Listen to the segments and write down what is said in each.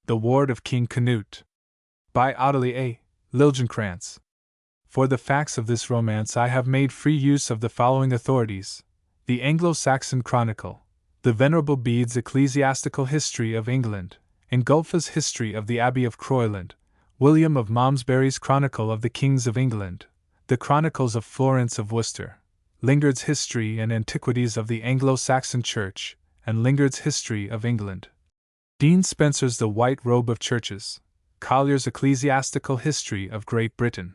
The Ward of King Canute. By Audley A. Liljencrantz. For the facts of this romance I have made free use of the following authorities: the Anglo-Saxon Chronicle, the Venerable Bede's Ecclesiastical History of England, Ingulpha's History of the Abbey of Croyland, William of Malmesbury's Chronicle of the Kings of England, the Chronicles of Florence of Worcester, Lingard's History and Antiquities of the Anglo-Saxon Church, and Lingard's History of England. Dean Spencer's The White Robe of Churches, Collier's Ecclesiastical History of Great Britain,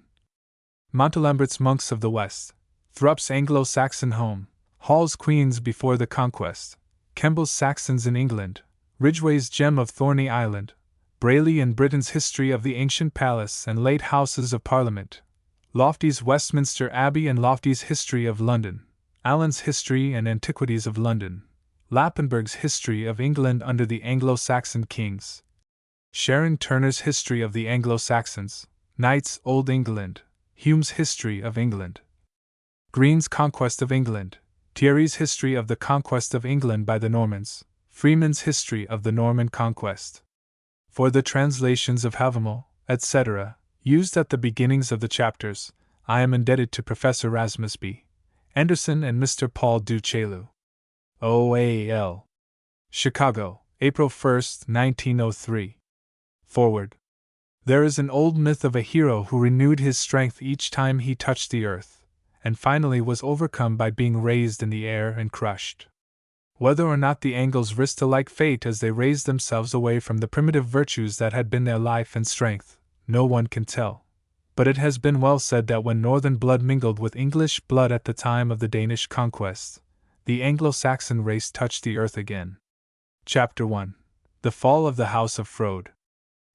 Montalembert's Monks of the West, Thrupp's Anglo-Saxon Home, Hall's Queens Before the Conquest, Kemble's Saxons in England, Ridgway's Gem of Thorney Island, Brayley and Britain's History of the Ancient Palace and Late Houses of Parliament, Lofty's Westminster Abbey and Lofty's History of London, Allen's History and Antiquities of London, Lappenberg's History of England under the Anglo-Saxon Kings, Sharon Turner's History of the Anglo-Saxons, Knight's Old England, Hume's History of England, Green's Conquest of England, Thierry's History of the Conquest of England by the Normans, Freeman's History of the Norman Conquest. For the translations of Havemel, etc., used at the beginnings of the chapters, I am indebted to Professor Rasmus B. Anderson and Mr. Paul Du Chaillu. OAL. Chicago, April 1, 1903. Forward. There is an old myth of a hero who renewed his strength each time he touched the earth, and finally was overcome by being raised in the air and crushed. Whether or not the Angles risked a like fate as they raised themselves away from the primitive virtues that had been their life and strength, no one can tell. But it has been well said that when northern blood mingled with English blood at the time of the Danish Conquest, the Anglo-Saxon race touched the earth again. Chapter 1. The Fall of the House of Frode.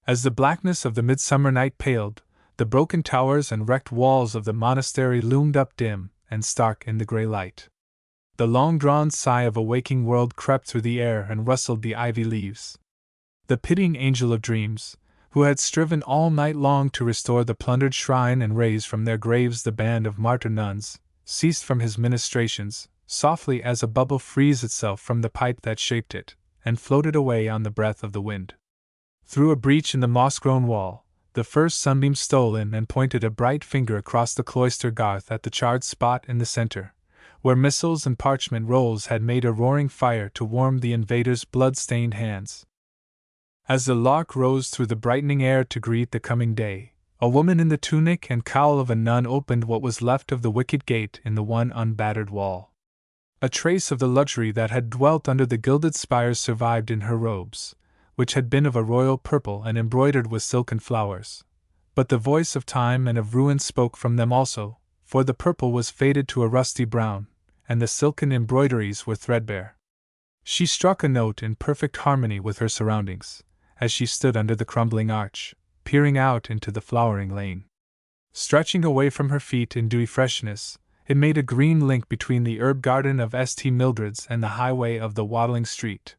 As the blackness of the midsummer night paled, the broken towers and wrecked walls of the monastery loomed up dim and stark in the grey light. The long-drawn sigh of a waking world crept through the air and rustled the ivy leaves. The pitying angel of dreams, who had striven all night long to restore the plundered shrine and raise from their graves the band of martyr nuns, ceased from his ministrations, softly as a bubble frees itself from the pipe that shaped it, and floated away on the breath of the wind. Through a breach in the moss-grown wall, the first sunbeam stole in and pointed a bright finger across the cloister garth at the charred spot in the center, where missals and parchment rolls had made a roaring fire to warm the invader's blood-stained hands. As the lark rose through the brightening air to greet the coming day, a woman in the tunic and cowl of a nun opened what was left of the wicket gate in the one unbattered wall. A trace of the luxury that had dwelt under the gilded spires survived in her robes, which had been of a royal purple and embroidered with silken flowers. But the voice of time and of ruin spoke from them also, for the purple was faded to a rusty brown, and the silken embroideries were threadbare. She struck a note in perfect harmony with her surroundings, as she stood under the crumbling arch, peering out into the flowering lane. Stretching away from her feet in dewy freshness, it made a green link between the herb garden of St. Mildred's and the highway of the waddling street.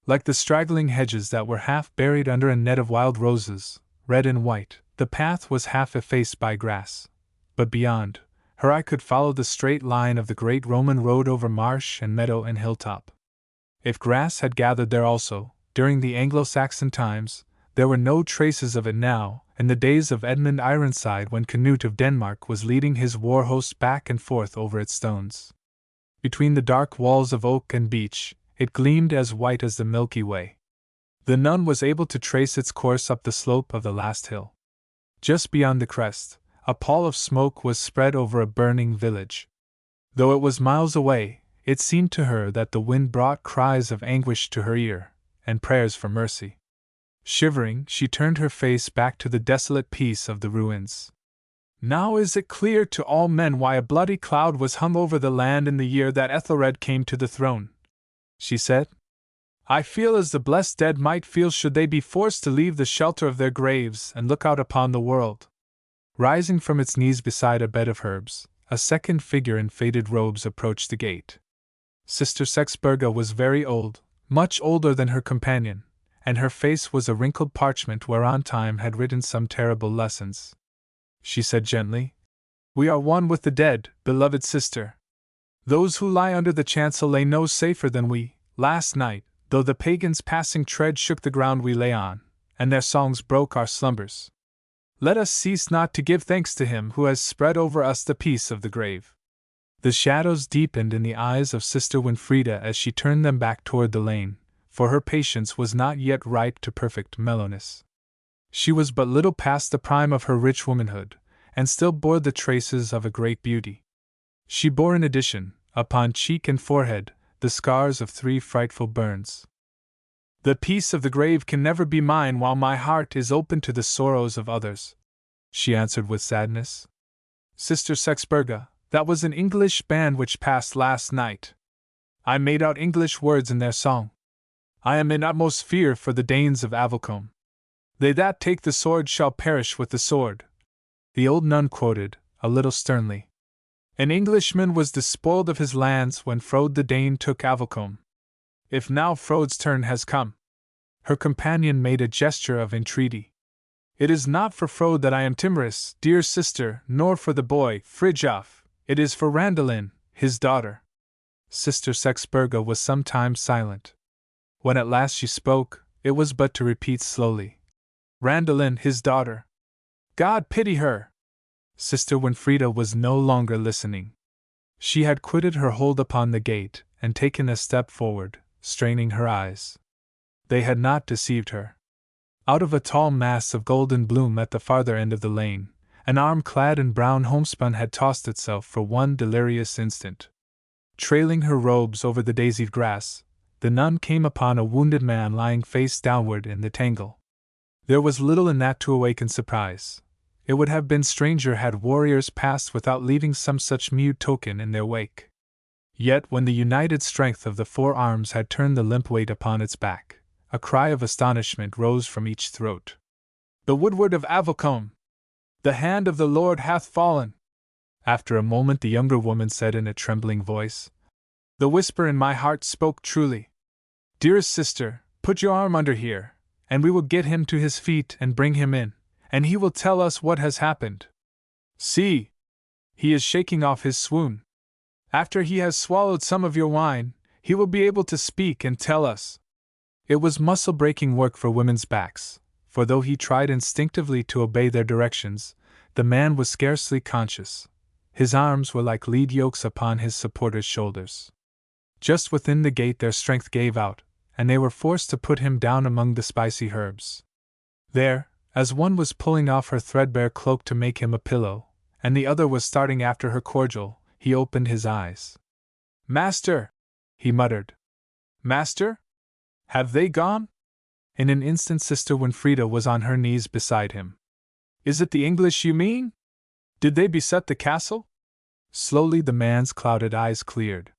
Like the straggling hedges that were half buried under a net of wild roses, red and white, the path was half effaced by grass. But beyond, her eye could follow the straight line of the great Roman road over marsh and meadow and hilltop. If grass had gathered there also, during the Anglo-Saxon times, there were no traces of it now, in the days of Edmund Ironside when Canute of Denmark was leading his war host back and forth over its stones. Between the dark walls of oak and beech, it gleamed as white as the Milky Way. The nun was able to trace its course up the slope of the last hill. Just beyond the crest, a pall of smoke was spread over a burning village. Though it was miles away, it seemed to her that the wind brought cries of anguish to her ear, and prayers for mercy. Shivering, she turned her face back to the desolate peace of the ruins. Now is it clear to all men why a bloody cloud was hung over the land in the year that Ethelred came to the throne, she said. I feel as the blessed dead might feel should they be forced to leave the shelter of their graves and look out upon the world. Rising from its knees beside a bed of herbs, a second figure in faded robes approached the gate. Sister Sexburga was very old, much older than her companion, and her face was a wrinkled parchment whereon time had written some terrible lessons. She said gently, We are one with the dead, beloved sister. Those who lie under the chancel lay no safer than we. Last night, though the pagans' passing tread shook the ground we lay on, and their songs broke our slumbers. Let us cease not to give thanks to him who has spread over us the peace of the grave. The shadows deepened in the eyes of Sister Winfrida as she turned them back toward the lane, for her patience was not yet ripe to perfect mellowness. She was but little past the prime of her rich womanhood, and still bore the traces of a great beauty. She bore in addition, upon cheek and forehead, the scars of 3 frightful burns. The peace of the grave can never be mine while my heart is open to the sorrows of others, she answered with sadness. Sister Sexburga, that was an English band which passed last night. I made out English words in their song. I am in utmost fear for the Danes of Avalcombe. They that take the sword shall perish with the sword. The old nun quoted, a little sternly. An Englishman was despoiled of his lands when Frode the Dane took Avalcombe. If now Frode's turn has come. Her companion made a gesture of entreaty. It is not for Frode that I am timorous, dear sister, nor for the boy, Fridtjof. It is for Randalin, his daughter. Sister Sexburga was some time silent. When at last she spoke, it was but to repeat slowly. Randalin, his daughter. God pity her! Sister Winfrida was no longer listening. She had quitted her hold upon the gate, and taken a step forward, straining her eyes. They had not deceived her. Out of a tall mass of golden bloom at the farther end of the lane, an arm clad in brown homespun had tossed itself for one delirious instant. Trailing her robes over the daisied grass, the nun came upon a wounded man lying face downward in the tangle. There was little in that to awaken surprise. It would have been stranger had warriors passed without leaving some such mute token in their wake. Yet when the united strength of the 4 arms had turned the limp weight upon its back, a cry of astonishment rose from each throat. The Woodward of Avalcombe! The hand of the Lord hath fallen! After a moment the younger woman said in a trembling voice, The whisper in my heart spoke truly. Dearest sister, put your arm under here, and we will get him to his feet and bring him in, and he will tell us what has happened. See! He is shaking off his swoon. After he has swallowed some of your wine, he will be able to speak and tell us. It was muscle-breaking work for women's backs, for though he tried instinctively to obey their directions, the man was scarcely conscious. His arms were like lead yokes upon his supporters' shoulders. Just within the gate their strength gave out, and they were forced to put him down among the spicy herbs. There, as one was pulling off her threadbare cloak to make him a pillow, and the other was starting after her cordial, he opened his eyes. Master! He muttered. Master? Have they gone? In an instant Sister Winfrida was on her knees beside him. Is it the English you mean? Did they beset the castle? Slowly the man's clouded eyes cleared.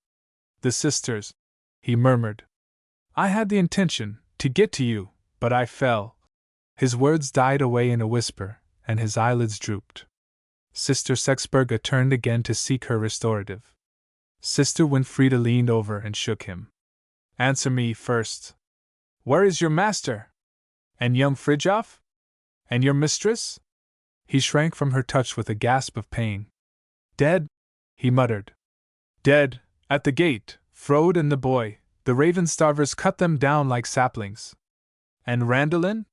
The sisters, he murmured. I had the intention to get to you, but I fell. His words died away in a whisper, and his eyelids drooped. Sister Sexburga turned again to seek her restorative. Sister Winfrida leaned over and shook him. Answer me first. Where is your master? And young Fridtjof? And your mistress? He shrank from her touch with a gasp of pain. Dead, he muttered. Dead, at the gate, Frode and the boy, the Ravenstarvers cut them down like saplings. And Randalin?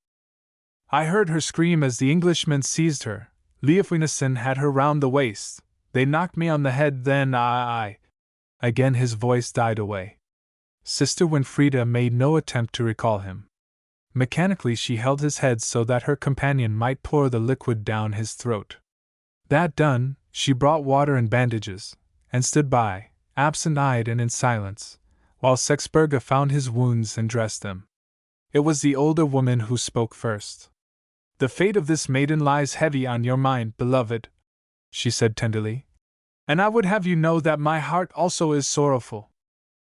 I heard her scream as the Englishmen seized her. Leofwinason had her round the waist. They knocked me on the head then I. Again his voice died away. Sister Winfrida made no attempt to recall him. Mechanically she held his head so that her companion might pour the liquid down his throat. That done, she brought water and bandages, and stood by, absent-eyed and in silence, while Sexburga found his wounds and dressed them. It was the older woman who spoke first. The fate of this maiden lies heavy on your mind, beloved, she said tenderly, and I would have you know that my heart also is sorrowful.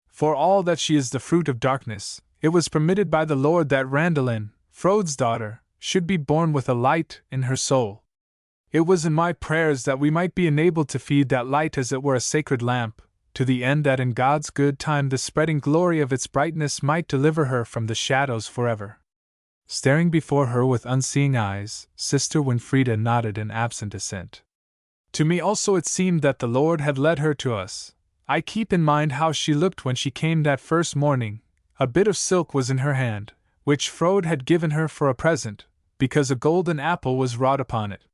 For all that she is the fruit of darkness, it was permitted by the Lord that Randalin, Frode's daughter, should be born with a light in her soul. It was in my prayers that we might be enabled to feed that light as it were a sacred lamp, to the end that in God's good time the spreading glory of its brightness might deliver her from the shadows forever. Staring before her with unseeing eyes, Sister Winfrida nodded in absent assent. To me also it seemed that the Lord had led her to us. I keep in mind how she looked when she came that first morning. A bit of silk was in her hand, which Frode had given her for a present, because a golden apple was wrought upon it.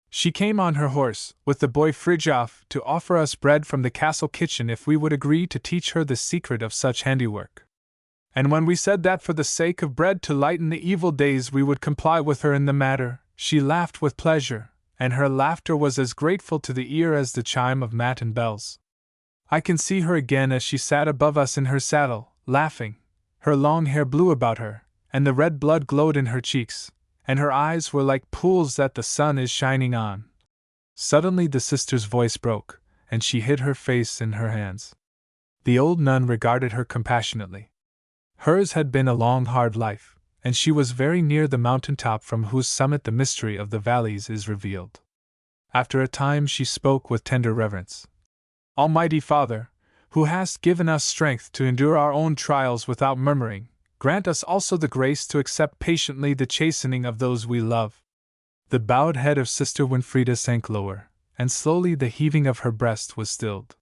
She came on her horse, with the boy Fridtjof, to offer us bread from the castle kitchen if we would agree to teach her the secret of such handiwork. And when we said that for the sake of bread to lighten the evil days we would comply with her in the matter, she laughed with pleasure, and her laughter was as grateful to the ear as the chime of matin bells. I can see her again as she sat above us in her saddle, laughing. Her long hair blew about her, and the red blood glowed in her cheeks, and her eyes were like pools that the sun is shining on. Suddenly the sister's voice broke, and she hid her face in her hands. The old nun regarded her compassionately. Hers had been a long, hard life, and she was very near the mountain top from whose summit the mystery of the valleys is revealed. After a time she spoke with tender reverence. Almighty Father, who hast given us strength to endure our own trials without murmuring, grant us also the grace to accept patiently the chastening of those we love. The bowed head of Sister Winfrieda sank lower, and slowly the heaving of her breast was stilled.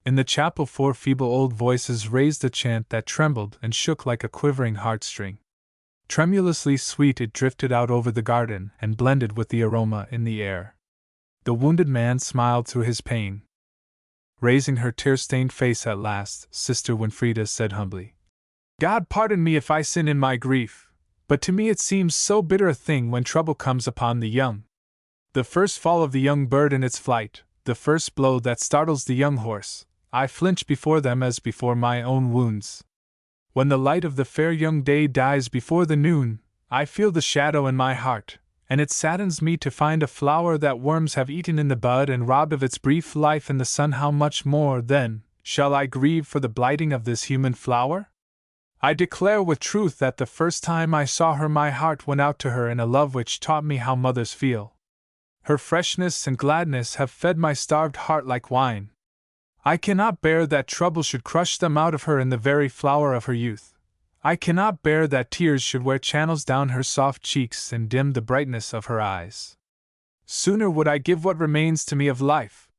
In the chapel 4 feeble old voices raised a chant that trembled and shook like a quivering heartstring. Tremulously sweet it drifted out over the garden and blended with the aroma in the air. The wounded man smiled through his pain. Raising her tear-stained face at last, Sister Winfrieda said humbly, God pardon me if I sin in my grief, but to me it seems so bitter a thing when trouble comes upon the young. The first fall of the young bird in its flight, the first blow that startles the young horse, I flinch before them as before my own wounds. When the light of the fair young day dies before the noon, I feel the shadow in my heart, and it saddens me to find a flower that worms have eaten in the bud and robbed of its brief life in the sun. How much more, then, shall I grieve for the blighting of this human flower? I declare with truth that the first time I saw her my heart went out to her in a love which taught me how mothers feel. Her freshness and gladness have fed my starved heart like wine. I cannot bear that trouble should crush them out of her in the very flower of her youth. I cannot bear that tears should wear channels down her soft cheeks and dim the brightness of her eyes. Sooner would I give what remains to me of life.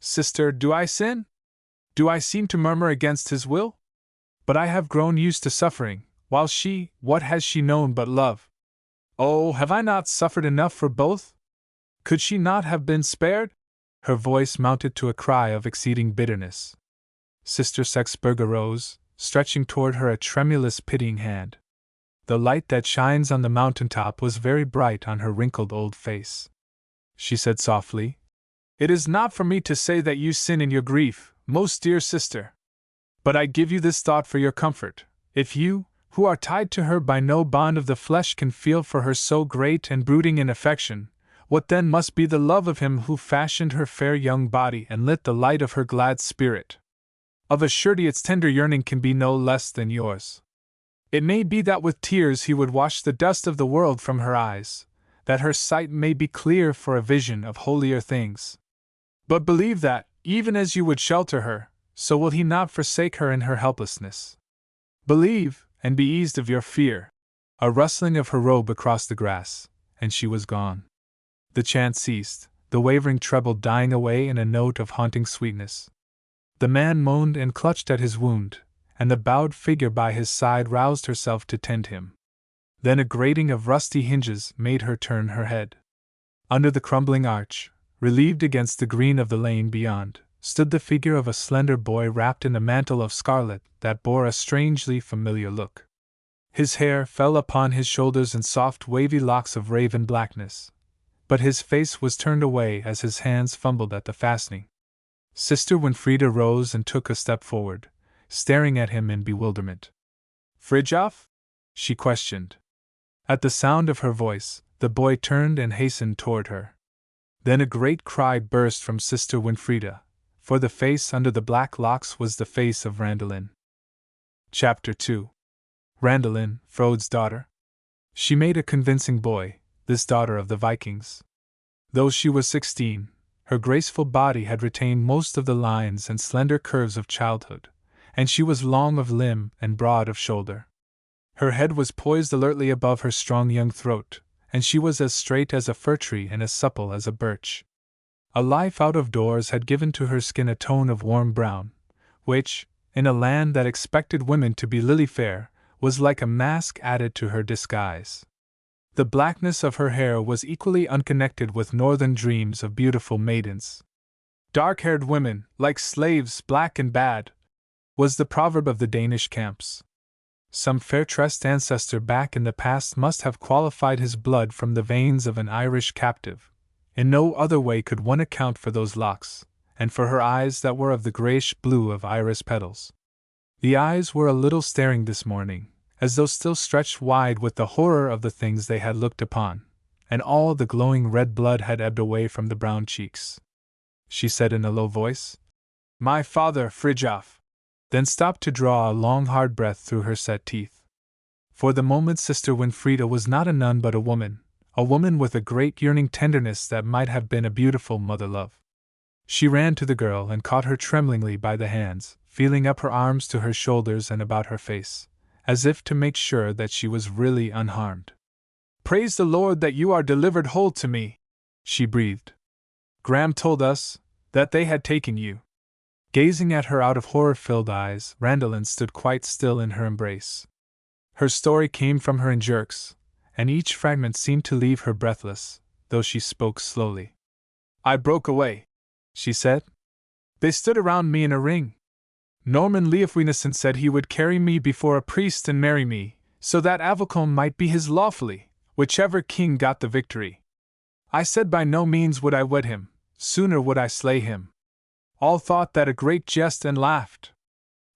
Sister, do I sin? Do I seem to murmur against his will? But I have grown used to suffering, while she, what has she known but love? Oh, have I not suffered enough for both? Could she not have been spared? Her voice mounted to a cry of exceeding bitterness. Sister Sexburg arose, stretching toward her a tremulous, pitying hand. The light that shines on the mountain top was very bright on her wrinkled old face. She said softly, It is not for me to say that you sin in your grief, most dear sister. But I give you this thought for your comfort. If you, who are tied to her by no bond of the flesh, can feel for her so great and brooding an affection, what then must be the love of him who fashioned her fair young body and lit the light of her glad spirit? Of a surety its tender yearning can be no less than yours. It may be that with tears he would wash the dust of the world from her eyes, that her sight may be clear for a vision of holier things. But believe that, even as you would shelter her, so will he not forsake her in her helplessness. Believe, and be eased of your fear. A rustling of her robe across the grass, and she was gone. The chant ceased, the wavering treble dying away in a note of haunting sweetness. The man moaned and clutched at his wound, and the bowed figure by his side roused herself to tend him. Then a grating of rusty hinges made her turn her head. Under the crumbling arch, relieved against the green of the lane beyond, stood the figure of a slender boy wrapped in a mantle of scarlet that bore a strangely familiar look. His hair fell upon his shoulders in soft wavy locks of raven blackness, but his face was turned away as his hands fumbled at the fastening. Sister Winfrieda rose and took a step forward, staring at him in bewilderment. Fridtjof? She questioned. At the sound of her voice, the boy turned and hastened toward her. Then a great cry burst from Sister Winfrieda, for the face under the black locks was the face of Randalin. Chapter 2. Randalin, Frode's daughter. She made a convincing boy, this daughter of the Vikings. Though she was 16, her graceful body had retained most of the lines and slender curves of childhood, and she was long of limb and broad of shoulder. Her head was poised alertly above her strong young throat, and she was as straight as a fir tree and as supple as a birch. A life out of doors had given to her skin a tone of warm brown, which, in a land that expected women to be lily fair, was like a mask added to her disguise. The blackness of her hair was equally unconnected with northern dreams of beautiful maidens. Dark-haired women, like slaves, black and bad, was the proverb of the Danish camps. Some fair-tressed ancestor back in the past must have qualified his blood from the veins of an Irish captive. In no other way could one account for those locks, and for her eyes that were of the grayish blue of iris petals. The eyes were a little staring this morning, as though still stretched wide with the horror of the things they had looked upon, and all the glowing red blood had ebbed away from the brown cheeks. She said in a low voice, "My father, Fridtjof," then stopped to draw a long hard breath through her set teeth. For the moment Sister Winfrieda was not a nun but a woman with a great yearning tenderness that might have been a beautiful mother-love. She ran to the girl and caught her tremblingly by the hands, feeling up her arms to her shoulders and about her face, as if to make sure that she was really unharmed. "Praise the Lord that you are delivered whole to me," she breathed. "Graham told us that they had taken you." Gazing at her out of horror-filled eyes, Randalin stood quite still in her embrace. Her story came from her in jerks, and each fragment seemed to leave her breathless, though she spoke slowly. "I broke away," she said. "They stood around me in a ring. Norman Leofwinesen said he would carry me before a priest and marry me, so that Avocombe might be his lawfully, whichever king got the victory. I said by no means would I wed him, sooner would I slay him. All thought that a great jest and laughed.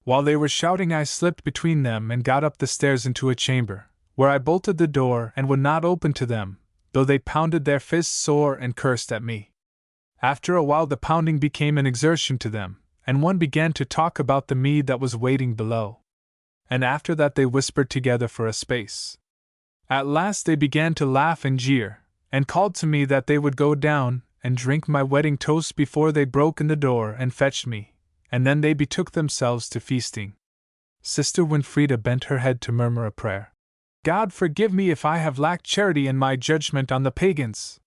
While they were shouting I slipped between them and got up the stairs into a chamber, where I bolted the door and would not open to them, though they pounded their fists sore and cursed at me. After a while the pounding became an exertion to them, and one began to talk about the mead that was waiting below. And after that they whispered together for a space. At last they began to laugh and jeer, and called to me that they would go down and drink my wedding toast before they broke in the door and fetched me, and then they betook themselves to feasting." Sister Winfrieda bent her head to murmur a prayer. "God forgive me if I have lacked charity in my judgment on the pagans.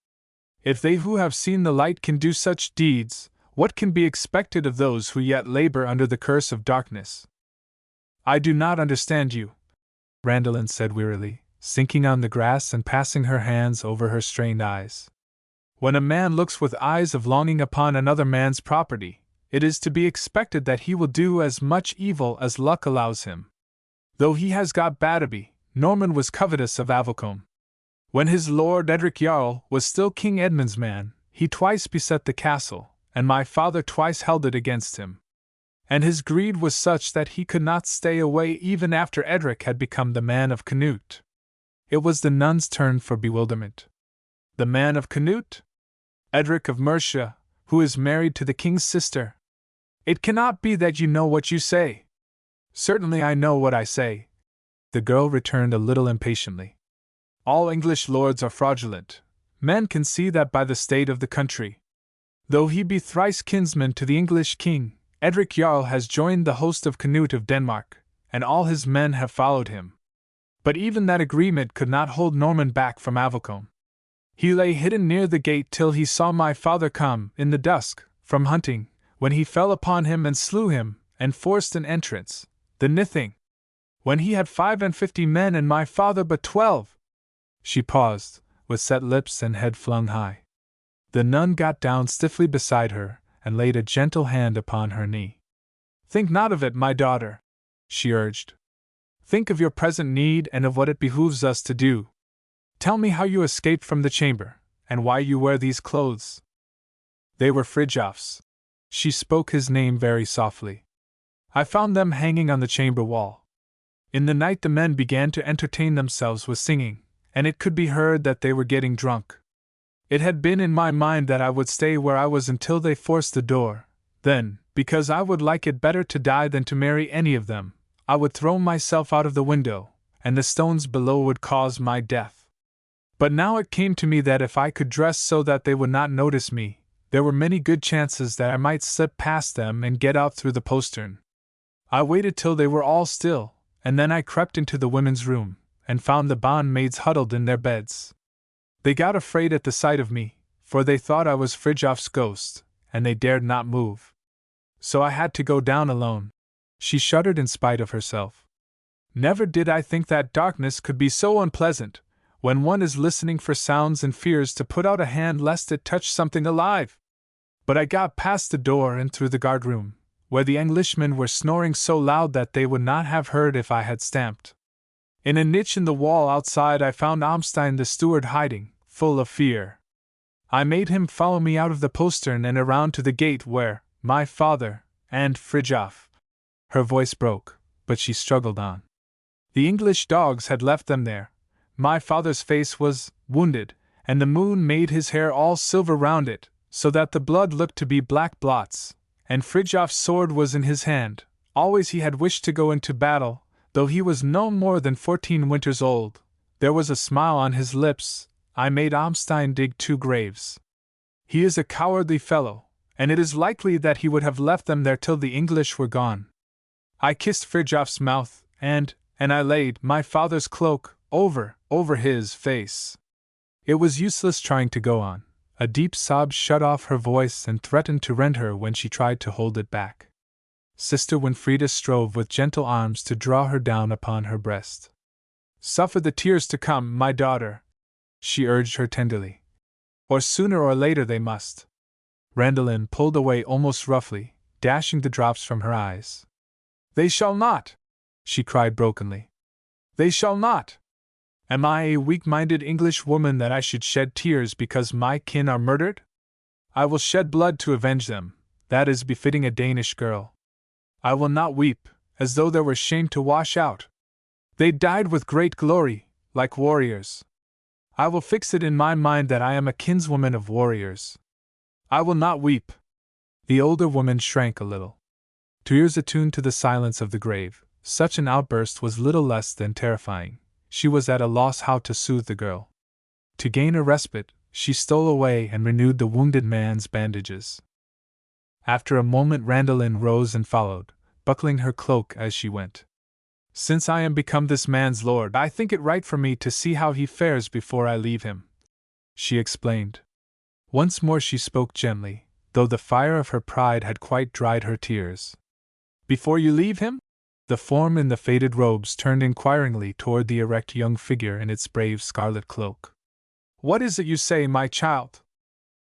If they who have seen the light can do such deeds, what can be expected of those who yet labor under the curse of darkness?" "I do not understand you," Randalin said wearily, sinking on the grass and passing her hands over her strained eyes. "When a man looks with eyes of longing upon another man's property, it is to be expected that he will do as much evil as luck allows him. Though he has got Badeby, Norman was covetous of Avocombe. When his lord Edric Jarl was still King Edmund's man, he twice beset the castle, and my father twice held it against him. And his greed was such that he could not stay away even after Edric had become the man of Canute." It was the nun's turn for bewilderment. "The man of Canute? Edric of Mercia, who is married to the king's sister? It cannot be that you know what you say." "Certainly I know what I say," the girl returned a little impatiently. "All English lords are fraudulent. Men can see that by the state of the country. Though he be thrice kinsman to the English king, Edric Jarl has joined the host of Canute of Denmark, and all his men have followed him. But even that agreement could not hold Norman back from Avocombe. He lay hidden near the gate till he saw my father come, in the dusk, from hunting, when he fell upon him and slew him, and forced an entrance, the Nithing. When he had 55 men and my father but 12. She paused, with set lips and head flung high. The nun got down stiffly beside her, and laid a gentle hand upon her knee. "Think not of it, my daughter," she urged. "Think of your present need and of what it behooves us to do. Tell me how you escaped from the chamber, and why you wear these clothes." "They were Fridtjof's." She spoke his name very softly. "I found them hanging on the chamber wall. In the night the men began to entertain themselves with singing, and it could be heard that they were getting drunk. It had been in my mind that I would stay where I was until they forced the door. Then, because I would like it better to die than to marry any of them, I would throw myself out of the window, and the stones below would cause my death. But now it came to me that if I could dress so that they would not notice me, there were many good chances that I might slip past them and get out through the postern. I waited till they were all still, and then I crept into the women's room, and found the bondmaids huddled in their beds. They got afraid at the sight of me, for they thought I was Fridtjof's ghost, and they dared not move. So I had to go down alone." She shuddered in spite of herself. Never did I think that darkness could be so unpleasant, when one is listening for sounds and fears to put out a hand lest it touch something alive. But I got past the door and through the guardroom, where the Englishmen were snoring so loud that they would not have heard if I had stamped. In a niche in the wall outside I found Amstein the steward hiding, full of fear. I made him follow me out of the postern and around to the gate where my father and Fridtjof. Her voice broke, but she struggled on. The English dogs had left them there. My father's face was wounded, and the moon made his hair all silver round it, so that the blood looked to be black blots, and Fridtjof's sword was in his hand. Always he had wished to go into battle, though he was no more than 14 winters old. There was a smile on his lips. I made Amstein dig 2 graves. He is a cowardly fellow, and it is likely that he would have left them there till the English were gone. I kissed Fridtjof's mouth, and I laid my father's cloak over his face. It was useless trying to go on. A deep sob shut off her voice and threatened to rend her when she tried to hold it back. Sister Winfrieda strove with gentle arms to draw her down upon her breast. "Suffer the tears to come, my daughter," she urged her tenderly. "Or sooner or later they must." Randalin pulled away almost roughly, dashing the drops from her eyes. "They shall not!" she cried brokenly. "They shall not! Am I a weak-minded English woman that I should shed tears because my kin are murdered? I will shed blood to avenge them, that is befitting a Danish girl. I will not weep, as though there were shame to wash out. They died with great glory, like warriors. I will fix it in my mind that I am a kinswoman of warriors. I will not weep." The older woman shrank a little. To ears attuned to the silence of the grave, such an outburst was little less than terrifying. She was at a loss how to soothe the girl. To gain a respite, she stole away and renewed the wounded man's bandages. After a moment Randalin rose and followed, buckling her cloak as she went. "Since I am become this man's lord, I think it right for me to see how he fares before I leave him," she explained. Once more she spoke gently, though the fire of her pride had quite dried her tears. "Before you leave him?" The form in the faded robes turned inquiringly toward the erect young figure in its brave scarlet cloak. "What is it you say, my child?"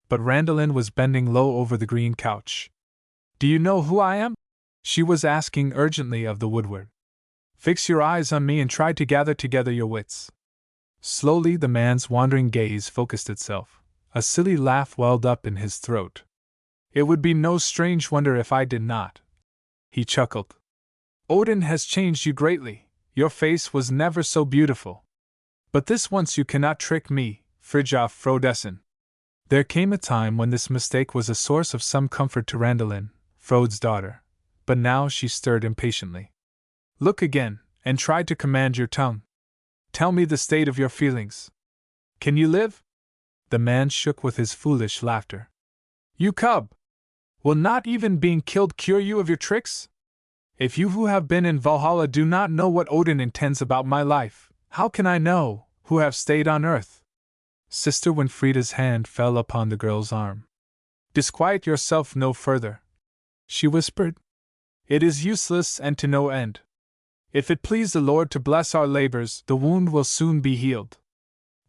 But Randalin was bending low over the green couch. "Do you know who I am?" she was asking urgently of the woodward. "Fix your eyes on me and try to gather together your wits." Slowly the man's wandering gaze focused itself. A silly laugh welled up in his throat. "It would be no strange wonder if I did not," he chuckled. "Odin has changed you greatly. Your face was never so beautiful. But this once you cannot trick me, Fridtjof Frodesen." There came a time when this mistake was a source of some comfort to Randalin, Frode's daughter, but now she stirred impatiently. "Look again, and try to command your tongue. Tell me the state of your feelings. Can you live?" The man shook with his foolish laughter. "You cub! Will not even being killed cure you of your tricks? If you who have been in Valhalla do not know what Odin intends about my life, how can I know, who have stayed on earth?" Sister Winfrieda's hand fell upon the girl's arm. "Disquiet yourself no further," she whispered. "It is useless and to no end. If it please the Lord to bless our labors, the wound will soon be healed.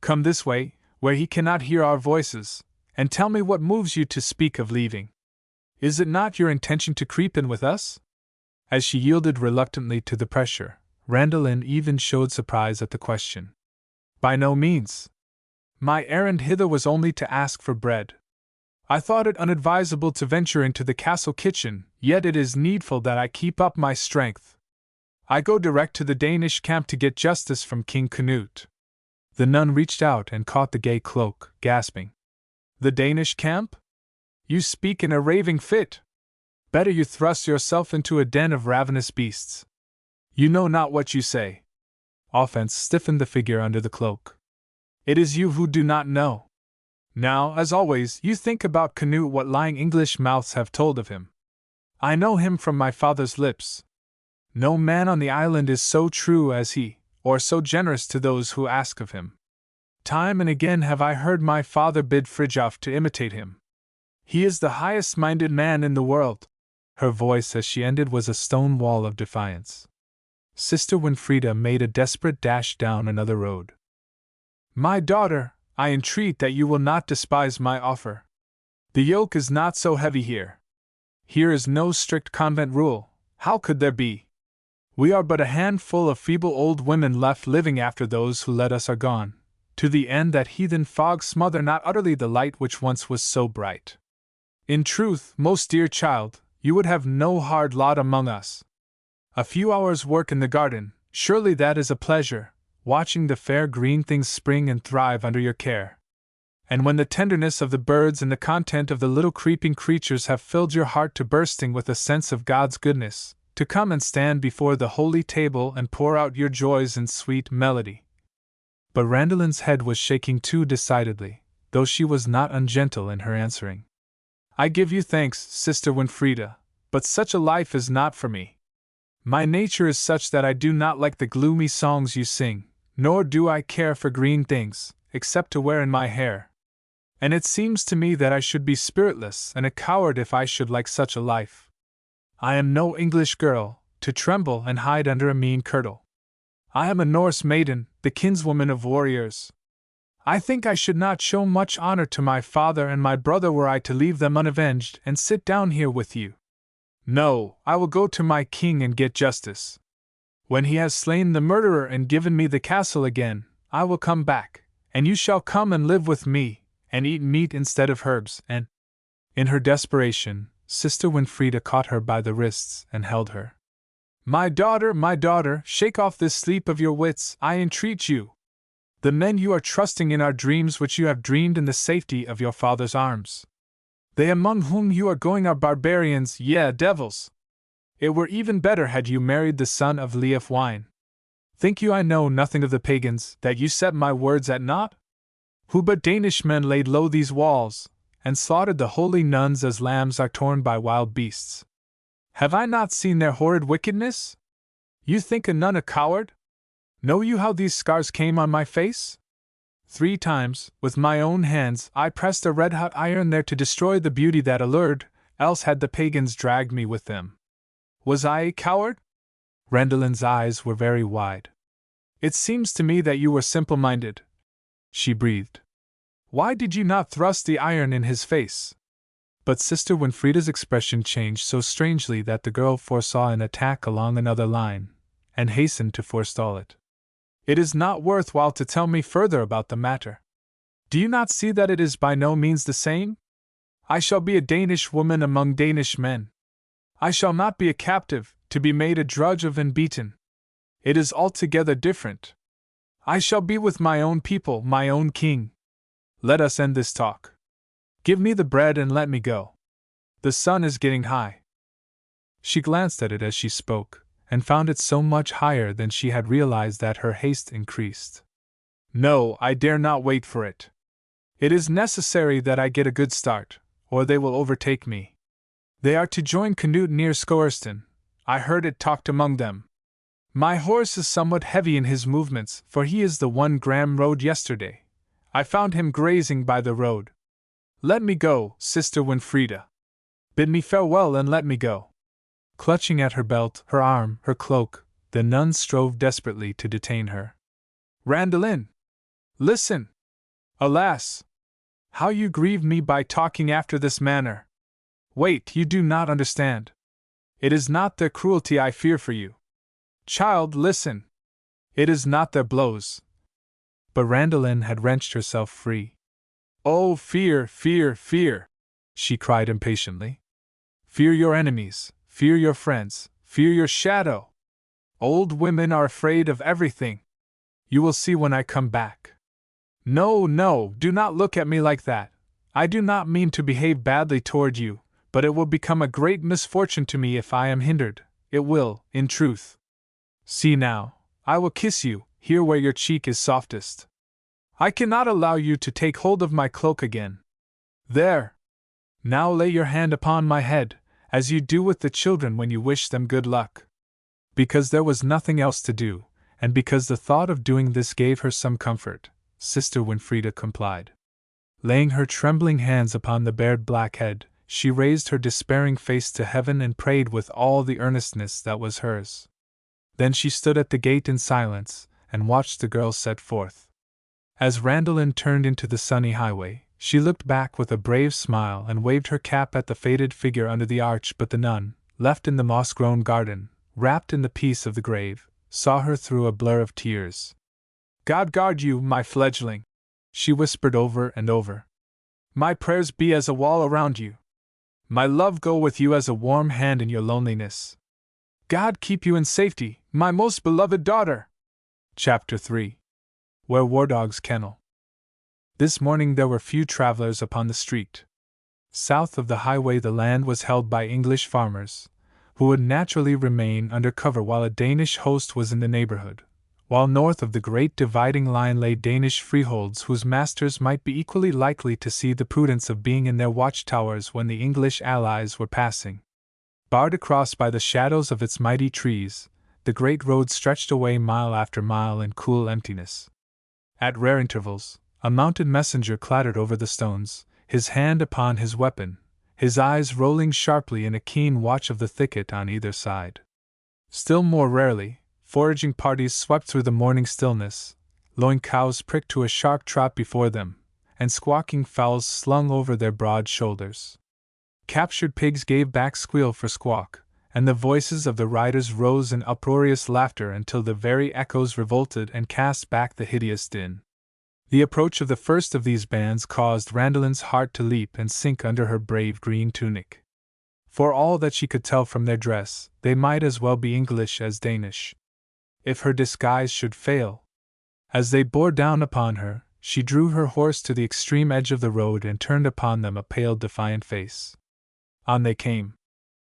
Come this way, where he cannot hear our voices, and tell me what moves you to speak of leaving. Is it not your intention to creep in with us?" As she yielded reluctantly to the pressure, Randalin even showed surprise at the question. "By no means. My errand hither was only to ask for bread. I thought it unadvisable to venture into the castle kitchen, yet it is needful that I keep up my strength. I go direct to the Danish camp to get justice from King Canute." The nun reached out and caught the gay cloak, gasping. "The Danish camp? You speak in a raving fit. Better you thrust yourself into a den of ravenous beasts. You know not what you say." Offense stiffened the figure under the cloak. "It is you who do not know. Now, as always, you think about Canute what lying English mouths have told of him. I know him from my father's lips. No man on the island is so true as he, or so generous to those who ask of him. Time and again have I heard my father bid Fridtjof to imitate him. He is the highest-minded man in the world." Her voice as she ended was a stone wall of defiance. Sister Winfrida made a desperate dash down another road. My daughter, I entreat that you will not despise my offer. The yoke is not so heavy here. Here is no strict convent rule. How could there be? We are but a handful of feeble old women left living after those who led us are gone, to the end that heathen fogs smother not utterly the light which once was so bright. In truth, most dear child, you would have no hard lot among us. A few hours' work in the garden, surely that is a pleasure, watching the fair green things spring and thrive under your care. And when the tenderness of the birds and the content of the little creeping creatures have filled your heart to bursting with a sense of God's goodness, to come and stand before the holy table and pour out your joys in sweet melody. But Randallin's head was shaking too decidedly, though she was not ungentle in her answering. I give you thanks, Sister Winfrida, but such a life is not for me. My nature is such that I do not like the gloomy songs you sing, nor do I care for green things, except to wear in my hair. And it seems to me that I should be spiritless and a coward if I should like such a life. I am no English girl, to tremble and hide under a mean kirtle. I am a Norse maiden, the kinswoman of warriors. I think I should not show much honor to my father and my brother were I to leave them unavenged and sit down here with you. No, I will go to my king and get justice. When he has slain the murderer and given me the castle again, I will come back, and you shall come and live with me, and eat meat instead of herbs, and— In her desperation, Sister Winfrida caught her by the wrists and held her. My daughter, shake off this sleep of your wits, I entreat you. The men you are trusting in are dreams which you have dreamed in the safety of your father's arms. They among whom you are going are barbarians, yea, devils. It were even better had you married the son of Leif Wine. Think you I know nothing of the pagans, that you set my words at naught? Who but Danish men laid low these walls, and slaughtered the holy nuns as lambs are torn by wild beasts? Have I not seen their horrid wickedness? You think a nun a coward? Know you how these scars came on my face? 3 times, with my own hands, I pressed a red-hot iron there to destroy the beauty that allured, else had the pagans dragged me with them. Was I a coward? Randallin's eyes were very wide. It seems to me that you were simple-minded, she breathed. Why did you not thrust the iron in his face? But Sister Winfrida's expression changed so strangely that the girl foresaw an attack along another line, and hastened to forestall it. It is not worth while to tell me further about the matter. Do you not see that it is by no means the same? I shall be a Danish woman among Danish men. I shall not be a captive, to be made a drudge of and beaten. It is altogether different. I shall be with my own people, my own king. Let us end this talk. Give me the bread and let me go. The sun is getting high. She glanced at it as she spoke, and found it so much higher than she had realized that her haste increased. No, I dare not wait for it. It is necessary that I get a good start, or they will overtake me. They are to join Canute near Scoreston. I heard it talked among them. My horse is somewhat heavy in his movements, for he is the one Graham rode yesterday. I found him grazing by the road. Let me go, Sister Winfrida. Bid me farewell and let me go. Clutching at her belt, her arm, her cloak, the nuns strove desperately to detain her. Randallin! Listen! Alas! How you grieve me by talking after this manner! Wait, you do not understand. It is not their cruelty I fear for you. Child, listen! It is not their blows. But Randallin had wrenched herself free. Oh, fear, fear, fear! She cried impatiently. Fear your enemies. Fear your friends, fear your shadow. Old women are afraid of everything. You will see when I come back. No, do not look at me like that. I do not mean to behave badly toward you, but it will become a great misfortune to me if I am hindered. It will, in truth. See now, I will kiss you, here where your cheek is softest. I cannot allow you to take hold of my cloak again. There! Now lay your hand upon my head, as you do with the children when you wish them good luck. Because there was nothing else to do, and because the thought of doing this gave her some comfort, Sister Winfrida complied. Laying her trembling hands upon the bared black head, she raised her despairing face to heaven and prayed with all the earnestness that was hers. Then she stood at the gate in silence, and watched the girls set forth. As Randalin turned into the sunny highway, she looked back with a brave smile and waved her cap at the faded figure under the arch, but the nun, left in the moss-grown garden, wrapped in the peace of the grave, saw her through a blur of tears. "God guard you, my fledgling," she whispered over and over. "My prayers be as a wall around you. My love go with you as a warm hand in your loneliness. God keep you in safety, my most beloved daughter." Chapter 3. Where War Dogs Kennel. This morning there were few travelers upon the street. South of the highway the land was held by English farmers, who would naturally remain under cover while a Danish host was in the neighborhood, while north of the great dividing line lay Danish freeholds whose masters might be equally likely to see the prudence of being in their watchtowers when the English allies were passing. Barred across by the shadows of its mighty trees, the great road stretched away mile after mile in cool emptiness. At rare intervals, a mounted messenger clattered over the stones, his hand upon his weapon, his eyes rolling sharply in a keen watch of the thicket on either side. Still more rarely, foraging parties swept through the morning stillness, lowing cows pricked to a sharp trot before them, and squawking fowls slung over their broad shoulders. Captured pigs gave back squeal for squawk, and the voices of the riders rose in uproarious laughter until the very echoes revolted and cast back the hideous din. The approach of the first of these bands caused Randalin's heart to leap and sink under her brave green tunic. For all that she could tell from their dress, they might as well be English as Danish. If her disguise should fail. As they bore down upon her, she drew her horse to the extreme edge of the road and turned upon them a pale, defiant face. On they came.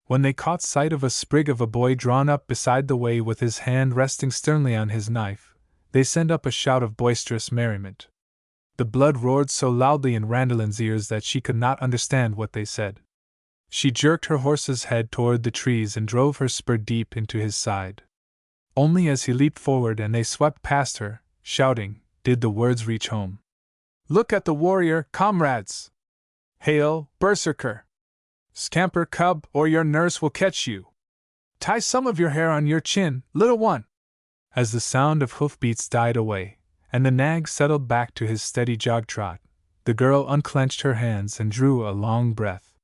When they caught sight of a sprig of a boy drawn up beside the way with his hand resting sternly on his knife, they sent up a shout of boisterous merriment. The blood roared so loudly in Randalin's ears that she could not understand what they said. She jerked her horse's head toward the trees and drove her spur deep into his side. Only as he leaped forward and they swept past her, shouting, did the words reach home. "Look at the warrior, comrades! Hail, berserker! Scamper, cub, or your nurse will catch you! Tie some of your hair on your chin, little one!" As the sound of hoofbeats died away, and the nag settled back to his steady jog-trot, the girl unclenched her hands and drew a long breath.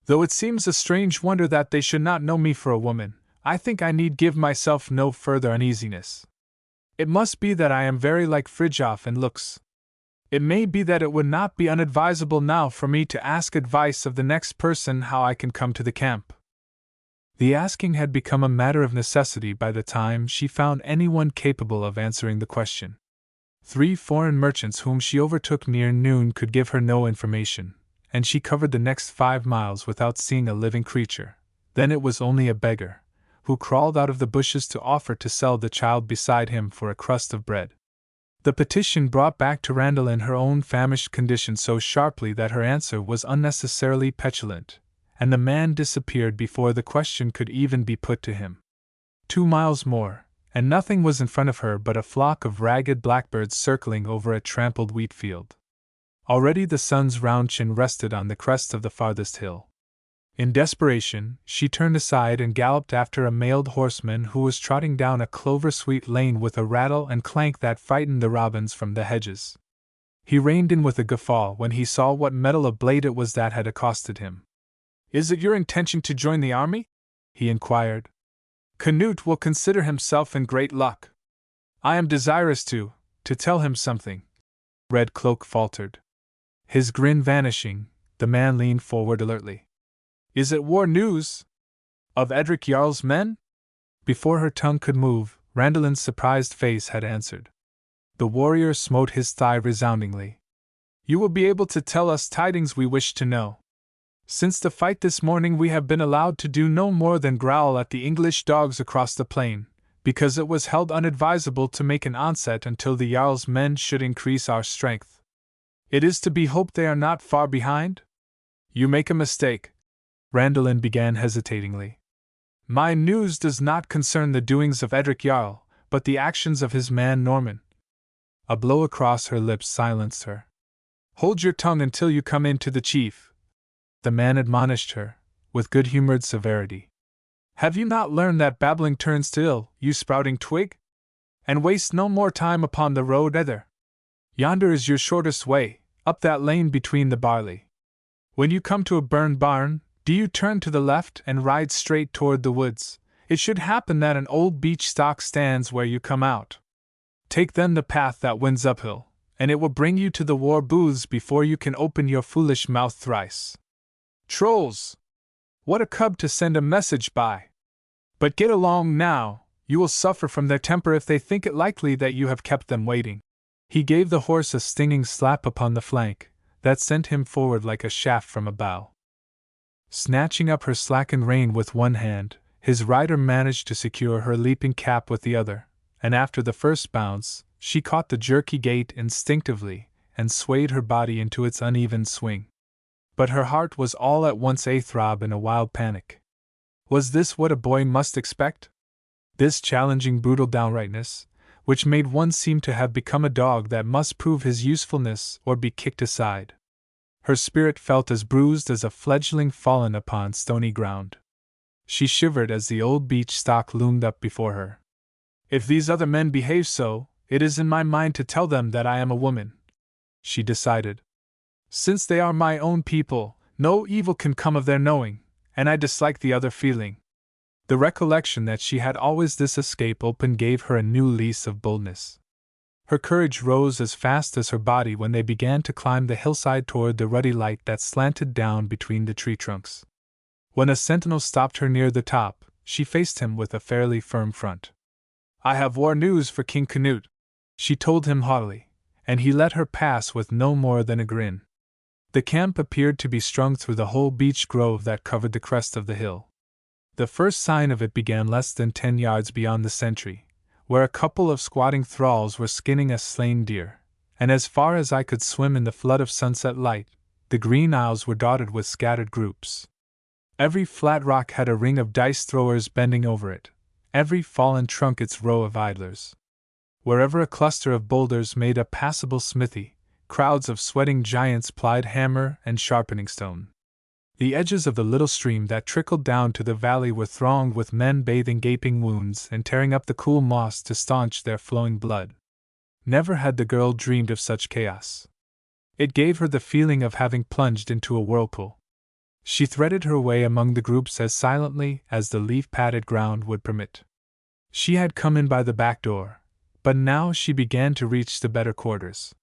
"Though it seems a strange wonder that they should not know me for a woman, I think I need give myself no further uneasiness. It must be that I am very like Fridtjof in looks. It may be that it would not be unadvisable now for me to ask advice of the next person how I can come to the camp." The asking had become a matter of necessity by the time she found anyone capable of answering the question. 3 foreign merchants whom she overtook near noon could give her no information, and she covered the next 5 miles without seeing a living creature. Then it was only a beggar, who crawled out of the bushes to offer to sell the child beside him for a crust of bread. The petition brought back to Randalin her own famished condition so sharply that her answer was unnecessarily petulant, and the man disappeared before the question could even be put to him. 2 miles more, and nothing was in front of her but a flock of ragged blackbirds circling over a trampled wheat field. Already the sun's round chin rested on the crest of the farthest hill. In desperation, she turned aside and galloped after a mailed horseman who was trotting down a clover-sweet lane with a rattle and clank that frightened the robins from the hedges. He reined in with a guffaw when he saw what metal of blade it was that had accosted him. "Is it your intention to join the army?" he inquired. "Canute will consider himself in great luck. I am desirous to tell him something," Red Cloak faltered. His grin vanishing, the man leaned forward alertly. "Is it war news? Of Edric Jarl's men?" Before her tongue could move, Randalin's surprised face had answered. The warrior smote his thigh resoundingly. "You will be able to tell us tidings we wish to know. Since the fight this morning we have been allowed to do no more than growl at the English dogs across the plain, because it was held unadvisable to make an onset until the Jarl's men should increase our strength. It is to be hoped they are not far behind?" "You make a mistake," Randalin began hesitatingly. "My news does not concern the doings of Edric Jarl, but the actions of his man Norman." A blow across her lips silenced her. "Hold your tongue until you come in to the chief," the man admonished her, with good-humored severity. Have you not learned that babbling turns to ill, you sprouting twig? And waste no more time upon the road either. Yonder is your shortest way, up that lane between the barley. When you come to a burned barn, do you turn to the left and ride straight toward the woods. It should happen that an old beech stalk stands where you come out. Take then the path that winds uphill, and it will bring you to the war booths before you can open your foolish mouth thrice. Trolls! What a cub to send a message by! But get along now, you will suffer from their temper if they think it likely that you have kept them waiting. He gave the horse a stinging slap upon the flank, that sent him forward like a shaft from a bow. Snatching up her slackened rein with one hand, his rider managed to secure her leaping cap with the other, and after the first bounce, she caught the jerky gait instinctively, and swayed her body into its uneven swing. But her heart was all at once a-throb in a wild panic. Was this what a boy must expect? This challenging brutal downrightness, which made one seem to have become a dog that must prove his usefulness or be kicked aside. Her spirit felt as bruised as a fledgling fallen upon stony ground. She shivered as the old beech stalk loomed up before her. If these other men behave so, it is in my mind to tell them that I am a woman, she decided. Since they are my own people, no evil can come of their knowing, and I dislike the other feeling. The recollection that she had always this escape open gave her a new lease of boldness. Her courage rose as fast as her body when they began to climb the hillside toward the ruddy light that slanted down between the tree trunks. When a sentinel stopped her near the top, she faced him with a fairly firm front. I have war news for King Canute, she told him haughtily, and he let her pass with no more than a grin. The camp appeared to be strung through the whole beech grove that covered the crest of the hill. The first sign of it began less than 10 yards beyond the sentry, where a couple of squatting thralls were skinning a slain deer, and as far as I could swim in the flood of sunset light, the green aisles were dotted with scattered groups. Every flat rock had a ring of dice-throwers bending over it, every fallen trunk its row of idlers. Wherever a cluster of boulders made a passable smithy, crowds of sweating giants plied hammer and sharpening stone. The edges of the little stream that trickled down to the valley were thronged with men bathing gaping wounds and tearing up the cool moss to staunch their flowing blood. Never had the girl dreamed of such chaos. It gave her the feeling of having plunged into a whirlpool. She threaded her way among the groups as silently as the leaf-padded ground would permit. She had come in by the back door, but now she began to reach the better quarters.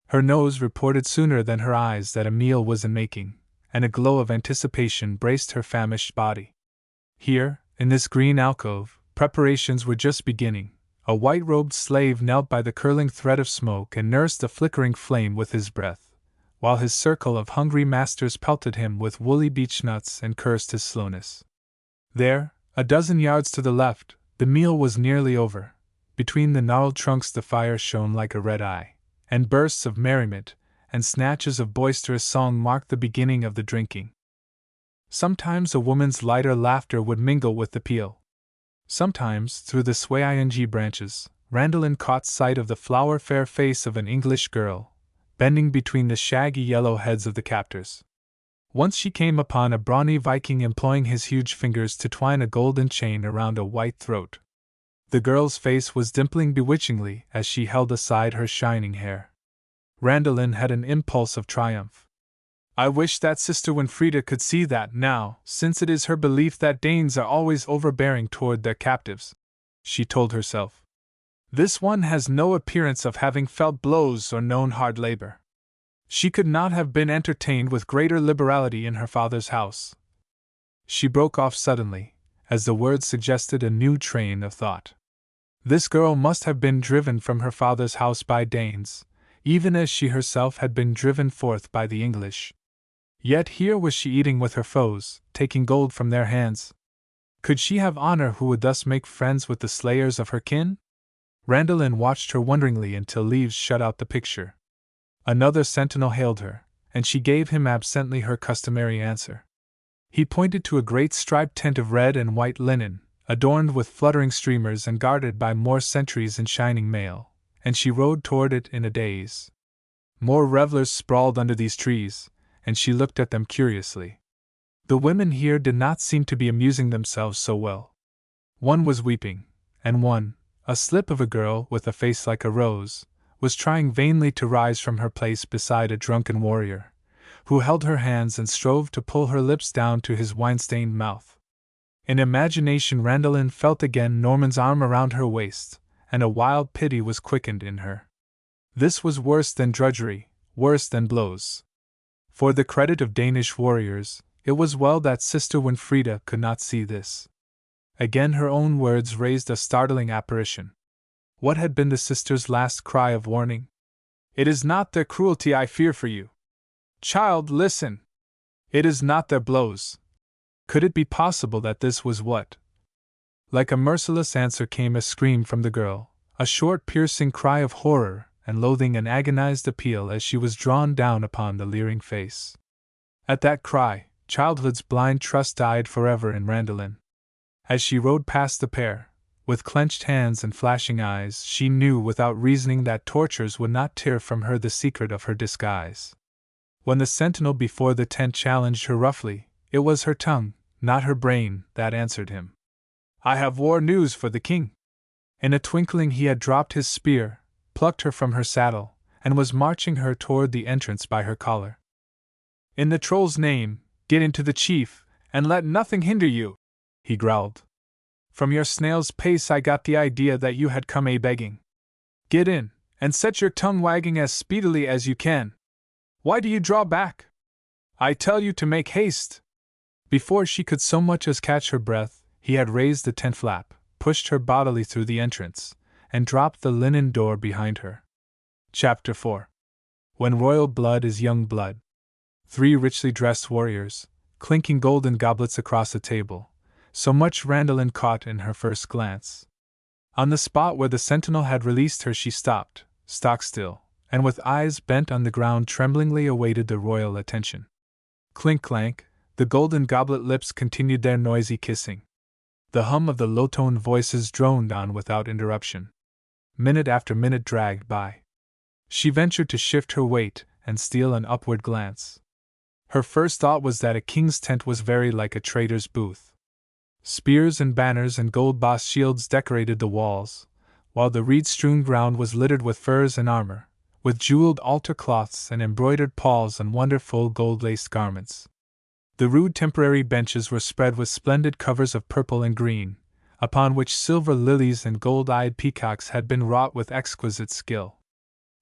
Her nose reported sooner than her eyes that a meal was in making, and a glow of anticipation braced her famished body. Here, in this green alcove, preparations were just beginning. A white-robed slave knelt by the curling thread of smoke and nursed the flickering flame with his breath, while his circle of hungry masters pelted him with woolly beechnuts and cursed his slowness. There, a dozen yards to the left, the meal was nearly over. Between the gnarled trunks the fire shone like a red eye, and bursts of merriment and snatches of boisterous song marked the beginning of the drinking. Sometimes a woman's lighter laughter would mingle with the peal. Sometimes, through the swaying branches, Randallin caught sight of the flower-fair face of an English girl, bending between the shaggy yellow heads of the captors. Once she came upon a brawny Viking employing his huge fingers to twine a golden chain around a white throat. The girl's face was dimpling bewitchingly as she held aside her shining hair. Randallin had an impulse of triumph. I wish that Sister Winfrieda could see that now, since it is her belief that Danes are always overbearing toward their captives, she told herself. This one has no appearance of having felt blows or known hard labor. She could not have been entertained with greater liberality in her father's house. She broke off suddenly, as the words suggested a new train of thought. This girl must have been driven from her father's house by Danes, even as she herself had been driven forth by the English. Yet here was she eating with her foes, taking gold from their hands. Could she have honor who would thus make friends with the slayers of her kin? Randallin watched her wonderingly until leaves shut out the picture. Another sentinel hailed her, and she gave him absently her customary answer. He pointed to a great striped tent of red and white linen, adorned with fluttering streamers and guarded by more sentries in shining mail, and she rode toward it in a daze. More revelers sprawled under these trees, and she looked at them curiously. The women here did not seem to be amusing themselves so well. One was weeping, and one, a slip of a girl with a face like a rose, was trying vainly to rise from her place beside a drunken warrior, who held her hands and strove to pull her lips down to his wine-stained mouth. In imagination Randalin felt again Norman's arm around her waist, and a wild pity was quickened in her. This was worse than drudgery, worse than blows. For the credit of Danish warriors, it was well that Sister Winfrieda could not see this. Again her own words raised a startling apparition. What had been the sister's last cry of warning? "It is not their cruelty I fear for you. Child, listen! It is not their blows." Could it be possible that this was what? Like a merciless answer came a scream from the girl, a short piercing cry of horror and loathing, an agonized appeal as she was drawn down upon the leering face. At that cry, childhood's blind trust died forever in Randalin. As she rode past the pair, with clenched hands and flashing eyes, she knew without reasoning that tortures would not tear from her the secret of her disguise. When the sentinel before the tent challenged her roughly, it was her tongue, not her brain, that answered him. "I have war news for the king." In a twinkling he had dropped his spear, plucked her from her saddle, and was marching her toward the entrance by her collar. "In the troll's name, get into the chief, and let nothing hinder you," he growled. "From your snail's pace I got the idea that you had come a-begging. Get in, and set your tongue wagging as speedily as you can. Why do you draw back? I tell you to make haste." Before she could so much as catch her breath, he had raised the tent flap, pushed her bodily through the entrance, and dropped the linen door behind her. Chapter 4. When royal blood is young blood. 3 richly dressed warriors, clinking golden goblets across a table. So much Randalin caught in her first glance. On the spot where the sentinel had released her she stopped, stock still, and with eyes bent on the ground tremblingly awaited the royal attention. Clink-clank, the golden goblet lips continued their noisy kissing. The hum of the low-toned voices droned on without interruption. Minute after minute dragged by. She ventured to shift her weight and steal an upward glance. Her first thought was that a king's tent was very like a trader's booth. Spears and banners and gold-bossed shields decorated the walls, while the reed-strewn ground was littered with furs and armor, with jeweled altar cloths and embroidered palls and wonderful gold-laced garments. The rude temporary benches were spread with splendid covers of purple and green, upon which silver lilies and gold-eyed peacocks had been wrought with exquisite skill.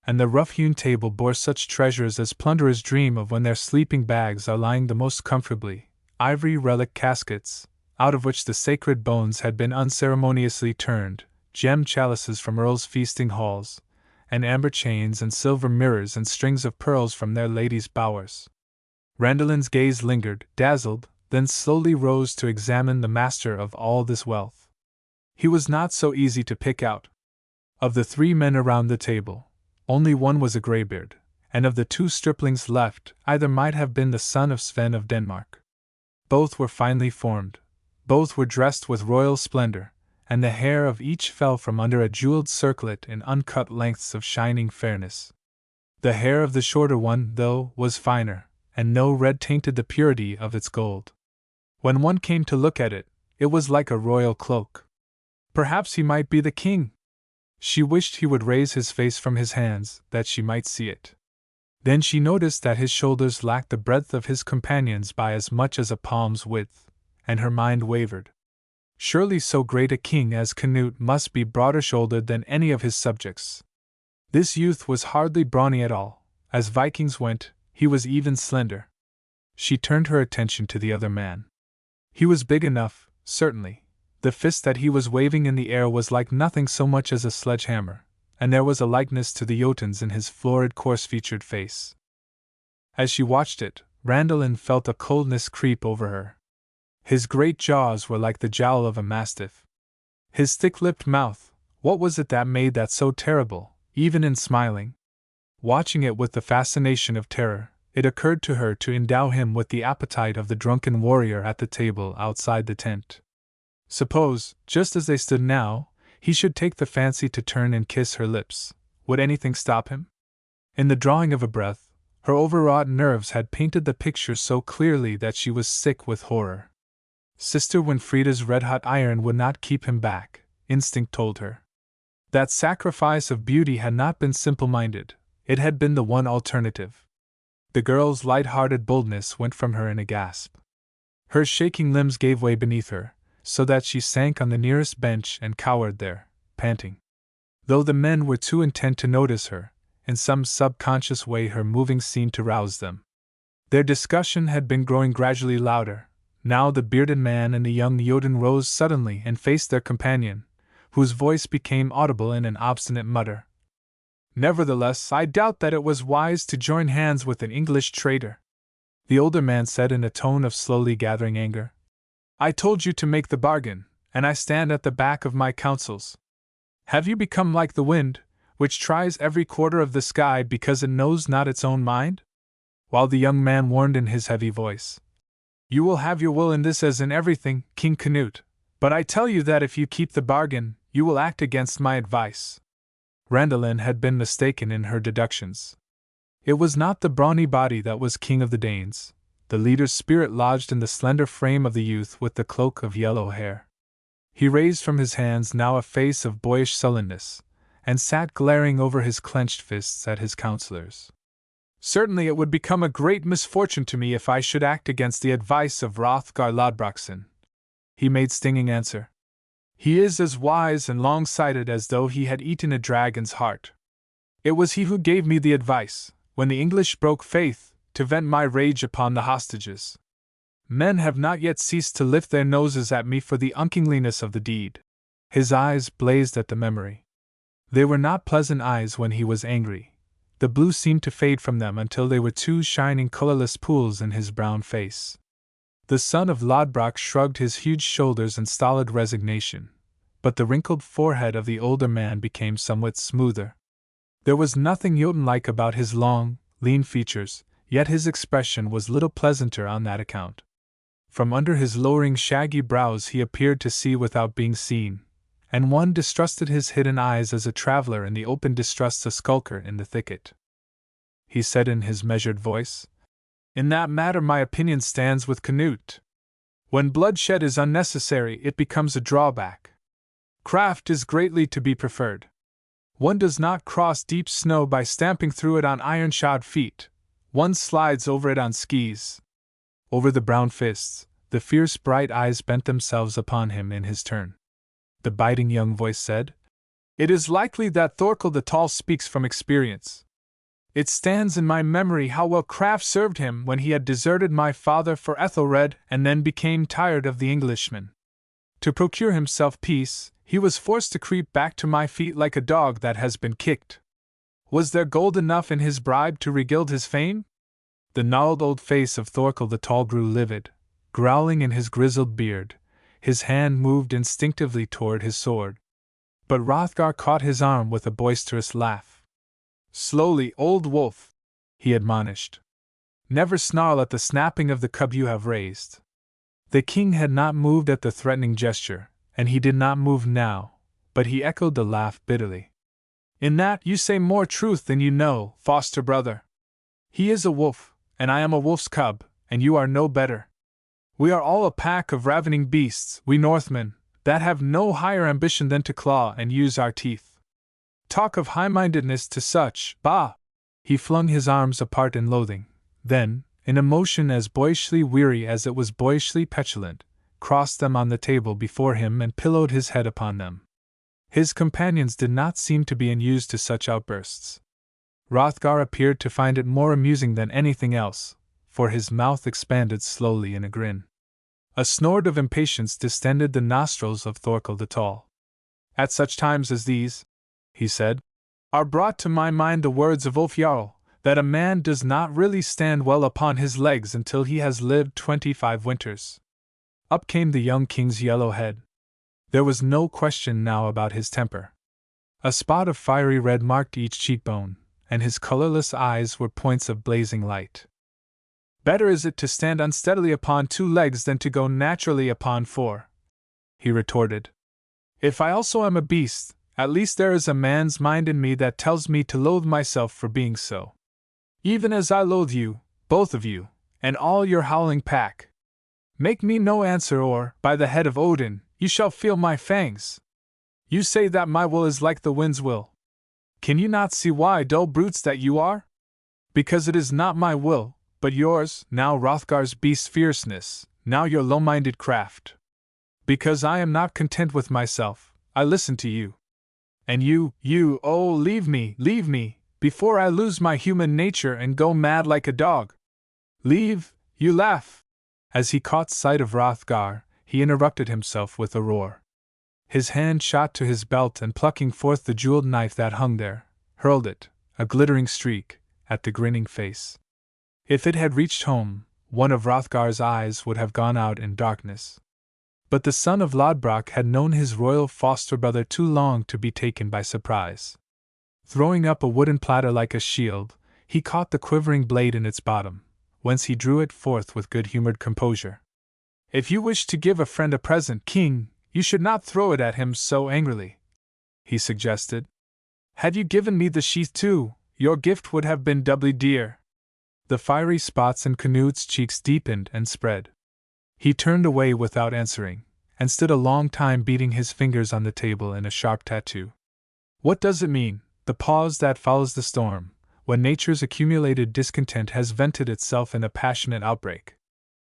And the rough-hewn table bore such treasures as plunderers dream of when their sleeping bags are lying the most comfortably, ivory relic caskets, out of which the sacred bones had been unceremoniously turned, gem chalices from earls' feasting halls, and amber chains and silver mirrors and strings of pearls from their ladies' bowers. Randalin's gaze lingered, dazzled, then slowly rose to examine the master of all this wealth. He was not so easy to pick out. Of the 3 men around the table, only one was a graybeard, and of the 2 striplings left, either might have been the son of Sven of Denmark. Both were finely formed, both were dressed with royal splendor, and the hair of each fell from under a jeweled circlet in uncut lengths of shining fairness. The hair of the shorter one, though, was finer, and no red tainted the purity of its gold. When one came to look at it, it was like a royal cloak. Perhaps he might be the king. She wished he would raise his face from his hands, that she might see it. Then she noticed that his shoulders lacked the breadth of his companion's by as much as a palm's width, and her mind wavered. Surely so great a king as Canute must be broader-shouldered than any of his subjects. This youth was hardly brawny at all. As Vikings went, he was even slender. She turned her attention to the other man. He was big enough, certainly. The fist that he was waving in the air was like nothing so much as a sledgehammer, and there was a likeness to the Jotuns in his florid, coarse-featured face. As she watched it, Randalin felt a coldness creep over her. His great jaws were like the jowl of a mastiff. His thick-lipped mouth, what was it that made that so terrible, even in smiling? Watching it with the fascination of terror, it occurred to her to endow him with the appetite of the drunken warrior at the table outside the tent. Suppose, just as they stood now, he should take the fancy to turn and kiss her lips. Would anything stop him? In the drawing of a breath, Her overwrought nerves had painted the picture so clearly that she was sick with horror. Sister Winfrieda's red-hot iron would not keep him back, instinct told her. That sacrifice of beauty had not been simple-minded, it had been the one alternative. The girl's light-hearted boldness went from her in a gasp. Her shaking limbs gave way beneath her, so that she sank on the nearest bench and cowered there, panting. Though the men were too intent to notice her, in some subconscious way her moving seemed to rouse them. Their discussion had been growing gradually louder. Now the bearded man and the young Jotun rose suddenly and faced their companion, whose voice became audible in an obstinate mutter. "Nevertheless, I doubt that it was wise to join hands with an English traitor," the older man said in a tone of slowly gathering anger. "I told you to make the bargain, and I stand at the back of my counsels. Have you become like the wind, which tries every quarter of the sky because it knows not its own mind?" While the young man warned in his heavy voice, "You will have your will in this as in everything, King Canute, but I tell you that if you keep the bargain, you will act against my advice." Randalin had been mistaken in her deductions. It was not the brawny body that was king of the Danes. The leader's spirit lodged in the slender frame of the youth with the cloak of yellow hair. He raised from his hands now a face of boyish sullenness, and sat glaring over his clenched fists at his counselors. "Certainly it would become a great misfortune to me if I should act against the advice of Hrothgar Lodbrokson," he made stinging answer. "He is as wise and long-sighted as though he had eaten a dragon's heart. It was he who gave me the advice, when the English broke faith, to vent my rage upon the hostages. Men have not yet ceased to lift their noses at me for the unkingliness of the deed." His eyes blazed at the memory. They were not pleasant eyes when he was angry. The blue seemed to fade from them until they were two shining colorless pools in his brown face. The son of Lodbrok shrugged his huge shoulders in stolid resignation, but the wrinkled forehead of the older man became somewhat smoother. There was nothing Jotun-like about his long, lean features, yet his expression was little pleasanter on that account. From under his lowering shaggy brows he appeared to see without being seen, and one distrusted his hidden eyes as a traveler in the open distrusts a skulker in the thicket. He said in his measured voice, "In that matter my opinion stands with Canute. When bloodshed is unnecessary it becomes a drawback. Craft is greatly to be preferred. One does not cross deep snow by stamping through it on iron-shod feet, one slides over it on skis." Over the brown fists, the fierce bright eyes bent themselves upon him in his turn. The biting young voice said, "It is likely that Thorkel the Tall speaks from experience. It stands in my memory how well craft served him when he had deserted my father for Ethelred and then became tired of the Englishmen. To procure himself peace, he was forced to creep back to my feet like a dog that has been kicked. Was there gold enough in his bribe to regild his fame?" The gnarled old face of Thorkel the Tall grew livid. Growling in his grizzled beard, his hand moved instinctively toward his sword. But Hrothgar caught his arm with a boisterous laugh. "Slowly, old wolf," he admonished. "Never snarl at the snapping of the cub you have raised." The king had not moved at the threatening gesture, and he did not move now, but he echoed the laugh bitterly. "In that you say more truth than you know, foster brother. He is a wolf, and I am a wolf's cub, and you are no better. We are all a pack of ravening beasts, we Northmen, that have no higher ambition than to claw and use our teeth. Talk of high-mindedness to such, bah!" He flung his arms apart in loathing, then, in a motion as boyishly weary as it was boyishly petulant, crossed them on the table before him and pillowed his head upon them. His companions did not seem to be unused to such outbursts. Hrothgar appeared to find it more amusing than anything else, for his mouth expanded slowly in a grin. A snort of impatience distended the nostrils of Thorkel the Tall. "At such times as these," he said, "are brought to my mind the words of Ulf Jarl, that a man does not really stand well upon his legs until he has lived 25 winters." Up came the young king's yellow head. There was no question now about his temper. A spot of fiery red marked each cheekbone, and his colorless eyes were points of blazing light. "Better is it to stand unsteadily upon 2 legs than to go naturally upon 4, he retorted. "If I also am a beast, at least there is a man's mind in me that tells me to loathe myself for being so." Even as I loathe you, both of you, and all your howling pack. Make me no answer, or, by the head of Odin, you shall feel my fangs. You say that my will is like the wind's will. Can you not see why, dull brutes that you are? Because it is not my will, but yours, now Hrothgar's beast fierceness, now your low-minded craft. Because I am not content with myself, I listen to you. And you, oh, leave me, before I lose my human nature and go mad like a dog. Leave, you laugh. As he caught sight of Hrothgar, he interrupted himself with a roar. His hand shot to his belt and plucking forth the jeweled knife that hung there, hurled it, a glittering streak, at the grinning face. If it had reached home, one of Hrothgar's eyes would have gone out in darkness. But the son of Lodbrok had known his royal foster-brother too long to be taken by surprise. Throwing up a wooden platter like a shield, he caught the quivering blade in its bottom, whence he drew it forth with good-humored composure. If you wish to give a friend a present, King, you should not throw it at him so angrily, he suggested. Had you given me the sheath too, your gift would have been doubly dear. The fiery spots in Canute's cheeks deepened and spread. He turned away without answering, and stood a long time beating his fingers on the table in a sharp tattoo. What does it mean, the pause that follows the storm, when nature's accumulated discontent has vented itself in a passionate outbreak?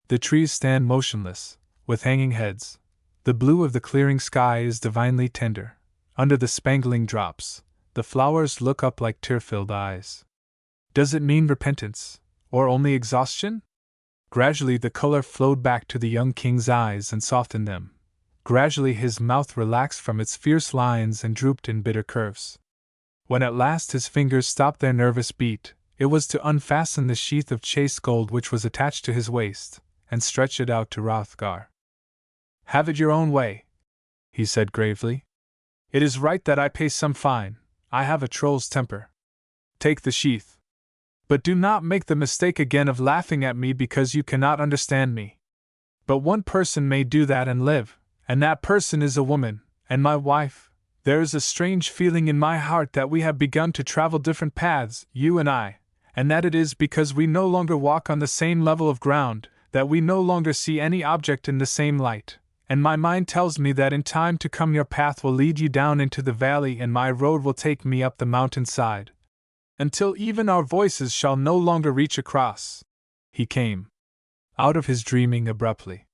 The trees stand motionless, with hanging heads. The blue of the clearing sky is divinely tender. Under the spangling drops, the flowers look up like tear-filled eyes. Does it mean repentance, or only exhaustion? Gradually the color flowed back to the young king's eyes and softened them. Gradually his mouth relaxed from its fierce lines and drooped in bitter curves. When at last his fingers stopped their nervous beat, it was to unfasten the sheath of chased gold which was attached to his waist, and stretch it out to Hrothgar. Have it your own way, he said gravely. It is right that I pay some fine. I have a troll's temper. Take the sheath. But do not make the mistake again of laughing at me because you cannot understand me. But one person may do that and live, and that person is a woman, and my wife. There is a strange feeling in my heart that we have begun to travel different paths, you and I, and that it is because we no longer walk on the same level of ground, that we no longer see any object in the same light. And my mind tells me that in time to come your path will lead you down into the valley and my road will take me up the mountainside. Until even our voices shall no longer reach across. He came out of his dreaming abruptly.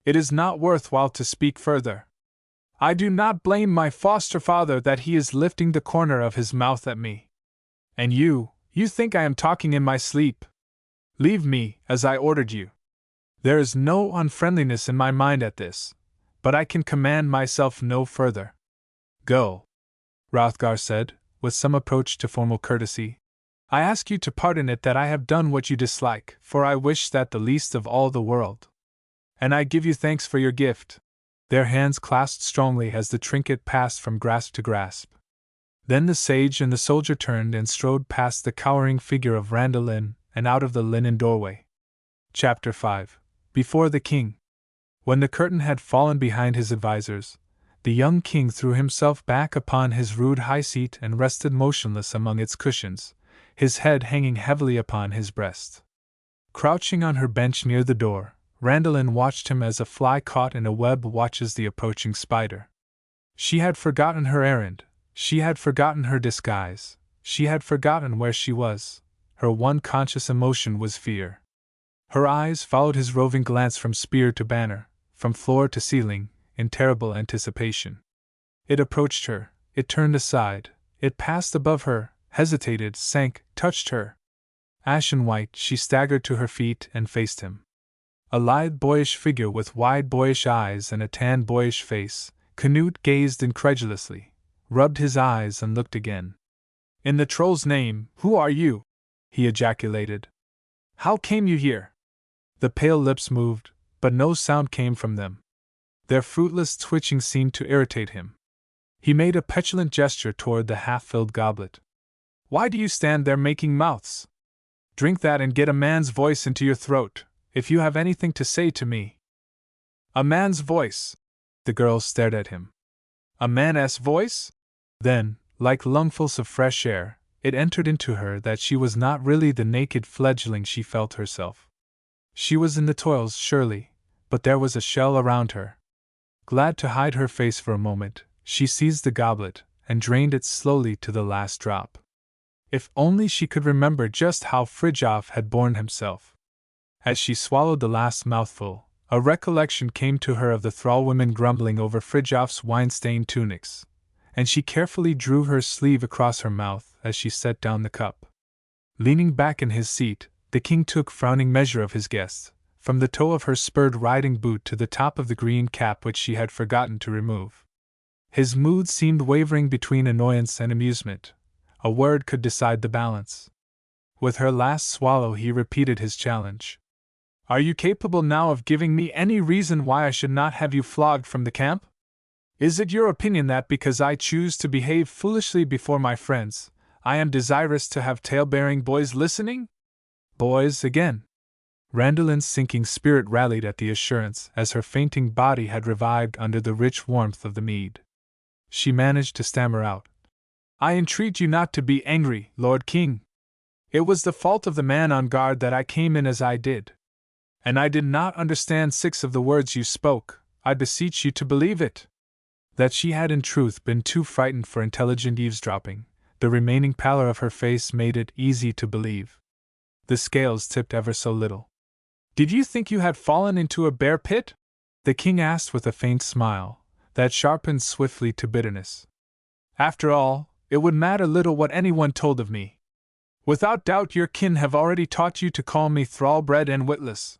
It is not worthwhile to speak further. I do not blame my foster father that he is lifting the corner of his mouth at me. And you think I am talking in my sleep. Leave me, as I ordered you. There is no unfriendliness in my mind at this, but I can command myself no further. Go, Hrothgar said, with some approach to formal courtesy. I ask you to pardon it that I have done what you dislike, for I wish that the least of all the world. And I give you thanks for your gift. Their hands clasped strongly as the trinket passed from grasp to grasp. Then the sage and the soldier turned and strode past the cowering figure of Randalin and out of the linen doorway. Chapter 5. Before the king. When the curtain had fallen behind his advisers, the young king threw himself back upon his rude high seat and rested motionless among its cushions, his head hanging heavily upon his breast. Crouching on her bench near the door, Randalin watched him as a fly caught in a web watches the approaching spider. She had forgotten her errand, she had forgotten her disguise, she had forgotten where she was. Her one conscious emotion was fear. Her eyes followed his roving glance from spear to banner, from floor to ceiling, in terrible anticipation. It approached her, it turned aside, it passed above her, hesitated, sank, touched her. Ashen white, she staggered to her feet and faced him. A lithe boyish figure with wide boyish eyes and a tanned boyish face, Canute gazed incredulously, rubbed his eyes and looked again. In the troll's name, who are you? He ejaculated. How came you here? The pale lips moved, but no sound came from them. Their fruitless twitching seemed to irritate him. He made a petulant gesture toward the half-filled goblet. Why do you stand there making mouths? Drink that and get a man's voice into your throat, if you have anything to say to me. A man's voice? The girl stared at him. A man's voice? Then, like lungfuls of fresh air, it entered into her that she was not really the naked fledgling she felt herself. She was in the toils, surely, but there was a shell around her. Glad to hide her face for a moment, she seized the goblet and drained it slowly to the last drop. If only she could remember just how Fridtjof had borne himself. As she swallowed the last mouthful, a recollection came to her of the thrall-women grumbling over Fridtjof's wine-stained tunics, and she carefully drew her sleeve across her mouth as she set down the cup. Leaning back in his seat, the king took frowning measure of his guest, from the toe of her spurred riding boot to the top of the green cap which she had forgotten to remove. His mood seemed wavering between annoyance and amusement. A word could decide the balance. With her last swallow he repeated his challenge. "Are you capable now of giving me any reason why I should not have you flogged from the camp? Is it your opinion that because I choose to behave foolishly before my friends, I am desirous to have tale-bearing boys listening?" Boys again. Randallin's sinking spirit rallied at the assurance as her fainting body had revived under the rich warmth of the mead. She managed to stammer out, "I entreat you not to be angry, Lord King. It was the fault of the man on guard that I came in as I did. And I did not understand 6 of the words you spoke. I beseech you to believe it." That she had in truth been too frightened for intelligent eavesdropping, the remaining pallor of her face made it easy to believe. The scales tipped ever so little. "Did you think you had fallen into a bear pit?" the king asked with a faint smile that sharpened swiftly to bitterness. "After all, it would matter little what anyone told of me. Without doubt your kin have already taught you to call me thrall-bred and witless.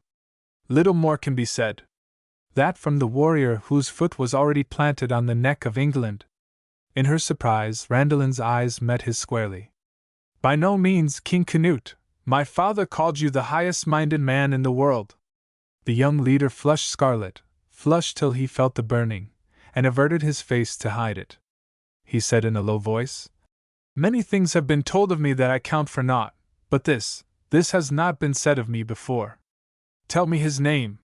Little more can be said." That from the warrior whose foot was already planted on the neck of England. In her surprise, Randallin's eyes met his squarely. "By no means, King Canute. My father called you the highest-minded man in the world." The young leader flushed scarlet, flushed till he felt the burning, and averted his face to hide it. He said in a low voice, "Many things have been told of me that I count for naught, but this has not been said of me before. Tell me his name."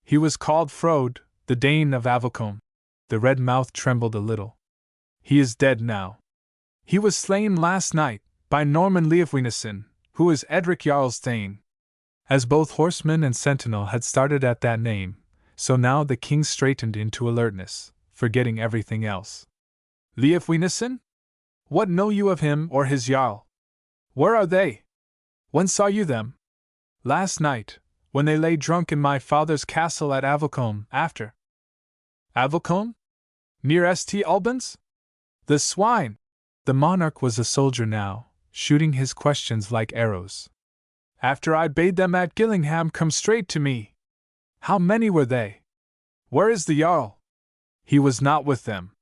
"He was called Frode, the Dane of Avalcombe." The red mouth trembled a little. "He is dead now. He was slain last night, by Norman Leofwinesen, who is Edric Jarl's Thane." As both horseman and sentinel had started at that name, so now the king straightened into alertness, forgetting everything else. "Leofwinesen? What know you of him or his Jarl? Where are they? When saw you them?" "Last night, when they lay drunk in my father's castle at Avalcombe, after." "Avalcombe? Near St. Albans? The swine!" The monarch was a soldier now, shooting his questions like arrows. "After I bade them at Gillingham come straight to me." "How many were they? Where is the Jarl?" "He was not with them.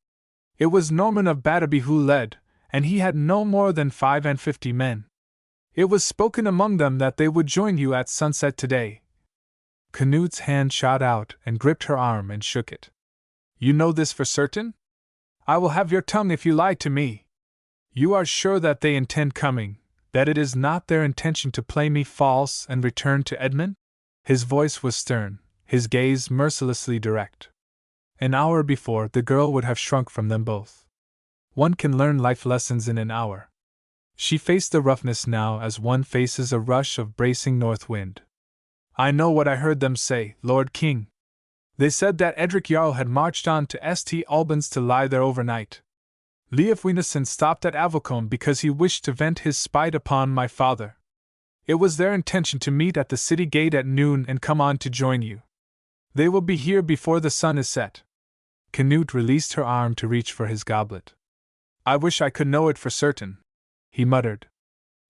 It was Norman of Batterby who led, and he had no more than 55 men. It was spoken among them that they would join you at sunset today." Canute's hand shot out and gripped her arm and shook it. "You know this for certain? I will have your tongue if you lie to me. You are sure that they intend coming, that it is not their intention to play me false and return to Edmund?" His voice was stern, his gaze mercilessly direct. An hour before, the girl would have shrunk from them both. One can learn life lessons in an hour. She faced the roughness now as one faces a rush of bracing north wind. "I know what I heard them say, Lord King. They said that Edric Jarl had marched on to St. Albans to lie there overnight. Leofwinesen stopped at Avalcombe because he wished to vent his spite upon my father. It was their intention to meet at the city gate at noon and come on to join you. They will be here before the sun is set." Canute released her arm to reach for his goblet. "I wish I could know it for certain," he muttered.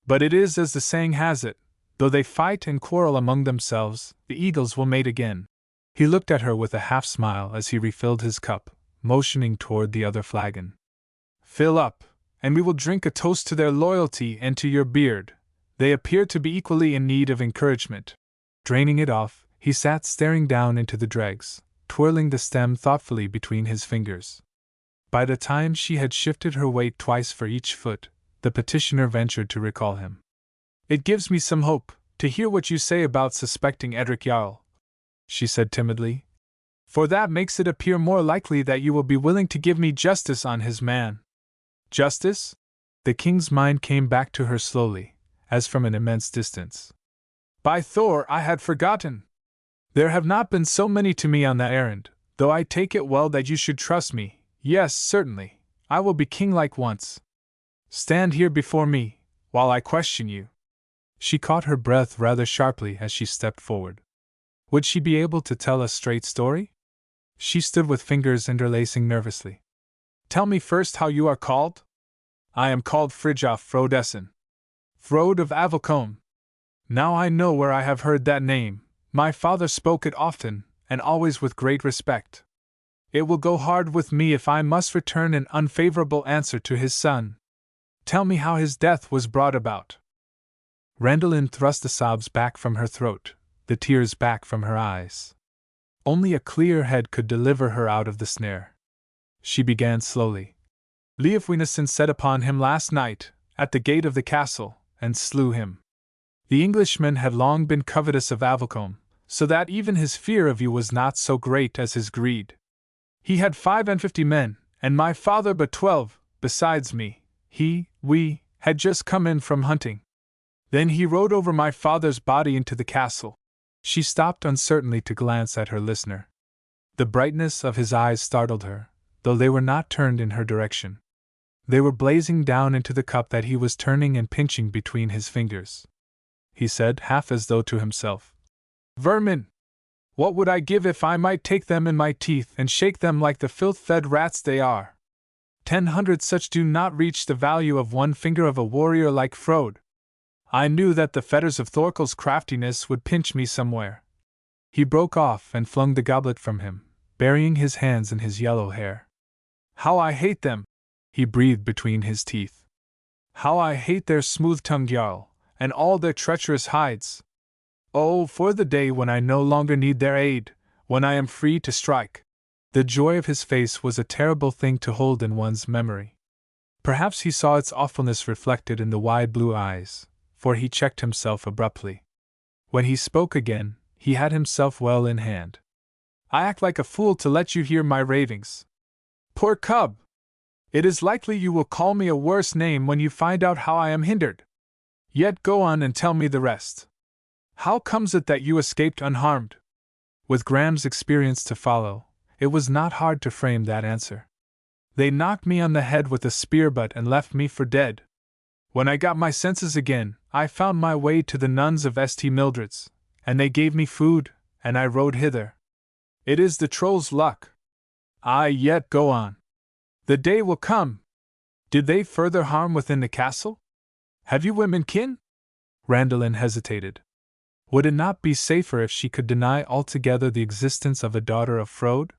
"But it is as the saying has it, though they fight and quarrel among themselves, the eagles will mate again." He looked at her with a half-smile as he refilled his cup, motioning toward the other flagon. "Fill up, and we will drink a toast to their loyalty and to your beard. They appear to be equally in need of encouragement." Draining it off, he sat staring down into the dregs, twirling the stem thoughtfully between his fingers. By the time she had shifted her weight twice for each foot, the petitioner ventured to recall him. "It gives me some hope, to hear what you say about suspecting Edric Jarl," she said timidly. "For that makes it appear more likely that you will be willing to give me justice on his man." "Justice? The king's mind came back to her slowly, as from an immense distance. By Thor, I had forgotten! There have not been so many to me on that errand, though I take it well that you should trust me. Yes, certainly, I will be king-like once. Stand here before me, while I question you. She caught her breath rather sharply as she stepped forward. Would she be able to tell a straight story? She stood with fingers interlacing nervously. Tell me first how you are called? I am called Fridtjof Frodesen. Frode of Avelcombe. Now I know where I have heard that name. My father spoke it often, and always with great respect. It will go hard with me if I must return an unfavorable answer to his son. Tell me how his death was brought about. Randalin thrust the sobs back from her throat, the tears back from her eyes. Only a clear head could deliver her out of the snare. She began slowly. Leofwinason set upon him last night, at the gate of the castle, and slew him. The Englishmen had long been covetous of Avelcombe, so that even his fear of you was not so great as his greed. He had 55 men, and my father but 12, besides me. We had just come in from hunting. Then he rode over my father's body into the castle. She stopped uncertainly to glance at her listener. The brightness of his eyes startled her, though they were not turned in her direction. They were blazing down into the cup that he was turning and pinching between his fingers. He said, half as though to himself, Vermin! What would I give if I might take them in my teeth and shake them like the filth-fed rats they are? 100 such do not reach the value of one finger of a warrior like Frode. I knew that the fetters of Thorkel's craftiness would pinch me somewhere. He broke off and flung the goblet from him, burying his hands in his yellow hair. How I hate them! He breathed between his teeth. How I hate their smooth-tongued jarl, and all their treacherous hides! Oh, for the day when I no longer need their aid, when I am free to strike! The joy of his face was a terrible thing to hold in one's memory. Perhaps he saw its awfulness reflected in the wide blue eyes, for he checked himself abruptly. When he spoke again, he had himself well in hand. I act like a fool to let you hear my ravings. Poor cub! It is likely you will call me a worse name when you find out how I am hindered. Yet go on and tell me the rest. How comes it that you escaped unharmed? With Graham's experience to follow, it was not hard to frame that answer. They knocked me on the head with a spear butt and left me for dead. When I got my senses again, I found my way to the nuns of St. Mildred's, and they gave me food, and I rode hither. It is the troll's luck. Yet go on. The day will come. Did they further harm within the castle? Have you women kin? Randalin hesitated. Would it not be safer if she could deny altogether the existence of a daughter of Frode?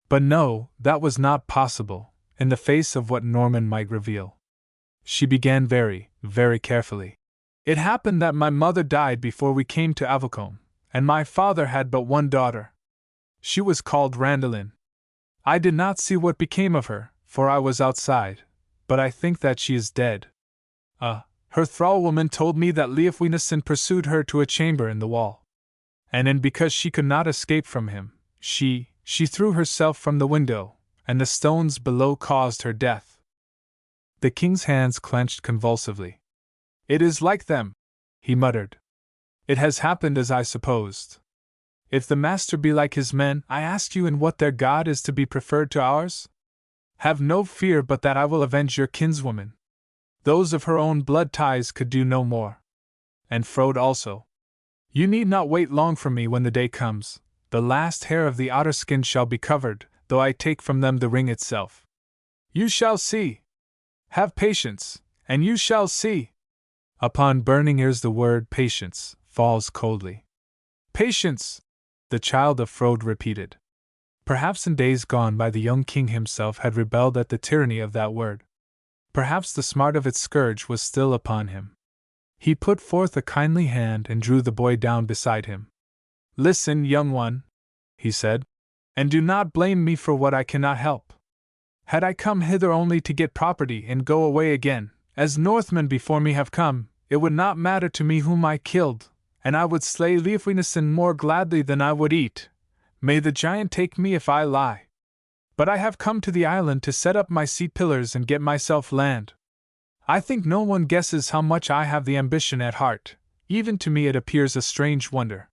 But no, that was not possible, in the face of what Norman might reveal. She began very, very carefully. It happened that my mother died before we came to Avelcombe, and my father had but one daughter. She was called Randalin. I did not see what became of her, for I was outside, but I think that she is dead. Her thrall-woman told me that Leofwinason pursued her to a chamber in the wall. And because she could not escape from him, she threw herself from the window, and the stones below caused her death. The king's hands clenched convulsively. It is like them, he muttered. It has happened as I supposed. If the master be like his men, I ask you in what their god is to be preferred to ours? Have no fear but that I will avenge your kinswoman. Those of her own blood ties could do no more. And Frode also. You need not wait long for me when the day comes. The last hair of the otter skin shall be covered, though I take from them the ring itself. You shall see. Have patience, and you shall see. Upon burning ears the word patience falls coldly. Patience! The child of Frode repeated. Perhaps in days gone by the young king himself had rebelled at the tyranny of that word. Perhaps the smart of its scourge was still upon him. He put forth a kindly hand and drew the boy down beside him. Listen, young one, he said, and do not blame me for what I cannot help. Had I come hither only to get property and go away again, as Northmen before me have come, it would not matter to me whom I killed, and I would slay Leofwinason more gladly than I would eat. May the giant take me if I lie. But I have come to the island to set up my seat pillars and get myself land. I think no one guesses how much I have the ambition at heart. Even to me it appears a strange wonder.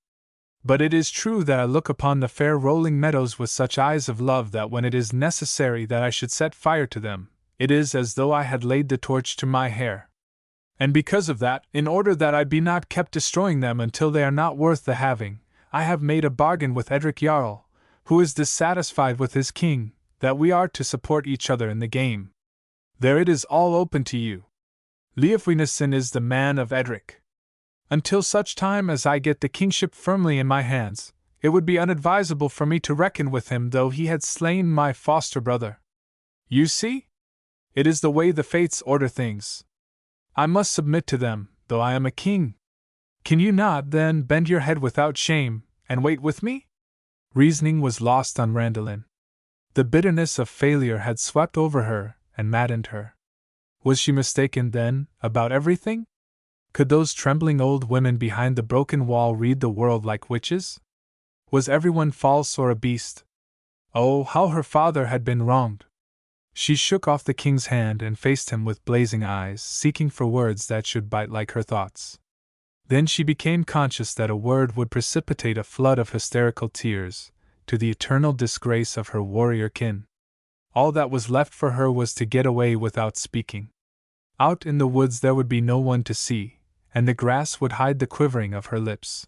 But it is true that I look upon the fair rolling meadows with such eyes of love that when it is necessary that I should set fire to them, it is as though I had laid the torch to my hair. And because of that, in order that I be not kept destroying them until they are not worth the having, I have made a bargain with Edric Jarl, who is dissatisfied with his king, that we are to support each other in the game. There it is all open to you. Leofwinason is the man of Edric. Until such time as I get the kingship firmly in my hands, it would be unadvisable for me to reckon with him though he had slain my foster brother. You see? It is the way the fates order things. I must submit to them, though I am a king. Can you not, then, bend your head without shame, and wait with me? Reasoning was lost on Randalin. The bitterness of failure had swept over her and maddened her. Was she mistaken, then, about everything? Could those trembling old women behind the broken wall read the world like witches? Was everyone false or a beast? Oh, how her father had been wronged! She shook off the king's hand and faced him with blazing eyes, seeking for words that should bite like her thoughts. Then she became conscious that a word would precipitate a flood of hysterical tears, to the eternal disgrace of her warrior kin. All that was left for her was to get away without speaking. Out in the woods there would be no one to see, and the grass would hide the quivering of her lips.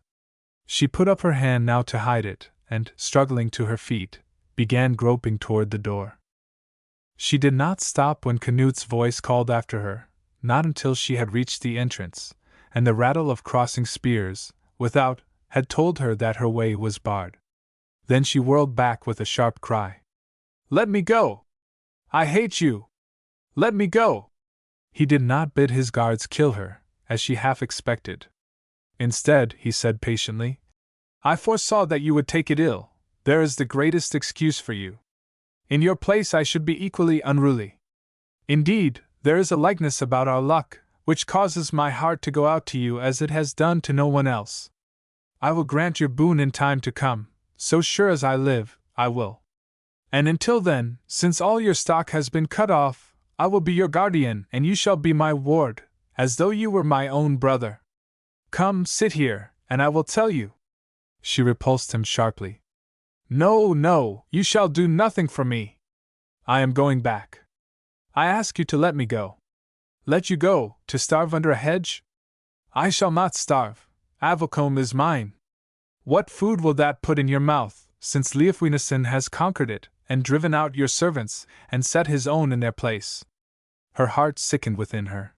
She put up her hand now to hide it, and, struggling to her feet, began groping toward the door. She did not stop when Canute's voice called after her, not until she had reached the entrance, and the rattle of crossing spears, without, had told her that her way was barred. Then she whirled back with a sharp cry. "Let me go! I hate you! Let me go!" He did not bid his guards kill her, as she half expected. Instead, he said patiently, "I foresaw that you would take it ill. There is the greatest excuse for you. In your place I should be equally unruly. Indeed, there is a likeness about our luck, which causes my heart to go out to you as it has done to no one else. I will grant your boon in time to come, so sure as I live, I will. And until then, since all your stock has been cut off, I will be your guardian and you shall be my ward, as though you were my own brother. Come, sit here, and I will tell you." She repulsed him sharply. "No, no, you shall do nothing for me. I am going back. I ask you to let me go." "Let you go, to starve under a hedge? I shall not starve. Avalcombe is mine. What food will that put in your mouth, since Leofwinason has conquered it, and driven out your servants, and set his own in their place?" Her heart sickened within her.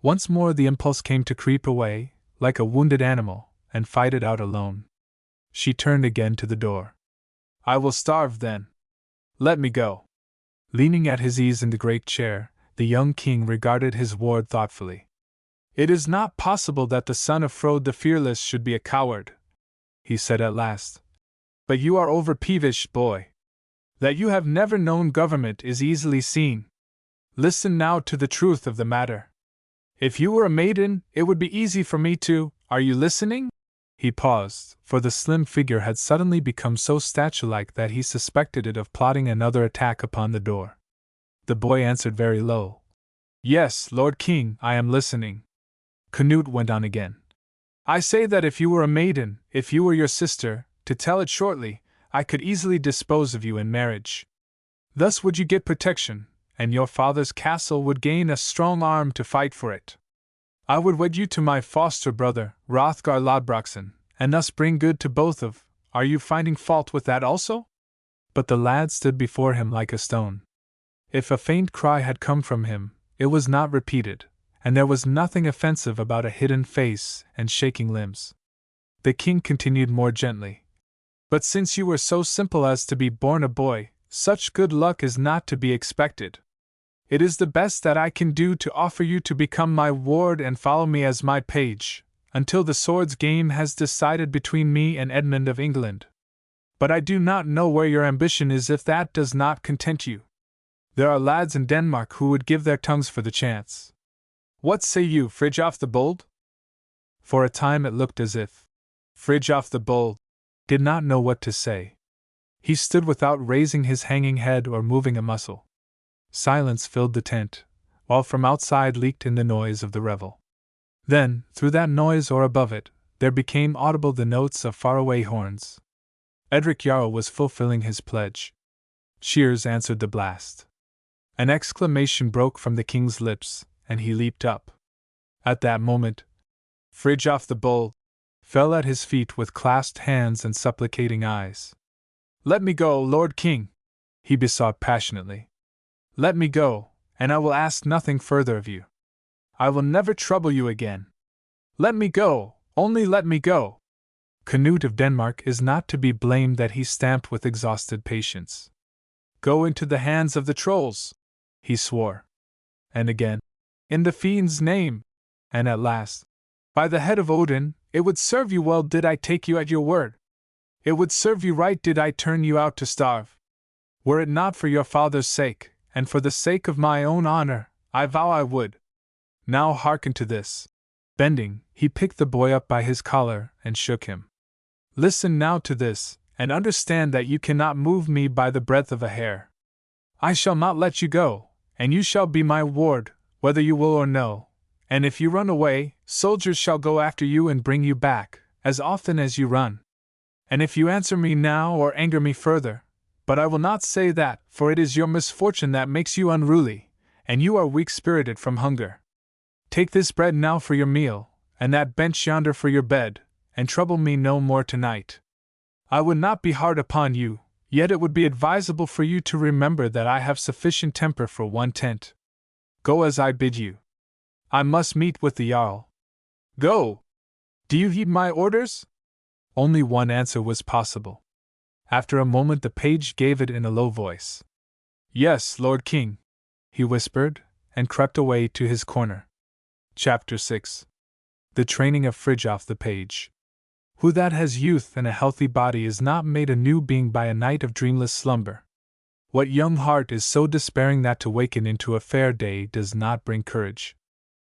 Once more the impulse came to creep away, like a wounded animal, and fight it out alone. She turned again to the door. "I will starve, then. Let me go." Leaning at his ease in the great chair, the young king regarded his ward thoughtfully. "It is not possible that the son of Frode the Fearless should be a coward," he said at last. "But you are over peevish, boy. That you have never known government is easily seen. Listen now to the truth of the matter. If you were a maiden, it would be easy for me to— Are you listening?" He paused, for the slim figure had suddenly become so statue-like that he suspected it of plotting another attack upon the door. The boy answered very low. "Yes, Lord King, I am listening." Canute went on again. "I say that if you were a maiden, if you were your sister, to tell it shortly, I could easily dispose of you in marriage. Thus would you get protection, and your father's castle would gain a strong arm to fight for it. I would wed you to my foster brother, Hrothgar Lodbrokson, and thus bring good to both of— Are you finding fault with that also?" But the lad stood before him like a stone. If a faint cry had come from him, it was not repeated, and there was nothing offensive about a hidden face and shaking limbs. The king continued more gently. "But since you were so simple as to be born a boy, such good luck is not to be expected. It is the best that I can do to offer you to become my ward and follow me as my page, until the sword's game has decided between me and Edmund of England. But I do not know where your ambition is if that does not content you. There are lads in Denmark who would give their tongues for the chance. What say you, Fridtjof the Bold?" For a time it looked as if Fridtjof the Bold did not know what to say. He stood without raising his hanging head or moving a muscle. Silence filled the tent, while from outside leaked in the noise of the revel. Then, through that noise or above it, there became audible the notes of faraway horns. Edric Jarl was fulfilling his pledge. Cheers answered the blast. An exclamation broke from the king's lips, and he leaped up. At that moment, Fridtjof the Bull fell at his feet with clasped hands and supplicating eyes. "Let me go, Lord King!" he besought passionately. "Let me go, and I will ask nothing further of you. I will never trouble you again. Let me go, only let me go!" Canute of Denmark is not to be blamed that he stamped with exhausted patience. "Go into the hands of the trolls!" he swore. And again, "In the fiend's name!" And at last, "By the head of Odin, it would serve you well did I take you at your word. It would serve you right did I turn you out to starve. Were it not for your father's sake, and for the sake of my own honor, I vow I would. Now hearken to this." Bending, he picked the boy up by his collar and shook him. "Listen now to this, and understand that you cannot move me by the breadth of a hair. I shall not let you go, and you shall be my ward, whether you will or no. And if you run away, soldiers shall go after you and bring you back, as often as you run. And if you answer me now or anger me further, but I will not say that, for it is your misfortune that makes you unruly, and you are weak-spirited from hunger. Take this bread now for your meal, and that bench yonder for your bed, and trouble me no more tonight. I would not be hard upon you, yet it would be advisable for you to remember that I have sufficient temper for one tent. Go as I bid you. I must meet with the Jarl. Go! Do you heed my orders?" Only one answer was possible. After a moment the page gave it in a low voice. "Yes, Lord King," he whispered, and crept away to his corner. Chapter 6. The Training of Fridtjof the Page. Who that has youth and a healthy body is not made a new being by a night of dreamless slumber? What young heart is so despairing that to waken into a fair day does not bring courage?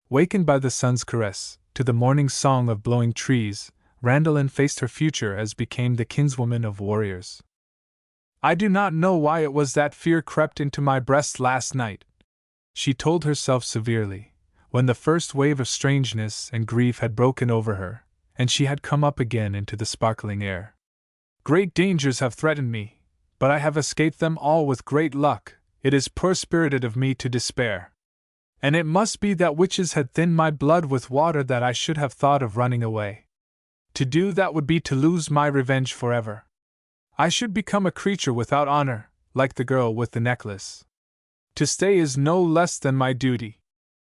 Wakened by the sun's caress, to the morning song of blowing trees, Randalin faced her future as became the kinswoman of warriors. "I do not know why it was that fear crept into my breast last night," she told herself severely, when the first wave of strangeness and grief had broken over her, and she had come up again into the sparkling air. "Great dangers have threatened me, but I have escaped them all with great luck. It is poor-spirited of me to despair. And it must be that witches had thinned my blood with water that I should have thought of running away. To do that would be to lose my revenge forever. I should become a creature without honor, like the girl with the necklace. To stay is no less than my duty.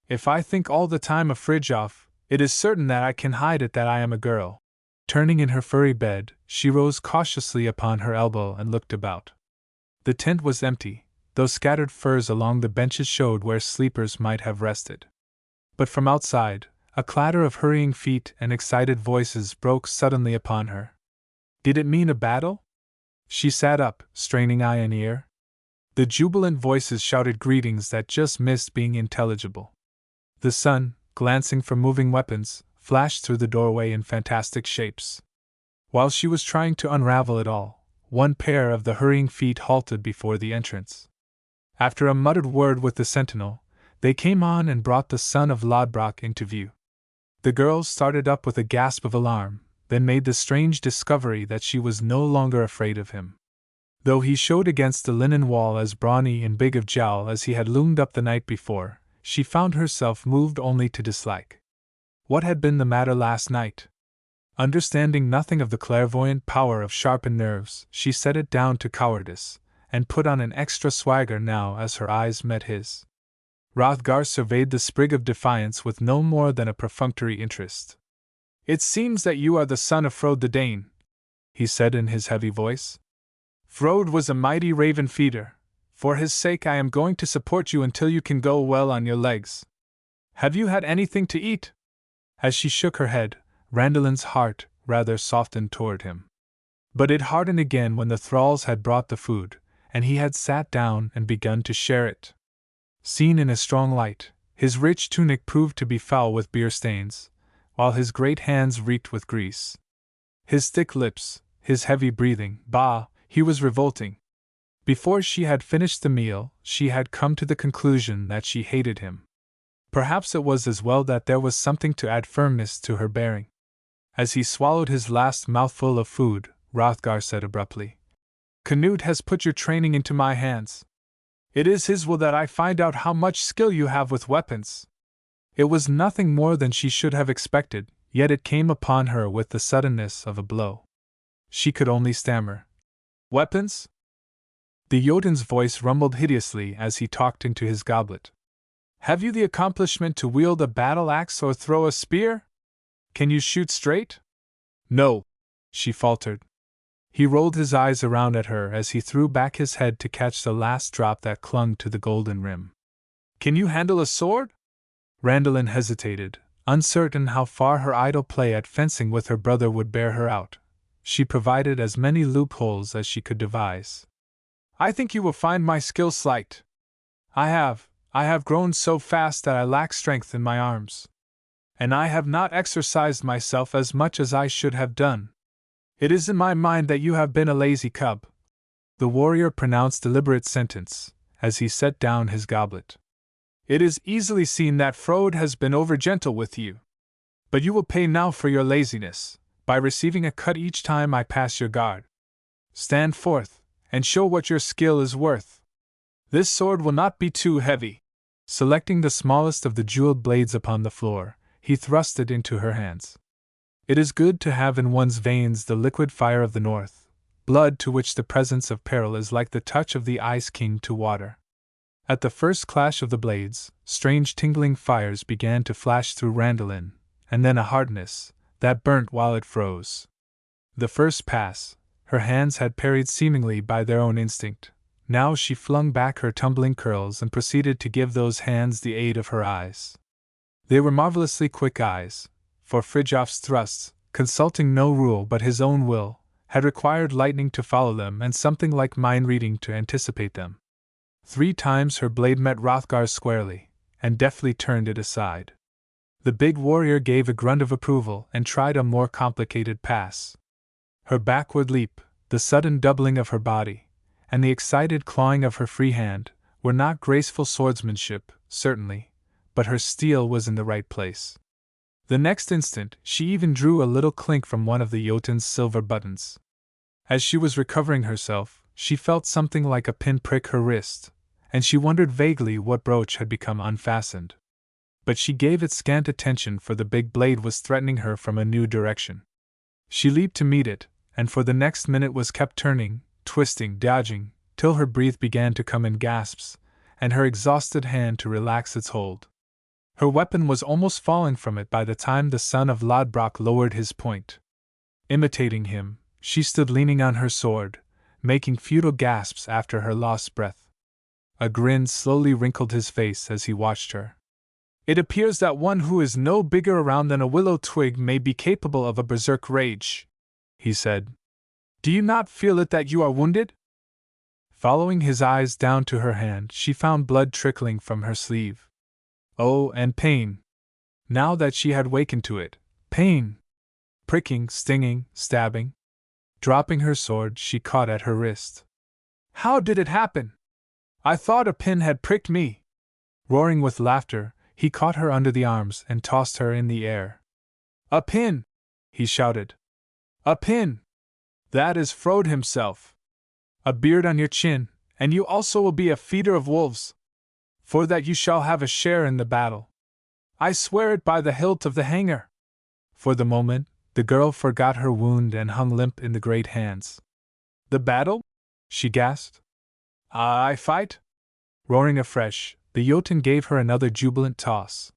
If I think all the time of Fridtjof, it is certain that I can hide it that I am a girl." Turning in her furry bed, she rose cautiously upon her elbow and looked about. The tent was empty, though scattered furs along the benches showed where sleepers might have rested. But from outside, a clatter of hurrying feet and excited voices broke suddenly upon her. Did it mean a battle? She sat up, straining eye and ear. The jubilant voices shouted greetings that just missed being intelligible. The sun, glancing from moving weapons, flashed through the doorway in fantastic shapes. While she was trying to unravel it all, one pair of the hurrying feet halted before the entrance. After a muttered word with the sentinel, they came on and brought the son of Lodbrok into view. The girl started up with a gasp of alarm, then made the strange discovery that she was no longer afraid of him. Though he showed against the linen wall as brawny and big of jowl as he had loomed up the night before, she found herself moved only to dislike. What had been the matter last night? Understanding nothing of the clairvoyant power of sharpened nerves, she set it down to cowardice, and put on an extra swagger now as her eyes met his. Hrothgar surveyed the sprig of defiance with no more than a perfunctory interest. "It seems that you are the son of Frode the Dane," he said in his heavy voice. "Frode was a mighty raven feeder. For his sake I am going to support you until you can go well on your legs. Have you had anything to eat?" As she shook her head, Randalin's heart rather softened toward him. But it hardened again when the thralls had brought the food, and he had sat down and begun to share it. Seen in a strong light, his rich tunic proved to be foul with beer stains, while his great hands reeked with grease. His thick lips, his heavy breathing, bah, he was revolting. Before she had finished the meal, she had come to the conclusion that she hated him. Perhaps it was as well that there was something to add firmness to her bearing. As he swallowed his last mouthful of food, Hrothgar said abruptly, "Canute has put your training into my hands. It is his will that I find out how much skill you have with weapons." It was nothing more than she should have expected, yet it came upon her with the suddenness of a blow. She could only stammer, "Weapons?" The Jotun's voice rumbled hideously as he talked into his goblet. "Have you the accomplishment to wield a battle-axe or throw a spear? Can you shoot straight?" "No," she faltered. He rolled his eyes around at her as he threw back his head to catch the last drop that clung to the golden rim. "Can you handle a sword?" Randalin hesitated, uncertain how far her idle play at fencing with her brother would bear her out. She provided as many loopholes as she could devise. "I think you will find my skill slight. I have grown so fast that I lack strength in my arms. And I have not exercised myself as much as I should have done. It is in my mind that you have been a lazy cub." The warrior pronounced deliberate sentence, as he set down his goblet. "It is easily seen that Frode has been over-gentle with you. But you will pay now for your laziness, by receiving a cut each time I pass your guard. Stand forth, and show what your skill is worth. This sword will not be too heavy." Selecting the smallest of the jeweled blades upon the floor, he thrust it into her hands. It is good to have in one's veins the liquid fire of the north, blood to which the presence of peril is like the touch of the Ice King to water. At the first clash of the blades, strange tingling fires began to flash through Randalin, and then a hardness that burnt while it froze. The first pass, her hands had parried seemingly by their own instinct. Now she flung back her tumbling curls and proceeded to give those hands the aid of her eyes. They were marvelously quick eyes, for Fridtjof's thrusts, consulting no rule but his own will, had required lightning to follow them and something like mind-reading to anticipate them. 3 times her blade met Hrothgar's squarely, and deftly turned it aside. The big warrior gave a grunt of approval and tried a more complicated pass. Her backward leap, the sudden doubling of her body, and the excited clawing of her free hand, were not graceful swordsmanship, certainly, but her steel was in the right place. The next instant, she even drew a little clink from one of the Jotun's silver buttons. As she was recovering herself, she felt something like a pin prick her wrist, and she wondered vaguely what brooch had become unfastened. But she gave it scant attention, for the big blade was threatening her from a new direction. She leaped to meet it, and for the next minute was kept turning, twisting, dodging, till her breath began to come in gasps, and her exhausted hand to relax its hold. Her weapon was almost falling from it by the time the son of Lodbrok lowered his point. Imitating him, she stood leaning on her sword, making futile gasps after her lost breath. A grin slowly wrinkled his face as he watched her. "It appears that one who is no bigger around than a willow twig may be capable of a berserk rage," he said. "Do you not feel it that you are wounded?" Following his eyes down to her hand, she found blood trickling from her sleeve. Oh, and pain! Now that she had wakened to it, pain! Pricking, stinging, stabbing. Dropping her sword, she caught at her wrist. "How did it happen? I thought a pin had pricked me." Roaring with laughter, he caught her under the arms and tossed her in the air. "A pin!" he shouted. "A pin! That is Frode himself. A beard on your chin, and you also will be a feeder of wolves. For that you shall have a share in the battle. I swear it by the hilt of the hanger." For the moment, the girl forgot her wound and hung limp in the great hands. "The battle?" she gasped. "I fight?" Roaring afresh, the Jotun gave her another jubilant toss.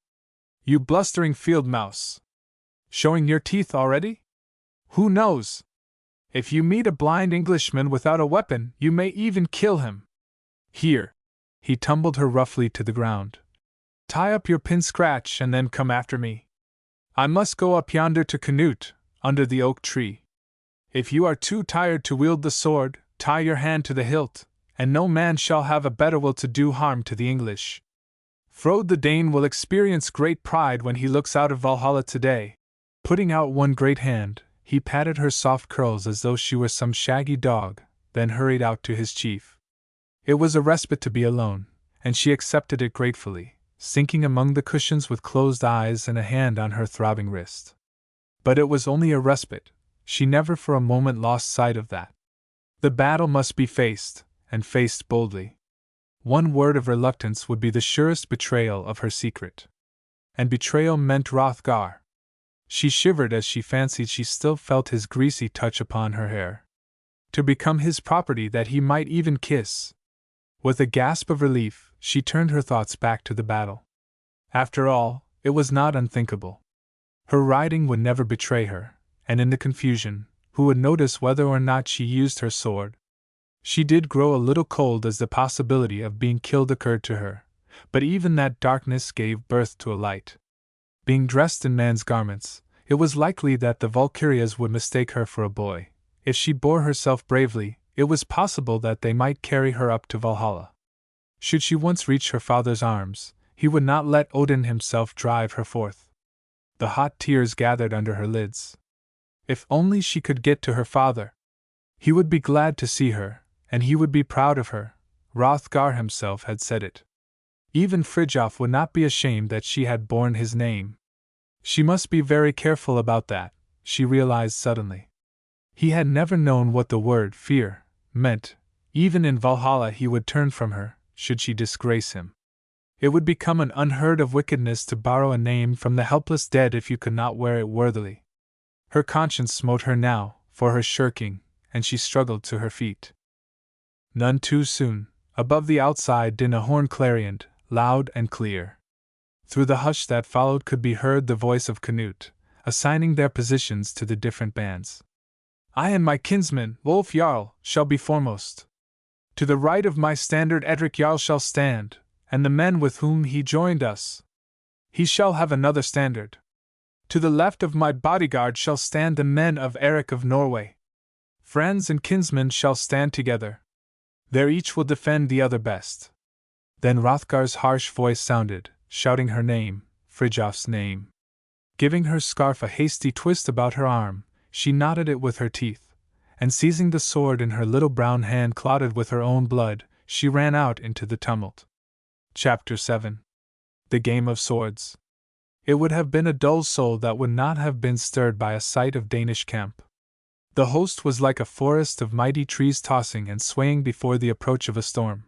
"You blustering field mouse! Showing your teeth already? Who knows? If you meet a blind Englishman without a weapon, you may even kill him. Here!" He tumbled her roughly to the ground. "Tie up your pin scratch and then come after me. I must go up yonder to Canute, under the oak tree. If you are too tired to wield the sword, tie your hand to the hilt, and no man shall have a better will to do harm to the English. Frode the Dane will experience great pride when he looks out of Valhalla today." Putting out one great hand, he patted her soft curls as though she were some shaggy dog, then hurried out to his chief. It was a respite to be alone, and she accepted it gratefully, sinking among the cushions with closed eyes and a hand on her throbbing wrist. But it was only a respite. She never for a moment lost sight of that. The battle must be faced, and faced boldly. One word of reluctance would be the surest betrayal of her secret. And betrayal meant Hrothgar. She shivered as she fancied she still felt his greasy touch upon her hair. To become his property that he might even kiss. With a gasp of relief, she turned her thoughts back to the battle. After all, it was not unthinkable. Her riding would never betray her, and in the confusion, who would notice whether or not she used her sword? She did grow a little cold as the possibility of being killed occurred to her, but even that darkness gave birth to a light. Being dressed in man's garments, it was likely that the Valkyrias would mistake her for a boy. If she bore herself bravely, it was possible that they might carry her up to Valhalla. Should she once reach her father's arms, he would not let Odin himself drive her forth. The hot tears gathered under her lids. If only she could get to her father! He would be glad to see her, and he would be proud of her. Hrothgar himself had said it. Even Fridtjof would not be ashamed that she had borne his name. She must be very careful about that, she realized suddenly. He had never known what the word fear meant. Even in Valhalla he would turn from her, should she disgrace him. It would become an unheard of wickedness to borrow a name from the helpless dead if you could not wear it worthily. Her conscience smote her now, for her shirking, and she struggled to her feet. None too soon, above the outside din a horn clarioned, loud and clear. Through the hush that followed could be heard the voice of Canute, assigning their positions to the different bands. I and my kinsman, Wolf Jarl, shall be foremost. To the right of my standard Edric Jarl shall stand, and the men with whom he joined us. He shall have another standard. To the left of my bodyguard shall stand the men of Eric of Norway. Friends and kinsmen shall stand together. There each will defend the other best. Then Hrothgar's harsh voice sounded, shouting her name, Fridtjof's name. Giving her scarf a hasty twist about her arm, she knotted it with her teeth, and seizing the sword in her little brown hand clotted with her own blood, she ran out into the tumult. Chapter 7. The Game of Swords. It would have been a dull soul that would not have been stirred by a sight of Danish camp. The host was like a forest of mighty trees tossing and swaying before the approach of a storm.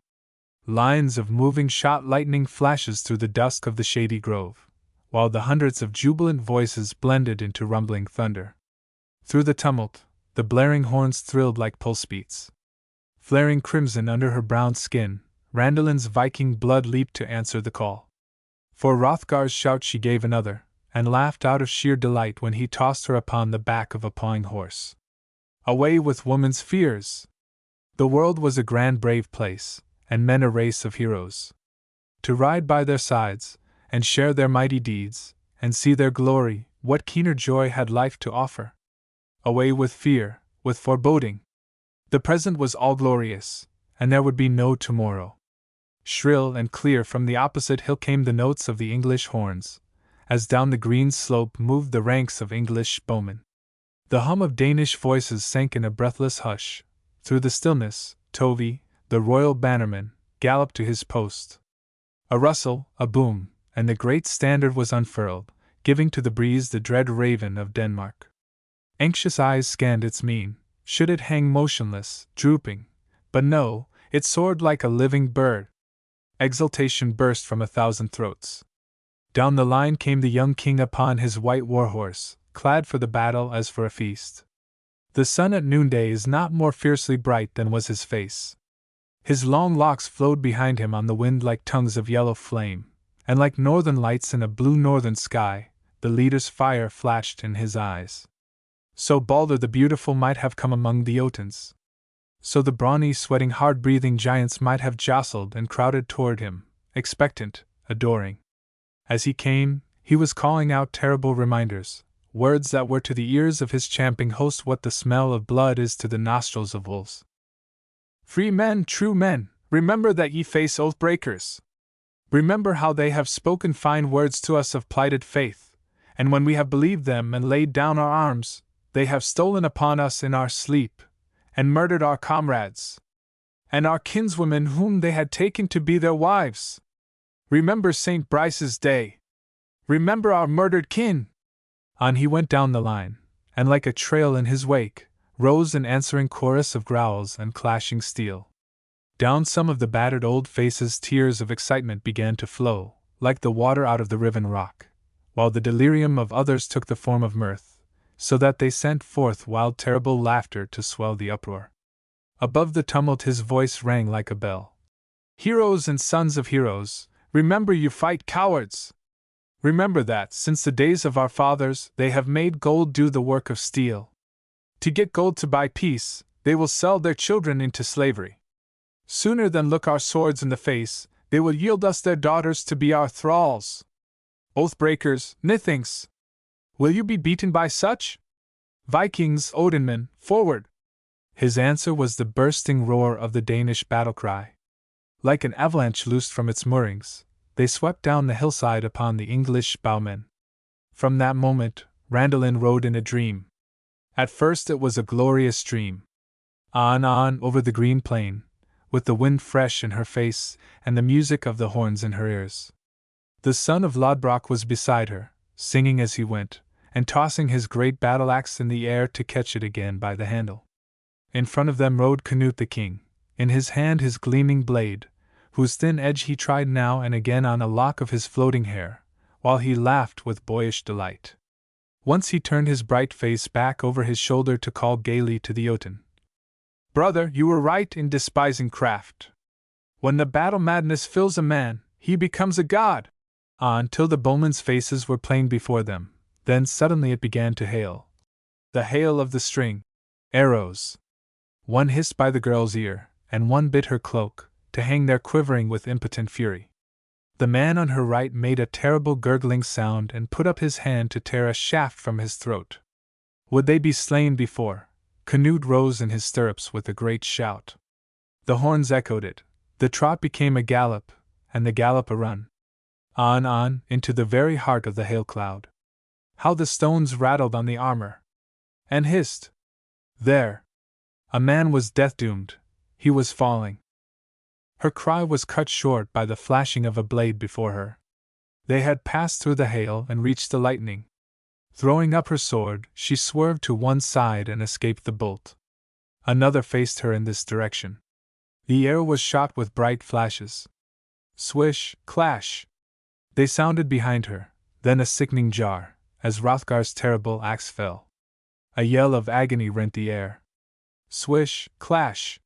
Lines of moving shot lightning flashes through the dusk of the shady grove, while the hundreds of jubilant voices blended into rumbling thunder. Through the tumult, the blaring horns thrilled like pulse beats. Flaring crimson under her brown skin, Randalin's Viking blood leaped to answer the call. For Hrothgar's shout she gave another, and laughed out of sheer delight when he tossed her upon the back of a pawing horse. Away with woman's fears! The world was a grand brave place, and men a race of heroes. To ride by their sides, and share their mighty deeds, and see their glory, what keener joy had life to offer? Away with fear, with foreboding! The present was all glorious, and there would be no tomorrow. Shrill and clear from the opposite hill came the notes of the English horns, as down the green slope moved the ranks of English bowmen. The hum of Danish voices sank in a breathless hush. Through the stillness, Tovi, the royal bannerman, galloped to his post. A rustle, a boom, and the great standard was unfurled, giving to the breeze the dread raven of Denmark. Anxious eyes scanned its mien. Should it hang motionless, drooping? But no, it soared like a living bird. Exultation burst from 1,000 throats. Down the line came the young king upon his white warhorse, clad for the battle as for a feast. The sun at noonday is not more fiercely bright than was his face. His long locks flowed behind him on the wind like tongues of yellow flame, and like northern lights in a blue northern sky, the leader's fire flashed in his eyes. So Balder the Beautiful might have come among the Jotuns. So the brawny, sweating, hard-breathing giants might have jostled and crowded toward him, expectant, adoring. As he came, he was calling out terrible reminders, words that were to the ears of his champing host what the smell of blood is to the nostrils of wolves. Free men, true men, remember that ye face oath-breakers. Remember how they have spoken fine words to us of plighted faith, and when we have believed them and laid down our arms, they have stolen upon us in our sleep, and murdered our comrades. and our kinswomen whom they had taken to be their wives. Remember St. Brice's Day. Remember our murdered kin. On he went down the line, and like a trail in his wake, rose an answering chorus of growls and clashing steel. Down some of the battered old faces tears of excitement began to flow, like the water out of the riven rock, while the delirium of others took the form of mirth, so that they sent forth wild terrible laughter to swell the uproar. Above the tumult his voice rang like a bell. Heroes and sons of heroes, remember you fight cowards! Remember that, since the days of our fathers, they have made gold do the work of steel. To get gold to buy peace, they will sell their children into slavery. Sooner than look our swords in the face, they will yield us their daughters to be our thralls. Oath-breakers, methinks! Will you be beaten by such? Vikings, Odinmen, forward! His answer was the bursting roar of the Danish battle-cry. Like an avalanche loosed from its moorings, they swept down the hillside upon the English bowmen. From that moment, Randolin rode in a dream. At first it was a glorious dream. On over the green plain, with the wind fresh in her face and the music of the horns in her ears. The son of Lodbrok was beside her, singing as he went, and tossing his great battle-axe in the air to catch it again by the handle. In front of them rode Canute the king, in his hand his gleaming blade, whose thin edge he tried now and again on a lock of his floating hair, while he laughed with boyish delight. Once he turned his bright face back over his shoulder to call gaily to the Jotun. Brother, you were right in despising craft. When the battle madness fills a man, he becomes a god. On till the bowmen's faces were plain before them, then suddenly it began to hail. The hail of the string. Arrows. One hissed by the girl's ear, and one bit her cloak, to hang there quivering with impotent fury. The man on her right made a terrible gurgling sound and put up his hand to tear a shaft from his throat. Would they be slain before? Canute rose in his stirrups with a great shout. The horns echoed it, the trot became a gallop, and the gallop a run. On, into the very heart of the hail cloud. How the stones rattled on the armor! And hissed! There! A man was death-doomed, he was falling. Her cry was cut short by the flashing of a blade before her. They had passed through the hail and reached the lightning. Throwing up her sword, she swerved to one side and escaped the bolt. Another faced her in this direction. The air was shot with bright flashes. Swish, clash! They sounded behind her, then a sickening jar, as Hrothgar's terrible axe fell. A yell of agony rent the air. Swish, clash!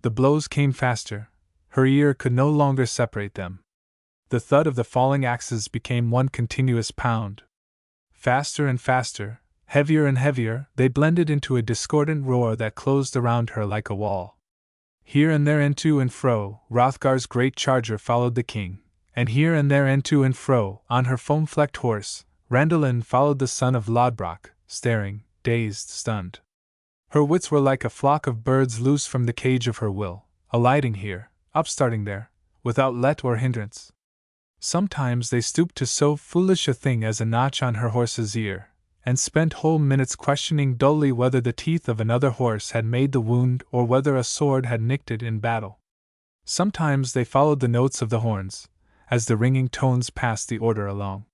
The blows came faster, her ear could no longer separate them. The thud of the falling axes became one continuous pound. Faster and faster, heavier and heavier, they blended into a discordant roar that closed around her like a wall. Here and there and to and fro, Hrothgar's great charger followed the king, and here and there and to and fro, on her foam-flecked horse, Randolin followed the son of Lodbrok, staring, dazed, stunned. Her wits were like a flock of birds loose from the cage of her will, alighting here, upstarting there, without let or hindrance. Sometimes they stooped to so foolish a thing as a notch on her horse's ear, and spent whole minutes questioning dully whether the teeth of another horse had made the wound or whether a sword had nicked it in battle. Sometimes they followed the notes of the horns, as the ringing tones passed the order along.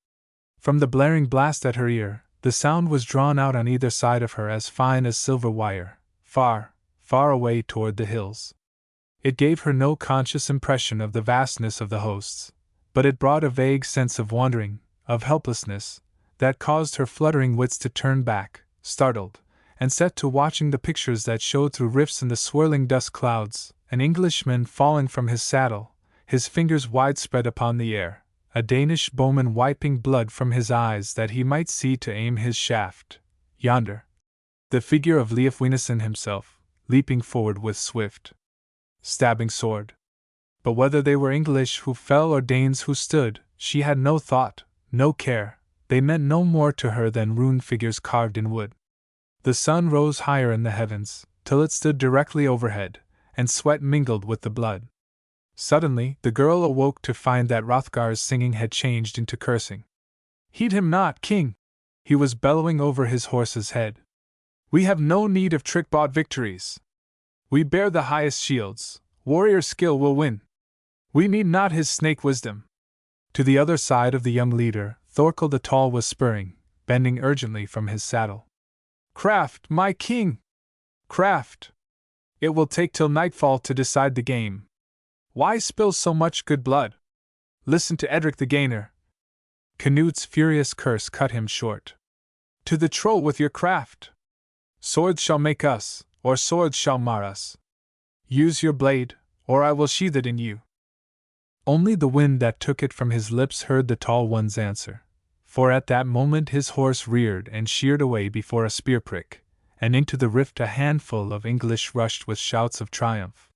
From the blaring blast at her ear, the sound was drawn out on either side of her as fine as silver wire, far, far away toward the hills. It gave her no conscious impression of the vastness of the hosts, but it brought a vague sense of wandering, of helplessness, that caused her fluttering wits to turn back, startled, and set to watching the pictures that showed through rifts in the swirling dust clouds, an Englishman falling from his saddle, his fingers widespread upon the air, a Danish bowman wiping blood from his eyes that he might see to aim his shaft, yonder. The figure of Leif Winason himself, leaping forward with swift, stabbing sword. But whether they were English who fell or Danes who stood, she had no thought, no care, they meant no more to her than rune figures carved in wood. The sun rose higher in the heavens, till it stood directly overhead, and sweat mingled with the blood. Suddenly, the girl awoke to find that Hrothgar's singing had changed into cursing. "Heed him not, king!" he was bellowing over his horse's head. "We have no need of trick-bought victories. We bear the highest shields, Warrior skill will win. We need not his snake wisdom. To the other side of the young leader, Thorkel the Tall was spurring, bending urgently from his saddle. Craft, my king! Craft! It will take till nightfall to decide the game. Why spill so much good blood? Listen to Edric the Gainer. Canute's furious curse cut him short. To the troll with your craft! Swords shall make us, or swords shall mar us. Use your blade, or I will sheathe it in you. Only the wind that took it from his lips heard the Tall One's answer, for at that moment his horse reared and sheered away before a spear prick, and into the rift a handful of English rushed with shouts of triumph.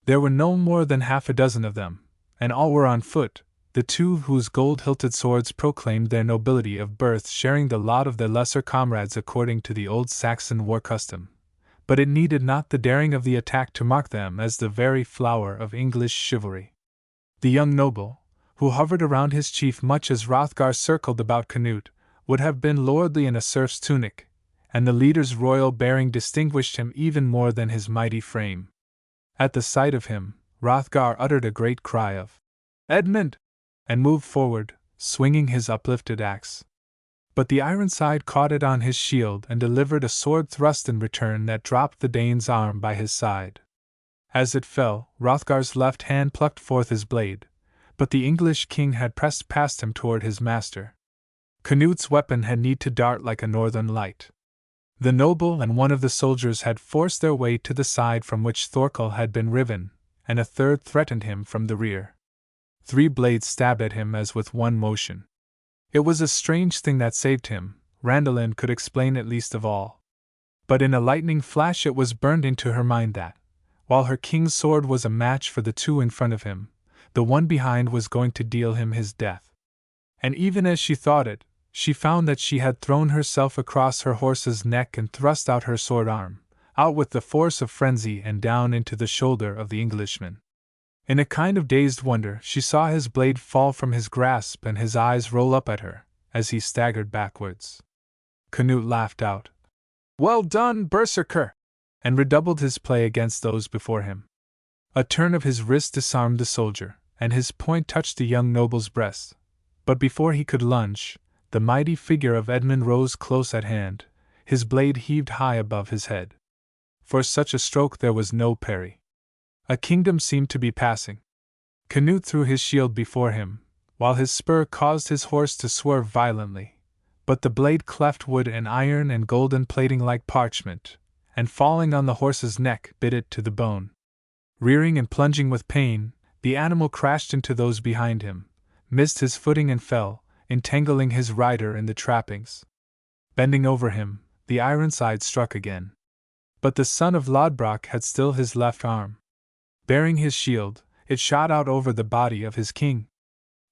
There were no more than half a dozen of them, and all were on foot, the two whose gold-hilted swords proclaimed their nobility of birth sharing the lot of their lesser comrades according to the old Saxon war custom. But it needed not the daring of the attack to mark them as the very flower of English chivalry. The young noble, who hovered around his chief much as Hrothgar circled about Canute, would have been lordly in a serf's tunic, and the leader's royal bearing distinguished him even more than his mighty frame. At the sight of him, Hrothgar uttered a great cry of "Edmund!" and moved forward, swinging his uplifted axe. But the Ironside caught it on his shield and delivered a sword thrust in return that dropped the Dane's arm by his side. As it fell, Hrothgar's left hand plucked forth his blade, but the English king had pressed past him toward his master. Canute's weapon had need to dart like a northern light. The noble and one of the soldiers had forced their way to the side from which Thorkel had been riven, and a third threatened him from the rear. 3 blades stabbed at him as with one motion. It was a strange thing that saved him, Randalin could explain it least of all. But in a lightning flash it was burned into her mind that, while her king's sword was a match for the 2 in front of him, the one behind was going to deal him his death. And even as she thought it, she found that she had thrown herself across her horse's neck and thrust out her sword arm, out with the force of frenzy and down into the shoulder of the Englishman. In a kind of dazed wonder, she saw his blade fall from his grasp and his eyes roll up at her, as he staggered backwards. Canute laughed out, "Well done, Berserker!" and redoubled his play against those before him. A turn of his wrist disarmed the soldier, and his point touched the young noble's breast. But before he could lunge, the mighty figure of Edmund rose close at hand, his blade heaved high above his head. For such a stroke there was no parry. A kingdom seemed to be passing. Canute threw his shield before him, while his spur caused his horse to swerve violently, but the blade cleft wood and iron and golden plating like parchment, and falling on the horse's neck bit it to the bone. Rearing and plunging with pain, the animal crashed into those behind him, missed his footing and fell, entangling his rider in the trappings. Bending over him, the Ironside struck again. But the son of Lodbrok had still his left arm. Bearing his shield, it shot out over the body of his king.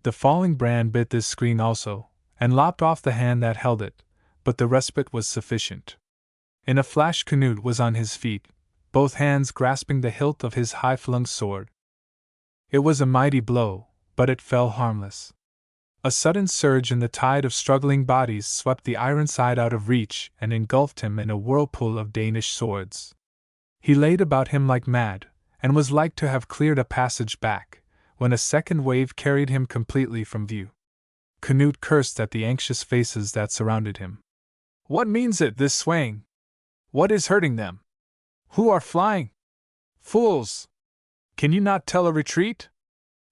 The falling brand bit this screen also, and lopped off the hand that held it, but the respite was sufficient. In a flash Canute was on his feet, both hands grasping the hilt of his high-flung sword. It was a mighty blow, but it fell harmless. A sudden surge in the tide of struggling bodies swept the Ironside out of reach and engulfed him in a whirlpool of Danish swords. He laid about him like mad, and was like to have cleared a passage back, when a second wave carried him completely from view. Canute cursed at the anxious faces that surrounded him. "What means it, this swaying? What is hurting them? Who are flying? Fools! Can you not tell a retreat?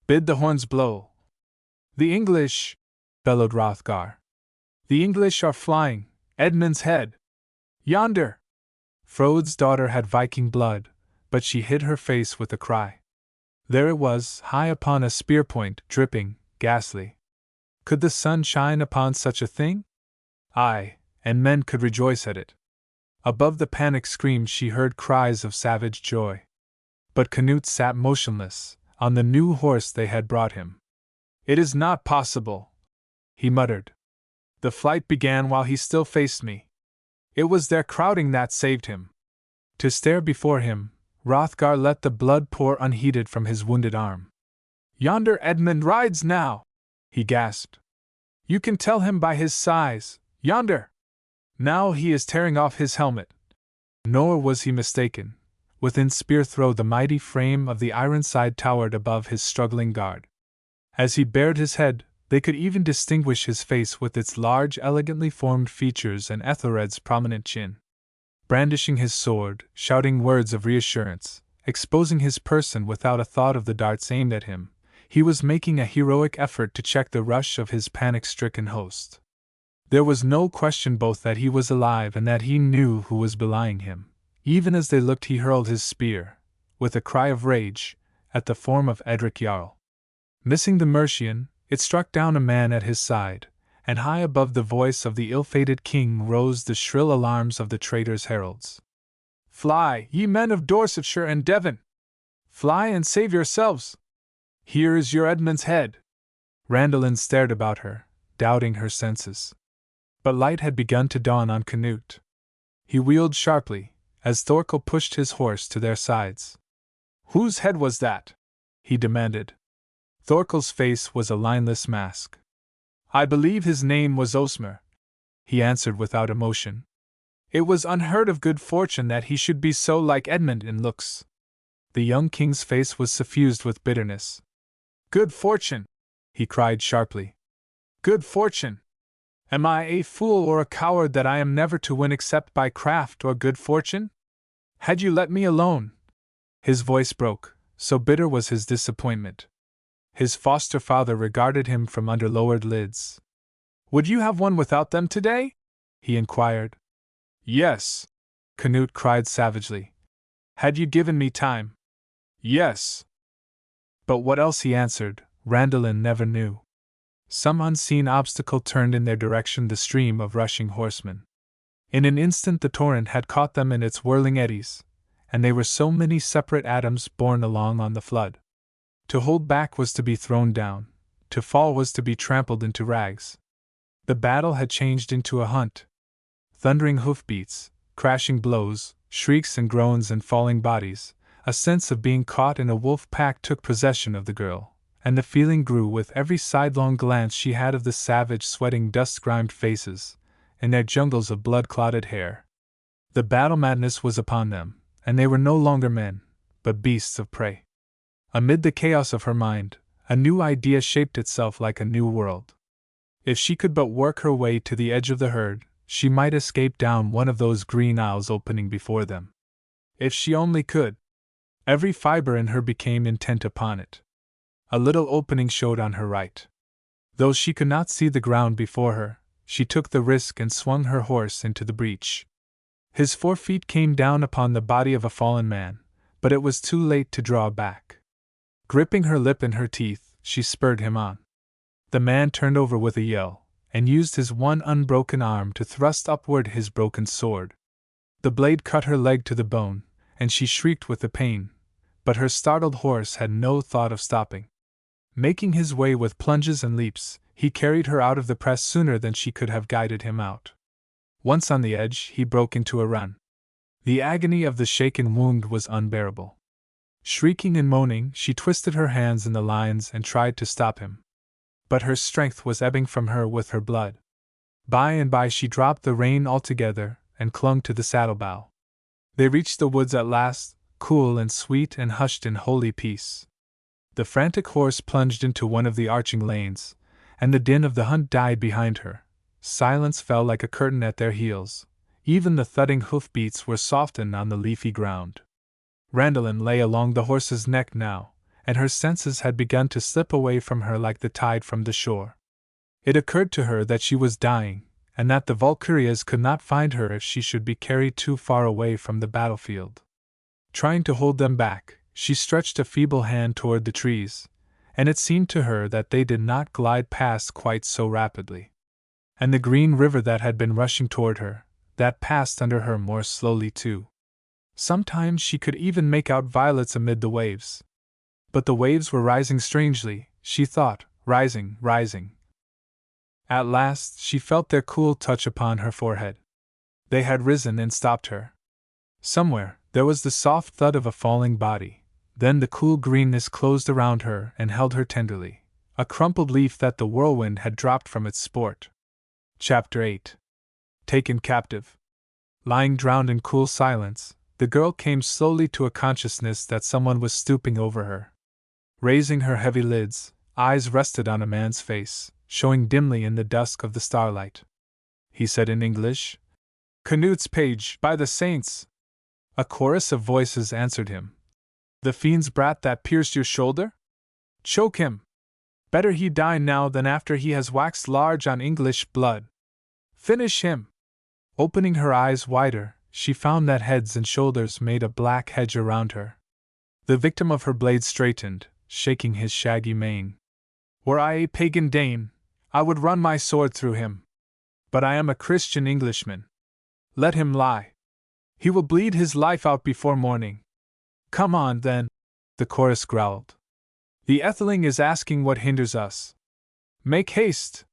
Bid the horns blow." "The English!" bellowed Hrothgar. "The English are flying, Edmund's head! Yonder!" Frode's daughter had Viking blood, but she hid her face with a cry. There it was, high upon a spear point, dripping, ghastly. Could the sun shine upon such a thing? Aye, and men could rejoice at it. Above the panic screams she heard cries of savage joy. But Canute sat motionless, on the new horse they had brought him. "It is not possible," he muttered. "The flight began while he still faced me. It was their crowding that saved him." To stare before him, Hrothgar let the blood pour unheeded from his wounded arm. "Yonder Edmund rides now!" he gasped. "You can tell him by his size, yonder! Now he is tearing off his helmet." Nor was he mistaken, Within spear throw the mighty frame of the Ironside towered above his struggling guard. As he bared his head, they could even distinguish his face with its large, elegantly formed features and Ethelred's prominent chin. Brandishing his sword, shouting words of reassurance, exposing his person without a thought of the darts aimed at him, he was making a heroic effort to check the rush of his panic-stricken host. There was no question both that he was alive and that he knew who was belying him. Even as they looked, he hurled his spear, with a cry of rage, at the form of Edric Jarl. Missing the Mercian, it struck down a man at his side, and high above the voice of the ill-fated king rose the shrill alarms of the traitor's heralds. "Fly, ye men of Dorsetshire and Devon! Fly and save yourselves! Here is your Edmund's head!" Randalin stared about her, doubting her senses. But light had begun to dawn on Canute. He wheeled sharply, as Thorkel pushed his horse to their sides. "Whose head was that?" he demanded. Thorkel's face was a lineless mask. "I believe his name was Osmer," he answered without emotion. "It was unheard of good fortune that he should be so like Edmund in looks." The young king's face was suffused with bitterness. "Good fortune!" he cried sharply. "Good fortune! Am I a fool or a coward that I am never to win except by craft or good fortune? Had you let me alone—" His voice broke, so bitter was his disappointment. His foster father regarded him from under lowered lids. "Would you have one without them today?" he inquired. "Yes," Canute cried savagely. "Had you given me time?" "Yes." But what else he answered, Randalin never knew. Some unseen obstacle turned in their direction the stream of rushing horsemen. In an instant the torrent had caught them in its whirling eddies, and they were so many separate atoms borne along on the flood. To hold back was to be thrown down, to fall was to be trampled into rags. The battle had changed into a hunt. Thundering hoofbeats, crashing blows, shrieks and groans and falling bodies, a sense of being caught in a wolf pack took possession of the girl, and the feeling grew with every sidelong glance she had of the savage, sweating, dust-grimed faces, in their jungles of blood-clotted hair. The battle madness was upon them, and they were no longer men, but beasts of prey. Amid the chaos of her mind, a new idea shaped itself like a new world. If she could but work her way to the edge of the herd, she might escape down one of those green aisles opening before them. If she only could! Every fiber in her became intent upon it. A little opening showed on her right. Though she could not see the ground before her, she took the risk and swung her horse into the breach. His 4 feet came down upon the body of a fallen man, but it was too late to draw back. Gripping her lip in her teeth, she spurred him on. The man turned over with a yell, and used his one unbroken arm to thrust upward his broken sword. The blade cut her leg to the bone, and she shrieked with the pain, but her startled horse had no thought of stopping. Making his way with plunges and leaps, he carried her out of the press sooner than she could have guided him out. Once on the edge, he broke into a run. The agony of the shaken wound was unbearable. Shrieking and moaning, she twisted her hands in the lines and tried to stop him. But her strength was ebbing from her with her blood. By and by she dropped the rein altogether and clung to the saddle-bow. They reached the woods at last, cool and sweet and hushed in holy peace. The frantic horse plunged into one of the arching lanes, and the din of the hunt died behind her. Silence fell like a curtain at their heels. Even the thudding hoofbeats were softened on the leafy ground. Randalin lay along the horse's neck now, and her senses had begun to slip away from her like the tide from the shore. It occurred to her that she was dying, and that the Valkyrias could not find her if she should be carried too far away from the battlefield. Trying to hold them back, she stretched a feeble hand toward the trees, and it seemed to her that they did not glide past quite so rapidly. And the green river that had been rushing toward her, that passed under her more slowly too. Sometimes she could even make out violets amid the waves. But the waves were rising strangely, she thought, rising. At last she felt their cool touch upon her forehead. They had risen and stopped her. Somewhere, there was the soft thud of a falling body, then the cool greenness closed around her and held her tenderly, a crumpled leaf that the whirlwind had dropped from its sport. Chapter 8. Taken captive. Lying drowned in cool silence, The girl came slowly to a consciousness that someone was stooping over her. Raising her heavy lids, eyes rested on a man's face, showing dimly in the dusk of the starlight. He said in English, "Canute's page, by the saints!" A chorus of voices answered him. "The fiend's brat that pierced your shoulder? Choke him! Better he die now than after he has waxed large on English blood. Finish him!" Opening her eyes wider, she found that heads and shoulders made a black hedge around her. The victim of her blade straightened, shaking his shaggy mane. "Were I a pagan Dane, I would run my sword through him. But I am a Christian Englishman. Let him lie. He will bleed his life out before morning." "Come on, then," the chorus growled. "The Etheling is asking what hinders us. Make haste!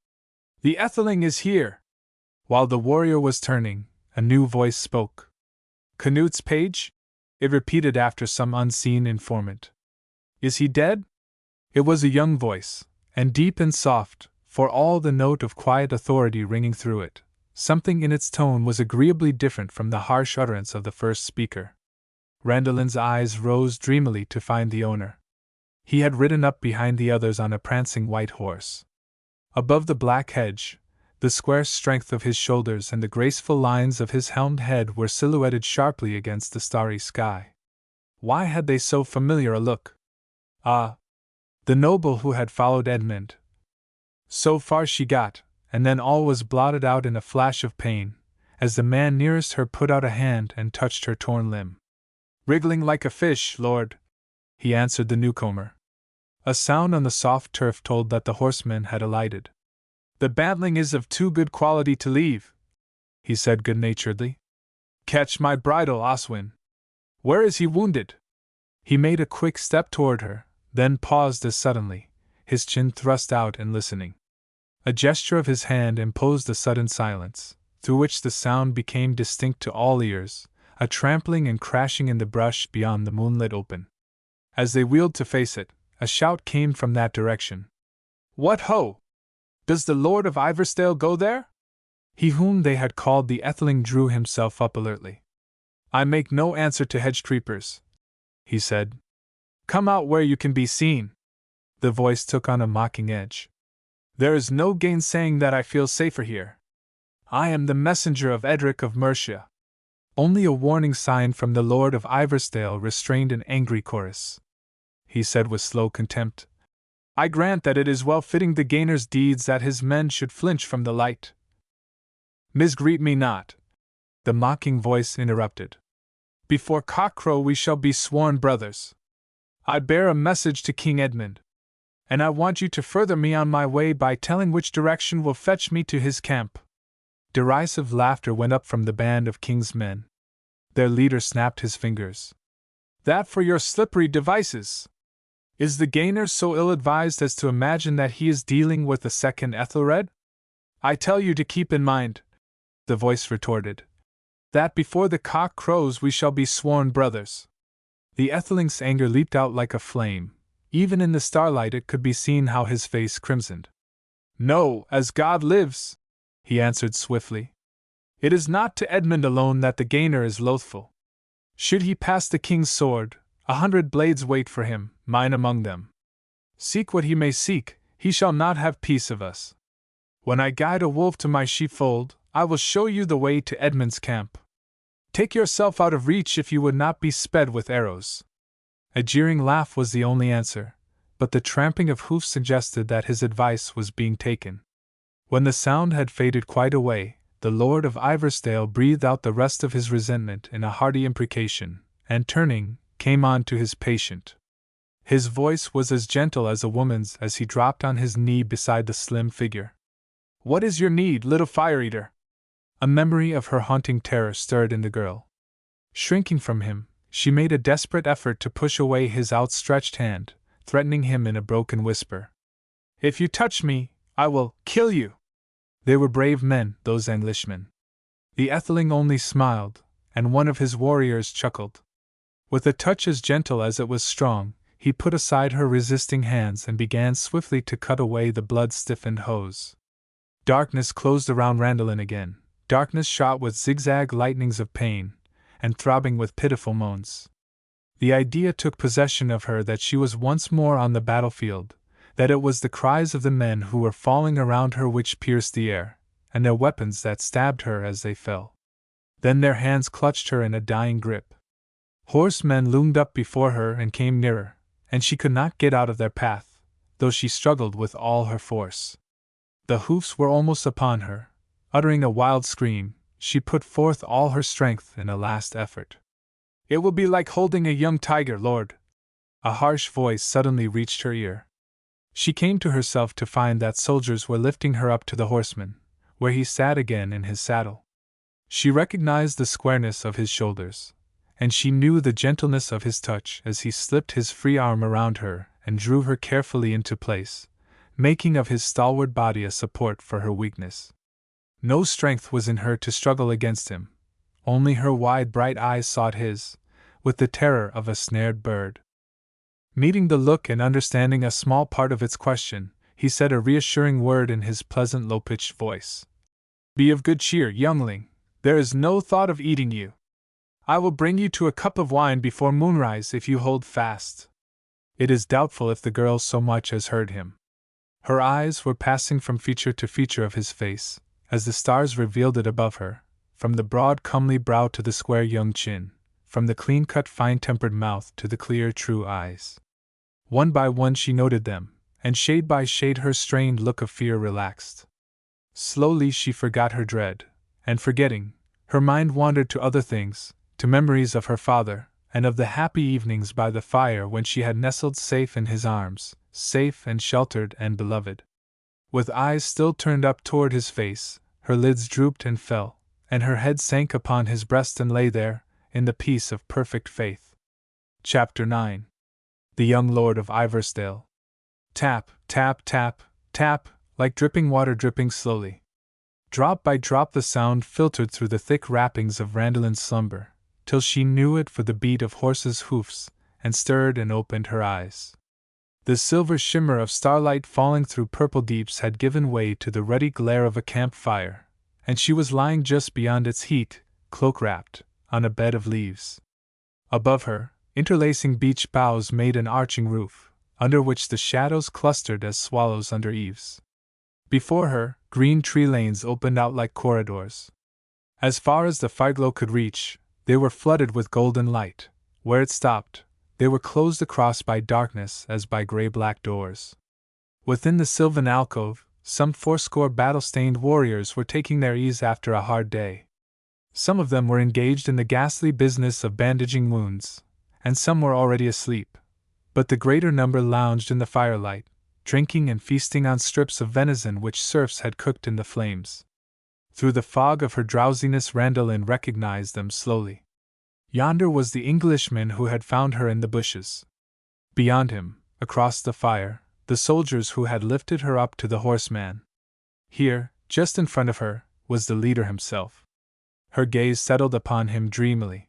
The Etheling is here!" While the warrior was turning, a new voice spoke. "Canute's page?" it repeated after some unseen informant. "Is he dead?" It was a young voice, and deep and soft, for all the note of quiet authority ringing through it. Something in its tone was agreeably different from the harsh utterance of the first speaker. Randalin's eyes rose dreamily to find the owner. He had ridden up behind the others on a prancing white horse. Above the black hedge, the square strength of his shoulders and the graceful lines of his helmed head were silhouetted sharply against the starry sky. Why had they so familiar a look? Ah! The noble who had followed Edmund. So far she got, and then all was blotted out in a flash of pain, as the man nearest her put out a hand and touched her torn limb. "Wriggling like a fish, lord," he answered the newcomer. A sound on the soft turf told that the horseman had alighted. "The bantling is of too good quality to leave," he said good-naturedly. "Catch my bridle, Oswin. Where is he wounded?" He made a quick step toward her, then paused as suddenly, his chin thrust out and listening. A gesture of his hand imposed a sudden silence, through which the sound became distinct to all ears, a trampling and crashing in the brush beyond the moonlit open. As they wheeled to face it, a shout came from that direction. "What ho! Does the Lord of Iversdale go there?" He whom they had called the Etheling drew himself up alertly. "I make no answer to hedge creepers," he said. "Come out where you can be seen." The voice took on a mocking edge. "There is no gainsaying that I feel safer here. I am the messenger of Edric of Mercia." Only a warning sign from the Lord of Iversdale restrained an angry chorus. He said with slow contempt, "I grant that it is well fitting the gainer's deeds that his men should flinch from the light." "Misgreet me not," the mocking voice interrupted. "Before cockcrow we shall be sworn brothers. I bear a message to King Edmund, and I want you to further me on my way by telling which direction will fetch me to his camp." Derisive laughter went up from the band of King's men. Their leader snapped his fingers. "That for your slippery devices! Is the gainer so ill-advised as to imagine that he is dealing with the second Ethelred? I tell you to keep in mind," the voice retorted, "that before the cock crows we shall be sworn brothers." The Etheling's anger leaped out like a flame. Even in the starlight it could be seen how his face crimsoned. "No, as God lives," he answered swiftly. "It is not to Edmund alone that the gainer is loathful. Should he pass the king's sword, 100 blades wait for him, mine among them. Seek what he may seek, he shall not have peace of us. When I guide a wolf to my sheepfold, I will show you the way to Edmund's camp. Take yourself out of reach if you would not be sped with arrows." A jeering laugh was the only answer, but the tramping of hoofs suggested that his advice was being taken. When the sound had faded quite away, the Lord of Iversdale breathed out the rest of his resentment in a hearty imprecation, and turning, came on to his patient. His voice was as gentle as a woman's as he dropped on his knee beside the slim figure. "What is your need, little fire-eater?" A memory of her haunting terror stirred in the girl. Shrinking from him, she made a desperate effort to push away his outstretched hand, threatening him in a broken whisper. "If you touch me, I will kill you." They were brave men, those Englishmen. The Etheling only smiled, and one of his warriors chuckled. With a touch as gentle as it was strong, he put aside her resisting hands and began swiftly to cut away the blood-stiffened hose. Darkness closed around Randalin again, darkness shot with zigzag lightnings of pain, and throbbing with pitiful moans. The idea took possession of her that she was once more on the battlefield, that it was the cries of the men who were falling around her which pierced the air, and their weapons that stabbed her as they fell. Then their hands clutched her in a dying grip. Horsemen loomed up before her and came nearer, and she could not get out of their path, though she struggled with all her force. The hoofs were almost upon her. Uttering a wild scream, she put forth all her strength in a last effort. "It will be like holding a young tiger, Lord!" A harsh voice suddenly reached her ear. She came to herself to find that soldiers were lifting her up to the horseman, where he sat again in his saddle. She recognized the squareness of his shoulders, and she knew the gentleness of his touch as he slipped his free arm around her and drew her carefully into place, making of his stalwart body a support for her weakness. No strength was in her to struggle against him, only her wide bright eyes sought his, with the terror of a snared bird. Meeting the look and understanding a small part of its question, he said a reassuring word in his pleasant low-pitched voice. "Be of good cheer, youngling, there is no thought of eating you. I will bring you to a cup of wine before moonrise if you hold fast." It is doubtful if the girl so much as heard him. Her eyes were passing from feature to feature of his face, as the stars revealed it above her, from the broad comely brow to the square young chin, from the clean-cut fine-tempered mouth to the clear true eyes. One by one she noted them, and shade by shade her strained look of fear relaxed. Slowly she forgot her dread, and forgetting, her mind wandered to other things, to memories of her father, and of the happy evenings by the fire when she had nestled safe in his arms, safe and sheltered and beloved. With eyes still turned up toward his face, her lids drooped and fell, and her head sank upon his breast and lay there, in the peace of perfect faith. Chapter 9. The Young Lord of Iversdale. Tap, tap, tap, tap, like dripping water dripping slowly. Drop by drop the sound filtered through the thick wrappings of Randallin's slumber, till she knew it for the beat of horses' hoofs, and stirred and opened her eyes. The silver shimmer of starlight falling through purple deeps had given way to the ruddy glare of a campfire, and she was lying just beyond its heat, cloak-wrapped, on a bed of leaves. Above her, interlacing beech boughs made an arching roof, under which the shadows clustered as swallows under eaves. Before her, green tree lanes opened out like corridors. As far as the fireglow could reach, they were flooded with golden light. Where it stopped, they were closed across by darkness as by gray-black doors. Within the sylvan alcove, some fourscore battle-stained warriors were taking their ease after a hard day. Some of them were engaged in the ghastly business of bandaging wounds, and some were already asleep, but the greater number lounged in the firelight, drinking and feasting on strips of venison which serfs had cooked in the flames. Through the fog of her drowsiness Randallin recognized them slowly. Yonder was the Englishman who had found her in the bushes. Beyond him, across the fire, the soldiers who had lifted her up to the horseman. Here, just in front of her, was the leader himself. Her gaze settled upon him dreamily.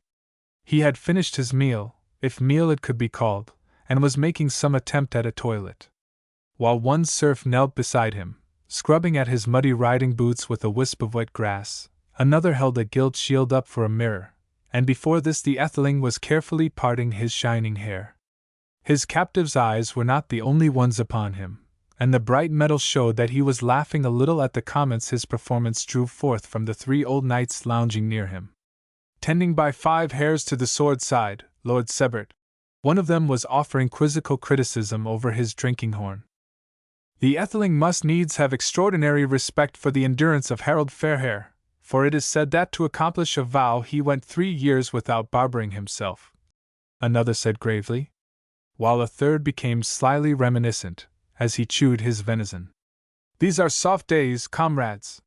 He had finished his meal, if meal it could be called, and was making some attempt at a toilet. While one serf knelt beside him, scrubbing at his muddy riding boots with a wisp of wet grass, another held a gilt shield up for a mirror, and before this the etheling was carefully parting his shining hair. His captive's eyes were not the only ones upon him, and the bright metal showed that he was laughing a little at the comments his performance drew forth from the three old knights lounging near him. Tending by 5 hairs to the sword side, Lord Sebert. One of them was offering quizzical criticism over his drinking horn. The etheling must needs have extraordinary respect for the endurance of Harold Fairhair, for it is said that to accomplish a vow he went 3 years without barbering himself. Another said gravely, while a third became slyly reminiscent, as he chewed his venison. These are soft days, comrades.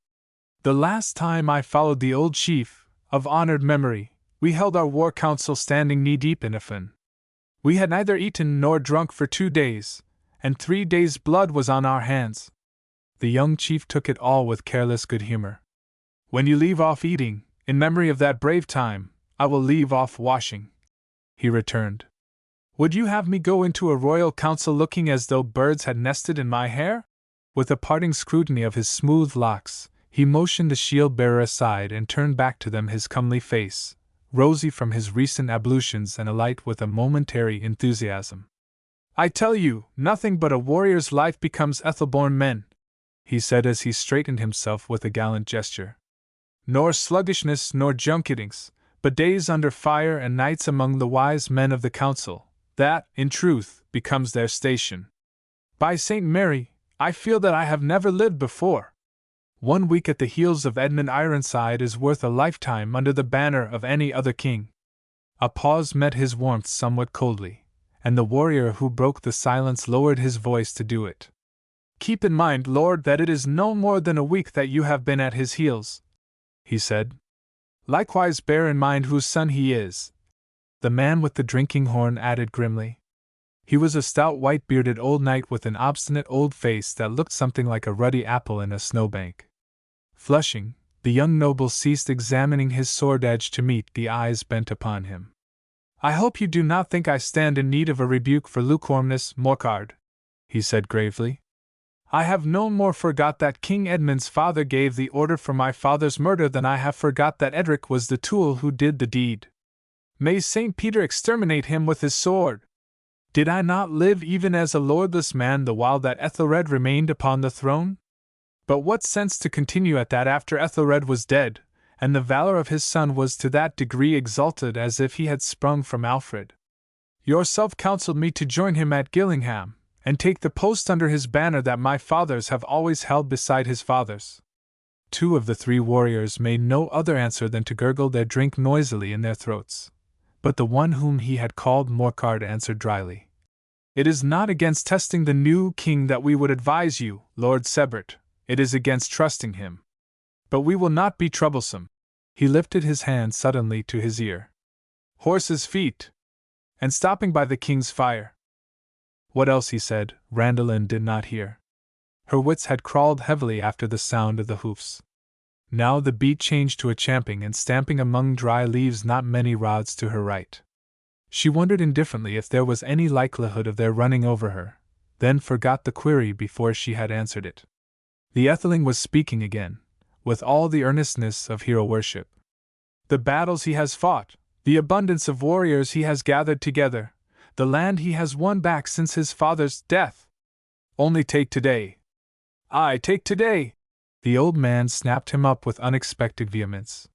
The last time I followed the old chief, of honored memory, we held our war council standing knee-deep in a fen. We had neither eaten nor drunk for 2 days, and 3 days' blood was on our hands. The young chief took it all with careless good humor. When you leave off eating, in memory of that brave time, I will leave off washing, he returned. Would you have me go into a royal council looking as though birds had nested in my hair? With a parting scrutiny of his smooth locks, he motioned the shield-bearer aside and turned back to them his comely face, rosy from his recent ablutions and alight with a momentary enthusiasm. "I tell you, nothing but a warrior's life becomes Ethelborn men," he said as he straightened himself with a gallant gesture. "Nor sluggishness nor junketings, but days under fire and nights among the wise men of the council, that, in truth, becomes their station. By St. Mary, I feel that I have never lived before. 1 week at the heels of Edmund Ironside is worth a lifetime under the banner of any other king." A pause met his warmth somewhat coldly, and the warrior who broke the silence lowered his voice to do it. "Keep in mind, Lord, that it is no more than a week that you have been at his heels," he said. "Likewise bear in mind whose son he is," the man with the drinking horn added grimly. He was a stout white-bearded old knight with an obstinate old face that looked something like a ruddy apple in a snowbank. Flushing, the young noble ceased examining his sword edge to meet the eyes bent upon him. "I hope you do not think I stand in need of a rebuke for lukewarmness, Morcar," he said gravely. "I have no more forgot that King Edmund's father gave the order for my father's murder than I have forgot that Edric was the tool who did the deed. May St. Peter exterminate him with his sword! Did I not live even as a lordless man the while that Ethelred remained upon the throne? But what sense to continue at that after Ethelred was dead, and the valor of his son was to that degree exalted as if he had sprung from Alfred? Yourself counseled me to join him at Gillingham, and take the post under his banner that my fathers have always held beside his father's." 2 of the 3 warriors made no other answer than to gurgle their drink noisily in their throats. But the one whom he had called Morcar answered dryly, "It is not against testing the new king that we would advise you, Lord Sebert, it is against trusting him. But we will not be troublesome." He lifted his hand suddenly to his ear. "Horse's feet!" And stopping by the king's fire. What else he said, Randalin did not hear. Her wits had crawled heavily after the sound of the hoofs. Now the beat changed to a champing and stamping among dry leaves not many rods to her right. She wondered indifferently if there was any likelihood of their running over her, then forgot the query before she had answered it. The Etheling was speaking again, with all the earnestness of hero worship. "The battles he has fought, the abundance of warriors he has gathered together, the land he has won back since his father's death. Only take today. Aye, take today!" The old man snapped him up with unexpected vehemence.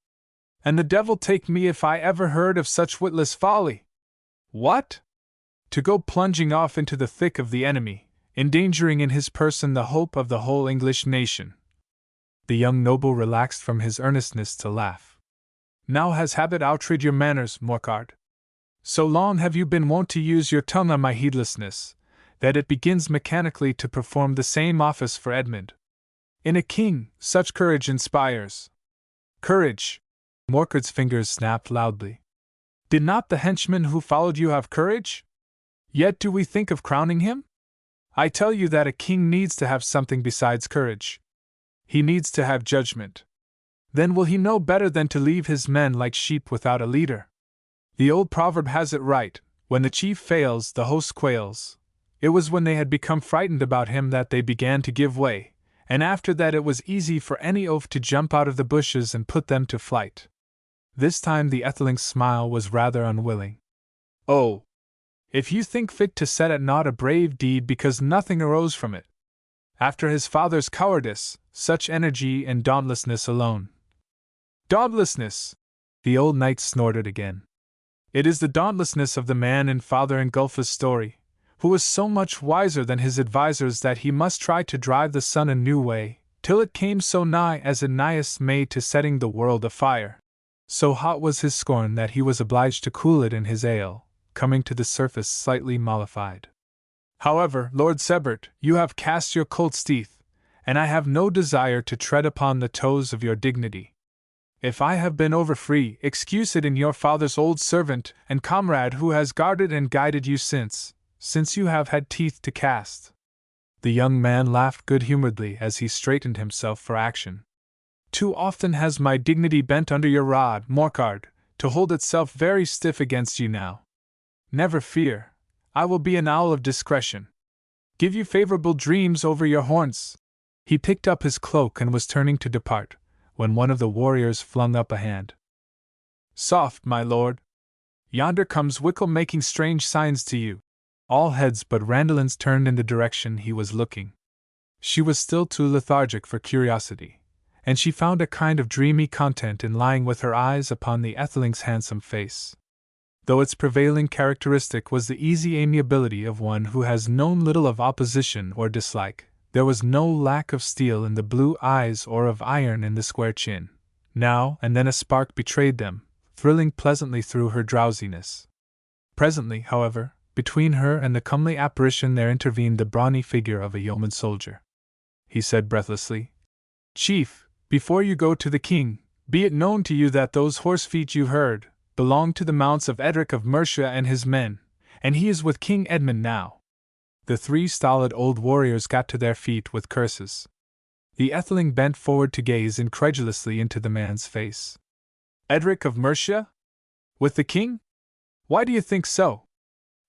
"And the devil take me if I ever heard of such witless folly! What? To go plunging off into the thick of the enemy, endangering in his person the hope of the whole English nation." The young noble relaxed from his earnestness to laugh. "Now has habit outrayed your manners, Morcar? So long have you been wont to use your tongue on my heedlessness, that it begins mechanically to perform the same office for Edmund. In a king, such courage inspires." "Courage!" Morcar's fingers snapped loudly. "Did not the henchman who followed you have courage? Yet do we think of crowning him? I tell you that a king needs to have something besides courage. He needs to have judgment. Then will he know better than to leave his men like sheep without a leader? The old proverb has it right, when the chief fails, the host quails. It was when they had become frightened about him that they began to give way, and after that it was easy for any oaf to jump out of the bushes and put them to flight." This time the Etheling's smile was rather unwilling. "Oh, if you think fit to set at naught a brave deed because nothing arose from it. After his father's cowardice, such energy and dauntlessness alone." "Dauntlessness!" The old knight snorted again. "It is the dauntlessness of the man in Father Ingulphus' story, who was so much wiser than his advisers that he must try to drive the sun a new way, till it came so nigh as Aeneas made to setting the world afire. So hot was his scorn that he was obliged to cool it in his ale, coming to the surface slightly mollified. However, Lord Sebert, you have cast your colt's teeth, and I have no desire to tread upon the toes of your dignity. If I have been overfree, excuse it in your father's old servant and comrade who has guarded and guided you since you have had teeth to cast." The young man laughed good-humoredly as he straightened himself for action. "Too often has my dignity bent under your rod, Morcar, to hold itself very stiff against you now. Never fear, I will be an owl of discretion. Give you favorable dreams over your horns." He picked up his cloak and was turning to depart, when one of the warriors flung up a hand. Soft, my lord. Yonder comes Wickle making strange signs to you. All heads but Randallin's turned in the direction he was looking. She was still too lethargic for curiosity, and she found a kind of dreamy content in lying with her eyes upon the Etheling's handsome face. Though its prevailing characteristic was the easy amiability of one who has known little of opposition or dislike, there was no lack of steel in the blue eyes or of iron in the square chin. Now and then a spark betrayed them, thrilling pleasantly through her drowsiness. Presently, however, between her and the comely apparition there intervened the brawny figure of a yeoman soldier. He said breathlessly, "Chief, before you go to the king, be it known to you that those horse feet you heard belong to the mounts of Edric of Mercia and his men, and he is with King Edmund now." The three stolid old warriors got to their feet with curses. The Etheling bent forward to gaze incredulously into the man's face. "Edric of Mercia? With the king? Why do you think so?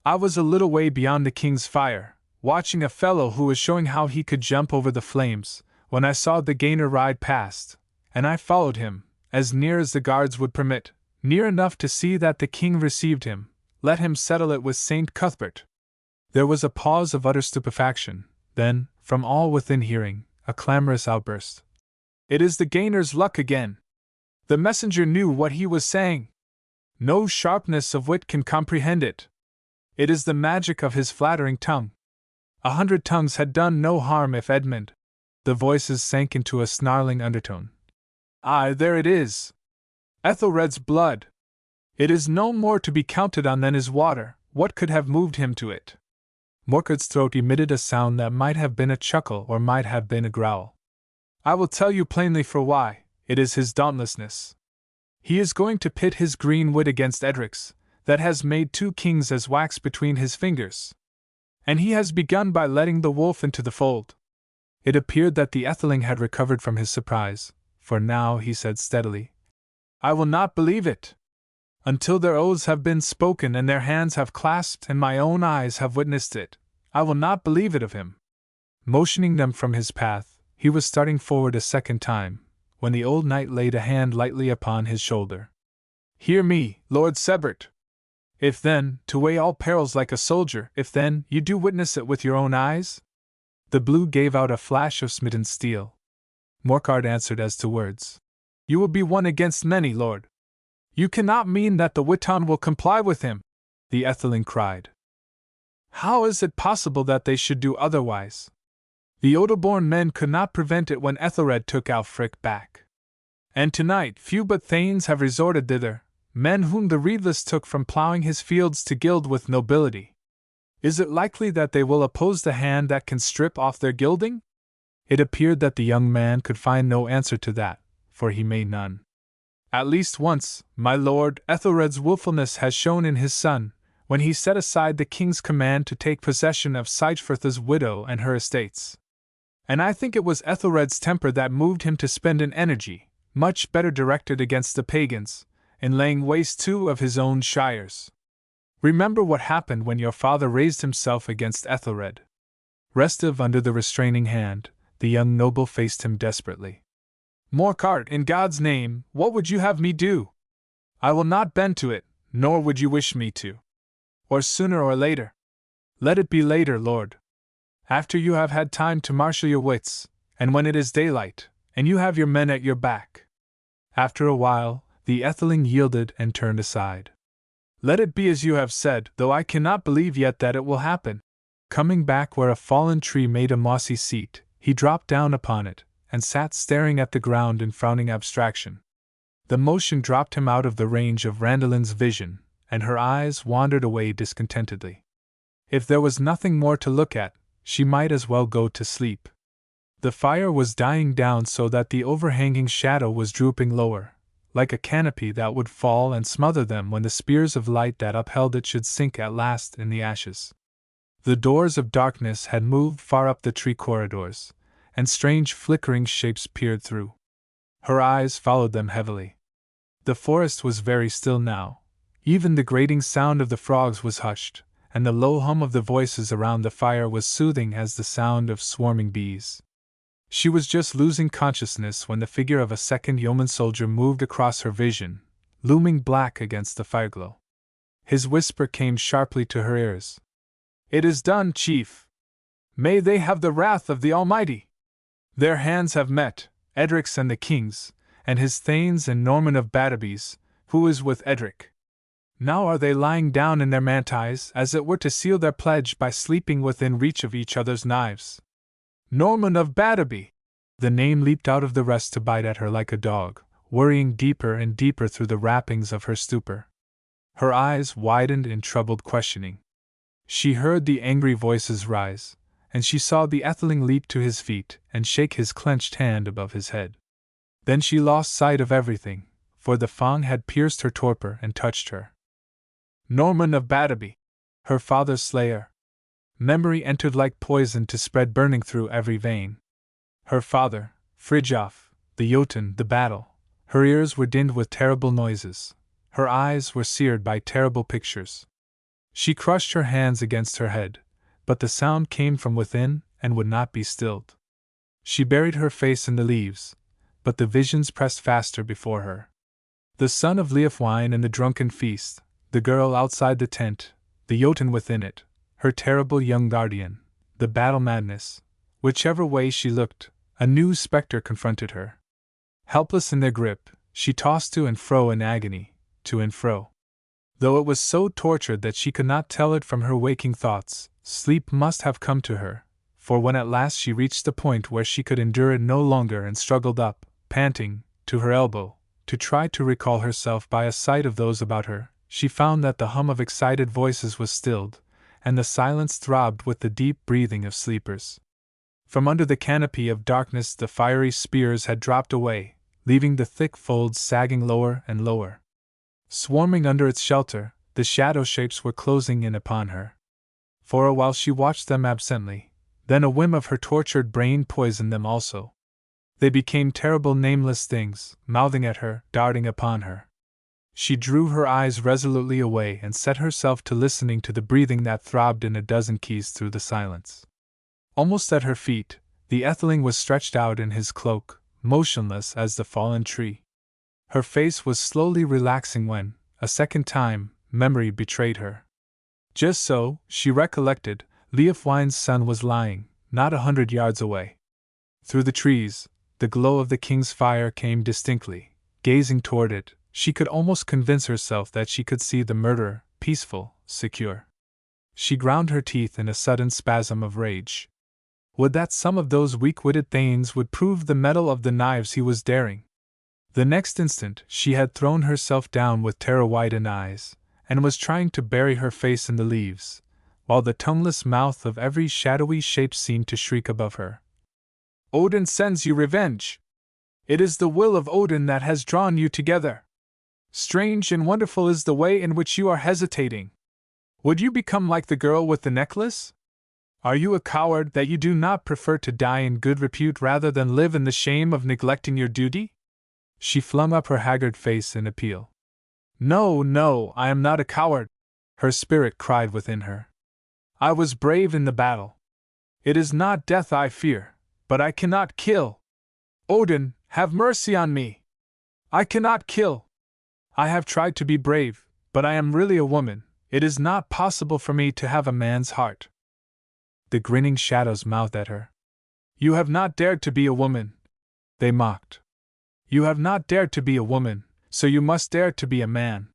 I was a little way beyond the king's fire, watching a fellow who was showing how he could jump over the flames, when I saw the gainer ride past, and I followed him, as near as the guards would permit, near enough to see that the king received him, let him settle it with Saint Cuthbert." There was a pause of utter stupefaction, then, from all within hearing, a clamorous outburst. "It is the gainer's luck again! The messenger knew what he was saying! No sharpness of wit can comprehend it! It is the magic of his flattering tongue! 100 tongues had done no harm if Edmund—" The voices sank into a snarling undertone. "Aye, there it is! Ethelred's blood! It is no more to be counted on than is water. What could have moved him to it?" Morcart's throat emitted a sound that might have been a chuckle or might have been a growl. "I will tell you plainly for why. It is his dauntlessness. He is going to pit his green wit against Edric's, that has made 2 kings as wax between his fingers. And he has begun by letting the wolf into the fold." It appeared that the Etheling had recovered from his surprise, for now he said steadily, "I will not believe it. Until their oaths have been spoken and their hands have clasped and my own eyes have witnessed it, I will not believe it of him." Motioning them from his path, he was starting forward a second time, when the old knight laid a hand lightly upon his shoulder. "Hear me, Lord Sebert. If then, to weigh all perils like a soldier, if then, you do witness it with your own eyes?" The blue gave out a flash of smitten steel. Morcar answered as to words. "You will be one against many, lord." "You cannot mean that the Witan will comply with him?" the Etheling cried. "How is it possible that they should do otherwise? The Odoborn men could not prevent it when Ethelred took Alfric back. And tonight few but thanes have resorted thither, men whom the Reedless took from ploughing his fields to gild with nobility. Is it likely that they will oppose the hand that can strip off their gilding?" It appeared that the young man could find no answer to that, for he made none. "At least once, my lord, Ethelred's wilfulness has shown in his son, when he set aside the king's command to take possession of Sigefrith's widow and her estates. And I think it was Ethelred's temper that moved him to spend an energy, much better directed against the pagans, in laying waste 2 of his own shires. Remember what happened when your father raised himself against Ethelred." Restive under the restraining hand, the young noble faced him desperately. "Morcar, in God's name, what would you have me do? I will not bend to it, nor would you wish me to. Or sooner or later." "Let it be later, lord. After you have had time to marshal your wits, and when it is daylight, and you have your men at your back." After a while, the Etheling yielded and turned aside. "Let it be as you have said, though I cannot believe yet that it will happen." Coming back where a fallen tree made a mossy seat, he dropped down upon it, and sat staring at the ground in frowning abstraction. The motion dropped him out of the range of Randallin's vision, and her eyes wandered away discontentedly. If there was nothing more to look at, she might as well go to sleep. The fire was dying down so that the overhanging shadow was drooping lower, like a canopy that would fall and smother them when the spears of light that upheld it should sink at last in the ashes. The doors of darkness had moved far up the tree corridors, and strange flickering shapes peered through. Her eyes followed them heavily. The forest was very still now. Even the grating sound of the frogs was hushed, and the low hum of the voices around the fire was soothing as the sound of swarming bees. She was just losing consciousness when the figure of a second yeoman soldier moved across her vision, looming black against the fireglow. His whisper came sharply to her ears. "It is done, chief! May they have the wrath of the Almighty! Their hands have met, Edric's and the king's, and his thanes and Norman of Batterby's, who is with Edric. Now are they lying down in their manties, as it were to seal their pledge by sleeping within reach of each other's knives. Norman of Batterby!" The name leaped out of the rest to bite at her like a dog, worrying deeper and deeper through the wrappings of her stupor. Her eyes widened in troubled questioning. She heard the angry voices rise, and she saw the Atheling leap to his feet and shake his clenched hand above his head. Then she lost sight of everything, for the Fang had pierced her torpor and touched her. Norman of Batterby! Her father's slayer! Memory entered like poison to spread burning through every vein. Her father, Fridtjof, the Jotun, the battle. Her ears were dinned with terrible noises. Her eyes were seared by terrible pictures. She crushed her hands against her head, but the sound came from within and would not be stilled. She buried her face in the leaves, but the visions pressed faster before her. The son of Leofwine in the drunken feast, the girl outside the tent, the Jotun within it, her terrible young guardian, the battle madness. Whichever way she looked, a new spectre confronted her. Helpless in their grip, she tossed to and fro in agony, to and fro. Though it was so tortured that she could not tell it from her waking thoughts, sleep must have come to her, for when at last she reached the point where she could endure it no longer and struggled up, panting, to her elbow, to try to recall herself by a sight of those about her, she found that the hum of excited voices was stilled, and the silence throbbed with the deep breathing of sleepers. From under the canopy of darkness the fiery spears had dropped away, leaving the thick folds sagging lower and lower. Swarming under its shelter, the shadow shapes were closing in upon her. For a while she watched them absently, then a whim of her tortured brain poisoned them also. They became terrible nameless things, mouthing at her, darting upon her. She drew her eyes resolutely away and set herself to listening to the breathing that throbbed in a dozen keys through the silence. Almost at her feet, the Atheling was stretched out in his cloak, motionless as the fallen tree. Her face was slowly relaxing when, a second time, memory betrayed her. Just so, she recollected, Leofwine's son was lying, not 100 yards away. Through the trees, the glow of the king's fire came distinctly. Gazing toward it, she could almost convince herself that she could see the murderer, peaceful, secure. She ground her teeth in a sudden spasm of rage. Would that some of those weak-witted thanes would prove the mettle of the knives he was daring! The next instant she had thrown herself down with terror-widened eyes, and was trying to bury her face in the leaves, while the tongueless mouth of every shadowy shape seemed to shriek above her. "Odin sends you revenge! It is the will of Odin that has drawn you together! Strange and wonderful is the way in which you are hesitating! Would you become like the girl with the necklace? Are you a coward that you do not prefer to die in good repute rather than live in the shame of neglecting your duty?" She flung up her haggard face in appeal. "No, no, I am not a coward," her spirit cried within her. "I was brave in the battle. It is not death I fear, but I cannot kill. Odin, have mercy on me! I cannot kill. I have tried to be brave, but I am really a woman. It is not possible for me to have a man's heart." The grinning shadows mouthed at her. "You have not dared to be a woman," they mocked. "You have not dared to be a woman, so you must dare to be a man."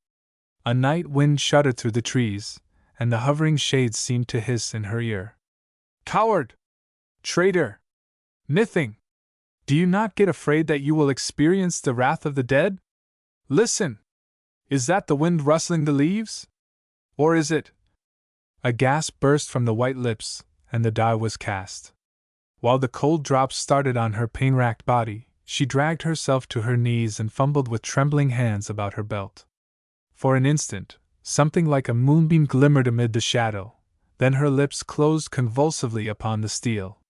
A night wind shuddered through the trees, and the hovering shades seemed to hiss in her ear. "Coward! Traitor! Nithing! Do you not get afraid that you will experience the wrath of the dead? Listen! Is that the wind rustling the leaves? Or is it—" A gasp burst from the white lips, and the die was cast. While the cold drops started on her pain-racked body, she dragged herself to her knees and fumbled with trembling hands about her belt. For an instant, something like a moonbeam glimmered amid the shadow, then her lips closed convulsively upon the steel.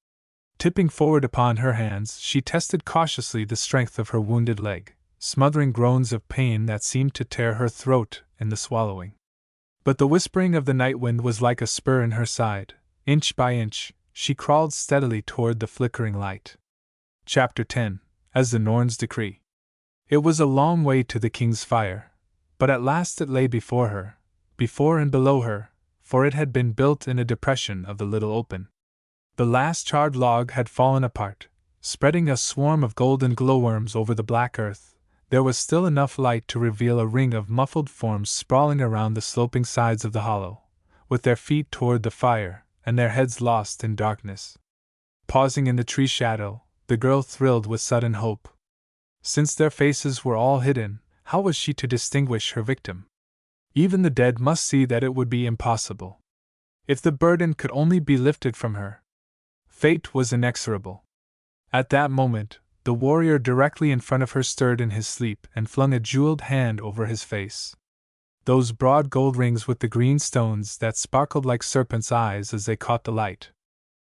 Tipping forward upon her hands, she tested cautiously the strength of her wounded leg, smothering groans of pain that seemed to tear her throat in the swallowing. But the whispering of the night wind was like a spur in her side. Inch by inch, she crawled steadily toward the flickering light. Chapter 10. As the Norns Decree. It was a long way to the king's fire, But at last it lay before her, before and below her, for it had been built in a depression of the little open. The last charred log had fallen apart, spreading a swarm of golden glowworms over the black earth. There was still enough light to reveal a ring of muffled forms sprawling around the sloping sides of the hollow, with their feet toward the fire, and their heads lost in darkness. Pausing in the tree shadow, the girl thrilled with sudden hope. Since their faces were all hidden, how was she to distinguish her victim? Even the dead must see that it would be impossible. If the burden could only be lifted from her. Fate was inexorable. At that moment, the warrior directly in front of her stirred in his sleep and flung a jeweled hand over his face. Those broad gold rings with the green stones that sparkled like serpents' eyes as they caught the light.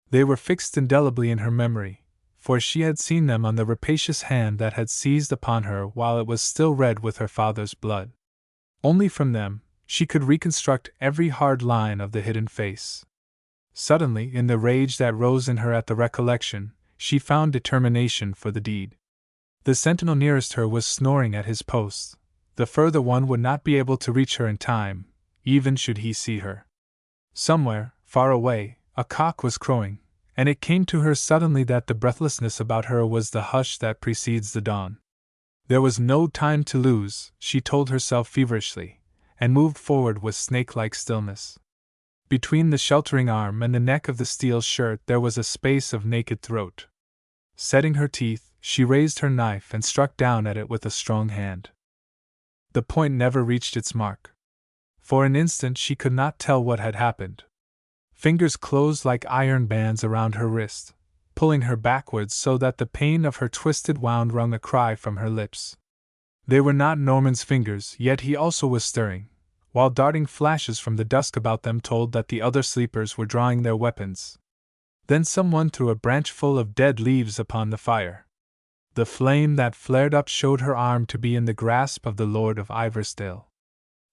They were fixed indelibly in her memory, for she had seen them on the rapacious hand that had seized upon her while it was still red with her father's blood. Only from them, she could reconstruct every hard line of the hidden face. Suddenly, in the rage that rose in her at the recollection, she found determination for the deed. The sentinel nearest her was snoring at his post. The further one would not be able to reach her in time, even should he see her. Somewhere, far away, a cock was crowing, and it came to her suddenly that the breathlessness about her was the hush that precedes the dawn. There was no time to lose, she told herself feverishly, and moved forward with snake-like stillness. Between the sheltering arm and the neck of the steel shirt there was a space of naked throat. Setting her teeth, she raised her knife and struck down at it with a strong hand. The point never reached its mark. For an instant she could not tell what had happened. Fingers closed like iron bands around her wrist, pulling her backwards so that the pain of her twisted wound wrung a cry from her lips. They were not Norman's fingers, yet he also was stirring, while darting flashes from the dusk about them told that the other sleepers were drawing their weapons. Then someone threw a branch full of dead leaves upon the fire. The flame that flared up showed her arm to be in the grasp of the Lord of Iversdale.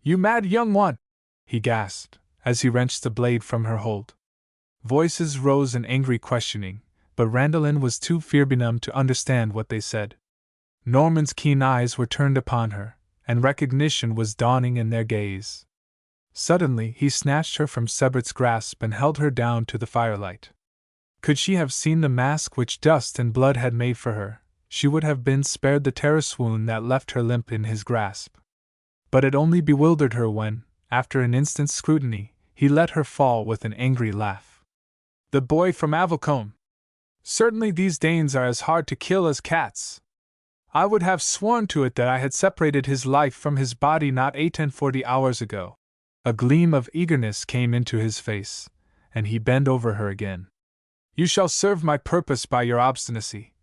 "You mad young one!" he gasped, as he wrenched the blade from her hold. Voices rose in angry questioning, but Randalin was too fear-benumbed to understand what they said. Norman's keen eyes were turned upon her, and recognition was dawning in their gaze. Suddenly he snatched her from Sebert's grasp and held her down to the firelight. Could she have seen the mask which dust and blood had made for her, she would have been spared the terror swoon that left her limp in his grasp. But it only bewildered her when, after an instant's scrutiny, he let her fall with an angry laugh. "The boy from Avalcombe! Certainly these Danes are as hard to kill as cats. I would have sworn to it that I had separated his life from his body not 48 hours ago." A gleam of eagerness came into his face, and he bent over her again. "You shall serve my purpose by your obstinacy,"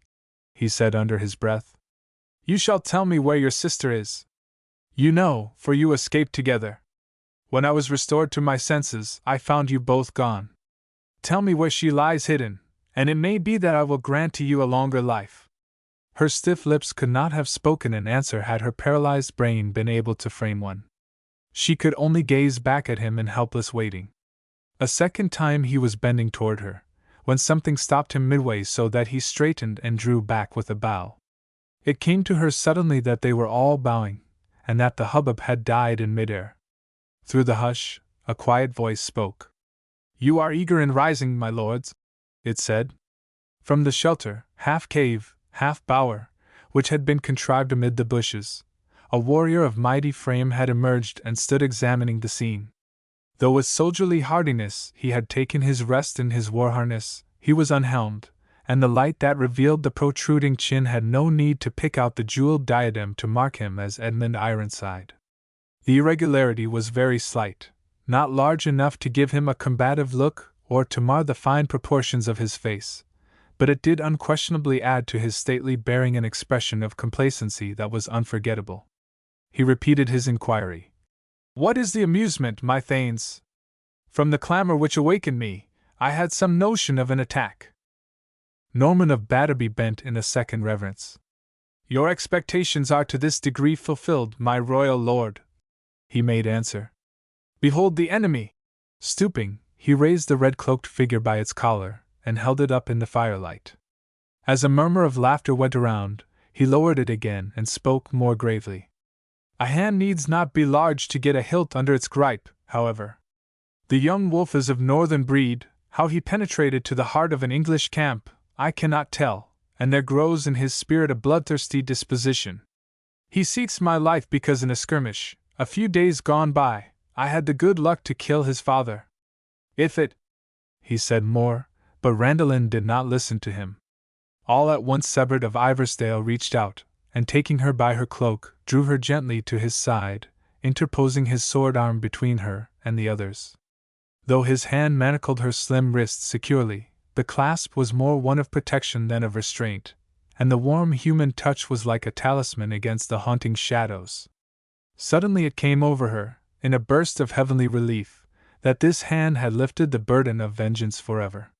he said under his breath. "You shall tell me where your sister is. You know, for you escaped together. When I was restored to my senses, I found you both gone. Tell me where she lies hidden, and it may be that I will grant to you a longer life." Her stiff lips could not have spoken an answer had her paralyzed brain been able to frame one. She could only gaze back at him in helpless waiting. A second time he was bending toward her, when something stopped him midway so that he straightened and drew back with a bow. It came to her suddenly that they were all bowing, and that the hubbub had died in midair. Through the hush, a quiet voice spoke. "You are eager in rising, my lords," it said. From the shelter, half cave, half bower, which had been contrived amid the bushes, a warrior of mighty frame had emerged and stood examining the scene. Though with soldierly hardiness he had taken his rest in his war harness, he was unhelmed, and the light that revealed the protruding chin had no need to pick out the jeweled diadem to mark him as Edmund Ironside. The irregularity was very slight, not large enough to give him a combative look or to mar the fine proportions of his face, but it did unquestionably add to his stately bearing an expression of complacency that was unforgettable. He repeated his inquiry. "What is the amusement, my thanes? From the clamor which awakened me, I had some notion of an attack." Norman of Batterby bent in a second reverence. "Your expectations are to this degree fulfilled, my royal lord," he made answer. "Behold the enemy!" Stooping, he raised the red-cloaked figure by its collar, and held it up in the firelight. As a murmur of laughter went around, he lowered it again and spoke more gravely. A hand needs not be large to get a hilt under its gripe, however. The young wolf is of northern breed. How he penetrated to the heart of an English camp, I cannot tell, and there grows in his spirit a bloodthirsty disposition. He seeks my life because in a skirmish, a few days gone by, I had the good luck to kill his father. If it— he said more, but Randalin did not listen to him. All at once Sebert of Iversdale reached out, and taking her by her cloak, drew her gently to his side, interposing his sword arm between her and the others. Though his hand manacled her slim wrist securely, the clasp was more one of protection than of restraint, and the warm human touch was like a talisman against the haunting shadows. Suddenly it came over her, in a burst of heavenly relief, that this hand had lifted the burden of vengeance forever.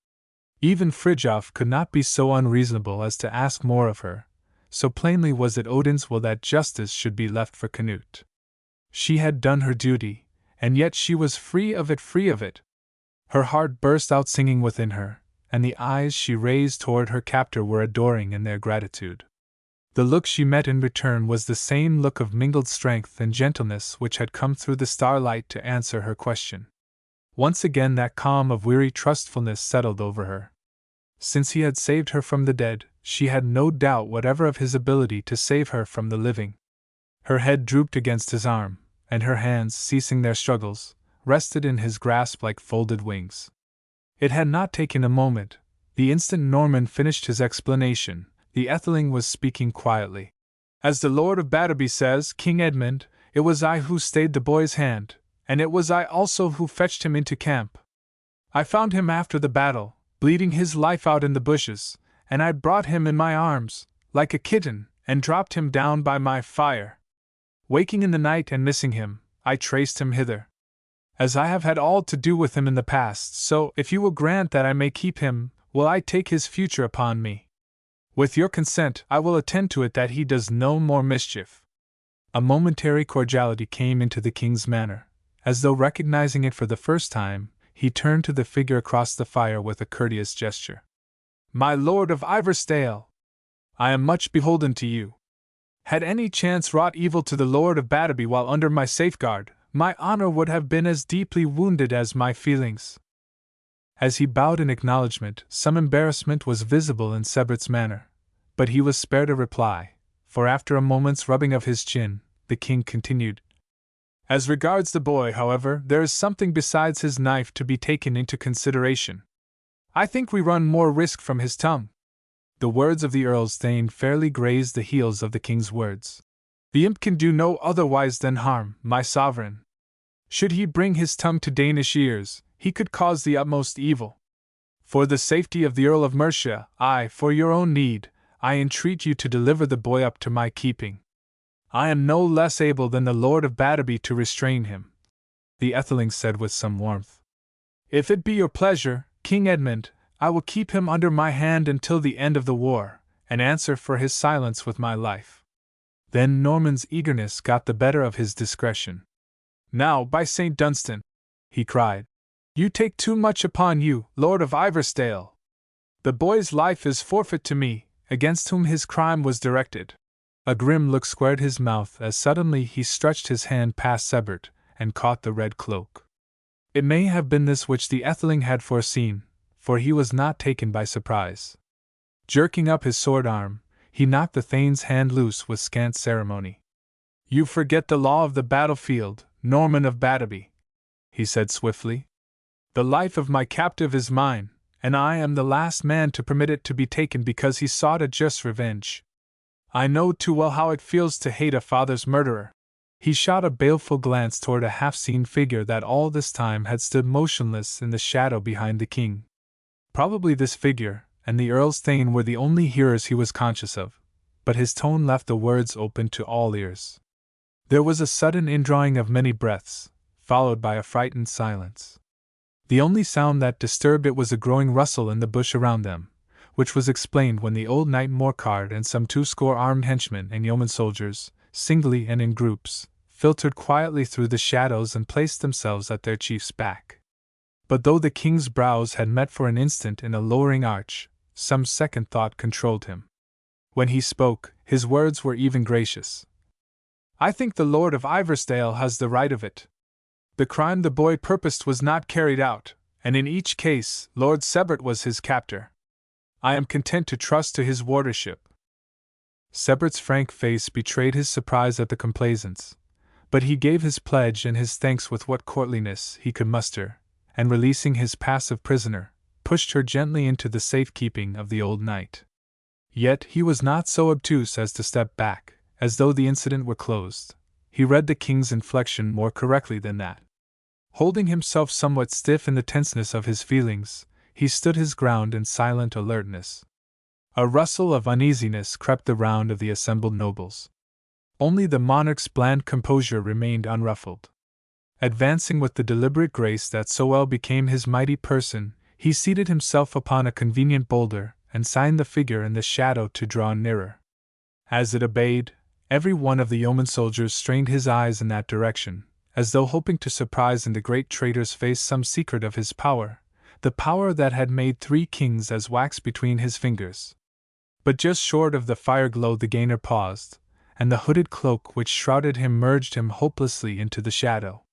Even Fridtjof could not be so unreasonable as to ask more of her, so plainly was it Odin's will that justice should be left for Canute. She had done her duty, and yet she was free of it, free of it. Her heart burst out singing within her, and the eyes she raised toward her captor were adoring in their gratitude. The look she met in return was the same look of mingled strength and gentleness which had come through the starlight to answer her question. Once again that calm of weary trustfulness settled over her. Since he had saved her from the dead, she had no doubt whatever of his ability to save her from the living. Her head drooped against his arm, and her hands, ceasing their struggles, rested in his grasp like folded wings. It had not taken a moment. The instant Norman finished his explanation, the Etheling was speaking quietly. As the Lord of Batterby says, King Edmund, it was I who stayed the boy's hand, and it was I also who fetched him into camp. I found him after the battle, bleeding his life out in the bushes, and I brought him in my arms, like a kitten, and dropped him down by my fire. Waking in the night and missing him, I traced him hither. As I have had all to do with him in the past, so, if you will grant that I may keep him, will I take his future upon me. With your consent, I will attend to it that he does no more mischief. A momentary cordiality came into the king's manner. As though recognizing it for the first time, he turned to the figure across the fire with a courteous gesture. My Lord of Iversdale! I am much beholden to you. Had any chance wrought evil to the Lord of Batterby while under my safeguard, my honor would have been as deeply wounded as my feelings. As he bowed in acknowledgment, some embarrassment was visible in Sebert's manner, but he was spared a reply, for after a moment's rubbing of his chin, the king continued. As regards the boy, however, there is something besides his knife to be taken into consideration. I think we run more risk from his tongue. The words of the Earl's Thane fairly grazed the heels of the king's words. The imp can do no otherwise than harm, my sovereign. Should he bring his tongue to Danish ears, he could cause the utmost evil. For the safety of the Earl of Mercia, aye, for your own need, I entreat you to deliver the boy up to my keeping. I am no less able than the Lord of Batterby to restrain him, the Etheling said with some warmth. If it be your pleasure, King Edmund, I will keep him under my hand until the end of the war, and answer for his silence with my life. Then Norman's eagerness got the better of his discretion. Now, by St. Dunstan, he cried, you take too much upon you, Lord of Iversdale. The boy's life is forfeit to me, against whom his crime was directed. A grim look squared his mouth as suddenly he stretched his hand past Sebert, and caught the red cloak. It may have been this which the Etheling had foreseen, for he was not taken by surprise. Jerking up his sword arm, he knocked the Thane's hand loose with scant ceremony. You forget the law of the battlefield, Norman of Batterby, he said swiftly. The life of my captive is mine, and I am the last man to permit it to be taken because he sought a just revenge. I know too well how it feels to hate a father's murderer. He shot a baleful glance toward a half-seen figure that all this time had stood motionless in the shadow behind the king. Probably this figure and the Earl's Thane were the only hearers he was conscious of, but his tone left the words open to all ears. There was a sudden indrawing of many breaths, followed by a frightened silence. The only sound that disturbed it was a growing rustle in the bush around them, which was explained when the old knight Morcar and some 20 armed henchmen and yeoman soldiers, singly and in groups, filtered quietly through the shadows and placed themselves at their chief's back. But though the king's brows had met for an instant in a lowering arch, some second thought controlled him. When he spoke, his words were even gracious. I think the Lord of Iversdale has the right of it. The crime the boy purposed was not carried out, and in each case, Lord Sebert was his captor. I am content to trust to his wardership. Sebert's frank face betrayed his surprise at the complaisance, but he gave his pledge and his thanks with what courtliness he could muster, and releasing his passive prisoner, pushed her gently into the safekeeping of the old knight. Yet he was not so obtuse as to step back, as though the incident were closed. He read the king's inflection more correctly than that. Holding himself somewhat stiff in the tenseness of his feelings, he stood his ground in silent alertness. A rustle of uneasiness crept the round of the assembled nobles. Only the monarch's bland composure remained unruffled. Advancing with the deliberate grace that so well became his mighty person, he seated himself upon a convenient boulder and signed the figure in the shadow to draw nearer. As it obeyed, every one of the yeoman soldiers strained his eyes in that direction, as though hoping to surprise in the great traitor's face some secret of his power, the power that had made 3 kings as wax between his fingers. But just short of the fire glow the gainer paused, and the hooded cloak which shrouded him merged him hopelessly into the shadow.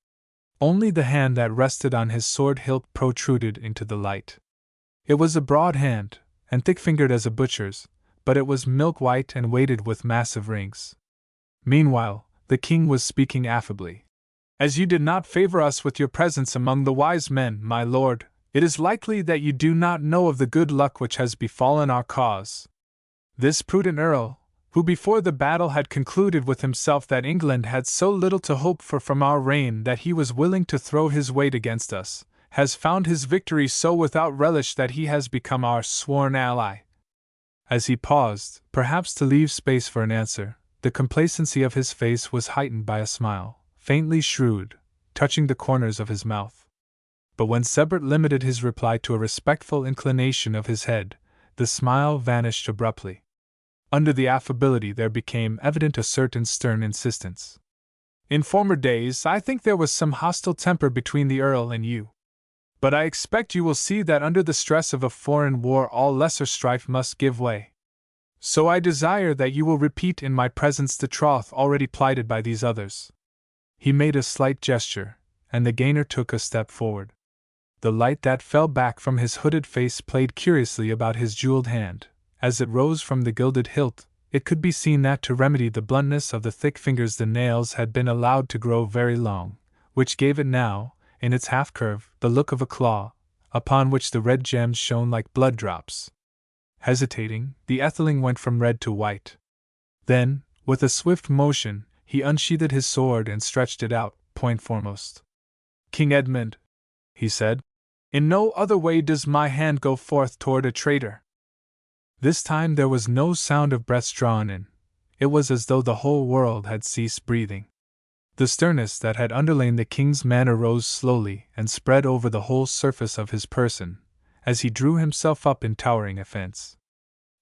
Only the hand that rested on his sword hilt protruded into the light. It was a broad hand, and thick-fingered as a butcher's, but it was milk-white and weighted with massive rings. Meanwhile, the king was speaking affably. As you did not favor us with your presence among the wise men, my lord, it is likely that you do not know of the good luck which has befallen our cause. This prudent earl, who before the battle had concluded with himself that England had so little to hope for from our reign that he was willing to throw his weight against us, has found his victory so without relish that he has become our sworn ally. As he paused, perhaps to leave space for an answer, the complacency of his face was heightened by a smile, faintly shrewd, touching the corners of his mouth. But when Sebert limited his reply to a respectful inclination of his head, the smile vanished abruptly. Under the affability there became evident a certain stern insistence. In former days, I think there was some hostile temper between the Earl and you. But I expect you will see that under the stress of a foreign war all lesser strife must give way. So I desire that you will repeat in my presence the troth already plighted by these others. He made a slight gesture, and the gainer took a step forward. The light that fell back from his hooded face played curiously about his jeweled hand. As it rose from the gilded hilt, it could be seen that to remedy the bluntness of the thick fingers the nails had been allowed to grow very long, which gave it now, in its half-curve, the look of a claw, upon which the red gems shone like blood drops. Hesitating, the Etheling went from red to white. Then, with a swift motion, he unsheathed his sword and stretched it out, point foremost. King Edmund, he said, in no other way does my hand go forth toward a traitor. This time there was no sound of breaths drawn in. It was as though the whole world had ceased breathing. The sternness that had underlain the king's manner rose slowly and spread over the whole surface of his person, as he drew himself up in towering offense.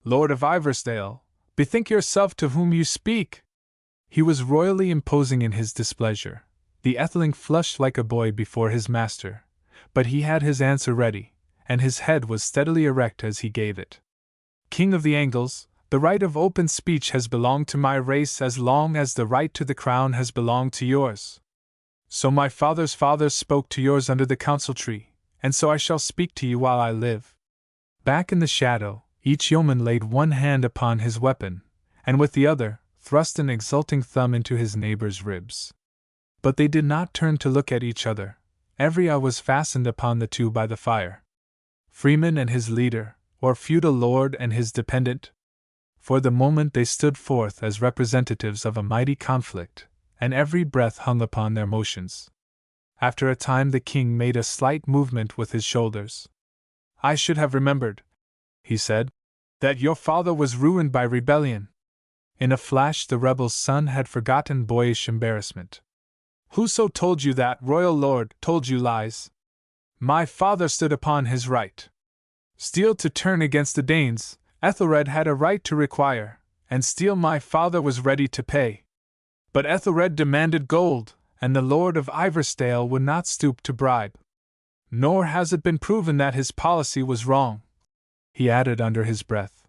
Lord of Iversdale, bethink yourself to whom you speak! He was royally imposing in his displeasure. The Etheling flushed like a boy before his master, but he had his answer ready, and his head was steadily erect as he gave it. King of the Angles, the right of open speech has belonged to my race as long as the right to the crown has belonged to yours. So my father's fathers spoke to yours under the council tree, and so I shall speak to you while I live. Back in the shadow, each yeoman laid one hand upon his weapon, and with the other, thrust an exulting thumb into his neighbor's ribs. But they did not turn to look at each other. Every eye was fastened upon the two by the fire. Freeman and his leader, or feudal lord and his dependent? For the moment they stood forth as representatives of a mighty conflict, and every breath hung upon their motions. After a time the king made a slight movement with his shoulders. I should have remembered, he said, that your father was ruined by rebellion. In a flash the rebel's son had forgotten boyish embarrassment. Whoso told you that, royal lord, told you lies. My father stood upon his right. Steel to turn against the Danes, Ethelred had a right to require, and steel my father was ready to pay. But Ethelred demanded gold, and the Lord of Iversdale would not stoop to bribe. Nor has it been proven that his policy was wrong, he added under his breath.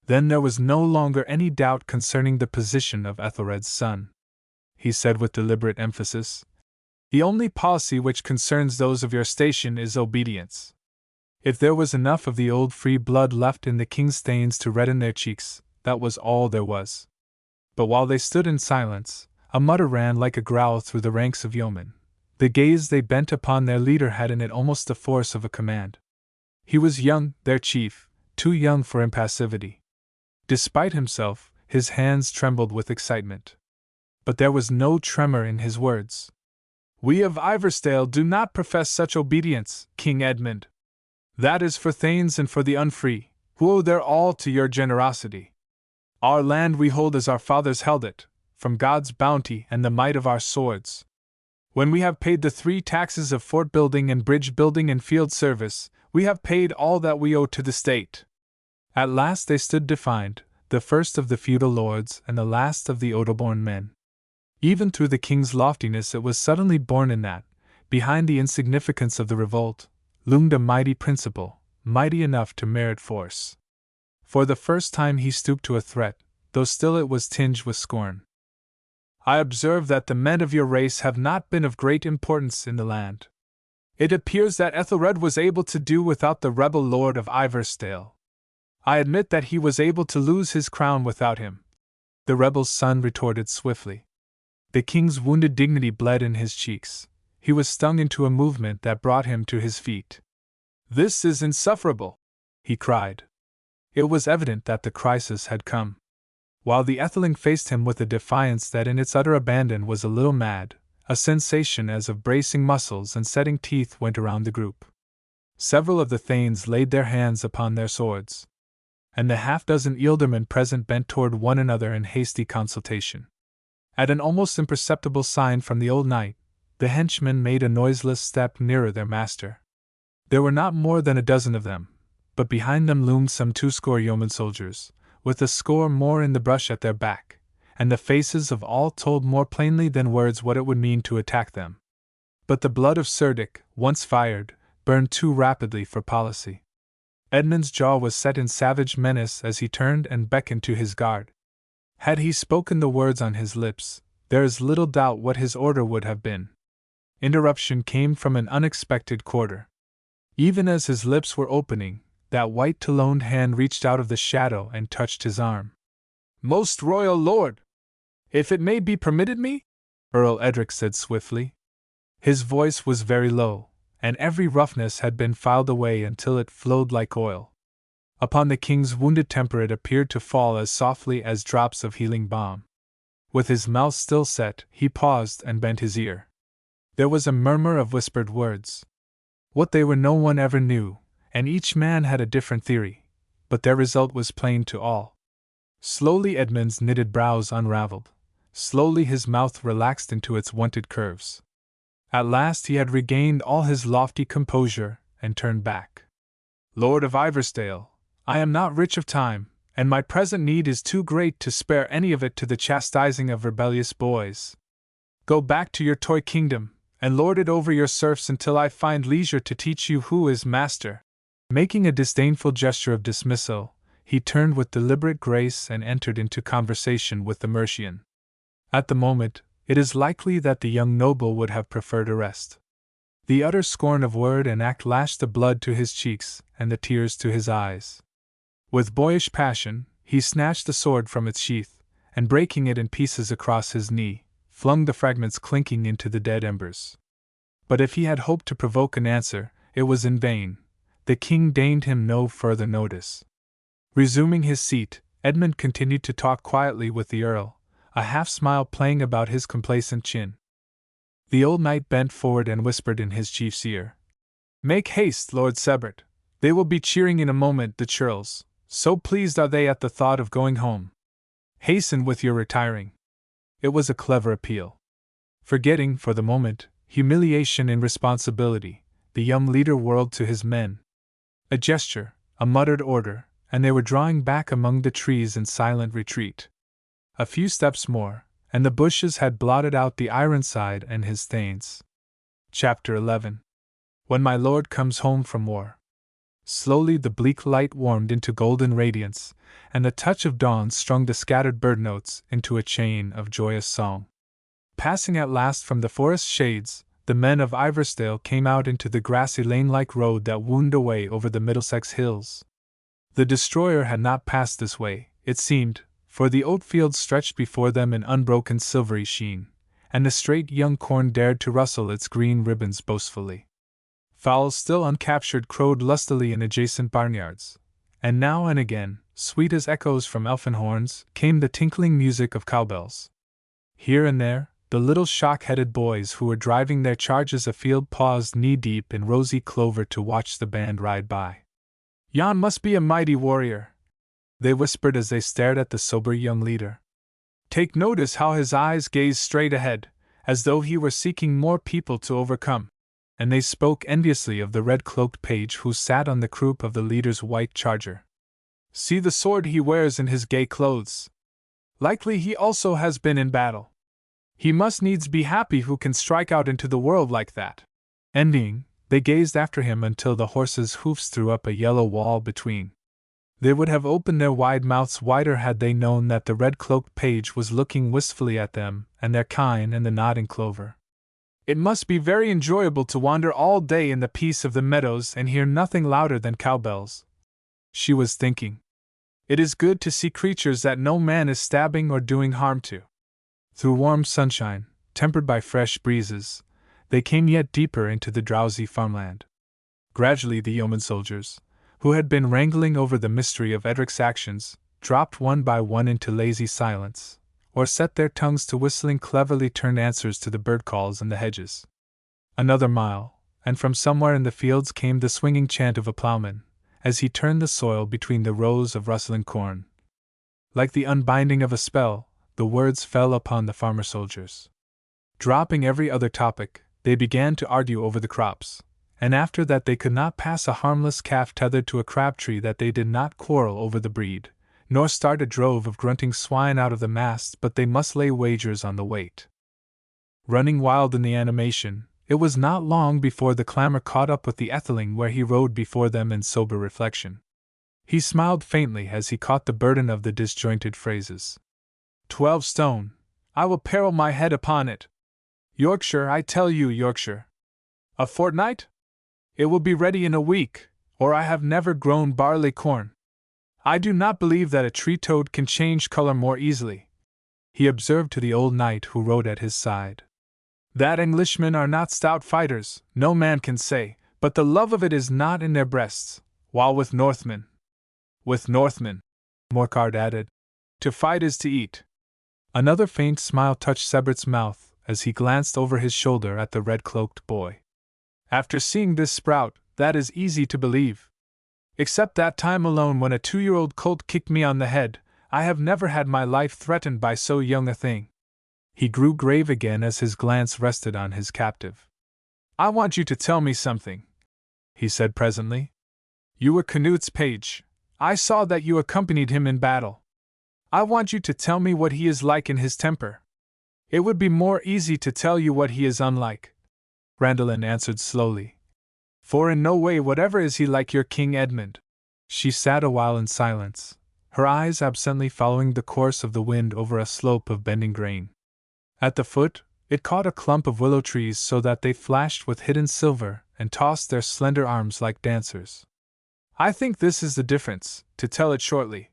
Then there was no longer any doubt concerning the position of Ethelred's son. he said with deliberate emphasis. The only policy which concerns those of your station is obedience. If there was enough of the old free blood left in the king's thanes to redden their cheeks, that was all there was. But while they stood in silence, a mutter ran like a growl through the ranks of yeomen. The gaze they bent upon their leader had in it almost the force of a command. He was young, their chief, too young for impassivity. Despite himself, his hands trembled with excitement. But there was no tremor in his words. We of Iversdale do not profess such obedience, King Edmund. That is for thanes and for the unfree, who owe their all to your generosity. Our land we hold as our fathers held it, from God's bounty and the might of our swords. When we have paid the 3 taxes of fort building and bridge building and field service, we have paid all that we owe to the state. At last they stood defined, the first of the feudal lords and the last of the Odoborn men. Even through the king's loftiness it was suddenly born in that, behind the insignificance of the revolt, loomed a mighty principle, mighty enough to merit force. For the first time he stooped to a threat, though still it was tinged with scorn. I observe that the men of your race have not been of great importance in the land. It appears that Ethelred was able to do without the rebel lord of Iversdale. I admit that he was able to lose his crown without him. The rebel's son retorted swiftly. The king's wounded dignity bled in his cheeks. He was stung into a movement that brought him to his feet. This is insufferable, he cried. It was evident that the crisis had come. While the Etheling faced him with a defiance that in its utter abandon was a little mad, a sensation as of bracing muscles and setting teeth went around the group. Several of the thanes laid their hands upon their swords, and the half-dozen ealdormen present bent toward one another in hasty consultation. At an almost imperceptible sign from the old knight, the henchmen made a noiseless step nearer their master. There were not more than a dozen of them, but behind them loomed some 20 yeoman soldiers, with a score more in the brush at their back, and the faces of all told more plainly than words what it would mean to attack them. But the blood of Cerdic, once fired, burned too rapidly for policy. Edmund's jaw was set in savage menace as he turned and beckoned to his guard. Had he spoken the words on his lips, there is little doubt what his order would have been. Interruption came from an unexpected quarter. Even as his lips were opening, that white taloned hand reached out of the shadow and touched his arm. Most royal lord! If it may be permitted me? Earl Edric said swiftly. His voice was very low, and every roughness had been filed away until it flowed like oil. Upon the king's wounded temper it appeared to fall as softly as drops of healing balm. With his mouth still set, he paused and bent his ear. There was a murmur of whispered words. What they were no one ever knew, and each man had a different theory, but their result was plain to all. Slowly Edmund's knitted brows unraveled. Slowly his mouth relaxed into its wonted curves. At last he had regained all his lofty composure and turned back. Lord of Iversdale, I am not rich of time, and my present need is too great to spare any of it to the chastising of rebellious boys. Go back to your toy kingdom, and lord it over your serfs until I find leisure to teach you who is master. Making a disdainful gesture of dismissal, he turned with deliberate grace and entered into conversation with the Mercian. At the moment, it is likely that the young noble would have preferred a rest. The utter scorn of word and act lashed the blood to his cheeks and the tears to his eyes. With boyish passion, he snatched the sword from its sheath, and breaking it in pieces across his knee, flung the fragments clinking into the dead embers. But if he had hoped to provoke an answer, it was in vain. The king deigned him no further notice. Resuming his seat, Edmund continued to talk quietly with the earl, a half-smile playing about his complacent chin. The old knight bent forward and whispered in his chief's ear. Make haste, Lord Sebert. They will be cheering in a moment, the churls, so pleased are they at the thought of going home. Hasten with your retiring. It was a clever appeal. Forgetting, for the moment, humiliation and responsibility, the young leader whirled to his men. A gesture, a muttered order, and they were drawing back among the trees in silent retreat. A few steps more, and the bushes had blotted out the Ironside and his thanes. Chapter 11. When my lord comes home from war. Slowly the bleak light warmed into golden radiance, and the touch of dawn strung the scattered bird notes into a chain of joyous song. passing at last from the forest shades, the men of Iversdale came out into the grassy lane-like road that wound away over the Middlesex hills. The destroyer had not passed this way, it seemed, for the oat fields stretched before them in unbroken silvery sheen, and the straight young corn dared to rustle its green ribbons boastfully. Fowls still uncaptured crowed lustily in adjacent barnyards, and now and again, sweet as echoes from elfin horns, came the tinkling music of cowbells. Here and there, the little shock-headed boys who were driving their charges afield paused knee-deep in rosy clover to watch the band ride by. "Yon must be a mighty warrior," they whispered as they stared at the sober young leader. "Take notice how his eyes gaze straight ahead, as though he were seeking more people to overcome." And they spoke enviously of the red-cloaked page who sat on the croup of the leader's white charger. "See the sword he wears in his gay clothes. Likely he also has been in battle. He must needs be happy who can strike out into the world like that." Ending, they gazed after him until the horses' hoofs threw up a yellow wall between. They would have opened their wide mouths wider had they known that the red-cloaked page was looking wistfully at them and their kine and the nodding clover. "It must be very enjoyable to wander all day in the peace of the meadows and hear nothing louder than cowbells," she was thinking. "It is good to see creatures that no man is stabbing or doing harm to." Through warm sunshine, tempered by fresh breezes, they came yet deeper into the drowsy farmland. Gradually the yeoman soldiers, who had been wrangling over the mystery of Edric's actions, dropped one by one into lazy silence, or set their tongues to whistling cleverly turned answers to the bird-calls in the hedges. Another mile, and from somewhere in the fields came the swinging chant of a ploughman, as he turned the soil between the rows of rustling corn. Like the unbinding of a spell, the words fell upon the farmer soldiers. Dropping every other topic, they began to argue over the crops, and after that they could not pass a harmless calf tethered to a crab-tree that they did not quarrel over the breed, nor start a drove of grunting swine out of the mast but they must lay wagers on the weight. Running wild in the animation, it was not long before the clamor caught up with the Etheling where he rode before them in sober reflection. He smiled faintly as he caught the burden of the disjointed phrases. 12 stone, I will peril my head upon it. Yorkshire, I tell you, Yorkshire. A fortnight? It will be ready in a week, or I have never grown barley corn. I do not believe that a tree-toad can change color more easily," he observed to the old knight who rode at his side. "That Englishmen are not stout fighters, no man can say, but the love of it is not in their breasts, while with Northmen, Morcar added, to fight is to eat." Another faint smile touched Sebert's mouth as he glanced over his shoulder at the red-cloaked boy. "After seeing this sprout, that is easy to believe. Except that time alone when a 2-year-old colt kicked me on the head, I have never had my life threatened by so young a thing." He grew grave again as his glance rested on his captive. "I want you to tell me something," he said presently. "You were Canute's page. I saw that you accompanied him in battle. I want you to tell me what he is like in his temper. It would be more easy to tell you what he is unlike," Randalin answered slowly. "For in no way whatever is he like your King Edmund." She sat a while in silence, her eyes absently following the course of the wind over a slope of bending grain. At the foot, it caught a clump of willow trees so that they flashed with hidden silver and tossed their slender arms like dancers. "I think this is the difference, to tell it shortly,"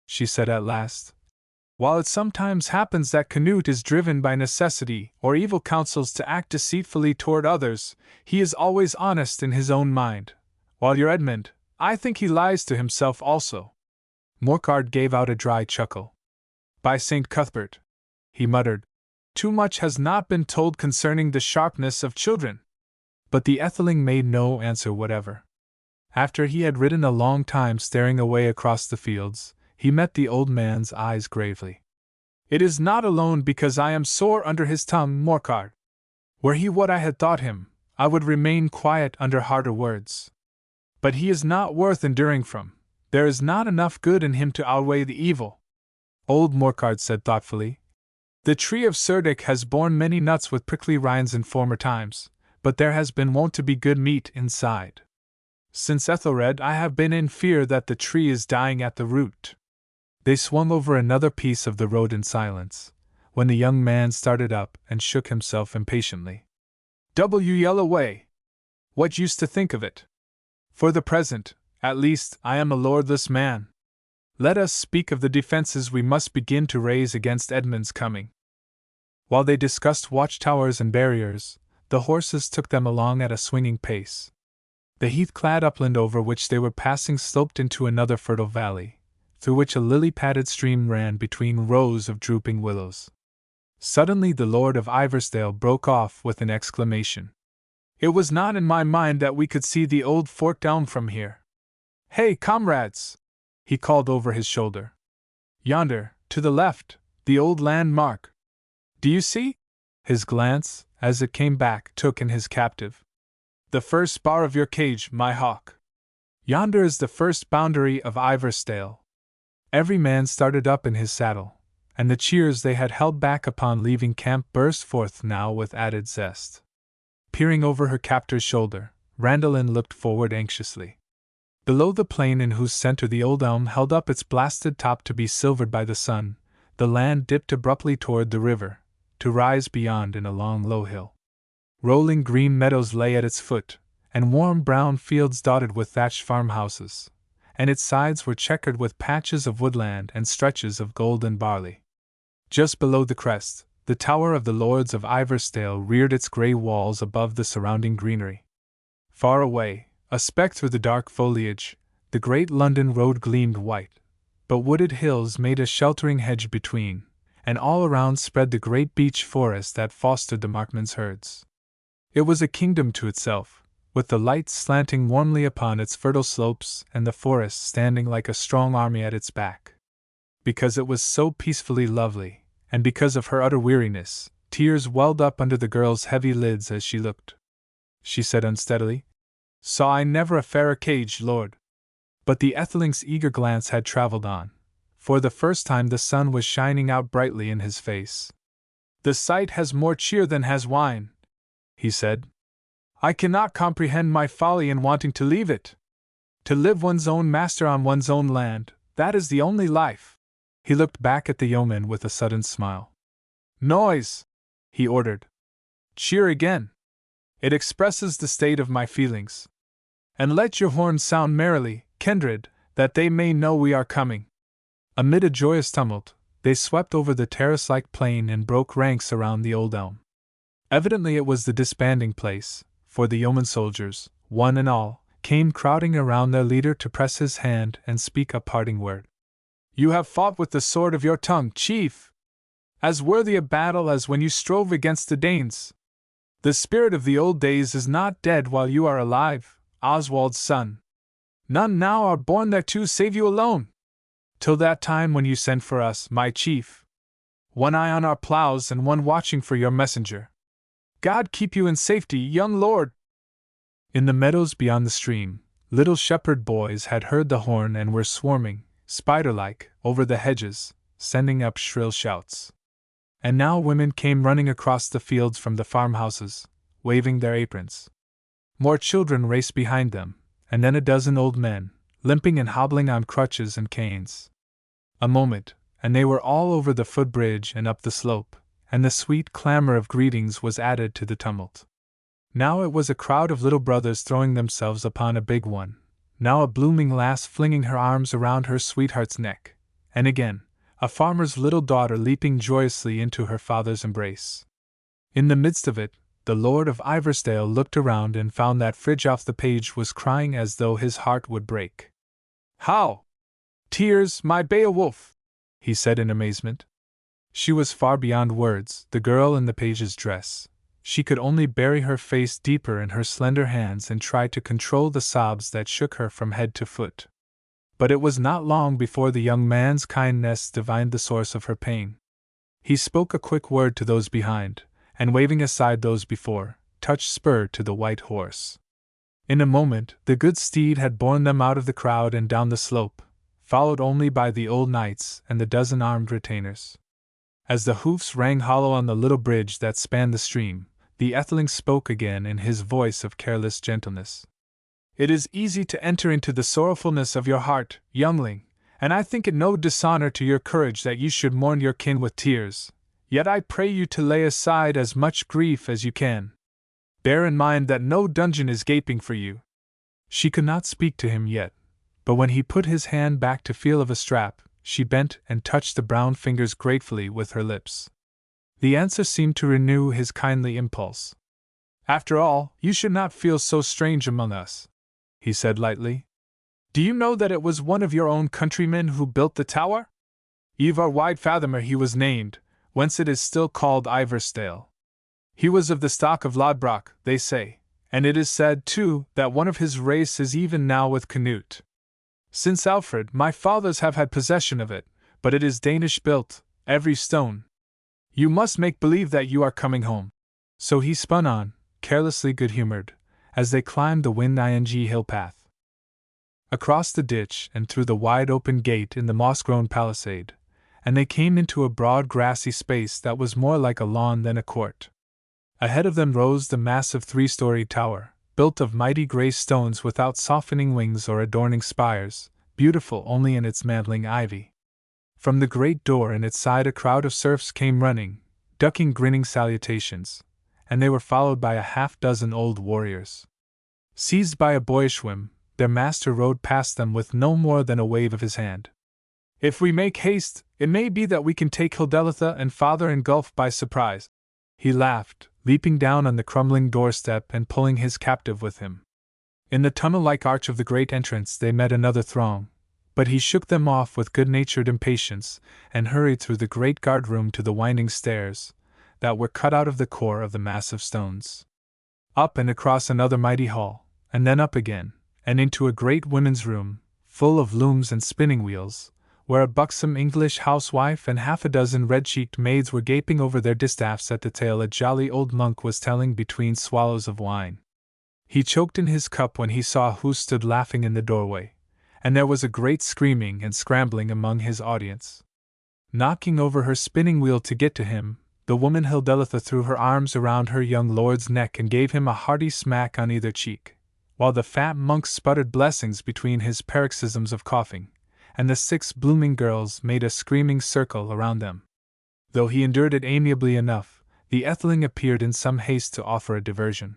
she said at last. "While it sometimes happens that Canute is driven by necessity or evil counsels to act deceitfully toward others, he is always honest in his own mind, while your Edmund, I think he lies to himself also." Morcar gave out a dry chuckle. "By St. Cuthbert," he muttered, "too much has not been told concerning the sharpness of children." But the Etheling made no answer whatever. After he had ridden a long time staring away across the fields, he met the old man's eyes gravely. "It is not alone because I am sore under his tongue, Morcar. Were he what I had thought him, I would remain quiet under harder words. But he is not worth enduring from. There is not enough good in him to outweigh the evil." Old Morcar said thoughtfully, "The tree of Cerdic has borne many nuts with prickly rinds in former times, but there has been wont to be good meat inside. Since Ethelred I have been in fear that the tree is dying at the root." They swung over another piece of the road in silence, when the young man started up and shook himself impatiently. Yell away! What use to think of it? For the present, at least, I am a lordless man. Let us speak of the defenses we must begin to raise against Edmund's coming. While they discussed watchtowers and barriers, the horses took them along at a swinging pace. The heath-clad upland over which they were passing sloped into another fertile valley, through which a lily-padded stream ran between rows of drooping willows. Suddenly the Lord of Iversdale broke off with an exclamation. It was not in my mind that we could see the old fort down from here. Hey, comrades! He called over his shoulder. Yonder, to the left, the old landmark. Do you see? His glance, as it came back, took in his captive. The first bar of your cage, my hawk. Yonder is the first boundary of Iversdale. Every man started up in his saddle, and the cheers they had held back upon leaving camp burst forth now with added zest. Peering over her captor's shoulder, Randalin looked forward anxiously. Below the plain in whose center the old elm held up its blasted top to be silvered by the sun, the land dipped abruptly toward the river, to rise beyond in a long low hill. Rolling green meadows lay at its foot, and warm brown fields dotted with thatched farmhouses, and its sides were checkered with patches of woodland and stretches of golden barley. Just below the crest, the tower of the Lords of Iversdale reared its grey walls above the surrounding greenery. Far away, a speck through the dark foliage, the great London road gleamed white, but wooded hills made a sheltering hedge between, and all around spread the great beech forest that fostered the markman's herds. It was a kingdom to itself, with the light slanting warmly upon its fertile slopes and the forest standing like a strong army at its back. Because it was so peacefully lovely, and because of her utter weariness, tears welled up under the girl's heavy lids as she looked. She said unsteadily, "Saw I never a fairer cage, lord." But the Etheling's eager glance had traveled on. For the first time the sun was shining out brightly in his face. "The sight has more cheer than has wine," he said. "I cannot comprehend my folly in wanting to leave it. To live one's own master on one's own land, that is the only life." He looked back at the yeoman with a sudden smile. "Noise!" he ordered. "Cheer again. It expresses the state of my feelings. And let your horns sound merrily, kindred, that they may know we are coming." Amid a joyous tumult, they swept over the terrace-like plain and broke ranks around the old elm. Evidently it was the disbanding place, for the yeoman soldiers, one and all, came crowding around their leader to press his hand and speak a parting word. "You have fought with the sword of your tongue, chief! As worthy a battle as when you strove against the Danes. The spirit of the old days is not dead while you are alive, Oswald's son. None now are born thereto save you alone. Till that time when you send for us, my chief. One eye on our ploughs and one watching for your messenger. God keep you in safety, young lord." In the meadows beyond the stream, little shepherd boys had heard the horn and were swarming, spider-like, over the hedges, sending up shrill shouts. And now women came running across the fields from the farmhouses, waving their aprons. More children raced behind them, and then a dozen old men, limping and hobbling on crutches and canes. A moment, and they were all over the footbridge and up the slope, and the sweet clamor of greetings was added to the tumult. Now it was a crowd of little brothers throwing themselves upon a big one, now a blooming lass flinging her arms around her sweetheart's neck, and again, a farmer's little daughter leaping joyously into her father's embrace. In the midst of it, the Lord of Iversdale looked around and found that Fridtjof the page was crying as though his heart would break. "How? Tears, my Beowulf!" he said in amazement. She was far beyond words, the girl in the page's dress. She could only bury her face deeper in her slender hands and try to control the sobs that shook her from head to foot. But it was not long before the young man's kindness divined the source of her pain. He spoke a quick word to those behind, and waving aside those before, touched spur to the white horse. In a moment, the good steed had borne them out of the crowd and down the slope, followed only by the old knights and the dozen armed retainers. As the hoofs rang hollow on the little bridge that spanned the stream, the Etheling spoke again in his voice of careless gentleness. "It is easy to enter into the sorrowfulness of your heart, youngling, and I think it no dishonor to your courage that you should mourn your kin with tears. Yet I pray you to lay aside as much grief as you can. Bear in mind that no dungeon is gaping for you." She could not speak to him yet, but when he put his hand back to feel of a strap, she bent and touched the brown fingers gratefully with her lips. The answer seemed to renew his kindly impulse. "After all, you should not feel so strange among us," he said lightly. "Do you know that it was one of your own countrymen who built the tower? Ivar Widefathomer he was named, whence it is still called Ivarsdale. He was of the stock of Lodbrok, they say, and it is said, too, that one of his race is even now with Canute. Since Alfred, my fathers have had possession of it, but it is Danish built, every stone. You must make believe that you are coming home." So he spun on, carelessly good-humored, as they climbed the wind-ing hill path. Across the ditch and through the wide-open gate in the moss-grown palisade, and they came into a broad grassy space that was more like a lawn than a court. Ahead of them rose the massive three-storied tower, built of mighty grey stones without softening wings or adorning spires, beautiful only in its mantling ivy. From the great door in its side a crowd of serfs came running, ducking grinning salutations, and they were followed by a half-dozen old warriors. Seized by a boyish whim, their master rode past them with no more than a wave of his hand. "If we make haste, it may be that we can take Hildelitha and Father Ingulf by surprise," he laughed, leaping down on the crumbling doorstep and pulling his captive with him. In the tunnel-like arch of the great entrance they met another throng, but he shook them off with good-natured impatience and hurried through the great guard-room to the winding stairs that were cut out of the core of the massive stones. Up and across another mighty hall, and then up again, and into a great women's room, full of looms and spinning-wheels, where a buxom English housewife and half a dozen red-cheeked maids were gaping over their distaffs at the tale a jolly old monk was telling between swallows of wine. He choked in his cup when he saw who stood laughing in the doorway, and there was a great screaming and scrambling among his audience. Knocking over her spinning-wheel to get to him, the woman Hildelitha threw her arms around her young lord's neck and gave him a hearty smack on either cheek, while the fat monk sputtered blessings between his paroxysms of coughing, and the 6 blooming girls made a screaming circle around them. Though he endured it amiably enough, the Etheling appeared in some haste to offer a diversion.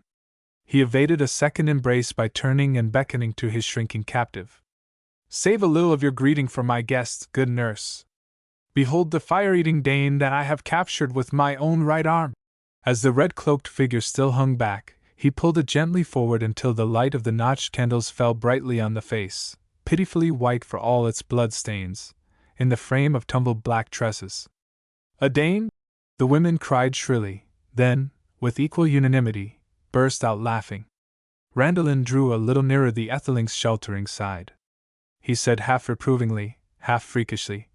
He evaded a second embrace by turning and beckoning to his shrinking captive. "Save a little of your greeting for my guests, good nurse. Behold the fire-eating Dane that I have captured with my own right arm." As the red-cloaked figure still hung back, he pulled it gently forward until the light of the notched candles fell brightly on the face, pitifully white for all its blood stains, in the frame of tumbled black tresses. "A Dane?" the women cried shrilly, then, with equal unanimity, burst out laughing. Randalin drew a little nearer the Etheling's sheltering side. He said half reprovingly, half freakishly,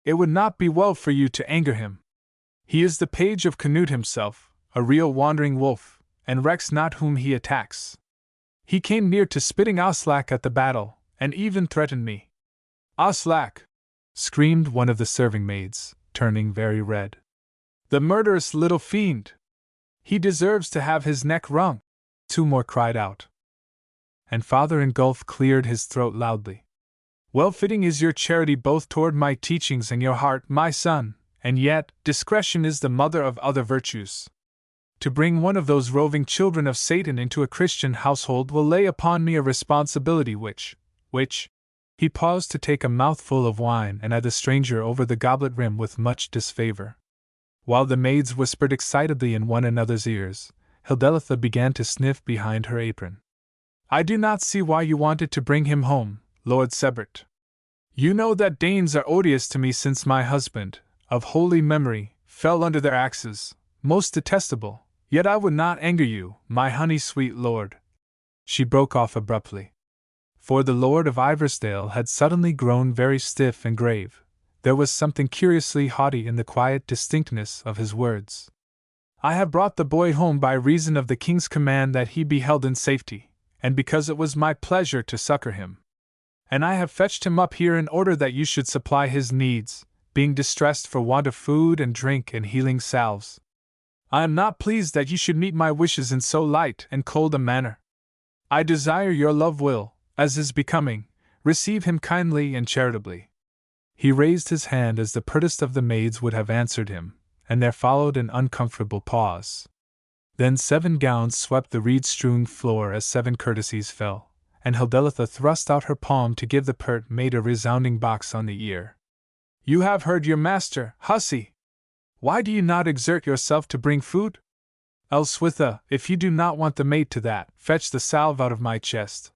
"It would not be well for you to anger him. He is the page of Canute himself, a real wandering wolf, and recks not whom he attacks. He came near to spitting Aslak at the battle, and even threatened me." "Aslak!" screamed one of the serving maids, turning very red. "The murderous little fiend! He deserves to have his neck wrung," 2 more cried out. And Father Ingulf cleared his throat loudly. "Well-fitting is your charity both toward my teachings and your heart, my son, and yet, discretion is the mother of other virtues. To bring one of those roving children of Satan into a Christian household will lay upon me a responsibility which, he paused to take a mouthful of wine and eyed the stranger over the goblet rim with much disfavor. While the maids whispered excitedly in one another's ears, Hildelitha began to sniff behind her apron. "I do not see why you wanted to bring him home, Lord Sebert. You know that Danes are odious to me since my husband, of holy memory, fell under their axes, most detestable, yet I would not anger you, my honey-sweet lord." She broke off abruptly. For the Lord of Ivarsdale had suddenly grown very stiff and grave. There was something curiously haughty in the quiet distinctness of his words. "I have brought the boy home by reason of the king's command that he be held in safety, and because it was my pleasure to succor him. And I have fetched him up here in order that you should supply his needs, being distressed for want of food and drink and healing salves. I am not pleased that you should meet my wishes in so light and cold a manner. I desire your love will, as is becoming, receive him kindly and charitably." He raised his hand as the pertest of the maids would have answered him, and there followed an uncomfortable pause. Then 7 gowns swept the reed-strewn floor as 7 courtesies fell, and Hildelitha thrust out her palm to give the pert maid a resounding box on the ear. "You have heard your master, hussy! Why do you not exert yourself to bring food? Elswitha, if you do not want the maid to that, fetch the salve out of my chest."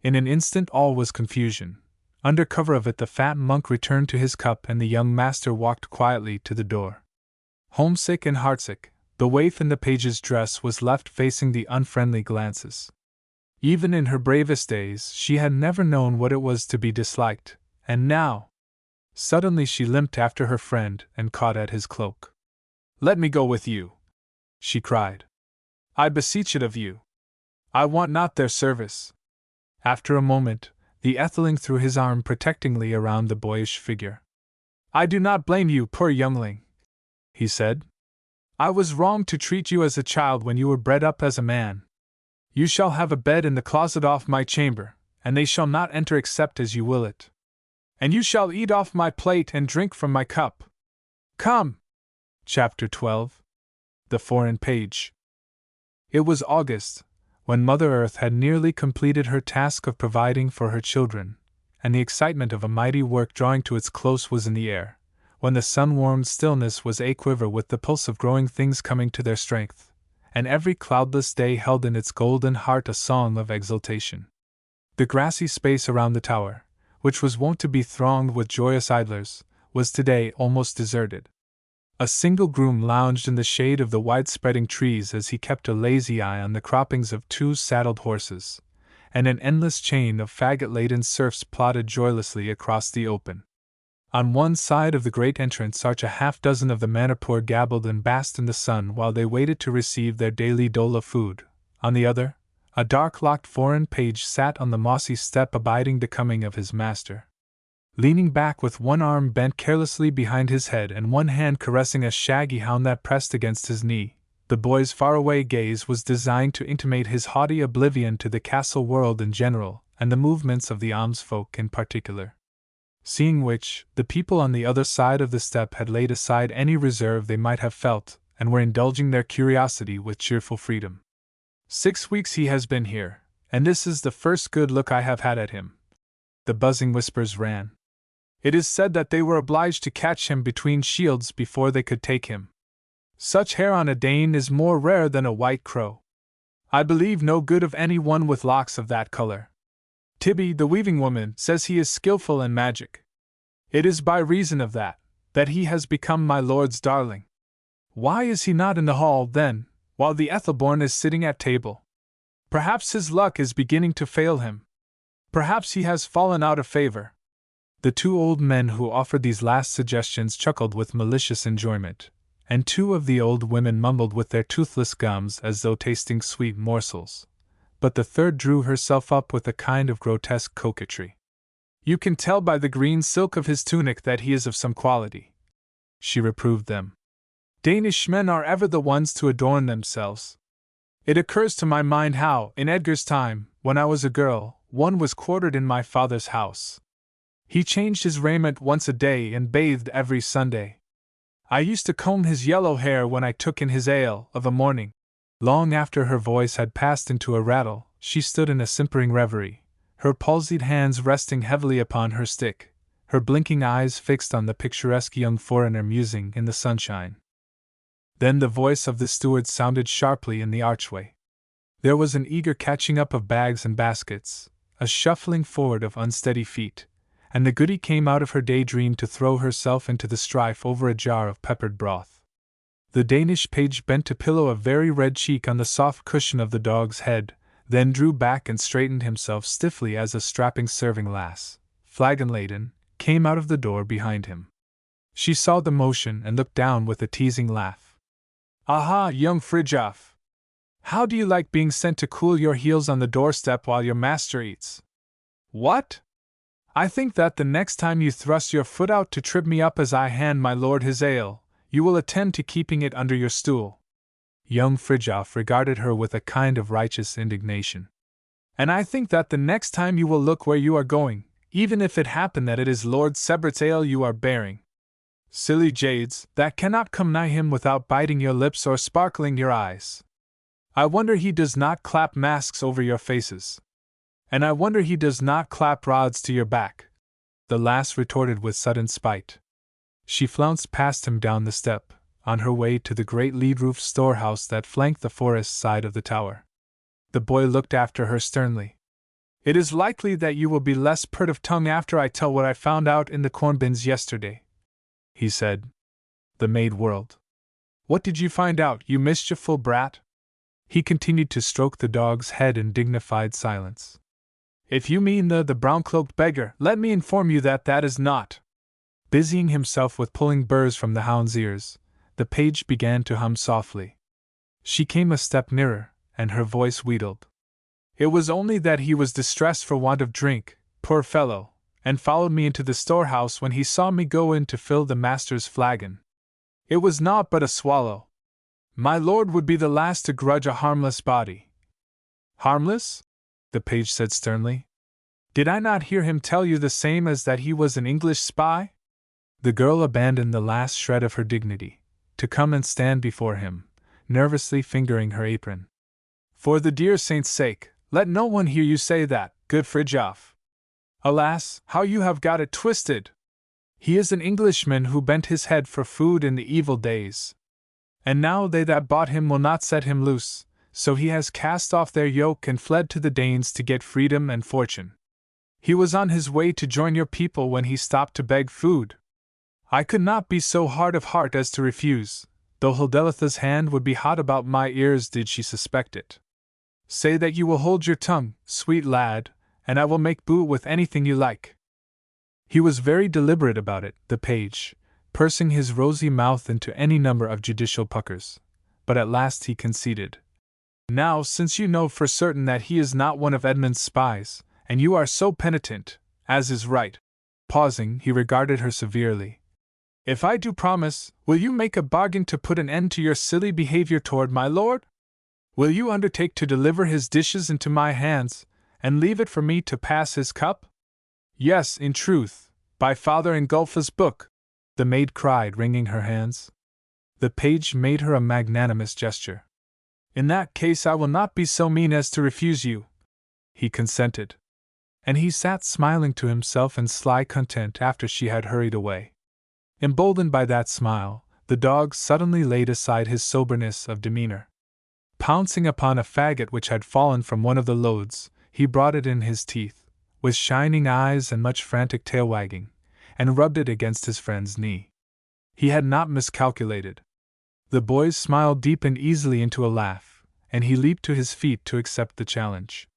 In an instant all was confusion. Under cover of it the fat monk returned to his cup and the young master walked quietly to the door. Homesick and heartsick, the waif in the page's dress was left facing the unfriendly glances. Even in her bravest days she had never known what it was to be disliked, and now… Suddenly she limped after her friend and caught at his cloak. "Let me go with you," she cried. "I beseech it of you. I want not their service." After a moment, the etheling threw his arm protectingly around the boyish figure. "I do not blame you, poor youngling," he said. "I was wrong to treat you as a child when you were bred up as a man. You shall have a bed in the closet off my chamber, and they shall not enter except as you will it. And you shall eat off my plate and drink from my cup. Come!" Chapter 12. The Foreign Page. It was August, when Mother Earth had nearly completed her task of providing for her children, and the excitement of a mighty work drawing to its close was in the air, when the sun-warmed stillness was aquiver with the pulse of growing things coming to their strength, and every cloudless day held in its golden heart a song of exultation. The grassy space around the tower, which was wont to be thronged with joyous idlers, was today almost deserted. A single groom lounged in the shade of the wide-spreading trees as he kept a lazy eye on the croppings of 2 saddled horses, and an endless chain of faggot-laden serfs plodded joylessly across the open. On one side of the great entrance arch a half-dozen of the Manipur gabbled and basked in the sun while they waited to receive their daily dole of food. On the other, a dark-locked foreign page sat on the mossy step abiding the coming of his master. Leaning back with one arm bent carelessly behind his head and one hand caressing a shaggy hound that pressed against his knee, the boy's faraway gaze was designed to intimate his haughty oblivion to the castle world in general and the movements of the almsfolk in particular. Seeing which, the people on the other side of the step had laid aside any reserve they might have felt, and were indulging their curiosity with cheerful freedom. 6 weeks he has been here, and this is the first good look I have had at him, the buzzing whispers ran. It is said that they were obliged to catch him between shields before they could take him. Such hair on a Dane is more rare than a white crow. I believe no good of any one with locks of that color. Tibby, the weaving woman, says he is skillful in magic. It is by reason of that he has become my lord's darling. Why is he not in the hall, then, while the Ethelborn is sitting at table? Perhaps his luck is beginning to fail him. Perhaps he has fallen out of favor. The 2 old men who offered these last suggestions chuckled with malicious enjoyment, and 2 of the old women mumbled with their toothless gums as though tasting sweet morsels. But the third drew herself up with a kind of grotesque coquetry. "You can tell by the green silk of his tunic that he is of some quality," she reproved them. "Danish men are ever the ones to adorn themselves. It occurs to my mind how, in Edgar's time, when I was a girl, one was quartered in my father's house. He changed his raiment once a day and bathed every Sunday. I used to comb his yellow hair when I took in his ale of a morning." Long after her voice had passed into a rattle, she stood in a simpering reverie, her palsied hands resting heavily upon her stick, her blinking eyes fixed on the picturesque young foreigner musing in the sunshine. Then the voice of the steward sounded sharply in the archway. There was an eager catching up of bags and baskets, a shuffling forward of unsteady feet, and the goody came out of her daydream to throw herself into the strife over a jar of peppered broth. The Danish page bent to pillow a very red cheek on the soft cushion of the dog's head, then drew back and straightened himself stiffly as a strapping serving lass, flagon-laden, came out of the door behind him. She saw the motion and looked down with a teasing laugh. "Aha, young Fridtjof! How do you like being sent to cool your heels on the doorstep while your master eats? What? I think that the next time you thrust your foot out to trip me up as I hand my lord his ale, you will attend to keeping it under your stool." Young Fridtjof regarded her with a kind of righteous indignation. "And I think that the next time you will look where you are going, even if it happen that it is Lord Sebert's ale you are bearing." Silly jades, that cannot come nigh him without biting your lips or sparkling your eyes. I wonder he does not clap masks over your faces. And I wonder he does not clap rods to your back. The lass retorted with sudden spite. She flounced past him down the step, on her way to the great lead-roofed storehouse that flanked the forest side of the tower. The boy looked after her sternly. It is likely that you will be less pert of tongue after I tell what I found out in the corn bins yesterday, he said. The maid whirled. What did you find out, you mischieful brat? He continued to stroke the dog's head in dignified silence. If you mean the brown-cloaked beggar, let me inform you that that is not. Busying himself with pulling burrs from the hound's ears, the page began to hum softly. She came a step nearer, and her voice wheedled. It was only that he was distressed for want of drink, poor fellow, and followed me into the storehouse when he saw me go in to fill the master's flagon. It was naught but a swallow. My lord would be the last to grudge a harmless body. Harmless? The page said sternly. Did I not hear him tell you the same as that he was an English spy? The girl abandoned the last shred of her dignity, to come and stand before him, nervously fingering her apron. For the dear saint's sake, let no one hear you say that, good Fridtjof. Alas, how you have got it twisted! He is an Englishman who bent his head for food in the evil days. And now they that bought him will not set him loose, so he has cast off their yoke and fled to the Danes to get freedom and fortune. He was on his way to join your people when he stopped to beg food. I could not be so hard of heart as to refuse, though Hildeletha's hand would be hot about my ears did she suspect it. Say that you will hold your tongue, sweet lad, and I will make boot with anything you like. He was very deliberate about it, the page, pursing his rosy mouth into any number of judicial puckers, but at last he conceded. Now, since you know for certain that he is not one of Edmund's spies, and you are so penitent, as is right. Pausing, he regarded her severely. If I do promise, will you make a bargain to put an end to your silly behavior toward my lord? Will you undertake to deliver his dishes into my hands, and leave it for me to pass his cup? Yes, in truth, by Father Ingolf's book, the maid cried, wringing her hands. The page made her a magnanimous gesture. In that case I will not be so mean as to refuse you, he consented. And he sat smiling to himself in sly content after she had hurried away. Emboldened by that smile, the dog suddenly laid aside his soberness of demeanor. Pouncing upon a faggot which had fallen from one of the loads, he brought it in his teeth, with shining eyes and much frantic tail wagging, and rubbed it against his friend's knee. He had not miscalculated. The boy's smile deepened easily into a laugh, and he leaped to his feet to accept the challenge.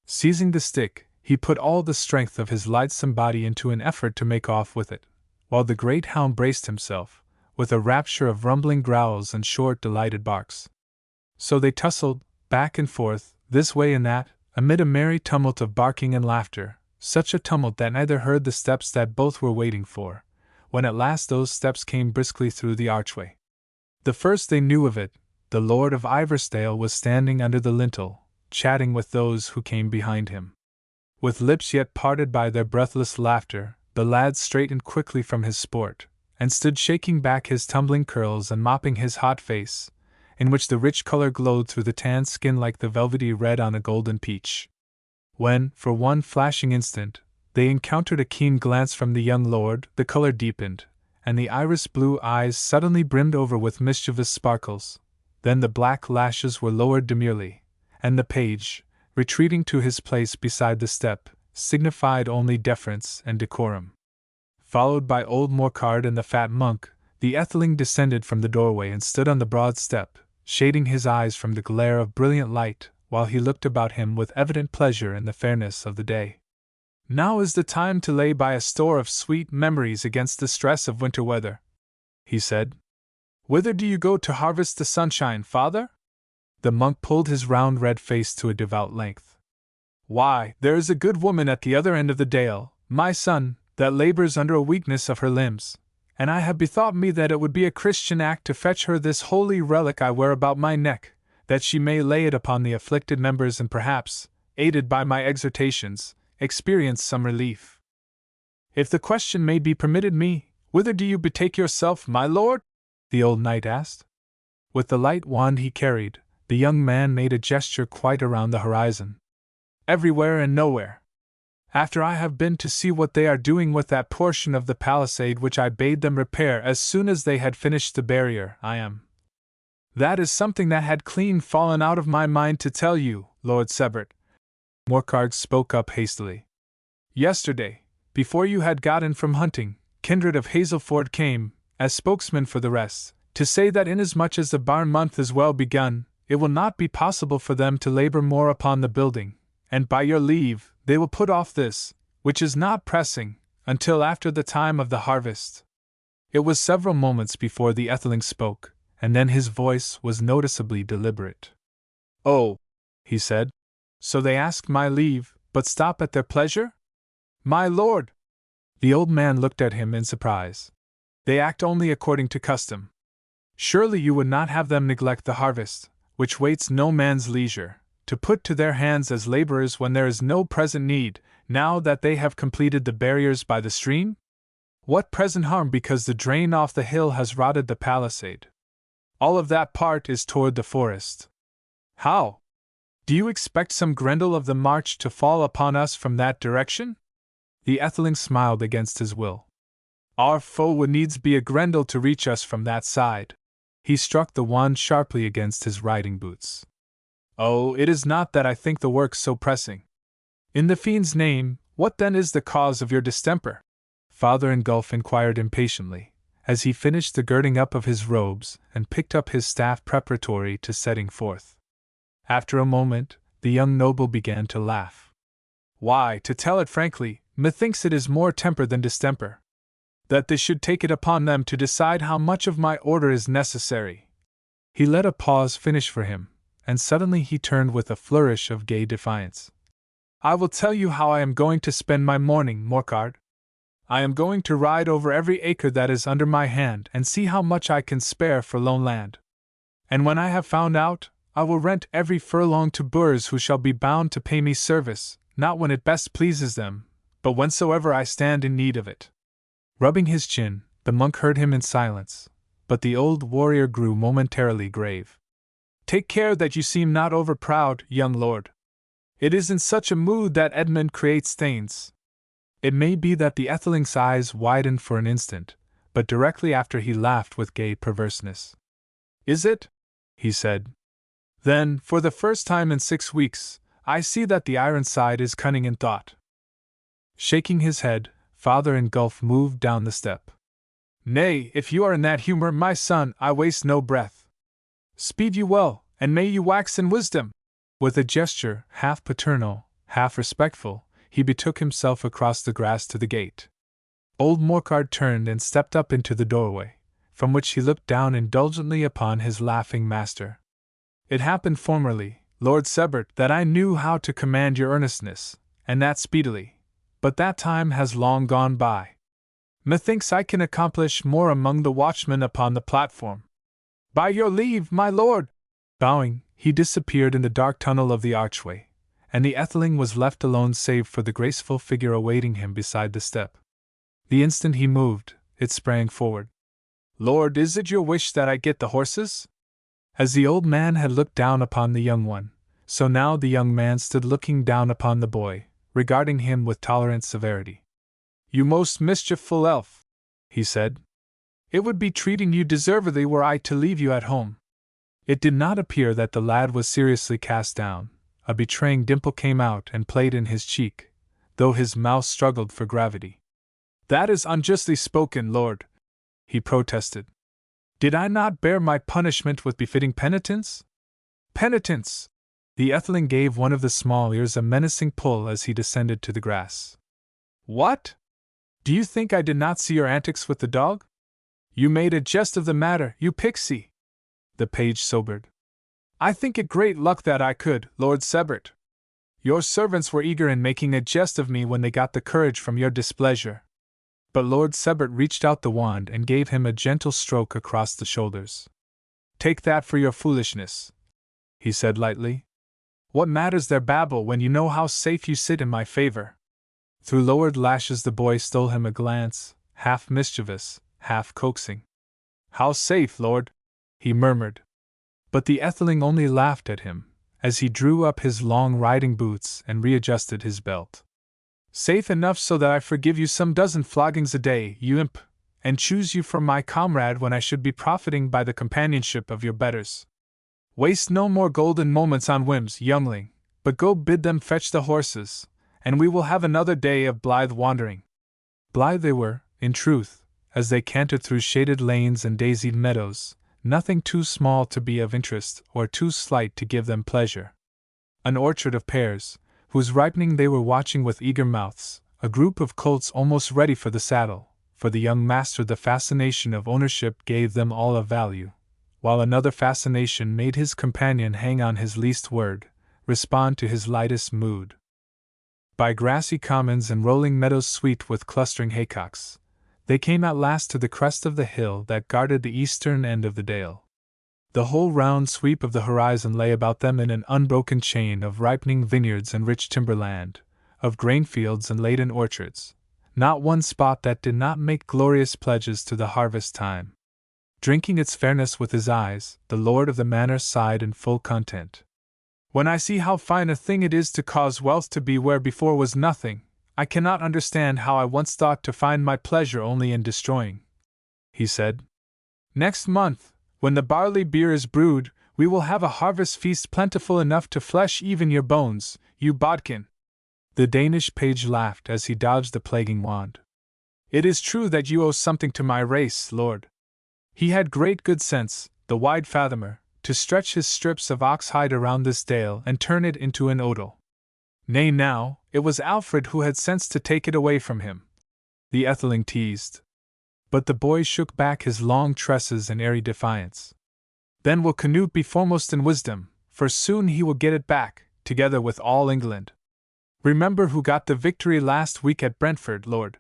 Seizing the stick, he put all the strength of his lightsome body into an effort to make off with it, while the great hound braced himself, with a rapture of rumbling growls and short, delighted barks. So they tussled, back and forth, this way and that, amid a merry tumult of barking and laughter, such a tumult that neither heard the steps that both were waiting for, when at last those steps came briskly through the archway. The first they knew of it, the Lord of Iversdale was standing under the lintel, chatting with those who came behind him. With lips yet parted by their breathless laughter, the lad straightened quickly from his sport, and stood shaking back his tumbling curls and mopping his hot face, in which the rich color glowed through the tanned skin like the velvety red on a golden peach. When, for one flashing instant, they encountered a keen glance from the young lord, the color deepened, and the iris-blue eyes suddenly brimmed over with mischievous sparkles. Then the black lashes were lowered demurely, and the page, retreating to his place beside the step, signified only deference and decorum. Followed by old Morcard and the fat monk, the Etheling descended from the doorway and stood on the broad step, shading his eyes from the glare of brilliant light, while he looked about him with evident pleasure in the fairness of the day. Now is the time to lay by a store of sweet memories against the stress of winter weather, he said. Whither do you go to harvest the sunshine, father? The monk pulled his round red face to a devout length. Why, there is a good woman at the other end of the dale, my son, that labors under a weakness of her limbs, and I have bethought me that it would be a Christian act to fetch her this holy relic I wear about my neck, that she may lay it upon the afflicted members and perhaps, aided by my exhortations, experience some relief. If the question may be permitted me, Whither do you betake yourself, my lord? The old knight asked. With the light wand he carried, the young man made a gesture quite around the horizon. Everywhere and nowhere. After I have been to see what they are doing with that portion of the palisade which I bade them repair as soon as they had finished the barrier, I am. That is something that had clean fallen out of my mind to tell you, Lord Sebert. Morcar spoke up hastily. Yesterday, before you had gotten from hunting, Kindred of Hazelford came, as spokesman for the rest, to say that inasmuch as the barn month is well begun, it will not be possible for them to labor more upon the building, and by your leave, they will put off this, which is not pressing, until after the time of the harvest. It was several moments before the Etheling spoke, and then his voice was noticeably deliberate. Oh, he said, so they ask my leave, but stop at their pleasure? My lord! The old man looked at him in surprise. They act only according to custom. Surely you would not have them neglect the harvest, which waits no man's leisure, to put to their hands as laborers when there is no present need, now that they have completed the barriers by the stream? What present harm because the drain off the hill has rotted the palisade? All of that part is toward the forest. How? Do you expect some Grendel of the March to fall upon us from that direction? The Etheling smiled against his will. Our foe would needs be a Grendel to reach us from that side. He struck the wand sharply against his riding boots. Oh, it is not that I think the work so pressing. In the fiend's name, what then is the cause of your distemper? Father Ingulf inquired impatiently, as he finished the girding up of his robes and picked up his staff preparatory to setting forth. After a moment, the young noble began to laugh. Why, to tell it frankly, methinks it is more temper than distemper. That they should take it upon them to decide how much of my order is necessary. He let a pause finish for him, and suddenly he turned with a flourish of gay defiance. I will tell you how I am going to spend my morning, Morcar. I am going to ride over every acre that is under my hand and see how much I can spare for lone land. And when I have found out, I will rent every furlong to boors who shall be bound to pay me service, not when it best pleases them, but whensoever I stand in need of it. Rubbing his chin, the monk heard him in silence, but the old warrior grew momentarily grave. Take care that you seem not over-proud, young lord. It is in such a mood that Edmund creates things. It may be that the Etheling's eyes widened for an instant, but directly after he laughed with gay perverseness. Is it? He said. Then, for the first time in 6 weeks, I see that the Ironside is cunning in thought. Shaking his head, Father Ingulf moved down the step. Nay, if you are in that humor, my son, I waste no breath. Speed you well, and may you wax in wisdom. With a gesture, half paternal, half respectful, he betook himself across the grass to the gate. Old Morcar turned and stepped up into the doorway, from which he looked down indulgently upon his laughing master. It happened formerly, Lord Sebert, that I knew how to command your earnestness, and that speedily. But that time has long gone by. Methinks I can accomplish more among the watchmen upon the platform. By your leave, my lord! Bowing, he disappeared in the dark tunnel of the archway, and the Etheling was left alone save for the graceful figure awaiting him beside the step. The instant he moved, it sprang forward. Lord, is it your wish that I get the horses? As the old man had looked down upon the young one, so now the young man stood looking down upon the boy, regarding him with tolerant severity. You most mischiefful elf, he said. It would be treating you deservedly were I to leave you at home. It did not appear that the lad was seriously cast down. A betraying dimple came out and played in his cheek, though his mouth struggled for gravity. That is unjustly spoken, lord, he protested. Did I not bear my punishment with befitting penitence? Penitence! The Etheling gave one of the small ears a menacing pull as he descended to the grass. What? Do you think I did not see your antics with the dog? You made a jest of the matter, you pixie! The page sobered. I think it great luck that I could, Lord Sebert. Your servants were eager in making a jest of me when they got the courage from your displeasure. But Lord Sebert reached out the wand and gave him a gentle stroke across the shoulders. Take that for your foolishness, he said lightly. What matters their babble when you know how safe you sit in my favor? Through lowered lashes the boy stole him a glance, half mischievous, half coaxing. "How safe, lord?" he murmured. But the Etheling only laughed at him, as he drew up his long riding boots and readjusted his belt. "Safe enough so that I forgive you some dozen floggings a day, you imp, and choose you for my comrade when I should be profiting by the companionship of your betters. Waste no more golden moments on whims, youngling, but go bid them fetch the horses, and we will have another day of blithe wandering." Blithe they were, in truth, as they cantered through shaded lanes and daisied meadows, nothing too small to be of interest or too slight to give them pleasure. An orchard of pears, whose ripening they were watching with eager mouths, a group of colts almost ready for the saddle. For the young master, the fascination of ownership gave them all a value, while another fascination made his companion hang on his least word, respond to his lightest mood. By grassy commons and rolling meadows sweet with clustering haycocks, they came at last to the crest of the hill that guarded the eastern end of the dale. The whole round sweep of the horizon lay about them in an unbroken chain of ripening vineyards and rich timberland, of grain fields and laden orchards, not one spot that did not make glorious pledges to the harvest time. Drinking its fairness with his eyes, the lord of the manor sighed in full content. "When I see how fine a thing it is to cause wealth to be where before was nothing, I cannot understand how I once thought to find my pleasure only in destroying," he said. "Next month, when the barley beer is brewed, we will have a harvest feast plentiful enough to flesh even your bones, you bodkin." The Danish page laughed as he dodged the plaguing wand. "It is true that you owe something to my race, lord." He had great good sense, the wide fathomer, to stretch his strips of ox-hide around this dale and turn it into an odel. Nay now, it was Alfred who had sense to take it away from him. The Etheling teased. But the boy shook back his long tresses in airy defiance. "Then will Canute be foremost in wisdom, for soon he will get it back, together with all England. Remember who got the victory last week at Brentford, lord."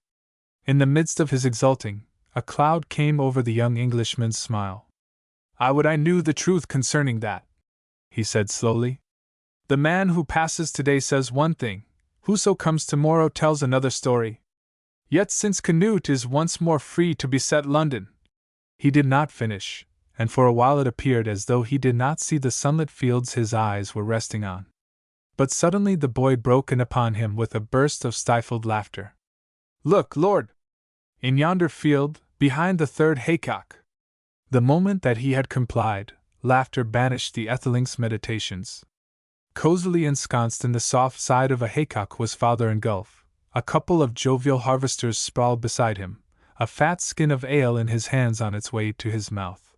In the midst of his exulting, a cloud came over the young Englishman's smile. "I would I knew the truth concerning that," he said slowly. "The man who passes today says one thing, whoso comes tomorrow tells another story. Yet since Canute is once more free to beset London—" He did not finish, and for a while it appeared as though he did not see the sunlit fields his eyes were resting on. But suddenly the boy broke in upon him with a burst of stifled laughter. "Look, lord! In yonder field, behind the third haycock." The moment that he had complied, laughter banished the Etheling's meditations. Cozily ensconced in the soft side of a haycock was Father Ingulf. A couple of jovial harvesters sprawled beside him, a fat skin of ale in his hands on its way to his mouth.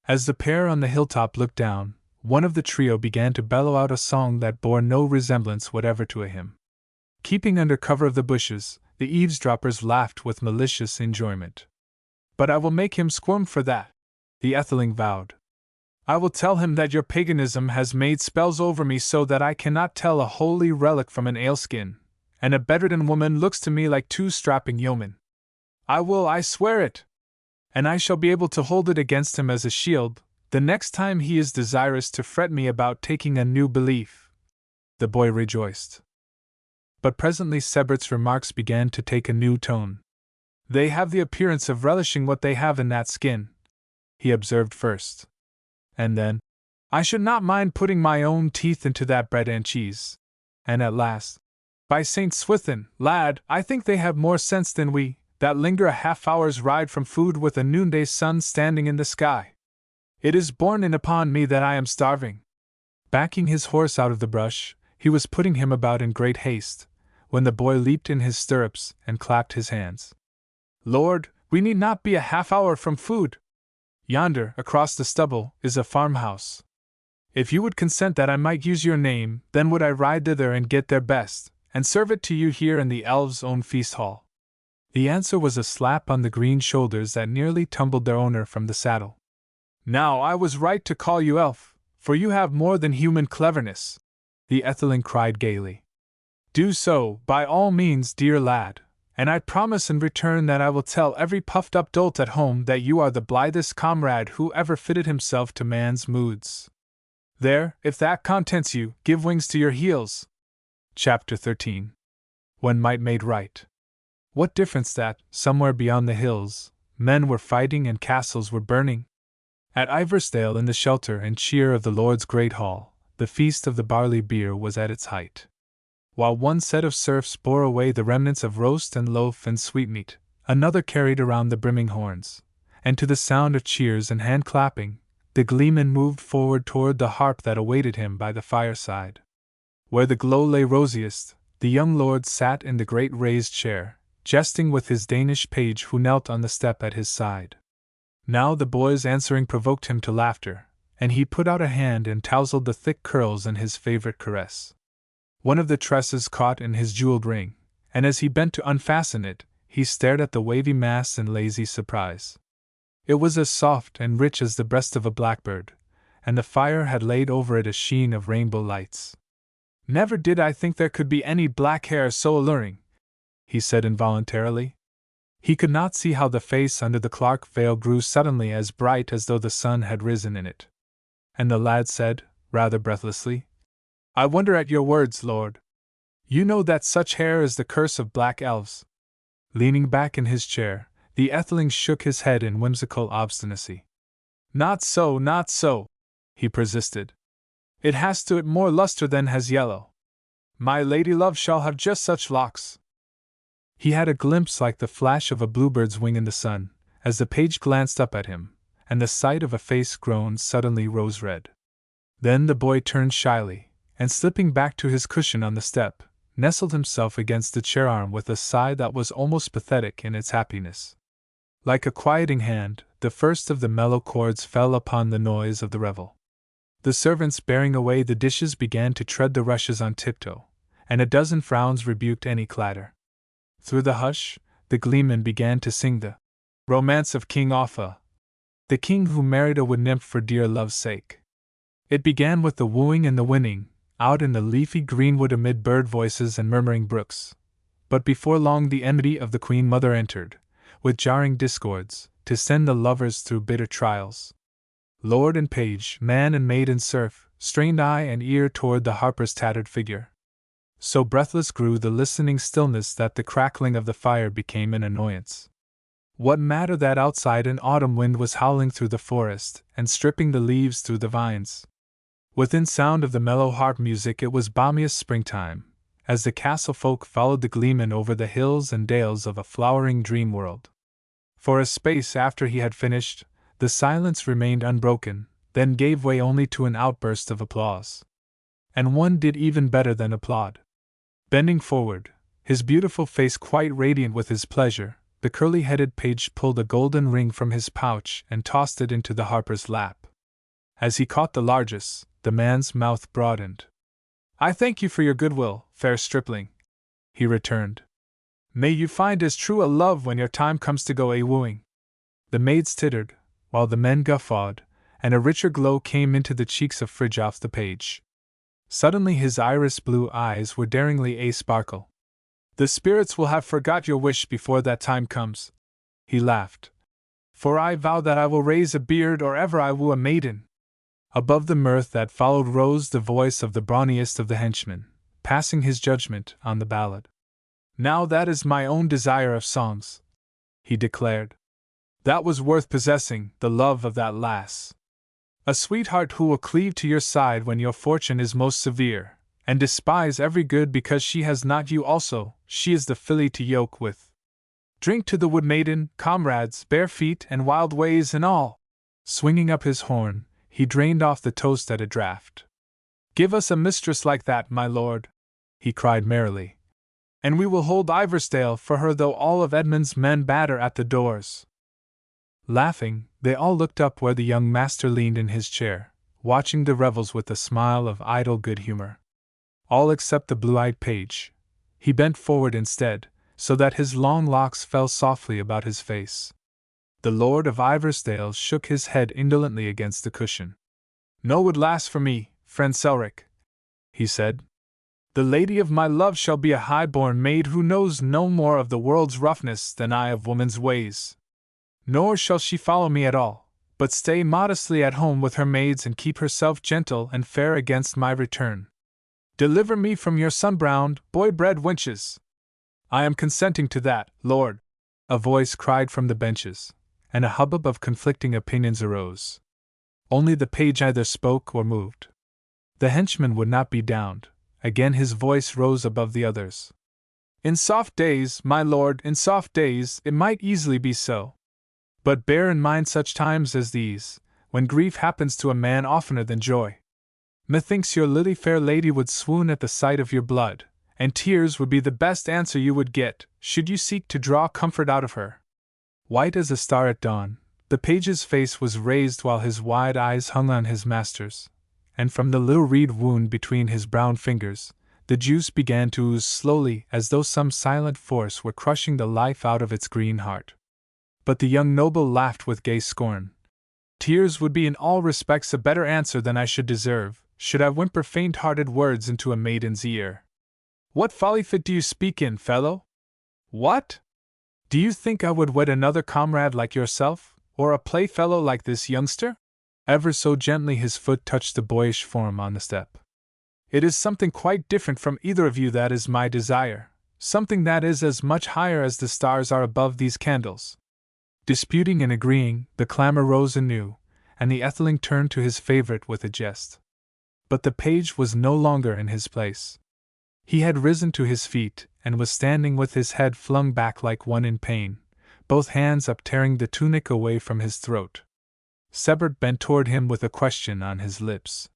As the pair on the hilltop looked down, one of the trio began to bellow out a song that bore no resemblance whatever to a hymn. Keeping under cover of the bushes, the eavesdroppers laughed with malicious enjoyment. "But I will make him squirm for that," the Etheling vowed. "I will tell him that your paganism has made spells over me so that I cannot tell a holy relic from an aleskin, and a bedridden woman looks to me like two strapping yeomen. I swear it! And I shall be able to hold it against him as a shield, the next time he is desirous to fret me about taking a new belief." The boy rejoiced. But presently Sebert's remarks began to take a new tone. "They have the appearance of relishing what they have in that skin," he observed first. And then, "I should not mind putting my own teeth into that bread and cheese." And at last, "By St. Swithin, lad, I think they have more sense than we, that linger a half-hour's ride from food with a noonday sun standing in the sky. It is borne in upon me that I am starving." Backing his horse out of the brush, he was putting him about in great haste, when the boy leaped in his stirrups and clapped his hands. "Lord, we need not be a half-hour from food. Yonder, across the stubble, is a farmhouse. If you would consent that I might use your name, then would I ride thither and get their best, and serve it to you here in the elves' own feast hall." The answer was a slap on the green shoulders that nearly tumbled their owner from the saddle. "Now I was right to call you elf, for you have more than human cleverness," the Etheling cried gaily. "Do so, by all means, dear lad, and I promise in return that I will tell every puffed-up dolt at home that you are the blithest comrade who ever fitted himself to man's moods. There, if that contents you, give wings to your heels." Chapter 13. When Might Made Right. What difference that, somewhere beyond the hills, men were fighting and castles were burning. At Iversdale, in the shelter and cheer of the Lord's great hall, the feast of the barley beer was at its height. While one set of serfs bore away the remnants of roast and loaf and sweetmeat, another carried around the brimming horns, and to the sound of cheers and hand-clapping, the gleeman moved forward toward the harp that awaited him by the fireside. Where the glow lay rosiest, the young lord sat in the great raised chair, jesting with his Danish page who knelt on the step at his side. Now the boy's answering provoked him to laughter, and he put out a hand and tousled the thick curls in his favorite caress. One of the tresses caught in his jeweled ring, and as he bent to unfasten it, he stared at the wavy mass in lazy surprise. It was as soft and rich as the breast of a blackbird, and the fire had laid over it a sheen of rainbow lights. "Never did I think there could be any black hair so alluring," he said involuntarily. He could not see how the face under the Clark veil grew suddenly as bright as though the sun had risen in it. And the lad said, rather breathlessly, "I wonder at your words, Lord. You know that such hair is the curse of black elves." Leaning back in his chair, the Etheling shook his head in whimsical obstinacy. "Not so, not so," he persisted. "It has to it more luster than has yellow. My lady love shall have just such locks." He had a glimpse like the flash of a bluebird's wing in the sun, as the page glanced up at him, and the sight of a face grown suddenly rose red. Then the boy turned shyly, and slipping back to his cushion on the step, nestled himself against the chair arm with a sigh that was almost pathetic in its happiness. Like a quieting hand, the first of the mellow chords fell upon the noise of the revel. The servants bearing away the dishes began to tread the rushes on tiptoe, and a dozen frowns rebuked any clatter. Through the hush, the gleeman began to sing the romance of King Offa, the king who married a wood nymph for dear love's sake. It began with the wooing and the winning, out in the leafy greenwood amid bird voices and murmuring brooks. But before long the enmity of the Queen Mother entered, with jarring discords, to send the lovers through bitter trials. Lord and page, man and maid and serf, strained eye and ear toward the harper's tattered figure. So breathless grew the listening stillness that the crackling of the fire became an annoyance. What matter that outside an autumn wind was howling through the forest and stripping the leaves through the vines? Within sound of the mellow harp music it was balmiest springtime, as the castle folk followed the gleeman over the hills and dales of a flowering dream world. For a space after he had finished, the silence remained unbroken, then gave way only to an outburst of applause. And one did even better than applaud. Bending forward, his beautiful face quite radiant with his pleasure, the curly-headed page pulled a golden ring from his pouch and tossed it into the harper's lap. As he caught the largesse, the man's mouth broadened. "I thank you for your goodwill, fair stripling," he returned. "May you find as true a love when your time comes to go a-wooing." The maids tittered, while the men guffawed, and a richer glow came into the cheeks of Fridtjof the page. Suddenly his iris-blue eyes were daringly a-sparkle. "The spirits will have forgot your wish before that time comes," he laughed. "For I vow that I will raise a beard or ever I woo a maiden." Above the mirth that followed rose the voice of the brawniest of the henchmen, passing his judgment on the ballad. "Now that is my own desire of songs," he declared. "That was worth possessing, the love of that lass. A sweetheart who will cleave to your side when your fortune is most severe, and despise every good because she has not you also. She is the filly to yoke with. Drink to the wood maiden, comrades, bare feet and wild ways and all." Swinging up his horn, he drained off the toast at a draught. "Give us a mistress like that, my lord," he cried merrily, "and we will hold Iversdale for her though all of Edmund's men batter at the doors." Laughing, they all looked up where the young master leaned in his chair, watching the revels with a smile of idle good humor. All except the blue-eyed page. He bent forward instead, so that his long locks fell softly about his face. The Lord of Iversdale shook his head indolently against the cushion. "No would last for me, friend Selric," he said. "The lady of my love shall be a high-born maid who knows no more of the world's roughness than I of woman's ways. Nor shall she follow me at all, but stay modestly at home with her maids and keep herself gentle and fair against my return. Deliver me from your sun-browned, boy-bred wenches." "I am consenting to that, lord," a voice cried from the benches, and a hubbub of conflicting opinions arose. Only the page neither spoke or moved. The henchman would not be downed. Again his voice rose above the others. In soft days, my lord, in soft days, it might easily be so. But bear in mind such times as these, when grief happens to a man oftener than joy. Methinks your lily fair lady would swoon at the sight of your blood, and tears would be the best answer you would get, should you seek to draw comfort out of her. White as a star at dawn, the page's face was raised while his wide eyes hung on his master's, and from the little reed wound between his brown fingers, the juice began to ooze slowly as though some silent force were crushing the life out of its green heart. But the young noble laughed with gay scorn. Tears would be in all respects a better answer than I should deserve, should I whimper faint-hearted words into a maiden's ear. What folly fit do you speak in, fellow? What? Do you think I would wed another comrade like yourself, or a playfellow like this youngster? Ever so gently his foot touched the boyish form on the step. It is something quite different from either of you that is my desire, something that is as much higher as the stars are above these candles. Disputing and agreeing, the clamor rose anew, and the etheling turned to his favorite with a jest. But the page was no longer in his place. He had risen to his feet, and was standing with his head flung back like one in pain, both hands up tearing the tunic away from his throat. Sebert bent toward him with a question on his lips.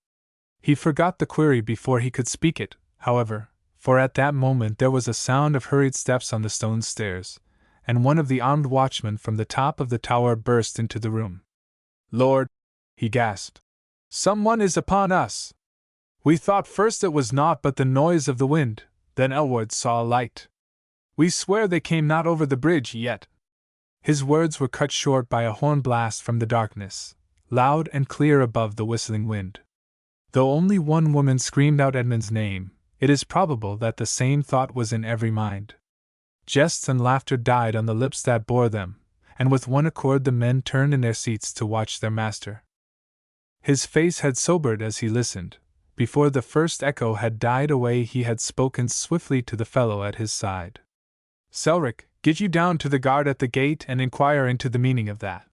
He forgot the query before he could speak it, however, for at that moment there was a sound of hurried steps on the stone stairs, and one of the armed watchmen from the top of the tower burst into the room. Lord, he gasped, someone is upon us. We thought first it was naught but the noise of the wind, then Elward saw a light. We swear they came not over the bridge yet. His words were cut short by a horn blast from the darkness, loud and clear above the whistling wind. Though only one woman screamed out Edmund's name, it is probable that the same thought was in every mind. Jests and laughter died on the lips that bore them, and with one accord the men turned in their seats to watch their master. His face had sobered as he listened. Before the first echo had died away he had spoken swiftly to the fellow at his side. Selric, get you down to the guard at the gate and inquire into the meaning of that.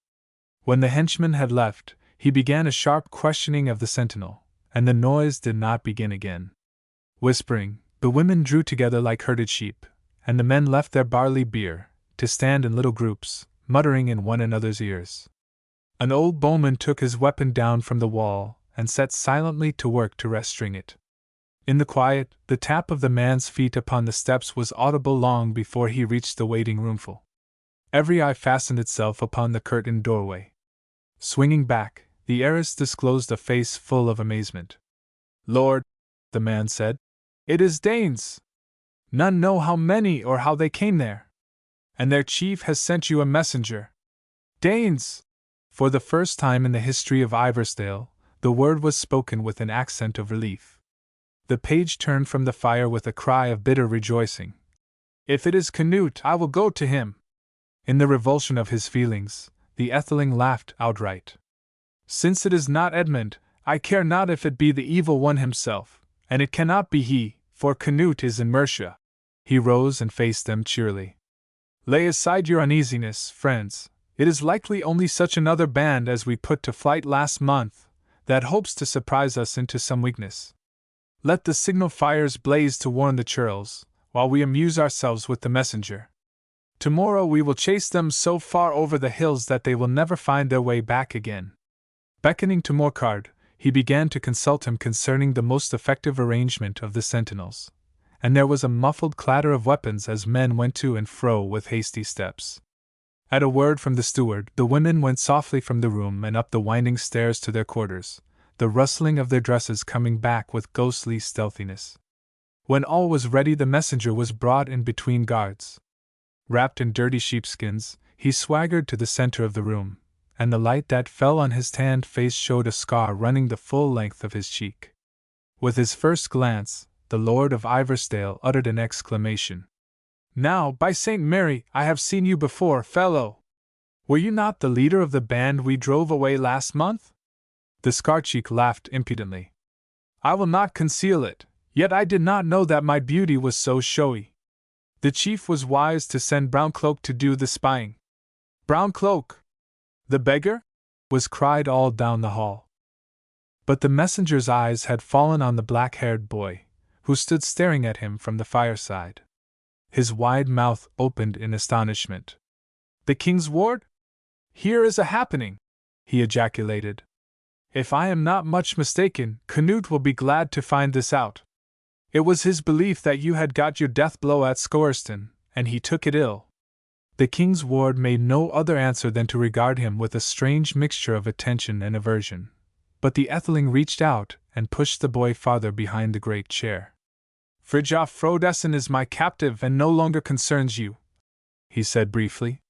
When the henchman had left, he began a sharp questioning of the sentinel, and the noise did not begin again. Whispering, the women drew together like herded sheep, and the men left their barley beer, to stand in little groups, muttering in one another's ears. An old bowman took his weapon down from the wall, and set silently to work to restring it. In the quiet, the tap of the man's feet upon the steps was audible long before he reached the waiting roomful. Every eye fastened itself upon the curtained doorway. Swinging back, the heiress disclosed a face full of amazement. Lord, the man said, it is Danes. None know how many or how they came there. And their chief has sent you a messenger. Danes! For the first time in the history of Iversdale, the word was spoken with an accent of relief. The page turned from the fire with a cry of bitter rejoicing. If it is Canute, I will go to him. In the revulsion of his feelings, the etheling laughed outright. Since it is not Edmund, I care not if it be the evil one himself, and it cannot be he, for Canute is in Mercia. He rose and faced them cheerily. Lay aside your uneasiness, friends. It is likely only such another band as we put to flight last month, that hopes to surprise us into some weakness. Let the signal fires blaze to warn the churls, while we amuse ourselves with the messenger. Tomorrow we will chase them so far over the hills that they will never find their way back again. Beckoning to Morcard, he began to consult him concerning the most effective arrangement of the sentinels, and there was a muffled clatter of weapons as men went to and fro with hasty steps. At a word from the steward, the women went softly from the room and up the winding stairs to their quarters, the rustling of their dresses coming back with ghostly stealthiness. When all was ready, the messenger was brought in between guards. Wrapped in dirty sheepskins, he swaggered to the center of the room, and the light that fell on his tanned face showed a scar running the full length of his cheek. With his first glance, the Lord of Iversdale uttered an exclamation. Now, by St. Mary, I have seen you before, fellow! Were you not the leader of the band we drove away last month? The scar-cheek laughed impudently. I will not conceal it, yet I did not know that my beauty was so showy. The chief was wise to send Browncloak to do the spying. Browncloak! The beggar? Was cried all down the hall. But the messenger's eyes had fallen on the black-haired boy, who stood staring at him from the fireside. His wide mouth opened in astonishment. The king's ward? Here is a happening! He ejaculated. If I am not much mistaken, Canute will be glad to find this out. It was his belief that you had got your death blow at Scoreston, and he took it ill. The king's ward made no other answer than to regard him with a strange mixture of attention and aversion. But the Etheling reached out and pushed the boy farther behind the great chair. Fridtjof Frodesson is my captive and no longer concerns you, he said briefly.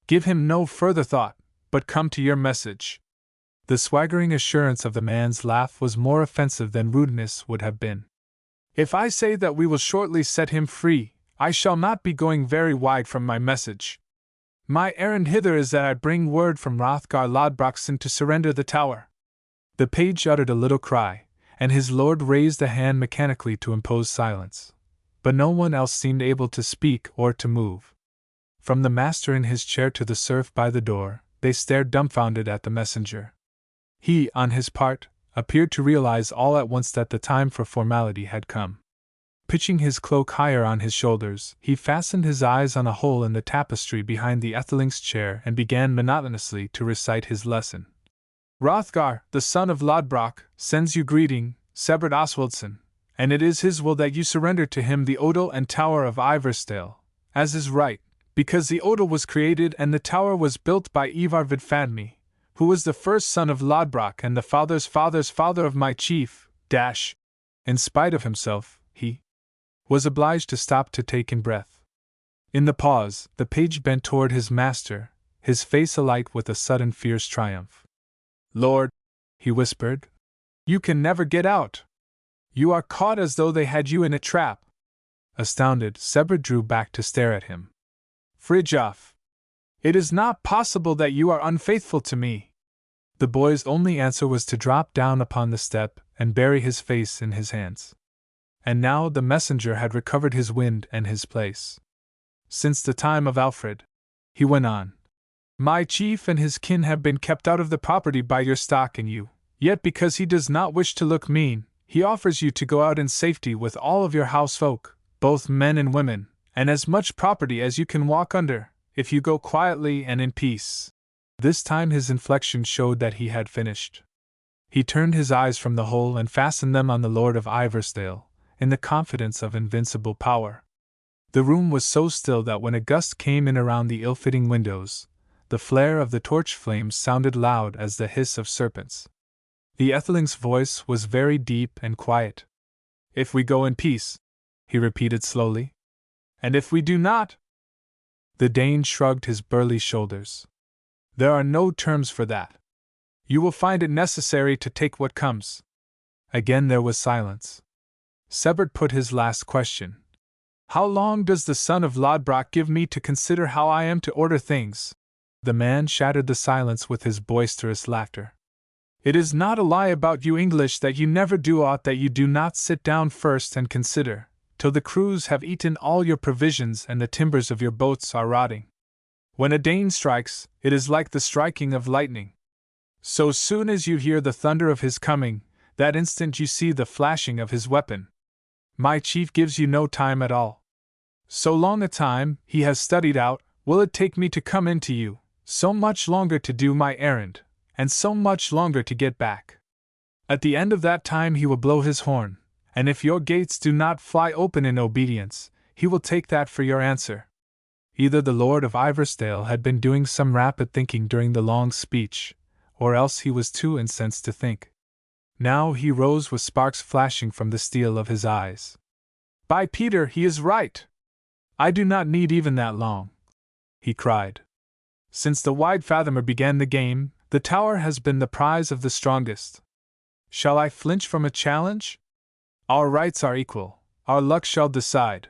Give him no further thought, but come to your message. The swaggering assurance of the man's laugh was more offensive than rudeness would have been. If I say that we will shortly set him free, I shall not be going very wide from my message. My errand hither is that I bring word from Hrothgar Lodbrokson to surrender the tower. The page uttered a little cry, and his lord raised a hand mechanically to impose silence. But no one else seemed able to speak or to move. From the master in his chair to the serf by the door, they stared dumbfounded at the messenger. He, on his part, appeared to realize all at once that the time for formality had come. Pitching his cloak higher on his shoulders, he fastened his eyes on a hole in the tapestry behind the Etheling's chair and began monotonously to recite his lesson. Hrothgar, the son of Lodbrok, sends you greeting, Sebert Oswaldson, and it is his will that you surrender to him the odel and tower of Ivarstale, as is right, because the odel was created and the tower was built by Ivar Vidfadmi, who was the first son of Lodbrok and the father's father's father of my chief, In spite of himself, he was obliged to stop to take in breath. In the pause, the page bent toward his master, his face alight with a sudden fierce triumph. Lord, he whispered, you can never get out. You are caught as though they had you in a trap. Astounded, Sebert drew back to stare at him. Fridtjof, it is not possible that you are unfaithful to me. The boy's only answer was to drop down upon the step and bury his face in his hands. And now the messenger had recovered his wind and his place. Since the time of Alfred, he went on, my chief and his kin have been kept out of the property by your stock and you, yet because he does not wish to look mean, he offers you to go out in safety with all of your housefolk, both men and women, and as much property as you can walk under, if you go quietly and in peace. This time his inflection showed that he had finished. He turned his eyes from the hole and fastened them on the Lord of Ivarstale, in the confidence of invincible power. The room was so still that when a gust came in around the ill-fitting windows, the flare of the torch flames sounded loud as the hiss of serpents. The Etheling's voice was very deep and quiet. If we go in peace, he repeated slowly. And if we do not? The Dane shrugged his burly shoulders. There are no terms for that. You will find it necessary to take what comes. Again there was silence. Sebert put his last question. How long does the son of Lodbrok give me to consider how I am to order things? The man shattered the silence with his boisterous laughter. It is not a lie about you English that you never do aught that you do not sit down first and consider, till the crews have eaten all your provisions and the timbers of your boats are rotting. When a Dane strikes, it is like the striking of lightning. So soon as you hear the thunder of his coming, that instant you see the flashing of his weapon. My chief gives you no time at all. So long a time, he has studied out, will it take me to come in to you, so much longer to do my errand, and so much longer to get back. At the end of that time he will blow his horn, and if your gates do not fly open in obedience, he will take that for your answer. Either the Lord of Ivarstale had been doing some rapid thinking during the long speech, or else he was too incensed to think. Now he rose with sparks flashing from the steel of his eyes. By Peter, he is right! I do not need even that long, he cried. Since the Wide Fathomer began the game, the tower has been the prize of the strongest. Shall I flinch from a challenge? Our rights are equal, our luck shall decide.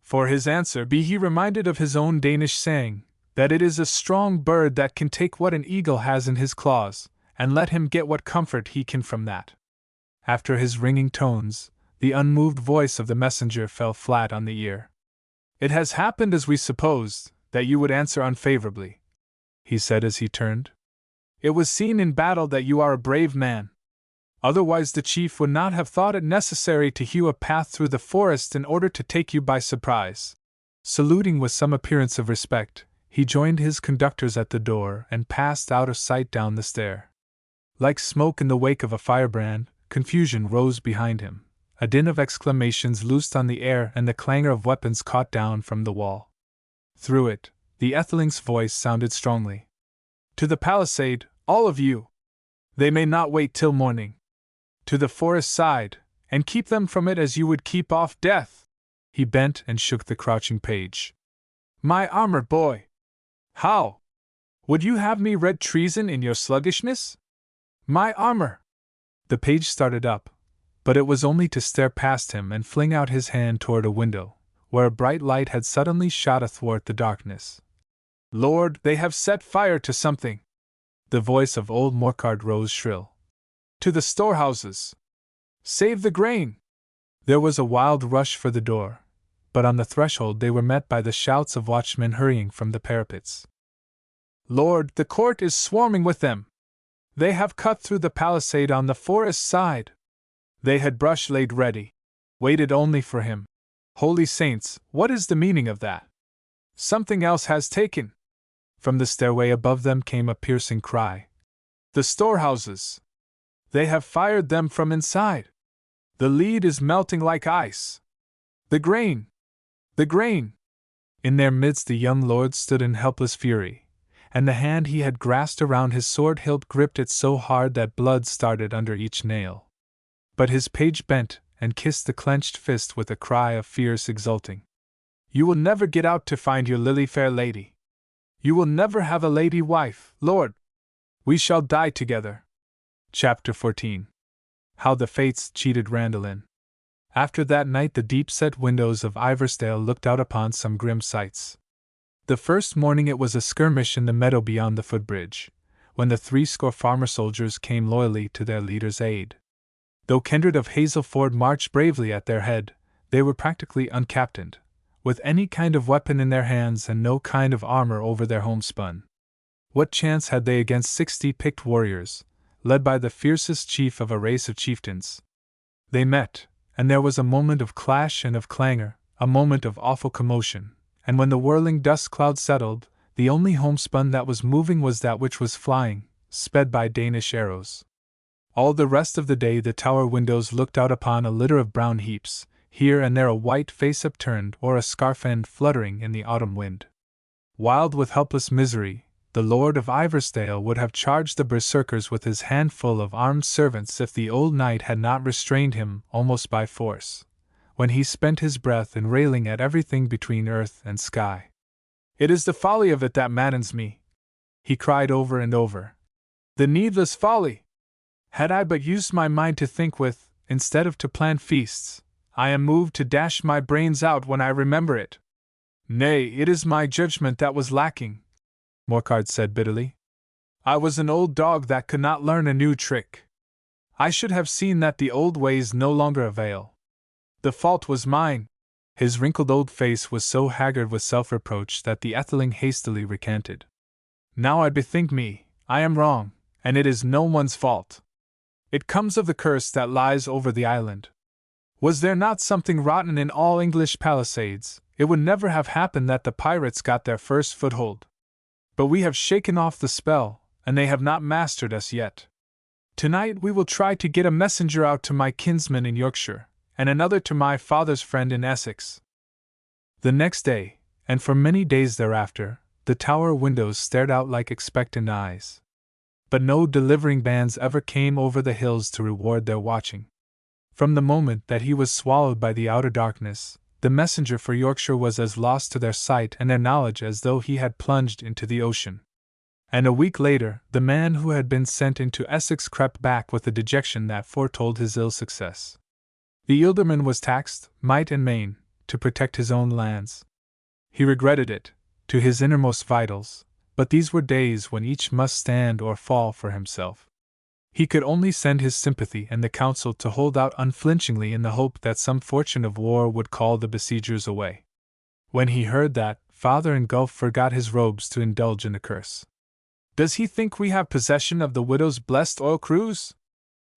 For his answer be he reminded of his own Danish saying, that it is a strong bird that can take what an eagle has in his claws, and let him get what comfort he can from that. After his ringing tones, the unmoved voice of the messenger fell flat on the ear. It has happened as we supposed, that you would answer unfavorably, he said as he turned. It was seen in battle that you are a brave man. Otherwise the chief would not have thought it necessary to hew a path through the forest in order to take you by surprise." Saluting with some appearance of respect, he joined his conductors at the door and passed out of sight down the stair. Like smoke in the wake of a firebrand, confusion rose behind him. A din of exclamations loosed on the air and the clangor of weapons caught down from the wall. Through it, the Etheling's voice sounded strongly. "To the palisade, all of you! They may not wait till morning. To the forest side, and keep them from it as you would keep off death!" He bent and shook the crouching page. "My armor, boy! How? Would you have me read treason in your sluggishness? My armor!" The page started up, but it was only to stare past him and fling out his hand toward a window, where a bright light had suddenly shot athwart the darkness. "Lord, they have set fire to something!" The voice of old Morcar rose shrill. "To the storehouses! Save the grain!" There was a wild rush for the door, but on the threshold they were met by the shouts of watchmen hurrying from the parapets. "Lord, the court is swarming with them! They have cut through the palisade on the forest side! They had brush laid ready, waited only for him. Holy saints, what is the meaning of that? Something else has taken!" From the stairway above them came a piercing cry. "The storehouses! They have fired them from inside! The lead is melting like ice! The grain! The grain!" In their midst the young lord stood in helpless fury, and the hand he had grasped around his sword hilt gripped it so hard that blood started under each nail. But his page bent and kissed the clenched fist with a cry of fierce exulting. "You will never get out to find your lily fair lady. You will never have a lady wife, Lord. We shall die together." Chapter 14. How the Fates Cheated Randalin. After that night the deep-set windows of Iversdale looked out upon some grim sights. The first morning it was a skirmish in the meadow beyond the footbridge, when the 60 farmer soldiers came loyally to their leader's aid. Though Kendred of Hazelford marched bravely at their head, they were practically uncaptained, with any kind of weapon in their hands and no kind of armor over their homespun. What chance had they against 60 picked warriors, led by the fiercest chief of a race of chieftains? They met, and there was a moment of clash and of clangor, a moment of awful commotion, and when the whirling dust cloud settled, the only homespun that was moving was that which was flying, sped by Danish arrows. All the rest of the day the tower windows looked out upon a litter of brown heaps, here and there a white face upturned or a scarf end fluttering in the autumn wind. Wild with helpless misery, the Lord of Iversdale would have charged the berserkers with his handful of armed servants if the old knight had not restrained him almost by force, when he spent his breath in railing at everything between earth and sky. "It is the folly of it that maddens me," he cried over and over. "The needless folly! Had I but used my mind to think with, instead of to plan feasts, I am moved to dash my brains out when I remember it. Nay, it is my judgment that was lacking," Morcar said bitterly. "I was an old dog that could not learn a new trick. I should have seen that the old ways no longer avail. The fault was mine." His wrinkled old face was so haggard with self-reproach that the Etheling hastily recanted. "Now I bethink me, I am wrong, and it is no one's fault. It comes of the curse that lies over the island. Was there not something rotten in all English palisades, it would never have happened that the pirates got their first foothold. But we have shaken off the spell, and they have not mastered us yet. Tonight we will try to get a messenger out to my kinsman in Yorkshire, and another to my father's friend in Essex." The next day, and for many days thereafter, the tower windows stared out like expectant eyes. But no delivering bands ever came over the hills to reward their watching. From the moment that he was swallowed by the outer darkness, the messenger for Yorkshire was as lost to their sight and their knowledge as though he had plunged into the ocean. And a week later, the man who had been sent into Essex crept back with a dejection that foretold his ill success. The ealdorman was taxed, might and main, to protect his own lands. He regretted it, to his innermost vitals, but these were days when each must stand or fall for himself. He could only send his sympathy and the counsel to hold out unflinchingly in the hope that some fortune of war would call the besiegers away. When he heard that, Father Ingulf forgot his robes to indulge in a curse. Does he think we have possession of the widow's blessed oil cruse?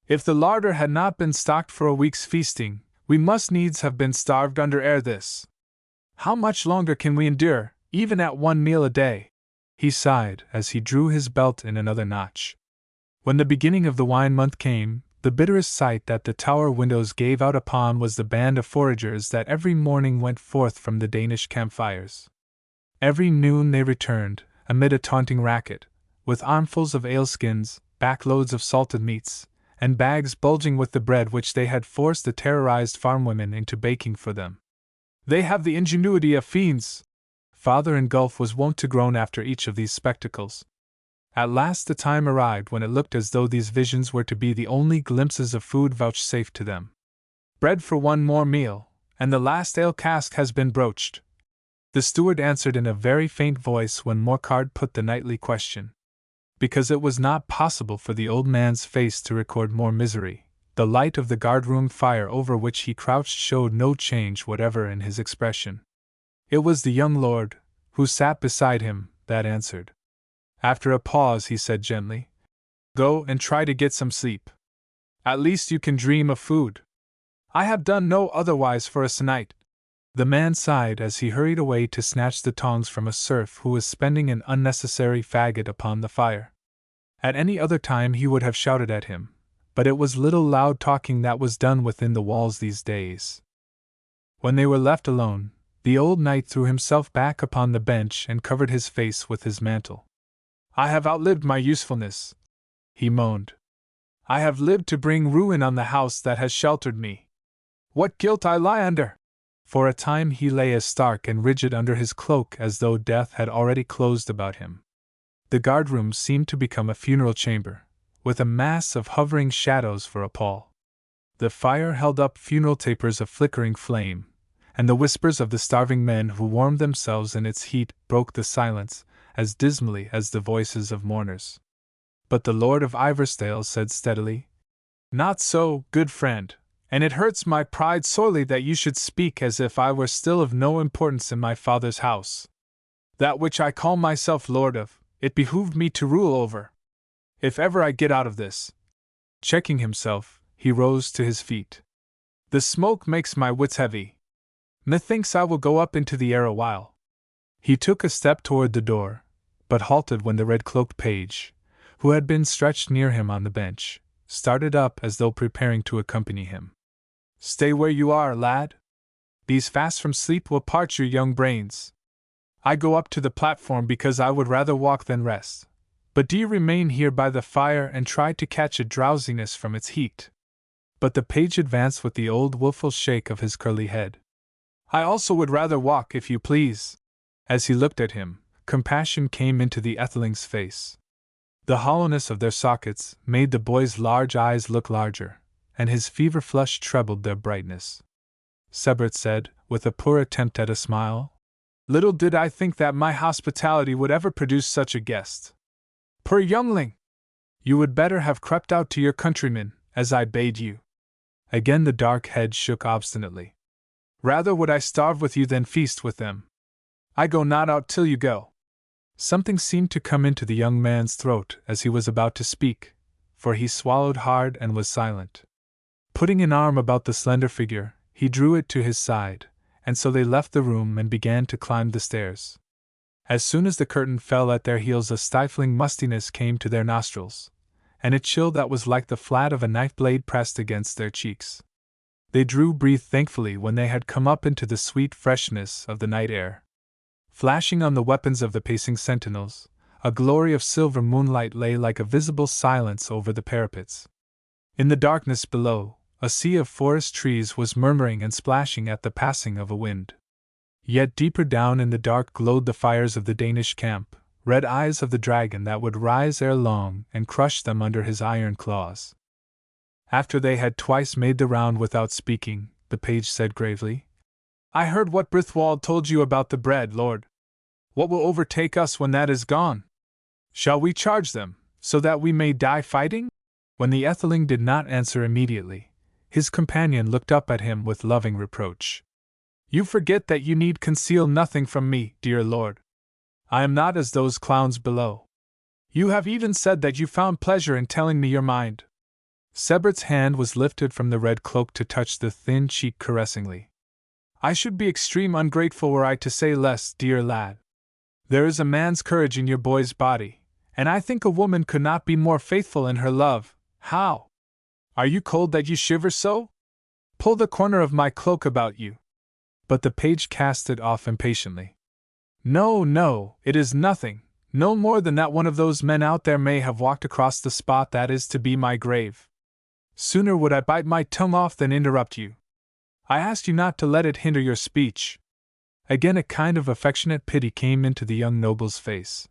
If the larder had not been stocked for a week's feasting, we must needs have been starved under ere this. How much longer can we endure, even at 1 meal a day? He sighed as he drew his belt in another notch. When the beginning of the wine month came, the bitterest sight that the tower windows gave out upon was the band of foragers that every morning went forth from the Danish campfires. Every noon they returned, amid a taunting racket, with armfuls of aleskins, backloads of salted meats, and bags bulging with the bread which they had forced the terrorized farm women into baking for them. They have the ingenuity of fiends! Father in Gulf was wont to groan after each of these spectacles. At last the time arrived when it looked as though these visions were to be the only glimpses of food vouchsafed to them. Bread for 1 more meal, and the last ale cask has been broached. The steward answered in a very faint voice when Morcar put the nightly question. Because it was not possible for the old man's face to record more misery, the light of the guardroom fire over which he crouched showed no change whatever in his expression. It was the young lord, who sat beside him, that answered. After a pause he said gently, "Go and try to get some sleep. At least you can dream of food. I have done no otherwise for us tonight." The man sighed as he hurried away to snatch the tongs from a serf who was spending an unnecessary faggot upon the fire. At any other time he would have shouted at him, but it was little loud talking that was done within the walls these days. When they were left alone, the old knight threw himself back upon the bench and covered his face with his mantle. "I have outlived my usefulness," he moaned. "I have lived to bring ruin on the house that has sheltered me. What guilt I lie under!" For a time he lay as stark and rigid under his cloak as though death had already closed about him. The guardroom seemed to become a funeral chamber, with a mass of hovering shadows for a pall. The fire held up funeral tapers of flickering flame, and the whispers of the starving men who warmed themselves in its heat broke the silence as dismally as the voices of mourners. But the Lord of Ivorstale said steadily, "Not so, good friend, and it hurts my pride sorely that you should speak as if I were still of no importance in my father's house. That which I call myself lord of, it behooved me to rule over. If ever I get out of this—" Checking himself, he rose to his feet. "The smoke makes my wits heavy. Methinks I will go up into the air a while." He took a step toward the door, but halted when the red-cloaked page, who had been stretched near him on the bench, started up as though preparing to accompany him. "Stay where you are, lad. These fasts from sleep will part your young brains. I go up to the platform because I would rather walk than rest. But do you remain here by the fire and try to catch a drowsiness from its heat." But the page advanced with the old wilful shake of his curly head. "I also would rather walk, if you please." As he looked at him, compassion came into the Etheling's face. The hollowness of their sockets made the boy's large eyes look larger, and his fever flush trebled their brightness. Sebert said, with a poor attempt at a smile, "Little did I think that my hospitality would ever produce such a guest. Poor youngling! You would better have crept out to your countrymen, as I bade you." Again the dark head shook obstinately. "Rather would I starve with you than feast with them. I go not out till you go." Something seemed to come into the young man's throat as he was about to speak, for he swallowed hard and was silent. Putting an arm about the slender figure, he drew it to his side, and so they left the room and began to climb the stairs. As soon as the curtain fell at their heels, a stifling mustiness came to their nostrils, and a chill that was like the flat of a knife blade pressed against their cheeks. They drew breath thankfully when they had come up into the sweet freshness of the night air. Flashing on the weapons of the pacing sentinels, a glory of silver moonlight lay like a visible silence over the parapets. In the darkness below, a sea of forest trees was murmuring and splashing at the passing of a wind. Yet deeper down in the dark glowed the fires of the Danish camp, red eyes of the dragon that would rise ere long and crush them under his iron claws. After they had twice made the round without speaking, the page said gravely, "I heard what Brithwald told you about the bread, lord. What will overtake us when that is gone? Shall we charge them, so that we may die fighting?" When the Etheling did not answer immediately, his companion looked up at him with loving reproach. "You forget that you need conceal nothing from me, dear lord. I am not as those clowns below. You have even said that you found pleasure in telling me your mind. Sebert's hand was lifted from the red cloak to touch the thin cheek caressingly. I should be extreme ungrateful were I to say less, dear lad. There is a man's courage in your boy's body, and I think a woman could not be more faithful in her love. How? Are you cold that you shiver so? Pull the corner of my cloak about you. But the page cast it off impatiently. No, no, it is nothing, no more than that one of those men out there may have walked across the spot that is to be my grave. Sooner would I bite my tongue off than interrupt you. I asked you not to let it hinder your speech. Again a kind of affectionate pity came into the young noble's face.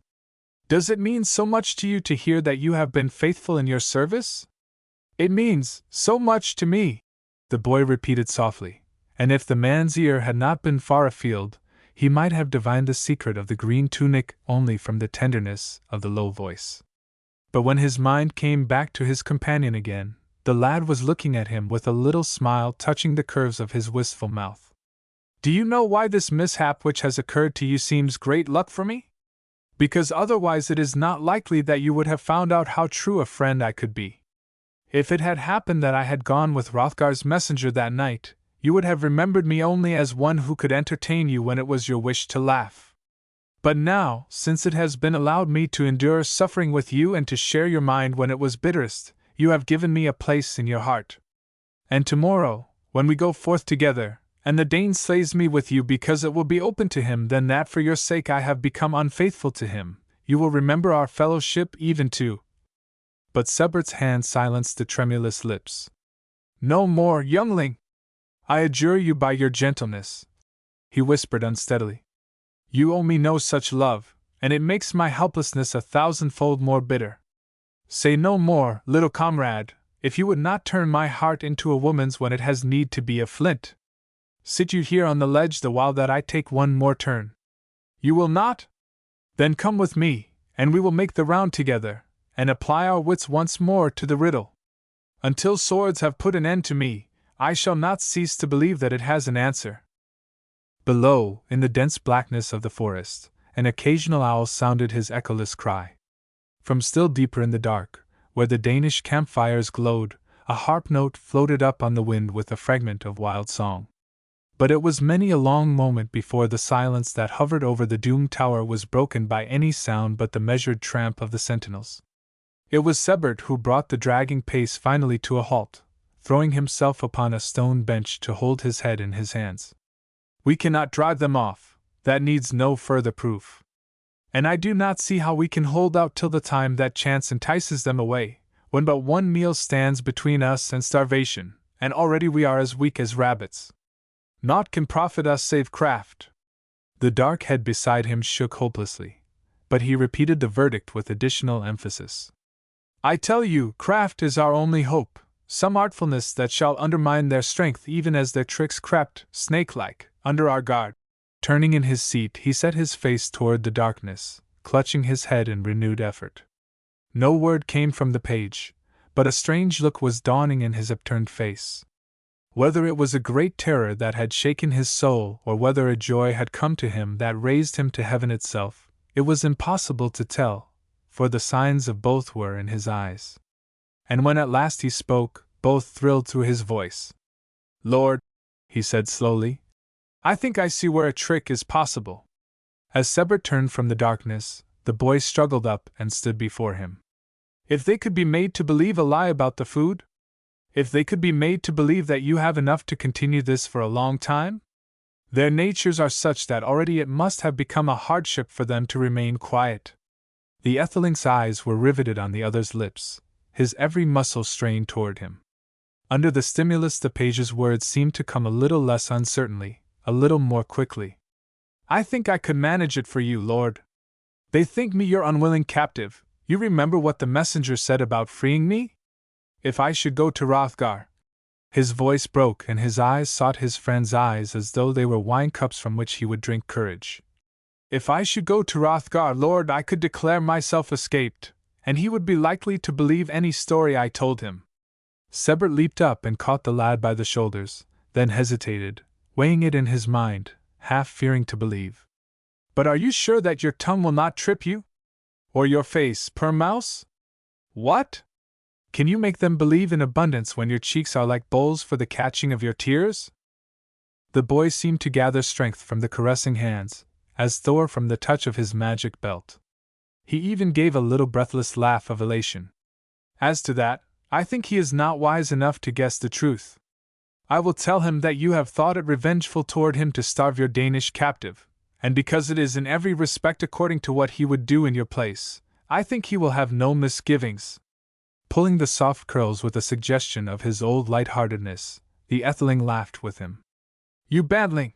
Does it mean so much to you to hear that you have been faithful in your service? It means so much to me, the boy repeated softly, and if the man's ear had not been far afield, he might have divined the secret of the green tunic only from the tenderness of the low voice. But when his mind came back to his companion again, the lad was looking at him with a little smile touching the curves of his wistful mouth. Do you know why this mishap which has occurred to you seems great luck for me? Because otherwise it is not likely that you would have found out how true a friend I could be. If it had happened that I had gone with Hrothgar's messenger that night, you would have remembered me only as one who could entertain you when it was your wish to laugh. But now, since it has been allowed me to endure suffering with you and to share your mind when it was bitterest, you have given me a place in your heart. And tomorrow, when we go forth together, and the Dane slays me with you because it will be open to him then that for your sake I have become unfaithful to him, you will remember our fellowship even to. But Sebert's hand silenced the tremulous lips. No more, youngling! I adjure you by your gentleness, he whispered unsteadily. You owe me no such love, and it makes my helplessness 1,000-fold more bitter. Say no more, little comrade, if you would not turn my heart into a woman's when it has need to be a flint. Sit you here on the ledge the while that I take one more turn. You will not? Then come with me, and we will make the round together, and apply our wits once more to the riddle. Until swords have put an end to me, I shall not cease to believe that it has an answer. Below, in the dense blackness of the forest, an occasional owl sounded his echoless cry. From still deeper in the dark, where the Danish campfires glowed, a harp note floated up on the wind with a fragment of wild song. But it was many a long moment before the silence that hovered over the doomed tower was broken by any sound but the measured tramp of the sentinels. It was Sebert who brought the dragging pace finally to a halt, throwing himself upon a stone bench to hold his head in his hands. We cannot drive them off, that needs no further proof. And I do not see how we can hold out till the time that chance entices them away, when but one meal stands between us and starvation, and already we are as weak as rabbits. Naught can profit us save craft. The dark head beside him shook hopelessly, but he repeated the verdict with additional emphasis. I tell you, craft is our only hope, some artfulness that shall undermine their strength even as their tricks crept, snake-like, under our guard. Turning in his seat, he set his face toward the darkness, clutching his head in renewed effort. No word came from the page, but a strange look was dawning in his upturned face. Whether it was a great terror that had shaken his soul or whether a joy had come to him that raised him to heaven itself, it was impossible to tell, for the signs of both were in his eyes. And when at last he spoke, both thrilled through his voice. Lord, he said slowly, I think I see where a trick is possible. As Sebert turned from the darkness, the boy struggled up and stood before him. If they could be made to believe a lie about the food? If they could be made to believe that you have enough to continue this for a long time? Their natures are such that already it must have become a hardship for them to remain quiet. The Etheling's eyes were riveted on the other's lips, his every muscle strained toward him. Under the stimulus the page's words seemed to come a little less uncertainly, a little more quickly. I think I could manage it for you, Lord. They think me your unwilling captive. You remember what the messenger said about freeing me? If I should go to Hrothgar. His voice broke and his eyes sought his friend's eyes as though they were wine cups from which he would drink courage. If I should go to Hrothgar, Lord, I could declare myself escaped, and he would be likely to believe any story I told him. Sebert leaped up and caught the lad by the shoulders, then hesitated, weighing it in his mind, half fearing to believe. But are you sure that your tongue will not trip you? Or your face, per mouse? What? Can you make them believe in abundance when your cheeks are like bowls for the catching of your tears? The boy seemed to gather strength from the caressing hands, as Thor from the touch of his magic belt. He even gave a little breathless laugh of elation. As to that, I think he is not wise enough to guess the truth. I will tell him that you have thought it revengeful toward him to starve your Danish captive, and because it is in every respect according to what he would do in your place, I think he will have no misgivings. Pulling the soft curls with a suggestion of his old light-heartedness, the Etheling laughed with him. You badling!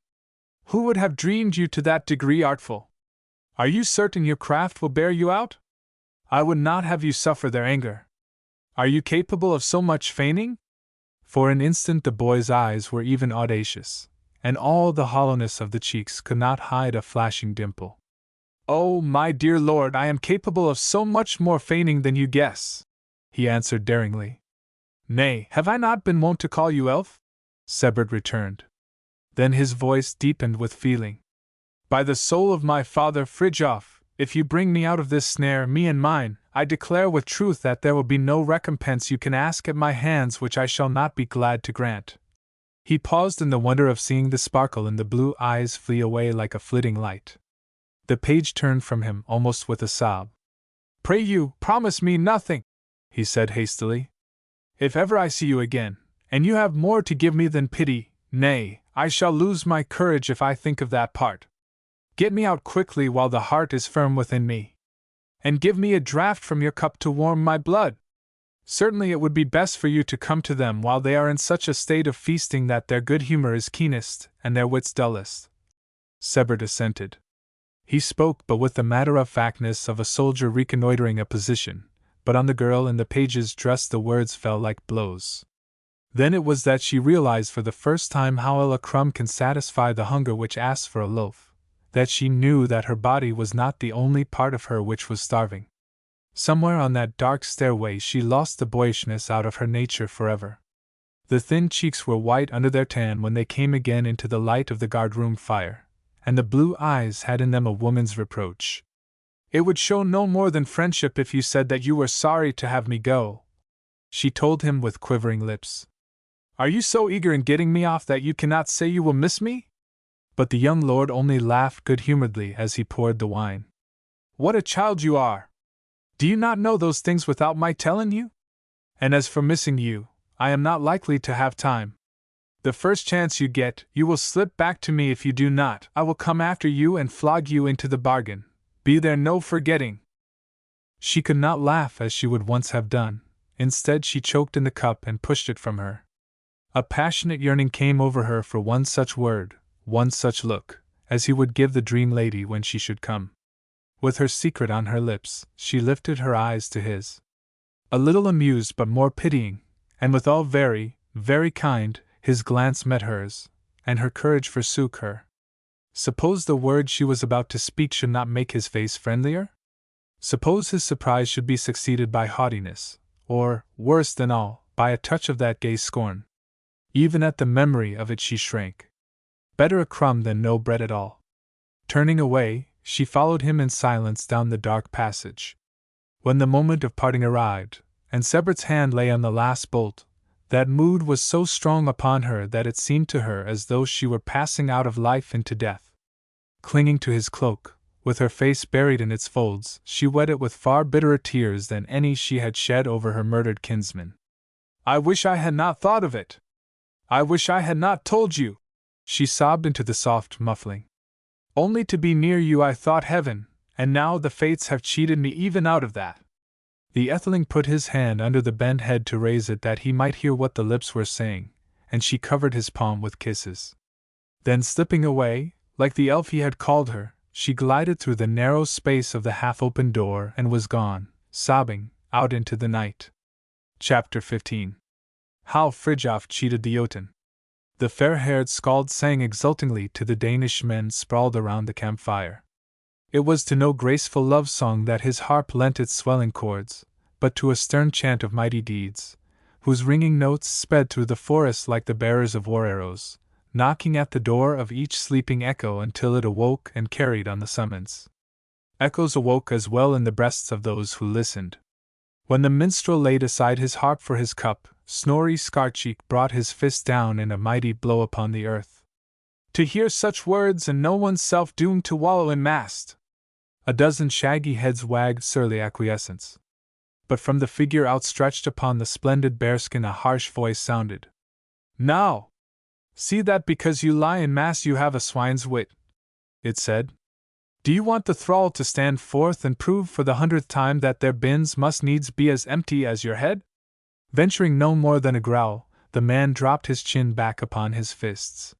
Who would have dreamed you to that degree artful? Are you certain your craft will bear you out? I would not have you suffer their anger. Are you capable of so much feigning? For an instant the boy's eyes were even audacious, and all the hollowness of the cheeks could not hide a flashing dimple. Oh, my dear lord, I am capable of so much more feigning than you guess, he answered daringly. Nay, have I not been wont to call you elf? Sebert returned. Then his voice deepened with feeling. By the soul of my father Fridtjof, if you bring me out of this snare, me and mine, I declare with truth that there will be no recompense you can ask at my hands which I shall not be glad to grant. He paused in the wonder of seeing the sparkle in the blue eyes flee away like a flitting light. The page turned from him almost with a sob. Pray you, promise me nothing, he said hastily. If ever I see you again, and you have more to give me than pity, nay, I shall lose my courage if I think of that part. Get me out quickly while the heart is firm within me. And give me a draught from your cup to warm my blood. Certainly it would be best for you to come to them while they are in such a state of feasting that their good humor is keenest and their wits dullest. Sebert assented. He spoke but with the matter-of-factness of a soldier reconnoitering a position, but on the girl in the page's dress the words fell like blows. Then it was that she realized for the first time how a crumb can satisfy the hunger which asks for a loaf, that she knew that her body was not the only part of her which was starving. Somewhere on that dark stairway she lost the boyishness out of her nature forever. The thin cheeks were white under their tan when they came again into the light of the guard-room fire, and the blue eyes had in them a woman's reproach. It would show no more than friendship if you said that you were sorry to have me go, she told him with quivering lips. Are you so eager in getting me off that you cannot say you will miss me? But the young lord only laughed good-humoredly as he poured the wine. What a child you are! Do you not know those things without my telling you? And as for missing you, I am not likely to have time. The first chance you get, you will slip back to me. If you do not, I will come after you and flog you into the bargain. Be there no forgetting. She could not laugh as she would once have done. Instead she choked in the cup and pushed it from her. A passionate yearning came over her for one such word, one such look, as he would give the dream lady when she should come. With her secret on her lips, she lifted her eyes to his. A little amused but more pitying, and withal very, very kind, his glance met hers, and her courage forsook her. Suppose the words she was about to speak should not make his face friendlier? Suppose his surprise should be succeeded by haughtiness, or, worse than all, by a touch of that gay scorn. Even at the memory of it she shrank. Better a crumb than no bread at all. Turning away, she followed him in silence down the dark passage. When the moment of parting arrived, and Sebert's hand lay on the last bolt, that mood was so strong upon her that it seemed to her as though she were passing out of life into death. Clinging to his cloak, with her face buried in its folds, she wet it with far bitterer tears than any she had shed over her murdered kinsman. I wish I had not thought of it! I wish I had not told you! She sobbed into the soft muffling. Only to be near you I thought heaven, and now the fates have cheated me even out of that. The Etheling put his hand under the bent head to raise it that he might hear what the lips were saying, and she covered his palm with kisses. Then slipping away, like the elf he had called her, she glided through the narrow space of the half-open door and was gone, sobbing, out into the night. Chapter 15. How Fridtjof cheated the Jotun. The fair-haired skald sang exultingly to the Danish men sprawled around the campfire. It was to no graceful love song that his harp lent its swelling chords, but to a stern chant of mighty deeds, whose ringing notes sped through the forest like the bearers of war arrows, knocking at the door of each sleeping echo until it awoke and carried on the summons. Echoes awoke as well in the breasts of those who listened. When the minstrel laid aside his harp for his cup, Snorri Scarcheek brought his fist down in a mighty blow upon the earth. To hear such words and know oneself doomed to wallow in mast! A dozen shaggy heads wagged surly acquiescence. But from the figure outstretched upon the splendid bearskin a harsh voice sounded. Now! See that because you lie in mass you have a swine's wit, it said. Do you want the thrall to stand forth and prove for the 100th time that their bins must needs be as empty as your head? Venturing no more than a growl, the man dropped his chin back upon his fists.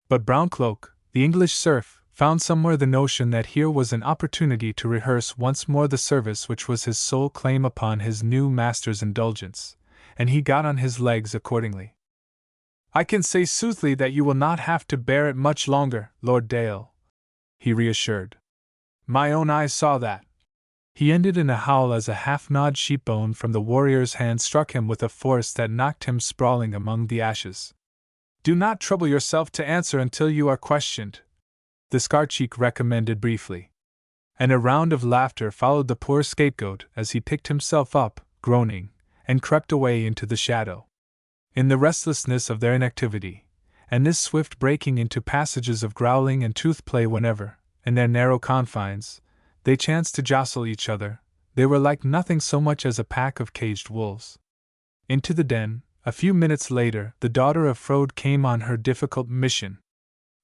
But Browncloak, the English serf, found somewhere the notion that here was an opportunity to rehearse once more the service which was his sole claim upon his new master's indulgence, and he got on his legs accordingly. I can say soothly that you will not have to bear it much longer, Lord Dale, he reassured. My own eyes saw that. He ended in a howl as a half-gnawed sheepbone from the warrior's hand struck him with a force that knocked him sprawling among the ashes. Do not trouble yourself to answer until you are questioned, the Scarcheek recommended briefly. And a round of laughter followed the poor scapegoat as he picked himself up, groaning, and crept away into the shadow. In the restlessness of their inactivity, and this swift breaking into passages of growling and tooth-play whenever, in their narrow confines, they chanced to jostle each other, they were like nothing so much as a pack of caged wolves. Into the den, a few minutes later, the daughter of Frode came on her difficult mission.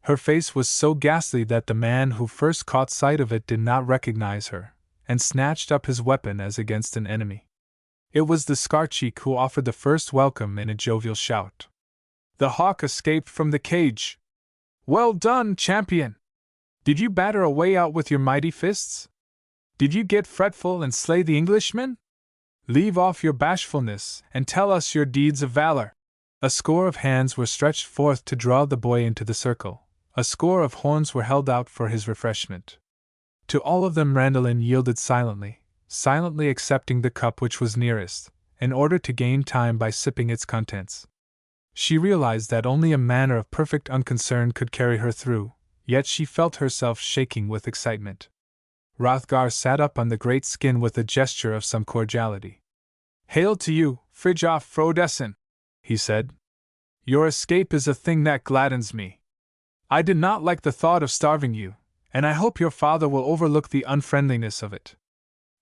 Her face was so ghastly that the man who first caught sight of it did not recognize her, and snatched up his weapon as against an enemy. It was the Scarcheek who offered the first welcome in a jovial shout. The hawk escaped from the cage. Well done, champion! Did you batter a way out with your mighty fists? Did you get fretful and slay the Englishman? Leave off your bashfulness and tell us your deeds of valor. A score of hands were stretched forth to draw the boy into the circle. A score of horns were held out for his refreshment. To all of them Randallin yielded silently accepting the cup which was nearest, in order to gain time by sipping its contents. She realized that only a manner of perfect unconcern could carry her through, yet she felt herself shaking with excitement. Hrothgar sat up on the great skin with a gesture of some cordiality. Hail to you, Fridtjof Frodesen, he said. Your escape is a thing that gladdens me. I did not like the thought of starving you, and I hope your father will overlook the unfriendliness of it.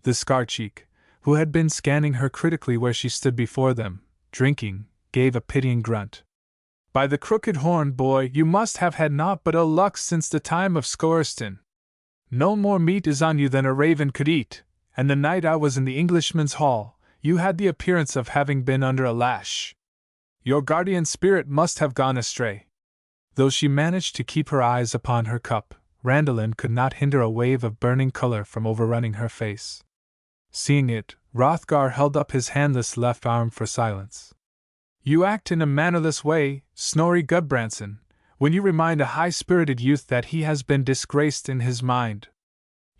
The Scarcheek, who had been scanning her critically where she stood before them, drinking, gave a pitying grunt. By the crooked horn, boy, you must have had naught but ill luck since the time of Scoreston. No more meat is on you than a raven could eat, and the night I was in the Englishman's hall, you had the appearance of having been under a lash. Your guardian spirit must have gone astray. Though she managed to keep her eyes upon her cup, Randallin could not hinder a wave of burning color from overrunning her face. Seeing it, Hrothgar held up his handless left arm for silence. You act in a mannerless way, Snorri Gudbrandsen, when you remind a high-spirited youth that he has been disgraced in his mind.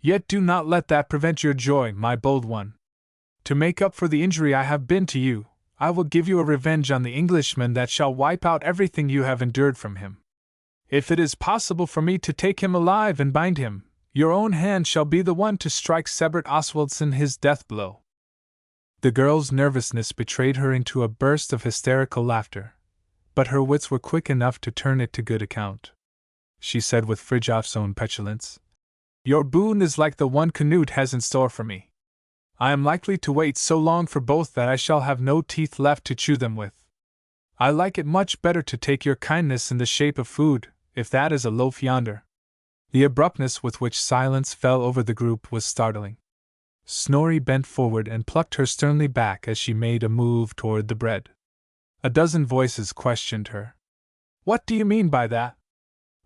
Yet do not let that prevent your joy, my bold one. To make up for the injury I have been to you, I will give you a revenge on the Englishman that shall wipe out everything you have endured from him. If it is possible for me to take him alive and bind him, your own hand shall be the one to strike Sebert Oswaldson his death blow. The girl's nervousness betrayed her into a burst of hysterical laughter, but her wits were quick enough to turn it to good account. She said with Fridtjof's own petulance, Your boon is like the one Canute has in store for me. I am likely to wait so long for both that I shall have no teeth left to chew them with. I like it much better to take your kindness in the shape of food, if that is a loaf yonder. The abruptness with which silence fell over the group was startling. Snorri bent forward and plucked her sternly back as she made a move toward the bread. A dozen voices questioned her. What do you mean by that?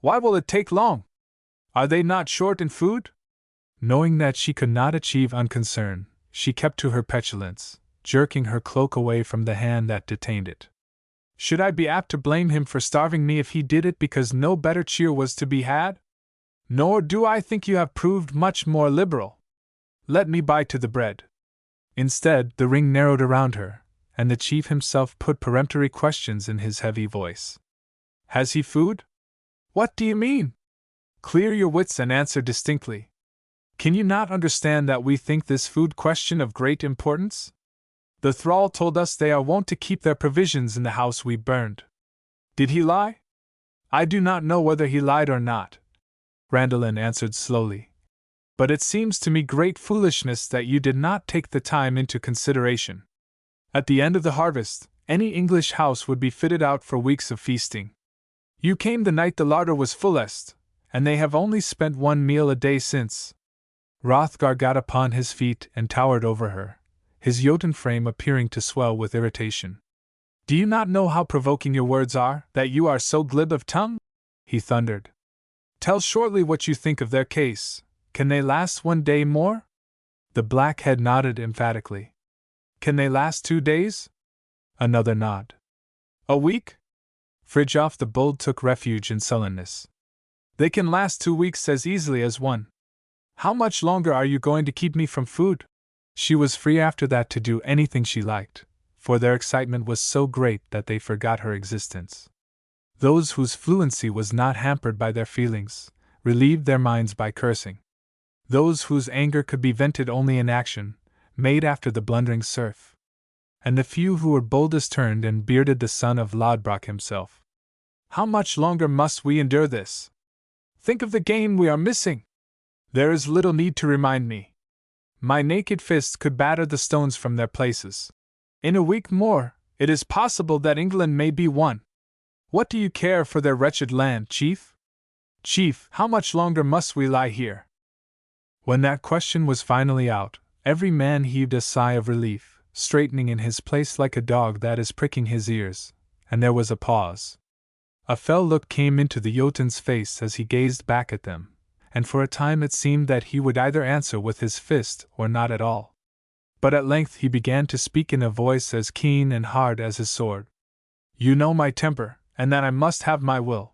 Why will it take long? Are they not short in food? Knowing that she could not achieve unconcern, she kept to her petulance, jerking her cloak away from the hand that detained it. Should I be apt to blame him for starving me if he did it because no better cheer was to be had? Nor do I think you have proved much more liberal. Let me bite to the bread. Instead, the ring narrowed around her, and the chief himself put peremptory questions in his heavy voice. Has he food? What do you mean? Clear your wits and answer distinctly. Can you not understand that we think this food question of great importance? The thrall told us they are wont to keep their provisions in the house we burned. Did he lie? I do not know whether he lied or not, Randalin answered slowly. But it seems to me great foolishness that you did not take the time into consideration. At the end of the harvest, any English house would be fitted out for weeks of feasting. You came the night the larder was fullest, and they have only spent one meal a day since. Hrothgar got upon his feet and towered over her, his Jotun frame appearing to swell with irritation. Do you not know how provoking your words are, that you are so glib of tongue? He thundered. Tell shortly what you think of their case. Can they last 1 day more? The blackhead nodded emphatically. Can they last 2 days? Another nod. A week? Fridtjof the Bold took refuge in sullenness. They can last 2 weeks as easily as 1. How much longer are you going to keep me from food? She was free after that to do anything she liked, for their excitement was so great that they forgot her existence. Those whose fluency was not hampered by their feelings, relieved their minds by cursing. Those whose anger could be vented only in action, made after the blundering serf. And the few who were boldest turned and bearded the son of Lodbrok himself. How much longer must we endure this? Think of the gain we are missing! There is little need to remind me. My naked fist could batter the stones from their places. In a week more, it is possible that England may be won. What do you care for their wretched land, Chief? Chief, how much longer must we lie here? When that question was finally out, every man heaved a sigh of relief, straightening in his place like a dog that is pricking his ears, and there was a pause. A fell look came into the Jotun's face as he gazed back at them, and for a time it seemed that he would either answer with his fist or not at all. But at length he began to speak in a voice as keen and hard as his sword. You know my temper, and that I must have my will.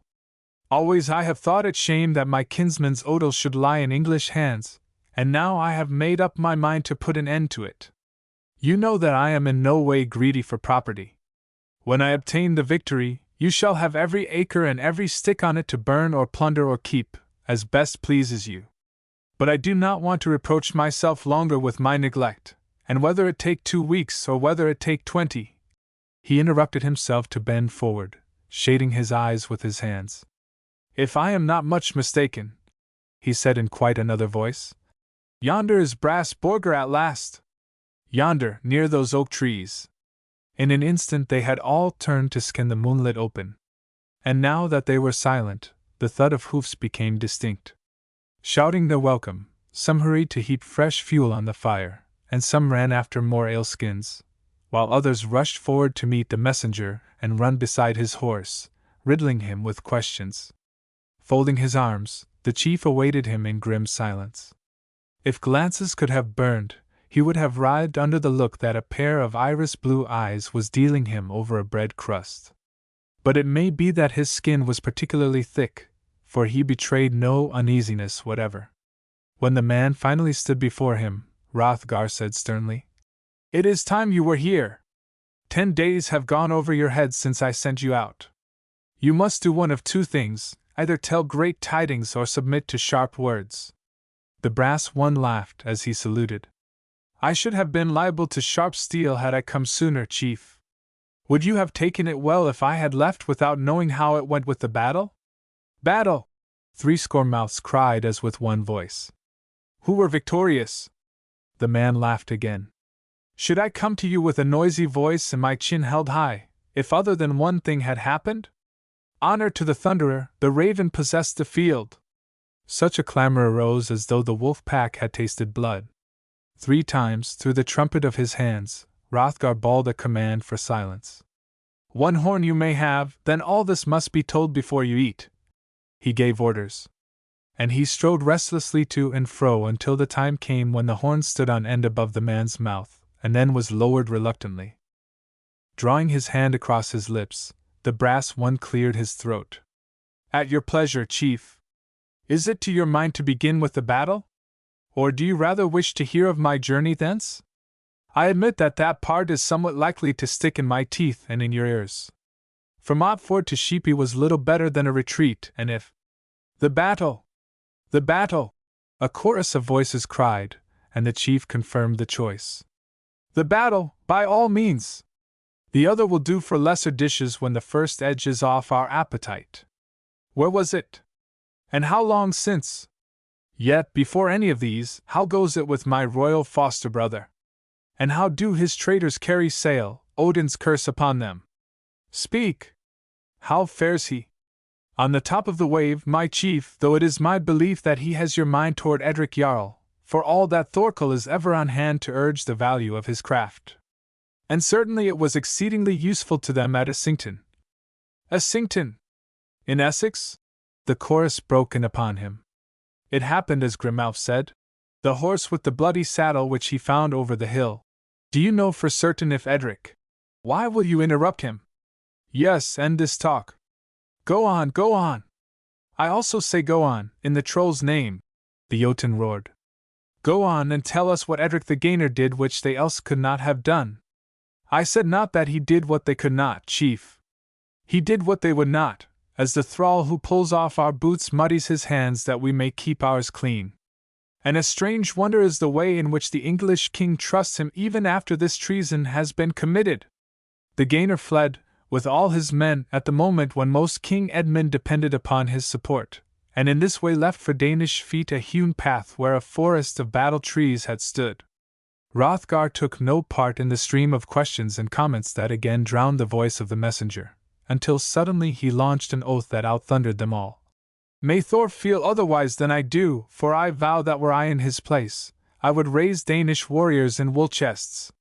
Always I have thought it shame that my kinsman's odal should lie in English hands, and now I have made up my mind to put an end to it. You know that I am in no way greedy for property. When I obtain the victory, you shall have every acre and every stick on it to burn or plunder or keep, as best pleases you. But I do not want to reproach myself longer with my neglect, and whether it take 2 weeks or whether it take 20. He interrupted himself to bend forward, shading his eyes with his hands. If I am not much mistaken, he said in quite another voice, yonder is Brass Borger at last. Yonder, near those oak trees. In an instant they had all turned to scan the moonlit open. And now that they were silent, the thud of hoofs became distinct. Shouting their welcome, some hurried to heap fresh fuel on the fire, and some ran after more aleskins, while others rushed forward to meet the messenger and run beside his horse, riddling him with questions. Folding his arms, the chief awaited him in grim silence. If glances could have burned, he would have writhed under the look that a pair of iris-blue eyes was dealing him over a bread crust. But it may be that his skin was particularly thick, for he betrayed no uneasiness whatever. When the man finally stood before him, Hrothgar said sternly, It is time you were here. 10 days have gone over your head since I sent you out. You must do one of 2 things, either tell great tidings or submit to sharp words. The brass one laughed as he saluted. I should have been liable to sharp steel had I come sooner, Chief. Would you have taken it well if I had left without knowing how it went with the battle? Battle! 70 mouths cried as with one voice. Who were victorious? The man laughed again. Should I come to you with a noisy voice and my chin held high, if other than one thing had happened? Honor to the Thunderer, the Raven possessed the field. Such a clamor arose as though the wolf pack had tasted blood. 3 times, through the trumpet of his hands, Hrothgar bawled a command for silence. 1 horn you may have, then all this must be told before you eat. He gave orders. And he strode restlessly to and fro until the time came when the horn stood on end above the man's mouth, and then was lowered reluctantly. Drawing his hand across his lips, the brass one cleared his throat. At your pleasure, Chief. Is it to your mind to begin with the battle? Or do you rather wish to hear of my journey thence? I admit that part is somewhat likely to stick in my teeth and in your ears. From Otford to Sheepy was little better than a retreat, and if... The battle! A chorus of voices cried, and the chief confirmed the choice. The battle, by all means! The other will do for lesser dishes when the first edge is off our appetite. Where was it? And how long since? Yet, before any of these, how goes it with my royal foster brother? And how do his traitors carry sail, Odin's curse upon them? Speak! How fares he? On the top of the wave, my chief, though it is my belief that he has your mind toward Edric Jarl, for all that Thorkel is ever on hand to urge the value of his craft. And certainly it was exceedingly useful to them at Essington. Essington? In Essex? The chorus broke in upon him. It happened as Grimalf said. The horse with the bloody saddle which he found over the hill. Do you know for certain if Edric? Why will you interrupt him? Yes, end this talk. Go on, go on. I also say go on, in the troll's name, the Jotun roared. Go on and tell us what Edric the Gainer did which they else could not have done. I said not that he did what they could not, chief. He did what they would not, as the thrall who pulls off our boots muddies his hands that we may keep ours clean. And a strange wonder is the way in which the English king trusts him even after this treason has been committed. The Gainer fled, with all his men, at the moment when most King Edmund depended upon his support, and in this way left for Danish feet a hewn path where a forest of battle trees had stood. Hrothgar took no part in the stream of questions and comments that again drowned the voice of the messenger, until suddenly he launched an oath that outthundered them all. May Thor feel otherwise than I do, for I vow that were I in his place, I would raise Danish warriors in wool chests.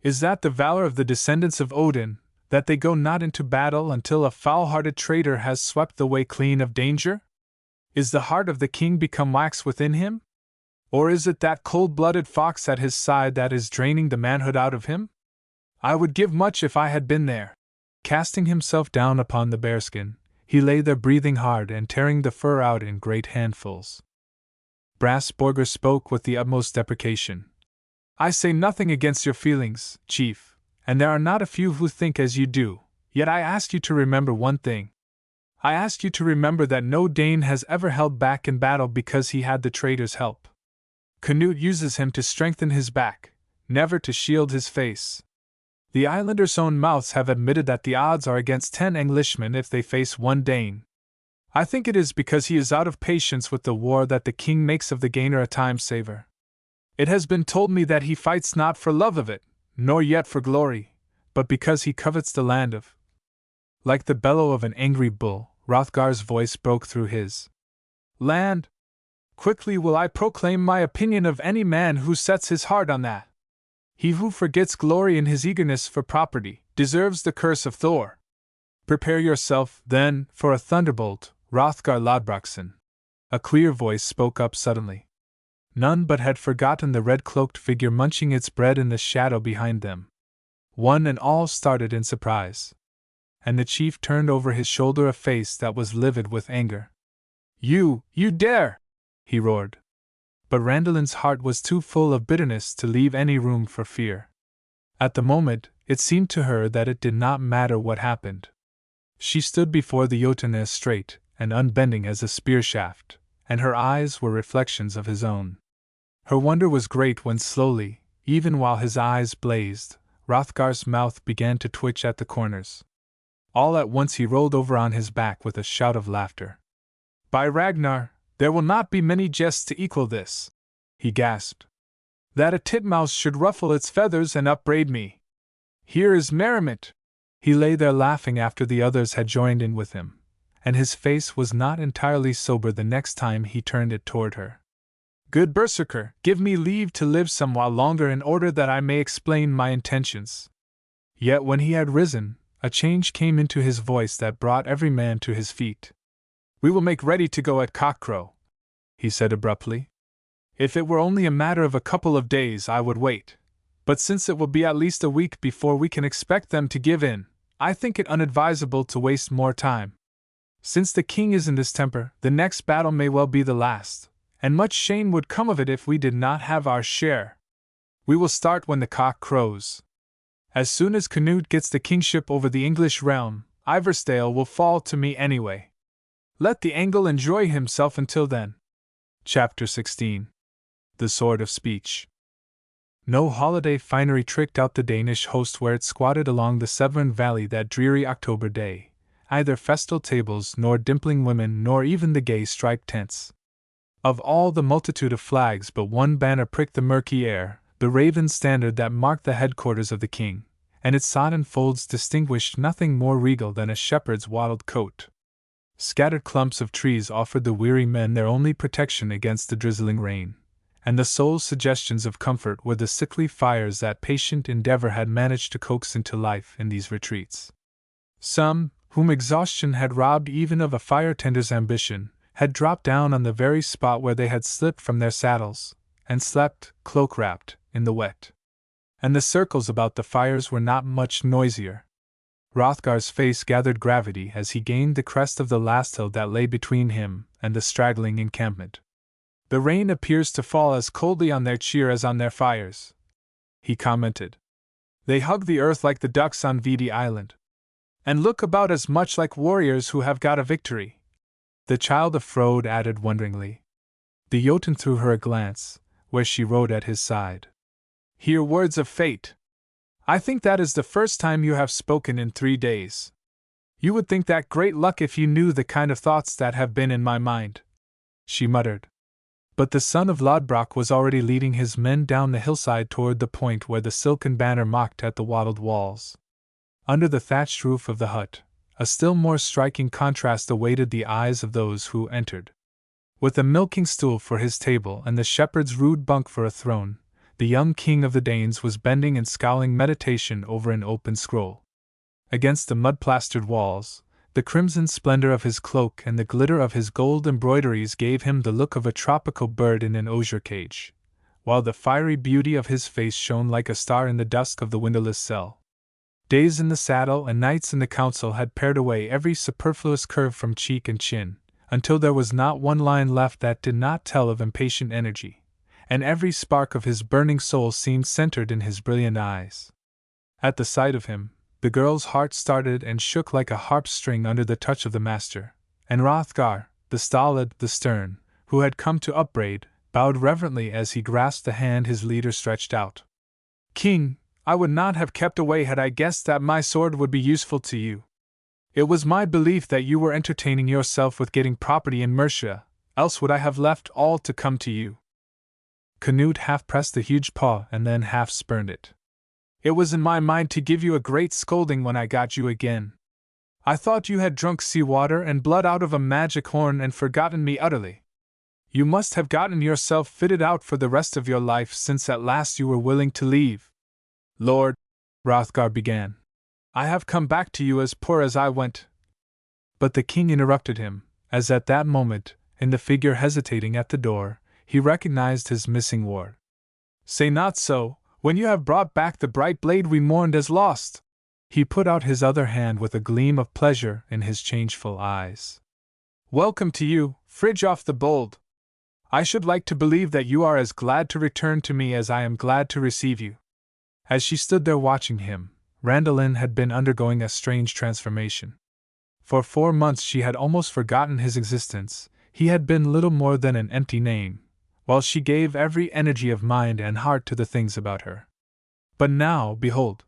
Is that the valor of the descendants of Odin, that they go not into battle until a foul-hearted traitor has swept the way clean of danger? Is the heart of the king become wax within him? Or is it that cold-blooded fox at his side that is draining the manhood out of him? I would give much if I had been there. Casting himself down upon the bearskin, he lay there breathing hard and tearing the fur out in great handfuls. Brassborger spoke with the utmost deprecation. I say nothing against your feelings, chief, and there are not a few who think as you do, yet I ask you to remember one thing. I ask you to remember that no Dane has ever held back in battle because he had the traitor's help. Canute uses him to strengthen his back, never to shield his face. The islanders' own mouths have admitted that the odds are against 10 Englishmen if they face 1 Dane. I think it is because he is out of patience with the war that the king makes of the Gainer a time-saver. It has been told me that he fights not for love of it, nor yet for glory, but because he covets the land of. Like the bellow of an angry bull, Hrothgar's voice broke through his. Land? Quickly will I proclaim my opinion of any man who sets his heart on that. He who forgets glory in his eagerness for property deserves the curse of Thor. Prepare yourself, then, for a thunderbolt, Hrothgar Lodbrokson. A clear voice spoke up suddenly. None but had forgotten the red-cloaked figure munching its bread in the shadow behind them. One and all started in surprise. And the chief turned over his shoulder a face that was livid with anger. You dare! He roared. But Randalin's heart was too full of bitterness to leave any room for fear. At the moment, it seemed to her that it did not matter what happened. She stood before the Jotun as straight and unbending as a spear shaft, and her eyes were reflections of his own. Her wonder was great when slowly, even while his eyes blazed, Hrothgar's mouth began to twitch at the corners. All at once he rolled over on his back with a shout of laughter. By Ragnar, there will not be many jests to equal this, he gasped. That a titmouse should ruffle its feathers and upbraid me. Here is merriment. He lay there laughing after the others had joined in with him, and his face was not entirely sober the next time he turned it toward her. Good Berserker, give me leave to live some while longer in order that I may explain my intentions. Yet when he had risen, a change came into his voice that brought every man to his feet. We will make ready to go at cockcrow, he said abruptly. If it were only a matter of a couple of days, I would wait. But since it will be at least a week before we can expect them to give in, I think it unadvisable to waste more time. Since the king is in this temper, the next battle may well be the last, and much shame would come of it if we did not have our share. We will start when the cock crows. As soon as Canute gets the kingship over the English realm, Ivarsdale will fall to me anyway. Let the Angle enjoy himself until then. Chapter 16. The Sword of Speech. No holiday finery tricked out the Danish host where it squatted along the Severn Valley that dreary October day, either festal tables nor dimpling women nor even the gay striped tents. Of all the multitude of flags but one banner pricked the murky air, the raven standard that marked the headquarters of the king, and its sodden folds distinguished nothing more regal than a shepherd's wattled coat. Scattered clumps of trees offered the weary men their only protection against the drizzling rain, and the sole suggestions of comfort were the sickly fires that patient endeavor had managed to coax into life in these retreats. Some, whom exhaustion had robbed even of a fire-tender's ambition, had dropped down on the very spot where they had slipped from their saddles, and slept, cloak-wrapped, in the wet. And the circles about the fires were not much noisier. Hrothgar's face gathered gravity as he gained the crest of the last hill that lay between him and the straggling encampment. "The rain appears to fall as coldly on their cheer as on their fires," he commented. "They hug the earth like the ducks on Viti Island, and look about as much like warriors who have got a victory." The child of Frode added wonderingly. The Jotun threw her a glance, where she rode at his side. "Hear words of fate! I think that is the first time you have spoken in 3 days. You would think that great luck if you knew the kind of thoughts that have been in my mind," she muttered. But the son of Lodbrok was already leading his men down the hillside toward the point where the silken banner mocked at the wattled walls. Under the thatched roof of the hut, a still more striking contrast awaited the eyes of those who entered. With a milking stool for his table and the shepherd's rude bunk for a throne, the young king of the Danes was bending in scowling meditation over an open scroll. Against the mud-plastered walls, the crimson splendor of his cloak and the glitter of his gold embroideries gave him the look of a tropical bird in an osier cage, while the fiery beauty of his face shone like a star in the dusk of the windowless cell. Days in the saddle and nights in the council had pared away every superfluous curve from cheek and chin, until there was not one line left that did not tell of impatient energy, and every spark of his burning soul seemed centered in his brilliant eyes. At the sight of him, the girl's heart started and shook like a harp string under the touch of the master, and Hrothgar, the stolid, the stern, who had come to upbraid, bowed reverently as he grasped the hand his leader stretched out. "King, I would not have kept away had I guessed that my sword would be useful to you. It was my belief that you were entertaining yourself with getting property in Mercia, else would I have left all to come to you." Canute half pressed the huge paw and then half spurned it. "It was in my mind to give you a great scolding when I got you again. I thought you had drunk sea-water and blood out of a magic horn and forgotten me utterly. You must have gotten yourself fitted out for the rest of your life since at last you were willing to leave." "Lord," Hrothgar began, "I have come back to you as poor as I went." But the king interrupted him, as at that moment, in the figure hesitating at the door, he recognized his missing ward. "Say not so, when you have brought back the bright blade we mourned as lost." He put out his other hand with a gleam of pleasure in his changeful eyes. "Welcome to you, Fridtjof the Bold. I should like to believe that you are as glad to return to me as I am glad to receive you." As she stood there watching him, Randalin had been undergoing a strange transformation. For 4 months she had almost forgotten his existence. He had been little more than an empty name, while she gave every energy of mind and heart to the things about her. But now, behold!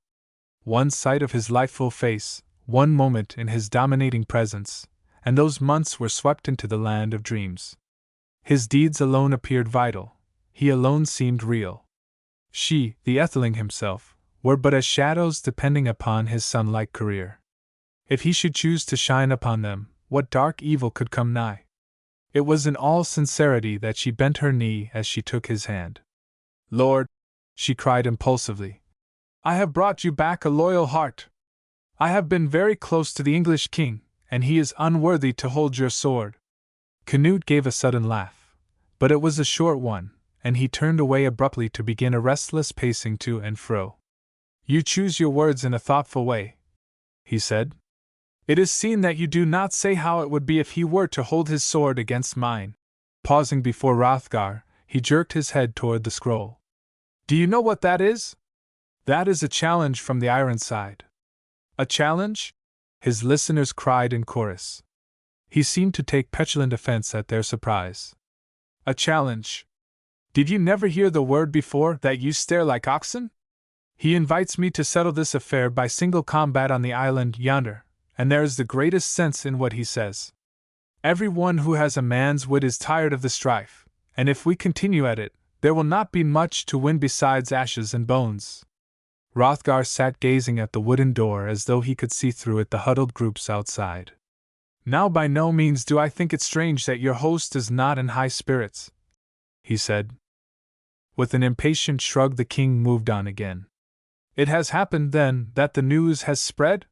One sight of his lifeful face, one moment in his dominating presence, and those months were swept into the land of dreams. His deeds alone appeared vital, he alone seemed real. She, the Etheling himself, were but as shadows depending upon his sun-like career. If he should choose to shine upon them, what dark evil could come nigh? It was in all sincerity that she bent her knee as she took his hand. "Lord," she cried impulsively, "I have brought you back a loyal heart. I have been very close to the English king, and he is unworthy to hold your sword." Canute gave a sudden laugh, but it was a short one, and he turned away abruptly to begin a restless pacing to and fro. "You choose your words in a thoughtful way," he said. "It is seen that you do not say how it would be if he were to hold his sword against mine." Pausing before Hrothgar, he jerked his head toward the scroll. "Do you know what that is? That is a challenge from the Ironside." "A challenge?" his listeners cried in chorus. He seemed to take petulant offense at their surprise. A challenge. Did you never hear the word before that you stare like oxen? He invites me to settle this affair by single combat on the island yonder, and there is the greatest sense in what he says. Every one who has a man's wit is tired of the strife, and if we continue at it, there will not be much to win besides ashes and bones. Hrothgar sat gazing at the wooden door as though he could see through it the huddled groups outside. Now by no means do I think it strange that your host is not in high spirits, he said. With an impatient shrug the king moved on again. It has happened, then, that the news has spread?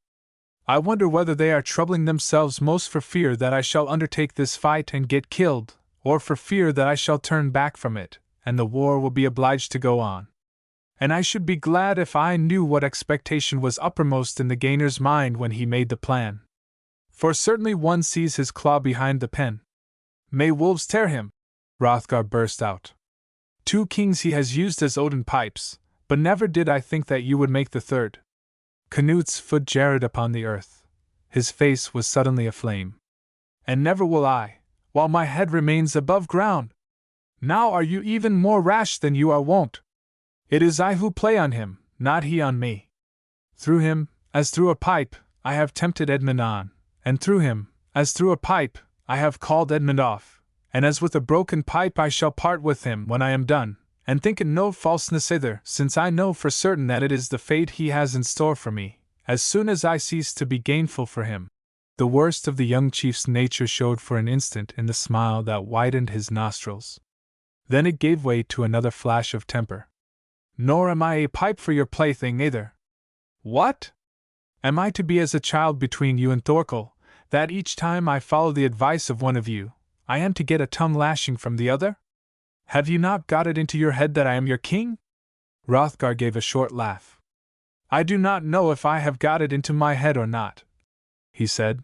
I wonder whether they are troubling themselves most for fear that I shall undertake this fight and get killed, or for fear that I shall turn back from it, and the war will be obliged to go on. And I should be glad if I knew what expectation was uppermost in the gainer's mind when he made the plan. For certainly one sees his claw behind the pen. May wolves tear him! Hrothgar burst out. 2 kings he has used as Odin pipes, but never did I think that you would make the third. Canute's foot jarred upon the earth. His face was suddenly aflame. And never will I, while my head remains above ground. Now are you even more rash than you are wont. It is I who play on him, not he on me. Through him, as through a pipe, I have tempted Edmund on, and through him, as through a pipe, I have called Edmund off, and as with a broken pipe I shall part with him when I am done, and think it no falseness either, since I know for certain that it is the fate he has in store for me, as soon as I cease to be gainful for him. The worst of the young chief's nature showed for an instant in the smile that widened his nostrils. Then it gave way to another flash of temper. Nor am I a pipe for your plaything either. What? Am I to be as a child between you and Thorkel, that each time I follow the advice of one of you, I am to get a tongue lashing from the other? Have you not got it into your head that I am your king? Hrothgar gave a short laugh. I do not know if I have got it into my head or not, he said,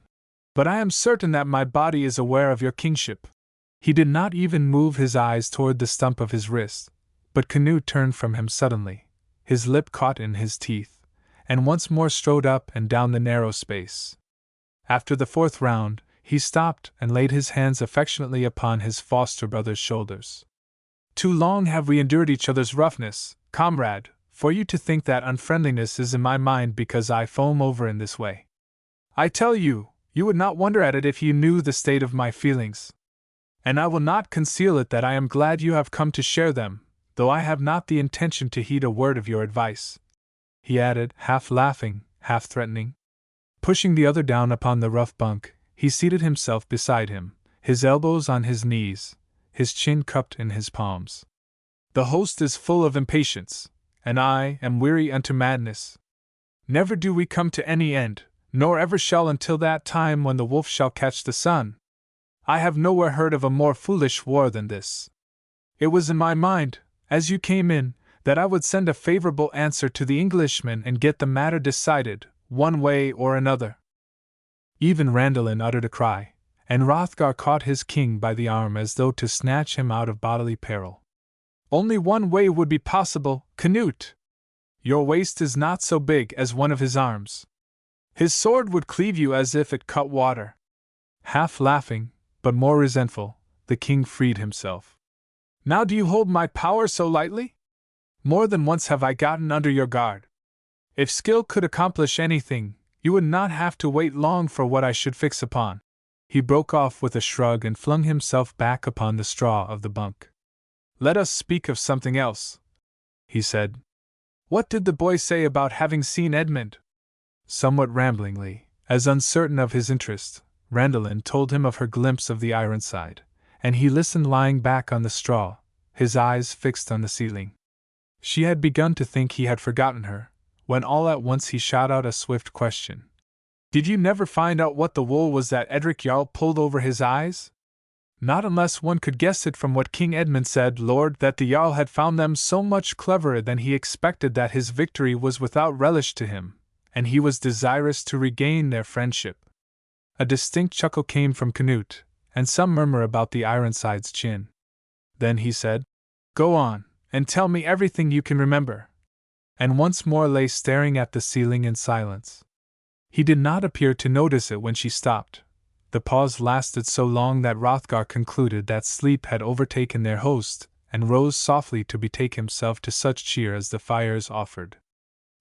but I am certain that my body is aware of your kingship. He did not even move his eyes toward the stump of his wrist, but Canute turned from him suddenly, his lip caught in his teeth, and once more strode up and down the narrow space. After the 4th round, he stopped and laid his hands affectionately upon his foster brother's shoulders. Too long have we endured each other's roughness, comrade, for you to think that unfriendliness is in my mind because I foam over in this way. I tell you, you would not wonder at it if you knew the state of my feelings. And I will not conceal it that I am glad you have come to share them, though I have not the intention to heed a word of your advice, he added, half laughing, half threatening. Pushing the other down upon the rough bunk, he seated himself beside him, his elbows on his knees, his chin cupped in his palms. The host is full of impatience, and I am weary unto madness. Never do we come to any end, nor ever shall until that time when the wolf shall catch the sun. I have nowhere heard of a more foolish war than this. It was in my mind, as you came in, that I would send a favorable answer to the Englishmen and get the matter decided, one way or another. Even Randalin uttered a cry, and Hrothgar caught his king by the arm as though to snatch him out of bodily peril. Only one way would be possible, Canute. Your waist is not so big as one of his arms. His sword would cleave you as if it cut water. Half laughing, but more resentful, the king freed himself. Now do you hold my power so lightly? More than once have I gotten under your guard. If skill could accomplish anything, you would not have to wait long for what I should fix upon. He broke off with a shrug and flung himself back upon the straw of the bunk. Let us speak of something else, he said. What did the boy say about having seen Edmund? Somewhat ramblingly, as uncertain of his interest, Randalin told him of her glimpse of the Ironside, and he listened lying back on the straw, his eyes fixed on the ceiling. She had begun to think he had forgotten her, when all at once he shot out a swift question. Did you never find out what the wool was that Edric Jarl pulled over his eyes? Not unless one could guess it from what King Edmund said, Lord, that the Jarl had found them so much cleverer than he expected that his victory was without relish to him, and he was desirous to regain their friendship. A distinct chuckle came from Canute, and some murmur about the Ironside's chin. Then he said, Go on, and tell me everything you can remember, and once more lay staring at the ceiling in silence. He did not appear to notice it when she stopped, The pause lasted so long that Hrothgar concluded that sleep had overtaken their host, and rose softly to betake himself to such cheer as the fires offered.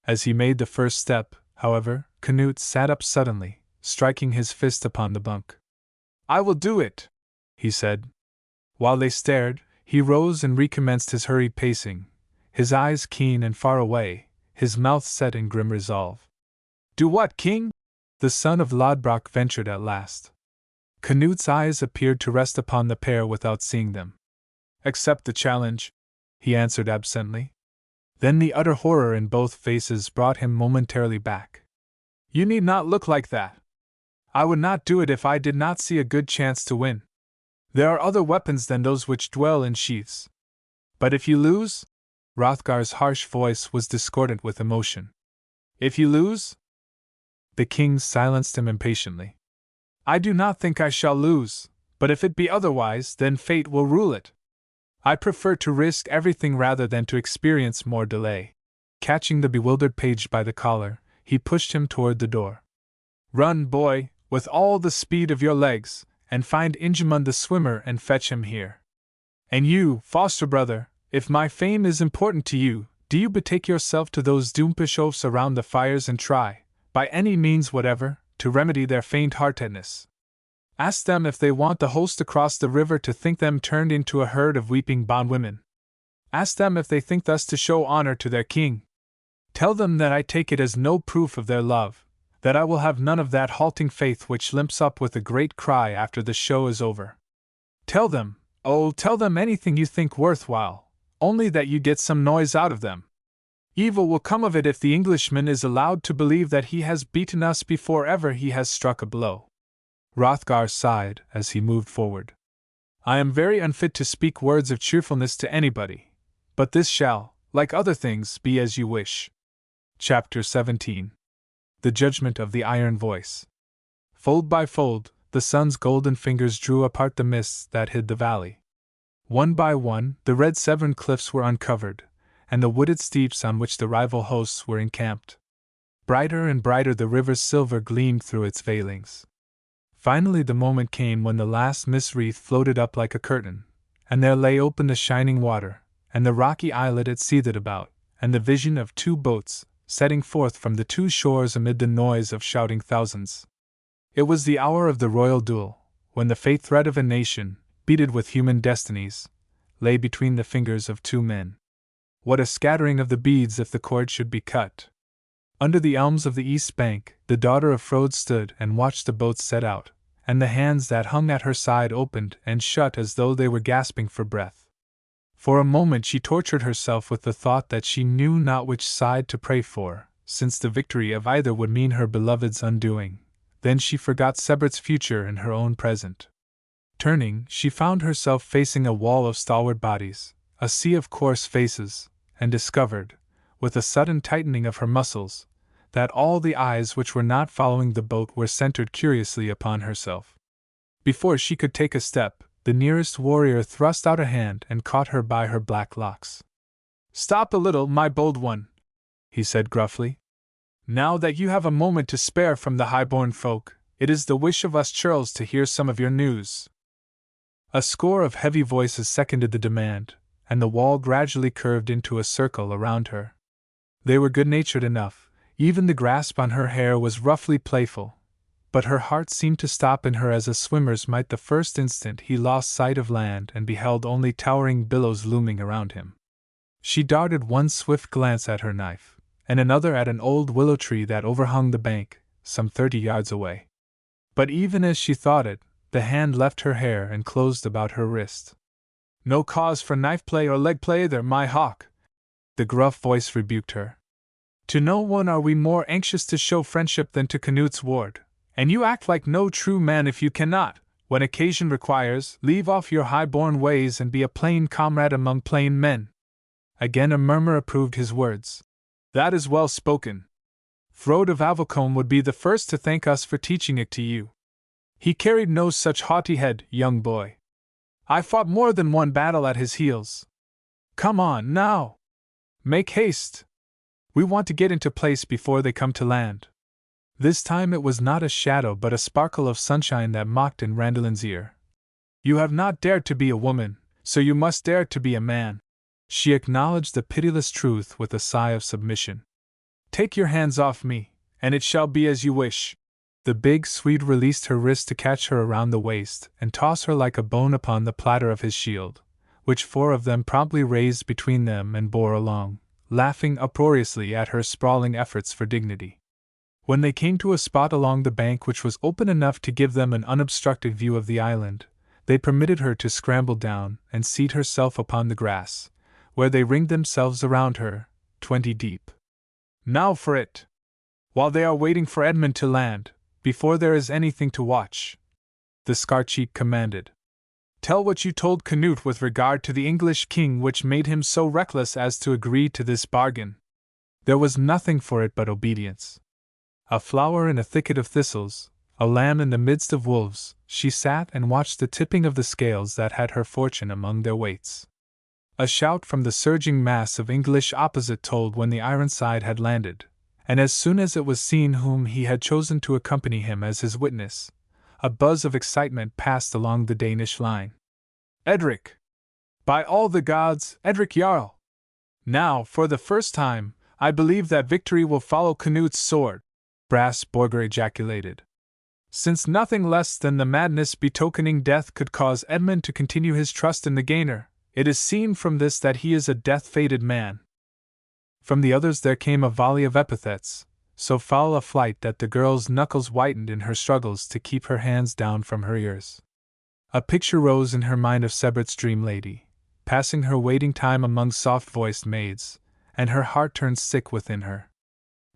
As he made the first step, however, Canute sat up suddenly, striking his fist upon the bunk. "I will do it," he said. While they stared, he rose and recommenced his hurried pacing, his eyes keen and far away, his mouth set in grim resolve. "Do what, king?" the son of Lodbrok ventured at last. Canute's eyes appeared to rest upon the pair without seeing them. "Accept the challenge," he answered absently. Then the utter horror in both faces brought him momentarily back. "You need not look like that. I would not do it if I did not see a good chance to win. There are other weapons than those which dwell in sheaths. But if you lose?" Hrothgar's harsh voice was discordant with emotion. "If you lose?" The king silenced him impatiently. "I do not think I shall lose, but if it be otherwise, then fate will rule it. I prefer to risk everything rather than to experience more delay." Catching the bewildered page by the collar, he pushed him toward the door. "Run, boy, with all the speed of your legs, and find Ingemund the swimmer and fetch him here. And you, foster brother, if my fame is important to you, do you betake yourself to those Doompish oafs around the fires and try, by any means whatever, to remedy their faint-heartedness. Ask them if they want the host across the river to think them turned into a herd of weeping bondwomen. Ask them if they think thus to show honor to their king. Tell them that I take it as no proof of their love, that I will have none of that halting faith which limps up with a great cry after the show is over. Tell them, oh, tell them anything you think worthwhile, only that you get some noise out of them. Evil will come of it if the Englishman is allowed to believe that he has beaten us before ever he has struck a blow." Hrothgar sighed as he moved forward. "I am very unfit to speak words of cheerfulness to anybody, but this shall, like other things, be as you wish." Chapter 17. The Judgment of the Iron Voice. Fold by fold, the sun's golden fingers drew apart the mists that hid the valley. One by one, the red Severn cliffs were uncovered, and the wooded steeps on which the rival hosts were encamped. Brighter and brighter the river's silver gleamed through its veilings. Finally the moment came when the last mist wreath floated up like a curtain, and there lay open the shining water, and the rocky islet it seethed about, and the vision of two boats, setting forth from the two shores amid the noise of shouting thousands. It was the hour of the royal duel, when the fate thread of a nation, beaded with human destinies, lay between the fingers of two men. What a scattering of the beads if the cord should be cut! Under the elms of the east bank, the daughter of Frode stood and watched the boats set out, and the hands that hung at her side opened and shut as though they were gasping for breath. For a moment she tortured herself with the thought that she knew not which side to pray for, since the victory of either would mean her beloved's undoing. Then she forgot Sebert's future and her own present. Turning, she found herself facing a wall of stalwart bodies, a sea of coarse faces, and discovered, with a sudden tightening of her muscles, that all the eyes which were not following the boat were centered curiously upon herself. Before she could take a step, the nearest warrior thrust out a hand and caught her by her black locks. "Stop a little, my bold one," he said gruffly. "Now that you have a moment to spare from the high-born folk, it is the wish of us churls to hear some of your news." A score of heavy voices seconded the demand, and the wall gradually curved into a circle around her. They were good-natured enough. Even the grasp on her hair was roughly playful, but her heart seemed to stop in her as a swimmer's might the first instant he lost sight of land and beheld only towering billows looming around him. She darted one swift glance at her knife, and another at an old willow tree that overhung the bank, some 30 yards away. But even as she thought it, the hand left her hair and closed about her wrist. "No cause for knife play or leg play there, my hawk," the gruff voice rebuked her. "To no one are we more anxious to show friendship than to Canute's ward, and you act like no true man if you cannot, when occasion requires, leave off your high-born ways and be a plain comrade among plain men." Again a murmur approved his words. "That is well spoken. Frode of Avalcombe would be the first to thank us for teaching it to you. He carried no such haughty head, young boy. I fought more than one battle at his heels. Come on, now! Make haste! We want to get into place before they come to land." This time it was not a shadow but a sparkle of sunshine that mocked in Randolin's ear. "You have not dared to be a woman, so you must dare to be a man." She acknowledged the pitiless truth with a sigh of submission. "Take your hands off me, and it shall be as you wish." The big Swede released her wrist to catch her around the waist and toss her like a bone upon the platter of his shield, which 4 of them promptly raised between them and bore along, laughing uproariously at her sprawling efforts for dignity. When they came to a spot along the bank which was open enough to give them an unobstructed view of the island, they permitted her to scramble down and seat herself upon the grass, where they ringed themselves around her, 20 deep. "Now for it! While they are waiting for Edmund to land, before there is anything to watch," the Scar-Cheek commanded. "Tell what you told Canute with regard to the English king which made him so reckless as to agree to this bargain." There was nothing for it but obedience. A flower in a thicket of thistles, a lamb in the midst of wolves, she sat and watched the tipping of the scales that had her fortune among their weights. A shout from the surging mass of English opposite told when the Ironside had landed, and as soon as it was seen whom he had chosen to accompany him as his witness, a buzz of excitement passed along the Danish line. "Edric! By all the gods, Edric Jarl! Now, for the first time, I believe that victory will follow Canute's sword," Brass Borger ejaculated. "Since nothing less than the madness betokening death could cause Edmund to continue his trust in the gainer, it is seen from this that he is a death-fated man." From the others there came a volley of epithets, so foul a flight that the girl's knuckles whitened in her struggles to keep her hands down from her ears. A picture rose in her mind of Sebert's dream lady, passing her waiting time among soft-voiced maids, and her heart turned sick within her.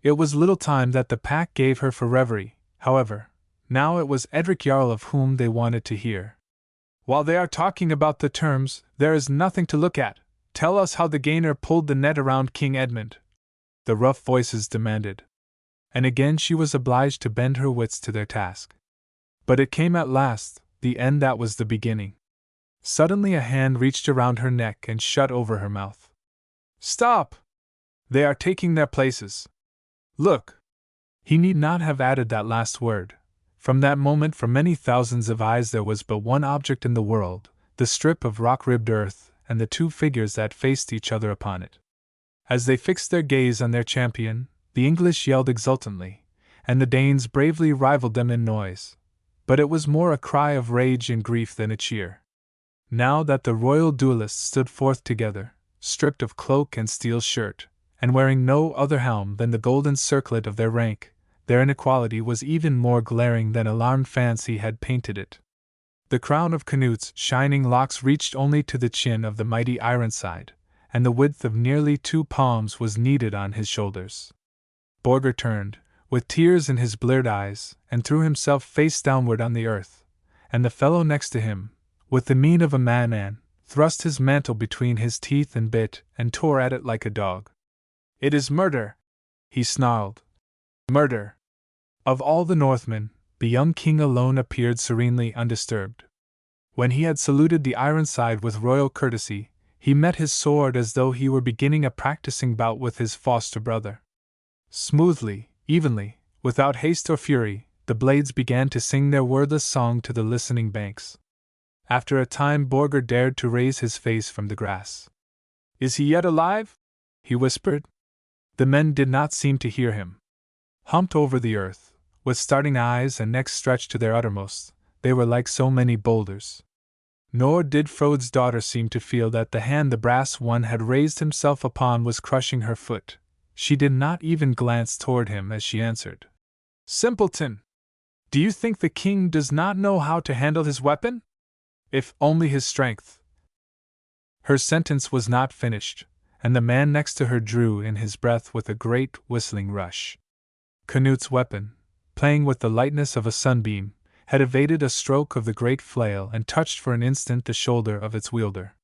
It was little time that the pack gave her for reverie, however. Now it was Edric Jarl of whom they wanted to hear. "While they are talking about the terms, there is nothing to look at. Tell us how the gainer pulled the net around King Edmund," the rough voices demanded. And again she was obliged to bend her wits to their task. But it came at last, the end that was the beginning. Suddenly a hand reached around her neck and shut over her mouth. "Stop! They are taking their places. Look!" He need not have added that last word. From that moment for many thousands of eyes there was but one object in the world, the strip of rock-ribbed earth, and the 2 figures that faced each other upon it. As they fixed their gaze on their champion, the English yelled exultantly, and the Danes bravely rivaled them in noise. But it was more a cry of rage and grief than a cheer. Now that the royal duelists stood forth together, stripped of cloak and steel shirt, and wearing no other helm than the golden circlet of their rank, their inequality was even more glaring than alarmed fancy had painted it. The crown of Canute's shining locks reached only to the chin of the mighty Ironside, and the width of nearly 2 palms was kneaded on his shoulders. Borger turned, with tears in his bleared eyes, and threw himself face downward on the earth, and the fellow next to him, with the mien of a madman, thrust his mantle between his teeth and bit, and tore at it like a dog. "It is murder!" he snarled. "Murder!" Of all the Northmen, the young king alone appeared serenely undisturbed. When he had saluted the Ironside with royal courtesy, he met his sword as though he were beginning a practicing bout with his foster brother. Smoothly, evenly, without haste or fury, the blades began to sing their wordless song to the listening banks. After a time Borger dared to raise his face from the grass. "Is he yet alive?" he whispered. The men did not seem to hear him. Humped over the earth, with starting eyes and necks stretched to their uttermost, they were like so many boulders. Nor did Frode's daughter seem to feel that the hand the brass one had raised himself upon was crushing her foot. She did not even glance toward him as she answered. "Simpleton! Do you think the king does not know how to handle his weapon? If only his strength." Her sentence was not finished, and the man next to her drew in his breath with a great whistling rush. Canute's weapon, playing with the lightness of a sunbeam, had evaded a stroke of the great flail and touched for an instant the shoulder of its wielder.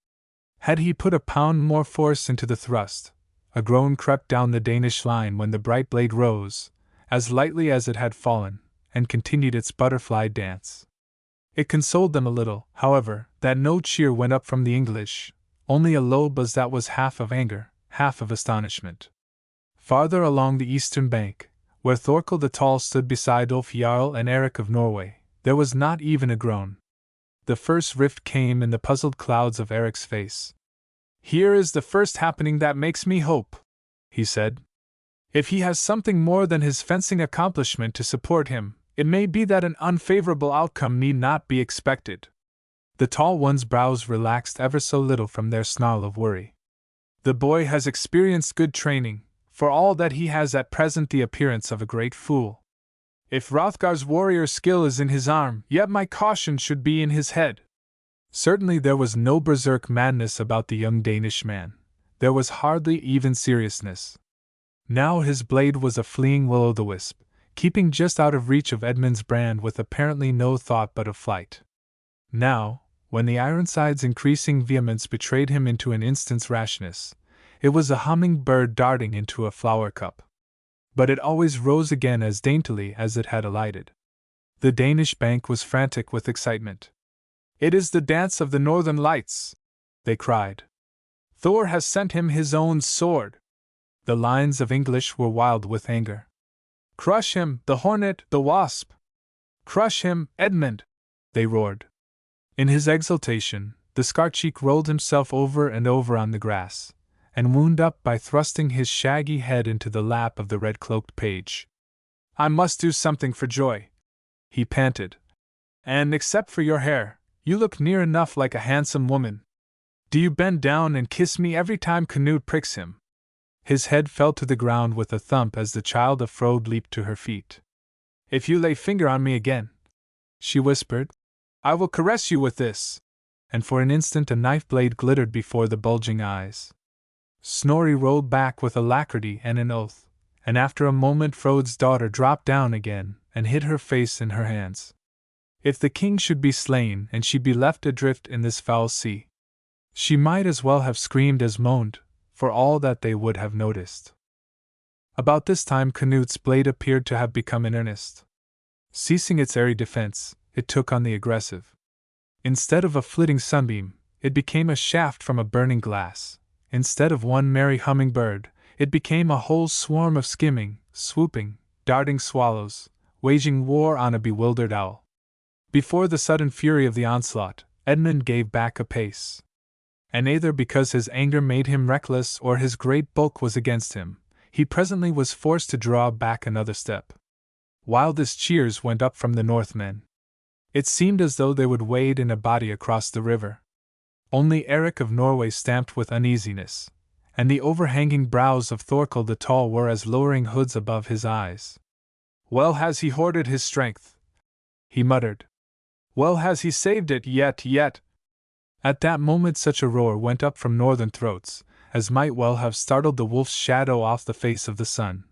Had he put a pound more force into the thrust, a groan crept down the Danish line when the bright blade rose, as lightly as it had fallen, and continued its butterfly dance. It consoled them a little, however, that no cheer went up from the English, only a low buzz that was half of anger, half of astonishment. Farther along the eastern bank, where Thorkel the Tall stood beside Ulf Jarl and Eric of Norway, there was not even a groan. The first rift came in the puzzled clouds of Eric's face. "Here is the first happening that makes me hope," he said. "If he has something more than his fencing accomplishment to support him, it may be that an unfavorable outcome need not be expected." The tall one's brows relaxed ever so little from their snarl of worry. "The boy has experienced good training, for all that he has at present the appearance of a great fool. If Hrothgar's warrior skill is in his arm, yet my caution should be in his head." Certainly there was no berserk madness about the young Danish man. There was hardly even seriousness. Now his blade was a fleeing will-o'-the-wisp, keeping just out of reach of Edmund's brand with apparently no thought but of flight. Now, when the Ironside's increasing vehemence betrayed him into an instant's rashness, it was a humming bird darting into a flower cup. But it always rose again as daintily as it had alighted. The Danish bank was frantic with excitement. "It is the dance of the Northern Lights!" they cried. "Thor has sent him his own sword!" The lines of English were wild with anger. "Crush him, the hornet, the wasp! Crush him, Edmund!" they roared. In his exultation, the Skarcheek rolled himself over and over on the grass, and wound up by thrusting his shaggy head into the lap of the red-cloaked page. "I must do something for joy," he panted. "And except for your hair, you look near enough like a handsome woman. Do you bend down and kiss me every time Canute pricks him?" His head fell to the ground with a thump as the child of Frode leaped to her feet. "If you lay finger on me again," she whispered, "I will caress you with this." And for an instant a knife blade glittered before the bulging eyes. Snorri rolled back with alacrity and an oath, and after a moment Frode's daughter dropped down again and hid her face in her hands. If the king should be slain and she be left adrift in this foul sea, she might as well have screamed as moaned, for all that they would have noticed. About this time Canute's blade appeared to have become in earnest. Ceasing its airy defense, it took on the aggressive. Instead of a flitting sunbeam, it became a shaft from a burning glass. Instead of one merry humming bird, it became a whole swarm of skimming, swooping, darting swallows, waging war on a bewildered owl. Before the sudden fury of the onslaught, Edmund gave back a pace. And either because his anger made him reckless or his great bulk was against him, he presently was forced to draw back another step. Wildest cheers went up from the Northmen. It seemed as though they would wade in a body across the river. Only Eric of Norway stamped with uneasiness, and the overhanging brows of Thorkel the Tall were as lowering hoods above his eyes. "Well has he hoarded his strength," he muttered. "Well has he saved it yet. At that moment such a roar went up from northern throats, as might well have startled the wolf's shadow off the face of the sun.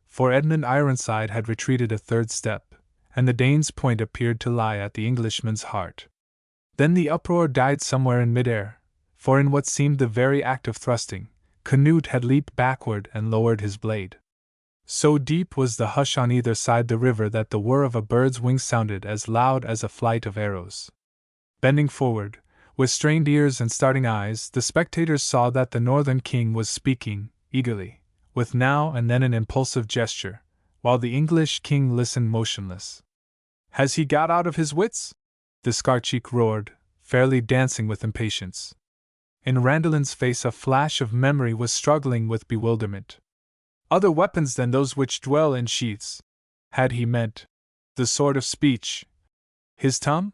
For Edmund Ironside had retreated a third step, and the Dane's point appeared to lie at the Englishman's heart. Then the uproar died somewhere in mid-air, for in what seemed the very act of thrusting, Canute had leaped backward and lowered his blade. So deep was the hush on either side the river that the whir of a bird's wing sounded as loud as a flight of arrows. Bending forward, with strained ears and starting eyes, the spectators saw that the Northern King was speaking, eagerly, with now and then an impulsive gesture, while the English King listened motionless. "Has he got out of his wits?" the Skarcheek roared, fairly dancing with impatience. In Randalin's face a flash of memory was struggling with bewilderment. Other weapons than those which dwell in sheaths. Had he meant the sword of speech? His tongue?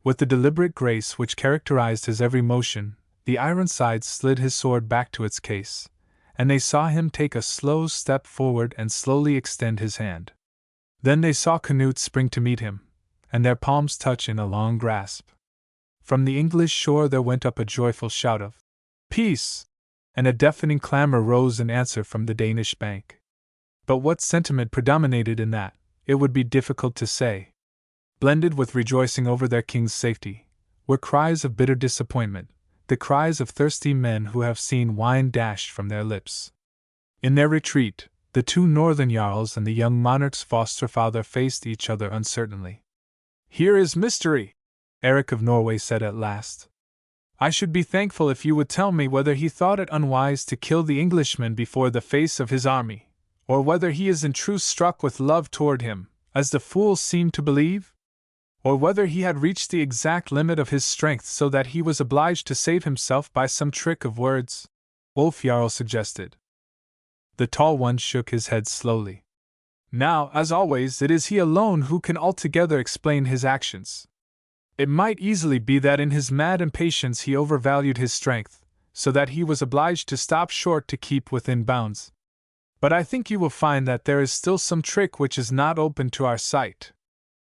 With the deliberate grace which characterized his every motion, the Ironside slid his sword back to its case, and they saw him take a slow step forward and slowly extend his hand. Then they saw Canute spring to meet him, and their palms touch in a long grasp. From the English shore there went up a joyful shout of "Peace!" and a deafening clamor rose in answer from the Danish bank. But what sentiment predominated in that, it would be difficult to say. Blended with rejoicing over their king's safety, were cries of bitter disappointment, the cries of thirsty men who have seen wine dashed from their lips. In their retreat, the two northern jarls and the young monarch's foster-father faced each other uncertainly. "Here is mystery," Eric of Norway said at last. "I should be thankful if you would tell me whether he thought it unwise to kill the Englishman before the face of his army, or whether he is in truth struck with love toward him, as the fools seem to believe? Or whether he had reached the exact limit of his strength so that he was obliged to save himself by some trick of words, Wolfjarl suggested. The tall one shook his head slowly. Now, as always, it is he alone who can altogether explain his actions. It might easily be that in his mad impatience he overvalued his strength, so that he was obliged to stop short to keep within bounds. But I think you will find that there is still some trick which is not open to our sight.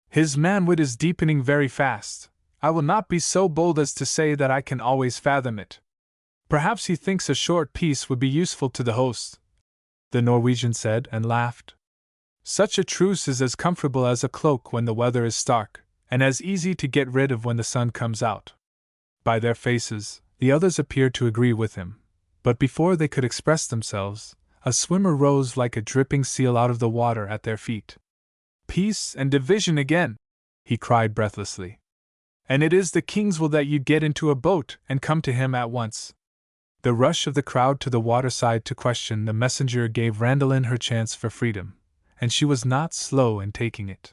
His manwit is deepening very fast. I will not be so bold as to say that I can always fathom it. Perhaps he thinks a short peace would be useful to the host, the Norwegian said, and laughed. Such a truce is as comfortable as a cloak when the weather is stark, and as easy to get rid of when the sun comes out. By their faces, the others appeared to agree with him, but before they could express themselves, a swimmer rose like a dripping seal out of the water at their feet. Peace and division again, he cried breathlessly. And it is the king's will that you get into a boat and come to him at once. The rush of the crowd to the waterside to question the messenger gave Randalin her chance for freedom, and she was not slow in taking it.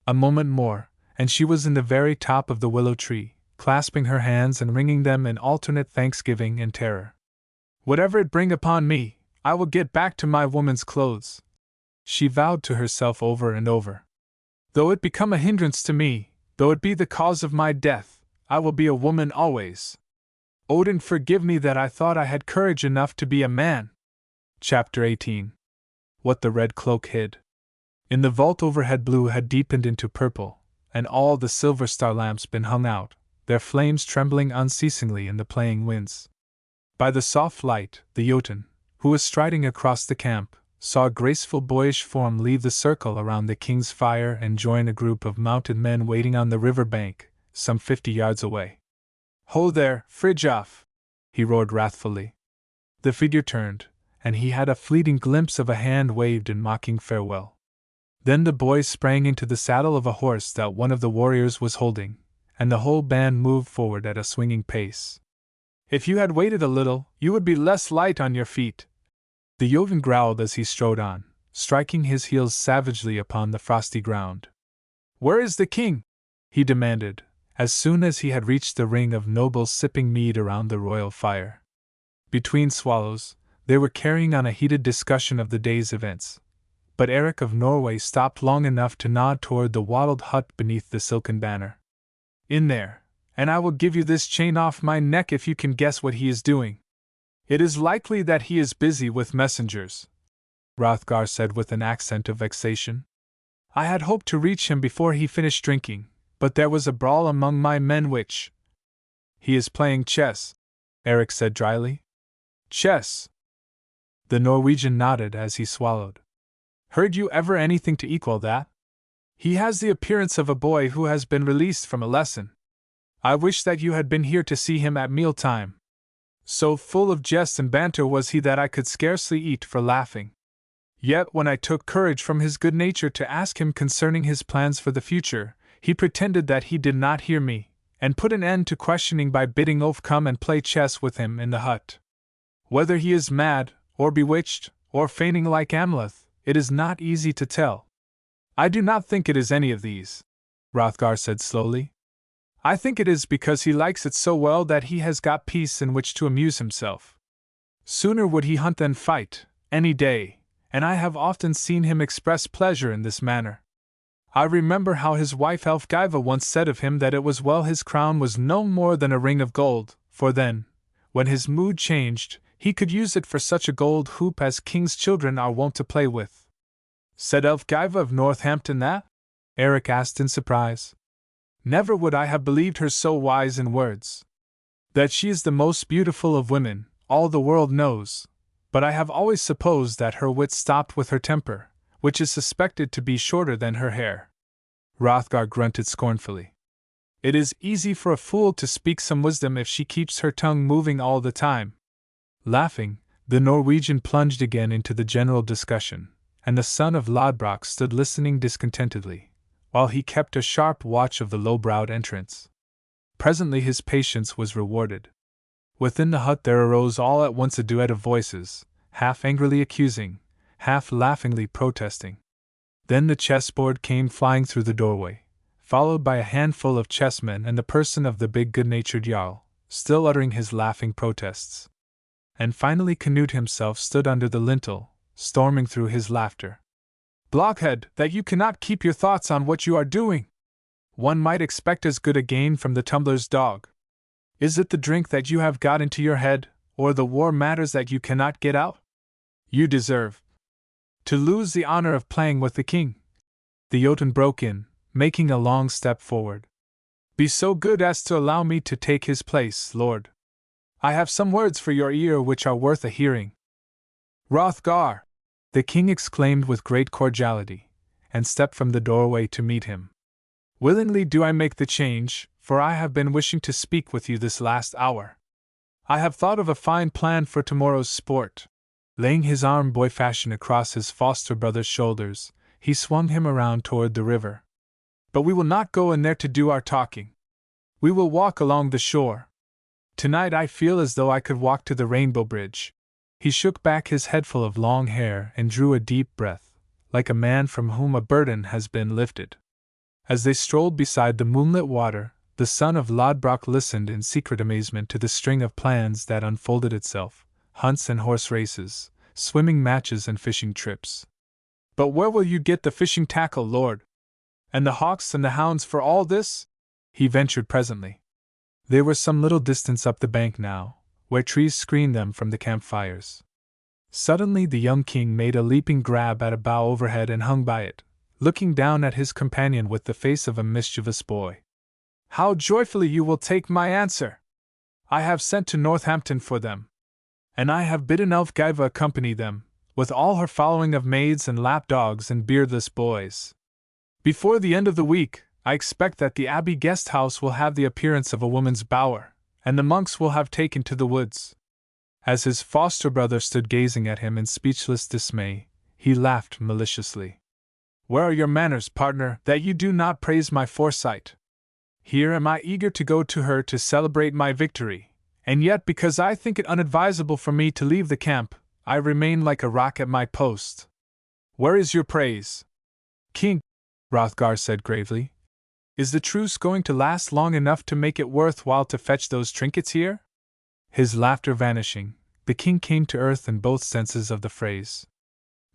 A moment more, and she was in the very top of the willow tree, clasping her hands and wringing them in alternate thanksgiving and terror. Whatever it bring upon me, I will get back to my woman's clothes, she vowed to herself over and over. Though it become a hindrance to me, though it be the cause of my death, I will be a woman always. Odin forgive me that I thought I had courage enough to be a man. Chapter 18. What the Red Cloak Hid. In the vault overhead blue had deepened into purple, and all the silver star lamps been hung out, their flames trembling unceasingly in the playing winds. By the soft light, the Jotun, who was striding across the camp, saw a graceful boyish form leave the circle around the king's fire and join a group of mounted men waiting on the river bank, some 50 yards away. Ho there, Fridtjof! He roared wrathfully. The figure turned, and he had a fleeting glimpse of a hand waved in mocking farewell. Then the boy sprang into the saddle of a horse that one of the warriors was holding, and the whole band moved forward at a swinging pace. If you had waited a little, you would be less light on your feet, the Jotun growled as he strode on, striking his heels savagely upon the frosty ground. Where is the king? He demanded, as soon as he had reached the ring of nobles sipping mead around the royal fire. Between swallows, they were carrying on a heated discussion of the day's events, but Eric of Norway stopped long enough to nod toward the wattled hut beneath the silken banner. In there, and I will give you this chain off my neck if you can guess what he is doing. It is likely that he is busy with messengers, Hrothgar said with an accent of vexation. I had hoped to reach him before he finished drinking, but there was a brawl among my men which... He is playing chess, Eric said dryly. Chess? The Norwegian nodded as he swallowed. Heard you ever anything to equal that? He has the appearance of a boy who has been released from a lesson. I wish that you had been here to see him at mealtime. So full of jest and banter was he that I could scarcely eat for laughing. Yet when I took courage from his good nature to ask him concerning his plans for the future, he pretended that he did not hear me, and put an end to questioning by bidding Ulf come and play chess with him in the hut. Whether he is mad, or bewitched, or feigning like Amleth, it is not easy to tell. I do not think it is any of these, Hrothgar said slowly. I think it is because he likes it so well that he has got peace in which to amuse himself. Sooner would he hunt than fight, any day, and I have often seen him express pleasure in this manner. I remember how his wife Elfgiva once said of him that it was well his crown was no more than a ring of gold, for then, when his mood changed, he could use it for such a gold hoop as king's children are wont to play with. Said Elfgiva of Northampton that? Eric asked in surprise. Never would I have believed her so wise in words. That she is the most beautiful of women, all the world knows, but I have always supposed that her wit stopped with her temper, which is suspected to be shorter than her hair. Hrothgar grunted scornfully. It is easy for a fool to speak some wisdom if she keeps her tongue moving all the time. Laughing, the Norwegian plunged again into the general discussion, and the son of Lodbrok stood listening discontentedly, while he kept a sharp watch of the low-browed entrance. Presently his patience was rewarded. Within the hut there arose all at once a duet of voices, half angrily accusing, half laughingly protesting. Then the chessboard came flying through the doorway, followed by a handful of chessmen and the person of the big good-natured Jarl, still uttering his laughing protests. And finally Canute himself stood under the lintel, storming through his laughter. Blockhead, that you cannot keep your thoughts on what you are doing! One might expect as good a gain from the tumbler's dog. Is it the drink that you have got into your head, or the war matters that you cannot get out? You deserve to lose the honor of playing with the king. The Jotun broke in, making a long step forward. Be so good as to allow me to take his place, lord. I have some words for your ear which are worth a hearing. Hrothgar! The king exclaimed with great cordiality, and stepped from the doorway to meet him. Willingly do I make the change, for I have been wishing to speak with you this last hour. I have thought of a fine plan for tomorrow's sport. Laying his arm boy-fashion across his foster brother's shoulders, he swung him around toward the river. But we will not go in there to do our talking. We will walk along the shore. Tonight I feel as though I could walk to the Rainbow Bridge. He shook back his head full of long hair and drew a deep breath, like a man from whom a burden has been lifted. As they strolled beside the moonlit water, the son of Lodbrok listened in secret amazement to the string of plans that unfolded itself: hunts and horse races, swimming matches and fishing trips. But where will you get the fishing tackle, lord? And the hawks and the hounds for all this? He ventured presently. They were some little distance up the bank now, where trees screened them from the campfires. Suddenly the young king made a leaping grab at a bough overhead and hung by it, looking down at his companion with the face of a mischievous boy. How joyfully you will take my answer! I have sent to Northampton for them. And I have bidden Elfgiva accompany them, with all her following of maids and lapdogs and beardless boys. Before the end of the week, I expect that the Abbey guest house will have the appearance of a woman's bower, and the monks will have taken to the woods. As his foster brother stood gazing at him in speechless dismay, he laughed maliciously. Where are your manners, partner, that you do not praise my foresight? Here am I eager to go to her to celebrate my victory, and yet because I think it unadvisable for me to leave the camp, I remain like a rock at my post. Where is your praise? King, Hrothgar said gravely, is the truce going to last long enough to make it worth while to fetch those trinkets here? His laughter vanishing, the king came to earth in both senses of the phrase.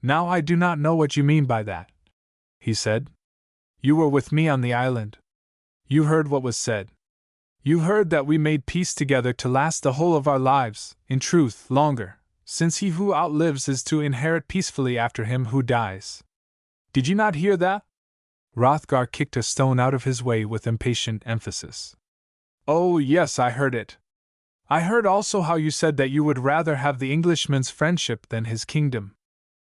Now I do not know what you mean by that, he said. You were with me on the island. You heard what was said. You heard that we made peace together to last the whole of our lives, in truth, longer, since he who outlives is to inherit peacefully after him who dies. Did you not hear that? Hrothgar kicked a stone out of his way with impatient emphasis. Oh, yes, I heard it. I heard also how you said that you would rather have the Englishman's friendship than his kingdom.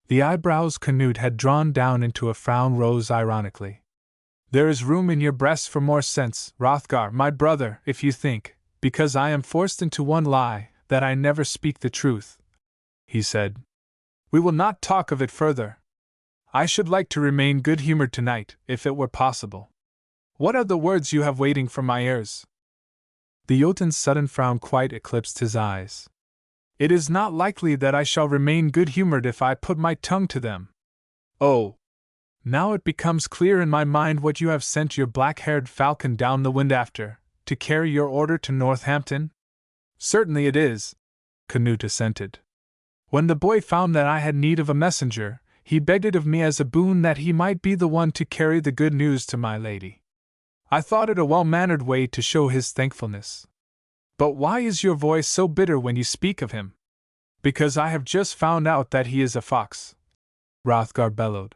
The eyebrows Canute had drawn down into a frown rose ironically. There is room in your breast for more sense, Hrothgar, my brother, if you think, because I am forced into one lie, that I never speak the truth, he said. We will not talk of it further. I should like to remain good-humored tonight, if it were possible. What are the words you have waiting for my ears? The Jotun's sudden frown quite eclipsed his eyes. It is not likely that I shall remain good-humored if I put my tongue to them. Oh! Now it becomes clear in my mind what you have sent your black-haired falcon down the wind after, to carry your order to Northampton? Certainly it is, Canute assented. When the boy found that I had need of a messenger, he begged it of me as a boon that he might be the one to carry the good news to my lady. I thought it a well-mannered way to show his thankfulness. But why is your voice so bitter when you speak of him? Because I have just found out that he is a fox, Hrothgar bellowed.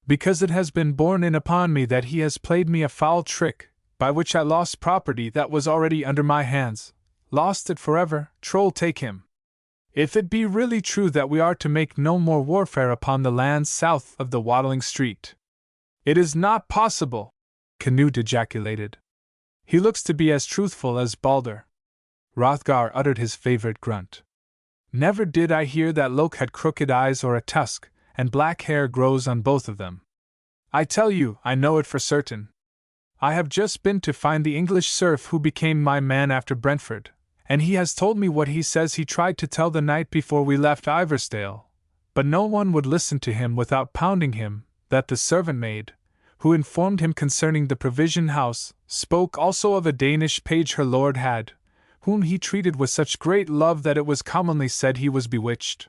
Because it has been borne in upon me that he has played me a foul trick, by which I lost property that was already under my hands. Lost it forever, troll take him. If it be really true that we are to make no more warfare upon the lands south of the Watling Street. It is not possible, Canute ejaculated. He looks to be as truthful as Balder. Hrothgar uttered his favorite grunt. Never did I hear that Loke had crooked eyes or a tusk, and black hair grows on both of them. I tell you, I know it for certain. I have just been to find the English serf who became my man after Brentford, and he has told me what he says he tried to tell the night before we left Iversdale, But no one would listen to him without pounding him, that the servant maid, who informed him concerning the provision house, spoke also of a Danish page her lord had, whom he treated with such great love that it was commonly said he was bewitched.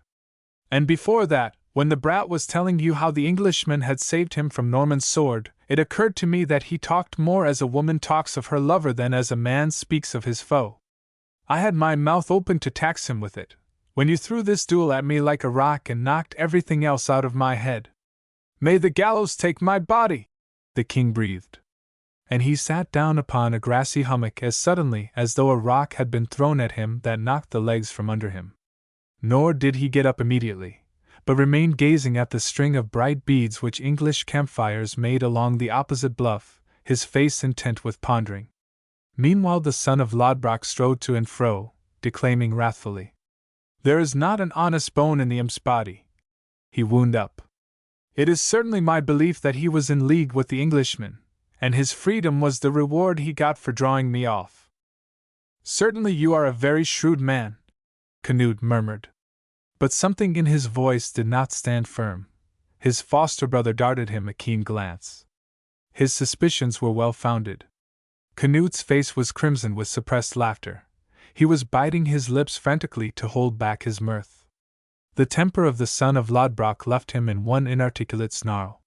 And before that, when the brat was telling you how the Englishman had saved him from Norman's sword, it occurred to me that he talked more as a woman talks of her lover than as a man speaks of his foe. I had my mouth open to tax him with it, when you threw this duel at me like a rock and knocked everything else out of my head. May the gallows take my body, the king breathed. And he sat down upon a grassy hummock as suddenly as though a rock had been thrown at him that knocked the legs from under him. Nor did he get up immediately, but remained gazing at the string of bright beads which English campfires made along the opposite bluff, his face intent with pondering. Meanwhile the son of Lodbrok strode to and fro, declaiming wrathfully. There is not an honest bone in the imp's body. He wound up. It is certainly my belief that he was in league with the Englishman, and his freedom was the reward he got for drawing me off. Certainly you are a very shrewd man, Canute murmured. But something in his voice did not stand firm. His foster brother darted him a keen glance. His suspicions were well founded. Canute's face was crimson with suppressed laughter. He was biting his lips frantically to hold back his mirth. The temper of the son of Lodbrok left him in one inarticulate snarl.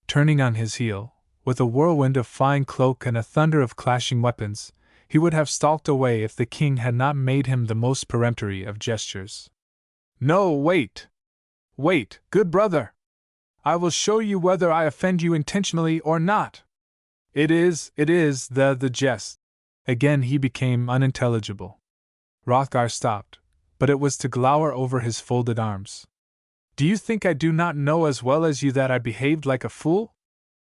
Turning on his heel, with a whirlwind of flying cloak and a thunder of clashing weapons, he would have stalked away if the king had not made him the most peremptory of gestures. No, wait! Wait, good brother! I will show you whether I offend you intentionally or not. It is the jest. Again he became unintelligible. Hrothgar stopped, but it was to glower over his folded arms. Do you think I do not know as well as you that I behaved like a fool?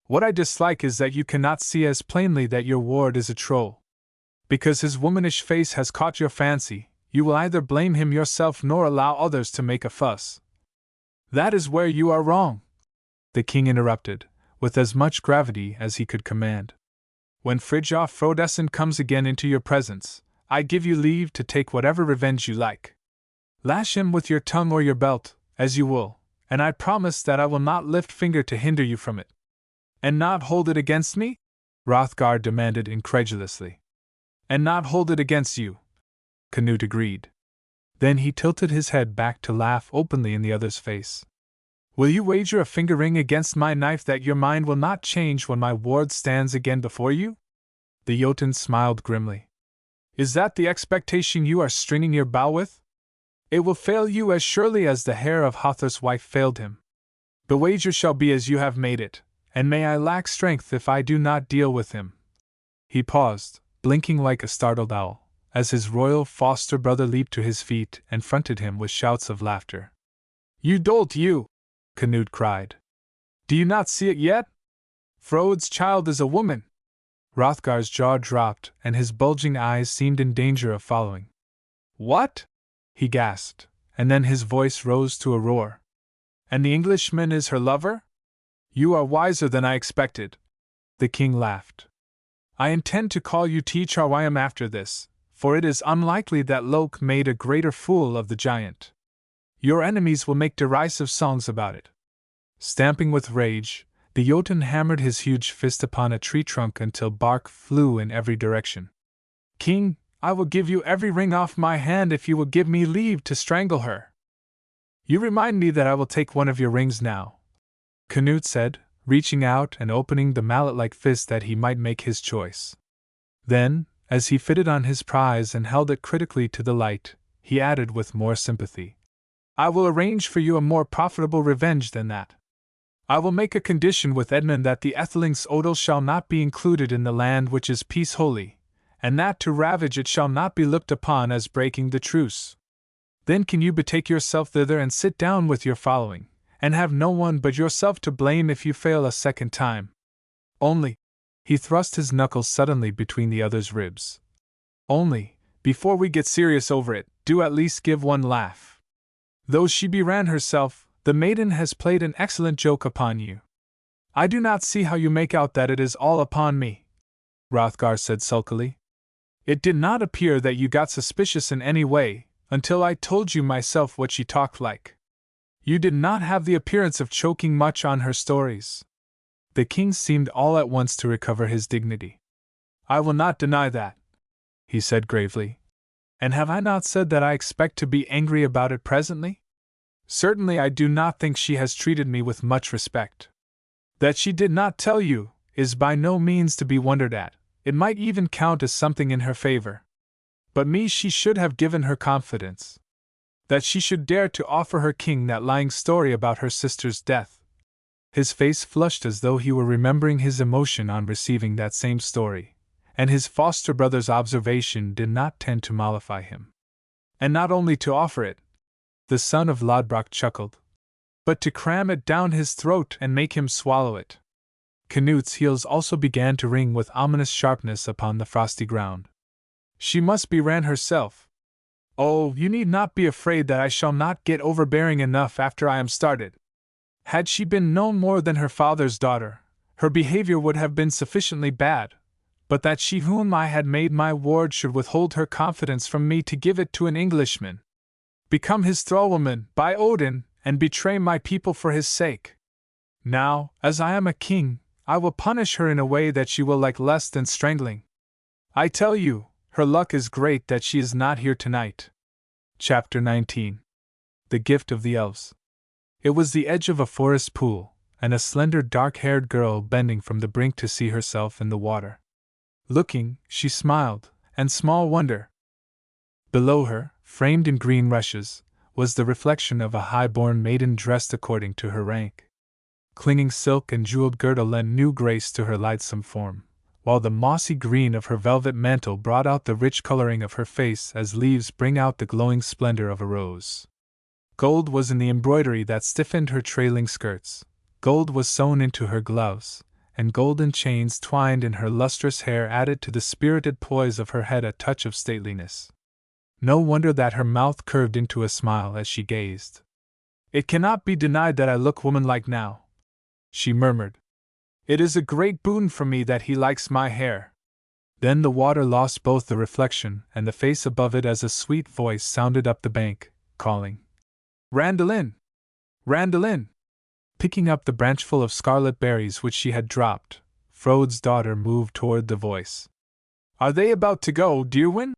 What I dislike is that you cannot see as plainly that your ward is a troll. Because his womanish face has caught your fancy, you will either blame him yourself nor allow others to make a fuss. That is where you are wrong, the king interrupted, with as much gravity as he could command. When Fridtjof Frodesson comes again into your presence, I give you leave to take whatever revenge you like. Lash him with your tongue or your belt, as you will, and I promise that I will not lift finger to hinder you from it. And not hold it against me? Hrothgar demanded incredulously. And not hold it against you, Canute agreed. Then he tilted his head back to laugh openly in the other's face. Will you wager a finger ring against my knife that your mind will not change when my ward stands again before you? The Jotun smiled grimly. Is that the expectation you are stringing your bow with? It will fail you as surely as the hair of Hother's wife failed him. The wager shall be as you have made it, and may I lack strength if I do not deal with him. He paused, blinking like a startled owl, as his royal foster brother leaped to his feet and fronted him with shouts of laughter. You dolt, you! Canute cried. Do you not see it yet? Frode's child is a woman! Hrothgar's jaw dropped, and his bulging eyes seemed in danger of following. What? He gasped, and then his voice rose to a roar. And the Englishman is her lover? You are wiser than I expected. The king laughed. I intend to call you Tcharwyam after this, for it is unlikely that Loke made a greater fool of the giant. Your enemies will make derisive songs about it. Stamping with rage, the Jotun hammered his huge fist upon a tree trunk until bark flew in every direction. King, I will give you every ring off my hand if you will give me leave to strangle her. You remind me that I will take one of your rings now, Canute said, reaching out and opening the mallet-like fist that he might make his choice. Then, as he fitted on his prize and held it critically to the light, he added with more sympathy, I will arrange for you a more profitable revenge than that. I will make a condition with Edmund that the Etheling's odal shall not be included in the land which is peace holy, and that to ravage it shall not be looked upon as breaking the truce. Then can you betake yourself thither and sit down with your following, and have no one but yourself to blame if you fail a second time. Only, he thrust his knuckles suddenly between the other's ribs. Only, before we get serious over it, do at least give one laugh. Though she beran herself, the maiden has played an excellent joke upon you. I do not see how you make out that it is all upon me, Hrothgar said sulkily. It did not appear that you got suspicious in any way, until I told you myself what she talked like. You did not have the appearance of choking much on her stories. The king seemed all at once to recover his dignity. I will not deny that, he said gravely. And have I not said that I expect to be angry about it presently? Certainly I do not think she has treated me with much respect. That she did not tell you is by no means to be wondered at. It might even count as something in her favor. But me she should have given her confidence. That she should dare to offer her king that lying story about her sister's death. His face flushed as though he were remembering his emotion on receiving that same story, and his foster brother's observation did not tend to mollify him. And not only to offer it, the son of Lodbrok chuckled, but to cram it down his throat and make him swallow it. Canute's heels also began to ring with ominous sharpness upon the frosty ground. She must be ran herself. Oh, you need not be afraid that I shall not get overbearing enough after I am started. Had she been no more than her father's daughter, her behavior would have been sufficiently bad, but that she whom I had made my ward should withhold her confidence from me to give it to an Englishman, become his thrallwoman, by Odin, and betray my people for his sake. Now, as I am a king, I will punish her in a way that she will like less than strangling. I tell you, her luck is great that she is not here tonight. Chapter 19. The Gift of the Elves. It was the edge of a forest pool, and a slender dark-haired girl bending from the brink to see herself in the water. Looking, she smiled, and small wonder. Below her, framed in green rushes, was the reflection of a high-born maiden dressed according to her rank. Clinging silk and jeweled girdle lent new grace to her lightsome form, while the mossy green of her velvet mantle brought out the rich coloring of her face as leaves bring out the glowing splendor of a rose. Gold was in the embroidery that stiffened her trailing skirts, gold was sewn into her gloves, and golden chains twined in her lustrous hair added to the spirited poise of her head a touch of stateliness. No wonder that her mouth curved into a smile as she gazed. It cannot be denied that I look womanlike now, she murmured. It is a great boon for me that he likes my hair. Then the water lost both the reflection and the face above it as a sweet voice sounded up the bank, calling, Randalin! Randalin! Picking up the branchful of scarlet berries which she had dropped, Frode's daughter moved toward the voice. Are they about to go, Dearwyn?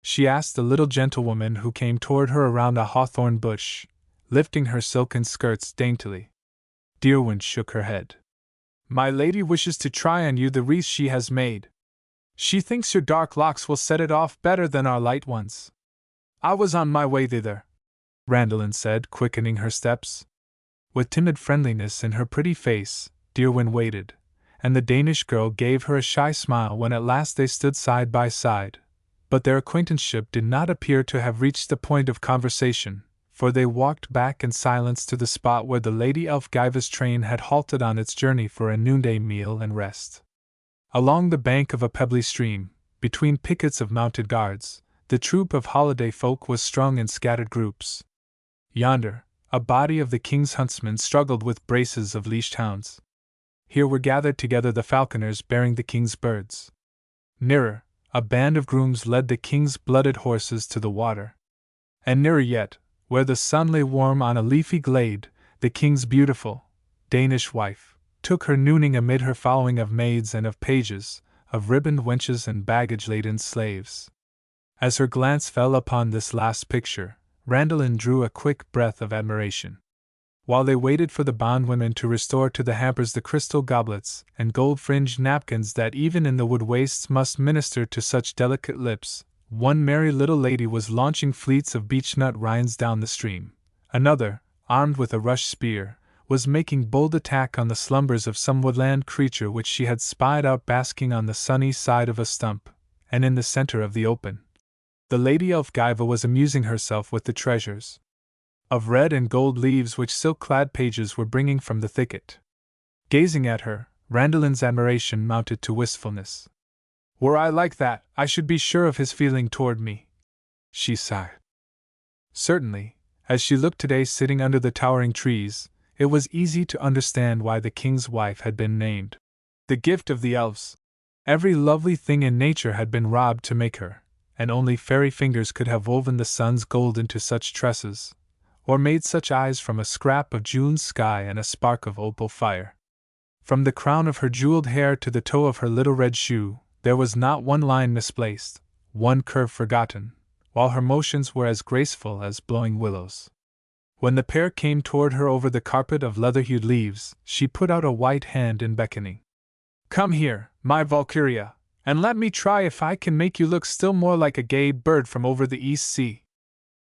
She asked the little gentlewoman who came toward her around a hawthorn bush, lifting her silken skirts daintily. Dearwyn shook her head. My lady wishes to try on you the wreath she has made. She thinks your dark locks will set it off better than our light ones. I was on my way thither, Randalin said, quickening her steps. With timid friendliness in her pretty face, Dearwyn waited, and the Danish girl gave her a shy smile when at last they stood side by side. But their acquaintanceship did not appear to have reached the point of conversation, for they walked back in silence to the spot where the Lady Elfgiva's train had halted on its journey for a noonday meal and rest. Along the bank of a pebbly stream, between pickets of mounted guards, the troop of holiday folk was strung in scattered groups. Yonder, a body of the king's huntsmen struggled with braces of leashed hounds. Here were gathered together the falconers bearing the king's birds. Nearer, a band of grooms led the king's blooded horses to the water. And nearer yet, where the sun lay warm on a leafy glade, the king's beautiful Danish wife took her nooning amid her following of maids and of pages, of ribboned wenches and baggage-laden slaves. As her glance fell upon this last picture, Randalin drew a quick breath of admiration. While they waited for the bondwomen to restore to the hampers the crystal goblets and gold-fringed napkins that even in the wood wastes must minister to such delicate lips, one merry little lady was launching fleets of beechnut rinds down the stream. Another, armed with a rush spear, was making bold attack on the slumbers of some woodland creature which she had spied out basking on the sunny side of a stump, and in the center of the open. The Lady Elfgiva was amusing herself with the treasures of red and gold leaves which silk-clad pages were bringing from the thicket. Gazing at her, Randalin's admiration mounted to wistfulness. Were I like that, I should be sure of his feeling toward me, she sighed. Certainly, as she looked today sitting under the towering trees, it was easy to understand why the king's wife had been named the gift of the elves. Every lovely thing in nature had been robbed to make her, and only fairy fingers could have woven the sun's gold into such tresses, or made such eyes from a scrap of June's sky and a spark of opal fire. From the crown of her jeweled hair to the toe of her little red shoe, there was not one line misplaced, one curve forgotten, while her motions were as graceful as blowing willows. When the pair came toward her over the carpet of leather-hued leaves, she put out a white hand in beckoning. "Come here, my Valkyria, and let me try if I can make you look still more like a gay bird from over the East Sea."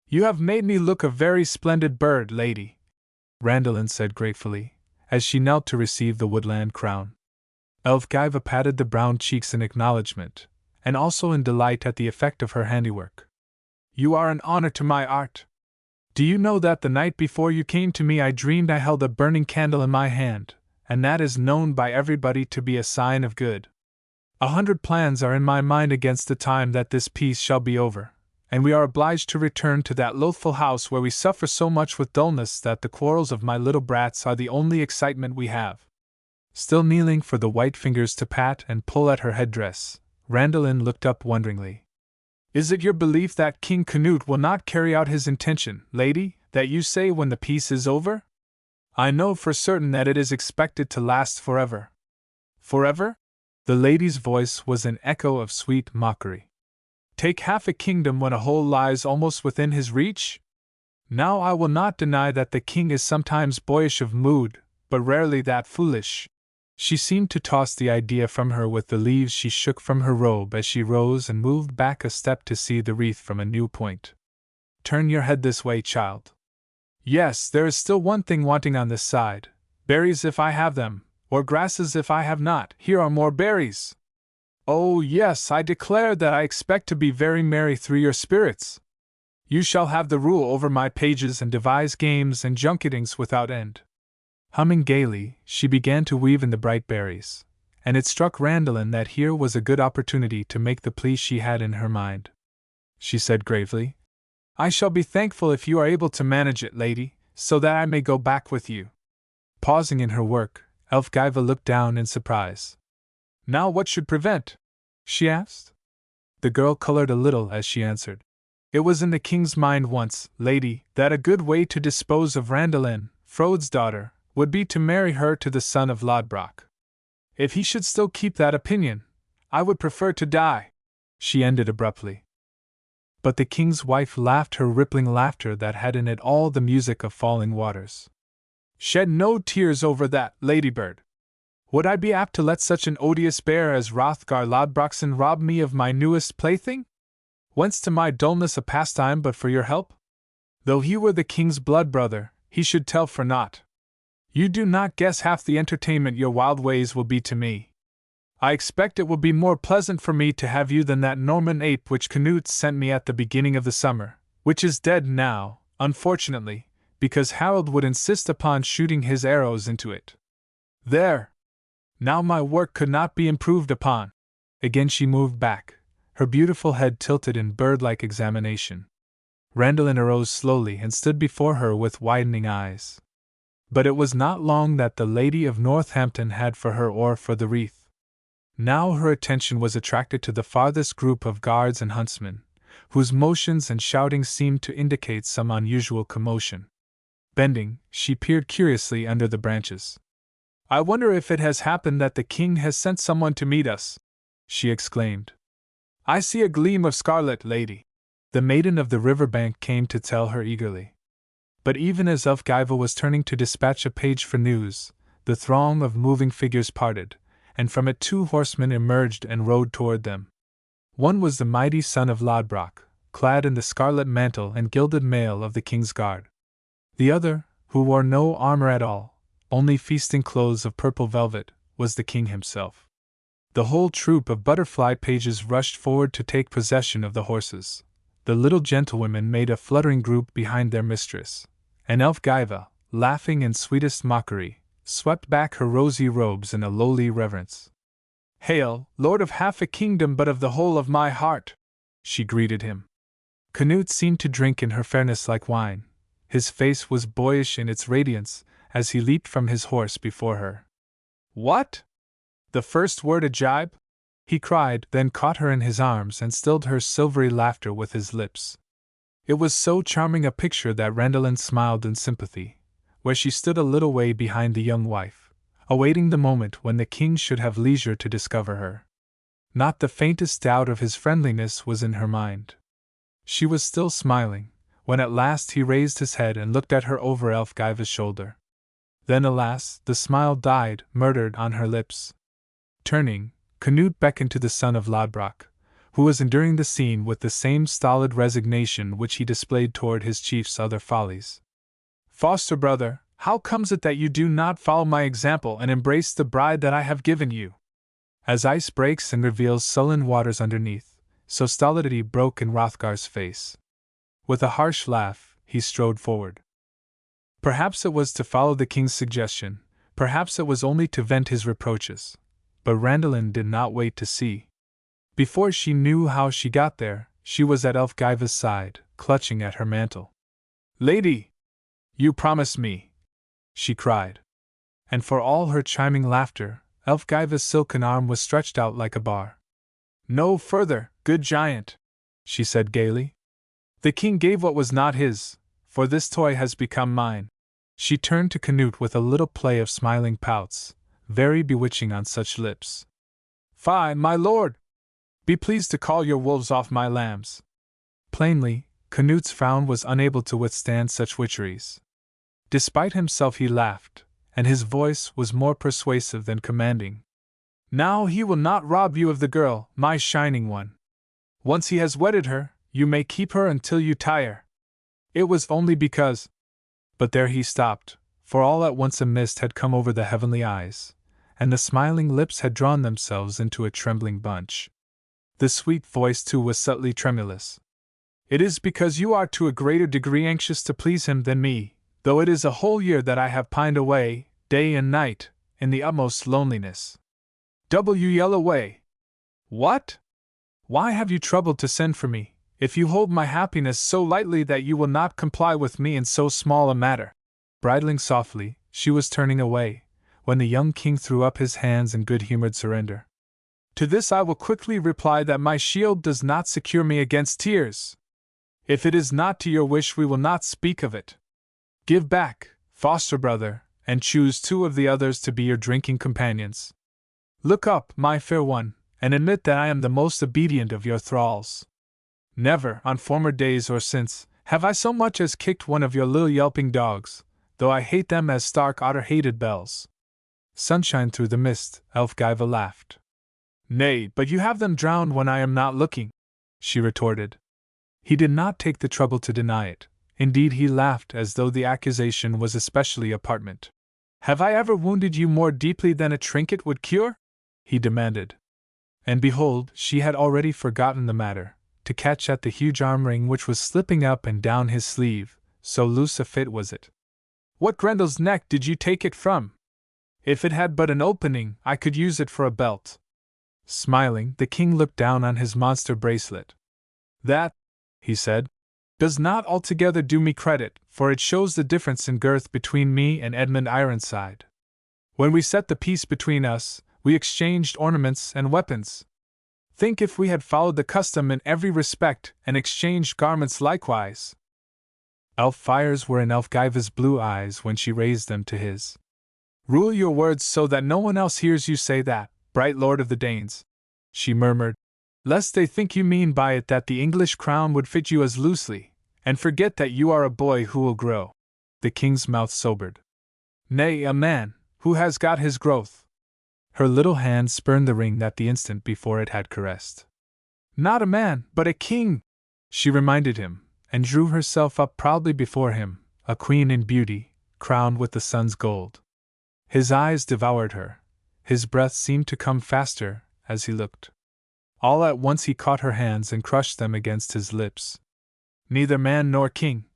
"You have made me look a very splendid bird, lady," Randalin said gratefully, as she knelt to receive the woodland crown. Elfgiva patted the brown cheeks in acknowledgement, and also in delight at the effect of her handiwork. "You are an honor to my art. Do you know that the night before you came to me I dreamed I held a burning candle in my hand, and that is known by everybody to be a sign of good. 100 plans are in my mind against the time that this piece shall be over, and we are obliged to return to that loathful house where we suffer so much with dullness that the quarrels of my little brats are the only excitement we have." Still kneeling for the white fingers to pat and pull at her headdress, Randalin looked up wonderingly. "Is it your belief that King Canute will not carry out his intention, lady, that you say when the peace is over? I know for certain that it is expected to last forever." "Forever?" The lady's voice was an echo of sweet mockery. "Take half a kingdom when a whole lies almost within his reach? Now I will not deny that the king is sometimes boyish of mood, but rarely that foolish." She seemed to toss the idea from her with the leaves she shook from her robe as she rose and moved back a step to see the wreath from a new point. "Turn your head this way, child. Yes, there is still one thing wanting on this side. Berries if I have them, or grasses if I have not. Here are more berries. Oh, yes, I declare that I expect to be very merry through your spirits. You shall have the rule over my pages and devise games and junketings without end." Humming gaily, she began to weave in the bright berries, and it struck Randalin that here was a good opportunity to make the plea she had in her mind. She said gravely, "I shall be thankful if you are able to manage it, lady, so that I may go back with you." Pausing in her work, Elfgiva looked down in surprise. "Now what should prevent?" she asked. The girl colored a little as she answered. "It was in the king's mind once, lady, that a good way to dispose of Randalin, Frode's daughter, would be to marry her to the son of Lodbrok. If he should still keep that opinion, I would prefer to die," she ended abruptly. But the king's wife laughed her rippling laughter that had in it all the music of falling waters. "Shed no tears over that, ladybird. Would I be apt to let such an odious bear as Hrothgar Lodbrokson rob me of my newest plaything? Whence to my dullness a pastime but for your help? Though he were the king's blood brother, he should tell for naught. You do not guess half the entertainment your wild ways will be to me. I expect it will be more pleasant for me to have you than that Norman ape which Canute sent me at the beginning of the summer, which is dead now, unfortunately, because Harold would insist upon shooting his arrows into it. There! Now my work could not be improved upon." Again she moved back, her beautiful head tilted in bird-like examination. Randalin arose slowly and stood before her with widening eyes. But it was not long that the Lady of Northampton had for her or for the wreath. Now her attention was attracted to the farthest group of guards and huntsmen, whose motions and shouting seemed to indicate some unusual commotion. Bending, she peered curiously under the branches. "I wonder if it has happened that the king has sent someone to meet us," she exclaimed. "I see a gleam of scarlet, lady." The maiden of the river bank came to tell her eagerly. But even as Elfgiva was turning to dispatch a page for news, the throng of moving figures parted, and from it 2 horsemen emerged and rode toward them. One was the mighty son of Lodbrok, clad in the scarlet mantle and gilded mail of the king's guard. The other, who wore no armor at all, only feasting clothes of purple velvet, was the king himself. The whole troop of butterfly pages rushed forward to take possession of the horses. The little gentlewomen made a fluttering group behind their mistress, and Elfgiva, laughing in sweetest mockery, swept back her rosy robes in a lowly reverence. "Hail, lord of half a kingdom but of the whole of my heart!" she greeted him. Canute seemed to drink in her fairness like wine. His face was boyish in its radiance as he leaped from his horse before her. "What? The first word a jibe?" he cried, then caught her in his arms and stilled her silvery laughter with his lips. It was so charming a picture that Randalin smiled in sympathy, where she stood a little way behind the young wife, awaiting the moment when the king should have leisure to discover her. Not the faintest doubt of his friendliness was in her mind. She was still smiling, when at last he raised his head and looked at her over Elfgiva's shoulder. Then, alas, the smile died, murdered on her lips. Turning, Canute beckoned to the son of Lodbrok, who was enduring the scene with the same stolid resignation which he displayed toward his chief's other follies. "Foster brother, how comes it that you do not follow my example and embrace the bride that I have given you?" As ice breaks and reveals sullen waters underneath, so stolidity broke in Hrothgar's face. With a harsh laugh, he strode forward. Perhaps it was to follow the king's suggestion, perhaps it was only to vent his reproaches, but Randalin did not wait to see. Before she knew how she got there, she was at Elfgiva's side, clutching at her mantle. "Lady! You promised me!" she cried. And for all her chiming laughter, Elfgiva's silken arm was stretched out like a bar. "No further, good giant," she said gaily. "The king gave what was not his, for this toy has become mine." She turned to Canute with a little play of smiling pouts, very bewitching on such lips. "Fie, my lord! Be pleased to call your wolves off my lambs." Plainly, Canute's frown was unable to withstand such witcheries. Despite himself he laughed, and his voice was more persuasive than commanding. "Now he will not rob you of the girl, my shining one. Once he has wedded her, you may keep her until you tire. It was only because—" But there he stopped, for all at once a mist had come over the heavenly eyes, and the smiling lips had drawn themselves into a trembling bunch. The sweet voice too was subtly tremulous. "It is because you are to a greater degree anxious to please him than me, though it is a whole year that I have pined away, day and night, in the utmost loneliness. You yell away. What? Why have you troubled to send for me, if you hold my happiness so lightly that you will not comply with me in so small a matter?" Bridling softly, she was turning away, when the young king threw up his hands in good-humored surrender. "To this I will quickly reply that my shield does not secure me against tears. If it is not to your wish we will not speak of it. Give back, foster brother, and choose 2 of the others to be your drinking companions. Look up, my fair one, and admit that I am the most obedient of your thralls. Never, on former days or since, have I so much as kicked one of your little yelping dogs, though I hate them as Stark Otter hated bells." Sunshine through the mist, Elfgiva laughed. "Nay, but you have them drowned when I am not looking," she retorted. He did not take the trouble to deny it. Indeed, he laughed as though the accusation was especially apartment. "Have I ever wounded you more deeply than a trinket would cure?" he demanded. And behold, she had already forgotten the matter, to catch at the huge arm ring which was slipping up and down his sleeve, so loose a fit was it. "What Grendel's neck did you take it from? If it had but an opening, I could use it for a belt." Smiling, the king looked down on his monster bracelet. "That," he said, "does not altogether do me credit, for it shows the difference in girth between me and Edmund Ironside. When we set the peace between us, we exchanged ornaments and weapons. Think if we had followed the custom in every respect and exchanged garments likewise." Elf fires were in Elfgiva's blue eyes when she raised them to his. "Rule your words so that no one else hears you say that, bright lord of the Danes," she murmured, "lest they think you mean by it that the English crown would fit you as loosely, and forget that you are a boy who will grow." The king's mouth sobered. "Nay, a man, who has got his growth." Her little hand spurned the ring that the instant before it had caressed. "Not a man, but a king," she reminded him, and drew herself up proudly before him, a queen in beauty, crowned with the sun's gold. His eyes devoured her. His breath seemed to come faster, as he looked. All at once he caught her hands and crushed them against his lips. "Neither man nor king,"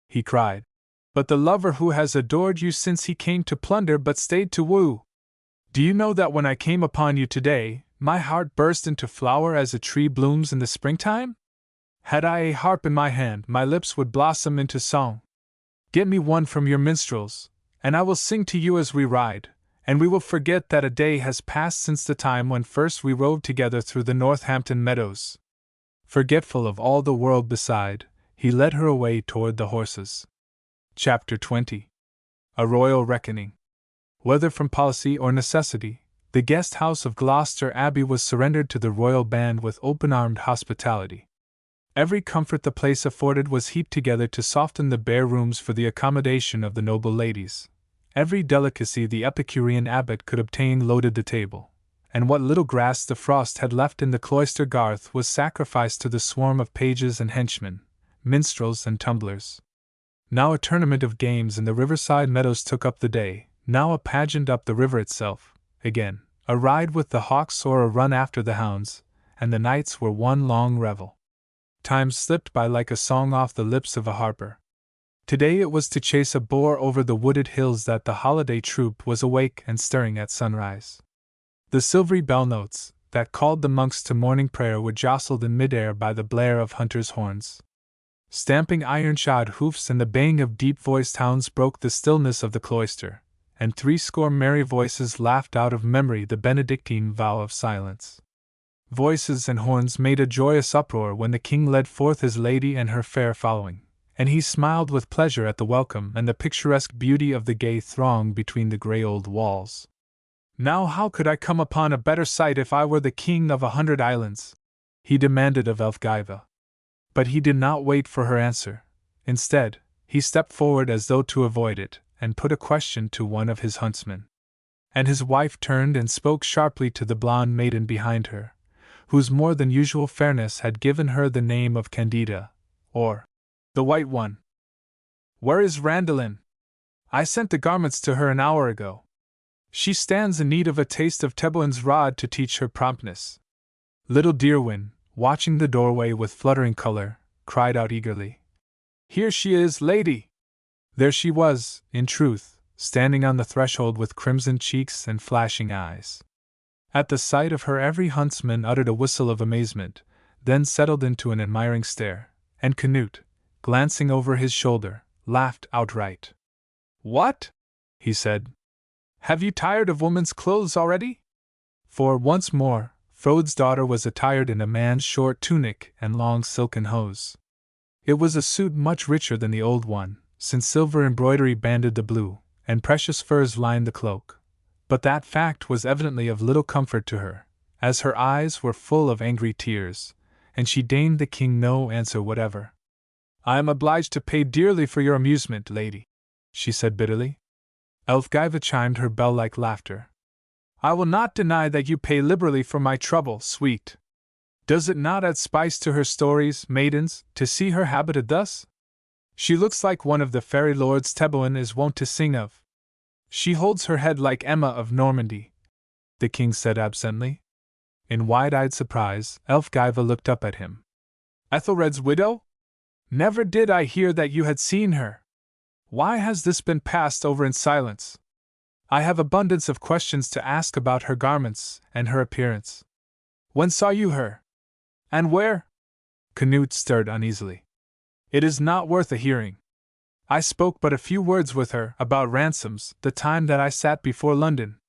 he cried, "but the lover who has adored you since he came to plunder but stayed to woo. Do you know that when I came upon you today, my heart burst into flower as a tree blooms in the springtime? Had I a harp in my hand, my lips would blossom into song. Get me one from your minstrels, and I will sing to you as we ride, and we will forget that a day has passed since the time when first we rode together through the Northampton meadows." Forgetful of all the world beside, He led her away toward the horses. Chapter 20. A Royal Reckoning. Whether from policy or necessity, the guest house of Gloucester Abbey was surrendered to the royal band with open-armed hospitality. Every comfort the place afforded was heaped together to soften the bare rooms for the accommodation of the noble ladies. Every delicacy the Epicurean abbot could obtain loaded the table, and what little grass the frost had left in the cloister garth was sacrificed to the swarm of pages and henchmen, minstrels and tumblers. Now a tournament of games in the riverside meadows took up the day, now a pageant up the river itself, again, a ride with the hawks or a run after the hounds, and the nights were one long revel. Time slipped by like a song off the lips of a harper. Today it was to chase a boar over the wooded hills that the holiday troop was awake and stirring at sunrise. The silvery bell notes, that called the monks to morning prayer, were jostled in mid-air by the blare of hunters' horns. Stamping iron-shod hoofs and the baying of deep-voiced hounds broke the stillness of the cloister, and 80 merry voices laughed out of memory the Benedictine vow of silence. Voices and horns made a joyous uproar when the king led forth his lady and her fair following, and he smiled with pleasure at the welcome and the picturesque beauty of the gay throng between the grey old walls. "Now how could I come upon a better sight if I were the king of 100 islands?" he demanded of Elfgiva. But he did not wait for her answer. Instead, he stepped forward as though to avoid it, and put a question to one of his huntsmen. And his wife turned and spoke sharply to the blonde maiden behind her, whose more than usual fairness had given her the name of Candida, or the White One. "Where is Randalin? I sent the garments to her an hour ago. She stands in need of a taste of Teboin's rod to teach her promptness." Little Dearwin, watching the doorway with fluttering color, cried out eagerly, "Here she is, lady!" There she was, in truth, standing on the threshold with crimson cheeks and flashing eyes. At the sight of her every huntsman uttered a whistle of amazement, then settled into an admiring stare, and Canute, glancing over his shoulder, laughed outright. "What?" he said. "Have you tired of woman's clothes already?" For, once more, Frode's daughter was attired in a man's short tunic and long silken hose. It was a suit much richer than the old one, since silver embroidery banded the blue, and precious furs lined the cloak. But that fact was evidently of little comfort to her, as her eyes were full of angry tears, and she deigned the king no answer whatever. "I am obliged to pay dearly for your amusement, lady," she said bitterly. Elfgiva chimed her bell-like laughter. "I will not deny that you pay liberally for my trouble, sweet. Does it not add spice to her stories, maidens, to see her habited thus? She looks like one of the fairy lords Teboin is wont to sing of. She holds her head like Emma of Normandy," the king said absently. In wide-eyed surprise, Elfgiva looked up at him. "Ethelred's widow? Never did I hear that you had seen her. Why has this been passed over in silence? I have abundance of questions to ask about her garments and her appearance. When saw you her? And where?" Canute stirred uneasily. "It is not worth a hearing. I spoke but a few words with her about ransoms the time that I sat before London,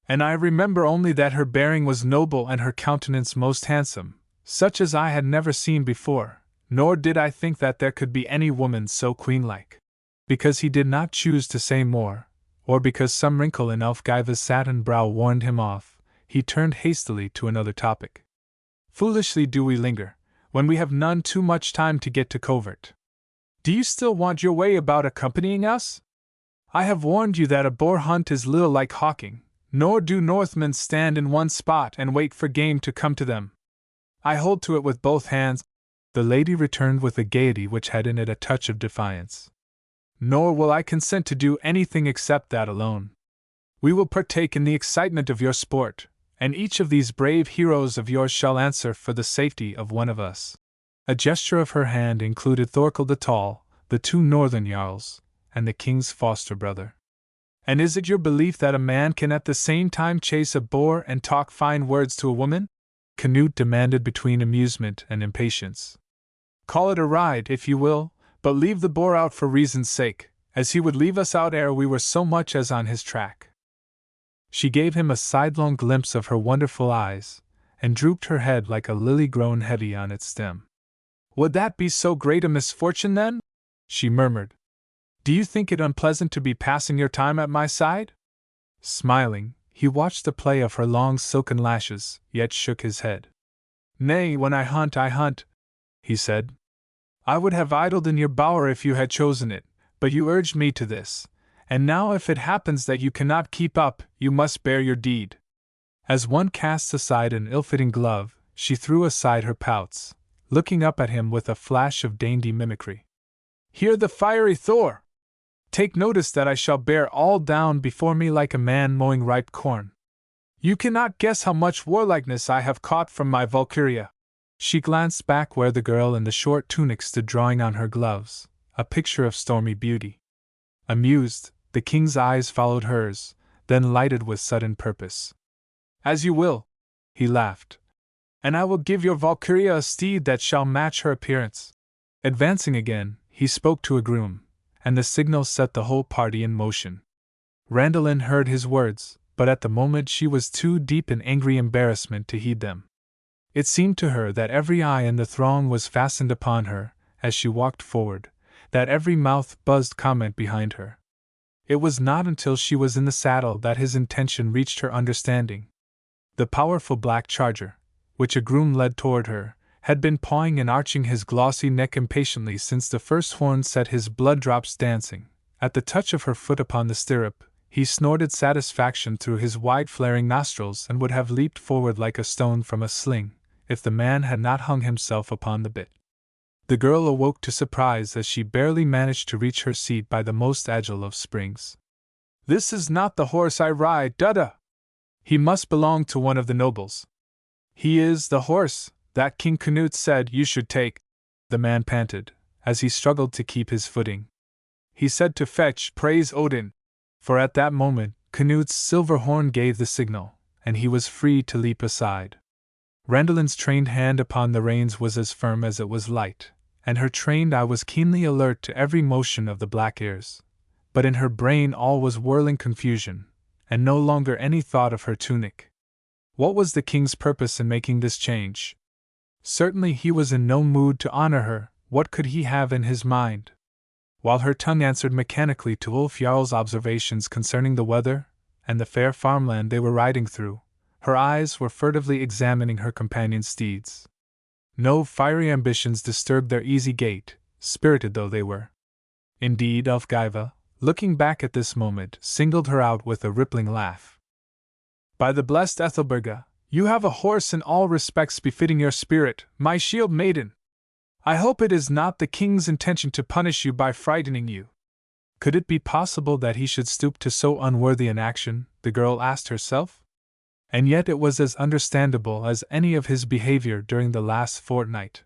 and I remember only that her bearing was noble and her countenance most handsome, such as I had never seen before, nor did I think that there could be any woman so queen-like." Because he did not choose to say more, or because some wrinkle in Elfgiva's satin brow warned him off, he turned hastily to another topic. "Foolishly do we linger, when we have none too much time to get to covert. Do you still want your way about accompanying us? I have warned you that a boar hunt is little like hawking, nor do Northmen stand in one spot and wait for game to come to them. I hold to it with both hands," the lady returned with a gaiety which had in it a touch of defiance. "Nor will I consent to do anything except that alone. We will partake in the excitement of your sport, and each of these brave heroes of yours shall answer for the safety of one of us." A gesture of her hand included Thorkel the Tall, the 2 northern jarls, and the king's foster brother. "And is it your belief that a man can at the same time chase a boar and talk fine words to a woman?" Canute demanded between amusement and impatience. "Call it a ride, if you will, but leave the boar out for reason's sake, as he would leave us out ere we were so much as on his track." She gave him a sidelong glimpse of her wonderful eyes, and drooped her head like a lily grown heavy on its stem. Would that be so great a misfortune then? She murmured. Do you think it unpleasant to be passing your time at my side? Smiling, he watched the play of her long silken lashes, yet shook his head. Nay, when I hunt, he said. I would have idled in your bower if you had chosen it, but you urged me to this, and now if it happens that you cannot keep up, you must bear your deed. As one casts aside an ill-fitting glove, she threw aside her pouts, looking up at him with a flash of dainty mimicry. Hear the fiery Thor! Take notice that I shall bear all down before me like a man mowing ripe corn. You cannot guess how much warlikeness I have caught from my Valkyria. She glanced back where the girl in the short tunic stood drawing on her gloves, a picture of stormy beauty. Amused, the king's eyes followed hers, then lighted with sudden purpose. As you will, he laughed, and I will give your Valkyria a steed that shall match her appearance. Advancing again, he spoke to a groom, and the signal set the whole party in motion. Randalin heard his words, but at the moment she was too deep in angry embarrassment to heed them. It seemed to her that every eye in the throng was fastened upon her, as she walked forward, that every mouth buzzed comment behind her. It was not until she was in the saddle that his intention reached her understanding. The powerful black charger, which a groom led toward her, had been pawing and arching his glossy neck impatiently since the first horn set his blood drops dancing. At the touch of her foot upon the stirrup, he snorted satisfaction through his wide flaring nostrils and would have leaped forward like a stone from a sling, if the man had not hung himself upon the bit. The girl awoke to surprise as she barely managed to reach her seat by the most agile of springs. This is not the horse I ride, Dada! He must belong to one of the nobles. He is the horse that King Canute said you should take, the man panted, as he struggled to keep his footing. He said to fetch praise Odin, for at that moment Canute's silver horn gave the signal, and he was free to leap aside. Randalin's trained hand upon the reins was as firm as it was light, and her trained eye was keenly alert to every motion of the black ears. But in her brain all was whirling confusion, and no longer any thought of her tunic. What was the king's purpose in making this change? Certainly he was in no mood to honor her. What could he have in his mind? While her tongue answered mechanically to Ulf Jarl's observations concerning the weather and the fair farmland they were riding through, her eyes were furtively examining her companion's steeds. No fiery ambitions disturbed their easy gait, spirited though they were. Indeed, Elfgiva, looking back at this moment, singled her out with a rippling laugh. By the blessed Ethelberga, you have a horse in all respects befitting your spirit, my shield maiden. I hope it is not the king's intention to punish you by frightening you. Could it be possible that he should stoop to so unworthy an action, the girl asked herself? And yet it was as understandable as any of his behavior during the last fortnight.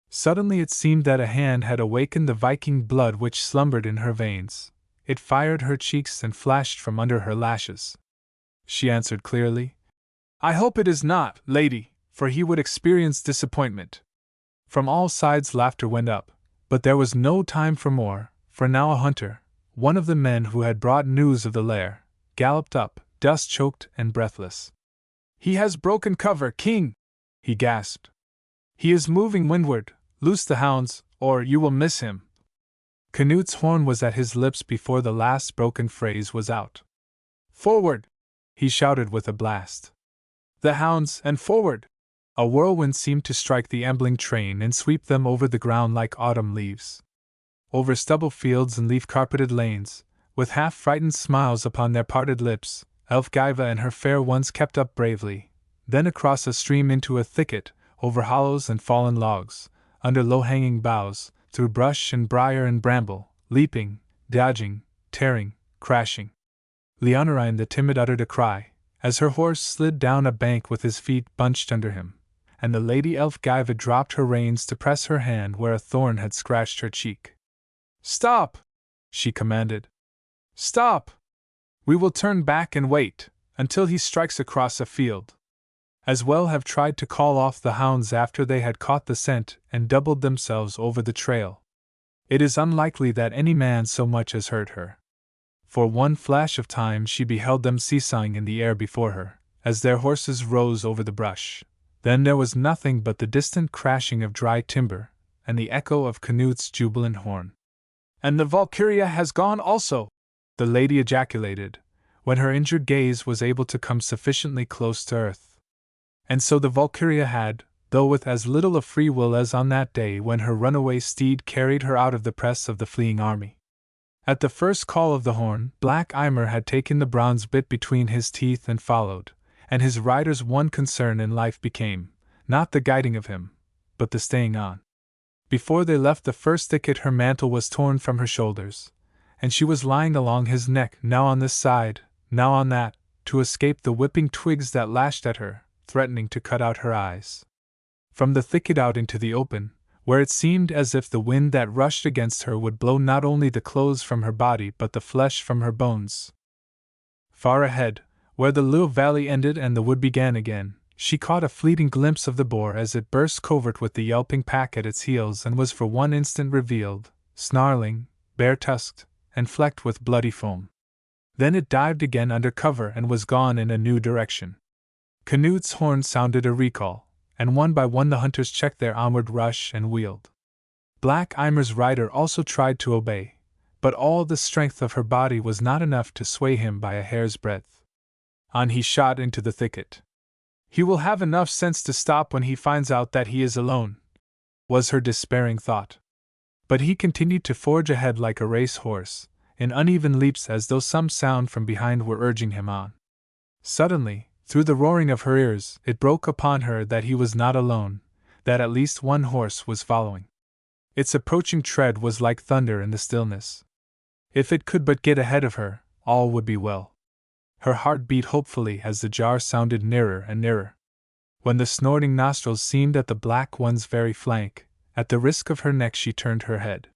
Suddenly it seemed that a hand had awakened the Viking blood which slumbered in her veins. It fired her cheeks and flashed from under her lashes. She answered clearly, I hope it is not, lady, for he would experience disappointment. From all sides laughter went up, but there was no time for more, for now a hunter, one of the men who had brought news of the lair, galloped up, dust-choked and breathless. He has broken cover, king! He gasped. He is moving windward. Loose the hounds, or you will miss him. Canute's horn was at his lips before the last broken phrase was out. Forward! He shouted with a blast. The hounds, and forward! A whirlwind seemed to strike the ambling train and sweep them over the ground like autumn leaves. Over stubble fields and leaf-carpeted lanes, with half-frightened smiles upon their parted lips, Elfgiva and her fair ones kept up bravely, then across a stream into a thicket, over hollows and fallen logs, under low-hanging boughs, through brush and briar and bramble, leaping, dodging, tearing, crashing. Leonorine the timid uttered a cry, as her horse slid down a bank with his feet bunched under him, and the Lady Elfgiva dropped her reins to press her hand where a thorn had scratched her cheek. Stop! She commanded. Stop! We will turn back and wait until he strikes across a field. As well have tried to call off the hounds after they had caught the scent and doubled themselves over the trail. It is unlikely that any man so much as heard her. For one flash of time she beheld them seesawing in the air before her, as their horses rose over the brush. Then there was nothing but the distant crashing of dry timber, and the echo of Canute's jubilant horn. "And the Valkyria has gone also!" the lady ejaculated, when her injured gaze was able to come sufficiently close to earth. And so the Valkyria had, though with as little of free will as on that day when her runaway steed carried her out of the press of the fleeing army. At the first call of the horn, Black Eimer had taken the bronze bit between his teeth and followed, and his rider's one concern in life became, not the guiding of him, but the staying on. Before they left the first thicket her mantle was torn from her shoulders, and she was lying along his neck, now on this side, now on that, to escape the whipping twigs that lashed at her, threatening to cut out her eyes. From the thicket out into the open, where it seemed as if the wind that rushed against her would blow not only the clothes from her body but the flesh from her bones. Far ahead, where the little valley ended and the wood began again, she caught a fleeting glimpse of the boar as it burst covert with the yelping pack at its heels and was for one instant revealed, snarling, bare-tusked, and flecked with bloody foam. Then it dived again under cover and was gone in a new direction. Canute's horn sounded a recall, and one by one the hunters checked their onward rush and wheeled. Black Eimer's rider also tried to obey, but all the strength of her body was not enough to sway him by a hair's breadth. On he shot into the thicket. "He will have enough sense to stop when he finds out that he is alone," was her despairing thought. But he continued to forge ahead like a race horse, in uneven leaps as though some sound from behind were urging him on. Suddenly, through the roaring of her ears, it broke upon her that he was not alone, that at least one horse was following. Its approaching tread was like thunder in the stillness. If it could but get ahead of her, all would be well. Her heart beat hopefully as the jar sounded nearer and nearer. When the snorting nostrils seemed at the black one's very flank, at the risk of her neck she turned her head.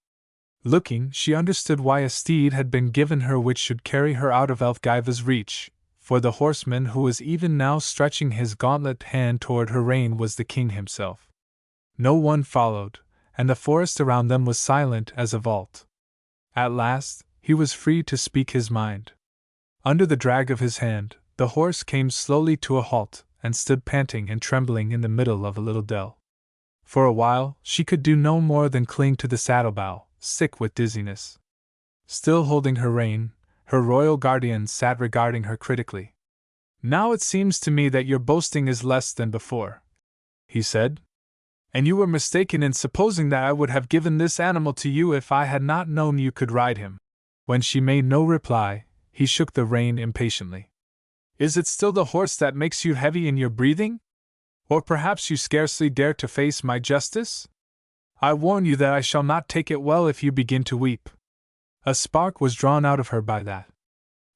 Looking, she understood why a steed had been given her which should carry her out of Elfgiva's reach, for the horseman who was even now stretching his gauntlet hand toward her rein was the king himself. No one followed, and the forest around them was silent as a vault. At last, he was free to speak his mind. Under the drag of his hand, the horse came slowly to a halt, and stood panting and trembling in the middle of a little dell. For a while, she could do no more than cling to the saddle-bow, sick with dizziness. Still holding her rein, her royal guardian sat regarding her critically. "Now it seems to me that your boasting is less than before," he said. "And you were mistaken in supposing that I would have given this animal to you if I had not known you could ride him." When she made no reply, he shook the rein impatiently. "Is it still the horse that makes you heavy in your breathing? Or perhaps you scarcely dare to face my justice? I warn you that I shall not take it well if you begin to weep." A spark was drawn out of her by that.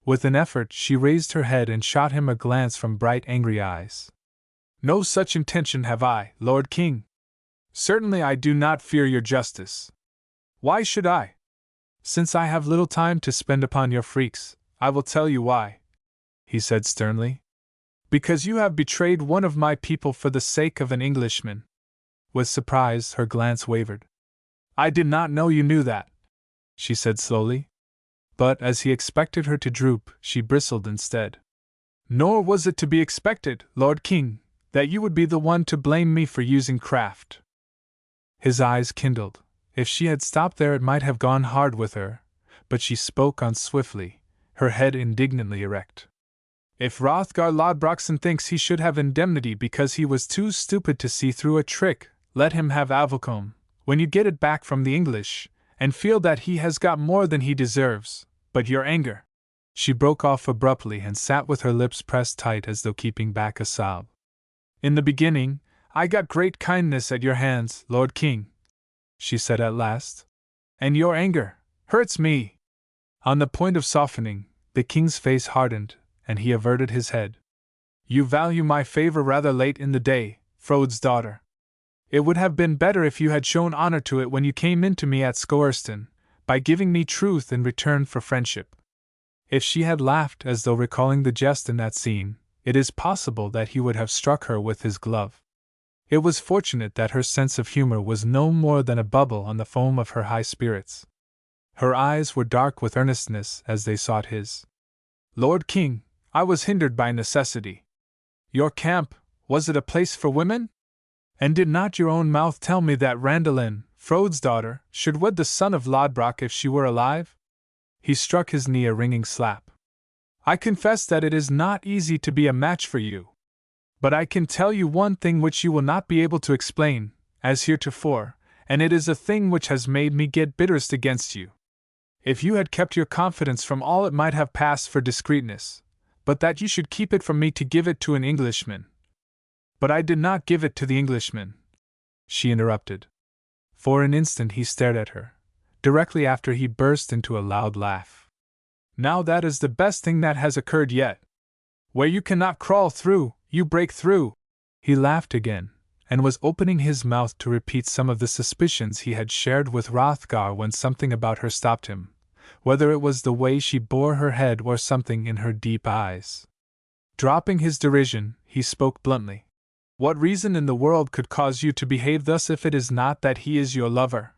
With an effort she raised her head and shot him a glance from bright angry eyes. "No such intention have I, Lord King. Certainly I do not fear your justice. Why should I? Since I have little time to spend upon your freaks, I will tell you why," he said sternly. "Because you have betrayed one of my people for the sake of an Englishman." With surprise, her glance wavered. "I did not know you knew that," she said slowly. But as he expected her to droop, she bristled instead. "Nor was it to be expected, Lord King, that you would be the one to blame me for using craft." His eyes kindled. If she had stopped there it might have gone hard with her, but she spoke on swiftly, her head indignantly erect. "If Hrothgar Lodbrokson thinks he should have indemnity because he was too stupid to see through a trick, let him have Avalcombe, when you get it back from the English, and feel that he has got more than he deserves. But your anger—" She broke off abruptly and sat with her lips pressed tight as though keeping back a sob. "In the beginning, I got great kindness at your hands, Lord King," she said at last. "And your anger hurts me." On the point of softening, the king's face hardened, and he averted his head. "You value my favor rather late in the day, Frode's daughter. It would have been better if you had shown honor to it when you came in to me at Scoreston, by giving me truth in return for friendship." If she had laughed as though recalling the jest in that scene, it is possible that he would have struck her with his glove. It was fortunate that her sense of humor was no more than a bubble on the foam of her high spirits. Her eyes were dark with earnestness as they sought his. "Lord King, I was hindered by necessity. Your camp, was it a place for women? And did not your own mouth tell me that Randalin, Frode's daughter, should wed the son of Lodbrok if she were alive? He struck his knee a ringing slap. I confess that it is not easy to be a match for you. But I can tell you one thing which you will not be able to explain, as heretofore, and it is a thing which has made me get bitterest against you. If you had kept your confidence from all it might have passed for discreetness, but that you should keep it from me to give it to an Englishman. But I did not give it to the Englishman, she interrupted. For an instant he stared at her. Directly after he burst into a loud laugh. Now that is the best thing that has occurred yet. Where you cannot crawl through, you break through. He laughed again, and was opening his mouth to repeat some of the suspicions he had shared with Hrothgar when something about her stopped him, whether it was the way she bore her head or something in her deep eyes. Dropping his derision, he spoke bluntly. What reason in the world could cause you to behave thus if it is not that he is your lover?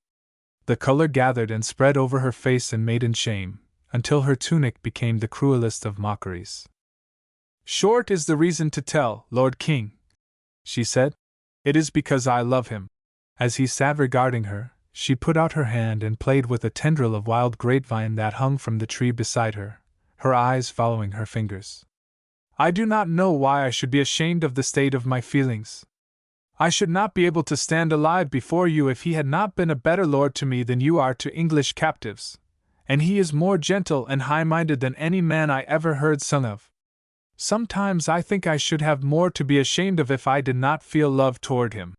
The color gathered and spread over her face in maiden shame, until her tunic became the cruelest of mockeries. Short is the reason to tell, Lord King, she said. It is because I love him. As he sat regarding her, she put out her hand and played with a tendril of wild grapevine that hung from the tree beside her, her eyes following her fingers. I do not know why I should be ashamed of the state of my feelings. I should not be able to stand alive before you if he had not been a better lord to me than you are to English captives, and he is more gentle and high-minded than any man I ever heard sung of. Sometimes I think I should have more to be ashamed of if I did not feel love toward him.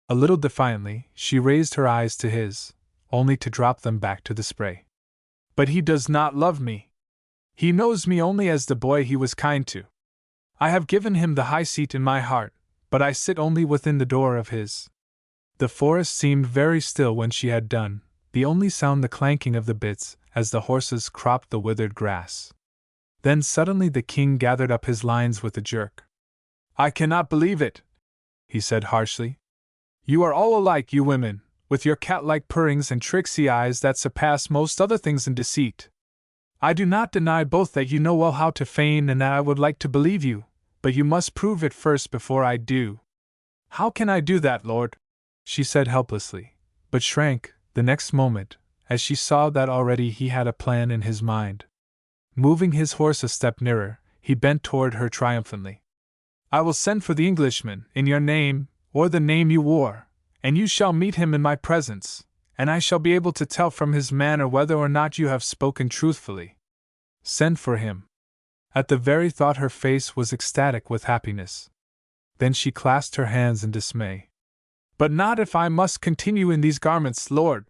A little defiantly, she raised her eyes to his, only to drop them back to the spray. But he does not love me. He knows me only as the boy he was kind to. I have given him the high seat in my heart, but I sit only within the door of his. The forest seemed very still when she had done, the only sound the clanking of the bits as the horses cropped the withered grass. Then suddenly the king gathered up his lines with a jerk. I cannot believe it, he said harshly. You are all alike, you women, with your cat-like purrings and tricksy eyes that surpass most other things in deceit. I do not deny both that you know well how to feign and that I would like to believe you, but you must prove it first before I do. How can I do that, Lord? She said helplessly, but shrank, the next moment, as she saw that already he had a plan in his mind. Moving his horse a step nearer, he bent toward her triumphantly. I will send for the Englishman, in your name, or the name you wore, and you shall meet him in my presence, and I shall be able to tell from his manner whether or not you have spoken truthfully. Send for him. At the very thought her face was ecstatic with happiness. Then she clasped her hands in dismay. But not if I must continue in these garments, Lord.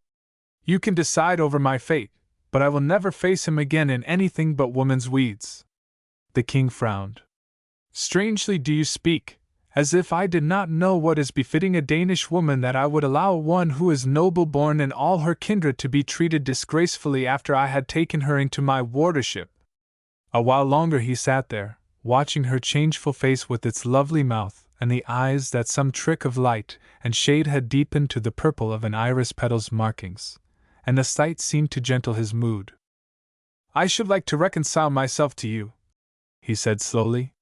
You can decide over my fate, but I will never face him again in anything but woman's weeds. The king frowned. Strangely do you speak, as if I did not know what is befitting a Danish woman that I would allow one who is noble-born and all her kindred to be treated disgracefully after I had taken her into my wardership. A while longer he sat there, watching her changeful face with its lovely mouth and the eyes that some trick of light and shade had deepened to the purple of an iris petal's markings, and the sight seemed to gentle his mood. I should like to reconcile myself to you, he said slowly.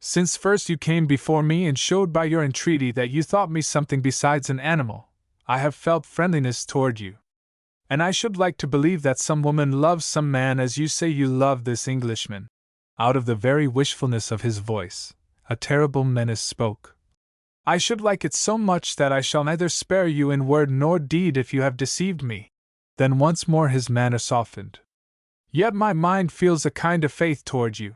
Since first you came before me and showed by your entreaty that you thought me something besides an animal, I have felt friendliness toward you. And I should like to believe that some woman loves some man as you say you love this Englishman. Out of the very wishfulness of his voice, a terrible menace spoke. I should like it so much that I shall neither spare you in word nor deed if you have deceived me. Then once more his manner softened. Yet my mind feels a kind of faith toward you.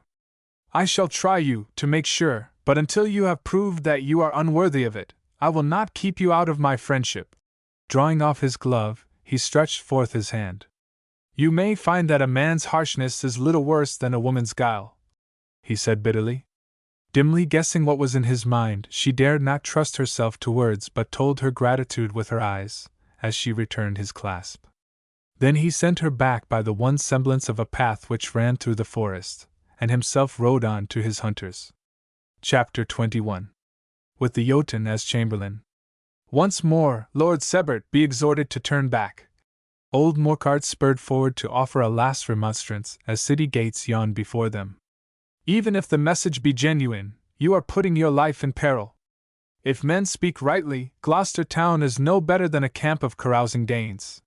I shall try you, to make sure, but until you have proved that you are unworthy of it, I will not keep you out of my friendship. Drawing off his glove, he stretched forth his hand. You may find that a man's harshness is little worse than a woman's guile, he said bitterly. Dimly guessing what was in his mind, she dared not trust herself to words but told her gratitude with her eyes, as she returned his clasp. Then he sent her back by the one semblance of a path which ran through the forest, and himself rode on to his hunters. Chapter 21. With the Jotun as chamberlain. Once more, Lord Sebert be exhorted to turn back. Old Morkart spurred forward to offer a last remonstrance as city gates yawned before them. Even if the message be genuine, you are putting your life in peril. If men speak rightly, Gloucester town is no better than a camp of carousing Danes.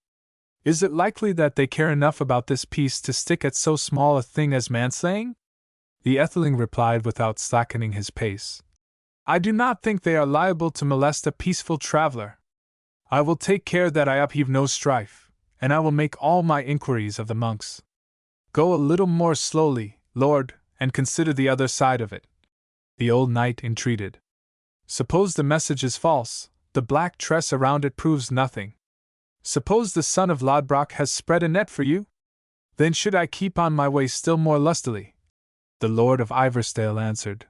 Is it likely that they care enough about this peace to stick at so small a thing as manslaying? The Etheling replied without slackening his pace. I do not think they are liable to molest a peaceful traveler. I will take care that I upheave no strife, and I will make all my inquiries of the monks. Go a little more slowly, Lord, and consider the other side of it. The old knight entreated. Suppose the message is false, the black tress around it proves nothing. Suppose the son of Lodbrok has spread a net for you? Then should I keep on my way still more lustily? The Lord of Iversdale answered.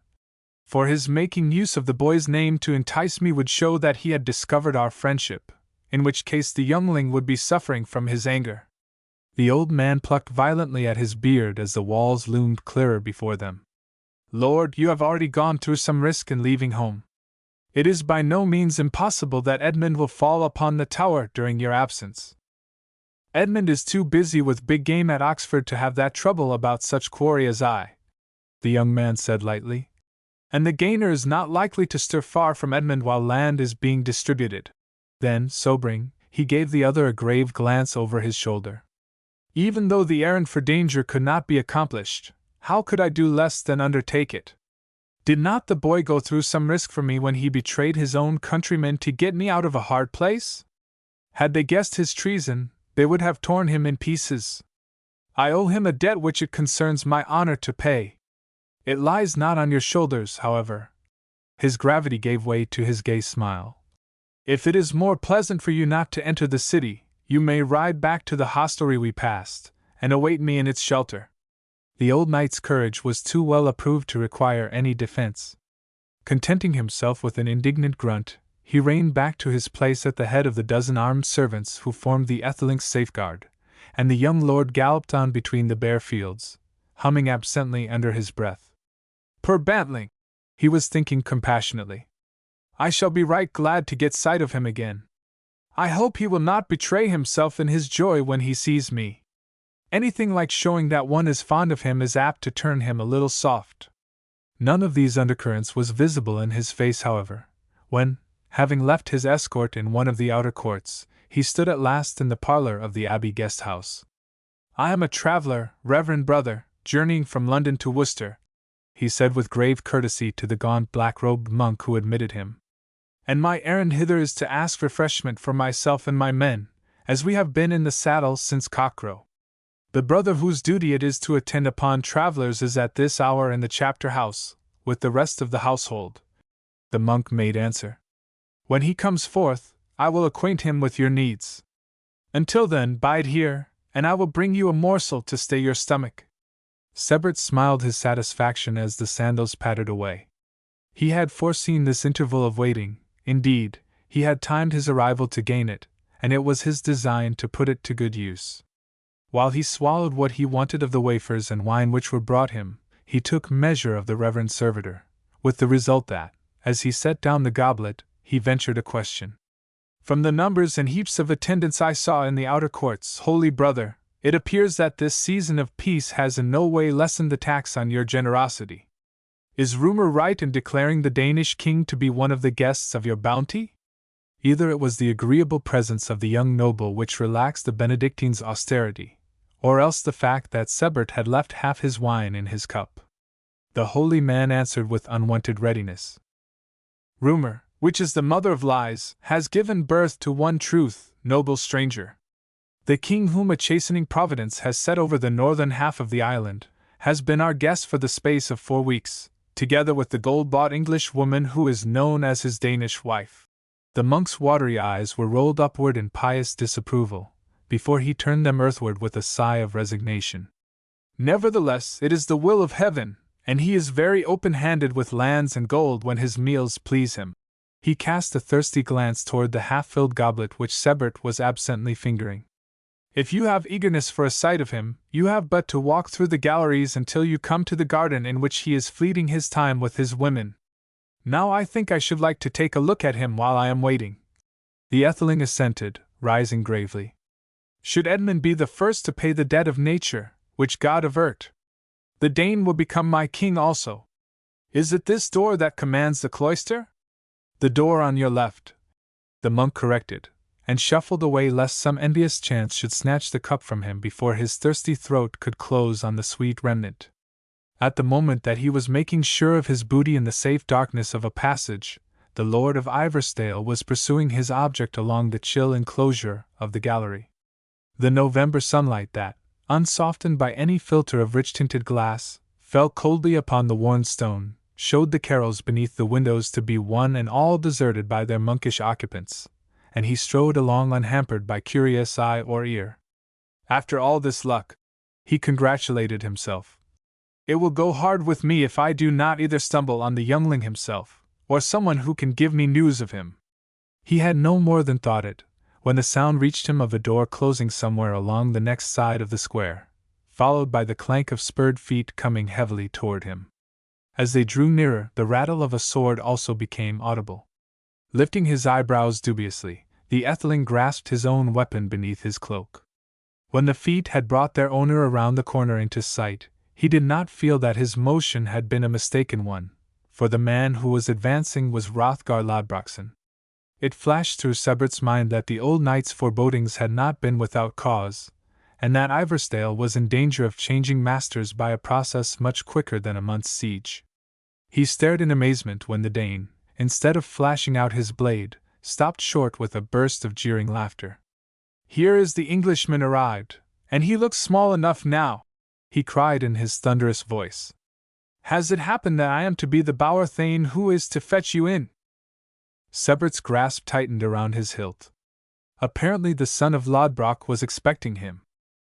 For his making use of the boy's name to entice me would show that he had discovered our friendship, in which case the youngling would be suffering from his anger. The old man plucked violently at his beard as the walls loomed clearer before them. Lord, you have already gone through some risk in leaving home. It is by no means impossible that Edmund will fall upon the tower during your absence. Edmund is too busy with big game at Oxford to have that trouble about such quarry as I, the young man said lightly. And the gainer is not likely to stir far from Edmund while land is being distributed. Then, sobering, he gave the other a grave glance over his shoulder. Even though the errand for danger could not be accomplished, how could I do less than undertake it? Did not the boy go through some risk for me when he betrayed his own countrymen to get me out of a hard place? Had they guessed his treason, they would have torn him in pieces. I owe him a debt which it concerns my honor to pay. It lies not on your shoulders, however. His gravity gave way to his gay smile. If it is more pleasant for you not to enter the city, you may ride back to the hostelry we passed, and await me in its shelter. The old knight's courage was too well approved to require any defense. Contenting himself with an indignant grunt, he reined back to his place at the head of the dozen armed servants who formed the Etheling's safeguard, and the young lord galloped on between the bare fields, humming absently under his breath. Poor bantling! He was thinking compassionately. I shall be right glad to get sight of him again. I hope he will not betray himself in his joy when he sees me. Anything like showing that one is fond of him is apt to turn him a little soft. None of these undercurrents was visible in his face, however, when, having left his escort in one of the outer courts, he stood at last in the parlor of the Abbey guest-house. I am a traveller, reverend brother, journeying from London to Worcester, he said with grave courtesy to the gaunt black-robed monk who admitted him. And my errand hither is to ask refreshment for myself and my men, as we have been in the saddle since cockcrow. The brother whose duty it is to attend upon travelers is at this hour in the chapter house, with the rest of the household. The monk made answer. When he comes forth, I will acquaint him with your needs. Until then, bide here, and I will bring you a morsel to stay your stomach. Sebert smiled his satisfaction as the sandals pattered away. He had foreseen this interval of waiting. Indeed, he had timed his arrival to gain it, and it was his design to put it to good use. While he swallowed what he wanted of the wafers and wine which were brought him, he took measure of the reverend servitor, with the result that, as he set down the goblet, he ventured a question. From the numbers and heaps of attendants I saw in the outer courts, holy brother, it appears that this season of peace has in no way lessened the tax on your generosity. Is rumor right in declaring the Danish king to be one of the guests of your bounty? Either it was the agreeable presence of the young noble which relaxed the Benedictine's austerity, or else the fact that Sebert had left half his wine in his cup. The holy man answered with unwonted readiness. Rumor, which is the mother of lies, has given birth to one truth, noble stranger. The king whom a chastening providence has set over the northern half of the island, has been our guest for the space of 4 weeks, together with the gold-bought English woman who is known as his Danish wife. The monk's watery eyes were rolled upward in pious disapproval, before he turned them earthward with a sigh of resignation. Nevertheless, it is the will of heaven, and he is very open-handed with lands and gold when his meals please him. He cast a thirsty glance toward the half-filled goblet which Sebert was absently fingering. If you have eagerness for a sight of him, you have but to walk through the galleries until you come to the garden in which he is fleeting his time with his women. Now I think I should like to take a look at him while I am waiting. The Etheling assented, rising gravely. Should Edmund be the first to pay the debt of nature, which God avert, the Dane will become my king also. Is it this door that commands the cloister? The door on your left, the monk corrected, and shuffled away lest some envious chance should snatch the cup from him before his thirsty throat could close on the sweet remnant. At the moment that he was making sure of his booty in the safe darkness of a passage, the Lord of Ivorstale was pursuing his object along the chill enclosure of the gallery. The November sunlight that, unsoftened by any filter of rich-tinted glass, fell coldly upon the worn stone, showed the carrels beneath the windows to be one and all deserted by their monkish occupants, and he strode along unhampered by curious eye or ear. After all this luck, he congratulated himself, it will go hard with me if I do not either stumble on the youngling himself, or someone who can give me news of him. He had no more than thought it, when the sound reached him of a door closing somewhere along the next side of the square, followed by the clank of spurred feet coming heavily toward him. As they drew nearer, the rattle of a sword also became audible. Lifting his eyebrows dubiously, the Etheling grasped his own weapon beneath his cloak. When the feet had brought their owner around the corner into sight, he did not feel that his motion had been a mistaken one, for the man who was advancing was Hrothgar Lodbrokson. It flashed through Sebert's mind that the old knight's forebodings had not been without cause, and that Ivorstale was in danger of changing masters by a process much quicker than a month's siege. He stared in amazement when the Dane, instead of flashing out his blade, stopped short with a burst of jeering laughter. "Here is the Englishman arrived, and he looks small enough now," he cried in his thunderous voice. "Has it happened that I am to be the Bower Thane who is to fetch you in?" Sebert's grasp tightened around his hilt. Apparently the son of Lodbrok was expecting him.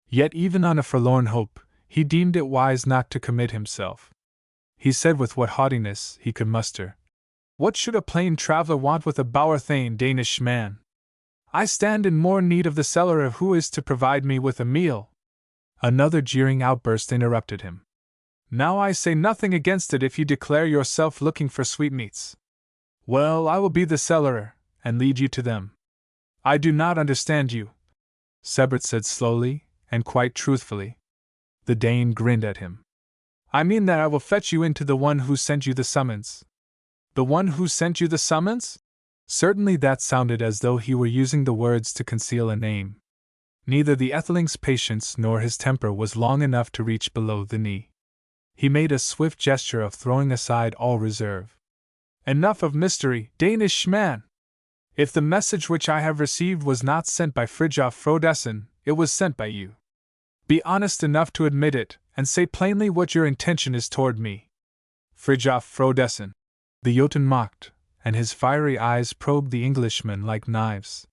Yet even on a forlorn hope, he deemed it wise not to commit himself. He said with what haughtiness he could muster, "What should a plain traveler want with a Bower Thane, Danish man? I stand in more need of the cellarer who is to provide me with a meal." Another jeering outburst interrupted him. "Now I say nothing against it if you declare yourself looking for sweetmeats. Well, I will be the cellarer, and lead you to them." "I do not understand you," Sebert said slowly, and quite truthfully. The Dane grinned at him. "I mean that I will fetch you in to the one who sent you the summons." "The one who sent you the summons?" Certainly that sounded as though he were using the words to conceal a name. Neither the Etheling's patience nor his temper was long enough to reach below the knee. He made a swift gesture of throwing aside all reserve. "Enough of mystery, Danish man! If the message which I have received was not sent by Fridtjof Frodesen, it was sent by you. Be honest enough to admit it, and say plainly what your intention is toward me." "Fridtjof Frodesen," the Jotun mocked, and his fiery eyes probed the Englishman like knives.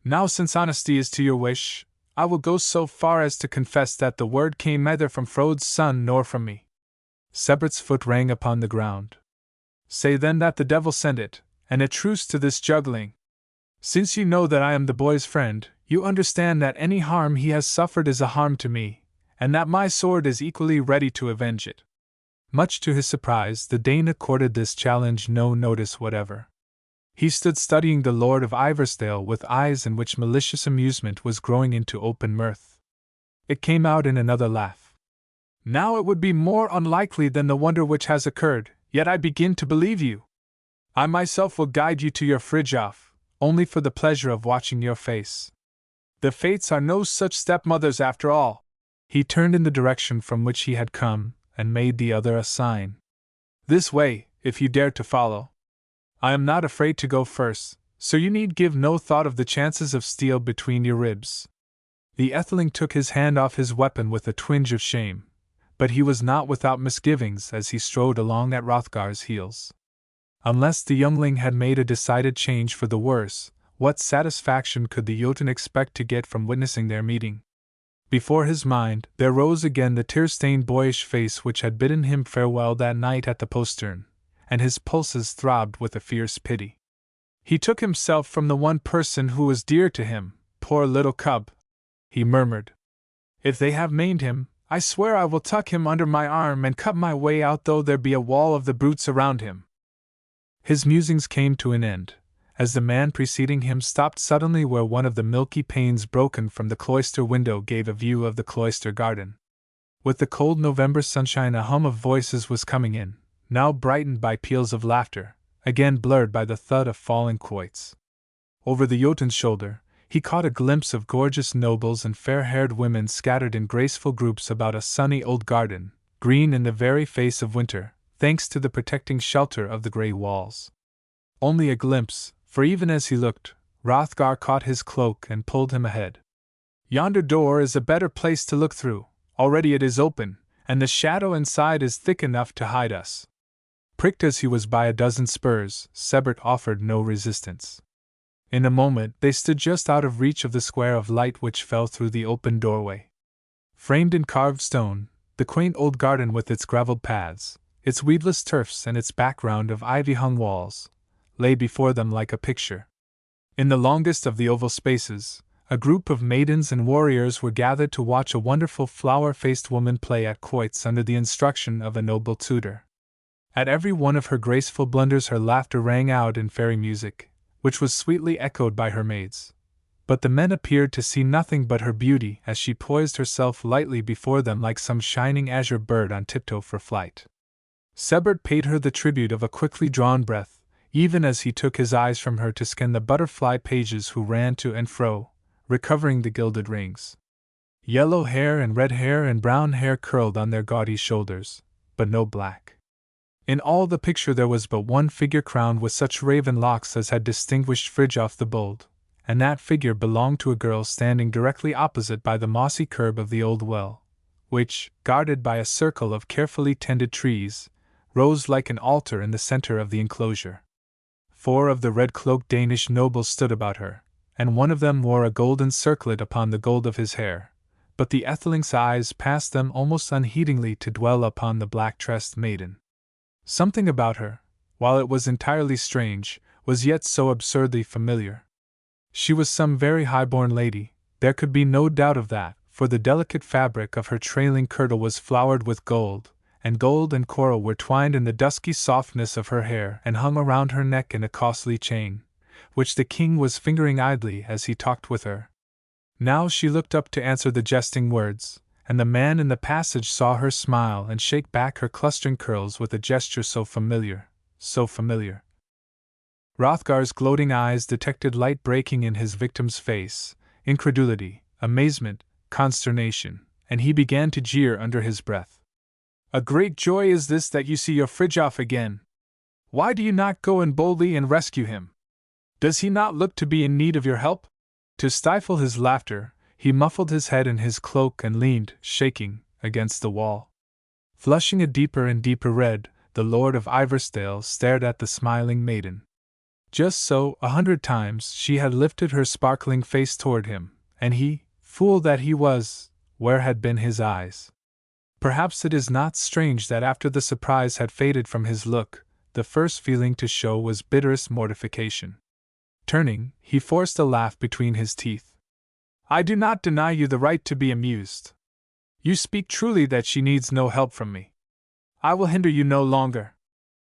"Now, since honesty is to your wish, I will go so far as to confess that the word came neither from Frode's son nor from me." Sebert's foot rang upon the ground. "Say then that the devil sent it, and a truce to this juggling. Since you know that I am the boy's friend, you understand that any harm he has suffered is a harm to me, and that my sword is equally ready to avenge it." Much to his surprise, the Dane accorded this challenge no notice whatever. He stood studying the Lord of Ivorstale with eyes in which malicious amusement was growing into open mirth. It came out in another laugh. "Now it would be more unlikely than the wonder which has occurred, yet I begin to believe you. I myself will guide you to your Fridtjof, only for the pleasure of watching your face. The fates are no such stepmothers after all." He turned in the direction from which he had come, and made the other a sign. "This way, if you dare to follow. I am not afraid to go first, so you need give no thought of the chances of steel between your ribs." The Etheling took his hand off his weapon with a twinge of shame, but he was not without misgivings as he strode along at Hrothgar's heels. Unless the youngling had made a decided change for the worse, what satisfaction could the Jotun expect to get from witnessing their meeting? Before his mind, there rose again the tear-stained boyish face which had bidden him farewell that night at the postern, and his pulses throbbed with a fierce pity. He took himself from the one person who was dear to him, poor little cub, he murmured. If they have maimed him, I swear I will tuck him under my arm and cut my way out though there be a wall of the brutes around him. His musings came to an end, as the man preceding him stopped suddenly where one of the milky panes broken from the cloister window gave a view of the cloister garden. With the cold November sunshine a hum of voices was coming in, now brightened by peals of laughter, again blurred by the thud of falling quoits. Over the Jotun's shoulder, he caught a glimpse of gorgeous nobles and fair-haired women scattered in graceful groups about a sunny old garden, green in the very face of winter, thanks to the protecting shelter of the grey walls. Only a glimpse, for even as he looked, Hrothgar caught his cloak and pulled him ahead. "Yonder door is a better place to look through. Already it is open, and the shadow inside is thick enough to hide us." Pricked as he was by a dozen spurs, Sebert offered no resistance. In a moment they stood just out of reach of the square of light which fell through the open doorway. Framed in carved stone, the quaint old garden with its gravelled paths, its weedless turfs and its background of ivy-hung walls, lay before them like a picture. In the longest of the oval spaces, a group of maidens and warriors were gathered to watch a wonderful flower-faced woman play at quoits under the instruction of a noble tutor. At every one of her graceful blunders her laughter rang out in fairy music, which was sweetly echoed by her maids. But the men appeared to see nothing but her beauty as she poised herself lightly before them like some shining azure bird on tiptoe for flight. Sebert paid her the tribute of a quickly drawn breath, even as he took his eyes from her to scan the butterfly pages who ran to and fro, recovering the gilded rings. Yellow hair and red hair and brown hair curled on their gaudy shoulders, but no black. In all the picture there was but one figure crowned with such raven locks as had distinguished Fridtjof the Bold, and that figure belonged to a girl standing directly opposite by the mossy curb of the old well, which, guarded by a circle of carefully tended trees, rose like an altar in the center of the enclosure. 4 of the red-cloaked Danish nobles stood about her, and one of them wore a golden circlet upon the gold of his hair, but the Etheling's eyes passed them almost unheedingly to dwell upon the black-tressed maiden. Something about her, while it was entirely strange, was yet so absurdly familiar. She was some very high-born lady, there could be no doubt of that, for the delicate fabric of her trailing kirtle was flowered with gold and coral were twined in the dusky softness of her hair and hung around her neck in a costly chain, which the king was fingering idly as he talked with her. Now she looked up to answer the jesting words, and the man in the passage saw her smile and shake back her clustering curls with a gesture so familiar, so familiar. Hrothgar's gloating eyes detected light breaking in his victim's face, incredulity, amazement, consternation, and he began to jeer under his breath. "A great joy is this that you see your Fridtjof again. Why do you not go in boldly and rescue him? Does he not look to be in need of your help?" To stifle his laughter, he muffled his head in his cloak and leaned, shaking, against the wall. Flushing a deeper and deeper red, the Lord of Ivarstein stared at the smiling maiden. Just so, 100 times, she had lifted her sparkling face toward him, and he, fool that he was, where had been his eyes? Perhaps it is not strange that after the surprise had faded from his look, the first feeling to show was bitterest mortification. Turning, he forced a laugh between his teeth. "I do not deny you the right to be amused. You speak truly that she needs no help from me. I will hinder you no longer."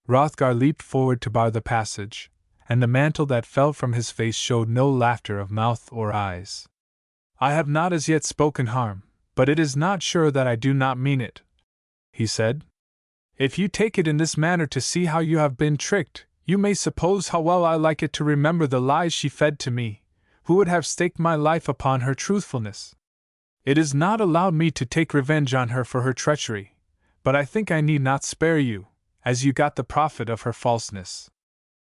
Hrothgar leaped forward to bar the passage, and the mantle that fell from his face showed no laughter of mouth or eyes. "I have not as yet spoken harm, but it is not sure that I do not mean it," he said. "If you take it in this manner to see how you have been tricked, you may suppose how well I like it to remember the lies she fed to me, who would have staked my life upon her truthfulness. It is not allowed me to take revenge on her for her treachery, but I think I need not spare you, as you got the profit of her falseness."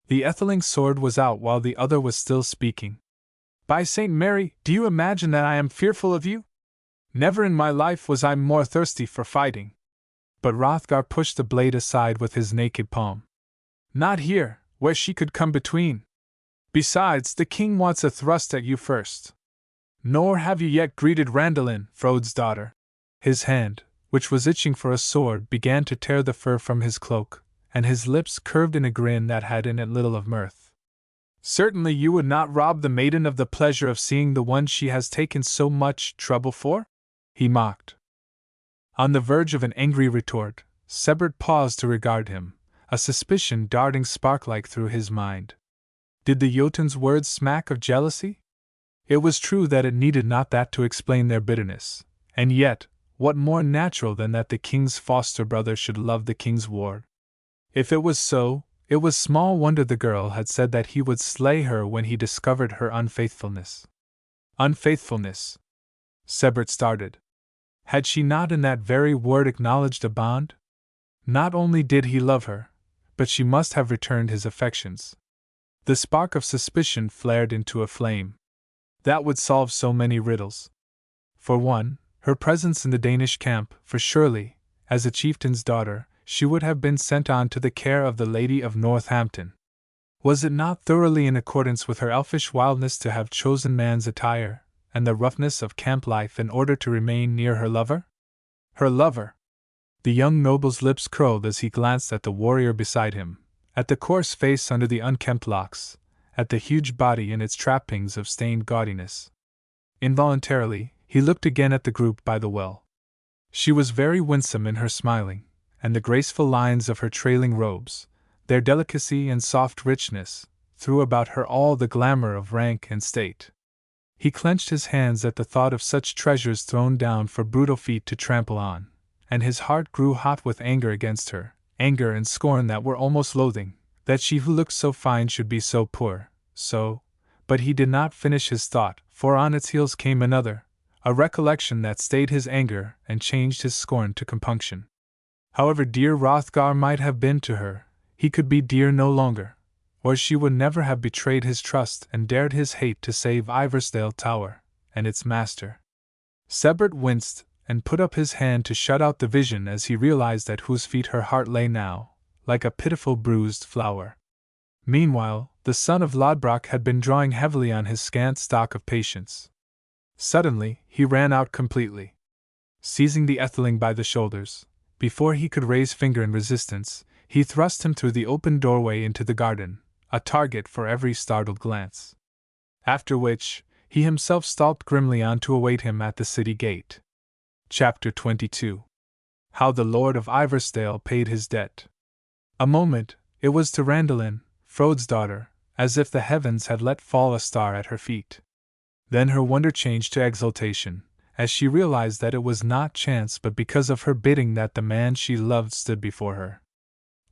The Etheling's sword was out while the other was still speaking. "By St. Mary, do you imagine that I am fearful of you? Never in my life was I more thirsty for fighting." But Hrothgar pushed the blade aside with his naked palm. "Not here, where she could come between. Besides, the king wants a thrust at you first. Nor have you yet greeted Randalin, Frode's daughter." His hand, which was itching for a sword, began to tear the fur from his cloak, and his lips curved in a grin that had in it little of mirth. "Certainly you would not rob the maiden of the pleasure of seeing the one she has taken so much trouble for?" he mocked. On the verge of an angry retort, Sebert paused to regard him, a suspicion darting spark-like through his mind. Did the Jotun's words smack of jealousy? It was true that it needed not that to explain their bitterness, and yet, what more natural than that the king's foster brother should love the king's ward? If it was so, It was small wonder the girl had said that he would slay her when he discovered her unfaithfulness. Unfaithfulness? Sebert started. Had she not in that very word acknowledged a bond? Not only did he love her, but she must have returned his affections. The spark of suspicion flared into a flame. That would solve so many riddles. For one, her presence in the Danish camp, for surely, as a chieftain's daughter, she would have been sent on to the care of the Lady of Northampton. Was it not thoroughly in accordance with her elfish wildness to have chosen man's attire and the roughness of camp life in order to remain near her lover? Her lover! The young noble's lips curled as he glanced at the warrior beside him, at the coarse face under the unkempt locks, at the huge body in its trappings of stained gaudiness. Involuntarily, he looked again at the group by the well. She was very winsome in her smiling, and the graceful lines of her trailing robes, their delicacy and soft richness, threw about her all the glamour of rank and state. He clenched his hands at the thought of such treasures thrown down for brutal feet to trample on, and his heart grew hot with anger against her, anger and scorn that were almost loathing, that she who looked so fine should be so poor, but he did not finish his thought, for on its heels came another, a recollection that stayed his anger and changed his scorn to compunction. However dear Hrothgar might have been to her, he could be dear no longer, or she would never have betrayed his trust and dared his hate to save Ivarsdale Tower and its master. Sebert winced and put up his hand to shut out the vision as he realized at whose feet her heart lay now, like a pitiful bruised flower. Meanwhile, the son of Lodbrok had been drawing heavily on his scant stock of patience. Suddenly, he ran out completely. Seizing the Etheling by the shoulders, before he could raise finger in resistance, he thrust him through the open doorway into the garden, a target for every startled glance. After which, he himself stalked grimly on to await him at the city gate. Chapter 22. How the Lord of Ivarsdale paid his debt. A moment, it was to Randalin, Frode's daughter, as if the heavens had let fall a star at her feet. Then her wonder changed to exultation, as she realized that it was not chance but because of her bidding that the man she loved stood before her.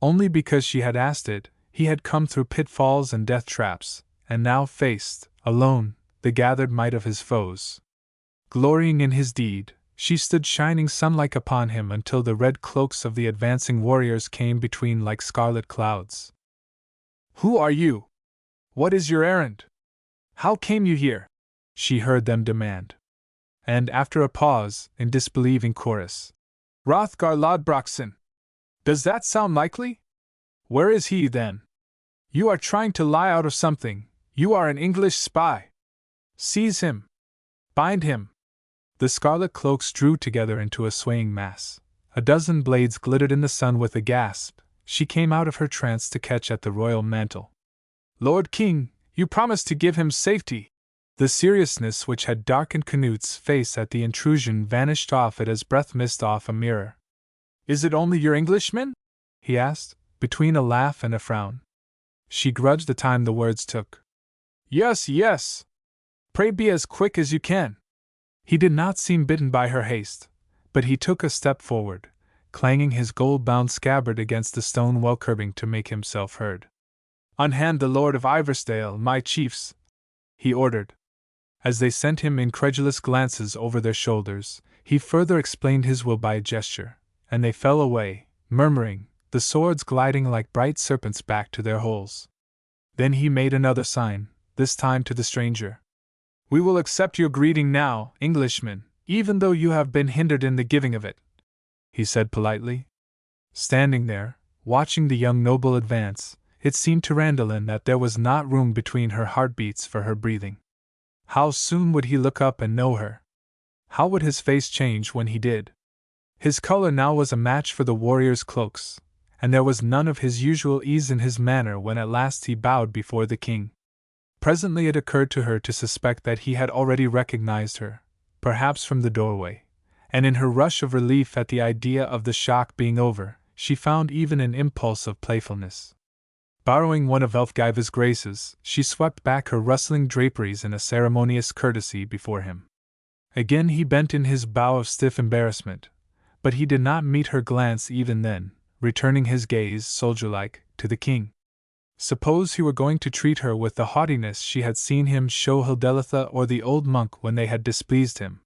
Only because she had asked it, he had come through pitfalls and death traps, and now faced, alone, the gathered might of his foes. Glorying in his deed, she stood shining sun-like upon him until the red cloaks of the advancing warriors came between like scarlet clouds. "Who are you? What is your errand? How came you here?" she heard them demand. And after a pause, in disbelieving chorus, "Hrothgar Lodbrokson! Does that sound likely? Where is he, then? You are trying to lie out of something, you are an English spy! Seize him! Bind him!" The scarlet cloaks drew together into a swaying mass. A dozen blades glittered in the sun. With a gasp, she came out of her trance to catch at the royal mantle. "Lord King, you promised to give him safety!" The seriousness which had darkened Canute's face at the intrusion vanished off it as breath mist off a mirror. "Is it only your Englishmen?" he asked, between a laugh and a frown. She grudged the time the words took. "Yes, yes! Pray be as quick as you can." He did not seem bitten by her haste, but he took a step forward, clanging his gold-bound scabbard against the stone well curbing to make himself heard. "Unhand the Lord of Ivarsdale, my chiefs," he ordered. As they sent him incredulous glances over their shoulders, he further explained his will by a gesture, and they fell away, murmuring, the swords gliding like bright serpents back to their holes. Then he made another sign, this time to the stranger. "We will accept your greeting now, Englishman, even though you have been hindered in the giving of it," he said politely. Standing there, watching the young noble advance, it seemed to Randalin that there was not room between her heartbeats for her breathing. How soon would he look up and know her? How would his face change when he did? His color now was a match for the warriors' cloaks, and there was none of his usual ease in his manner when at last he bowed before the king. Presently it occurred to her to suspect that he had already recognized her, perhaps from the doorway, and in her rush of relief at the idea of the shock being over, she found even an impulse of playfulness. Borrowing one of Elfgiva's graces, she swept back her rustling draperies in a ceremonious courtesy before him. Again he bent in his bow of stiff embarrassment, but he did not meet her glance even then, returning his gaze, soldier-like, to the king. Suppose he were going to treat her with the haughtiness she had seen him show Hildelitha or the old monk when they had displeased him.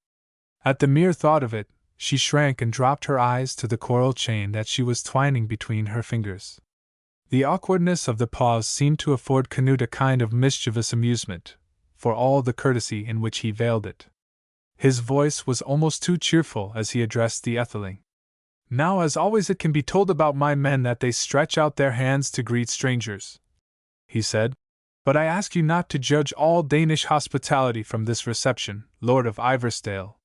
At the mere thought of it, she shrank and dropped her eyes to the coral chain that she was twining between her fingers. The awkwardness of the pause seemed to afford Canute a kind of mischievous amusement, for all the courtesy in which he veiled it. His voice was almost too cheerful as he addressed the Etheling. Now, as always, it can be told about my men that they stretch out their hands to greet strangers, he said. But I ask you not to judge all Danish hospitality from this reception, Lord of Iversdale.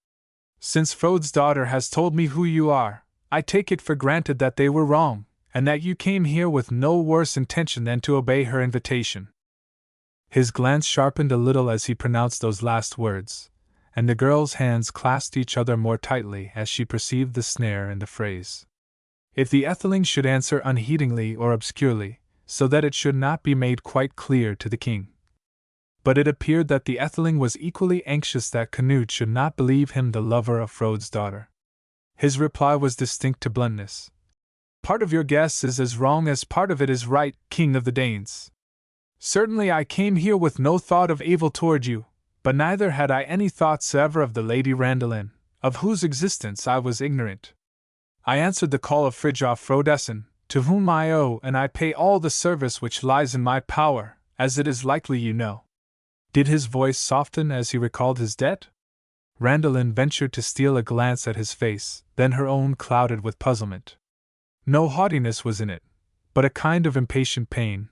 Since Frode's daughter has told me who you are, I take it for granted that they were wrong, and that you came here with no worse intention than to obey her invitation. His glance sharpened a little as he pronounced those last words, and the girl's hands clasped each other more tightly as she perceived the snare in the phrase. If the Etheling should answer unheedingly or obscurely, so that it should not be made quite clear to the king. But it appeared that the Etheling was equally anxious that Canute should not believe him the lover of Frode's daughter. His reply was distinct to bluntness. Part of your guess is as wrong as part of it is right, King of the Danes. Certainly I came here with no thought of evil toward you, but neither had I any thoughts ever of the Lady Randalin, of whose existence I was ignorant. I answered the call of Fridtjof Frodesen, to whom I owe and I pay all the service which lies in my power, as it is likely you know. Did his voice soften as he recalled his debt? Randalin ventured to steal a glance at his face, then her own clouded with puzzlement. No haughtiness was in it, but a kind of impatient pain,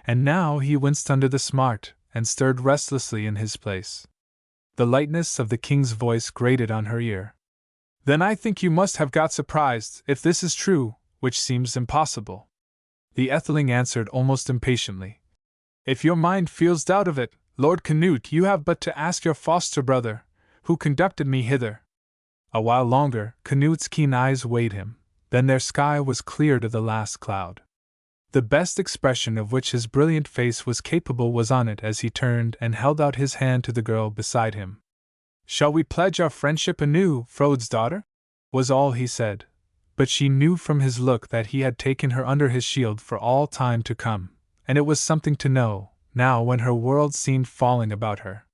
and now he winced under the smart, and stirred restlessly in his place. The lightness of the king's voice grated on her ear. Then I think you must have got surprised, if this is true, which seems impossible. The Etheling answered almost impatiently. If your mind feels doubt of it, Lord Canute, you have but to ask your foster brother, who conducted me hither. A while longer, Canute's keen eyes weighed him, then their sky was clear to the last cloud. The best expression of which his brilliant face was capable was on it as he turned and held out his hand to the girl beside him. Shall we pledge our friendship anew, Frode's daughter? Was all he said, but she knew from his look that he had taken her under his shield for all time to come, and it was something to know, now when her world seemed falling about her.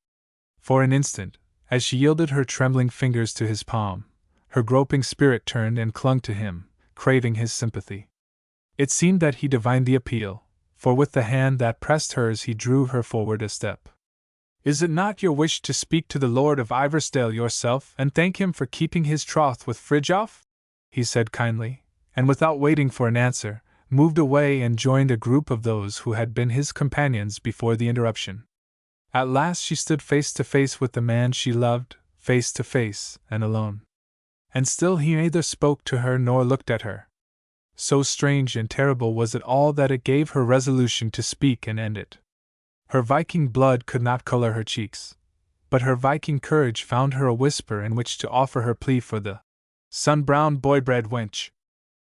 For an instant, as she yielded her trembling fingers to his palm, her groping spirit turned and clung to him, craving his sympathy. It seemed that he divined the appeal, for with the hand that pressed hers he drew her forward a step. Is it not your wish to speak to the Lord of Iversdale yourself and thank him for keeping his troth with Fridtjof? He said kindly, and without waiting for an answer, moved away and joined a group of those who had been his companions before the interruption. At last she stood face to face with the man she loved, face to face, and alone. And still he neither spoke to her nor looked at her. So strange and terrible was it all that it gave her resolution to speak and end it. Her Viking blood could not color her cheeks, but her Viking courage found her a whisper in which to offer her plea for the sun-browned boy-bred wench.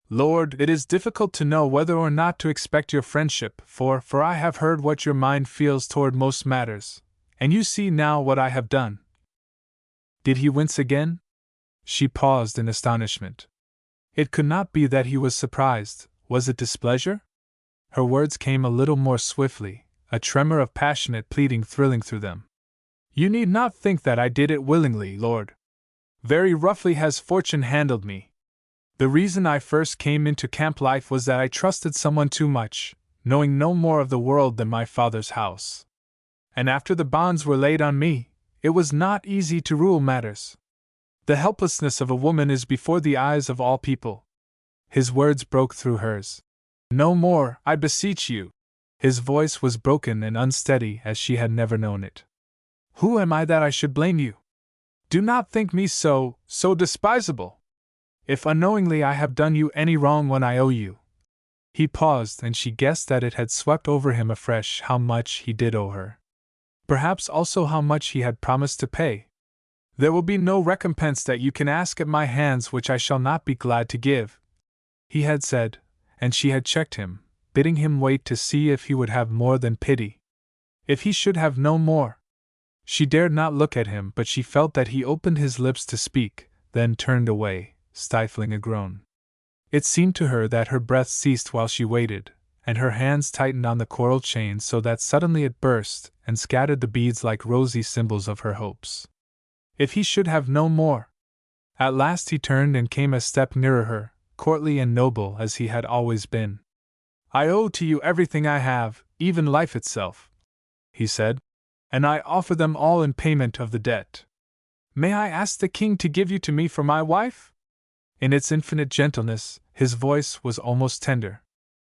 Lord, it is difficult to know whether or not to expect your friendship, for I have heard what your mind feels toward most matters, and you see now what I have done. Did he wince again? She paused in astonishment. It could not be that he was surprised. Was it displeasure? Her words came a little more swiftly, a tremor of passionate pleading thrilling through them. You need not think that I did it willingly, Lord. Very roughly has fortune handled me. The reason I first came into camp life was that I trusted someone too much, knowing no more of the world than my father's house. And after the bonds were laid on me, it was not easy to rule matters. The helplessness of a woman is before the eyes of all people. His words broke through hers. No more, I beseech you. His voice was broken and unsteady as she had never known it. Who am I that I should blame you? Do not think me so despisable. If unknowingly I have done you any wrong when I owe you. He paused, and she guessed that it had swept over him afresh how much he did owe her. Perhaps also how much he had promised to pay. There will be no recompense that you can ask at my hands which I shall not be glad to give, he had said, and she had checked him, bidding him wait to see if he would have more than pity. If he should have no more. She dared not look at him, but she felt that he opened his lips to speak, then turned away, stifling a groan. It seemed to her that her breath ceased while she waited, and her hands tightened on the coral chain so that suddenly it burst and scattered the beads like rosy symbols of her hopes. If he should have no more! At last he turned and came a step nearer her, courtly and noble as he had always been. "I owe to you everything I have, even life itself," he said, "and I offer them all in payment of the debt. May I ask the king to give you to me for my wife?" In its infinite gentleness, his voice was almost tender.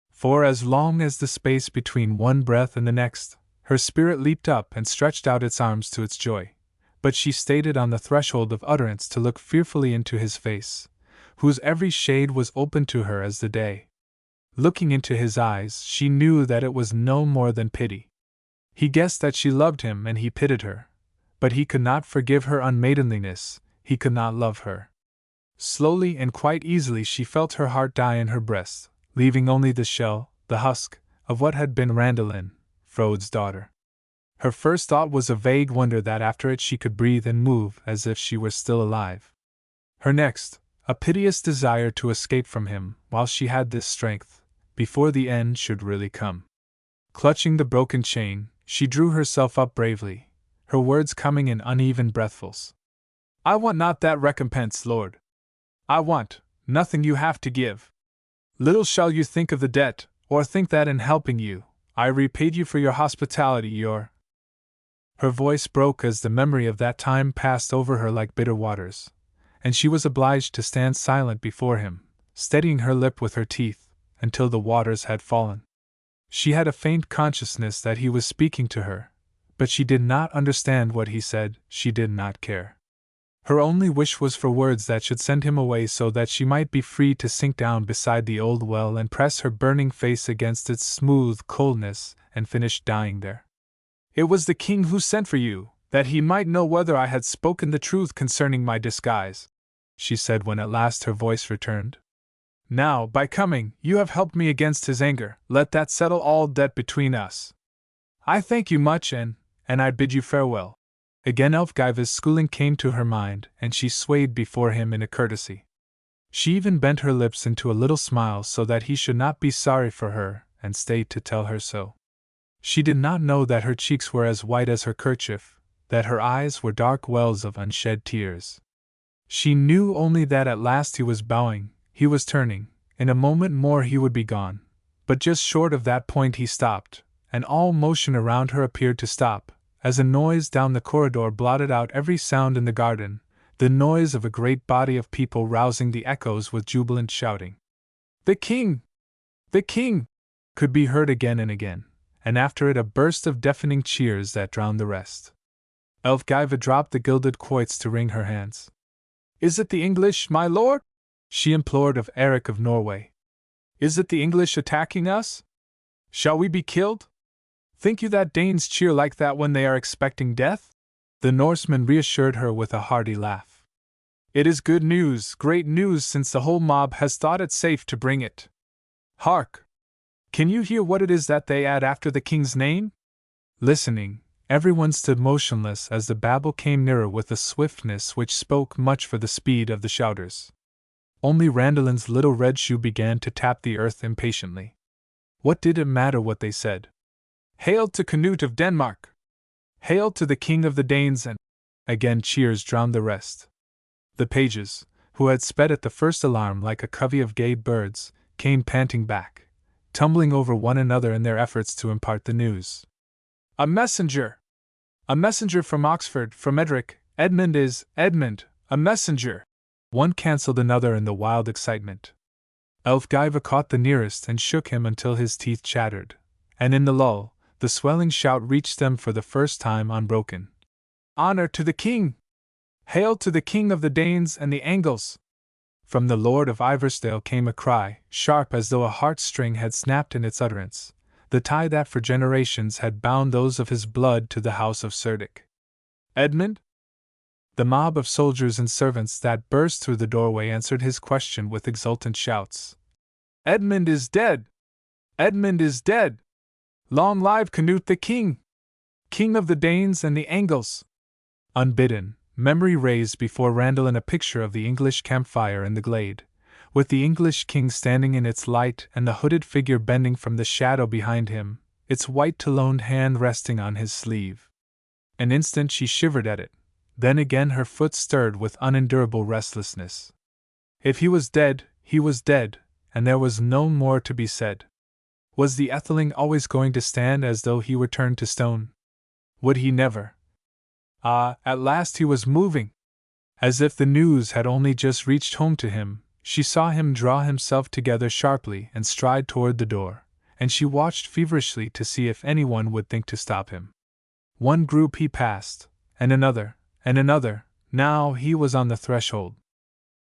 For as long as the space between one breath and the next, her spirit leaped up and stretched out its arms to its joy. But she stayed on the threshold of utterance to look fearfully into his face, whose every shade was open to her as the day. Looking into his eyes, she knew that it was no more than pity. He guessed that she loved him and he pitied her, but he could not forgive her unmaidenliness, he could not love her. Slowly and quite easily she felt her heart die in her breast, leaving only the shell, the husk, of what had been Randalin, Frode's daughter. Her first thought was a vague wonder that after it she could breathe and move as if she were still alive. Her next, a piteous desire to escape from him while she had this strength, before the end should really come. Clutching the broken chain, she drew herself up bravely, her words coming in uneven breathfuls. "I want not that recompense, Lord. I want nothing you have to give. Little shall you think of the debt, or think that in helping you, I repaid you for your hospitality, Her voice broke as the memory of that time passed over her like bitter waters, and she was obliged to stand silent before him, steadying her lip with her teeth, until the waters had fallen. She had a faint consciousness that he was speaking to her, but she did not understand what he said, she did not care. Her only wish was for words that should send him away so that she might be free to sink down beside the old well and press her burning face against its smooth coldness and finish dying there. "It was the king who sent for you, that he might know whether I had spoken the truth concerning my disguise," she said when at last her voice returned. "Now, by coming, you have helped me against his anger. Let that settle all debt between us. I thank you much, and I bid you farewell." Again Elfgiva's schooling came to her mind, and she swayed before him in a courtesy. She even bent her lips into a little smile so that he should not be sorry for her, and stayed to tell her so. She did not know that her cheeks were as white as her kerchief, that her eyes were dark wells of unshed tears. She knew only that at last he was bowing, he was turning, in a moment more he would be gone, but just short of that point he stopped, and all motion around her appeared to stop, as a noise down the corridor blotted out every sound in the garden, the noise of a great body of people rousing the echoes with jubilant shouting. "The king! The king!" could be heard again and again, and after it a burst of deafening cheers that drowned the rest. Elfgiva dropped the gilded quoits to wring her hands. "Is it the English, my lord?" she implored of Eric of Norway. "Is it the English attacking us? Shall we be killed? Think you that Danes cheer like that when they are expecting death?" The Norseman reassured her with a hearty laugh. "It is good news, great news, since the whole mob has thought it safe to bring it. Hark! Can you hear what it is that they add after the king's name?" Listening, everyone stood motionless as the babble came nearer with a swiftness which spoke much for the speed of the shouters. Only Randalin's little red shoe began to tap the earth impatiently. What did it matter what they said? "Hail to Canute of Denmark! Hail to the king of the Danes!" and again cheers drowned the rest. The pages, who had sped at the first alarm like a covey of gay birds, came panting back, tumbling over one another in their efforts to impart the news. "A messenger! A messenger from Oxford, from Edric! Edmund is Edmund! A messenger!" One cancelled another in the wild excitement. Elfgiva caught the nearest and shook him until his teeth chattered, and in the lull, the swelling shout reached them for the first time unbroken. "Honor to the king! Hail to the king of the Danes and the Angles!" From the Lord of Iversdale came a cry, sharp as though a heartstring had snapped in its utterance, the tie that for generations had bound those of his blood to the house of Cerdic. "Edmund?" The mob of soldiers and servants that burst through the doorway answered his question with exultant shouts. "Edmund is dead! Edmund is dead! Long live Canute the king! King of the Danes and the Angles!" Unbidden, memory raised before Randalin a picture of the English campfire in the glade, with the English king standing in its light and the hooded figure bending from the shadow behind him, its white taloned hand resting on his sleeve. An instant she shivered at it, then again her foot stirred with unendurable restlessness. If he was dead, he was dead, and there was no more to be said. Was the Etheling always going to stand as though he were turned to stone? Would he never? Ah, at last he was moving! As if the news had only just reached home to him, she saw him draw himself together sharply and stride toward the door, and she watched feverishly to see if anyone would think to stop him. One group he passed, and another, now he was on the threshold.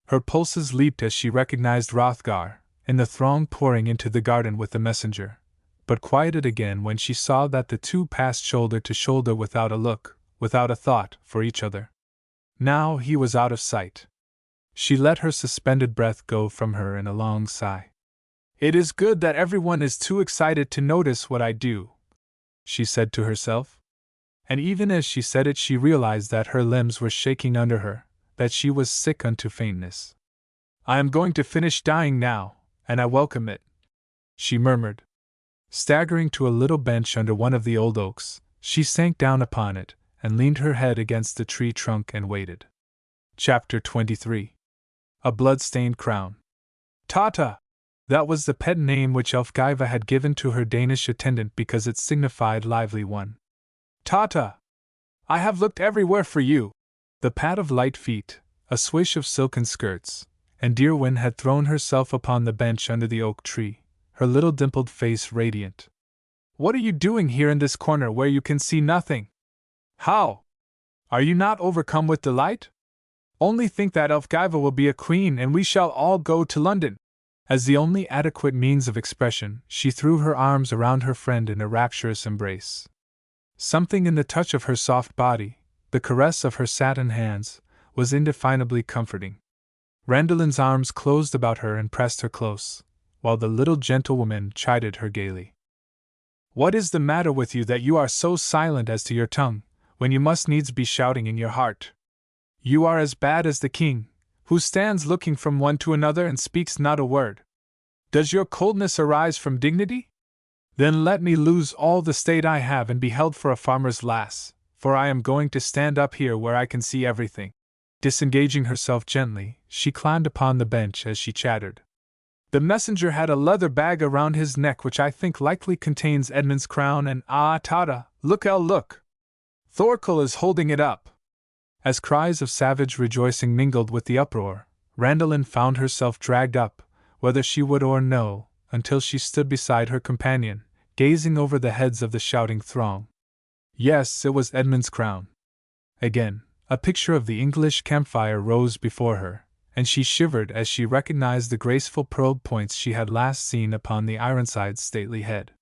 Her pulses leaped as she recognized Hrothgar, in the throng pouring into the garden with the messenger, but quieted again when she saw that the two passed shoulder to shoulder without a look, without a thought, for each other. Now he was out of sight. She let her suspended breath go from her in a long sigh. "It is good that everyone is too excited to notice what I do," she said to herself. And even as she said it, she realized that her limbs were shaking under her, that she was sick unto faintness. "I am going to finish dying now, and I welcome it," she murmured. Staggering to a little bench under one of the old oaks, she sank down upon it and leaned her head against the tree trunk and waited. Chapter 23. A Blood-Stained Crown. Tata! That was the pet name which Elfgiva had given to her Danish attendant because it signified lively one. "Tata! I have looked everywhere for you." The pat of light feet, a swish of silken skirts, and Dirwin had thrown herself upon the bench under the oak tree, her little dimpled face radiant. "What are you doing here in this corner where you can see nothing? How? Are you not overcome with delight? Only think that Elfgiva will be a queen and we shall all go to London." As the only adequate means of expression, she threw her arms around her friend in a rapturous embrace. Something in the touch of her soft body, the caress of her satin hands, was indefinably comforting. Randalin's arms closed about her and pressed her close, while the little gentlewoman chided her gaily. "What is the matter with you that you are so silent as to your tongue, when you must needs be shouting in your heart? You are as bad as the king, who stands looking from one to another and speaks not a word. Does your coldness arise from dignity? Then let me lose all the state I have and be held for a farmer's lass, for I am going to stand up here where I can see everything." Disengaging herself gently, she climbed upon the bench as she chattered. "The messenger had a leather bag around his neck which I think likely contains Edmund's crown, and Tata, look! Thorkel is holding it up." As cries of savage rejoicing mingled with the uproar, Randalin found herself dragged up, whether she would or no, until she stood beside her companion, gazing over the heads of the shouting throng. Yes, it was Edmund's crown. Again, a picture of the English campfire rose before her, and she shivered as she recognized the graceful pearled points she had last seen upon the Ironside's stately head.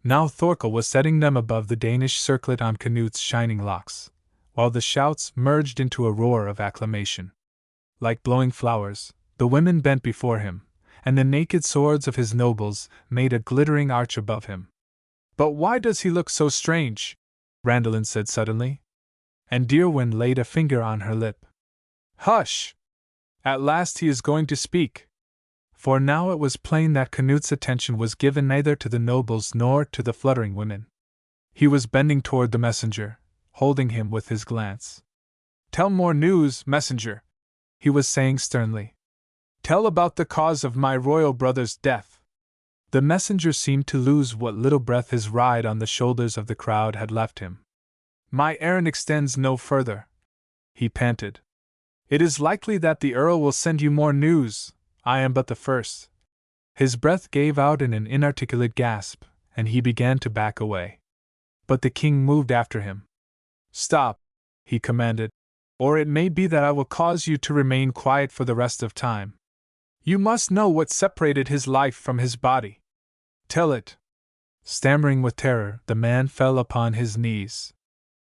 Now Thorkel was setting them above the Danish circlet on Canute's shining locks, while the shouts merged into a roar of acclamation. Like blowing flowers, the women bent before him, and the naked swords of his nobles made a glittering arch above him. "But why does he look so strange?" Randalin said suddenly. And Dirwin laid a finger on her lip. "Hush! At last he is going to speak." For now it was plain that Canute's attention was given neither to the nobles nor to the fluttering women. He was bending toward the messenger, holding him with his glance. "Tell more news, messenger," he was saying sternly. "Tell about the cause of my royal brother's death." The messenger seemed to lose what little breath his ride on the shoulders of the crowd had left him. "My errand extends no further," he panted. "It is likely that the Earl will send you more news. I am but the first." His breath gave out in an inarticulate gasp, and he began to back away. But the king moved after him. "Stop," he commanded, "or it may be that I will cause you to remain quiet for the rest of time. You must know what separated his life from his body. Tell it." Stammering with terror, the man fell upon his knees.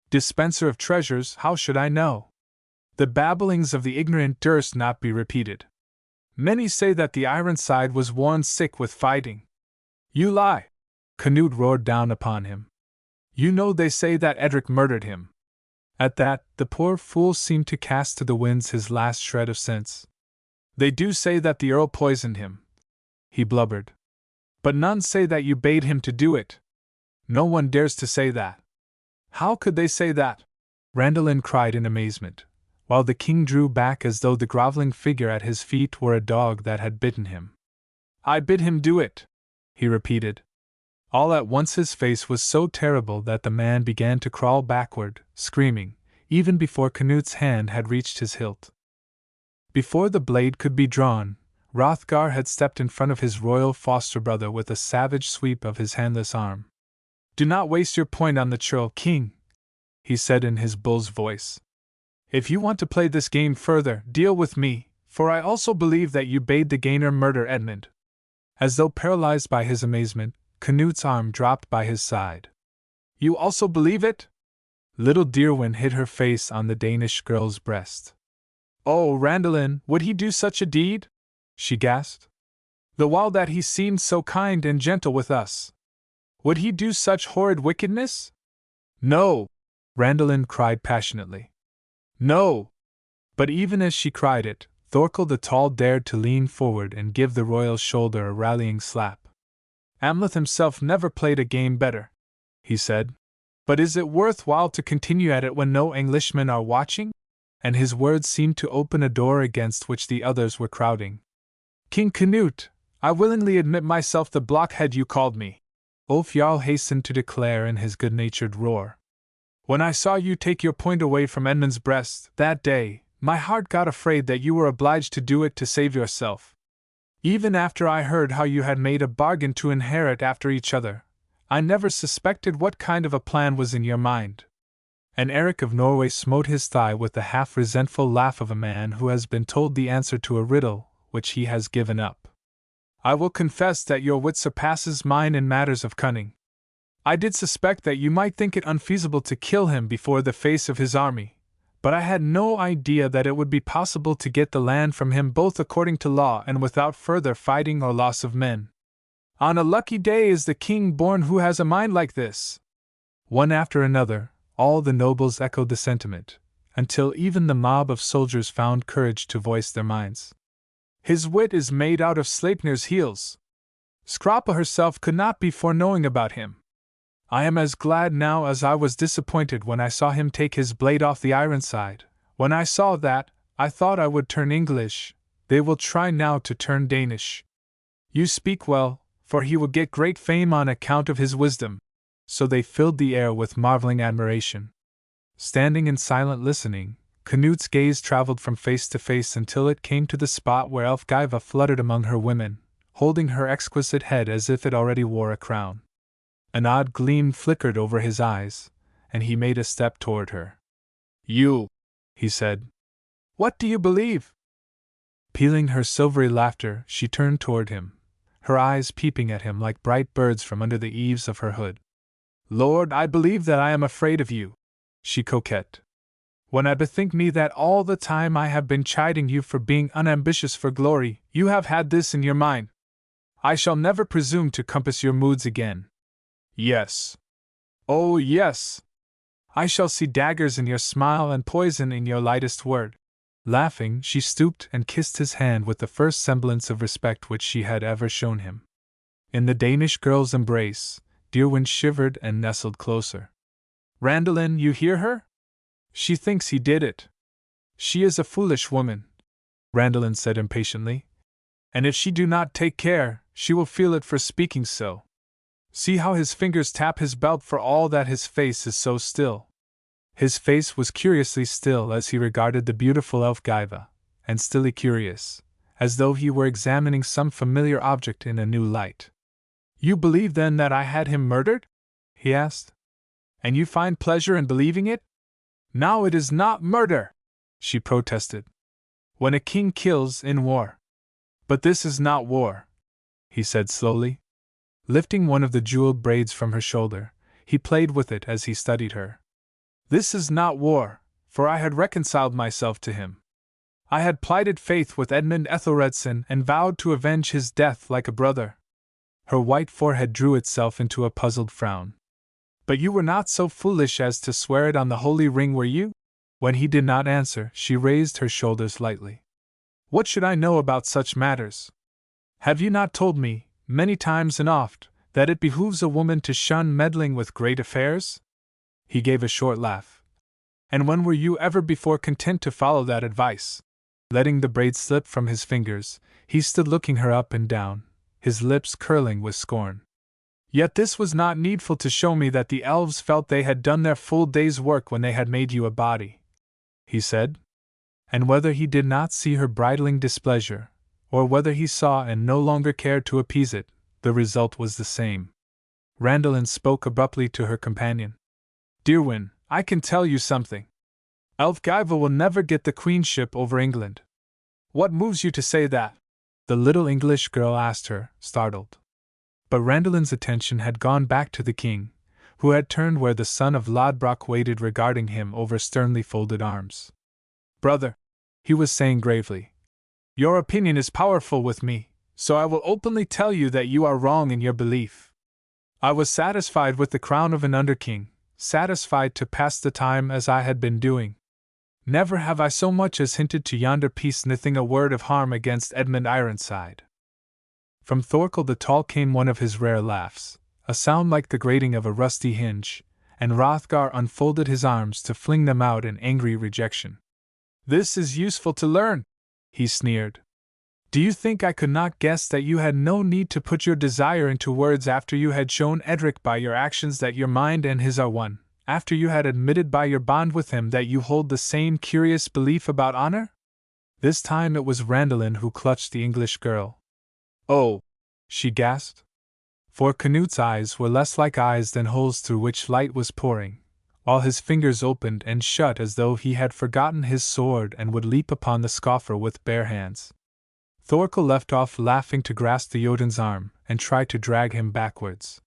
"Dispenser of treasures, how should I know? The babblings of the ignorant durst not be repeated. Many say that the Ironside was worn sick with fighting." "You lie!" Canute roared down upon him. "You know they say that Edric murdered him." At that, the poor fool seemed to cast to the winds his last shred of sense. They do say that the Earl poisoned him, he blubbered. But none say that you bade him to do it. No one dares to say that. How could they say that? Randalin cried in amazement, while the king drew back as though the groveling figure at his feet were a dog that had bitten him. I bid him do it, he repeated. All at once his face was so terrible that the man began to crawl backward, screaming, even before Canute's hand had reached his hilt. Before the blade could be drawn, Hrothgar had stepped in front of his royal foster-brother with a savage sweep of his handless arm. Do not waste your point on the churl, king, he said in his bull's voice. If you want to play this game further, deal with me, for I also believe that you bade the gainer murder Edmund. As though paralyzed by his amazement, Canute's arm dropped by his side. You also believe it? Little Dirwin hid her face on the Danish girl's breast. Oh, Randalin, would he do such a deed? She gasped. The while that he seemed so kind and gentle with us. Would he do such horrid wickedness? No, Randalin cried passionately. No! But even as she cried it, Thorkel the Tall dared to lean forward and give the royal's shoulder a rallying slap. Amleth himself never played a game better, he said. But is it worth while to continue at it when no Englishmen are watching? And his words seemed to open a door against which the others were crowding. King Canute, I willingly admit myself the blockhead you called me, Ulf Jarl hastened to declare in his good-natured roar. When I saw you take your point away from Edmund's breast that day, my heart got afraid that you were obliged to do it to save yourself. Even after I heard how you had made a bargain to inherit after each other, I never suspected what kind of a plan was in your mind. And Eric of Norway smote his thigh with the half-resentful laugh of a man who has been told the answer to a riddle which he has given up. I will confess that your wit surpasses mine in matters of cunning. I did suspect that you might think it unfeasible to kill him before the face of his army, but I had no idea that it would be possible to get the land from him both according to law and without further fighting or loss of men. On a lucky day is the king born who has a mind like this. One after another, all the nobles echoed the sentiment, until even the mob of soldiers found courage to voice their minds. His wit is made out of Sleipnir's heels. Skrapa herself could not be foreknowing about him. I am as glad now as I was disappointed when I saw him take his blade off the Ironside. When I saw that, I thought I would turn English. They will try now to turn Danish. You speak well, for he will get great fame on account of his wisdom. So they filled the air with marveling admiration. Standing in silent listening, Canute's gaze traveled from face to face until it came to the spot where Elfgiva fluttered among her women, holding her exquisite head as if it already wore a crown. An odd gleam flickered over his eyes, and he made a step toward her. You, he said. What do you believe? Pealing her silvery laughter, she turned toward him, her eyes peeping at him like bright birds from under the eaves of her hood. Lord, I believe that I am afraid of you, she coquetted. When I bethink me that all the time I have been chiding you for being unambitious for glory, you have had this in your mind. I shall never presume to compass your moods again. Yes. Oh, yes. I shall see daggers in your smile and poison in your lightest word. Laughing, she stooped and kissed his hand with the first semblance of respect which she had ever shown him. In the Danish girl's embrace, Dirwin shivered and nestled closer. Randalin, you hear her? She thinks he did it. She is a foolish woman, Randalin said impatiently. And if she do not take care, she will feel it for speaking so. See how his fingers tap his belt for all that his face is so still. His face was curiously still as he regarded the beautiful Elfgiva, and stilly curious, as though he were examining some familiar object in a new light. You believe then that I had him murdered? He asked. And you find pleasure in believing it? Now it is not murder, she protested. When a king kills in war. But this is not war, he said slowly. Lifting one of the jeweled braids from her shoulder, he played with it as he studied her. This is not war, for I had reconciled myself to him. I had plighted faith with Edmund Ethelredson and vowed to avenge his death like a brother. Her white forehead drew itself into a puzzled frown. But you were not so foolish as to swear it on the holy ring, were you? When he did not answer, she raised her shoulders lightly. What should I know about such matters? Have you not told me, many times and oft, that it behooves a woman to shun meddling with great affairs? He gave a short laugh. And when were you ever before content to follow that advice? Letting the braid slip from his fingers, he stood looking her up and down, his lips curling with scorn. Yet this was not needful to show me that the elves felt they had done their full day's work when they had made you a body, he said. And whether he did not see her bridling displeasure, or whether he saw and no longer cared to appease it, the result was the same. Randalin spoke abruptly to her companion. Dearwyn, I can tell you something. Elfgiva will never get the queenship over England. What moves you to say that? The little English girl asked her, startled. But Randalin's attention had gone back to the king, who had turned where the son of Lodbrok waited regarding him over sternly folded arms. Brother, he was saying gravely, your opinion is powerful with me, so I will openly tell you that you are wrong in your belief. I was satisfied with the crown of an underking, satisfied to pass the time as I had been doing. Never have I so much as hinted to yonder peace-nithing a word of harm against Edmund Ironside. From Thorkel the Tall came one of his rare laughs, a sound like the grating of a rusty hinge, and Hrothgar unfolded his arms to fling them out in angry rejection. This is useful to learn, he sneered. Do you think I could not guess that you had no need to put your desire into words after you had shown Edric by your actions that your mind and his are one, after you had admitted by your bond with him that you hold the same curious belief about honor? This time it was Randalin who clutched the English girl. Oh, she gasped. For Canute's eyes were less like eyes than holes through which light was pouring. All his fingers opened and shut as though he had forgotten his sword and would leap upon the scoffer with bare hands. Thorkel left off laughing to grasp the Jotun's arm and try to drag him backwards.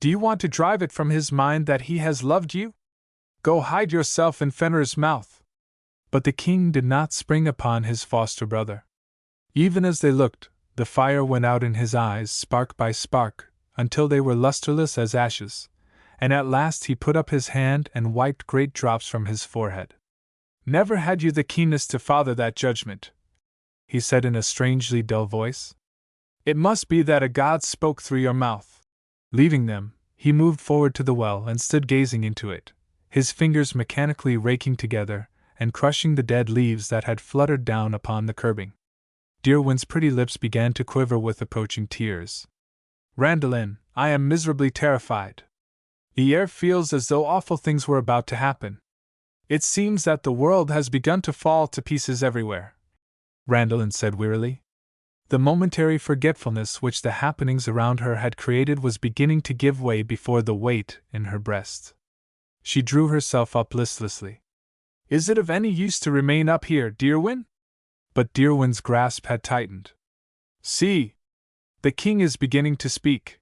Do you want to drive it from his mind that he has loved you? Go hide yourself in Fenrir's mouth. But the king did not spring upon his foster brother. Even as they looked, the fire went out in his eyes spark by spark, until they were lusterless as ashes, and at last he put up his hand and wiped great drops from his forehead. Never had you the keenness to father that judgment, he said in a strangely dull voice. It must be that a god spoke through your mouth. Leaving them, he moved forward to the well and stood gazing into it, his fingers mechanically raking together and crushing the dead leaves that had fluttered down upon the curbing. Dearwyn's pretty lips began to quiver with approaching tears. Randalin, I am miserably terrified. The air feels as though awful things were about to happen. It seems that the world has begun to fall to pieces everywhere, Randalin said wearily. The momentary forgetfulness which the happenings around her had created was beginning to give way before the weight in her breast. She drew herself up listlessly. Is it of any use to remain up here, Dearwyn? But Dearwyn's grasp had tightened. See! The king is beginning to speak.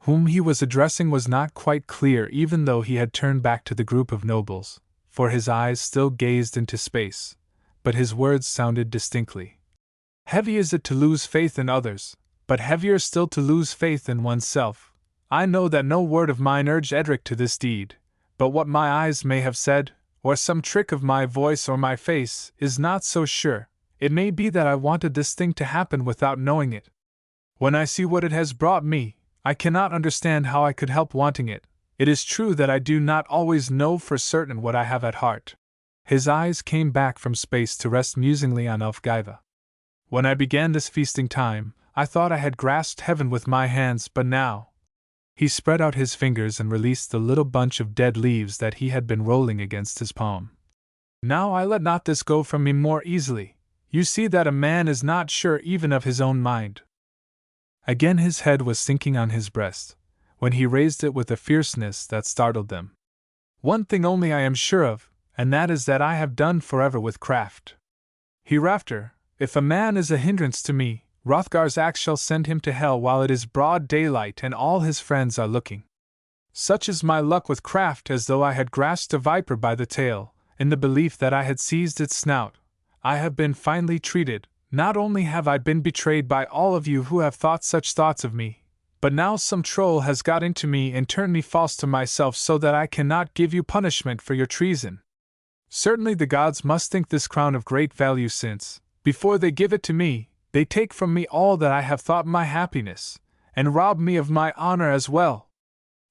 Whom he was addressing was not quite clear even though he had turned back to the group of nobles, for his eyes still gazed into space, but his words sounded distinctly. Heavy is it to lose faith in others, but heavier still to lose faith in oneself. I know that no word of mine urged Edric to this deed, but what my eyes may have said, or some trick of my voice or my face, is not so sure. It may be that I wanted this thing to happen without knowing it. When I see what it has brought me, I cannot understand how I could help wanting it. It is true that I do not always know for certain what I have at heart. His eyes came back from space to rest musingly on Elfgiva. When I began this feasting time, I thought I had grasped heaven with my hands, but now... He spread out his fingers and released the little bunch of dead leaves that he had been rolling against his palm. Now I let not this go from me more easily. You see that a man is not sure even of his own mind. Again his head was sinking on his breast, when he raised it with a fierceness that startled them. One thing only I am sure of, and that is that I have done forever with craft. Hereafter, if a man is a hindrance to me, Hrothgar's axe shall send him to hell while it is broad daylight and all his friends are looking. Such is my luck with craft, as though I had grasped a viper by the tail, in the belief that I had seized its snout. I have been finely treated. Not only have I been betrayed by all of you who have thought such thoughts of me, but now some troll has got into me and turned me false to myself so that I cannot give you punishment for your treason. Certainly the gods must think this crown of great value since, Before they give it to me, they take from me all that I have thought my happiness, and rob me of my honor as well."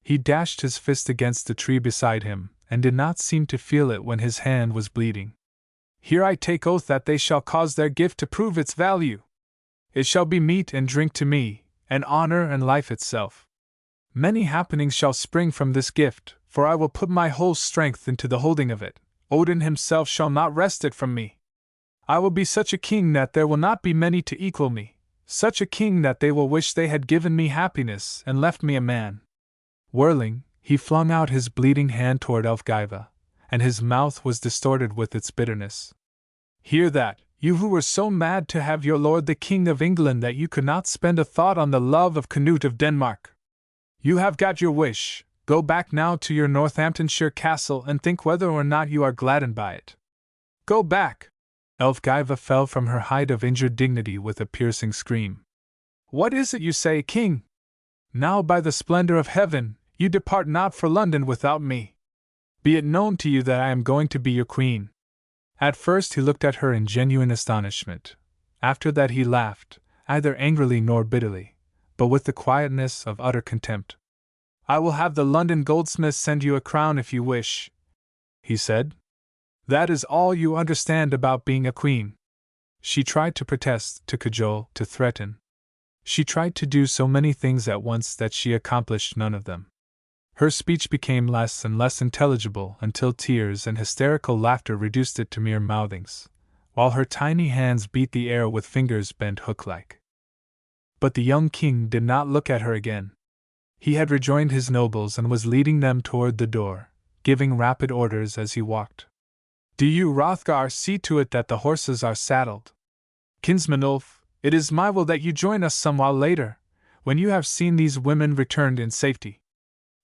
He dashed his fist against the tree beside him, and did not seem to feel it when his hand was bleeding. "Here I take oath that they shall cause their gift to prove its value. It shall be meat and drink to me, and honor and life itself. Many happenings shall spring from this gift, for I will put my whole strength into the holding of it. Odin himself shall not wrest it from me. I will be such a king that there will not be many to equal me, such a king that they will wish they had given me happiness and left me a man." Whirling, he flung out his bleeding hand toward Elfgiva, and his mouth was distorted with its bitterness. "Hear that, you who were so mad to have your lord the King of England that you could not spend a thought on the love of Canute of Denmark. You have got your wish. Go back now to your Northamptonshire castle and think whether or not you are gladdened by it. Go back!" Elfgiva fell from her height of injured dignity with a piercing scream. "What is it you say, King? Now by the splendor of heaven, you depart not for London without me. Be it known to you that I am going to be your queen." At first he looked at her in genuine astonishment. After that he laughed, neither angrily nor bitterly, but with the quietness of utter contempt. "I will have the London goldsmith send you a crown if you wish," he said. "That is all you understand about being a queen." She tried to protest, to cajole, to threaten. She tried to do so many things at once that she accomplished none of them. Her speech became less and less intelligible until tears and hysterical laughter reduced it to mere mouthings, while her tiny hands beat the air with fingers bent hook-like. But the young king did not look at her again. He had rejoined his nobles and was leading them toward the door, giving rapid orders as he walked. "Do you, Hrothgar, see to it that the horses are saddled. Kinsman Ulf, it is my will that you join us some while later, when you have seen these women returned in safety.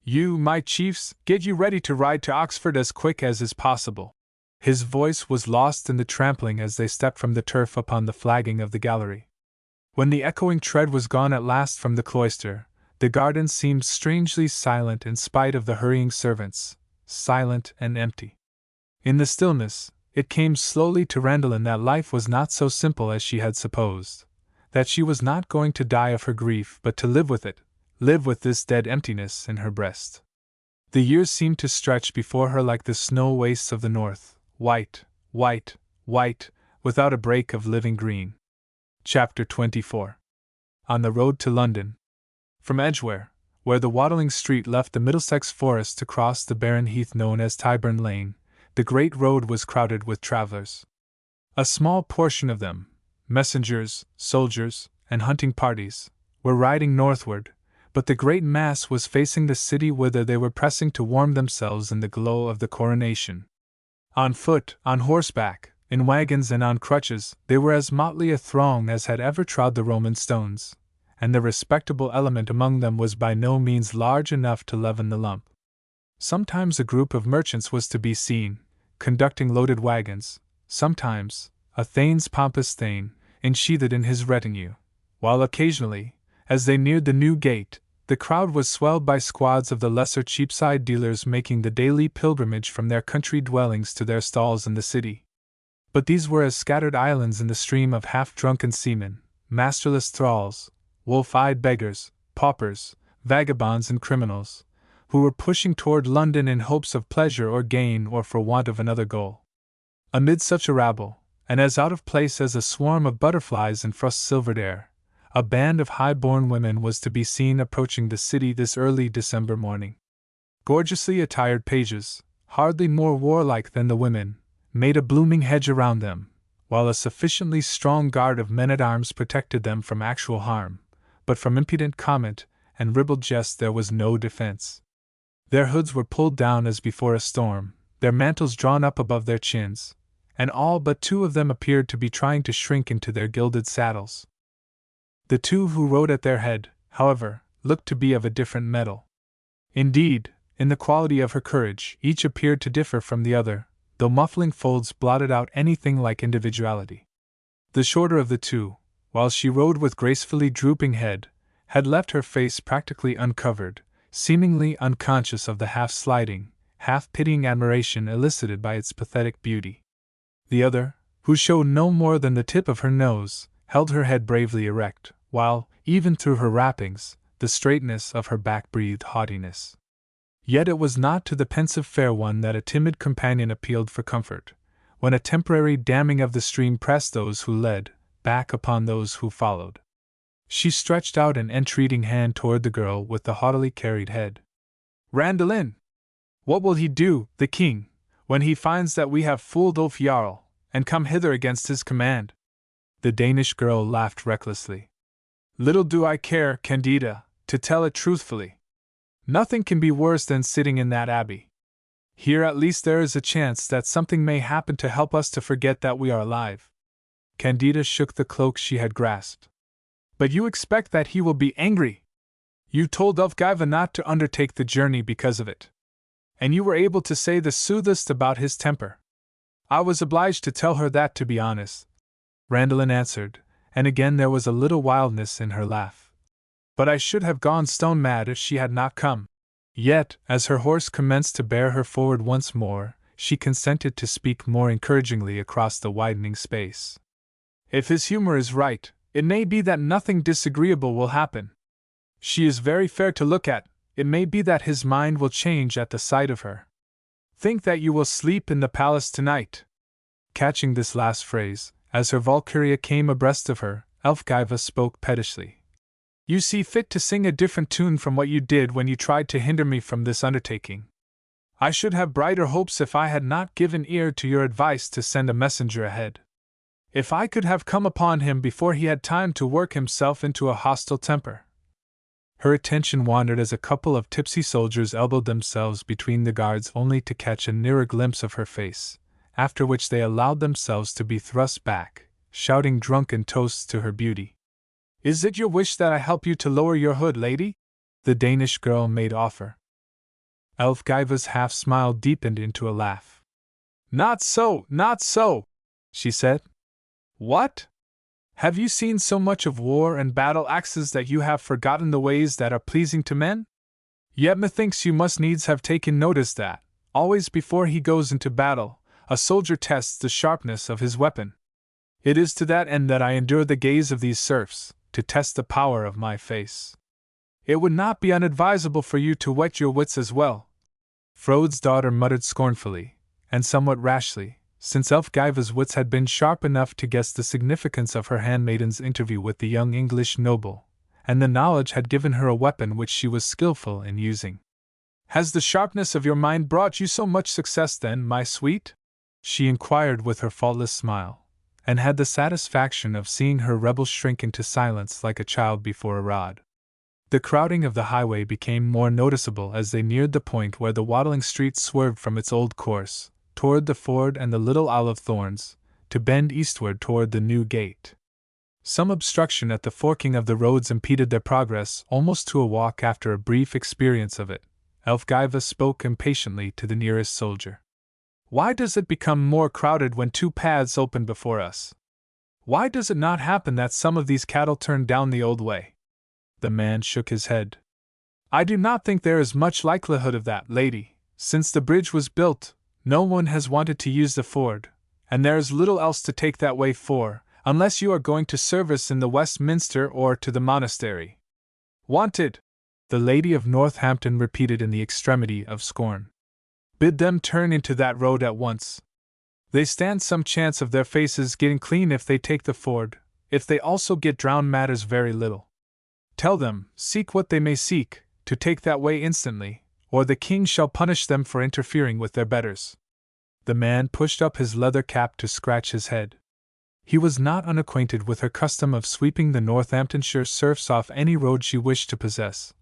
You, my chiefs, get you ready to ride to Oxford as quick as is possible." His voice was lost in the trampling as they stepped from the turf upon the flagging of the gallery. When the echoing tread was gone at last from the cloister, the garden seemed strangely silent in spite of the hurrying servants, silent and empty. In the stillness, it came slowly to Randalin that life was not so simple as she had supposed, that she was not going to die of her grief but to live with it, live with this dead emptiness in her breast. The years seemed to stretch before her like the snow wastes of the north, white, white, white, without a break of living green. Chapter 24. On the road to London. From Edgware, where the Waddling Street left the Middlesex Forest to cross the barren heath known as Tyburn Lane, the great road was crowded with travellers. A small portion of them, messengers, soldiers, and hunting parties, were riding northward, but the great mass was facing the city whither they were pressing to warm themselves in the glow of the coronation. On foot, on horseback, in wagons and on crutches, they were as motley a throng as had ever trod the Roman stones, and the respectable element among them was by no means large enough to leaven the lump. Sometimes a group of merchants was to be seen, conducting loaded wagons, sometimes a thane's pompous thane, ensheathed in his retinue, while occasionally, as they neared the new gate, the crowd was swelled by squads of the lesser Cheapside dealers making the daily pilgrimage from their country dwellings to their stalls in the city. But these were as scattered islands in the stream of half-drunken seamen, masterless thralls, wolf-eyed beggars, paupers, vagabonds and criminals, who were pushing toward London in hopes of pleasure or gain or for want of another goal. Amid such a rabble, and as out of place as a swarm of butterflies in frost-silvered air, a band of high-born women was to be seen approaching the city this early December morning. Gorgeously attired pages, hardly more warlike than the women, made a blooming hedge around them, while a sufficiently strong guard of men-at-arms protected them from actual harm, but from impudent comment and ribald jest there was no defense. Their hoods were pulled down as before a storm, their mantles drawn up above their chins, and all but two of them appeared to be trying to shrink into their gilded saddles. The two who rode at their head, however, looked to be of a different metal. Indeed, in the quality of her courage, each appeared to differ from the other, though muffling folds blotted out anything like individuality. The shorter of the two, while she rode with gracefully drooping head, had left her face practically uncovered, seemingly unconscious of the half-slighting, half-pitying admiration elicited by its pathetic beauty. The other, who showed no more than the tip of her nose, held her head bravely erect, while, even through her wrappings, the straightness of her back breathed haughtiness. Yet it was not to the pensive fair one that a timid companion appealed for comfort, when a temporary damming of the stream pressed those who led back upon those who followed. She stretched out an entreating hand toward the girl with the haughtily carried head. "Randalin! What will he do, the king, when he finds that we have fooled Ulf Jarl, and come hither against his command?" The Danish girl laughed recklessly. "Little do I care, Candida, to tell it truthfully. Nothing can be worse than sitting in that abbey. Here at least there is a chance that something may happen to help us to forget that we are alive." Candida shook the cloak she had grasped. "But you expect that he will be angry? You told Ulfgiva not to undertake the journey because of it. And you were able to say the soothest about his temper." "I was obliged to tell her that, to be honest," Randalin answered, and again there was a little wildness in her laugh. "But I should have gone stone mad if she had not come." Yet, as her horse commenced to bear her forward once more, she consented to speak more encouragingly across the widening space. "If his humor is right, it may be that nothing disagreeable will happen. She is very fair to look at, it may be that his mind will change at the sight of her. Think that you will sleep in the palace tonight." Catching this last phrase, as her Valkyria came abreast of her, Elfgiva spoke pettishly. "You see fit to sing a different tune from what you did when you tried to hinder me from this undertaking. I should have brighter hopes if I had not given ear to your advice to send a messenger ahead. If I could have come upon him before he had time to work himself into a hostile temper." Her attention wandered as a couple of tipsy soldiers elbowed themselves between the guards only to catch a nearer glimpse of her face, after which they allowed themselves to be thrust back, shouting drunken toasts to her beauty. "Is it your wish that I help you to lower your hood, lady?" the Danish girl made offer. Elfgiva's half-smile deepened into a laugh. "Not so, not so," she said. "What? Have you seen so much of war and battle axes that you have forgotten the ways that are pleasing to men? Yet methinks you must needs have taken notice that, always before he goes into battle, a soldier tests the sharpness of his weapon. It is to that end that I endure the gaze of these serfs, to test the power of my face. It would not be unadvisable for you to whet your wits as well." Frode's daughter muttered scornfully, and somewhat rashly, since Elfgiva's wits had been sharp enough to guess the significance of her handmaiden's interview with the young English noble, and the knowledge had given her a weapon which she was skillful in using. "Has the sharpness of your mind brought you so much success then, my sweet?" she inquired with her faultless smile, and had the satisfaction of seeing her rebel shrink into silence like a child before a rod. The crowding of the highway became more noticeable as they neared the point where the waddling street swerved from its old course, toward the ford and the little Isle of Thorns, to bend eastward toward the new gate. Some obstruction at the forking of the roads impeded their progress almost to a walk. After a brief experience of it, Elfgiva spoke impatiently to the nearest soldier. "Why does it become more crowded when two paths open before us? Why does it not happen that some of these cattle turn down the old way?" The man shook his head. "I do not think there is much likelihood of that, lady. Since the bridge was built, no one has wanted to use the ford, and there is little else to take that way for, unless you are going to service in the Westminster or to the monastery." "Wanted!" the lady of Northampton repeated in the extremity of scorn. "Bid them turn into that road at once. They stand some chance of their faces getting clean if they take the ford. If they also get drowned matters very little. Tell them, seek what they may seek, to take that way instantly, or the king shall punish them for interfering with their betters." The man pushed up his leather cap to scratch his head. He was not unacquainted with her custom of sweeping the Northamptonshire serfs off any road she wished to possess,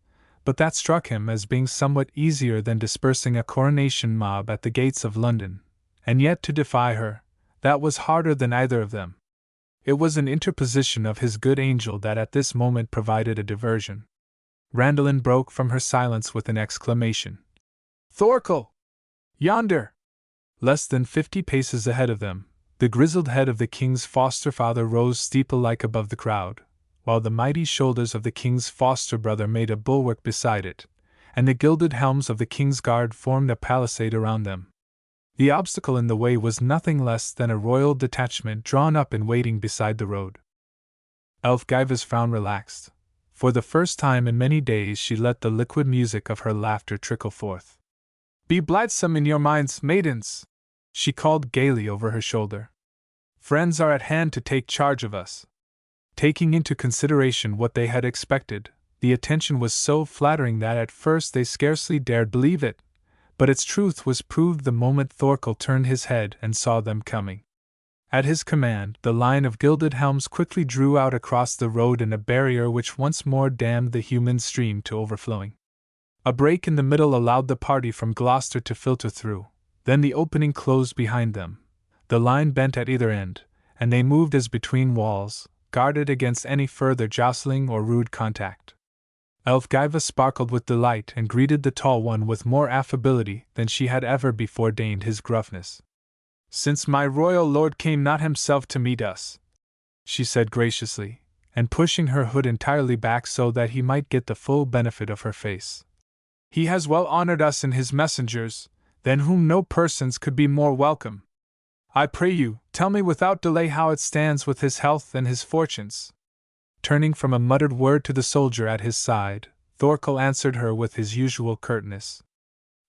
but that struck him as being somewhat easier than dispersing a coronation mob at the gates of London, and yet to defy her, that was harder than either of them. It was an interposition of his good angel that at this moment provided a diversion. Randalin broke from her silence with an exclamation. "Thorkel! Yonder!" Less than 50 paces ahead of them, the grizzled head of the king's foster-father rose steeple-like above the crowd, while the mighty shoulders of the king's foster-brother made a bulwark beside it, and the gilded helms of the king's guard formed a palisade around them. The obstacle in the way was nothing less than a royal detachment drawn up and waiting beside the road. Elfgiva's frown relaxed. For the first time in many days she let the liquid music of her laughter trickle forth. "Be blithesome in your minds, maidens!" she called gaily over her shoulder. "Friends are at hand to take charge of us." Taking into consideration what they had expected, the attention was so flattering that at first they scarcely dared believe it, but its truth was proved the moment Thorkel turned his head and saw them coming. At his command, the line of gilded helms quickly drew out across the road in a barrier which once more dammed the human stream to overflowing. A break in the middle allowed the party from Gloucester to filter through, then the opening closed behind them. The line bent at either end, and they moved as between walls, guarded against any further jostling or rude contact. Elfgiva sparkled with delight and greeted the tall one with more affability than she had ever before deigned his gruffness. "Since my royal lord came not himself to meet us," she said graciously, and pushing her hood entirely back so that he might get the full benefit of her face, "he has well honored us in his messengers, than whom no persons could be more welcome. I pray you, tell me without delay how it stands with his health and his fortunes." Turning from a muttered word to the soldier at his side, Thorkel answered her with his usual curtness.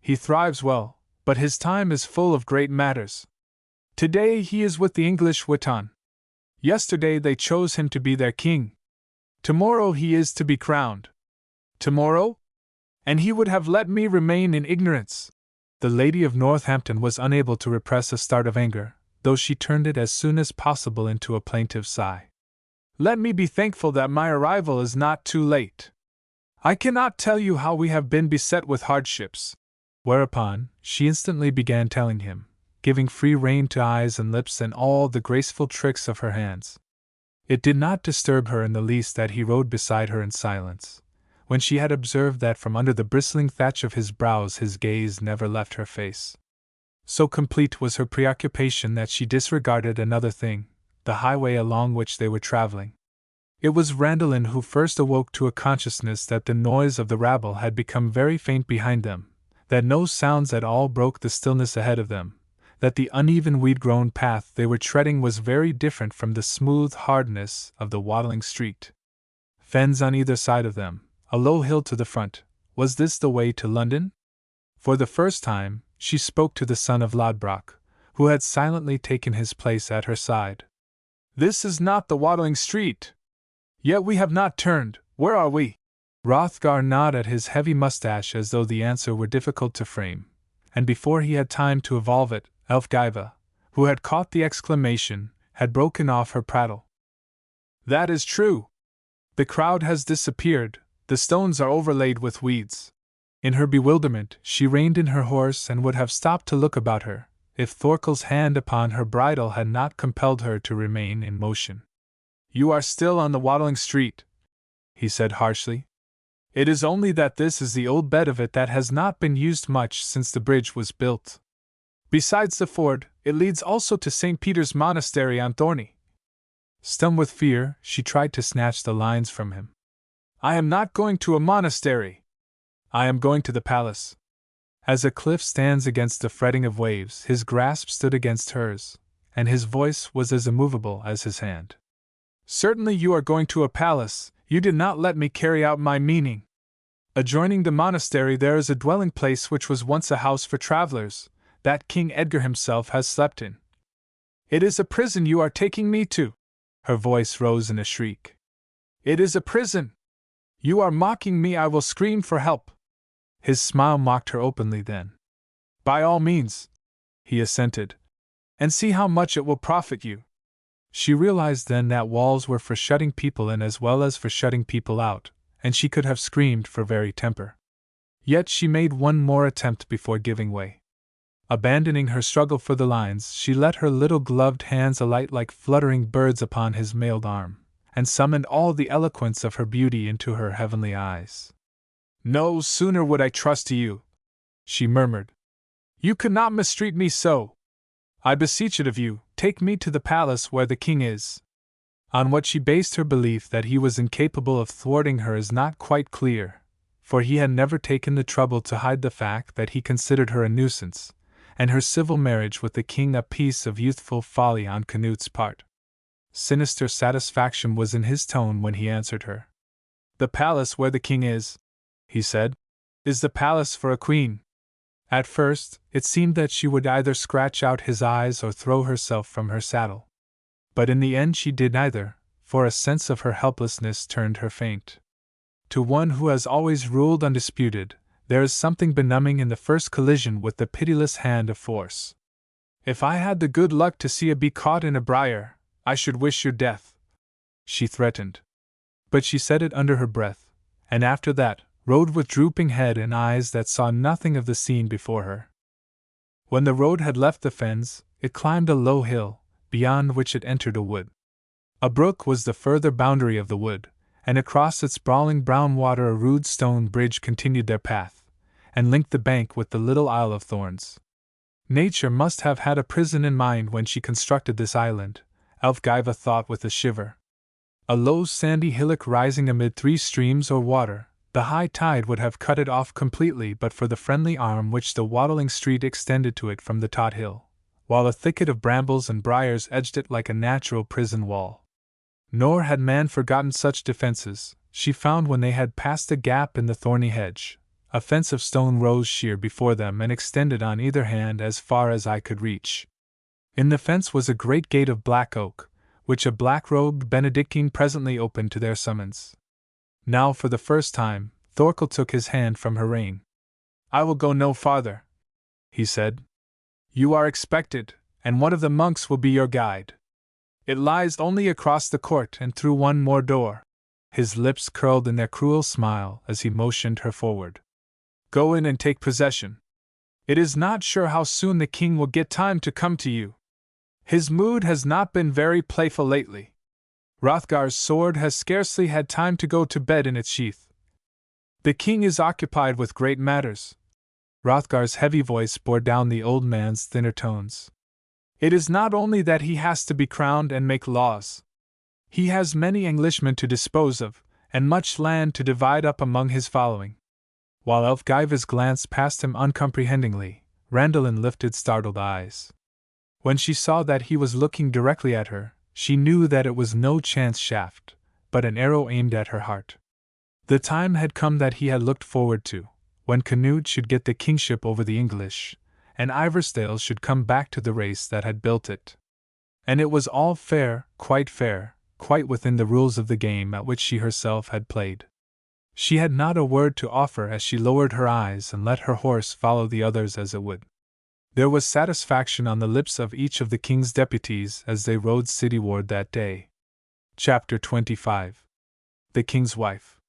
"He thrives well, but his time is full of great matters. Today he is with the English Witan. Yesterday they chose him to be their king. Tomorrow he is to be crowned. Tomorrow? And he would have let me remain in ignorance." The Lady of Northampton was unable to repress a start of anger, though she turned it as soon as possible into a plaintive sigh. "Let me be thankful that my arrival is not too late. I cannot tell you how we have been beset with hardships." Whereupon, she instantly began telling him, giving free rein to eyes and lips and all the graceful tricks of her hands. It did not disturb her in the least that he rode beside her in silence, when she had observed that from under the bristling thatch of his brows his gaze never left her face. So complete was her preoccupation that she disregarded another thing, the highway along which they were traveling. It was Randalin who first awoke to a consciousness that the noise of the rabble had become very faint behind them, that no sounds at all broke the stillness ahead of them, that the uneven weed-grown path they were treading was very different from the smooth hardness of the waddling street. Fens on either side of them, a low hill to the front. Was this the way to London? For the first time, she spoke to the son of Lodbrok, who had silently taken his place at her side. "This is not the waddling street. Yet we have not turned. Where are we?" Hrothgar gnawed at his heavy mustache as though the answer were difficult to frame, and before he had time to evolve it, Elfgiva, who had caught the exclamation, had broken off her prattle. "That is true. The crowd has disappeared, the stones are overlaid with weeds." In her bewilderment, she reined in her horse and would have stopped to look about her, if Thorkel's hand upon her bridle had not compelled her to remain in motion. "You are still on the waddling street," he said harshly. "It is only that this is the old bed of it that has not been used much since the bridge was built. Besides the ford, it leads also to St. Peter's Monastery on Thorney." Stung with fear, she tried to snatch the lines from him. "I am not going to a monastery. I am going to the palace." As a cliff stands against the fretting of waves, his grasp stood against hers, and his voice was as immovable as his hand. "Certainly you are going to a palace. You did not let me carry out my meaning. Adjoining the monastery there is a dwelling place which was once a house for travelers, that King Edgar himself has slept in. It is a prison you are taking me to." Her voice rose in a shriek. "It is a prison! You are mocking me. I will scream for help." His smile mocked her openly then. "By all means," he assented, "and see how much it will profit you." She realized then that walls were for shutting people in as well as for shutting people out, and she could have screamed for very temper. Yet she made one more attempt before giving way. Abandoning her struggle for the lines, she let her little gloved hands alight like fluttering birds upon his mailed arm, and summoned all the eloquence of her beauty into her heavenly eyes. "No sooner would I trust to you," she murmured. "You could not mistreat me so. I beseech it of you, take me to the palace where the king is." On what she based her belief that he was incapable of thwarting her is not quite clear, for he had never taken the trouble to hide the fact that he considered her a nuisance, and her civil marriage with the king a piece of youthful folly on Canute's part. Sinister satisfaction was in his tone when he answered her. "The palace where the king is," he said, "is the palace for a queen." At first, it seemed that she would either scratch out his eyes or throw herself from her saddle. But in the end she did neither, for a sense of her helplessness turned her faint. To one who has always ruled undisputed, there is something benumbing in the first collision with the pitiless hand of force. "If I had the good luck to see a bee caught in a briar, I should wish your death," she threatened. But she said it under her breath, and after that, rode with drooping head and eyes that saw nothing of the scene before her. When the road had left the fens, it climbed a low hill, beyond which it entered a wood. A brook was the further boundary of the wood, and across its brawling brown water a rude stone bridge continued their path, and linked the bank with the little Isle of Thorns. Nature must have had a prison in mind when she constructed this island, Elfgiva thought with a shiver. A low sandy hillock rising amid 3 streams or water, the high tide would have cut it off completely but for the friendly arm which the waddling street extended to it from the Tot Hill, while a thicket of brambles and briars edged it like a natural prison wall. Nor had man forgotten such defenses. She found when they had passed a gap in the thorny hedge, a fence of stone rose sheer before them and extended on either hand as far as eye could reach. In the fence was a great gate of black oak, which a black-robed Benedictine presently opened to their summons. Now for the first time, Thorkel took his hand from her rein. "I will go no farther," he said. "You are expected, and one of the monks will be your guide. It lies only across the court and through one more door." His lips curled in their cruel smile as he motioned her forward. "Go in and take possession. It is not sure how soon the king will get time to come to you. His mood has not been very playful lately. Hrothgar's sword has scarcely had time to go to bed in its sheath. The king is occupied with great matters." Hrothgar's heavy voice bore down the old man's thinner tones. "It is not only that he has to be crowned and make laws. He has many Englishmen to dispose of, and much land to divide up among his following." While Elfgiva's glance passed him uncomprehendingly, Randalin lifted startled eyes. When she saw that he was looking directly at her, she knew that it was no chance shaft, but an arrow aimed at her heart. The time had come that he had looked forward to, when Canute should get the kingship over the English, and Ivarsdale should come back to the race that had built it. And it was all fair, quite within the rules of the game at which she herself had played. She had not a word to offer as she lowered her eyes and let her horse follow the others as it would. There was satisfaction on the lips of each of the king's deputies as they rode cityward that day. Chapter 25. The King's Wife.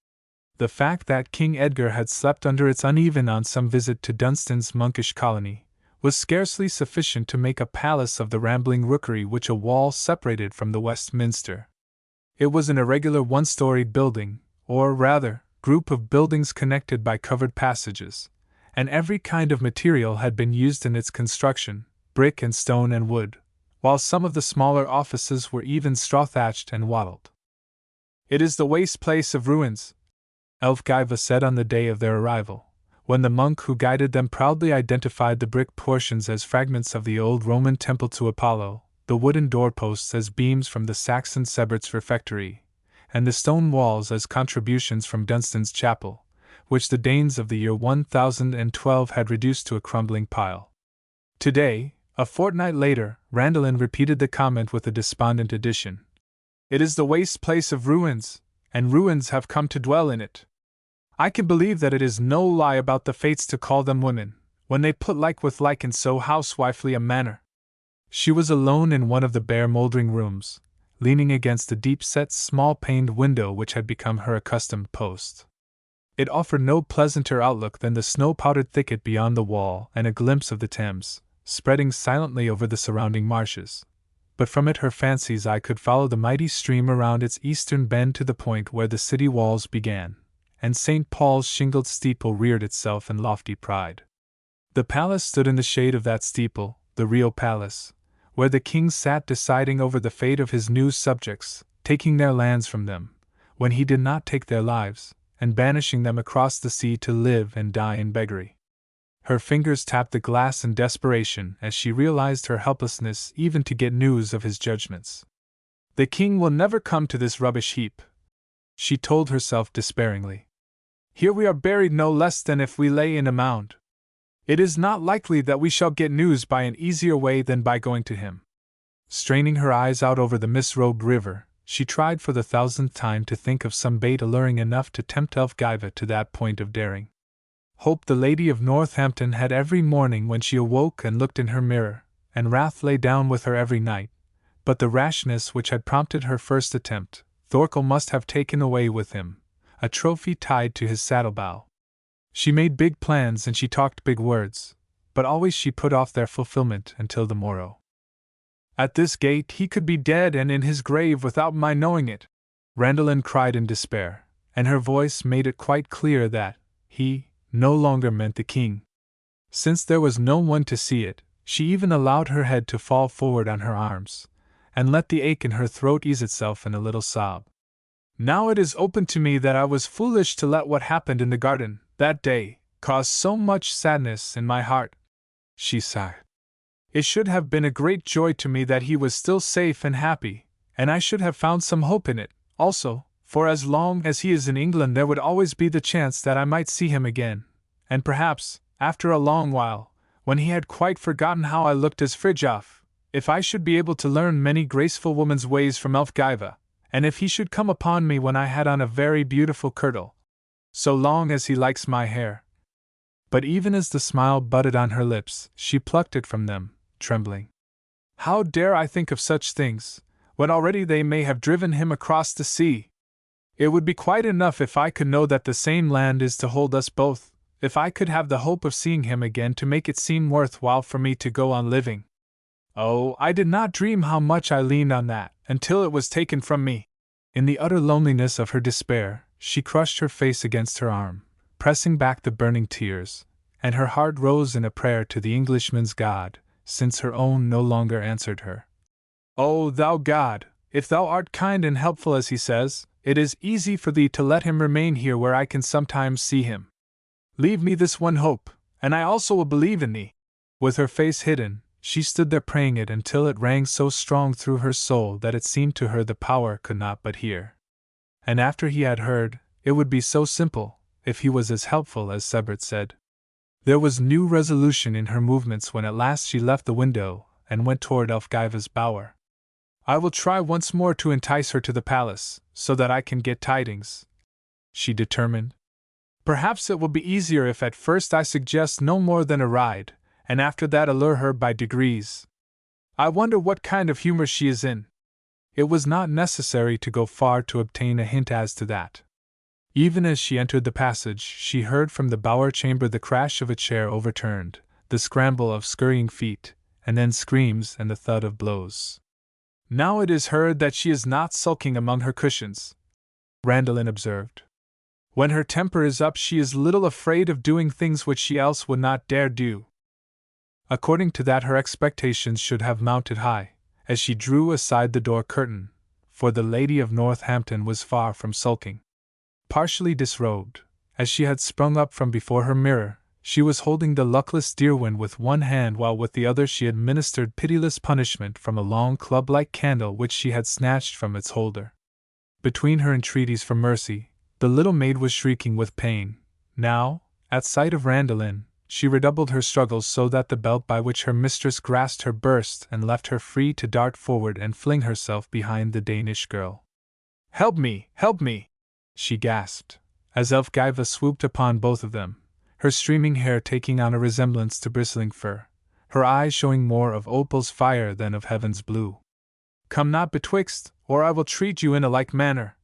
The fact that King Edgar had slept under its uneven on some visit to Dunstan's monkish colony was scarcely sufficient to make a palace of the rambling rookery which a wall separated from the Westminster. It was an irregular one-storied building, or rather, group of buildings connected by covered passages, and every kind of material had been used in its construction, brick and stone and wood, while some of the smaller offices were even straw-thatched and wattled. "It is the waste place of ruins," Elfgiva said on the day of their arrival, when the monk who guided them proudly identified the brick portions as fragments of the old Roman temple to Apollo, the wooden doorposts as beams from the Saxon Sebert's refectory, and the stone walls as contributions from Dunstan's chapel, which the Danes of the year 1012 had reduced to a crumbling pile. Today, a fortnight later, Randalin repeated the comment with a despondent addition. "It is the waste place of ruins, and ruins have come to dwell in it. I can believe that it is no lie about the fates to call them women, when they put like with like in so housewifely a manner." She was alone in one of the bare moldering rooms, leaning against the deep-set small-paned window which had become her accustomed post. It offered no pleasanter outlook than the snow-powdered thicket beyond the wall and a glimpse of the Thames, spreading silently over the surrounding marshes. But from it her fancy's eye could follow the mighty stream around its eastern bend to the point where the city walls began, and St. Paul's shingled steeple reared itself in lofty pride. The palace stood in the shade of that steeple, the real palace, where the king sat deciding over the fate of his new subjects, taking their lands from them, when he did not take their lives, and banishing them across the sea to live and die in beggary. Her fingers tapped the glass in desperation as she realized her helplessness even to get news of his judgments. The king will never come to this rubbish heap, she told herself despairingly. Here we are buried no less than if we lay in a mound. It is not likely that we shall get news by an easier way than by going to him. Straining her eyes out over the mist-robed river, she tried for the 1000th time to think of some bait alluring enough to tempt Elfgiva to that point of daring. Hope the Lady of Northampton had every morning when she awoke and looked in her mirror, and wrath lay down with her every night, but the rashness which had prompted her first attempt, Thorkel must have taken away with him, a trophy tied to his saddle-bow. She made big plans and she talked big words, but always she put off their fulfillment until the morrow. At this gate he could be dead and in his grave without my knowing it, Randalin cried in despair, and her voice made it quite clear that he no longer meant the king. Since there was no one to see it, she even allowed her head to fall forward on her arms, and let the ache in her throat ease itself in a little sob. Now it is open to me that I was foolish to let what happened in the garden that day cause so much sadness in my heart, she sighed. It should have been a great joy to me that he was still safe and happy, and I should have found some hope in it, also, for as long as he is in England there would always be the chance that I might see him again, and perhaps, after a long while, when he had quite forgotten how I looked as Fridtjof, if I should be able to learn many graceful woman's ways from Elfgiva, and if he should come upon me when I had on a very beautiful kirtle, so long as he likes my hair. But even as the smile budded on her lips, she plucked it from them, trembling. How dare I think of such things, when already they may have driven him across the sea? It would be quite enough if I could know that the same land is to hold us both, if I could have the hope of seeing him again to make it seem worthwhile for me to go on living. Oh, I did not dream how much I leaned on that, until it was taken from me. In the utter loneliness of her despair, she crushed her face against her arm, pressing back the burning tears, and her heart rose in a prayer to the Englishman's God, since her own no longer answered her. O thou God, if thou art kind and helpful as he says, it is easy for thee to let him remain here where I can sometimes see him. Leave me this one hope, and I also will believe in thee. With her face hidden, she stood there praying it until it rang so strong through her soul that it seemed to her the power could not but hear. And after he had heard, it would be so simple, if he was as helpful as Sebert said. There was new resolution in her movements when at last she left the window and went toward Elfgiva's bower. I will try once more to entice her to the palace, so that I can get tidings, she determined. Perhaps it will be easier if at first I suggest no more than a ride, and after that allure her by degrees. I wonder what kind of humor she is in. It was not necessary to go far to obtain a hint as to that. Even as she entered the passage, she heard from the bower chamber the crash of a chair overturned, the scramble of scurrying feet, and then screams and the thud of blows. Now it is heard that she is not sulking among her cushions, Randalin observed. When her temper is up, she is little afraid of doing things which she else would not dare do. According to that, her expectations should have mounted high, as she drew aside the door curtain, for the Lady of Northampton was far from sulking. Partially disrobed, as she had sprung up from before her mirror, she was holding the luckless Deerwind with one hand while with the other she administered pitiless punishment from a long club-like candle which she had snatched from its holder. Between her entreaties for mercy, the little maid was shrieking with pain. Now, at sight of Randalin, she redoubled her struggles so that the belt by which her mistress grasped her burst and left her free to dart forward and fling herself behind the Danish girl. Help me! Help me! She gasped, as Elfgiva swooped upon both of them, her streaming hair taking on a resemblance to bristling fur, her eyes showing more of opal's fire than of heaven's blue. Come not betwixt, or I will treat you in a like manner,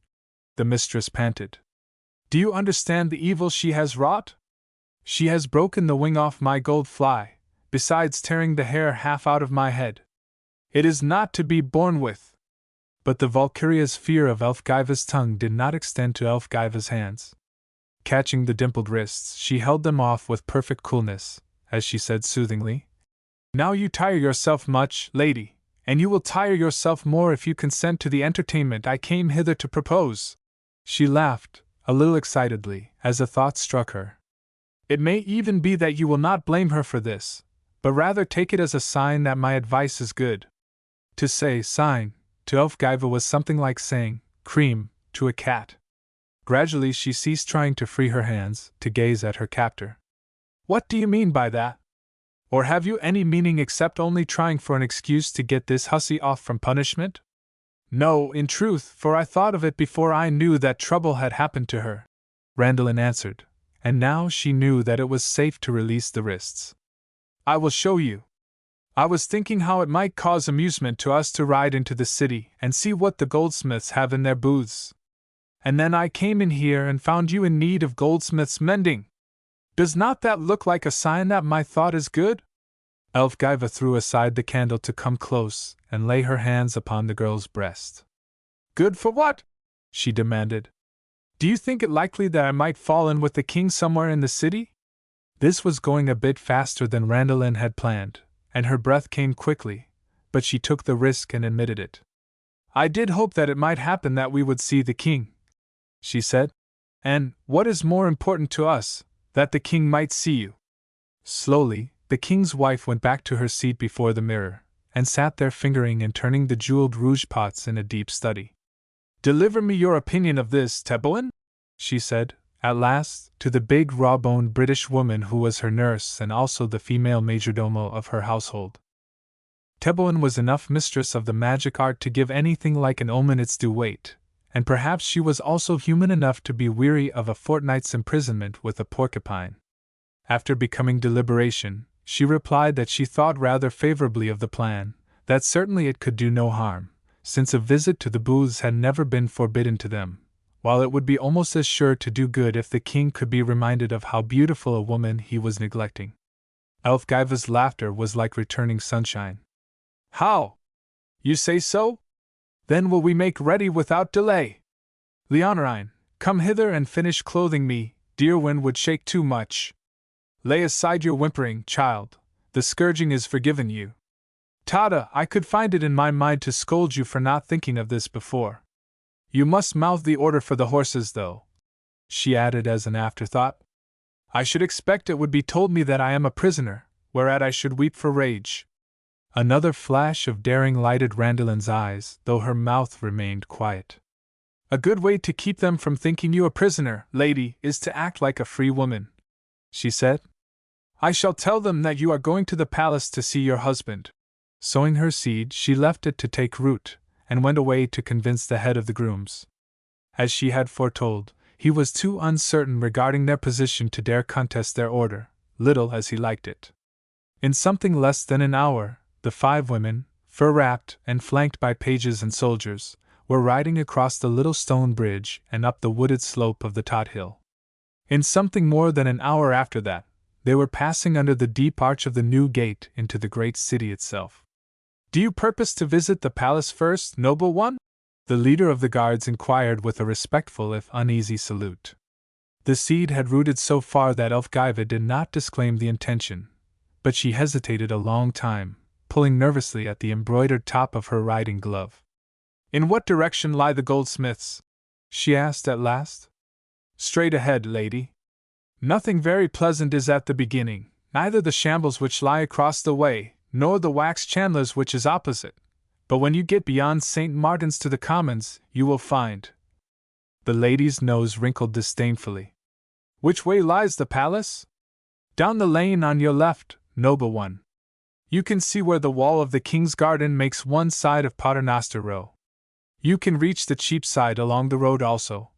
the mistress panted. Do you understand the evil she has wrought? She has broken the wing off my gold fly, besides tearing the hair half out of my head. It is not to be borne with. But the Valkyria's fear of Elfgiva's tongue did not extend to Elfgiva's hands. Catching the dimpled wrists, she held them off with perfect coolness, as she said soothingly, Now you tire yourself much, lady, and you will tire yourself more if you consent to the entertainment I came hither to propose. She laughed, a little excitedly, as a thought struck her. It may even be that you will not blame her for this, but rather take it as a sign that my advice is good. To say sign to Elfgiva was something like saying cream to a cat. Gradually she ceased trying to free her hands to gaze at her captor. What do you mean by that? Or have you any meaning except only trying for an excuse to get this hussy off from punishment? No, in truth, for I thought of it before I knew that trouble had happened to her, Randallin answered, and now she knew that it was safe to release the wrists. I will show you. I was thinking how it might cause amusement to us to ride into the city and see what the goldsmiths have in their booths. And then I came in here and found you in need of goldsmiths' mending. Does not that look like a sign that my thought is good? Elfgiva threw aside the candle to come close and lay her hands upon the girl's breast. Good for what? She demanded. Do you think it likely that I might fall in with the king somewhere in the city? This was going a bit faster than Randallin had planned, and her breath came quickly, but she took the risk and admitted it. I did hope that it might happen that we would see the king, she said. And, what is more important to us, that the king might see you. Slowly, the king's wife went back to her seat before the mirror, and sat there fingering and turning the jeweled rouge pots in a deep study. Deliver me your opinion of this, Teboin, she said, at last, to the big raw-boned British woman who was her nurse and also the female majordomo of her household. Teboin was enough mistress of the magic art to give anything like an omen its due weight, and perhaps she was also human enough to be weary of a fortnight's imprisonment with a porcupine. After becoming deliberation, she replied that she thought rather favorably of the plan, that certainly it could do no harm, since a visit to the booths had never been forbidden to them, while it would be almost as sure to do good if the king could be reminded of how beautiful a woman he was neglecting. Elfgiva's laughter was like returning sunshine. How? You say so? Then will we make ready without delay. Leonorine, come hither and finish clothing me, Dearwyn would shake too much. Lay aside your whimpering, child, the scourging is forgiven you. Tada, I could find it in my mind to scold you for not thinking of this before. You must mouth the order for the horses, though, she added as an afterthought. I should expect it would be told me that I am a prisoner, whereat I should weep for rage. Another flash of daring lighted Randallin's eyes, though her mouth remained quiet. A good way to keep them from thinking you a prisoner, lady, is to act like a free woman, she said. I shall tell them that you are going to the palace to see your husband. Sowing her seed, she left it to take root, and went away to convince the head of the grooms. As she had foretold, he was too uncertain regarding their position to dare contest their order, little as he liked it. In something less than an hour, the 5 women, fur-wrapped and flanked by pages and soldiers, were riding across the little stone bridge and up the wooded slope of the Tot Hill. In something more than an hour after that, they were passing under the deep arch of the new gate into the great city itself. Do you purpose to visit the palace first, noble one? The leader of the guards inquired with a respectful if uneasy salute. The seed had rooted so far that Elfgiva did not disclaim the intention, but she hesitated a long time, pulling nervously at the embroidered top of her riding glove. In what direction lie the goldsmiths? She asked at last. Straight ahead, lady. Nothing very pleasant is at the beginning, neither the shambles which lie across the way, nor the wax chandler's which is opposite. But when you get beyond St. Martin's to the Commons, you will find. The lady's nose wrinkled disdainfully. Which way lies the palace? Down the lane on your left, noble one. You can see where the wall of the king's garden makes one side of Paternoster Row. You can reach the Cheapside along the road also,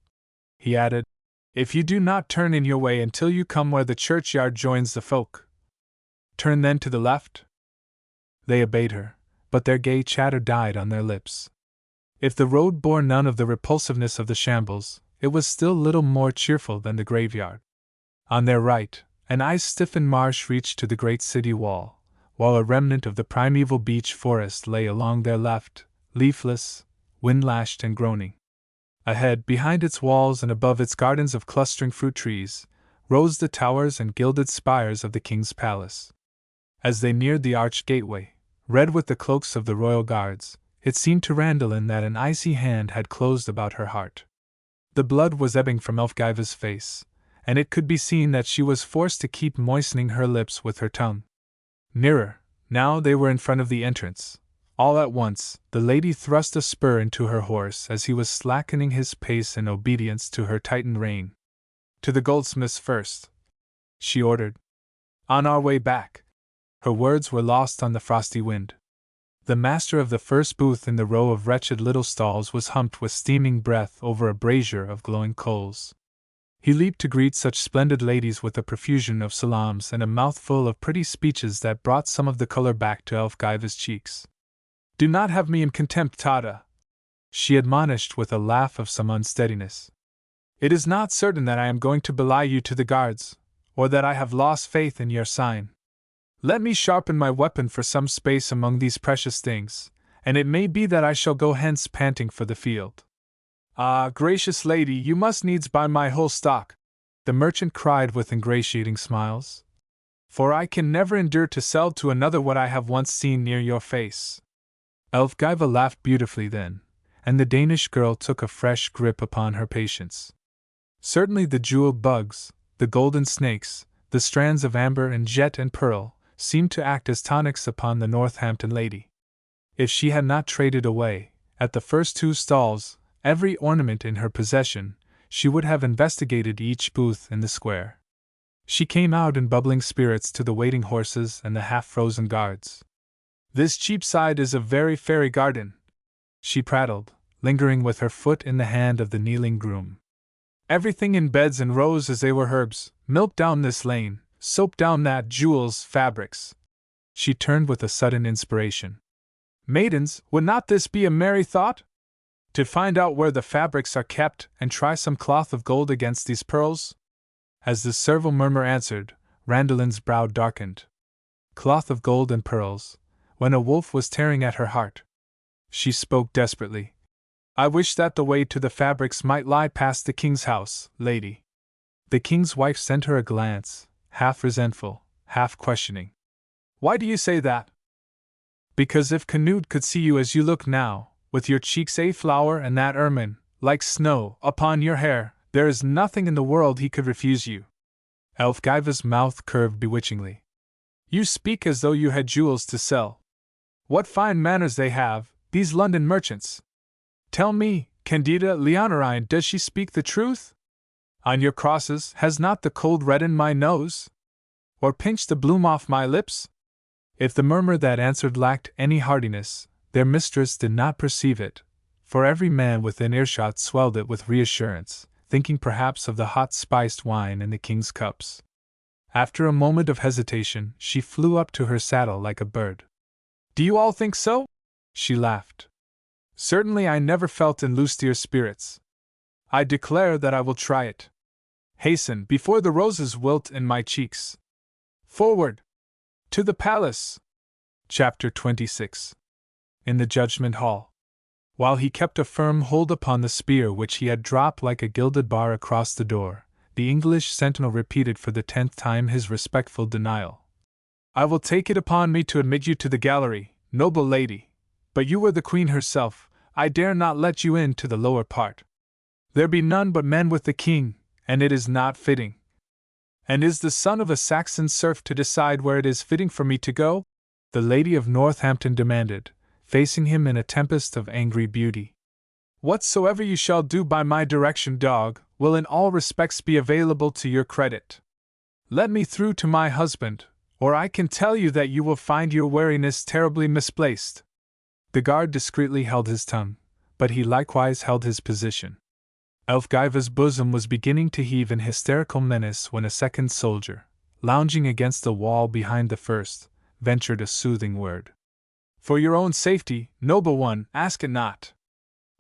he added, if you do not turn in your way until you come where the churchyard joins the folk. Turn then to the left. They obeyed her, but their gay chatter died on their lips. If the road bore none of the repulsiveness of the shambles, it was still little more cheerful than the graveyard. On their right, an ice-stiffened marsh reached to the great city wall, while a remnant of the primeval beech forest lay along their left, leafless, wind-lashed and groaning. Ahead, behind its walls and above its gardens of clustering fruit trees, rose the towers and gilded spires of the king's palace. As they neared the arched gateway, red with the cloaks of the royal guards, it seemed to Randallin that an icy hand had closed about her heart. The blood was ebbing from Elfgiva's face, and it could be seen that she was forced to keep moistening her lips with her tongue. Nearer, now they were in front of the entrance. All at once, the lady thrust a spur into her horse as he was slackening his pace in obedience to her tightened rein. "To the goldsmith's first," she ordered. "On our way back." Her words were lost on the frosty wind. The master of the first booth in the row of wretched little stalls was humped with steaming breath over a brazier of glowing coals. He leaped to greet such splendid ladies with a profusion of salams and a mouthful of pretty speeches that brought some of the color back to Elfgiva's cheeks. "Do not have me in contempt, Tata," she admonished with a laugh of some unsteadiness. "It is not certain that I am going to belie you to the guards, or that I have lost faith in your sign. Let me sharpen my weapon for some space among these precious things, and it may be that I shall go hence panting for the field." "Ah, gracious lady, you must needs buy my whole stock," the merchant cried with ingratiating smiles, "for I can never endure to sell to another what I have once seen near your face." Elfgiva laughed beautifully then, and the Danish girl took a fresh grip upon her patience. Certainly the jeweled bugs, the golden snakes, the strands of amber and jet and pearl, seemed to act as tonics upon the Northampton lady. If she had not traded away, at the first 2 stalls, every ornament in her possession, she would have investigated each booth in the square. She came out in bubbling spirits to the waiting horses and the half-frozen guards. "This Cheapside is a very fairy garden," she prattled, lingering with her foot in the hand of the kneeling groom. "Everything in beds and rows as they were herbs, milk down this lane, soap down that, jewels, fabrics." She turned with a sudden inspiration. "Maidens, would not this be a merry thought? To find out where the fabrics are kept and try some cloth of gold against these pearls?" As the servile murmur answered, Randalin's brow darkened. Cloth of gold and pearls, when a wolf was tearing at her heart. She spoke desperately. "I wish that the way to the fabrics might lie past the king's house, lady." The king's wife sent her a glance, half resentful, half questioning. "Why do you say that?" "Because if Canute could see you as you look now, with your cheeks a flower and that ermine, like snow, upon your hair, there is nothing in the world he could refuse you." Elfgiva's mouth curved bewitchingly. "You speak as though you had jewels to sell. What fine manners they have, these London merchants! Tell me, Candida Leonorine, does she speak the truth? On your crosses, has not the cold reddened my nose? Or pinched the bloom off my lips?" If the murmur that answered lacked any heartiness, their mistress did not perceive it, for every man within earshot swelled it with reassurance, thinking perhaps of the hot spiced wine in the king's cups. After a moment of hesitation, she flew up to her saddle like a bird. "Do you all think so?" she laughed. "Certainly I never felt in lustier spirits. I declare that I will try it. Hasten, before the roses wilt in my cheeks. Forward! To the palace!" Chapter 26. In the Judgment Hall. While he kept a firm hold upon the spear which he had dropped like a gilded bar across the door, the English sentinel repeated for the 10th time his respectful denial. "I will take it upon me to admit you to the gallery, noble lady, but you were the queen herself, I dare not let you in to the lower part. There be none but men with the king, and it is not fitting." "And is the son of a Saxon serf to decide where it is fitting for me to go?" the lady of Northampton demanded, facing him in a tempest of angry beauty. "Whatsoever you shall do by my direction, dog, will in all respects be available to your credit. Let me through to my husband, or I can tell you that you will find your wariness terribly misplaced." The guard discreetly held his tongue, but he likewise held his position. Elfgiva's bosom was beginning to heave in hysterical menace when a second soldier, lounging against the wall behind the first, ventured a soothing word. "For your own safety, noble one, ask it not.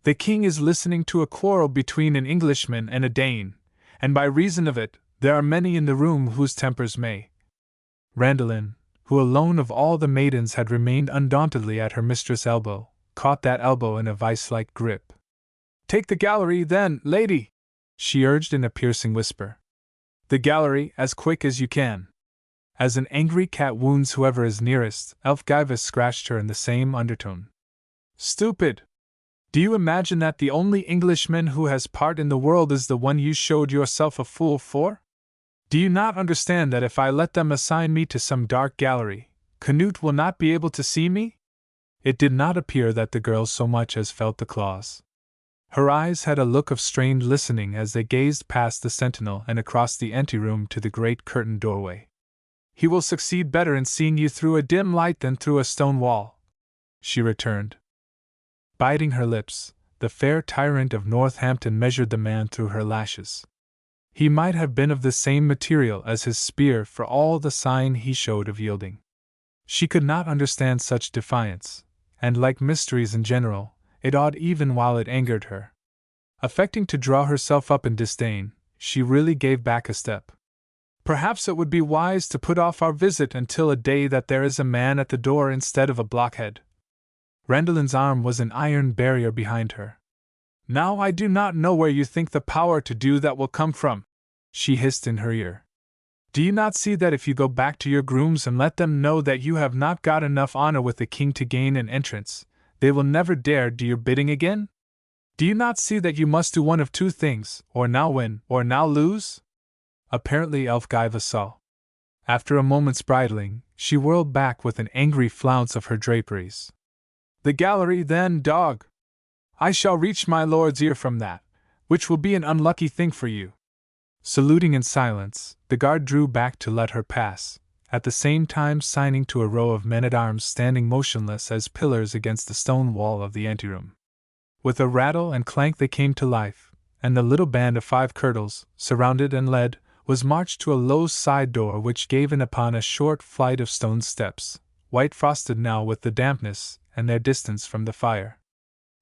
The king is listening to a quarrel between an Englishman and a Dane, and by reason of it, there are many in the room whose tempers may." Randalin, who alone of all the maidens had remained undauntedly at her mistress' elbow, caught that elbow in a vice-like grip. "Take the gallery, then, lady," she urged in a piercing whisper. "The gallery, as quick as you can." As an angry cat wounds whoever is nearest, Elfgiva scratched her in the same undertone. "Stupid! Do you imagine that the only Englishman who has part in the world is the one you showed yourself a fool for? Do you not understand that if I let them assign me to some dark gallery, Canute will not be able to see me? It did not appear that the girl so much as felt the claws. Her eyes had a look of strained listening as they gazed past the sentinel and across the anteroom to the great curtained doorway. He will succeed better in seeing you through a dim light than through a stone wall, she returned. Biting her lips, the fair tyrant of Northampton measured the man through her lashes. He might have been of the same material as his spear for all the sign he showed of yielding. She could not understand such defiance, and like mysteries in general, it awed even while it angered her. Affecting to draw herself up in disdain, she really gave back a step. Perhaps it would be wise to put off our visit until a day that there is a man at the door instead of a blockhead. Randallin's arm was an iron barrier behind her. Now I do not know where you think the power to do that will come from, she hissed in her ear. Do you not see that if you go back to your grooms and let them know that you have not got enough honor with the king to gain an entrance, they will never dare do your bidding again? Do you not see that you must do one of two things, or now win, or now lose? Apparently Elfgiva saw. After a moment's bridling, she whirled back with an angry flounce of her draperies. The gallery, then, dog! I shall reach my lord's ear from that, which will be an unlucky thing for you. Saluting in silence, the guard drew back to let her pass, at the same time signing to a row of men-at-arms standing motionless as pillars against the stone wall of the anteroom. With a rattle and clank they came to life, and the little band of 5 kirtles, surrounded and led, was marched to a low side door which gave in upon a short flight of stone steps, white-frosted now with the dampness and their distance from the fire.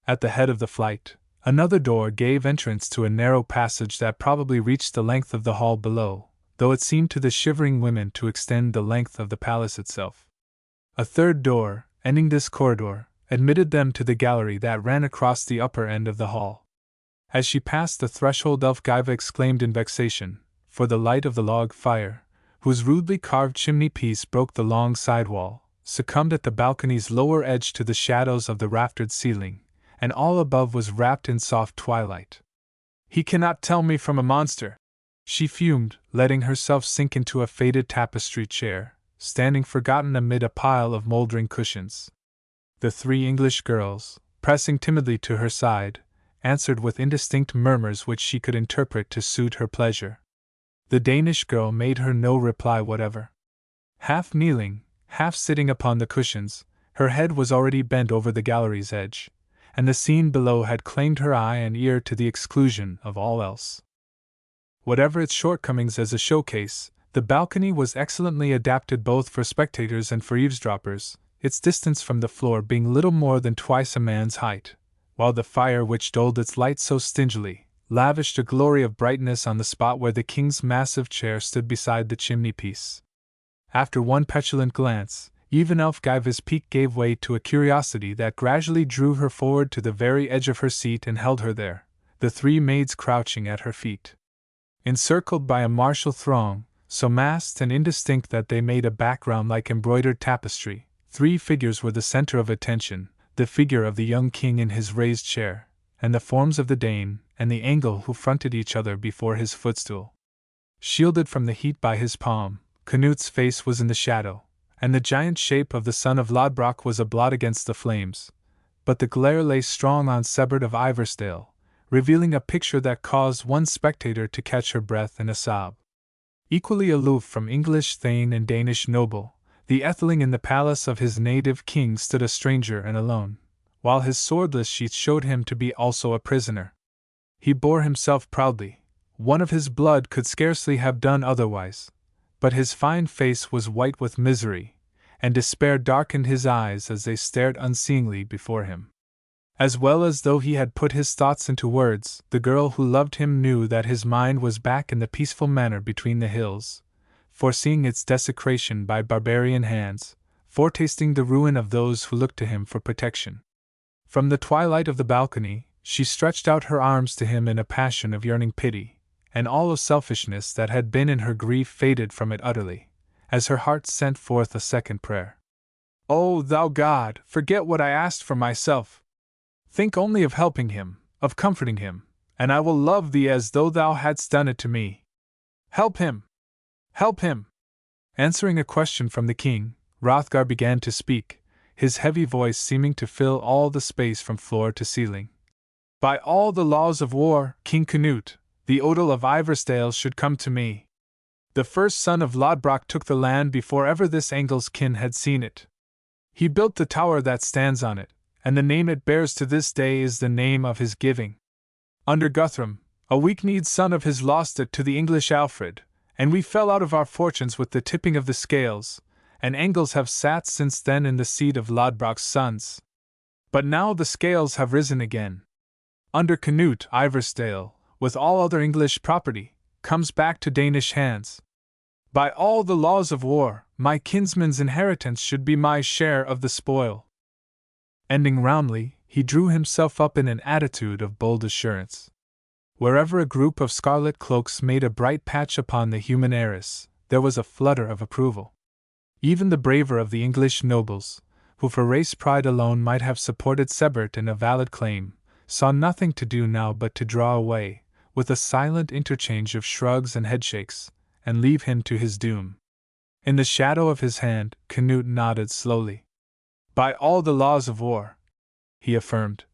At the head of the flight, another door gave entrance to a narrow passage that probably reached the length of the hall below, though it seemed to the shivering women to extend the length of the palace itself. A third door, ending this corridor, admitted them to the gallery that ran across the upper end of the hall. As she passed the threshold, Elfgiva exclaimed in vexation, for the light of the log fire, whose rudely carved chimney-piece broke the long side wall, succumbed at the balcony's lower edge to the shadows of the raftered ceiling, and all above was wrapped in soft twilight. He cannot tell me from a monster, she fumed, letting herself sink into a faded tapestry chair, standing forgotten amid a pile of moldering cushions. The 3 English girls, pressing timidly to her side, answered with indistinct murmurs which she could interpret to suit her pleasure. The Danish girl made her no reply whatever. Half kneeling, half sitting upon the cushions, her head was already bent over the gallery's edge, and the scene below had claimed her eye and ear to the exclusion of all else. Whatever its shortcomings as a showcase, the balcony was excellently adapted both for spectators and for eavesdroppers, its distance from the floor being little more than twice a man's height, while the fire which doled its light so stingily, lavished a glory of brightness on the spot where the king's massive chair stood beside the chimney-piece. After one petulant glance, even Elfgiva's pique gave way to a curiosity that gradually drew her forward to the very edge of her seat and held her there, the 3 maids crouching at her feet. Encircled by a martial throng, so massed and indistinct that they made a background like embroidered tapestry, 3 figures were the center of attention, the figure of the young king in his raised chair, and the forms of the Dane and the Angle who fronted each other before his footstool. Shielded from the heat by his palm, Canute's face was in the shadow, and the giant shape of the son of Lodbrok was a blot against the flames, but the glare lay strong on Sebert of Iversdale, revealing a picture that caused one spectator to catch her breath in a sob. Equally aloof from English thane and Danish noble, the Etheling in the palace of his native king stood a stranger and alone, while his swordless sheath showed him to be also a prisoner. He bore himself proudly, one of his blood could scarcely have done otherwise, but his fine face was white with misery, and despair darkened his eyes as they stared unseeingly before him. As well as though he had put his thoughts into words, the girl who loved him knew that his mind was back in the peaceful manor between the hills, foreseeing its desecration by barbarian hands, foretasting the ruin of those who looked to him for protection. From the twilight of the balcony, she stretched out her arms to him in a passion of yearning pity, and all the selfishness that had been in her grief faded from it utterly, as her heart sent forth a second prayer. "O thou God, forget what I asked for myself. Think only of helping him, of comforting him, and I will love thee as though thou hadst done it to me. Help him! Help him! Answering a question from the king, Hrothgar began to speak, his heavy voice seeming to fill all the space from floor to ceiling. By all the laws of war, King Canute, the Odal of Ivarsdale should come to me. The first son of Lodbrok took the land before ever this Angle's kin had seen it. He built the tower that stands on it, and the name it bears to this day is the name of his giving. Under Guthrum, a weak-kneed son of his lost it to the English Alfred, and we fell out of our fortunes with the tipping of the scales, and Angles have sat since then in the seat of Lodbrok's sons. But now the scales have risen again. Under Canute, Ivarsdale, with all other English property, comes back to Danish hands. By all the laws of war, my kinsman's inheritance should be my share of the spoil. Ending roundly, he drew himself up in an attitude of bold assurance. Wherever a group of scarlet cloaks made a bright patch upon the human heiress, there was a flutter of approval. Even the braver of the English nobles, who for race pride alone might have supported Sebert in a valid claim, saw nothing to do now but to draw away, with a silent interchange of shrugs and headshakes, and leave him to his doom. In the shadow of his hand, Canute nodded slowly. By all the laws of war, he affirmed,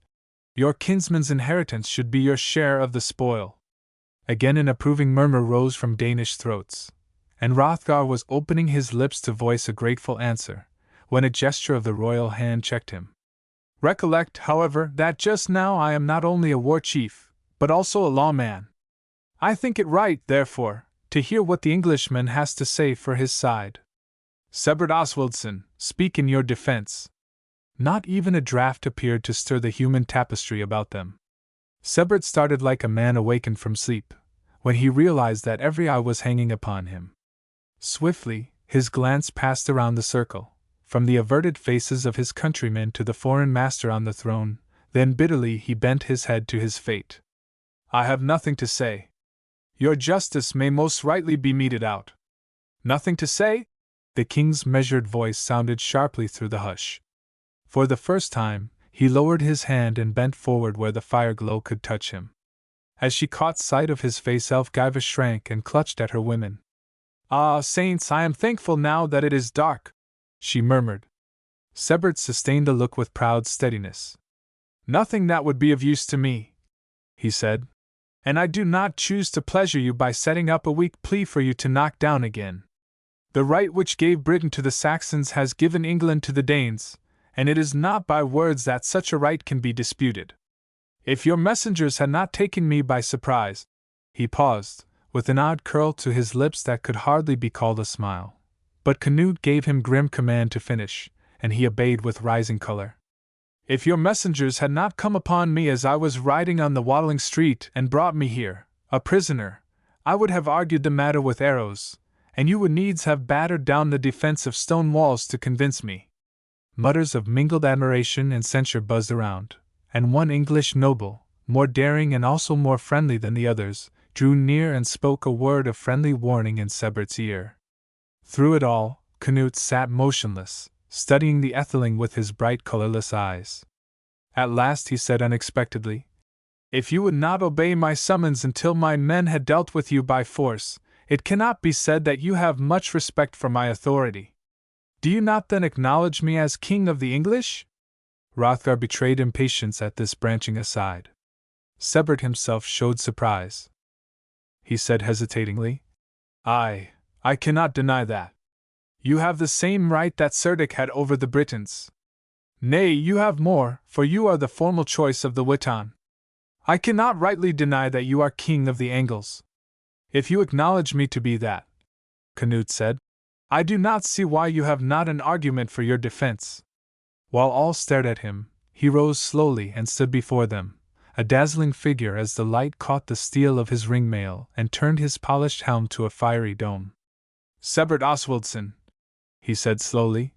your kinsman's inheritance should be your share of the spoil. Again an approving murmur rose from Danish throats, and Hrothgar was opening his lips to voice a grateful answer, when a gesture of the royal hand checked him. Recollect, however, that just now I am not only a war chief, but also a lawman. I think it right, therefore, to hear what the Englishman has to say for his side. Sebert Oswaldson, speak in your defense. Not even a draught appeared to stir the human tapestry about them. Sebert started like a man awakened from sleep, when he realized that every eye was hanging upon him. Swiftly, his glance passed around the circle, from the averted faces of his countrymen to the foreign master on the throne, then bitterly he bent his head to his fate. I have nothing to say. Your justice may most rightly be meted out. Nothing to say? The king's measured voice sounded sharply through the hush. For the first time, he lowered his hand and bent forward where the fire glow could touch him. As she caught sight of his face, Elfgiva shrank and clutched at her women. Ah, saints, I am thankful now that it is dark, she murmured. Sebert sustained a look with proud steadiness. Nothing that would be of use to me, he said. And I do not choose to pleasure you by setting up a weak plea for you to knock down again. The right which gave Britain to the Saxons has given England to the Danes, and it is not by words that such a right can be disputed. If your messengers had not taken me by surprise, he paused, with an odd curl to his lips that could hardly be called a smile. But Canute gave him grim command to finish, and he obeyed with rising color. If your messengers had not come upon me as I was riding on the Watling Street and brought me here, a prisoner, I would have argued the matter with arrows, and you would needs have battered down the defensive stone walls to convince me. Mutters of mingled admiration and censure buzzed around, and one English noble, more daring and also more friendly than the others, drew near and spoke a word of friendly warning in Sebert's ear. Through it all, Canute sat motionless, studying the Etheling with his bright colorless eyes. At last he said unexpectedly, If you would not obey my summons until my men had dealt with you by force, it cannot be said that you have much respect for my authority. Do you not then acknowledge me as king of the English? Hrothgar betrayed impatience at this branching aside. Sebert himself showed surprise. He said hesitatingly, I cannot deny that. You have the same right that Cerdic had over the Britons. Nay, you have more, for you are the formal choice of the Witan. I cannot rightly deny that you are king of the Angles. If you acknowledge me to be that, Canute said, I do not see why you have not an argument for your defense. While all stared at him, he rose slowly and stood before them, a dazzling figure as the light caught the steel of his ringmail and turned his polished helm to a fiery dome. Sebert Oswaldson, he said slowly,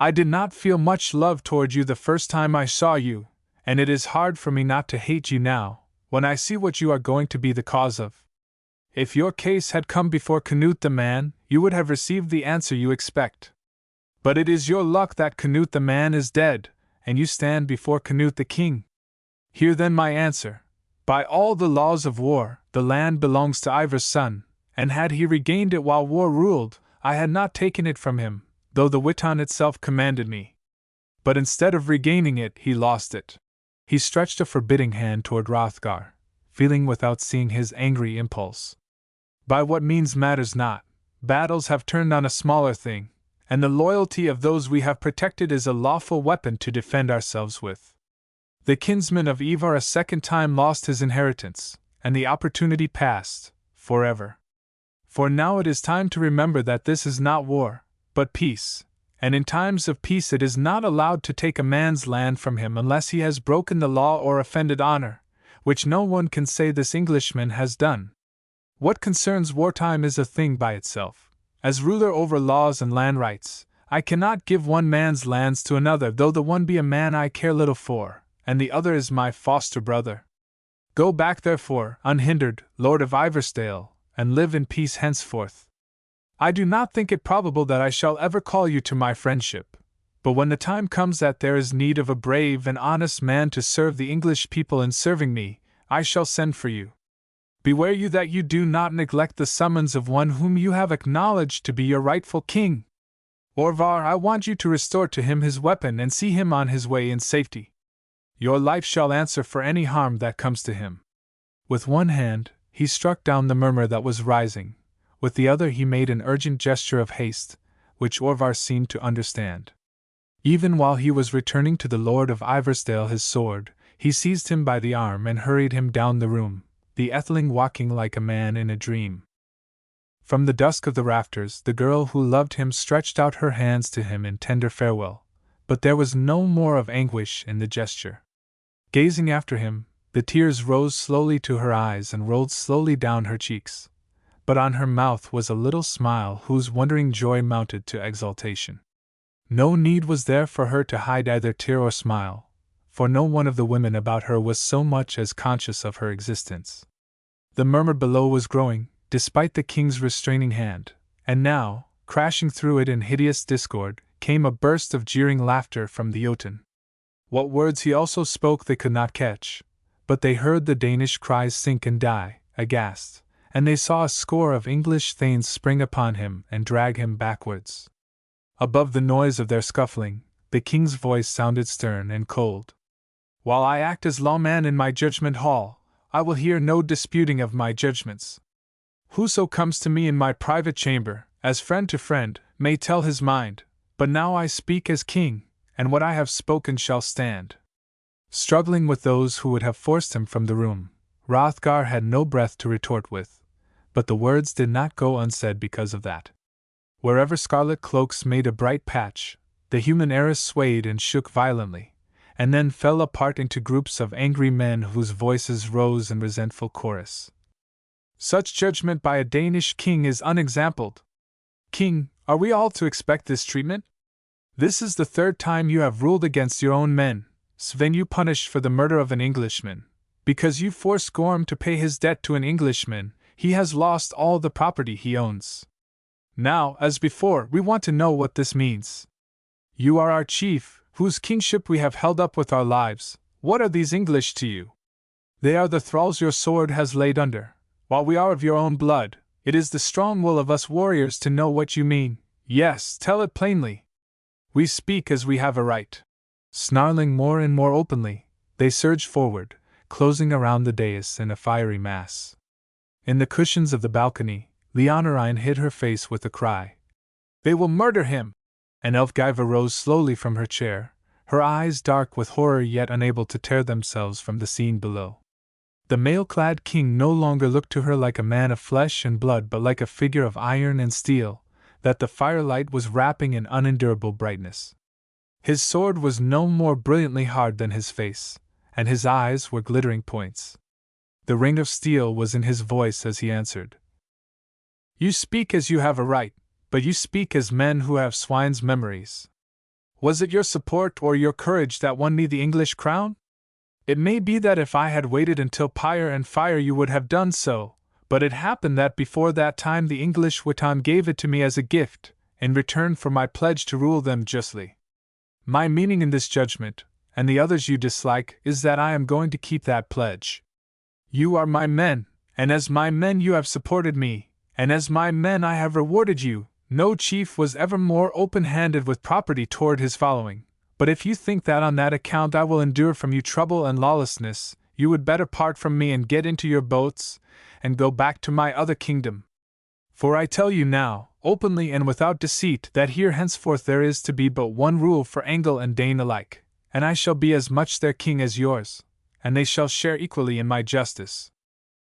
I did not feel much love toward you the first time I saw you, and it is hard for me not to hate you now, when I see what you are going to be the cause of. If your case had come before Canute the man, you would have received the answer you expect. But it is your luck that Canute the man is dead, and you stand before Canute the king. Hear then my answer. By all the laws of war, the land belongs to Ivar's son, and had he regained it while war ruled, I had not taken it from him, though the Witan itself commanded me. But instead of regaining it, he lost it. He stretched a forbidding hand toward Hrothgar, feeling without seeing his angry impulse. By what means matters not. Battles have turned on a smaller thing, and the loyalty of those we have protected is a lawful weapon to defend ourselves with. The kinsman of Ivar a second time lost his inheritance, and the opportunity passed, forever. For now it is time to remember that this is not war, but peace, and in times of peace it is not allowed to take a man's land from him unless he has broken the law or offended honor, which no one can say this Englishman has done. What concerns wartime is a thing by itself. As ruler over laws and land rights, I cannot give one man's lands to another, though the one be a man I care little for, and the other is my foster brother. Go back therefore, unhindered, Lord of Ivarsdale, and live in peace henceforth. I do not think it probable that I shall ever call you to my friendship, but when the time comes that there is need of a brave and honest man to serve the English people in serving me, I shall send for you. Beware you that you do not neglect the summons of one whom you have acknowledged to be your rightful king. Orvar, I want you to restore to him his weapon and see him on his way in safety. Your life shall answer for any harm that comes to him. With one hand, he struck down the murmur that was rising. With the other he made an urgent gesture of haste, which Orvar seemed to understand. Even while he was returning to the Lord of Ivarsdale his sword, he seized him by the arm and hurried him down the room, the Etheling walking like a man in a dream. From the dusk of the rafters, the girl who loved him stretched out her hands to him in tender farewell, but there was no more of anguish in the gesture. Gazing after him, the tears rose slowly to her eyes and rolled slowly down her cheeks, but on her mouth was a little smile whose wondering joy mounted to exultation. No need was there for her to hide either tear or smile, for no one of the women about her was so much as conscious of her existence. The murmur below was growing, despite the king's restraining hand, and now, crashing through it in hideous discord, came a burst of jeering laughter from the Jotun. What words he also spoke they could not catch, but they heard the Danish cries sink and die, aghast, and they saw a score of English thanes spring upon him and drag him backwards. Above the noise of their scuffling, the king's voice sounded stern and cold. While I act as lawman in my judgment hall, I will hear no disputing of my judgments. Whoso comes to me in my private chamber, as friend to friend, may tell his mind, but now I speak as king, and what I have spoken shall stand. Struggling with those who would have forced him from the room, Hrothgar had no breath to retort with, but the words did not go unsaid because of that. Wherever scarlet cloaks made a bright patch, the human arras swayed and shook violently, and then fell apart into groups of angry men whose voices rose in resentful chorus. Such judgment by a Danish king is unexampled. King, are we all to expect this treatment? This is the third time you have ruled against your own men, Sven, you punished for the murder of an Englishman. Because you forced Gorm to pay his debt to an Englishman, he has lost all the property he owns. Now, as before, we want to know what this means. You are our chief, whose kingship we have held up with our lives. What are these English to you? They are the thralls your sword has laid under. While we are of your own blood, it is the strong will of us warriors to know what you mean. Yes, tell it plainly. We speak as we have a right. Snarling more and more openly, they surged forward, closing around the dais in a fiery mass. In the cushions of the balcony, Leonorine hid her face with a cry. They will murder him! And Elfgiva rose slowly from her chair, her eyes dark with horror yet unable to tear themselves from the scene below. The mail-clad king no longer looked to her like a man of flesh and blood but like a figure of iron and steel, that the firelight was wrapping in unendurable brightness. His sword was no more brilliantly hard than his face, and his eyes were glittering points. The ring of steel was in his voice as he answered. You speak as you have a right, but you speak as men who have swine's memories. Was it your support or your courage that won me the English crown? It may be that if I had waited until pyre and fire you would have done so, but it happened that before that time the English Witan gave it to me as a gift, in return for my pledge to rule them justly. My meaning in this judgment, and the others you dislike, is that I am going to keep that pledge. You are my men, and as my men you have supported me, and as my men I have rewarded you. No chief was ever more open-handed with property toward his following, but if you think that on that account I will endure from you trouble and lawlessness, you would better part from me and get into your boats, and go back to my other kingdom. For I tell you now, openly and without deceit, that here henceforth there is to be but one rule for Angle and Dane alike, and I shall be as much their king as yours, and they shall share equally in my justice.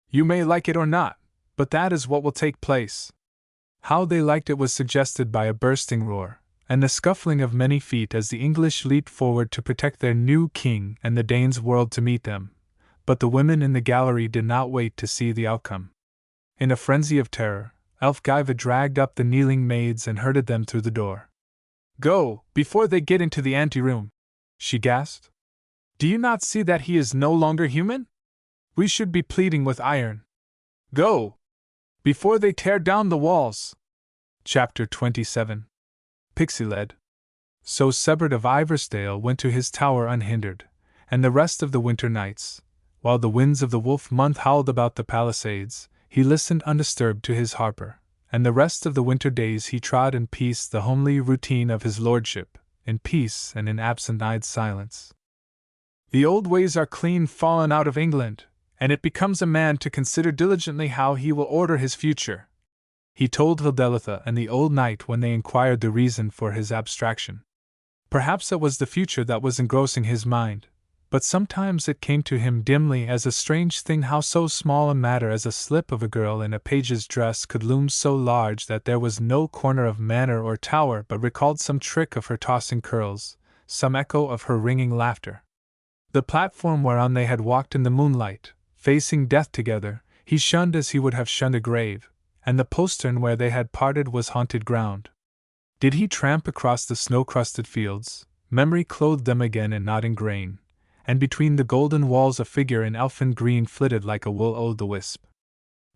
You may like it or not, but that is what will take place." How they liked it was suggested by a bursting roar, and the scuffling of many feet as the English leaped forward to protect their new king, and the Danes whirled to meet them. But the women in the gallery did not wait to see the outcome. In a frenzy of terror, Elfgiva dragged up the kneeling maids and herded them through the door. "Go, before they get into the anteroom," she gasped. "Do you not see that he is no longer human? We should be pleading with iron. Go! Before they tear down the walls." Chapter 27. Pixie-led. So Sebert of Iversdale went to his tower unhindered, and the rest of the winter nights, while the winds of the wolf month howled about the palisades, he listened undisturbed to his harper, and the rest of the winter days he trod in peace the homely routine of his lordship, in peace and in absent-eyed silence. The old ways are clean fallen out of England, and it becomes a man to consider diligently how he will order his future, he told Hildelitha and the old knight when they inquired the reason for his abstraction. Perhaps it was the future that was engrossing his mind, but sometimes it came to him dimly as a strange thing how so small a matter as a slip of a girl in a page's dress could loom so large that there was no corner of manor or tower but recalled some trick of her tossing curls, some echo of her ringing laughter. The platform whereon they had walked in the moonlight, facing death together, he shunned as he would have shunned a grave, and the postern where they had parted was haunted ground. Did he tramp across the snow-crusted fields, memory clothed them again in nodding grain, and between the golden walls a figure in elfin green flitted like a will-o'-the-wisp.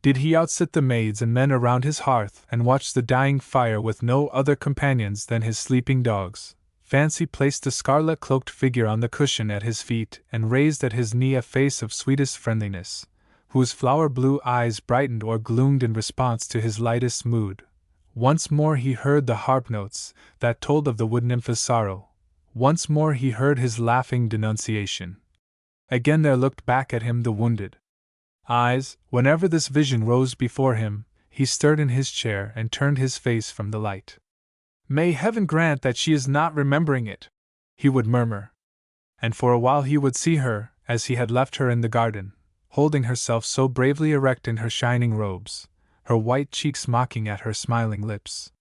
Did he outsit the maids and men around his hearth and watch the dying fire with no other companions than his sleeping dogs? Fancy placed a scarlet-cloaked figure on the cushion at his feet and raised at his knee a face of sweetest friendliness, whose flower-blue eyes brightened or gloomed in response to his lightest mood. Once more he heard the harp notes that told of the wood-nymph's sorrow. Once more he heard his laughing denunciation. Again there looked back at him the wounded eyes. Whenever this vision rose before him, he stirred in his chair and turned his face from the light. "May heaven grant that she is not remembering it," he would murmur. And for a while he would see her, as he had left her in the garden, holding herself so bravely erect in her shining robes, her white cheeks mocking at her smiling lips.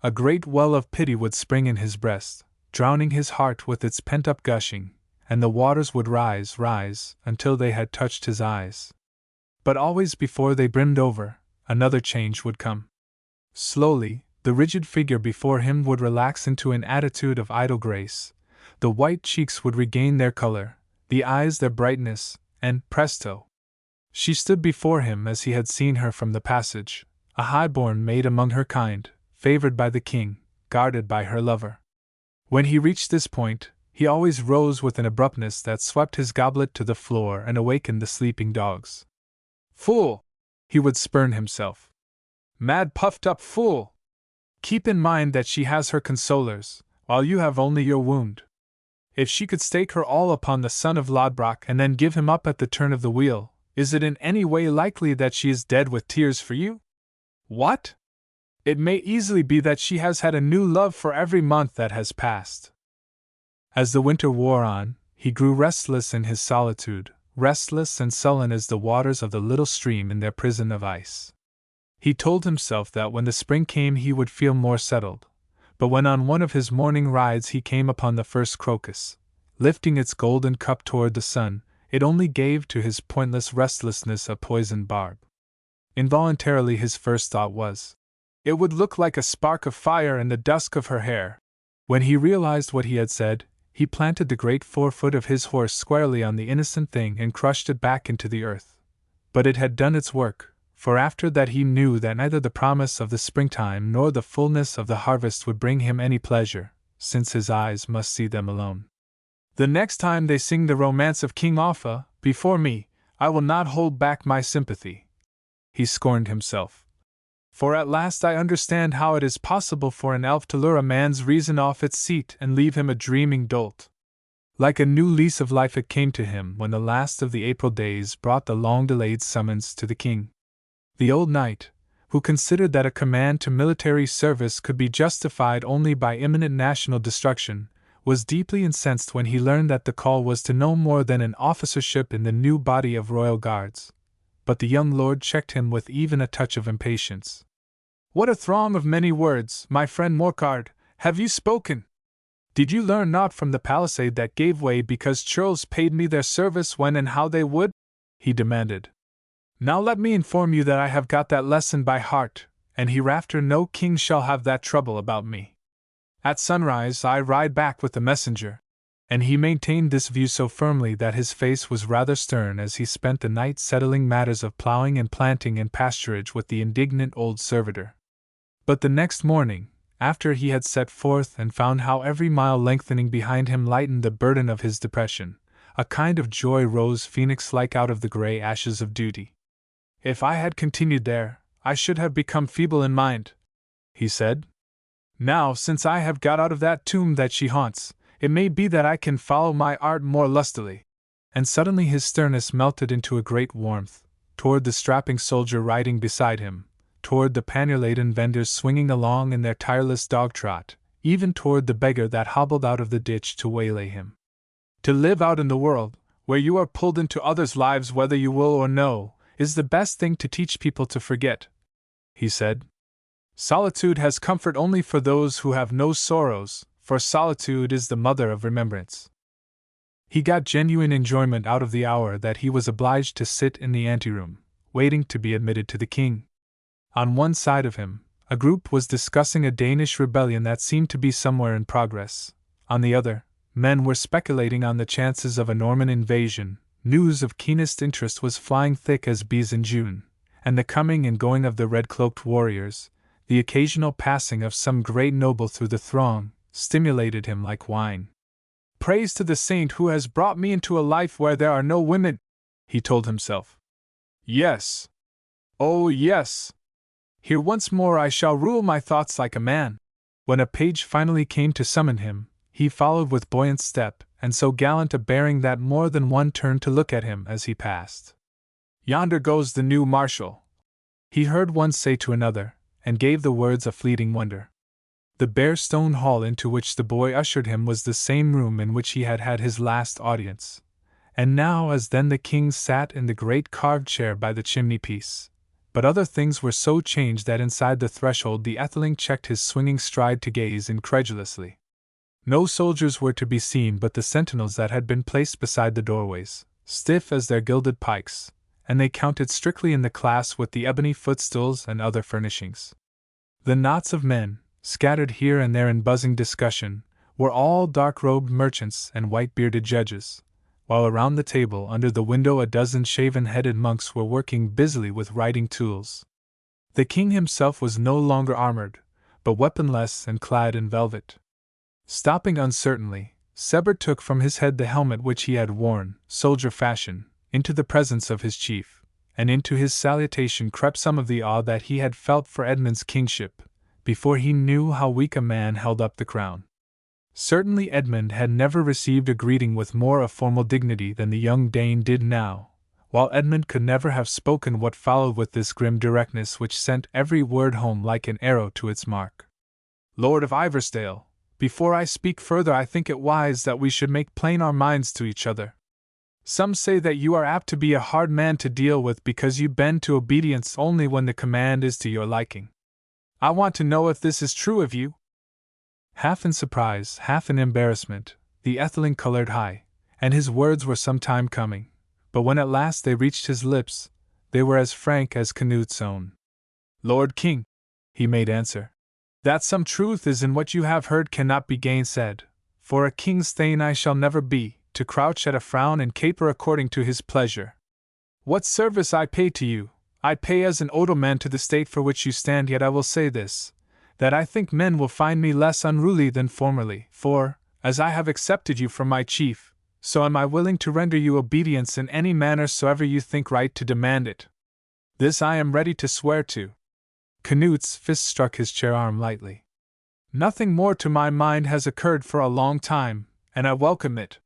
A great well of pity would spring in his breast, drowning his heart with its pent-up gushing, and the waters would rise, until they had touched his eyes. But always before they brimmed over, another change would come. Slowly, the rigid figure before him would relax into an attitude of idle grace, the white cheeks would regain their color, the eyes their brightness, and, presto! She stood before him as he had seen her from the passage, a high-born maid among her kind, favored by the king, guarded by her lover. When he reached this point, he always rose with an abruptness that swept his goblet to the floor and awakened the sleeping dogs. "Fool!" he would spurn himself. "Mad puffed-up fool! Keep in mind that she has her consolers, while you have only your wound. If she could stake her all upon the son of Lodbrok and then give him up at the turn of the wheel, is it in any way likely that she is dead with tears for you? What? It may easily be that she has had a new love for every month that has passed." As the winter wore on, he grew restless in his solitude, restless and sullen as the waters of the little stream in their prison of ice. He told himself that when the spring came he would feel more settled, but when on one of his morning rides he came upon the first crocus, lifting its golden cup toward the sun, it only gave to his pointless restlessness a poisoned barb. Involuntarily his first thought was, it would look like a spark of fire in the dusk of her hair. When he realized what he had said, he planted the great forefoot of his horse squarely on the innocent thing and crushed it back into the earth. But it had done its work, for after that he knew that neither the promise of the springtime nor the fullness of the harvest would bring him any pleasure, since his eyes must see them alone. "The next time they sing the romance of King Offa before me, I will not hold back my sympathy," he scorned himself. For at last I understand how it is possible for an elf to lure a man's reason off its seat and leave him a dreaming dolt. Like a new lease of life it came to him when the last of the April days brought the long-delayed summons to the king. The old knight, who considered that a command to military service could be justified only by imminent national destruction, was deeply incensed when he learned that the call was to no more than an officership in the new body of royal guards. But the young lord checked him with even a touch of impatience. "What a throng of many words, my friend Morcar, have you spoken? Did you learn naught from the palisade that gave way because churls paid me their service when and how they would?" he demanded. "Now let me inform you that I have got that lesson by heart, and hereafter no king shall have that trouble about me. At sunrise I ride back with the messenger." And he maintained this view so firmly that his face was rather stern as he spent the night settling matters of ploughing and planting and pasturage with the indignant old servitor. But the next morning, after he had set forth and found how every mile lengthening behind him lightened the burden of his depression, a kind of joy rose phoenix-like out of the grey ashes of duty. "If I had continued there, I should have become feeble in mind," he said. "Now, since I have got out of that tomb that she haunts, it may be that I can follow my art more lustily." And suddenly his sternness melted into a great warmth, toward the strapping soldier riding beside him, toward the pannier-laden vendors swinging along in their tireless dog-trot, even toward the beggar that hobbled out of the ditch to waylay him. "To live out in the world, where you are pulled into others' lives whether you will or no, is the best thing to teach people to forget," he said. "Solitude has comfort only for those who have no sorrows, for solitude is the mother of remembrance." He got genuine enjoyment out of the hour that he was obliged to sit in the anteroom, waiting to be admitted to the king. On one side of him, a group was discussing a Danish rebellion that seemed to be somewhere in progress. On the other, men were speculating on the chances of a Norman invasion. News of keenest interest was flying thick as bees in June, and the coming and going of the red-cloaked warriors, the occasional passing of some great noble through the throng, stimulated him like wine. "Praise to the saint who has brought me into a life where there are no women," he told himself. "Yes. Oh, yes. Here once more I shall rule my thoughts like a man." When a page finally came to summon him, he followed with buoyant step, and so gallant a bearing that more than one turned to look at him as he passed. "Yonder goes the new marshal," he heard one say to another, and gave the words a fleeting wonder. The bare stone hall into which the boy ushered him was the same room in which he had had his last audience, and now as then the king sat in the great carved chair by the chimney-piece. But other things were so changed that inside the threshold the atheling checked his swinging stride to gaze incredulously. No soldiers were to be seen but the sentinels that had been placed beside the doorways, stiff as their gilded pikes, and they counted strictly in the class with the ebony footstools and other furnishings. The knots of men, scattered here and there in buzzing discussion, were all dark-robed merchants and white-bearded judges, while around the table under the window a dozen shaven-headed monks were working busily with writing tools. The king himself was no longer armored, but weaponless and clad in velvet. Stopping uncertainly, Sebert took from his head the helmet which he had worn, soldier fashion, into the presence of his chief, and into his salutation crept some of the awe that he had felt for Edmund's kingship, before he knew how weak a man held up the crown. Certainly Edmund had never received a greeting with more of formal dignity than the young Dane did now, while Edmund could never have spoken what followed with this grim directness which sent every word home like an arrow to its mark. "Lord of Iversdale, before I speak further I think it wise that we should make plain our minds to each other. Some say that you are apt to be a hard man to deal with because you bend to obedience only when the command is to your liking. I want to know if this is true of you?" Half in surprise, half in embarrassment, the atheling colored high, and his words were some time coming, but when at last they reached his lips, they were as frank as Canute's own. "Lord King," he made answer, "that some truth is in what you have heard cannot be gainsaid, for a king's thane I shall never be, to crouch at a frown and caper according to his pleasure. What service I pay to you, I pay as an odoman to the state for which you stand, yet I will say this, that I think men will find me less unruly than formerly, for, as I have accepted you for my chief, so am I willing to render you obedience in any manner soever you think right to demand it. This I am ready to swear to." Canute's fist struck his chair arm lightly. Nothing more to my mind has occurred for a long time, and I welcome it.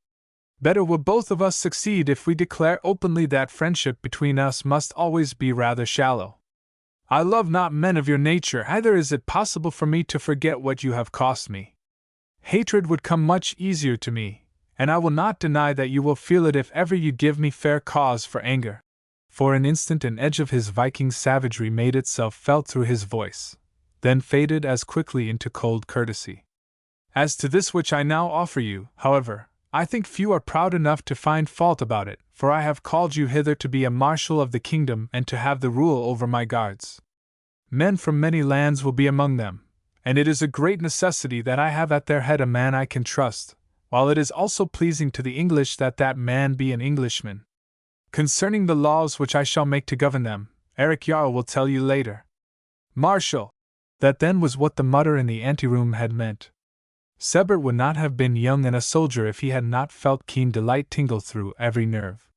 Better will both of us succeed if we declare openly that friendship between us must always be rather shallow. I love not men of your nature, either is it possible for me to forget what you have cost me. Hatred would come much easier to me, and I will not deny that you will feel it if ever you give me fair cause for anger. For an instant an edge of his Viking savagery made itself felt through his voice, then faded as quickly into cold courtesy. As to this which I now offer you, however, I think few are proud enough to find fault about it, for I have called you hither to be a marshal of the kingdom and to have the rule over my guards. Men from many lands will be among them, and it is a great necessity that I have at their head a man I can trust, while it is also pleasing to the English that that man be an Englishman. Concerning the laws which I shall make to govern them, Eric Jarl will tell you later. Marshal! That then was what the mutter in the anteroom had meant. Sebert would not have been young and a soldier if he had not felt keen delight tingle through every nerve.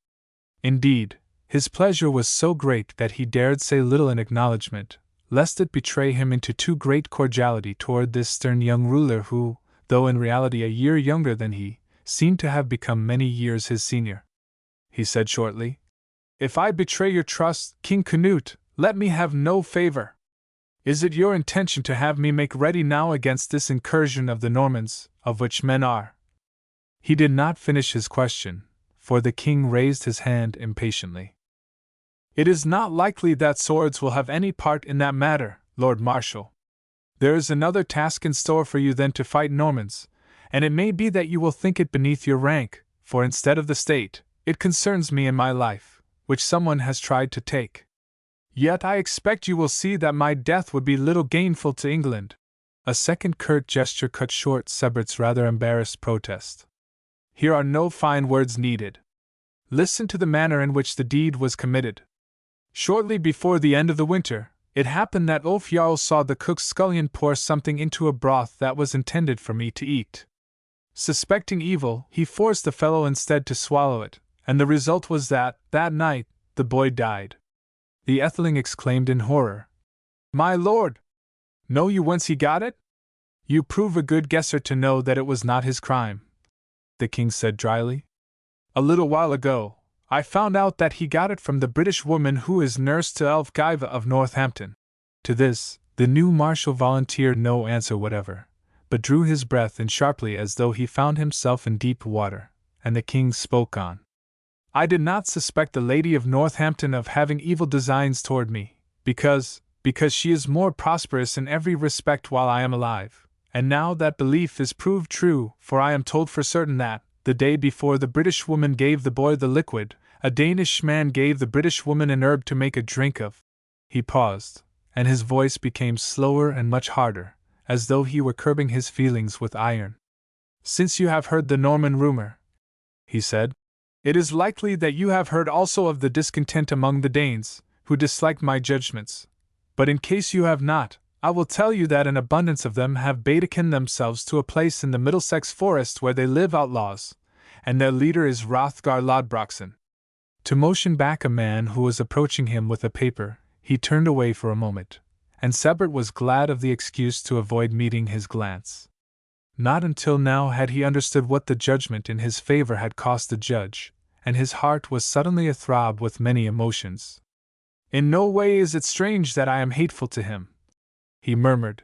Indeed, his pleasure was so great that he dared say little in acknowledgment, lest it betray him into too great cordiality toward this stern young ruler who, though in reality a year younger than he, seemed to have become many years his senior. He said shortly, "If I betray your trust, King Canute, let me have no favor. Is it your intention to have me make ready now against this incursion of the Normans, of which men are?" He did not finish his question, for the king raised his hand impatiently. "It is not likely that swords will have any part in that matter, Lord Marshal. There is another task in store for you than to fight Normans, and it may be that you will think it beneath your rank, for instead of the state, it concerns me and my life, which someone has tried to take. Yet I expect you will see that my death would be little gainful to England." A second curt gesture cut short Sebert's rather embarrassed protest. "Here are no fine words needed. Listen to the manner in which the deed was committed. Shortly before the end of the winter, it happened that Ulf Jarl saw the cook's scullion pour something into a broth that was intended for me to eat. Suspecting evil, he forced the fellow instead to swallow it, and the result was that night, the boy died." The Etheling exclaimed in horror. "My lord! Know you whence he got it? You prove a good guesser to know that it was not his crime," the king said dryly. "A little while ago, I found out that he got it from the British woman who is nurse to Elfgiva of Northampton." To this, the new marshal volunteered no answer whatever, but drew his breath in sharply as though he found himself in deep water, and the king spoke on. "I did not suspect the lady of Northampton of having evil designs toward me, because she is more prosperous in every respect while I am alive, and now that belief is proved true, for I am told for certain that, the day before the British woman gave the boy the liquid, a Danish man gave the British woman an herb to make a drink of." He paused, and his voice became slower and much harder, as though he were curbing his feelings with iron. "Since you have heard the Norman rumor," he said, "it is likely that you have heard also of the discontent among the Danes, who dislike my judgments. But in case you have not, I will tell you that an abundance of them have betaken themselves to a place in the Middlesex forest where they live outlaws, and their leader is Hrothgar Lodbrokson." To motion back a man who was approaching him with a paper, he turned away for a moment, and Sebert was glad of the excuse to avoid meeting his glance. Not until now had he understood what the judgment in his favor had cost the judge, and his heart was suddenly athrob with many emotions. "In no way is it strange that I am hateful to him," he murmured.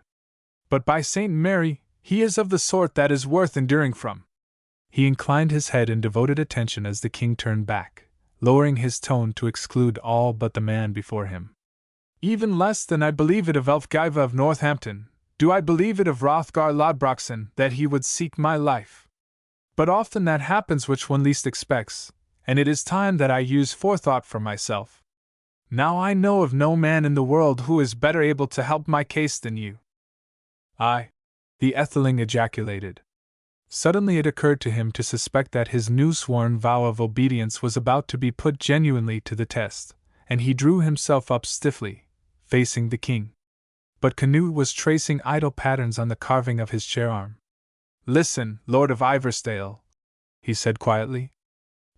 "But by St. Mary, he is of the sort that is worth enduring from." He inclined his head in devoted attention as the king turned back, lowering his tone to exclude all but the man before him. "Even less than I believe it of Elfgiva of Northampton, do I believe it of Hrothgar Lodbrokson that he would seek my life. But often that happens which one least expects, and it is time that I use forethought for myself. Now I know of no man in the world who is better able to help my case than you." "I," the Etheling ejaculated. Suddenly it occurred to him to suspect that his new sworn vow of obedience was about to be put genuinely to the test, and he drew himself up stiffly, facing the king. But Canute was tracing idle patterns on the carving of his chair-arm. "Listen, Lord of Iversdale," he said quietly.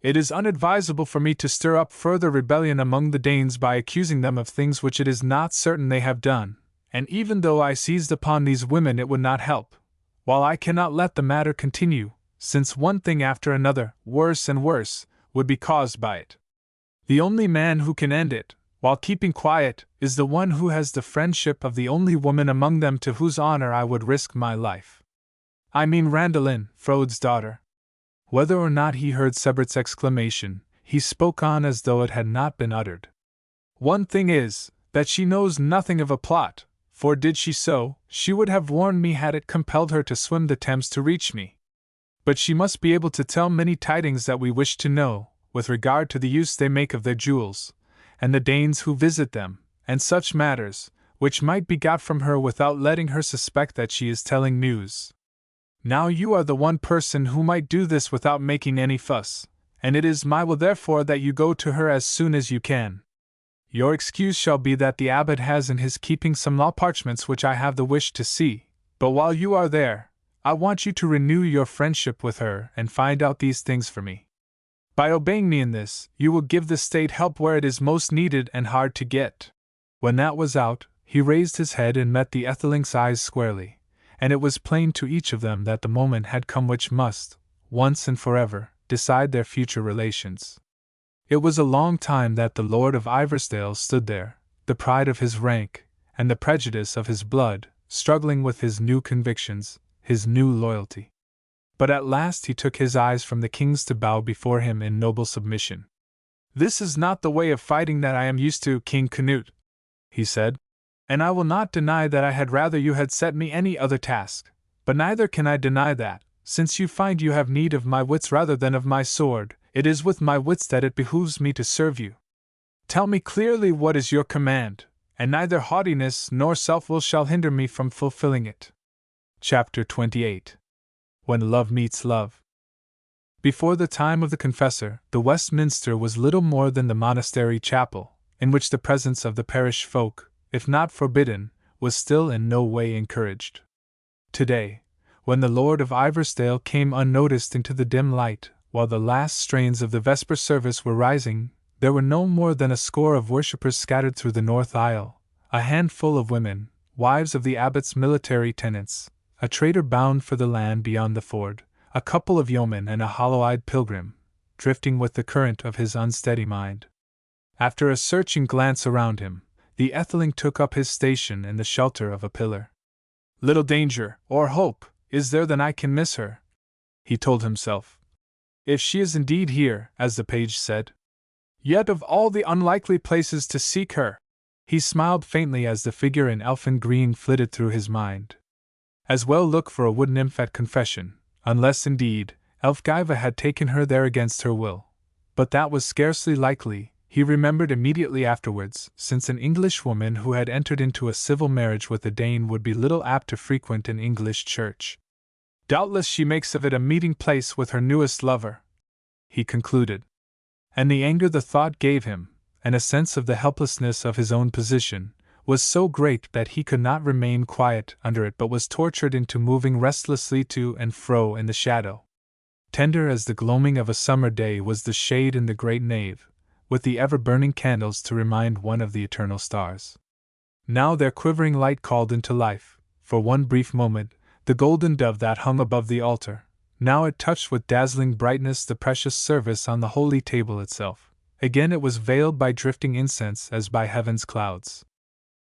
"It is unadvisable for me to stir up further rebellion among the Danes by accusing them of things which it is not certain they have done, and even though I seized upon these women it would not help, while I cannot let the matter continue, since one thing after another, worse and worse, would be caused by it. The only man who can end it, while keeping quiet, is the one who has the friendship of the only woman among them to whose honor I would risk my life. I mean Randalin, Frode's daughter. Whether or not he heard Sebert's exclamation, he spoke on as though it had not been uttered. One thing is, that she knows nothing of a plot, for did she so, she would have warned me had it compelled her to swim the Thames to reach me. But she must be able to tell many tidings that we wish to know, with regard to the use they make of their jewels, and the Danes who visit them, and such matters, which might be got from her without letting her suspect that she is telling news. Now you are the one person who might do this without making any fuss, and it is my will therefore that you go to her as soon as you can. Your excuse shall be that the abbot has in his keeping some law parchments which I have the wish to see, but while you are there, I want you to renew your friendship with her and find out these things for me. By obeying me in this, you will give the state help where it is most needed and hard to get. When that was out, he raised his head and met the Etheling's eyes squarely, and it was plain to each of them that the moment had come which must, once and forever, decide their future relations. It was a long time that the Lord of Iversdale stood there, the pride of his rank, and the prejudice of his blood, struggling with his new convictions, his new loyalty. But at last he took his eyes from the king's to bow before him in noble submission. "This is not the way of fighting that I am used to, King Canute," he said, "and I will not deny that I had rather you had set me any other task, but neither can I deny that, since you find you have need of my wits rather than of my sword, it is with my wits that it behooves me to serve you. Tell me clearly what is your command, and neither haughtiness nor self-will shall hinder me from fulfilling it." Chapter 28. When Love Meets Love. Before the time of the Confessor, the Westminster was little more than the monastery chapel, in which the presence of the parish folk, if not forbidden, was still in no way encouraged. Today, when the Lord of Iversdale came unnoticed into the dim light, while the last strains of the Vesper service were rising, there were no more than a score of worshippers scattered through the north aisle, a handful of women, wives of the abbot's military tenants, a trader bound for the land beyond the ford, a couple of yeomen and a hollow-eyed pilgrim, drifting with the current of his unsteady mind. After a searching glance around him, the Etheling took up his station in the shelter of a pillar. "Little danger, or hope, is there that I can miss her," he told himself. "If she is indeed here, as the page said. Yet of all the unlikely places to seek her," he smiled faintly as the figure in elfin green flitted through his mind. As well look for a wood nymph at confession, unless, indeed, Elfgiva had taken her there against her will. But that was scarcely likely, he remembered immediately afterwards, since an Englishwoman who had entered into a civil marriage with a Dane would be little apt to frequent an English church. "Doubtless she makes of it a meeting place with her newest lover," he concluded. And the anger the thought gave him, and a sense of the helplessness of his own position, was so great that he could not remain quiet under it but was tortured into moving restlessly to and fro in the shadow. Tender as the gloaming of a summer day was the shade in the great nave, with the ever-burning candles to remind one of the eternal stars. Now their quivering light called into life, for one brief moment, the golden dove that hung above the altar. Now it touched with dazzling brightness the precious service on the holy table itself. Again it was veiled by drifting incense as by heaven's clouds.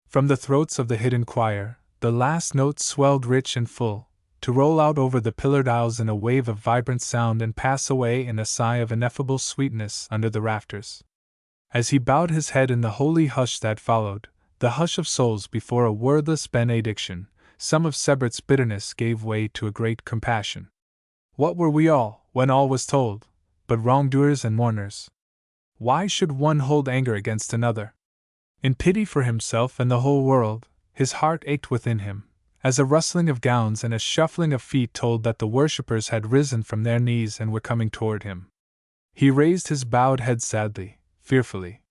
From the throats of the hidden choir, the last notes swelled rich and full, to roll out over the pillared aisles in a wave of vibrant sound and pass away in a sigh of ineffable sweetness under the rafters. As he bowed his head in the holy hush that followed, the hush of souls before a wordless benediction, some of Sebert's bitterness gave way to a great compassion. What were we all, when all was told, but wrongdoers and mourners? Why should one hold anger against another? In pity for himself and the whole world, his heart ached within him, as a rustling of gowns and a shuffling of feet told that the worshippers had risen from their knees and were coming toward him. He raised his bowed head sadly, fearfully.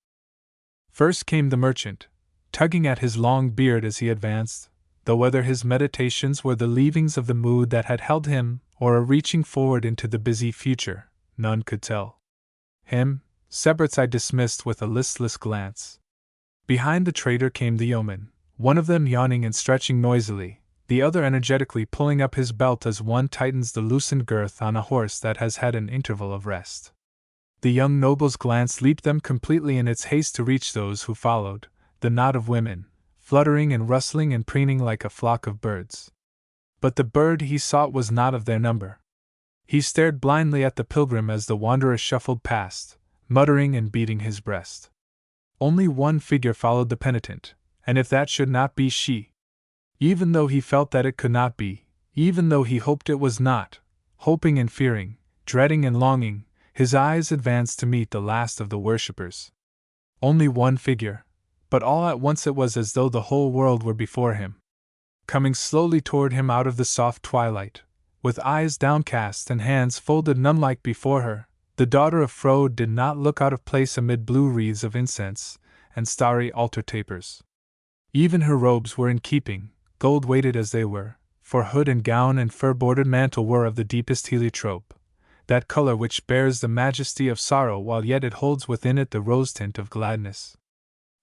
First came the merchant, tugging at his long beard as he advanced, though whether his meditations were the leavings of the mood that had held him, or a reaching forward into the busy future, none could tell. Him, Sebert's eye dismissed with a listless glance. Behind the trader came the yeoman, one of them yawning and stretching noisily, the other energetically pulling up his belt as one tightens the loosened girth on a horse that has had an interval of rest. The young noble's glance leaped them completely in its haste to reach those who followed, the knot of women, fluttering and rustling and preening like a flock of birds. But the bird he sought was not of their number. He stared blindly at the pilgrim as the wanderer shuffled past, muttering and beating his breast. Only one figure followed the penitent, and if that should not be she. Even though he felt that it could not be, even though he hoped it was not, hoping and fearing, dreading and longing, his eyes advanced to meet the last of the worshippers. Only one figure, but all at once it was as though the whole world were before him. Coming slowly toward him out of the soft twilight, with eyes downcast and hands folded nun-like before her, the daughter of Frode did not look out of place amid blue wreaths of incense and starry altar tapers. Even her robes were in keeping, gold-weighted as they were, for hood and gown and fur-bordered mantle were of the deepest heliotrope, that color which bears the majesty of sorrow while yet it holds within it the rose-tint of gladness.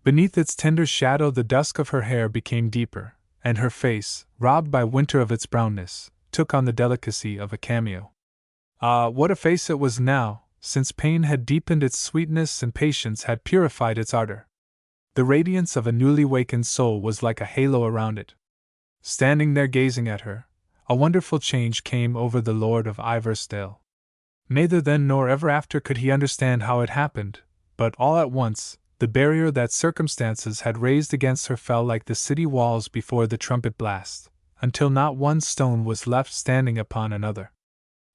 Beneath its tender shadow the dusk of her hair became deeper, and her face, robbed by winter of its brownness, took on the delicacy of a cameo. Ah, what a face it was now, since pain had deepened its sweetness and patience had purified its ardor. The radiance of a newly wakened soul was like a halo around it. Standing there gazing at her, a wonderful change came over the Lord of Iversdale. Neither then nor ever after could he understand how it happened, but all at once, the barrier that circumstances had raised against her fell like the city walls before the trumpet blast, until not one stone was left standing upon another.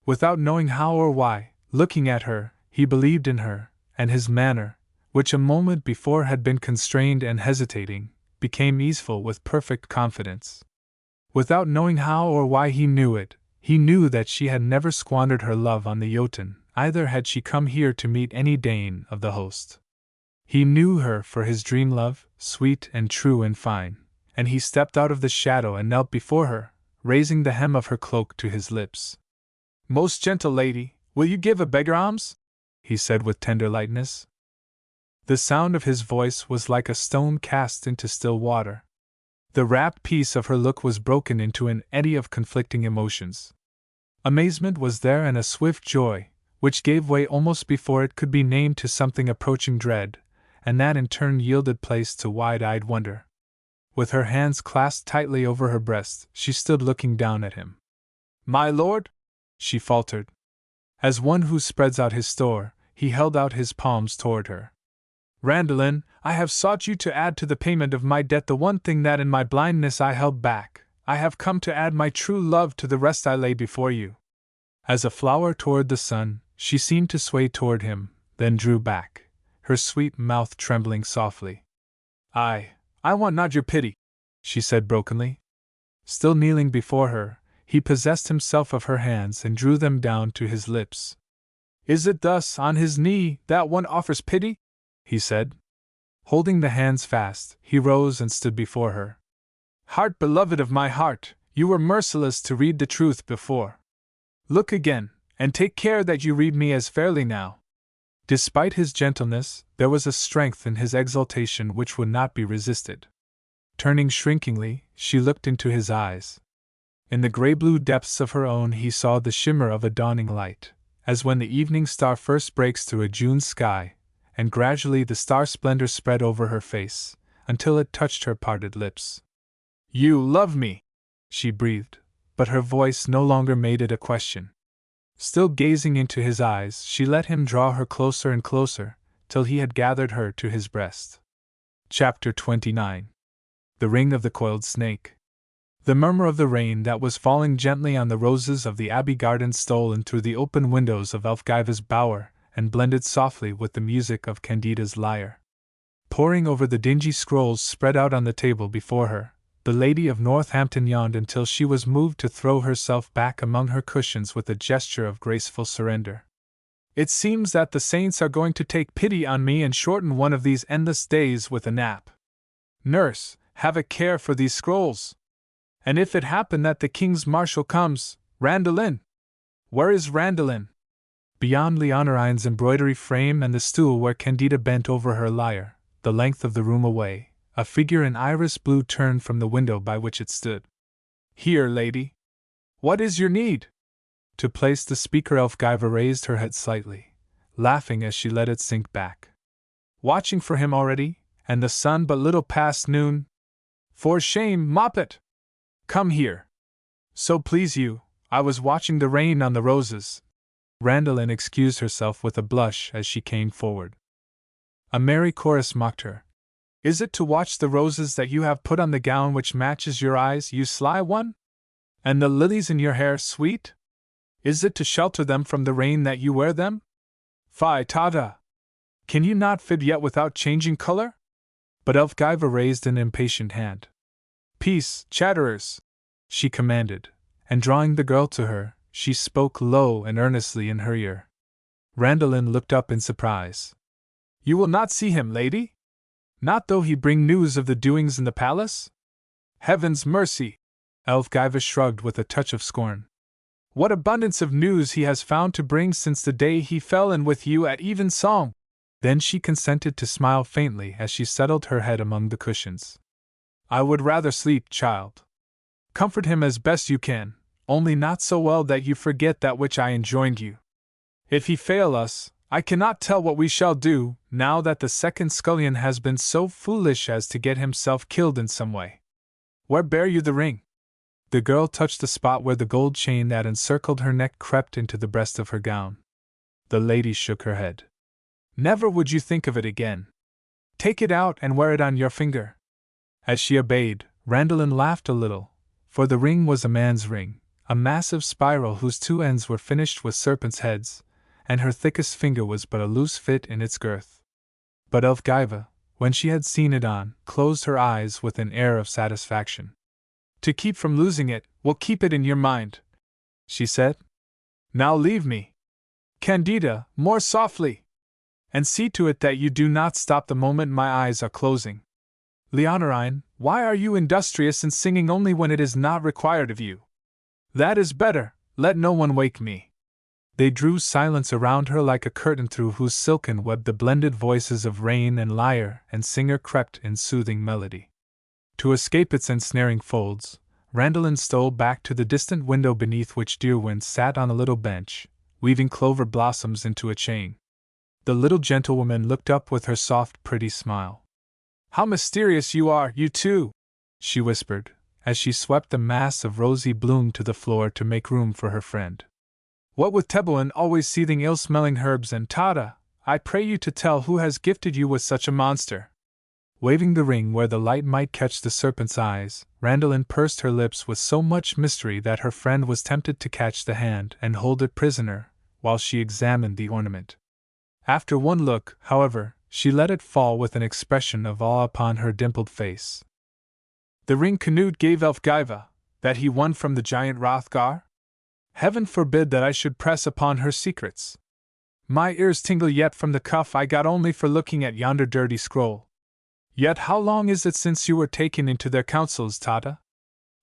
Without knowing how or why, looking at her, he believed in her, and his manner, which a moment before had been constrained and hesitating, became easeful with perfect confidence. Without knowing how or why he knew it, he knew that she had never squandered her love on the Jotun, either had she come here to meet any Dane of the host. He knew her for his dream love, sweet and true and fine, and he stepped out of the shadow and knelt before her, raising the hem of her cloak to his lips. "Most gentle lady, will you give a beggar alms?" he said with tender lightness. The sound of his voice was like a stone cast into still water. The rapt peace of her look was broken into an eddy of conflicting emotions. Amazement was there and a swift joy, which gave way almost before it could be named to something approaching dread, and that in turn yielded place to wide-eyed wonder. With her hands clasped tightly over her breast, she stood looking down at him. "My lord?" she faltered. As one who spreads out his store, he held out his palms toward her. "Randalin, I have sought you to add to the payment of my debt the one thing that in my blindness I held back. I have come to add my true love to the rest I lay before you." As a flower toward the sun, she seemed to sway toward him, then drew back, her sweet mouth trembling softly. I want not your pity," she said brokenly. Still kneeling before her, he possessed himself of her hands and drew them down to his lips. "Is it thus, on his knee, that one offers pity?" he said. Holding the hands fast, he rose and stood before her. "Heart beloved of my heart, you were merciless to read the truth before. Look again, and take care that you read me as fairly now." Despite his gentleness, there was a strength in his exultation which would not be resisted. Turning shrinkingly, she looked into his eyes. In the gray-blue depths of her own he saw the shimmer of a dawning light, as when the evening star first breaks through a June sky, and gradually the star splendor spread over her face, until it touched her parted lips. "You love me," she breathed, but her voice no longer made it a question. Still gazing into his eyes, she let him draw her closer and closer, till he had gathered her to his breast. Chapter 29. The Ring of the Coiled Snake. The murmur of the rain that was falling gently on the roses of the abbey garden stole in through the open windows of Elfgiva's bower, and blended softly with the music of Candida's lyre. Poring over the dingy scrolls spread out on the table before her, the lady of Northampton yawned until she was moved to throw herself back among her cushions with a gesture of graceful surrender. "It seems that the saints are going to take pity on me and shorten one of these endless days with a nap. Nurse, have a care for these scrolls. And if it happen that the king's marshal comes, Randalin! Where is Randalin?" Beyond Leonorine's embroidery frame and the stool where Candida bent over her lyre, the length of the room away, A figure in iris blue turned from the window by which it stood. "Here, lady. What is your need?" To place the speaker, Elfgiva raised her head slightly, laughing as she let it sink back. "Watching for him already, and the sun but little past noon? For shame, Moppet! Come here. So please you, I was watching the rain on the roses." Randalin excused herself with a blush as she came forward. A merry chorus mocked her. "Is it to watch the roses that you have put on the gown which matches your eyes, you sly one? And the lilies in your hair, sweet? Is it to shelter them from the rain that you wear them? Fie, Tata! Can you not fib yet without changing color?" But Elfgiva raised an impatient hand. "Peace, chatterers!" she commanded, and drawing the girl to her, she spoke low and earnestly in her ear. Randalin looked up in surprise. "You will not see him, lady? Not though he bring news of the doings in the palace? Heaven's mercy!" Elfgiva shrugged with a touch of scorn. "What abundance of news he has found to bring since the day he fell in with you at evensong!" Then she consented to smile faintly as she settled her head among the cushions. "I would rather sleep, child. Comfort him as best you can, only not so well that you forget that which I enjoined you. If he fail us, I cannot tell what we shall do, now that the second scullion has been so foolish as to get himself killed in some way. Where bear you the ring?" The girl touched the spot where the gold chain that encircled her neck crept into the breast of her gown. The lady shook her head. "Never would you think of it again. Take it out and wear it on your finger." As she obeyed, Randalin laughed a little, for the ring was a man's ring, a massive spiral whose two ends were finished with serpents' heads, and her thickest finger was but a loose fit in its girth. But Elfgiva, when she had seen it on, closed her eyes with an air of satisfaction. "To keep from losing it, we'll keep it in your mind," she said. "Now leave me. Candida, more softly! And see to it that you do not stop the moment my eyes are closing. Leonorine, why are you industrious in singing only when it is not required of you? That is better, let no one wake me." They drew silence around her like a curtain through whose silken web the blended voices of rain and lyre and singer crept in soothing melody. To escape its ensnaring folds, Randalin stole back to the distant window beneath which Deerwind sat on a little bench, weaving clover blossoms into a chain. The little gentlewoman looked up with her soft, pretty smile. "How mysterious you are, you two!" she whispered, as she swept the mass of rosy bloom to the floor to make room for her friend. "What with Teboin always seething ill-smelling herbs and Tata, I pray you to tell who has gifted you with such a monster." Waving the ring where the light might catch the serpent's eyes, Randalin pursed her lips with so much mystery that her friend was tempted to catch the hand and hold it prisoner, while she examined the ornament. After one look, however, she let it fall with an expression of awe upon her dimpled face. "The ring Canute gave Elfgiva, that he won from the giant Hrothgar? Heaven forbid that I should press upon her secrets. My ears tingle yet from the cuff I got only for looking at yonder dirty scroll. Yet how long is it since you were taken into their counsels, Tata?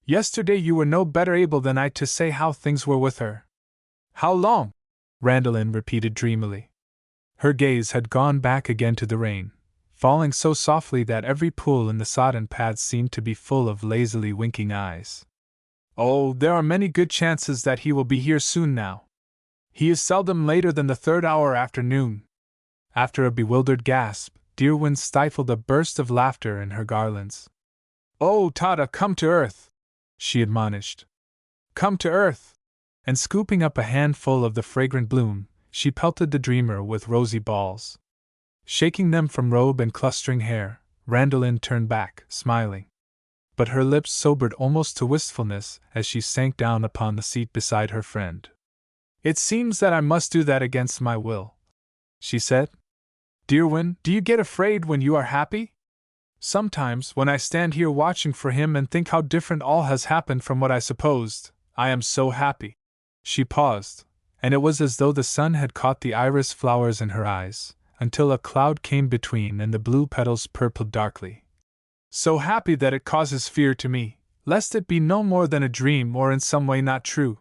Yesterday you were no better able than I to say how things were with her." "How long?" Randalin repeated dreamily. Her gaze had gone back again to the rain, falling so softly that every pool in the sodden paths seemed to be full of lazily winking eyes. "Oh, there are many good chances that he will be here soon now. He is seldom later than the third hour after noon." After a bewildered gasp, Deerwind stifled a burst of laughter in her garlands. "Oh, Tata, come to earth!" she admonished. "Come to earth!" And scooping up a handful of the fragrant bloom, she pelted the dreamer with rosy balls. Shaking them from robe and clustering hair, Randalin turned back, smiling. But her lips sobered almost to wistfulness as she sank down upon the seat beside her friend. "It seems that I must do that against my will," she said. "Deerwind, do you get afraid when you are happy? Sometimes, when I stand here watching for him and think how different all has happened from what I supposed, I am so happy." She paused, and it was as though the sun had caught the iris flowers in her eyes, until a cloud came between and the blue petals purpled darkly. "So happy that it causes fear to me, lest it be no more than a dream or in some way not true."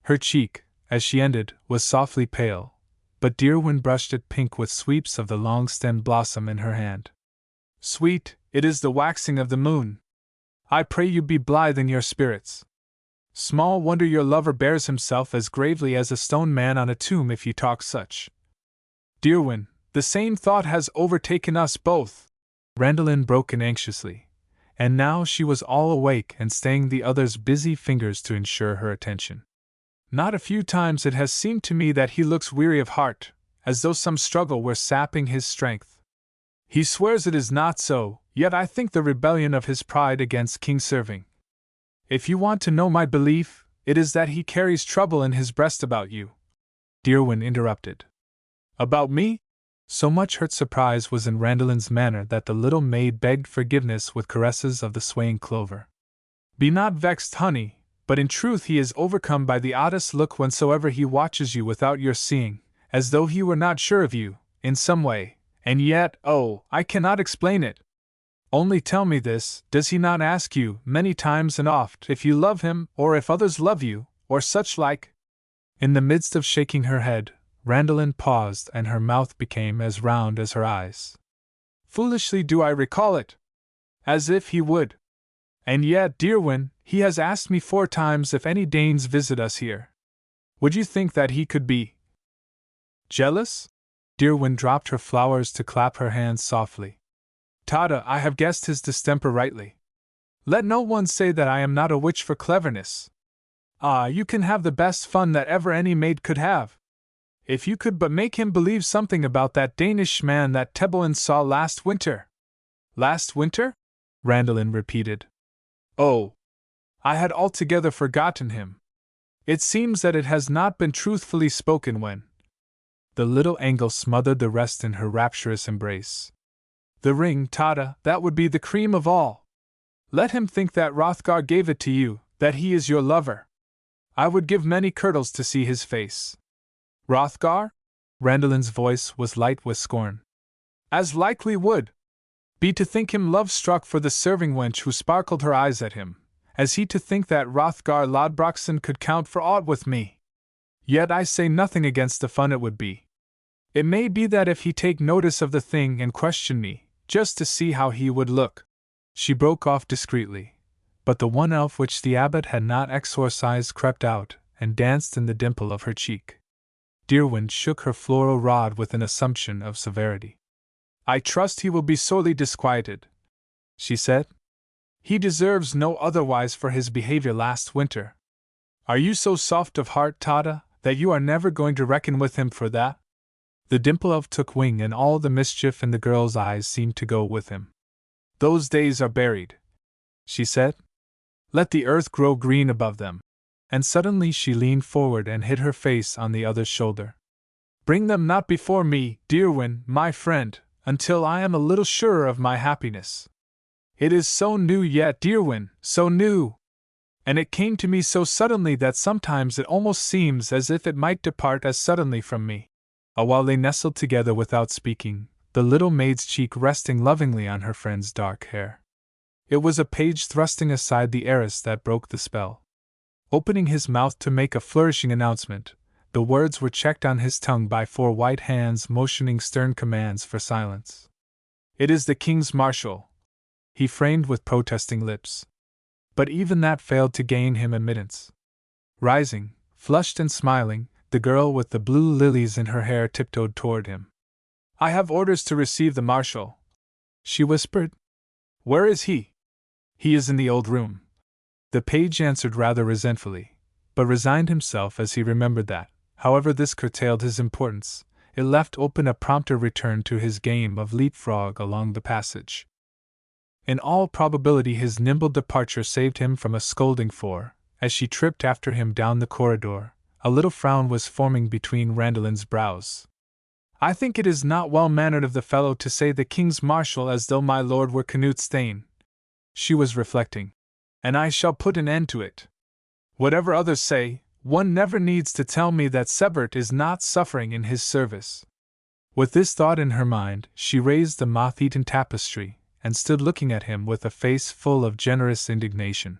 Her cheek, as she ended, was softly pale, but Deerwind brushed it pink with sweeps of the long-stemmed blossom in her hand. Sweet, it is the waxing of the moon. I pray you be blithe in your spirits. Small wonder your lover bears himself as gravely as a stone man on a tomb if you talk such. Dearwyn, the same thought has overtaken us both. Randalin broke in anxiously, and now she was all awake and staying the other's busy fingers to ensure her attention. Not a few times it has seemed to me that he looks weary of heart, as though some struggle were sapping his strength. He swears it is not so, yet I think the rebellion of his pride against king serving. If you want to know my belief, it is that he carries trouble in his breast about you. Dearwyn interrupted. About me? So much hurt surprise was in Randalin's manner that the little maid begged forgiveness with caresses of the swaying clover. Be not vexed, honey, but in truth he is overcome by the oddest look whensoever he watches you without your seeing, as though he were not sure of you, in some way, and yet, oh, I cannot explain it. Only tell me this, does he not ask you, many times and oft, if you love him, or if others love you, or such like? In the midst of shaking her head, Randalin paused and her mouth became as round as her eyes. Foolishly do I recall it. As if he would. And yet, Dearwyn, he has asked me 4 times if any Danes visit us here. Would you think that he could be jealous? Dearwyn dropped her flowers to clap her hands softly. Tada, I have guessed his distemper rightly. Let no one say that I am not a witch for cleverness. Ah, you can have the best fun that ever any maid could have. If you could but make him believe something about that Danish man that Teboin saw last winter. Last winter? Randalin repeated. Oh, I had altogether forgotten him. It seems that it has not been truthfully spoken when. The little Angle smothered the rest in her rapturous embrace. The ring, Tada, that would be the cream of all. Let him think that Hrothgar gave it to you, that he is your lover. I would give many kirtles to see his face. Hrothgar? Randalin's voice was light with scorn. As likely would be to think him love-struck for the serving wench who sparkled her eyes at him, as he to think that Hrothgar Lodbrokson could count for aught with me. Yet I say nothing against the fun it would be. It may be that if he take notice of the thing and question me, just to see how he would look. She broke off discreetly, but the one elf which the abbot had not exorcised crept out and danced in the dimple of her cheek. Dearwyn shook her floral rod with an assumption of severity. I trust he will be sorely disquieted, she said. He deserves no otherwise for his behavior last winter. Are you so soft of heart, Tada, that you are never going to reckon with him for that? The dimple elf took wing and all the mischief in the girl's eyes seemed to go with him. Those days are buried, she said. Let the earth grow green above them. And suddenly she leaned forward and hid her face on the other's shoulder. Bring them not before me, Dearwyn, my friend, until I am a little surer of my happiness. It is so new yet, Dearwyn, so new! And it came to me so suddenly that sometimes it almost seems as if it might depart as suddenly from me. Awhile they nestled together without speaking, the little maid's cheek resting lovingly on her friend's dark hair. It was a page thrusting aside the arras that broke the spell. Opening his mouth to make a flourishing announcement, the words were checked on his tongue by 4 white hands motioning stern commands for silence. It is the king's marshal, he framed with protesting lips. But even that failed to gain him admittance. Rising, flushed and smiling, the girl with the blue lilies in her hair tiptoed toward him. I have orders to receive the marshal, she whispered. Where is he? He is in the old room. The page answered rather resentfully, but resigned himself as he remembered that, however this curtailed his importance, it left open a prompter return to his game of leapfrog along the passage. In all probability his nimble departure saved him from a scolding for, as she tripped after him down the corridor, a little frown was forming between Randalin's brows. I think it is not well-mannered of the fellow to say the king's marshal as though my lord were Canute Stain, she was reflecting. And I shall put an end to it. Whatever others say, one never needs to tell me that Sebert is not suffering in his service. With this thought in her mind, she raised the moth-eaten tapestry, and stood looking at him with a face full of generous indignation.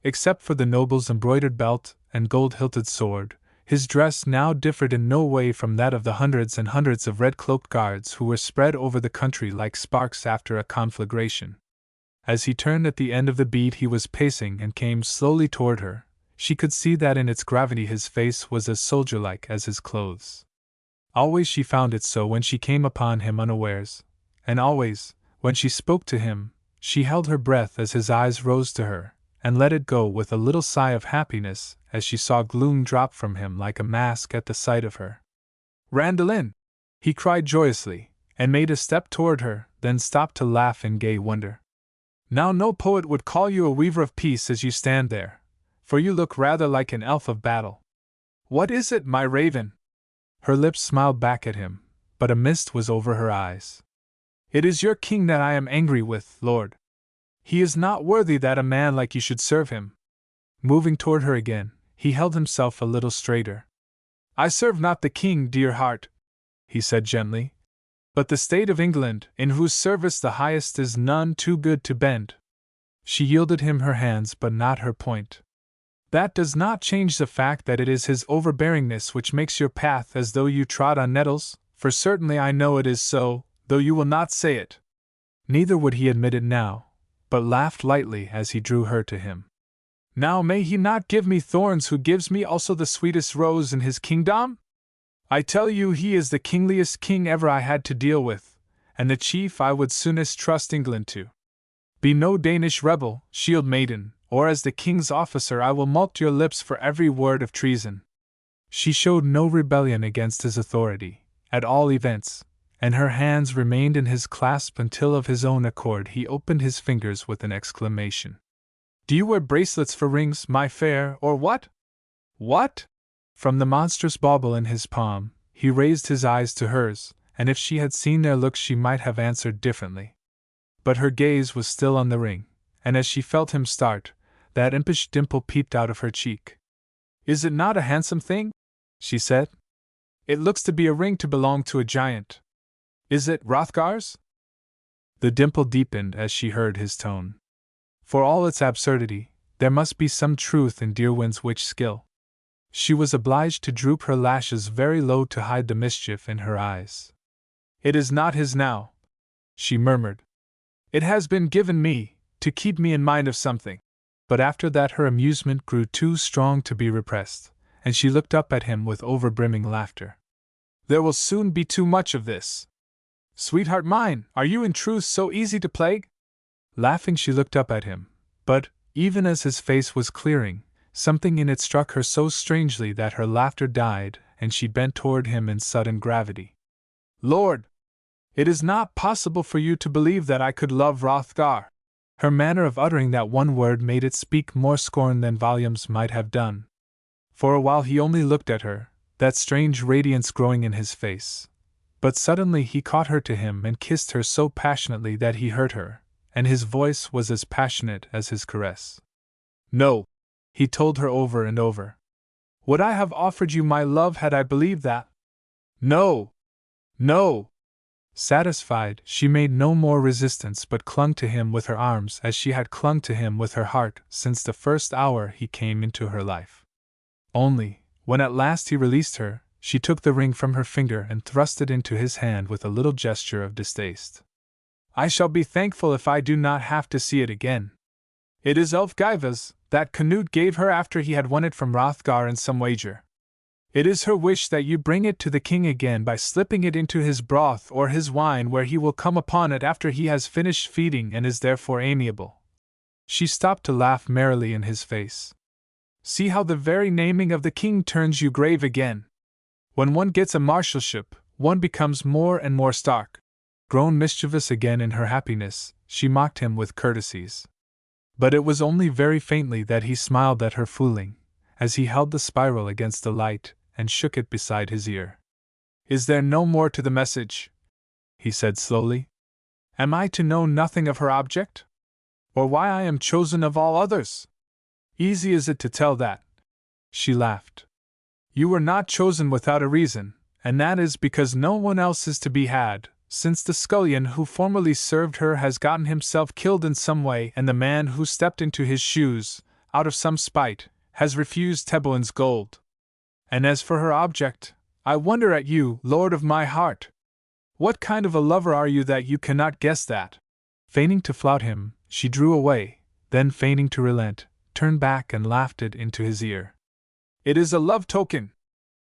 Except for the noble's embroidered belt and gold-hilted sword, His dress now differed in no way from that of the hundreds and hundreds of red-cloaked guards who were spread over the country like sparks after a conflagration. As he turned at the end of the beat he was pacing and came slowly toward her, she could see that in its gravity his face was as soldier-like as his clothes. Always she found it so when she came upon him unawares, and always, when she spoke to him, she held her breath as his eyes rose to her, and let it go with a little sigh of happiness as she saw gloom drop from him like a mask at the sight of her. "Randalin!" he cried joyously, and made a step toward her, then stopped to laugh in gay wonder. "Now no poet would call you a weaver of peace as you stand there, for you look rather like an elf of battle. What is it, my raven?" Her lips smiled back at him, but a mist was over her eyes. "It is your king that I am angry with, lord. He is not worthy that a man like you should serve him." Moving toward her again, he held himself a little straighter. "I serve not the king, dear heart," he said gently, "but the state of England, in whose service the highest is none too good to bend." She yielded him her hands but not her point. "That does not change the fact that it is his overbearingness which makes your path as though you trod on nettles, for certainly I know it is so, though you will not say it." Neither would he admit it now, but laughed lightly as he drew her to him. "Now may he not give me thorns who gives me also the sweetest rose in his kingdom? I tell you he is the kingliest king ever I had to deal with, and the chief I would soonest trust England to. Be no Danish rebel, shield maiden, or as the king's officer I will mulct your lips for every word of treason." She showed no rebellion against his authority, at all events, and her hands remained in his clasp until of his own accord he opened his fingers with an exclamation. "Do you wear bracelets for rings, my fair, or what?" "What?" From the monstrous bauble in his palm, he raised his eyes to hers, and if she had seen their looks she might have answered differently. But her gaze was still on the ring, and as she felt him start, that impish dimple peeped out of her cheek. "Is it not a handsome thing?" she said. "It looks to be a ring to belong to a giant. Is it Hrothgar's?" The dimple deepened as she heard his tone. For all its absurdity, there must be some truth in Derwent's witch skill. She was obliged to droop her lashes very low to hide the mischief in her eyes. "It is not his now," she murmured. "It has been given me, to keep me in mind of something." But after that her amusement grew too strong to be repressed, and she looked up at him with overbrimming laughter. "There will soon be too much of this. Sweetheart mine, are you in truth so easy to plague?" Laughing she looked up at him, but, even as his face was clearing, something in it struck her so strangely that her laughter died, and she bent toward him in sudden gravity. "Lord! It is not possible for you to believe that I could love Hrothgar." Her manner of uttering that one word made it speak more scorn than volumes might have done. For a while he only looked at her, that strange radiance growing in his face. But suddenly he caught her to him and kissed her so passionately that he hurt her, and his voice was as passionate as his caress. "No," he told her over and over. "Would I have offered you my love had I believed that? No! No!" Satisfied, she made no more resistance but clung to him with her arms as she had clung to him with her heart since the first hour he came into her life. Only, when at last he released her, she took the ring from her finger and thrust it into his hand with a little gesture of distaste. "I shall be thankful if I do not have to see it again. It is Elfgiva's, that Canute gave her after he had won it from Hrothgar in some wager. It is her wish that you bring it to the king again by slipping it into his broth or his wine, where he will come upon it after he has finished feeding and is therefore amiable." She stopped to laugh merrily in his face. "See how the very naming of the king turns you grave again. When one gets a marshalship, one becomes more and more stark." Grown mischievous again in her happiness, she mocked him with courtesies. But it was only very faintly that he smiled at her fooling, as he held the spiral against the light and shook it beside his ear. "Is there no more to the message?" he said slowly. "Am I to know nothing of her object? Or why I am chosen of all others? Easy is it to tell that." She laughed. "You were not chosen without a reason, and that is because no one else is to be had, since the scullion who formerly served her has gotten himself killed in some way, and the man who stepped into his shoes, out of some spite, has refused Teboin's gold. And as for her object, I wonder at you, lord of my heart. What kind of a lover are you that you cannot guess that? Feigning to flout him, she drew away, then feigning to relent, turned back and laughed it into his ear. It is a love token!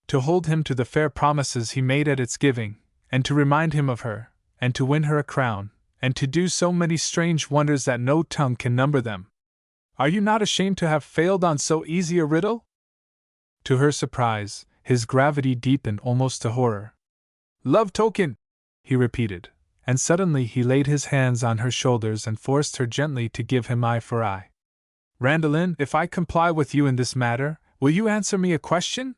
To hold him to the fair promises he made at its giving, and to remind him of her, and to win her a crown, and to do so many strange wonders that no tongue can number them. Are you not ashamed to have failed on so easy a riddle? To her surprise, his gravity deepened almost to horror. Love token! He repeated, and suddenly he laid his hands on her shoulders and forced her gently to give him eye for eye. Randalin, if I comply with you in this matter, will you answer me a question?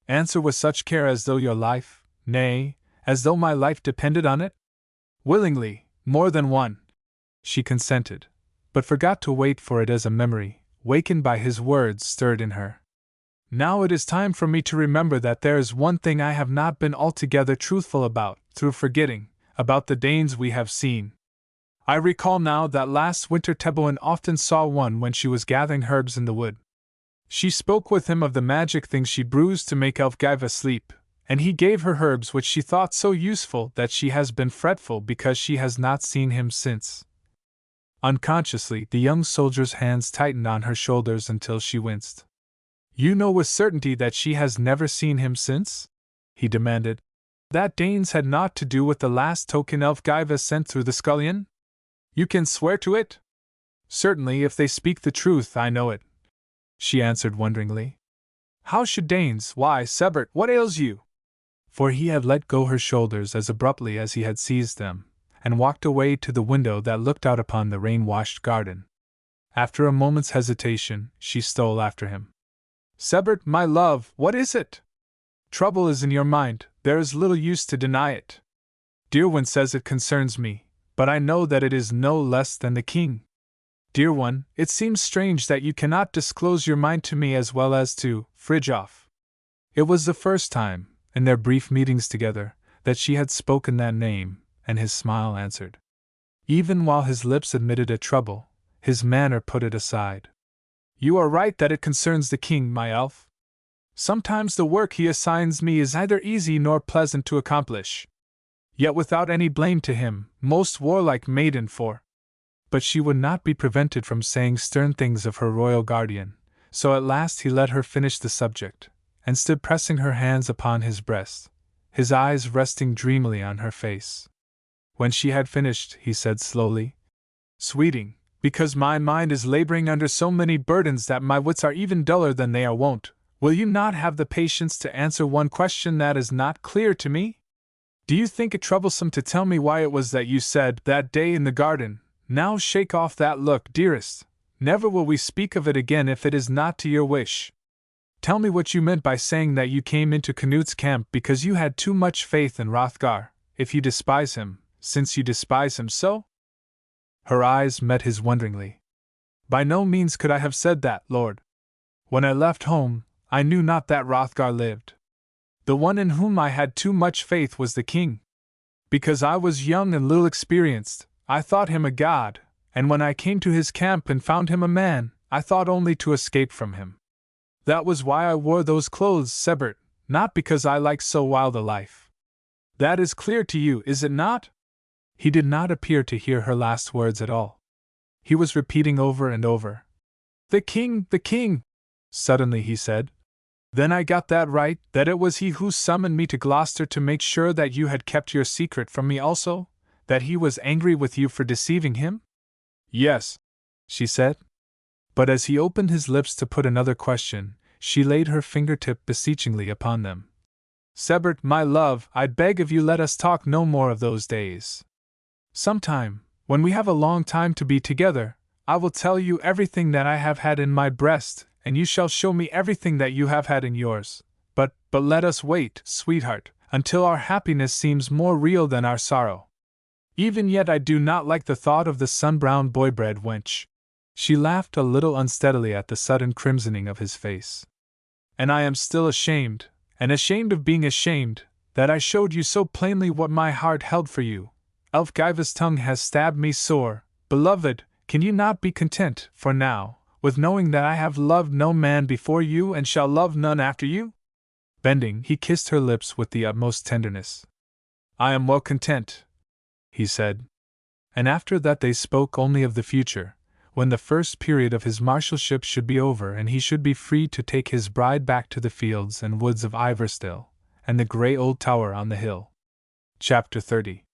Answer with such care as though your life, nay, as though my life depended on it? Willingly, more than one. She consented, but forgot to wait for it as a memory, wakened by his words, stirred in her. Now it is time for me to remember that there is one thing I have not been altogether truthful about, through forgetting, about the Danes we have seen. I recall now that last winter Teboin often saw one when she was gathering herbs in the wood. She spoke with him of the magic things she brews to make Elfgiva sleep, and he gave her herbs which she thought so useful that she has been fretful because she has not seen him since. Unconsciously, the young soldier's hands tightened on her shoulders until she winced. You know with certainty that she has never seen him since? He demanded. That Danes had naught to do with the last token Elfgiva sent through the scullion? You can swear to it? Certainly, if they speak the truth, I know it, she answered wonderingly. How should Danes? Why, Sebert, what ails you? For he had let go her shoulders as abruptly as he had seized them, and walked away to the window that looked out upon the rain-washed garden. After a moment's hesitation, she stole after him. Sebert, my love, what is it? Trouble is in your mind, there is little use to deny it. Dear one says it concerns me, but I know that it is no less than the king. Dear one, it seems strange that you cannot disclose your mind to me as well as to Fridtjof. It was the first time, in their brief meetings together, that she had spoken that name, and his smile answered. Even while his lips admitted a trouble, his manner put it aside. You are right that it concerns the king, my elf. Sometimes the work he assigns me is neither easy nor pleasant to accomplish. Yet without any blame to him, most warlike maiden for. But she would not be prevented from saying stern things of her royal guardian, so at last he let her finish the subject, and stood pressing her hands upon his breast, his eyes resting dreamily on her face. When she had finished, he said slowly, Sweeting, because my mind is laboring under so many burdens that my wits are even duller than they are wont, will you not have the patience to answer one question that is not clear to me? Do you think it troublesome to tell me why it was that you said, that day in the garden, Now shake off that look, dearest, never will we speak of it again if it is not to your wish. Tell me what you meant by saying that you came into Canute's camp because you had too much faith in Hrothgar, if you despise him, since you despise him so? Her eyes met his wonderingly. By no means could I have said that, lord. When I left home, I knew not that Hrothgar lived. The one in whom I had too much faith was the king. Because I was young and little experienced, I thought him a god, and when I came to his camp and found him a man, I thought only to escape from him. That was why I wore those clothes, Sebert, not because I liked so wild a life. That is clear to you, is it not? He did not appear to hear her last words at all. He was repeating over and over. The king, the king! Suddenly he said. Then I got that right, that it was he who summoned me to Gloucester to make sure that you had kept your secret from me also? That he was angry with you for deceiving him? Yes, she said. But as he opened his lips to put another question, she laid her fingertip beseechingly upon them. Sebert, my love, I beg of you let us talk no more of those days. Sometime, when we have a long time to be together, I will tell you everything that I have had in my breast, and you shall show me everything that you have had in yours. But let us wait, sweetheart, until our happiness seems more real than our sorrow. Even yet I do not like the thought of the sun-brown boy-bred wench. She laughed a little unsteadily at the sudden crimsoning of his face. And I am still ashamed, and ashamed of being ashamed, that I showed you so plainly what my heart held for you. Elfgiva's tongue has stabbed me sore. Beloved, can you not be content, for now, with knowing that I have loved no man before you and shall love none after you? Bending, he kissed her lips with the utmost tenderness. "I am well content," he said. And after that they spoke only of the future, when the first period of his marshalship should be over and he should be free to take his bride back to the fields and woods of Iverstill, and the grey old tower on the hill. Chapter 30.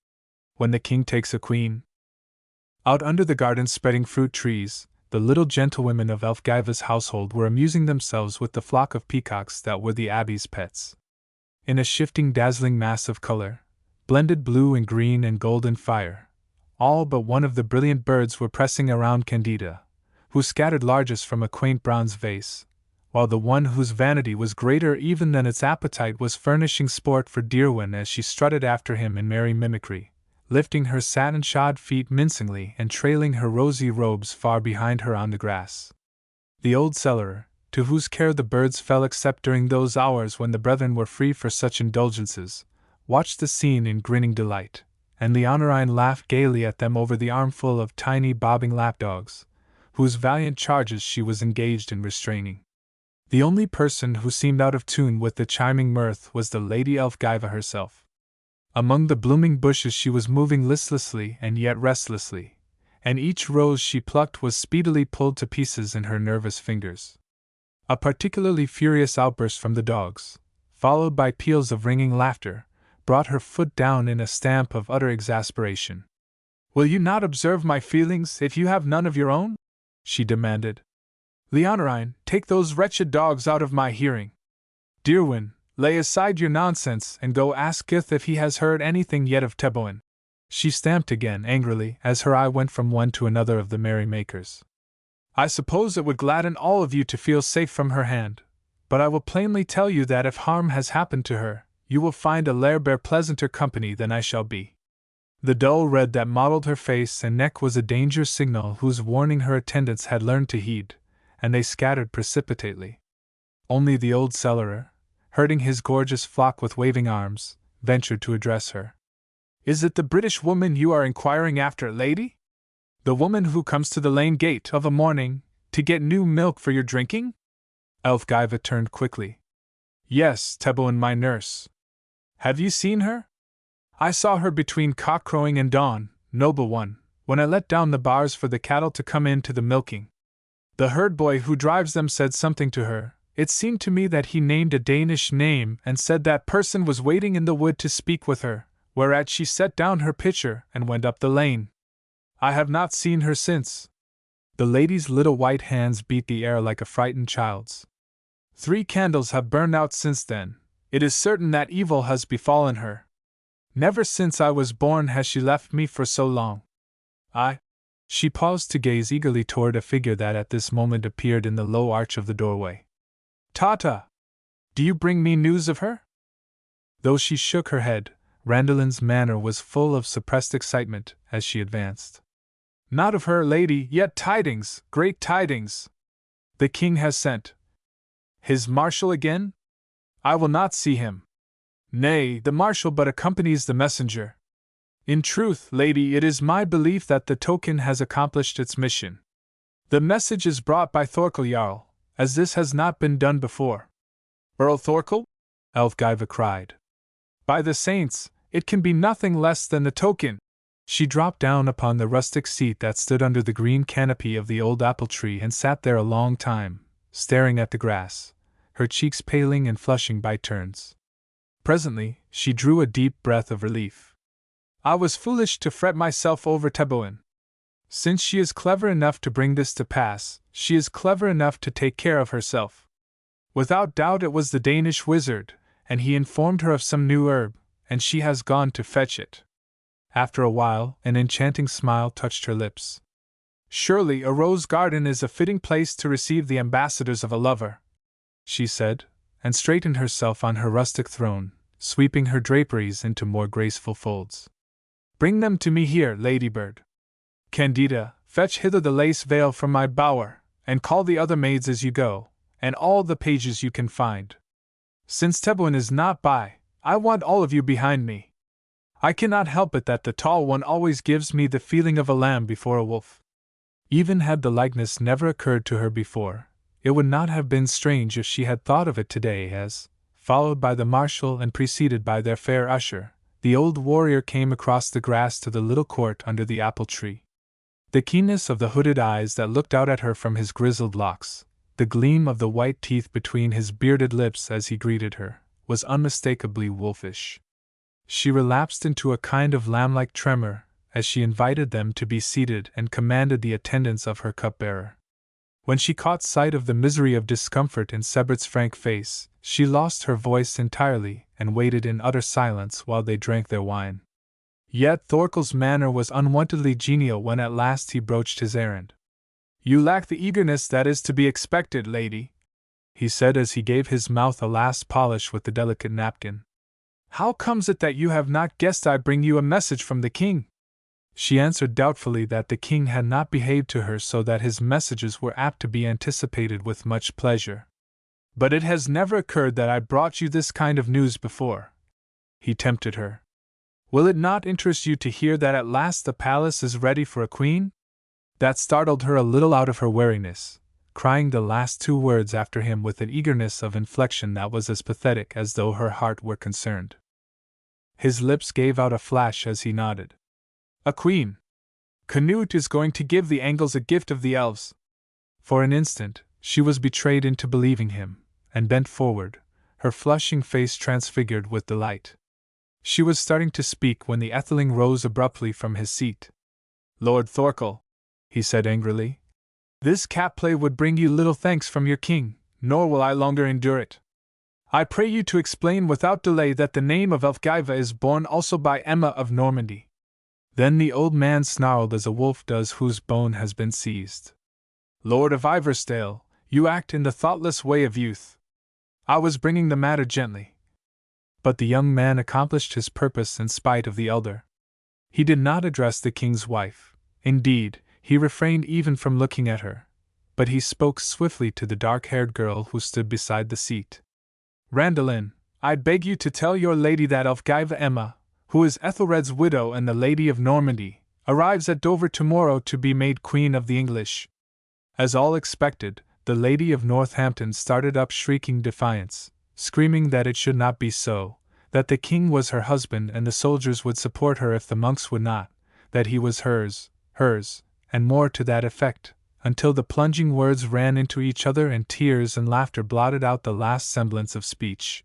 When the king takes a queen. Out under the garden's spreading fruit trees, the little gentlewomen of Elfgiva's household were amusing themselves with the flock of peacocks that were the abbey's pets. In a shifting, dazzling mass of color, blended blue and green and golden fire, all but one of the brilliant birds were pressing around Candida, who scattered largesse from a quaint bronze vase, while the one whose vanity was greater even than its appetite was furnishing sport for Dirwin as she strutted after him in merry mimicry, lifting her satin-shod feet mincingly and trailing her rosy robes far behind her on the grass. The old cellarer, to whose care the birds fell except during those hours when the brethren were free for such indulgences, watched the scene in grinning delight, and Leonorine laughed gaily at them over the armful of tiny bobbing lapdogs, whose valiant charges she was engaged in restraining. The only person who seemed out of tune with the chiming mirth was the Lady Elfgiva herself. Among the blooming bushes she was moving listlessly and yet restlessly, and each rose she plucked was speedily pulled to pieces in her nervous fingers. A particularly furious outburst from the dogs, followed by peals of ringing laughter, brought her foot down in a stamp of utter exasperation. "Will you not observe my feelings if you have none of your own?" she demanded. "Leonorine, take those wretched dogs out of my hearing. Dirwin, lay aside your nonsense and go ask Gith if he has heard anything yet of Teboin." She stamped again angrily as her eye went from one to another of the merrymakers. "I suppose it would gladden all of you to feel safe from her hand, but I will plainly tell you that if harm has happened to her, you will find a lairbear pleasanter company than I shall be." The dull red that mottled her face and neck was a danger signal whose warning her attendants had learned to heed, and they scattered precipitately. Only the old cellarer, herding his gorgeous flock with waving arms, ventured to address her. "Is it the British woman you are inquiring after, lady? The woman who comes to the lane gate of a morning to get new milk for your drinking?" Elfgiva turned quickly. "Yes, Teboin, my nurse. Have you seen her? I saw her between cock-crowing and dawn, noble one, when I let down the bars for the cattle to come in to the milking. The herd boy who drives them said something to her. It seemed to me that he named a Danish name and said that person was waiting in the wood to speak with her, whereat she set down her pitcher and went up the lane. I have not seen her since." The lady's little white hands beat the air like a frightened child's. "3 candles have burned out since then. It is certain that evil has befallen her. Never since I was born has she left me for so long. She paused to gaze eagerly toward a figure that at this moment appeared in the low arch of the doorway. "Tata! Do you bring me news of her?" Though she shook her head, Randalin's manner was full of suppressed excitement as she advanced. "Not of her, lady, yet tidings, great tidings. The king has sent his marshal again? I will not see him. Nay, the marshal but accompanies the messenger. In truth, lady, it is my belief that the token has accomplished its mission. The message is brought by Thorkel Jarl, as this has not been done before." "Earl Thorkel?" Elfgiva cried. "By the saints, it can be nothing less than the token." She dropped down upon the rustic seat that stood under the green canopy of the old apple tree and sat there a long time, staring at the grass, her cheeks paling and flushing by turns. Presently, she drew a deep breath of relief. "I was foolish to fret myself over Teboin. Since she is clever enough to bring this to pass, she is clever enough to take care of herself. Without doubt it was the Danish wizard, and he informed her of some new herb, and she has gone to fetch it." After a while, an enchanting smile touched her lips. "Surely a rose garden is a fitting place to receive the ambassadors of a lover," she said, and straightened herself on her rustic throne, sweeping her draperies into more graceful folds. "Bring them to me here, ladybird. Candida, fetch hither the lace veil from my bower, and call the other maids as you go, and all the pages you can find. Since Teboin is not by, I want all of you behind me. I cannot help it that the tall one always gives me the feeling of a lamb before a wolf." Even had the likeness never occurred to her before, it would not have been strange if she had thought of it today as, followed by the marshal and preceded by their fair usher, the old warrior came across the grass to the little court under the apple tree. The keenness of the hooded eyes that looked out at her from his grizzled locks, the gleam of the white teeth between his bearded lips as he greeted her, was unmistakably wolfish. She relapsed into a kind of lamb-like tremor as she invited them to be seated and commanded the attendance of her cupbearer. When she caught sight of the misery of discomfort in Sebert's frank face, she lost her voice entirely and waited in utter silence while they drank their wine. Yet Thorkel's manner was unwontedly genial when at last he broached his errand. "You lack the eagerness that is to be expected, lady," he said as he gave his mouth a last polish with the delicate napkin. "How comes it that you have not guessed I bring you a message from the king?" She answered doubtfully that the king had not behaved to her so that his messages were apt to be anticipated with much pleasure. "But it has never occurred that I brought you this kind of news before," he tempted her. "Will it not interest you to hear that at last the palace is ready for a queen?" That startled her a little out of her wariness, crying the last two words after him with an eagerness of inflection that was as pathetic as though her heart were concerned. His lips gave out a flash as he nodded. "A queen! Canute is going to give the Angles a gift of the elves." For an instant, she was betrayed into believing him, and bent forward, her flushing face transfigured with delight. She was starting to speak when the Etheling rose abruptly from his seat. "Lord Thorkel," he said angrily, "this cap-play would bring you little thanks from your king, nor will I longer endure it. I pray you to explain without delay that the name of Elfgiva is borne also by Emma of Normandy." Then the old man snarled as a wolf does whose bone has been seized. "Lord of Iversdale, you act in the thoughtless way of youth. I was bringing the matter gently." But the young man accomplished his purpose in spite of the elder. He did not address the king's wife. Indeed, he refrained even from looking at her, but he spoke swiftly to the dark-haired girl who stood beside the seat. "Randalin, I beg you to tell your lady that Elfgiva Emma, who is Ethelred's widow and the Lady of Normandy, arrives at Dover tomorrow to be made Queen of the English." As all expected, the Lady of Northampton started up shrieking defiance, screaming that it should not be so, that the king was her husband and the soldiers would support her if the monks would not, that he was hers, and more to that effect, until the plunging words ran into each other and tears and laughter blotted out the last semblance of speech.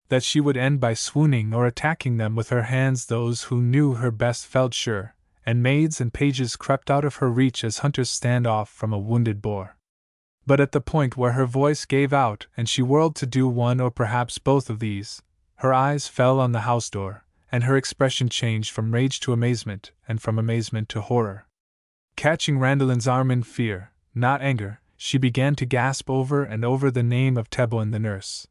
That she would end by swooning or attacking them with her hands those who knew her best felt sure, and maids and pages crept out of her reach as hunters stand off from a wounded boar. But at the point where her voice gave out and she whirled to do one or perhaps both of these, her eyes fell on the house door, and her expression changed from rage to amazement, and from amazement to horror. Catching Randalin's arm in fear, not anger, she began to gasp over and over the name of Teboin the nurse.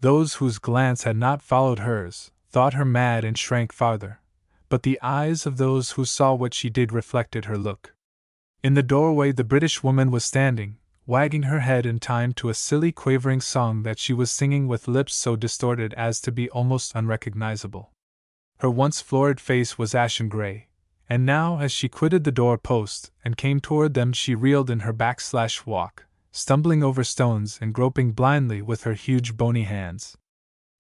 Those whose glance had not followed hers thought her mad and shrank farther, but the eyes of those who saw what she did reflected her look. In the doorway the British woman was standing, wagging her head in time to a silly quavering song that she was singing with lips so distorted as to be almost unrecognizable. Her once florid face was ashen gray, and now as she quitted the door-post and came toward them she reeled in her backslash-walk, stumbling over stones and groping blindly with her huge bony hands.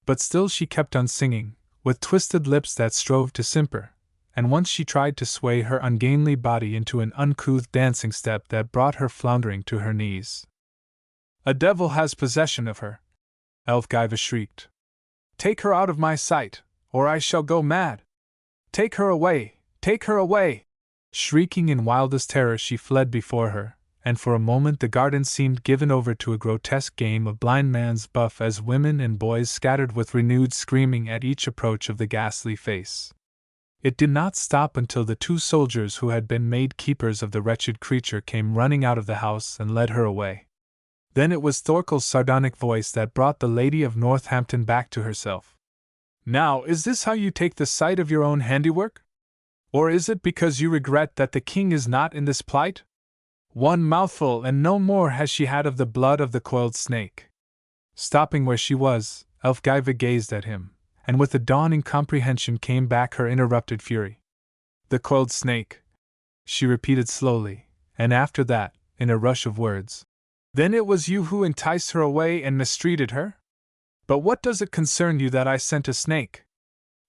But still she kept on singing, with twisted lips that strove to simper, and once she tried to sway her ungainly body into an uncouth dancing step that brought her floundering to her knees. "A devil has possession of her!" Elfgiva shrieked. "Take her out of my sight, or I shall go mad! Take her away! Take her away!" Shrieking in wildest terror she fled before her, and for a moment the garden seemed given over to a grotesque game of blind man's buff as women and boys scattered with renewed screaming at each approach of the ghastly face. It did not stop until the two soldiers who had been made keepers of the wretched creature came running out of the house and led her away. Then it was Thorkel's sardonic voice that brought the Lady of Northampton back to herself. "Now, is this how you take the sight of your own handiwork? Or is it because you regret that the king is not in this plight? One mouthful and no more has she had of the blood of the coiled snake." Stopping where she was, Elfgiva gazed at him, and with a dawning comprehension came back her interrupted fury. "The coiled snake," she repeated slowly, and after that, in a rush of words, "Then it was you who enticed her away and mistreated her?" But what does it concern you that I sent a snake?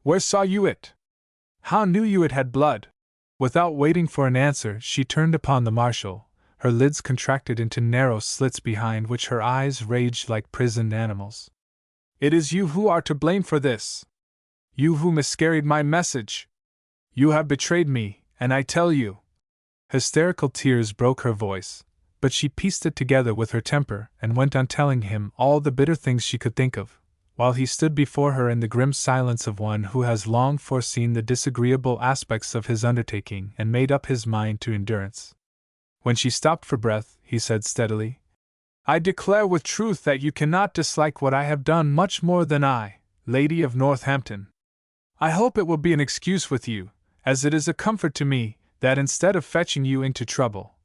Where saw you it? How knew you it had blood? Without waiting for an answer, she turned upon the marshal, her lids contracted into narrow slits behind which her eyes raged like prisoned animals. It is you who are to blame for this. You who miscarried my message. You have betrayed me, and I tell you. Hysterical tears broke her voice, but she pieced it together with her temper and went on telling him all the bitter things she could think of, while he stood before her in the grim silence of one who has long foreseen the disagreeable aspects of his undertaking and made up his mind to endurance. When she stopped for breath, he said steadily, I declare with truth that you cannot dislike what I have done much more than I, Lady of Northampton. I hope it will be an excuse with you, as it is a comfort to me, that instead of fetching you into trouble.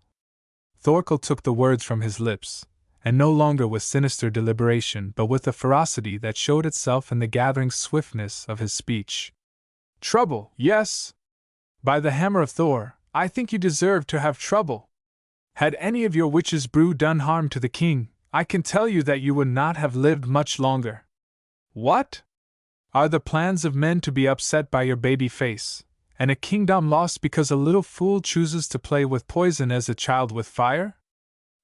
Thorkel took the words from his lips, and no longer with sinister deliberation but with a ferocity that showed itself in the gathering swiftness of his speech. Trouble, yes! By the hammer of Thor, I think you deserve to have trouble. Had any of your witches' brew done harm to the king, I can tell you that you would not have lived much longer. What? Are the plans of men to be upset by your baby face, and a kingdom lost because a little fool chooses to play with poison as a child with fire?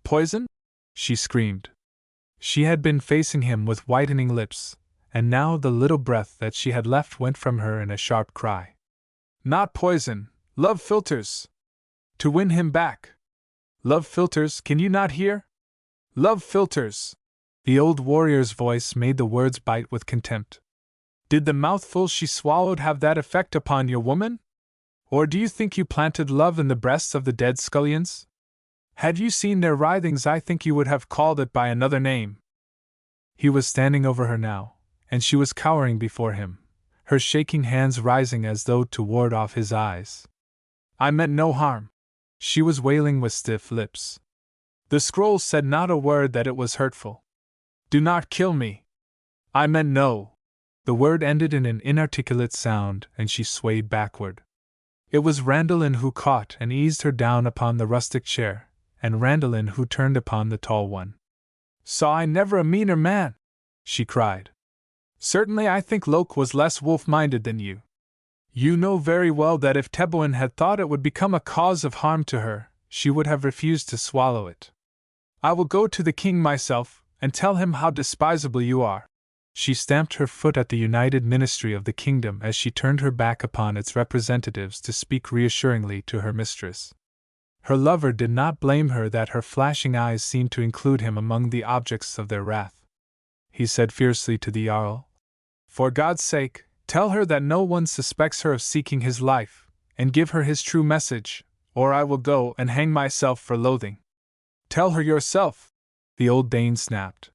Poison? She screamed. She had been facing him with whitening lips, and now the little breath that she had left went from her in a sharp cry. Not poison, love philters. To win him back. Love philters, can you not hear? Love philters. The old warrior's voice made the words bite with contempt. Did the mouthful she swallowed have that effect upon your woman? Or do you think you planted love in the breasts of the dead scullions? Had you seen their writhings, I think you would have called it by another name. He was standing over her now, and she was cowering before him, her shaking hands rising as though to ward off his eyes. I meant no harm. She was wailing with stiff lips. The scroll said not a word that it was hurtful. Do not kill me. I meant no. The word ended in an inarticulate sound, and she swayed backward. It was Randalin who caught and eased her down upon the rustic chair, and Randalin who turned upon the tall one. Saw I never a meaner man? She cried. Certainly I think Loke was less wolf-minded than you. You know very well that if Teboin had thought it would become a cause of harm to her, she would have refused to swallow it. I will go to the king myself, and tell him how despisable you are. She stamped her foot at the united ministry of the kingdom as she turned her back upon its representatives to speak reassuringly to her mistress. Her lover did not blame her that her flashing eyes seemed to include him among the objects of their wrath. He said fiercely to the Jarl, For God's sake, tell her that no one suspects her of seeking his life, and give her his true message, or I will go and hang myself for loathing. Tell her yourself, the old Dane snapped.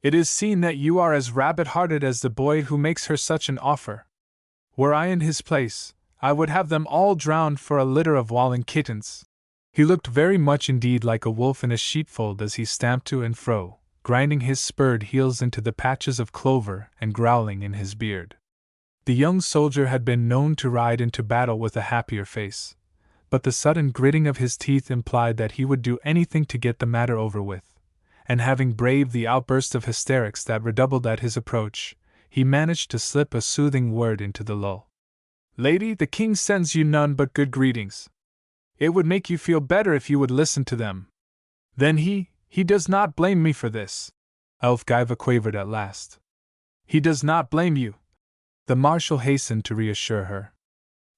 It is seen that you are as rabbit-hearted as the boy who makes her such an offer. Were I in his place, I would have them all drowned for a litter of walling kittens. He looked very much indeed like a wolf in a sheepfold as he stamped to and fro, grinding his spurred heels into the patches of clover and growling in his beard. The young soldier had been known to ride into battle with a happier face, but the sudden gritting of his teeth implied that he would do anything to get the matter over with, and having braved the outburst of hysterics that redoubled at his approach, he managed to slip a soothing word into the lull. Lady, the king sends you none but good greetings. It would make you feel better if you would listen to them. Then he does not blame me for this, Elfgiva quavered at last. He does not blame you. The marshal hastened to reassure her.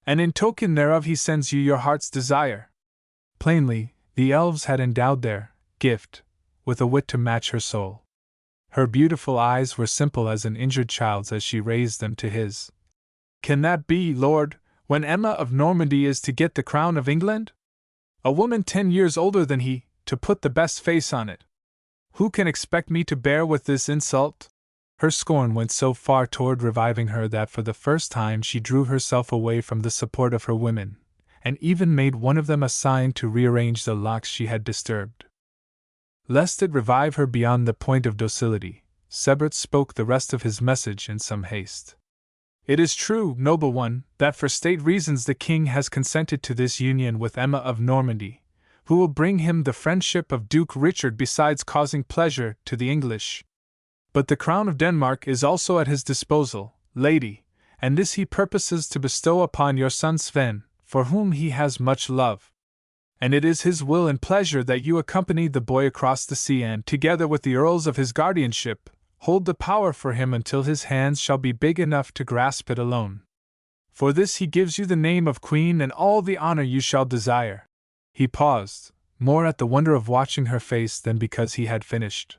And in token thereof he sends you your heart's desire. Plainly, the elves had endowed their gift with a wit to match her soul. Her beautiful eyes were simple as an injured child's as she raised them to his. Can that be, Lord, when Emma of Normandy is to get the crown of England? A woman 10 years older than he, to put the best face on it. Who can expect me to bear with this insult? Her scorn went so far toward reviving her that for the first time she drew herself away from the support of her women, and even made one of them a sign to rearrange the locks she had disturbed. Lest it revive her beyond the point of docility, Sebert spoke the rest of his message in some haste. It is true, noble one, that for state reasons the king has consented to this union with Emma of Normandy, who will bring him the friendship of Duke Richard besides causing pleasure to the English. But the crown of Denmark is also at his disposal, lady, and this he purposes to bestow upon your son Sven, for whom he has much love. And it is his will and pleasure that you accompany the boy across the sea and, together with the earls of his guardianship, hold the power for him until his hands shall be big enough to grasp it alone. For this he gives you the name of queen and all the honor you shall desire. He paused, more at the wonder of watching her face than because he had finished.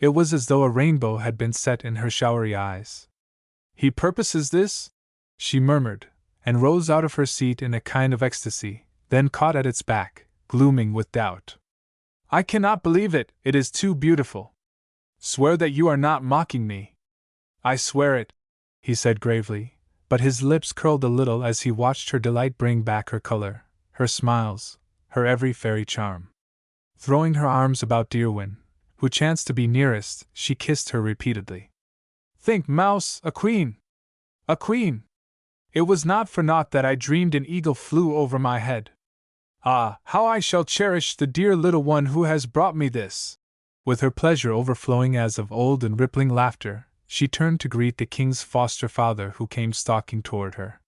It was as though a rainbow had been set in her showery eyes. He purposes this? She murmured, and rose out of her seat in a kind of ecstasy, then caught at its back, glooming with doubt. I cannot believe it, it is too beautiful. Swear that you are not mocking me. I swear it, he said gravely, but his lips curled a little as he watched her delight bring back her color, her smiles, her every fairy charm. Throwing her arms about Dearwyn, who chanced to be nearest, she kissed her repeatedly. Think, mouse, a queen! A queen! It was not for naught that I dreamed an eagle flew over my head. Ah, how I shall cherish the dear little one who has brought me this! With her pleasure overflowing as of old and rippling laughter, she turned to greet the king's foster father who came stalking toward her.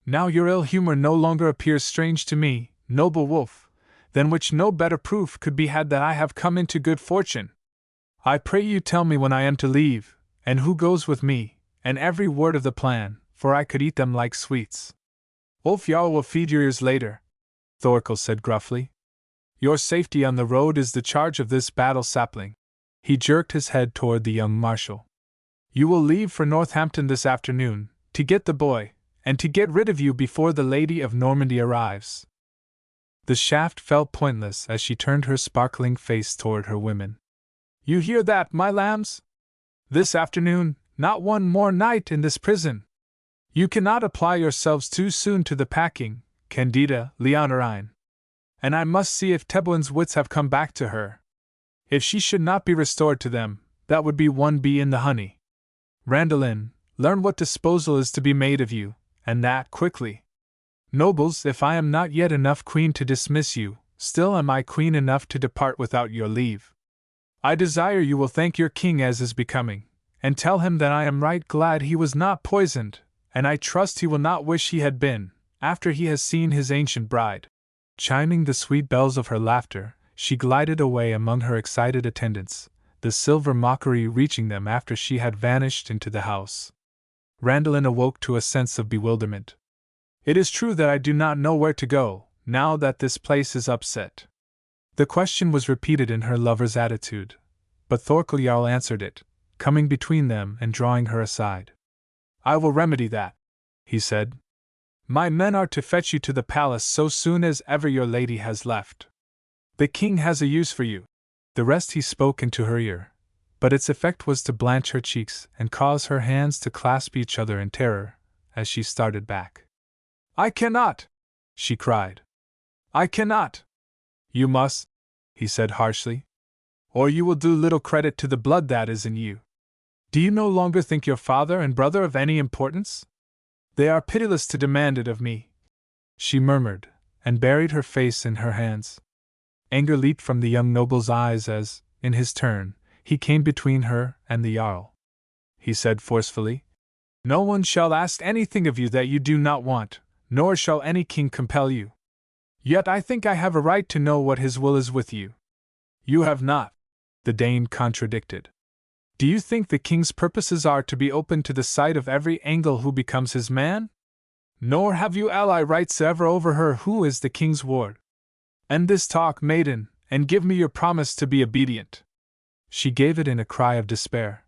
Now your ill humor no longer appears strange to me, noble wolf, than which no better proof could be had that I have come into good fortune. I pray you tell me when I am to leave, and who goes with me, and every word of the plan, for I could eat them like sweets. Ulfjarl will feed your ears later, Thorkel said gruffly. Your safety on the road is the charge of this battle sapling. He jerked his head toward the young marshal. You will leave for Northampton this afternoon, to get the boy, and to get rid of you before the Lady of Normandy arrives. The shaft fell pointless as she turned her sparkling face toward her women. You hear that, my lambs? This afternoon, not one more night in this prison. You cannot apply yourselves too soon to the packing, Candida, Leonorine. And I must see if Teblin's wits have come back to her. If she should not be restored to them, that would be one bee in the honey. Randalin, learn what disposal is to be made of you, and that quickly. Nobles, if I am not yet enough queen to dismiss you, still am I queen enough to depart without your leave. I desire you will thank your king as is becoming, and tell him that I am right glad he was not poisoned, and I trust he will not wish he had been, after he has seen his ancient bride. Chiming the sweet bells of her laughter, she glided away among her excited attendants, the silver mockery reaching them after she had vanished into the house. Randalin awoke to a sense of bewilderment. It is true that I do not know where to go, now that this place is upset. The question was repeated in her lover's attitude, but Thorkel Jarl answered it, coming between them and drawing her aside. I will remedy that, he said. My men are to fetch you to the palace so soon as ever your lady has left. The king has a use for you. The rest he spoke into her ear, but its effect was to blanch her cheeks and cause her hands to clasp each other in terror, as she started back. I cannot! She cried. I cannot! You must, he said harshly, or you will do little credit to the blood that is in you. Do you no longer think your father and brother of any importance? They are pitiless to demand it of me, she murmured, and buried her face in her hands. Anger leaped from the young noble's eyes as, in his turn, he came between her and the Jarl. He said forcefully, No one shall ask anything of you that you do not want, nor shall any king compel you. Yet I think I have a right to know what his will is with you. You have not, the Dane contradicted. Do you think the king's purposes are to be open to the sight of every Angle who becomes his man? Nor have you ally rights ever over her who is the king's ward. End this talk, maiden, and give me your promise to be obedient. She gave it in a cry of despair.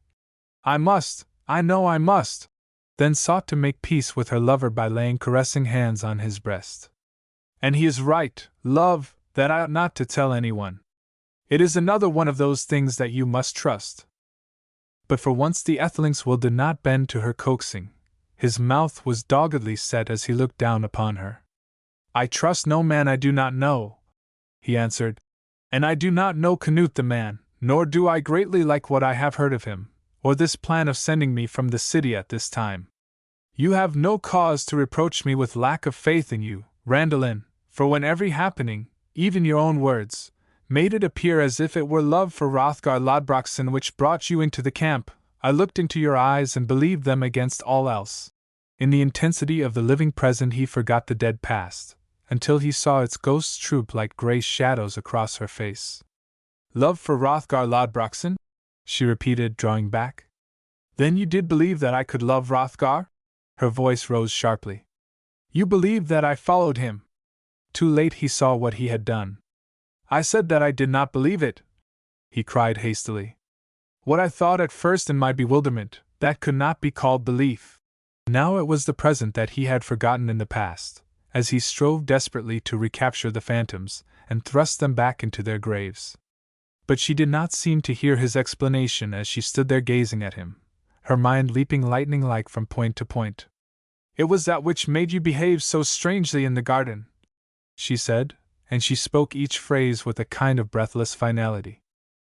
I must, I know I must, then sought to make peace with her lover by laying caressing hands on his breast. And he is right, love, that I ought not to tell anyone. It is another one of those things that you must trust. But for once the Etheling's will did not bend to her coaxing. His mouth was doggedly set as he looked down upon her. I trust no man I do not know, he answered, and I do not know Canute the man, nor do I greatly like what I have heard of him, or this plan of sending me from the city at this time. You have no cause to reproach me with lack of faith in you, Randalin, for when every happening, even your own words, made it appear as if it were love for Hrothgar Lodbrokson which brought you into the camp. I looked into your eyes and believed them against all else. In the intensity of the living present he forgot the dead past, until he saw its ghosts troop like grey shadows across her face. Love for Hrothgar Lodbrokson? She repeated, drawing back. Then you did believe that I could love Hrothgar? Her voice rose sharply. You believed that I followed him. Too late he saw what he had done. I said that I did not believe it, he cried hastily. What I thought at first in my bewilderment, that could not be called belief. Now it was the present that he had forgotten in the past, as he strove desperately to recapture the phantoms and thrust them back into their graves. But she did not seem to hear his explanation as she stood there gazing at him, her mind leaping lightning-like from point to point. It was that which made you behave so strangely in the garden, she said, and she spoke each phrase with a kind of breathless finality.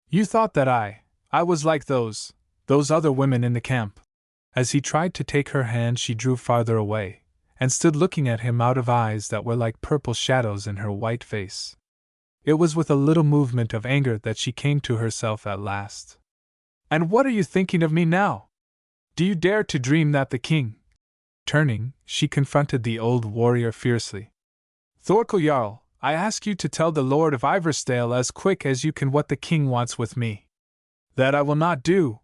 You thought that I was like those other women in the camp. As he tried to take her hand, she drew farther away, and stood looking at him out of eyes that were like purple shadows in her white face. It was with a little movement of anger that she came to herself at last. And what are you thinking of me now? Do you dare to dream that the king? Turning, she confronted the old warrior fiercely. Thorkel Jarl, I ask you to tell the Lord of Ivarstein as quick as you can what the king wants with me. That I will not do,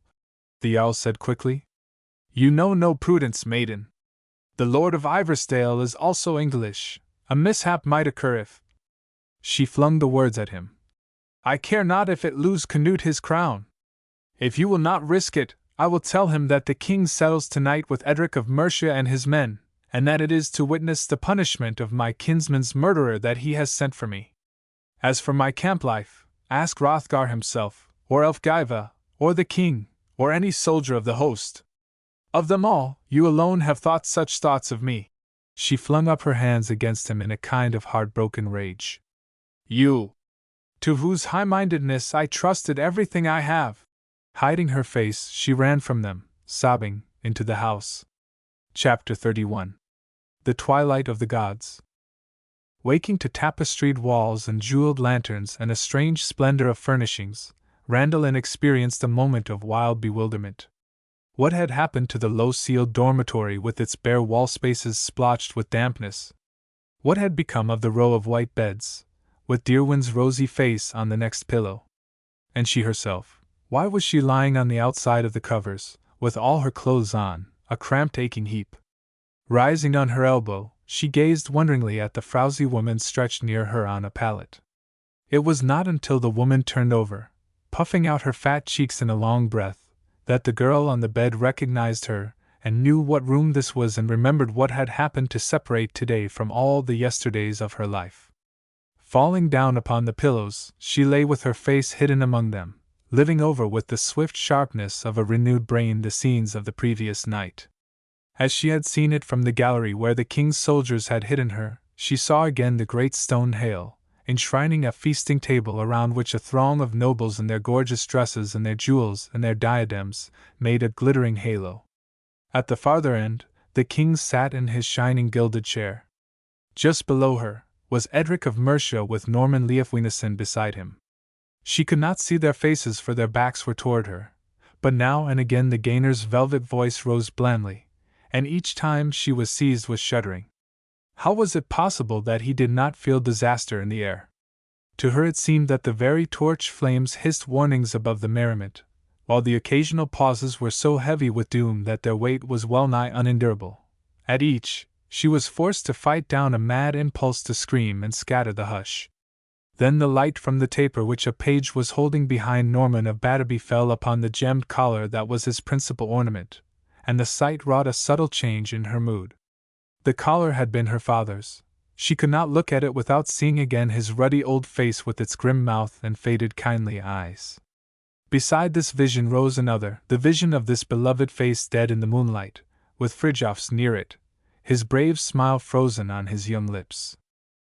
the Jarl said quickly. You know no prudence, maiden. The Lord of Ivarstein is also English. A mishap might occur if... She flung the words at him. I care not if it lose Canute his crown. If you will not risk it, I will tell him that the king settles tonight with Edric of Mercia and his men, and that it is to witness the punishment of my kinsman's murderer that he has sent for me. As for my camp life, ask Hrothgar himself, or Elfgiva, or the king, or any soldier of the host. Of them all, you alone have thought such thoughts of me. She flung up her hands against him in a kind of heartbroken rage. You, to whose high-mindedness I trusted everything I have. Hiding her face, she ran from them, sobbing, into the house. Chapter 31. The Twilight of the Gods. Waking to tapestried walls and jeweled lanterns and a strange splendor of furnishings, Randallin experienced a moment of wild bewilderment. What had happened to the low-ceiled dormitory with its bare wall spaces splotched with dampness? What had become of the row of white beds, with Dearwin's rosy face on the next pillow? And she herself, why was she lying on the outside of the covers, with all her clothes on, a cramped aching heap? Rising on her elbow, she gazed wonderingly at the frowsy woman stretched near her on a pallet. It was not until the woman turned over, puffing out her fat cheeks in a long breath, that the girl on the bed recognized her, and knew what room this was and remembered what had happened to separate today from all the yesterdays of her life. Falling down upon the pillows, she lay with her face hidden among them, living over with the swift sharpness of a renewed brain the scenes of the previous night. As she had seen it from the gallery where the king's soldiers had hidden her, she saw again the great stone hale, enshrining a feasting table around which a throng of nobles in their gorgeous dresses and their jewels and their diadems made a glittering halo. At the farther end, the king sat in his shining gilded chair. Just below her was Edric of Mercia with Norman Leofwinason beside him. She could not see their faces for their backs were toward her, but now and again the gainer's velvet voice rose blandly, and each time she was seized with shuddering. How was it possible that he did not feel disaster in the air? To her it seemed that the very torch flames hissed warnings above the merriment, while the occasional pauses were so heavy with doom that their weight was well nigh unendurable. At each, she was forced to fight down a mad impulse to scream and scatter the hush. Then the light from the taper which a page was holding behind Norman of Batterby fell upon the gemmed collar that was his principal ornament, and the sight wrought a subtle change in her mood. The collar had been her father's. She could not look at it without seeing again his ruddy old face with its grim mouth and faded kindly eyes. Beside this vision rose another, the vision of this beloved face dead in the moonlight, with Fridtjof's near it, his brave smile frozen on his young lips.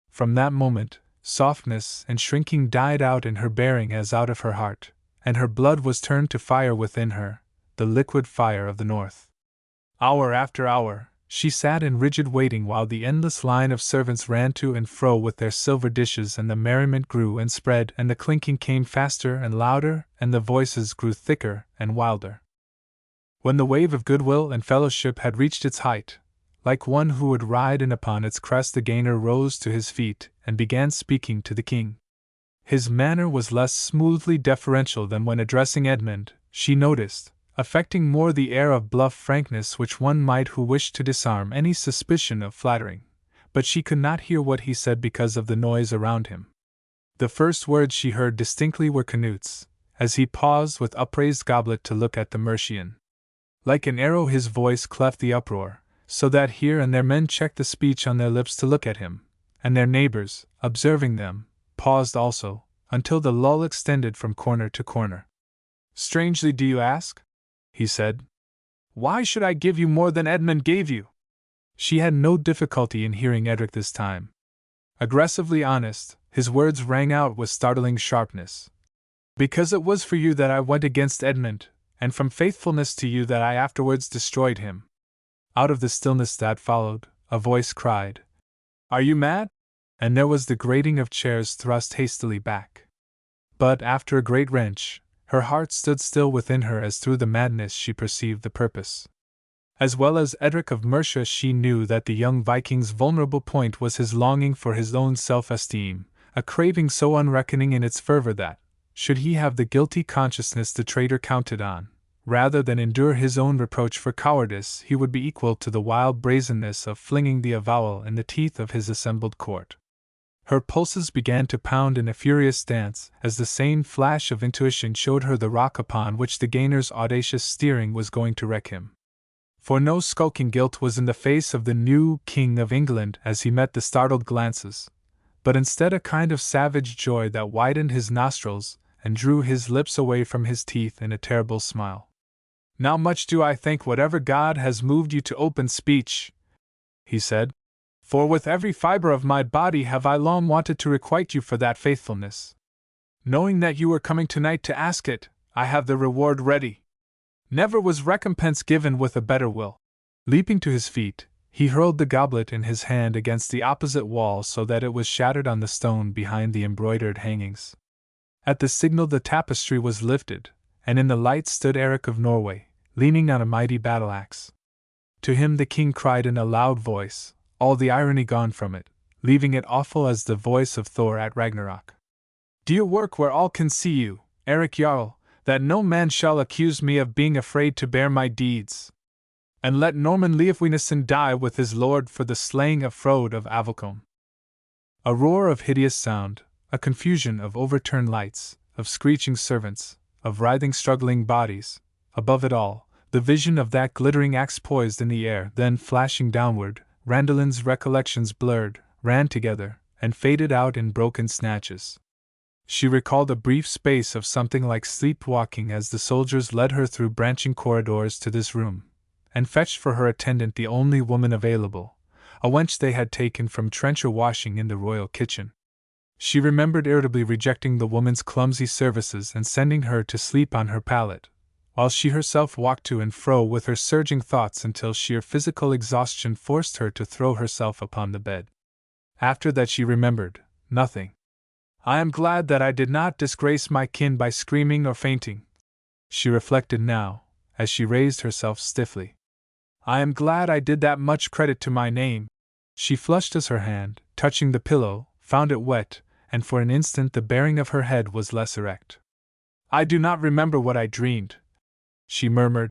From that moment, softness and shrinking died out in her bearing as out of her heart, and her blood was turned to fire within her, the liquid fire of the north. Hour after hour, She sat in rigid waiting while the endless line of servants ran to and fro with their silver dishes, and the merriment grew and spread, and the clinking came faster and louder, and the voices grew thicker and wilder. When the wave of goodwill and fellowship had reached its height, like one who would ride in upon its crest, the gainer rose to his feet and began speaking to the king. His manner was less smoothly deferential than when addressing Edmund, she noticed, affecting more the air of bluff frankness which one might who wished to disarm any suspicion of flattering, but she could not hear what he said because of the noise around him. The first words she heard distinctly were Canute's, as he paused with upraised goblet to look at the Mercian. Like an arrow his voice cleft the uproar, so that here and there men checked the speech on their lips to look at him, and their neighbors, observing them, paused also, until the lull extended from corner to corner. "Strangely, do you ask?" he said. "Why should I give you more than Edmund gave you?" She had no difficulty in hearing Edric this time. Aggressively honest, his words rang out with startling sharpness. "Because it was for you that I went against Edmund, and from faithfulness to you that I afterwards destroyed him." Out of the stillness that followed, a voice cried, "Are you mad?" And there was the grating of chairs thrust hastily back. But after a great wrench, her heart stood still within her as through the madness she perceived the purpose. As well as Edric of Mercia, she knew that the young Viking's vulnerable point was his longing for his own self-esteem, a craving so unreckoning in its fervor that, should he have the guilty consciousness the traitor counted on, rather than endure his own reproach for cowardice, he would be equal to the wild brazenness of flinging the avowal in the teeth of his assembled court. Her pulses began to pound in a furious dance as the same flash of intuition showed her the rock upon which the gainer's audacious steering was going to wreck him. For no skulking guilt was in the face of the new King of England as he met the startled glances, but instead a kind of savage joy that widened his nostrils and drew his lips away from his teeth in a terrible smile. "Now much do I thank whatever God has moved you to open speech," he said, "for with every fiber of my body have I long wanted to requite you for that faithfulness. Knowing that you were coming tonight to ask it, I have the reward ready. Never was recompense given with a better will." Leaping to his feet, he hurled the goblet in his hand against the opposite wall so that it was shattered on the stone behind the embroidered hangings. At the signal the tapestry was lifted, and in the light stood Eric of Norway, leaning on a mighty battle-axe. To him the king cried in a loud voice, all the irony gone from it, leaving it awful as the voice of Thor at Ragnarok. "Do your work where all can see you, Eric Jarl, that no man shall accuse me of being afraid to bear my deeds. And let Norman Leofwinason die with his lord for the slaying of Frode of Avalcombe." A roar of hideous sound, a confusion of overturned lights, of screeching servants, of writhing struggling bodies, above it all, the vision of that glittering axe poised in the air, then flashing downward. Randolin's recollections blurred, ran together, and faded out in broken snatches. She recalled a brief space of something like sleepwalking as the soldiers led her through branching corridors to this room, and fetched for her attendant the only woman available, a wench they had taken from trencher washing in the royal kitchen. She remembered irritably rejecting the woman's clumsy services and sending her to sleep on her pallet, while she herself walked to and fro with her surging thoughts until sheer physical exhaustion forced her to throw herself upon the bed. After that she remembered nothing. "I am glad that I did not disgrace my kin by screaming or fainting," she reflected now, as she raised herself stiffly. "I am glad I did that much credit to my name." She flushed as her hand, touching the pillow, found it wet, and for an instant the bearing of her head was less erect. "I do not remember what I dreamed," she murmured,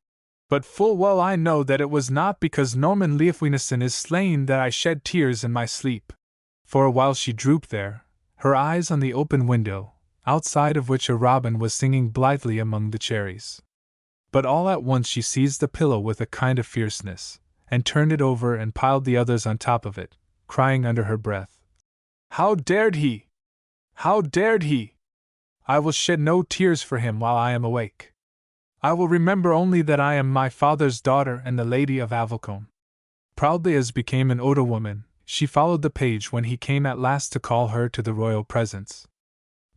"but full well I know that it was not because Norman Leofwinason is slain that I shed tears in my sleep." For a while she drooped there, her eyes on the open window, outside of which a robin was singing blithely among the cherries. But all at once she seized the pillow with a kind of fierceness, and turned it over and piled the others on top of it, crying under her breath, "How dared he! How dared he! I will shed no tears for him while I am awake. I will remember only that I am my father's daughter and the Lady of Avalcombe." Proudly as became an Oda woman, she followed the page when he came at last to call her to the royal presence.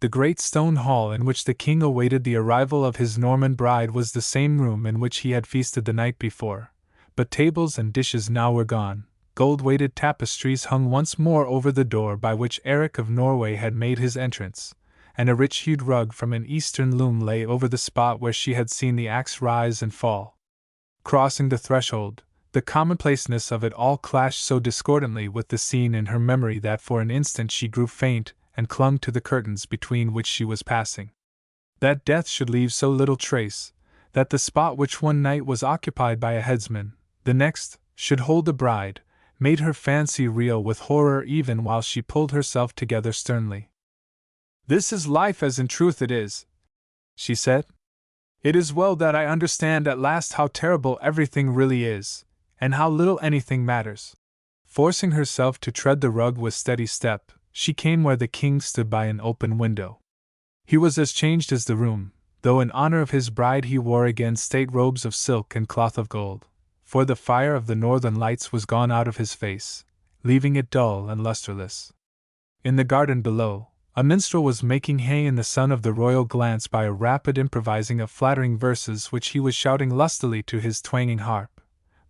The great stone hall in which the king awaited the arrival of his Norman bride was the same room in which he had feasted the night before, but tables and dishes now were gone. Gold-weighted tapestries hung once more over the door by which Eric of Norway had made his entrance, and a rich-hued rug from an eastern loom lay over the spot where she had seen the axe rise and fall. Crossing the threshold, the commonplaceness of it all clashed so discordantly with the scene in her memory that for an instant she grew faint and clung to the curtains between which she was passing. That death should leave so little trace, that the spot which one night was occupied by a headsman, the next should hold a bride, made her fancy reel with horror even while she pulled herself together sternly. "This is life as in truth it is," she said. "It is well that I understand at last how terrible everything really is, and how little anything matters." Forcing herself to tread the rug with steady step, she came where the king stood by an open window. He was as changed as the room, though in honor of his bride he wore again state robes of silk and cloth of gold, for the fire of the northern lights was gone out of his face, leaving it dull and lustreless. In the garden below, a minstrel was making hay in the sun of the royal glance by a rapid improvising of flattering verses which he was shouting lustily to his twanging harp.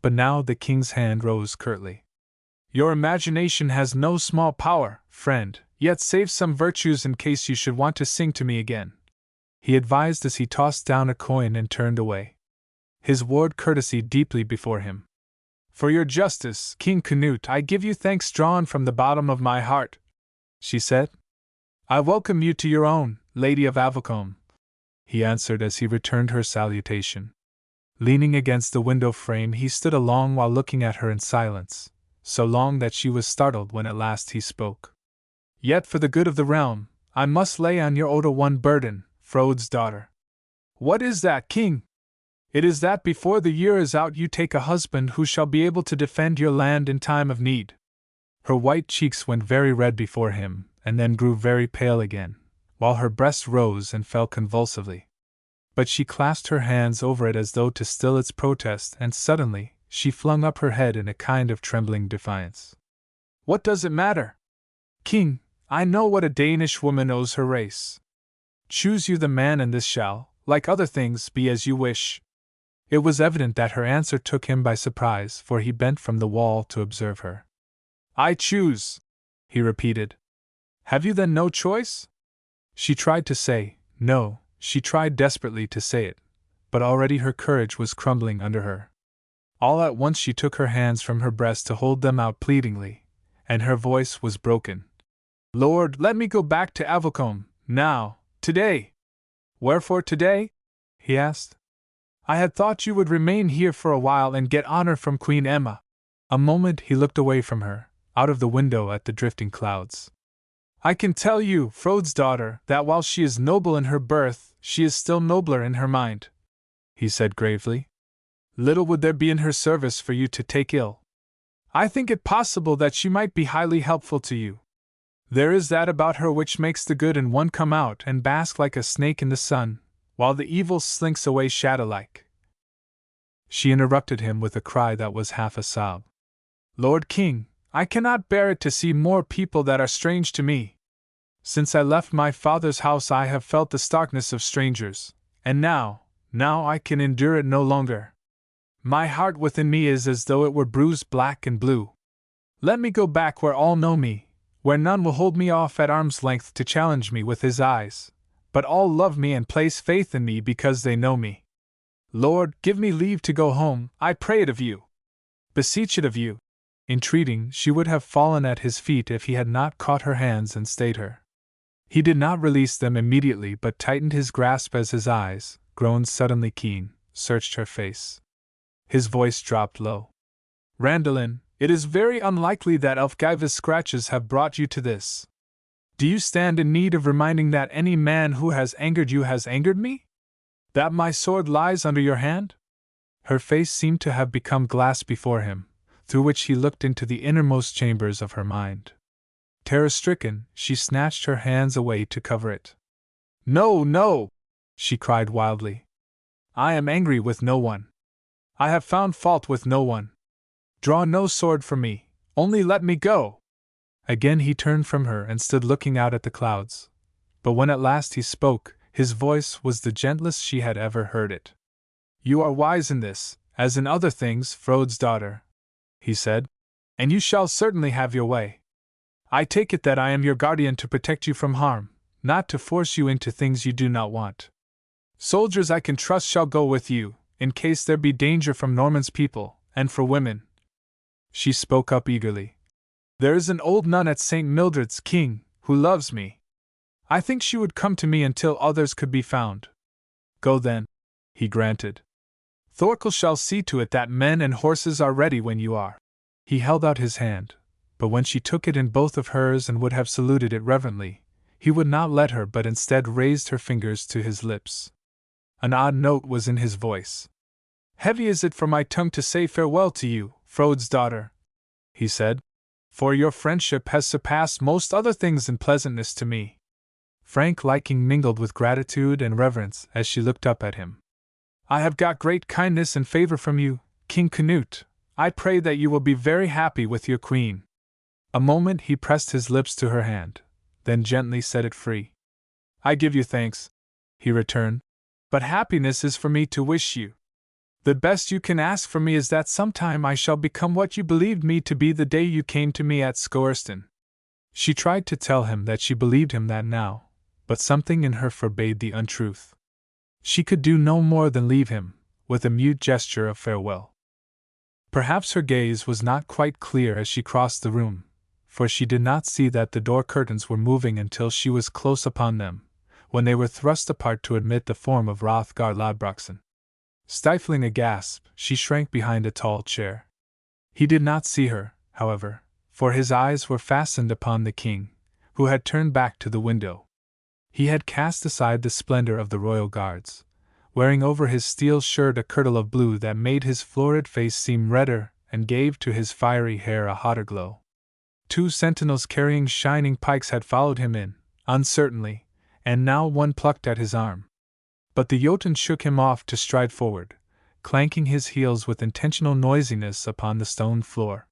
But now the king's hand rose curtly. "Your imagination has no small power, friend, yet save some virtues in case you should want to sing to me again," he advised as he tossed down a coin and turned away. His ward courtesied deeply before him. "For your justice, King Canute, I give you thanks drawn from the bottom of my heart," she said. "I welcome you to your own, Lady of Avocombe," he answered as he returned her salutation. Leaning against the window frame, he stood a long while looking at her in silence, so long that she was startled when at last he spoke. "Yet for the good of the realm, I must lay on your Oda one burden, Frode's daughter." "What is that, King?" "It is that before the year is out you take a husband who shall be able to defend your land in time of need." Her white cheeks went very red before him, and then grew very pale again, while her breast rose and fell convulsively. But she clasped her hands over it as though to still its protest, and suddenly she flung up her head in a kind of trembling defiance. "What does it matter? King, I know what a Danish woman owes her race. Choose you the man, and this shall, like other things, be as you wish." It was evident that her answer took him by surprise, for he bent from the wall to observe her. "I choose," he repeated. "Have you then no choice?" She tried to say, no, she tried desperately to say it, but already her courage was crumbling under her. All at once she took her hands from her breast to hold them out pleadingly, and her voice was broken. "Lord, let me go back to Avocombe, now, today." "Wherefore today?" he asked. "I had thought you would remain here for a while and get honor from Queen Emma." A moment he looked away from her, out of the window at the drifting clouds. "I can tell you, Frode's daughter, that while she is noble in her birth, she is still nobler in her mind," he said gravely. "Little would there be in her service for you to take ill. I think it possible that she might be highly helpful to you. There is that about her which makes the good in one come out and bask like a snake in the sun, while the evil slinks away shadow-like." She interrupted him with a cry that was half a sob. "Lord King, I cannot bear it to see more people that are strange to me. Since I left my father's house I have felt the starkness of strangers, and now I can endure it no longer. My heart within me is as though it were bruised black and blue. Let me go back where all know me, where none will hold me off at arm's length to challenge me with his eyes, but all love me and place faith in me because they know me. Lord, give me leave to go home, I pray it of you. Beseech it of you." Entreating, she would have fallen at his feet if he had not caught her hands and stayed her. He did not release them immediately but tightened his grasp as his eyes, grown suddenly keen, searched her face. His voice dropped low. "Randalin, it is very unlikely that Elfgiva's scratches have brought you to this. Do you stand in need of reminding that any man who has angered you has angered me? That my sword lies under your hand?" Her face seemed to have become glass before him, through which he looked into the innermost chambers of her mind. Terror-stricken, she snatched her hands away to cover it. "No, no!" she cried wildly. "I am angry with no one. I have found fault with no one. Draw no sword from me, only let me go." Again he turned from her and stood looking out at the clouds. But when at last he spoke, his voice was the gentlest she had ever heard it. "You are wise in this, as in other things, Frode's daughter," he said, "and you shall certainly have your way. I take it that I am your guardian to protect you from harm, not to force you into things you do not want. Soldiers I can trust shall go with you, in case there be danger from Norman's people, and for women." She spoke up eagerly. "There is an old nun at St. Mildred's, King, who loves me. I think she would come to me until others could be found." "Go then," he granted. "Thorkel shall see to it that men and horses are ready when you are." He held out his hand, but when she took it in both of hers and would have saluted it reverently, he would not let her but instead raised her fingers to his lips. An odd note was in his voice. "Heavy is it for my tongue to say farewell to you, Frode's daughter," he said, "for your friendship has surpassed most other things in pleasantness to me." Frank liking mingled with gratitude and reverence as she looked up at him. "I have got great kindness and favor from you, King Canute. I pray that you will be very happy with your queen." A moment he pressed his lips to her hand, then gently set it free. "I give you thanks," he returned, "but happiness is for me to wish you. The best you can ask for me is that sometime I shall become what you believed me to be the day you came to me at Scoreston." She tried to tell him that she believed him that now, but something in her forbade the untruth. She could do no more than leave him, with a mute gesture of farewell. Perhaps her gaze was not quite clear as she crossed the room, for she did not see that the door curtains were moving until she was close upon them, when they were thrust apart to admit the form of Hrothgar Lodbrokson. Stifling a gasp, she shrank behind a tall chair. He did not see her, however, for his eyes were fastened upon the king, who had turned back to the window. He had cast aside the splendor of the royal guards, wearing over his steel shirt a kirtle of blue that made his florid face seem redder and gave to his fiery hair a hotter glow. 2 sentinels carrying shining pikes had followed him in, uncertainly, and now one plucked at his arm. But the Jotun shook him off to stride forward, clanking his heels with intentional noisiness upon the stone floor.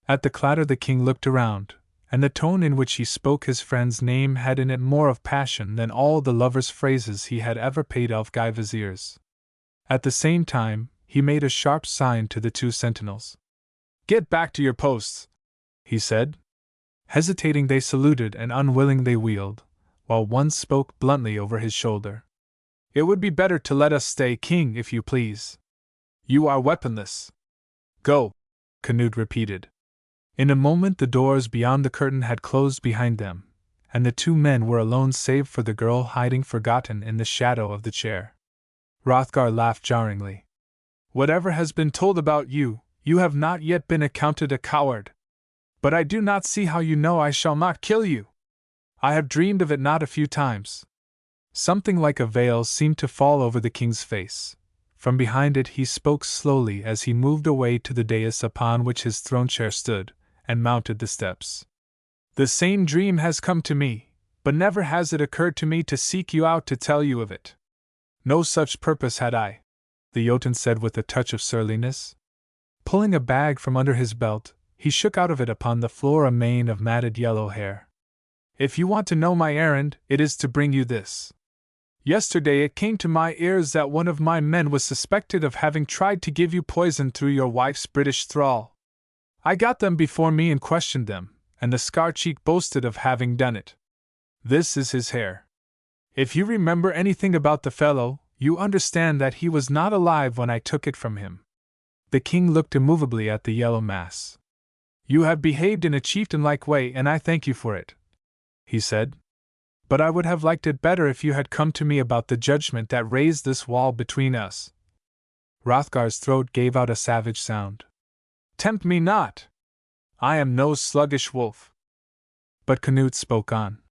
At the clatter the king looked around, and the tone in which he spoke his friend's name had in it more of passion than all the lover's phrases he had ever paid Elfguy viziers. At the same time, he made a sharp sign to the 2 sentinels. "Get back to your posts," he said. Hesitating they saluted and unwilling they wheeled, while one spoke bluntly over his shoulder. "It would be better to let us stay, King, if you please. You are weaponless." "Go," Canute repeated. In a moment the doors beyond the curtain had closed behind them, and the 2 men were alone save for the girl hiding forgotten in the shadow of the chair. Hrothgar laughed jarringly. "Whatever has been told about you, you have not yet been accounted a coward. But I do not see how you know I shall not kill you. I have dreamed of it not a few times." Something like a veil seemed to fall over the king's face. From behind it he spoke slowly as he moved away to the dais upon which his throne chair stood, and mounted the steps. "The same dream has come to me, but never has it occurred to me to seek you out to tell you of it. No such purpose had I," the Jotun said with a touch of surliness. Pulling a bag from under his belt, he shook out of it upon the floor a mane of matted yellow hair. "If you want to know my errand, it is to bring you this. Yesterday it came to my ears that one of my men was suspected of having tried to give you poison through your wife's British thrall. I got them before me and questioned them, and the Scar-Cheek boasted of having done it. This is his hair. If you remember anything about the fellow, you understand that he was not alive when I took it from him." The king looked immovably at the yellow mass. "You have behaved in a chieftain-like way, and I thank you for it," he said. "But I would have liked it better if you had come to me about the judgment that raised this wall between us." Hrothgar's throat gave out a savage sound. "Tempt me not! I am no sluggish wolf." But Canute spoke on.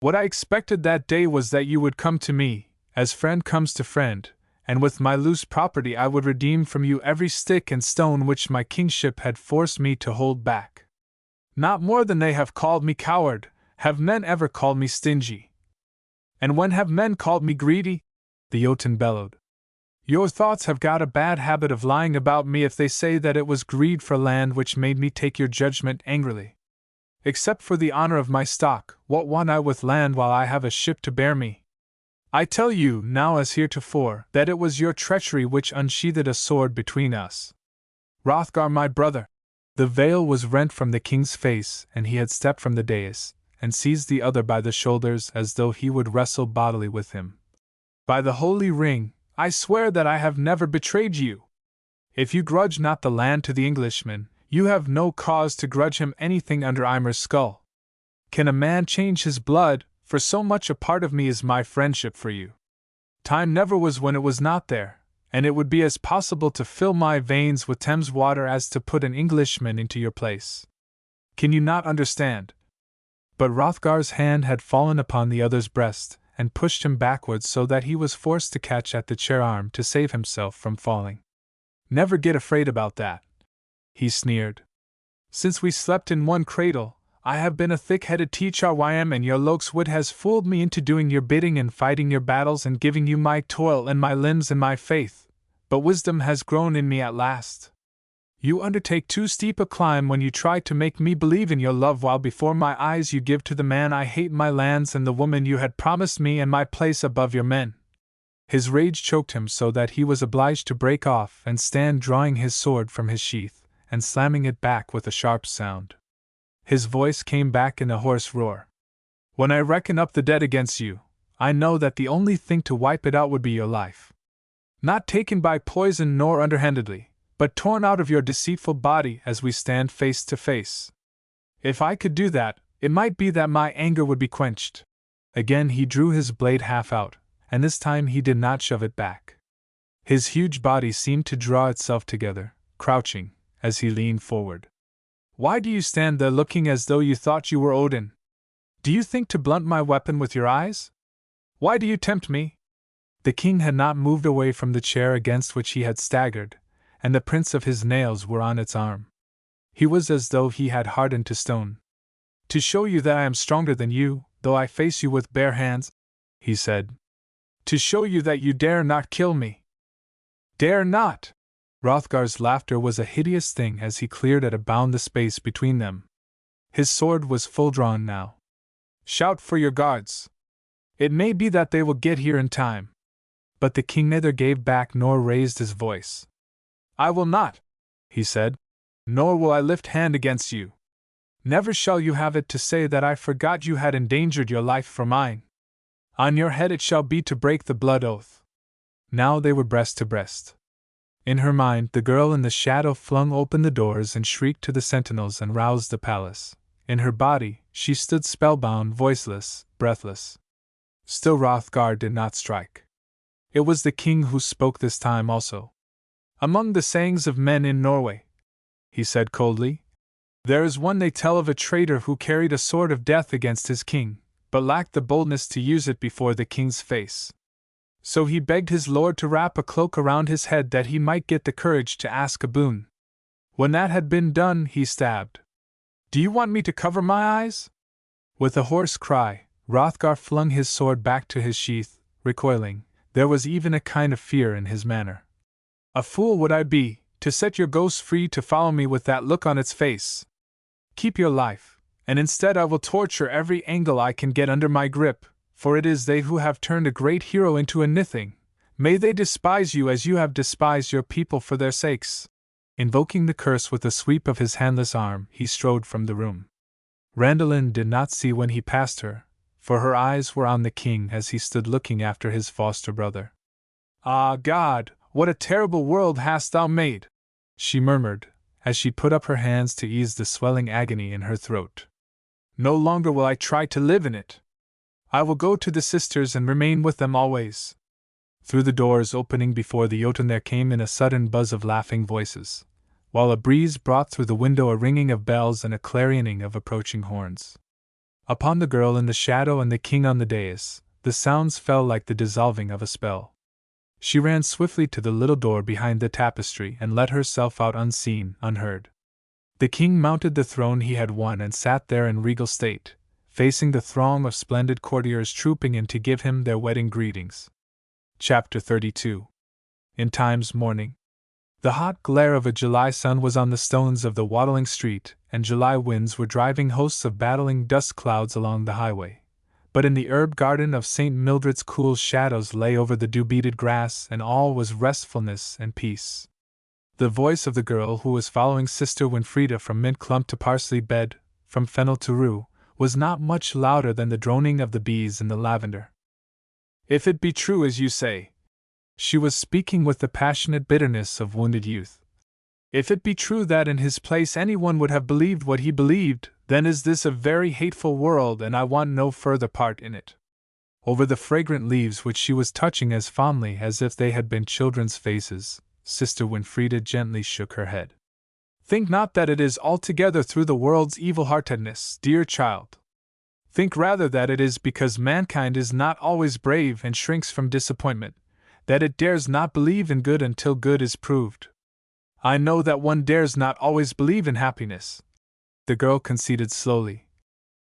"What I expected that day was that you would come to me, as friend comes to friend, and with my loose property I would redeem from you every stick and stone which my kingship had forced me to hold back. Not more than they have called me coward, have men ever called me stingy. And when have men called me greedy?" the Jotun bellowed. "Your thoughts have got a bad habit of lying about me if they say that it was greed for land which made me take your judgment angrily. Except for the honor of my stock, what want I with land while I have a ship to bear me? I tell you, now as heretofore, that it was your treachery which unsheathed a sword between us. Hrothgar, my brother! The veil was rent from the king's face, and he had stepped from the dais, and seized the other by the shoulders as though he would wrestle bodily with him. By the holy ring, I swear that I have never betrayed you! If you grudge not the land to the Englishman, you have no cause to grudge him anything under Ymir's skull. Can a man change his blood, for so much a part of me is my friendship for you? Time never was when it was not there, and it would be as possible to fill my veins with Thames water as to put an Englishman into your place. Can you not understand? But Hrothgar's hand had fallen upon the other's breast, and pushed him backwards so that he was forced to catch at the chair arm to save himself from falling. Never get afraid about that, he sneered. Since we slept in one cradle, I have been a thick-headed Trym, and your Lok's wit has fooled me into doing your bidding and fighting your battles and giving you my toil and my limbs and my faith, but wisdom has grown in me at last. You undertake too steep a climb when you try to make me believe in your love while before my eyes you give to the man I hate my lands and the woman you had promised me and my place above your men. His rage choked him so that he was obliged to break off and stand drawing his sword from his sheath, and slamming it back with a sharp sound. His voice came back in a hoarse roar. When I reckon up the dead against you, I know that the only thing to wipe it out would be your life. Not taken by poison nor underhandedly, but torn out of your deceitful body as we stand face to face. If I could do that, it might be that my anger would be quenched. Again he drew his blade half out, and this time he did not shove it back. His huge body seemed to draw itself together, crouching, as he leaned forward. Why do you stand there looking as though you thought you were Odin? Do you think to blunt my weapon with your eyes? Why do you tempt me? The king had not moved away from the chair against which he had staggered, and the prints of his nails were on its arm. He was as though he had hardened to stone. To show you that I am stronger than you, though I face you with bare hands, he said. To show you that you dare not kill me. Dare not! Hrothgar's laughter was a hideous thing as he cleared at a bound the space between them. His sword was full drawn now. Shout for your guards! It may be that they will get here in time. But the king neither gave back nor raised his voice. I will not, he said, nor will I lift hand against you. Never shall you have it to say that I forgot you had endangered your life for mine. On your head it shall be to break the blood oath. Now they were breast to breast. In her mind, the girl in the shadow flung open the doors and shrieked to the sentinels and roused the palace. In her body, she stood spellbound, voiceless, breathless. Still Hrothgar did not strike. It was the king who spoke this time also. Among the sayings of men in Norway, he said coldly, there is one they tell of a traitor who carried a sword of death against his king, but lacked the boldness to use it before the king's face. So he begged his lord to wrap a cloak around his head that he might get the courage to ask a boon. When that had been done, he stabbed. Do you want me to cover my eyes? With a hoarse cry, Hrothgar flung his sword back to his sheath, recoiling. There was even a kind of fear in his manner. A fool would I be, to set your ghost free to follow me with that look on its face. Keep your life, and instead I will torture every angle I can get under my grip, for it is they who have turned a great hero into a nothing. May they despise you as you have despised your people for their sakes. Invoking the curse with a sweep of his handless arm, he strode from the room. Randalin did not see when he passed her, for her eyes were on the king as he stood looking after his foster brother. Ah, God, what a terrible world hast thou made! She murmured, as she put up her hands to ease the swelling agony in her throat. No longer will I try to live in it. I will go to the sisters and remain with them always. Through the doors opening before the Jotun there came in a sudden buzz of laughing voices, while a breeze brought through the window a ringing of bells and a clarioning of approaching horns. Upon the girl in the shadow and the king on the dais, the sounds fell like the dissolving of a spell. She ran swiftly to the little door behind the tapestry and let herself out unseen, unheard. The king mounted the throne he had won and sat there in regal state, facing the throng of splendid courtiers trooping in to give him their wedding greetings. Chapter 32. In Time's morning. The hot glare of a July sun was on the stones of the waddling street, and July winds were driving hosts of battling dust clouds along the highway. but in the herb garden of St. Mildred's cool shadows lay over the dew-beaded grass, and all was restfulness and peace. The voice of the girl who was following Sister Winfrida from mint clump to parsley bed, from fennel to rue, was not much louder than the droning of the bees in the lavender. If it be true as you say, she was speaking with the passionate bitterness of wounded youth. If it be true that in his place anyone would have believed what he believed, then is this a very hateful world, and I want no further part in it. Over the fragrant leaves which she was touching as fondly as if they had been children's faces, Sister Winfrida gently shook her head. Think not that it is altogether through the world's evil-heartedness, dear child. Think rather that it is because mankind is not always brave and shrinks from disappointment, that it dares not believe in good until good is proved. I know that one dares not always believe in happiness, the girl conceded slowly.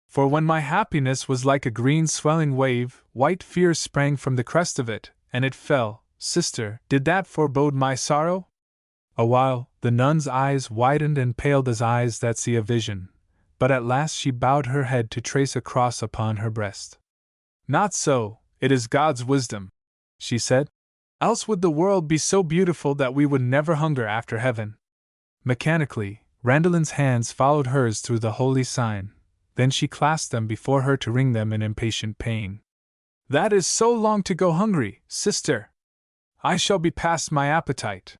For when my happiness was like a green swelling wave, white fear sprang from the crest of it, and it fell. Sister, did that forebode my sorrow? Awhile, the nun's eyes widened and paled as eyes that see a vision, but at last she bowed her head to trace a cross upon her breast. Not so, it is God's wisdom, she said. Else would the world be so beautiful that we would never hunger after heaven. Mechanically, Randallin's hands followed hers through the holy sign, then she clasped them before her to wring them in impatient pain. That is so long to go hungry, sister! I shall be past my appetite.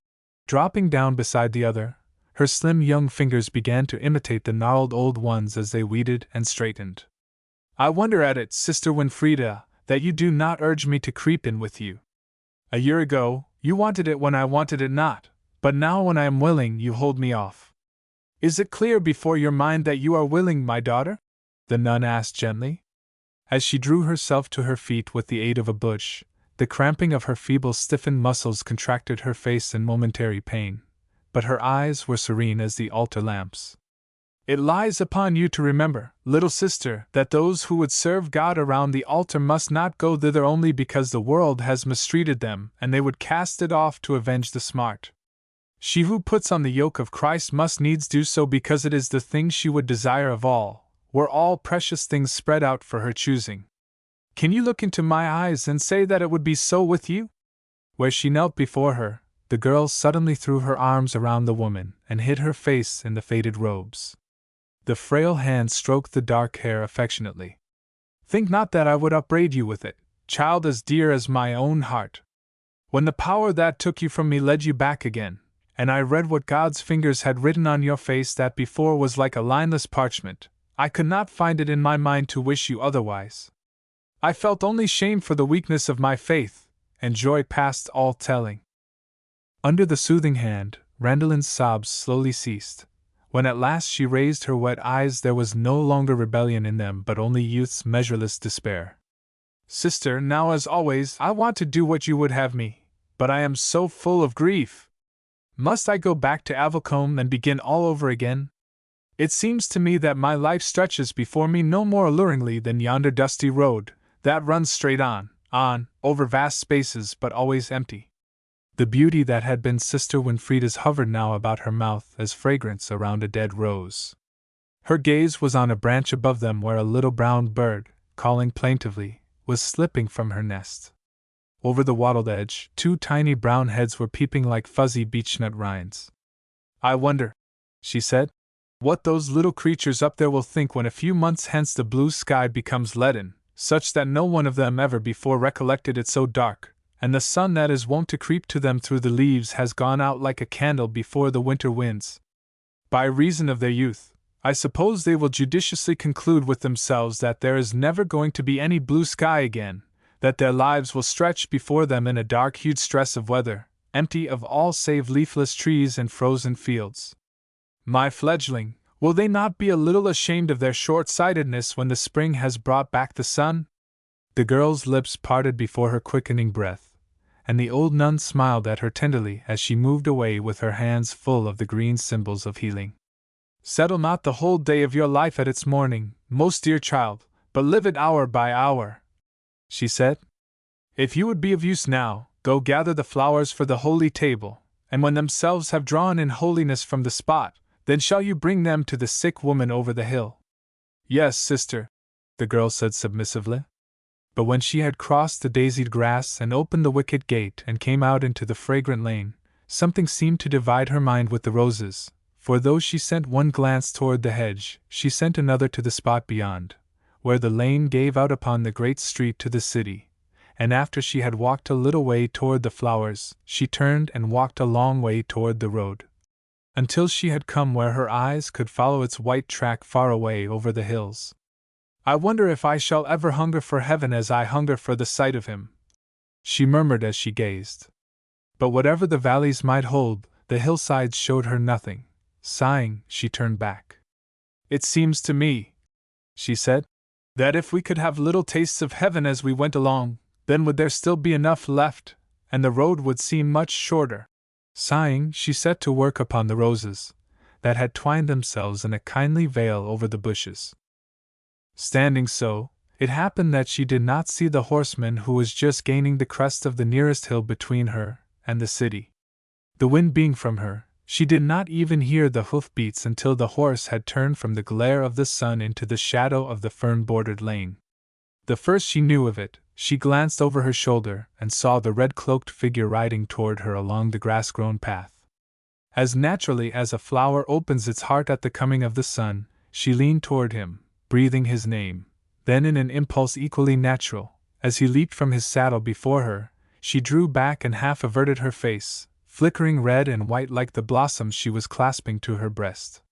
Dropping down beside the other, her slim young fingers began to imitate the gnarled old ones as they weeded and straightened. I wonder at it, Sister Winfrida, that you do not urge me to creep in with you. A year ago, you wanted it when I wanted it not, but now when I am willing, you hold me off. Is it clear before your mind that you are willing, my daughter? The nun asked gently. As she drew herself to her feet with the aid of a bush, the cramping of her feeble stiffened muscles contracted her face in momentary pain, but her eyes were serene as the altar lamps. It lies upon you to remember, little sister, that those who would serve God around the altar must not go thither only because the world has mistreated them and they would cast it off to avenge the smart. She who puts on the yoke of Christ must needs do so because it is the thing she would desire of all, were all precious things spread out for her choosing. Can you look into my eyes and say that it would be so with you? Where she knelt before her, the girl suddenly threw her arms around the woman and hid her face in the faded robes. The frail hand stroked the dark hair affectionately. Think not that I would upbraid you with it, child as dear as my own heart. When the power that took you from me led you back again, and I read what God's fingers had written on your face that before was like a lineless parchment, I could not find it in my mind to wish you otherwise. I felt only shame for the weakness of my faith, and joy past all telling. Under the soothing hand, Randallin's sobs slowly ceased. When at last she raised her wet eyes, there was no longer rebellion in them but only youth's measureless despair. Sister, now as always, I want to do what you would have me, but I am so full of grief. Must I go back to Avalcombe and begin all over again? It seems to me that my life stretches before me no more alluringly than yonder dusty road, that runs straight on, over vast spaces but always empty. The beauty that had been Sister Winfrida's hovered now about her mouth as fragrance around a dead rose. Her gaze was on a branch above them where a little brown bird, calling plaintively, was slipping from her nest. Over the wattled edge, 2 tiny brown heads were peeping like fuzzy beechnut rinds. I wonder, she said, what those little creatures up there will think when a few months hence the blue sky becomes leaden, such that no one of them ever before recollected it so dark, and the sun that is wont to creep to them through the leaves has gone out like a candle before the winter winds. By reason of their youth, I suppose they will judiciously conclude with themselves that there is never going to be any blue sky again, that their lives will stretch before them in a dark-hued stress of weather, empty of all save leafless trees and frozen fields. My fledgling, will they not be a little ashamed of their short-sightedness when the spring has brought back the sun? The girl's lips parted before her quickening breath, and the old nun smiled at her tenderly as she moved away with her hands full of the green symbols of healing. Settle not the whole day of your life at its morning, most dear child, but live it hour by hour, she said. If you would be of use now, go gather the flowers for the holy table, and when themselves have drawn in holiness from the spot, then shall you bring them to the sick woman over the hill. Yes, sister, the girl said submissively. But when she had crossed the daisied grass and opened the wicket gate and came out into the fragrant lane, something seemed to divide her mind with the roses, for though she sent one glance toward the hedge, she sent another to the spot beyond, where the lane gave out upon the great street to the city, and after she had walked a little way toward the flowers, she turned and walked a long way toward the road, until she had come where her eyes could follow its white track far away over the hills. "I wonder if I shall ever hunger for heaven as I hunger for the sight of him," she murmured as she gazed. But whatever the valleys might hold, the hillsides showed her nothing. Sighing, she turned back. "It seems to me," she said, "that if we could have little tastes of heaven as we went along, then would there still be enough left, and the road would seem much shorter." Sighing, she set to work upon the roses, that had twined themselves in a kindly veil over the bushes. Standing so, it happened that she did not see the horseman who was just gaining the crest of the nearest hill between her and the city. The wind being from her, she did not even hear the hoof-beats until the horse had turned from the glare of the sun into the shadow of the fern-bordered lane. The first she knew of it, she glanced over her shoulder and saw the red-cloaked figure riding toward her along the grass-grown path. As naturally as a flower opens its heart at the coming of the sun, she leaned toward him, breathing his name. Then in an impulse equally natural, as he leaped from his saddle before her, she drew back and half averted her face, flickering red and white like the blossoms she was clasping to her breast.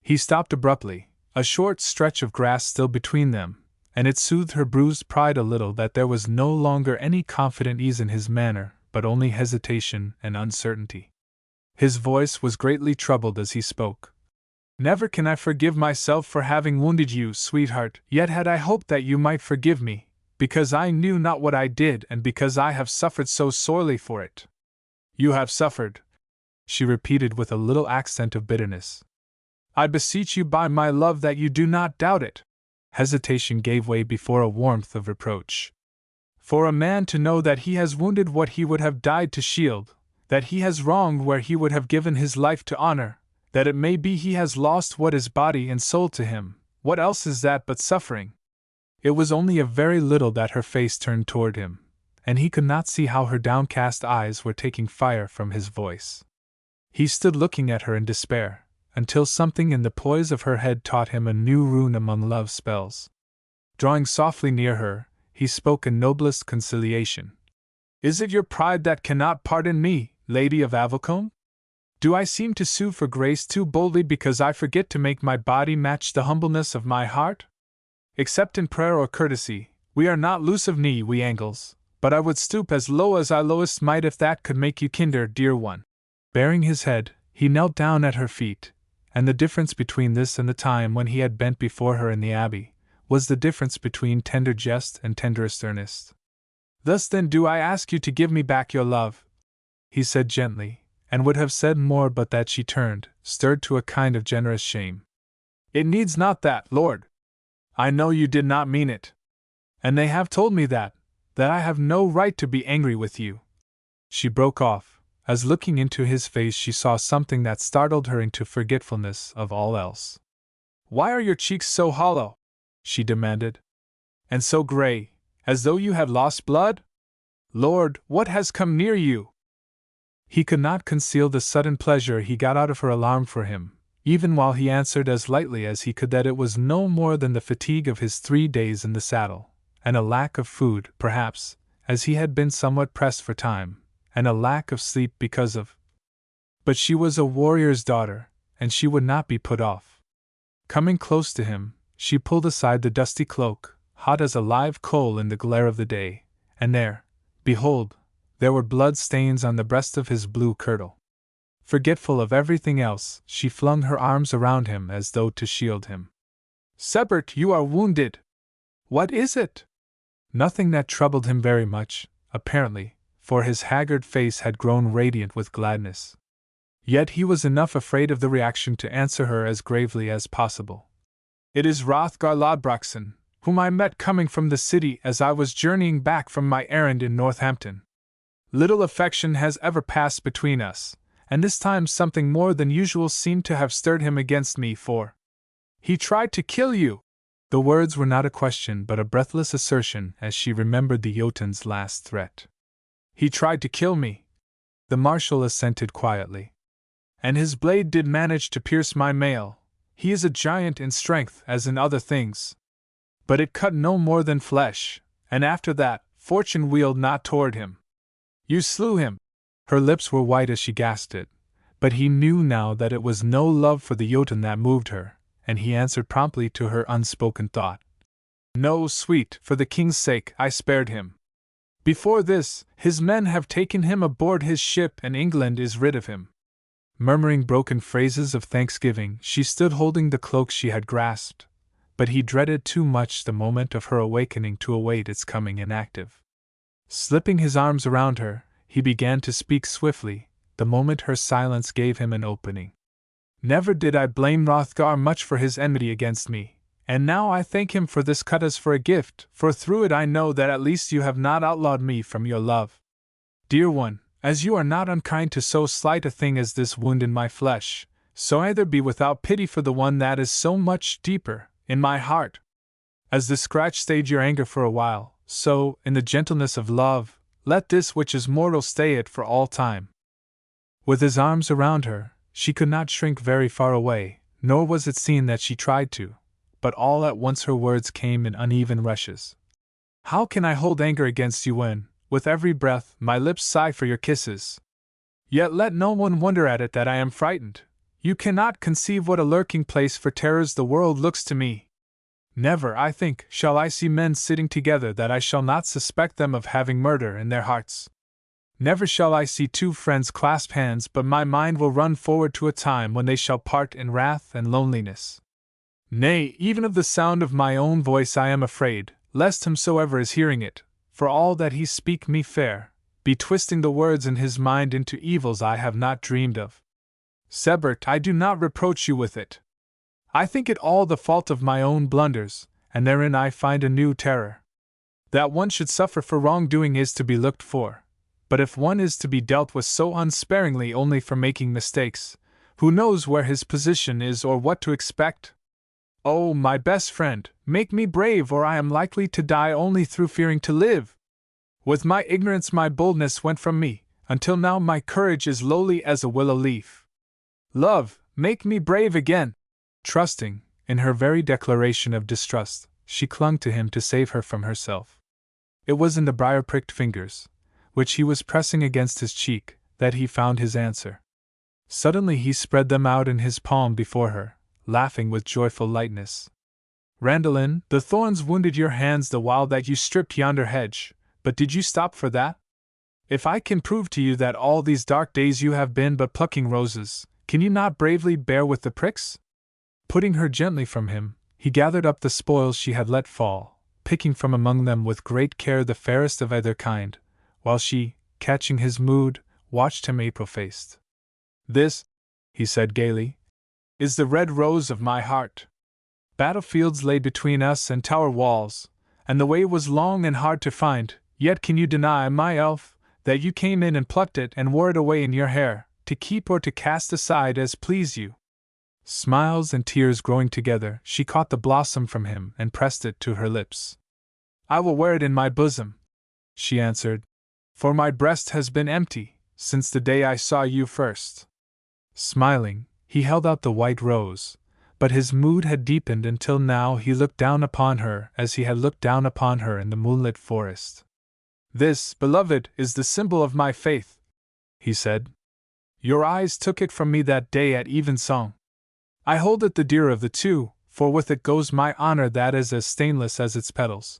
He stopped abruptly, a short stretch of grass still between them, and it soothed her bruised pride a little that there was no longer any confident ease in his manner, but only hesitation and uncertainty. His voice was greatly troubled as he spoke. "Never can I forgive myself for having wounded you, sweetheart, yet had I hoped that you might forgive me, because I knew not what I did and because I have suffered so sorely for it." "You have suffered," she repeated with a little accent of bitterness. "I beseech you by my love that you do not doubt it." Hesitation gave way before a warmth of reproach. "For a man to know that he has wounded what he would have died to shield, that he has wronged where he would have given his life to honor, that it may be he has lost what is body and soul to him, what else is that but suffering?" It was only a very little that her face turned toward him, and he could not see how her downcast eyes were taking fire from his voice. He stood looking at her in despair, until something in the poise of her head taught him a new rune among love's spells. Drawing softly near her, he spoke in noblest conciliation. "Is it your pride that cannot pardon me, Lady of Avalcombe? Do I seem to sue for grace too boldly because I forget to make my body match the humbleness of my heart? Except in prayer or courtesy, we are not loose of knee, we Angles, but I would stoop as low as I lowest might if that could make you kinder, dear one." Baring his head, he knelt down at her feet, and the difference between this and the time when he had bent before her in the abbey was the difference between tender jest and tenderest earnest. "Thus then do I ask you to give me back your love," he said gently, and would have said more but that she turned, stirred to a kind of generous shame. "It needs not that, Lord. I know you did not mean it. And they have told me that I have no right to be angry with you." She broke off, as looking into his face she saw something that startled her into forgetfulness of all else. "Why are your cheeks so hollow?" she demanded. "And so gray, as though you had lost blood? Lord, what has come near you?" He could not conceal the sudden pleasure he got out of her alarm for him, even while he answered as lightly as he could that it was no more than the fatigue of his 3 days in the saddle, and a lack of food, perhaps, as he had been somewhat pressed for time, and a lack of sleep because of. But she was a warrior's daughter, and she would not be put off. Coming close to him, she pulled aside the dusty cloak, hot as a live coal in the glare of the day, and there, behold, there were blood stains on the breast of his blue kirtle. Forgetful of everything else, she flung her arms around him as though to shield him. "Sebert, you are wounded! What is it?" Nothing that troubled him very much, apparently, for his haggard face had grown radiant with gladness. Yet he was enough afraid of the reaction to answer her as gravely as possible. "It is Hrothgar Lodbrokson, whom I met coming from the city as I was journeying back from my errand in Northampton. Little affection has ever passed between us, and this time something more than usual seemed to have stirred him against me, for he tried to kill you." The words were not a question but a breathless assertion as she remembered the Jotun's last threat. He tried to kill me, the marshal assented quietly. And his blade did manage to pierce my mail. He is a giant in strength as in other things. But it cut no more than flesh, and after that, fortune wheeled not toward him. You slew him. Her lips were white as she gasped it, but he knew now that it was no love for the Jotun that moved her, and he answered promptly to her unspoken thought. No, sweet, for the king's sake I spared him. Before this, his men have taken him aboard his ship and England is rid of him. Murmuring broken phrases of thanksgiving, she stood holding the cloak she had grasped, but he dreaded too much the moment of her awakening to await its coming inactive. Slipping his arms around her, he began to speak swiftly, the moment her silence gave him an opening. Never did I blame Hrothgar much for his enmity against me, and now I thank him for this cut as for a gift, for through it I know that at least you have not outlawed me from your love. Dear one, as you are not unkind to so slight a thing as this wound in my flesh, so either be without pity for the one that is so much deeper, in my heart. As the scratch stayed your anger for a while, so, in the gentleness of love, let this which is mortal stay it for all time. With his arms around her, she could not shrink very far away, nor was it seen that she tried to, but all at once her words came in uneven rushes. How can I hold anger against you when, with every breath, my lips sigh for your kisses? Yet let no one wonder at it that I am frightened. You cannot conceive what a lurking place for terrors the world looks to me. Never, I think, shall I see men sitting together that I shall not suspect them of having murder in their hearts. Never shall I see two friends clasp hands but my mind will run forward to a time when they shall part in wrath and loneliness. Nay, even of the sound of my own voice I am afraid, lest whomsoever is hearing it, for all that he speak me fair, be twisting the words in his mind into evils I have not dreamed of. Sebert, I do not reproach you with it. I think it all the fault of my own blunders, and therein I find a new terror. That one should suffer for wrongdoing is to be looked for, but if one is to be dealt with so unsparingly only for making mistakes, who knows where his position is or what to expect? Oh, my best friend, make me brave or I am likely to die only through fearing to live. With my ignorance my boldness went from me, until now my courage is lowly as a willow leaf. Love, make me brave again. Trusting, in her very declaration of distrust, she clung to him to save her from herself. It was in the briar-pricked fingers, which he was pressing against his cheek, that he found his answer. Suddenly he spread them out in his palm before her, laughing with joyful lightness. Randalin, the thorns wounded your hands the while that you stripped yonder hedge, but did you stop for that? If I can prove to you that all these dark days you have been but plucking roses, can you not bravely bear with the pricks? Putting her gently from him, he gathered up the spoils she had let fall, picking from among them with great care the fairest of either kind, while she, catching his mood, watched him April-faced. This, he said gaily, is the red rose of my heart. Battlefields lay between us and tower walls, and the way was long and hard to find, yet can you deny, my elf, that you came in and plucked it and wore it away in your hair, to keep or to cast aside as please you? Smiles and tears growing together, she caught the blossom from him and pressed it to her lips. I will wear it in my bosom, she answered, for my breast has been empty since the day I saw you first. Smiling, he held out the white rose, but his mood had deepened until now he looked down upon her as he had looked down upon her in the moonlit forest. This, beloved, is the symbol of my faith, he said. Your eyes took it from me that day at evensong. I hold it the dearer of the two, for with it goes my honor that is as stainless as its petals.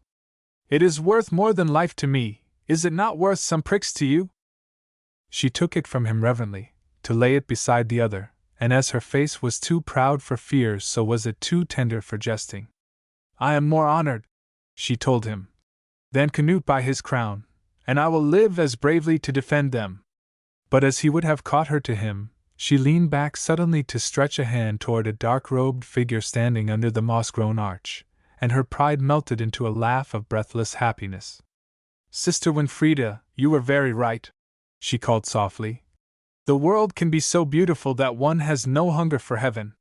It is worth more than life to me, is it not worth some pricks to you? She took it from him reverently, to lay it beside the other, and as her face was too proud for fear so was it too tender for jesting. I am more honored, she told him, than Canute by his crown, and I will live as bravely to defend them. But as he would have caught her to him, she leaned back suddenly to stretch a hand toward a dark-robed figure standing under the moss-grown arch, and her pride melted into a laugh of breathless happiness. Sister Winfrieda, you were very right, she called softly. The world can be so beautiful that one has no hunger for heaven.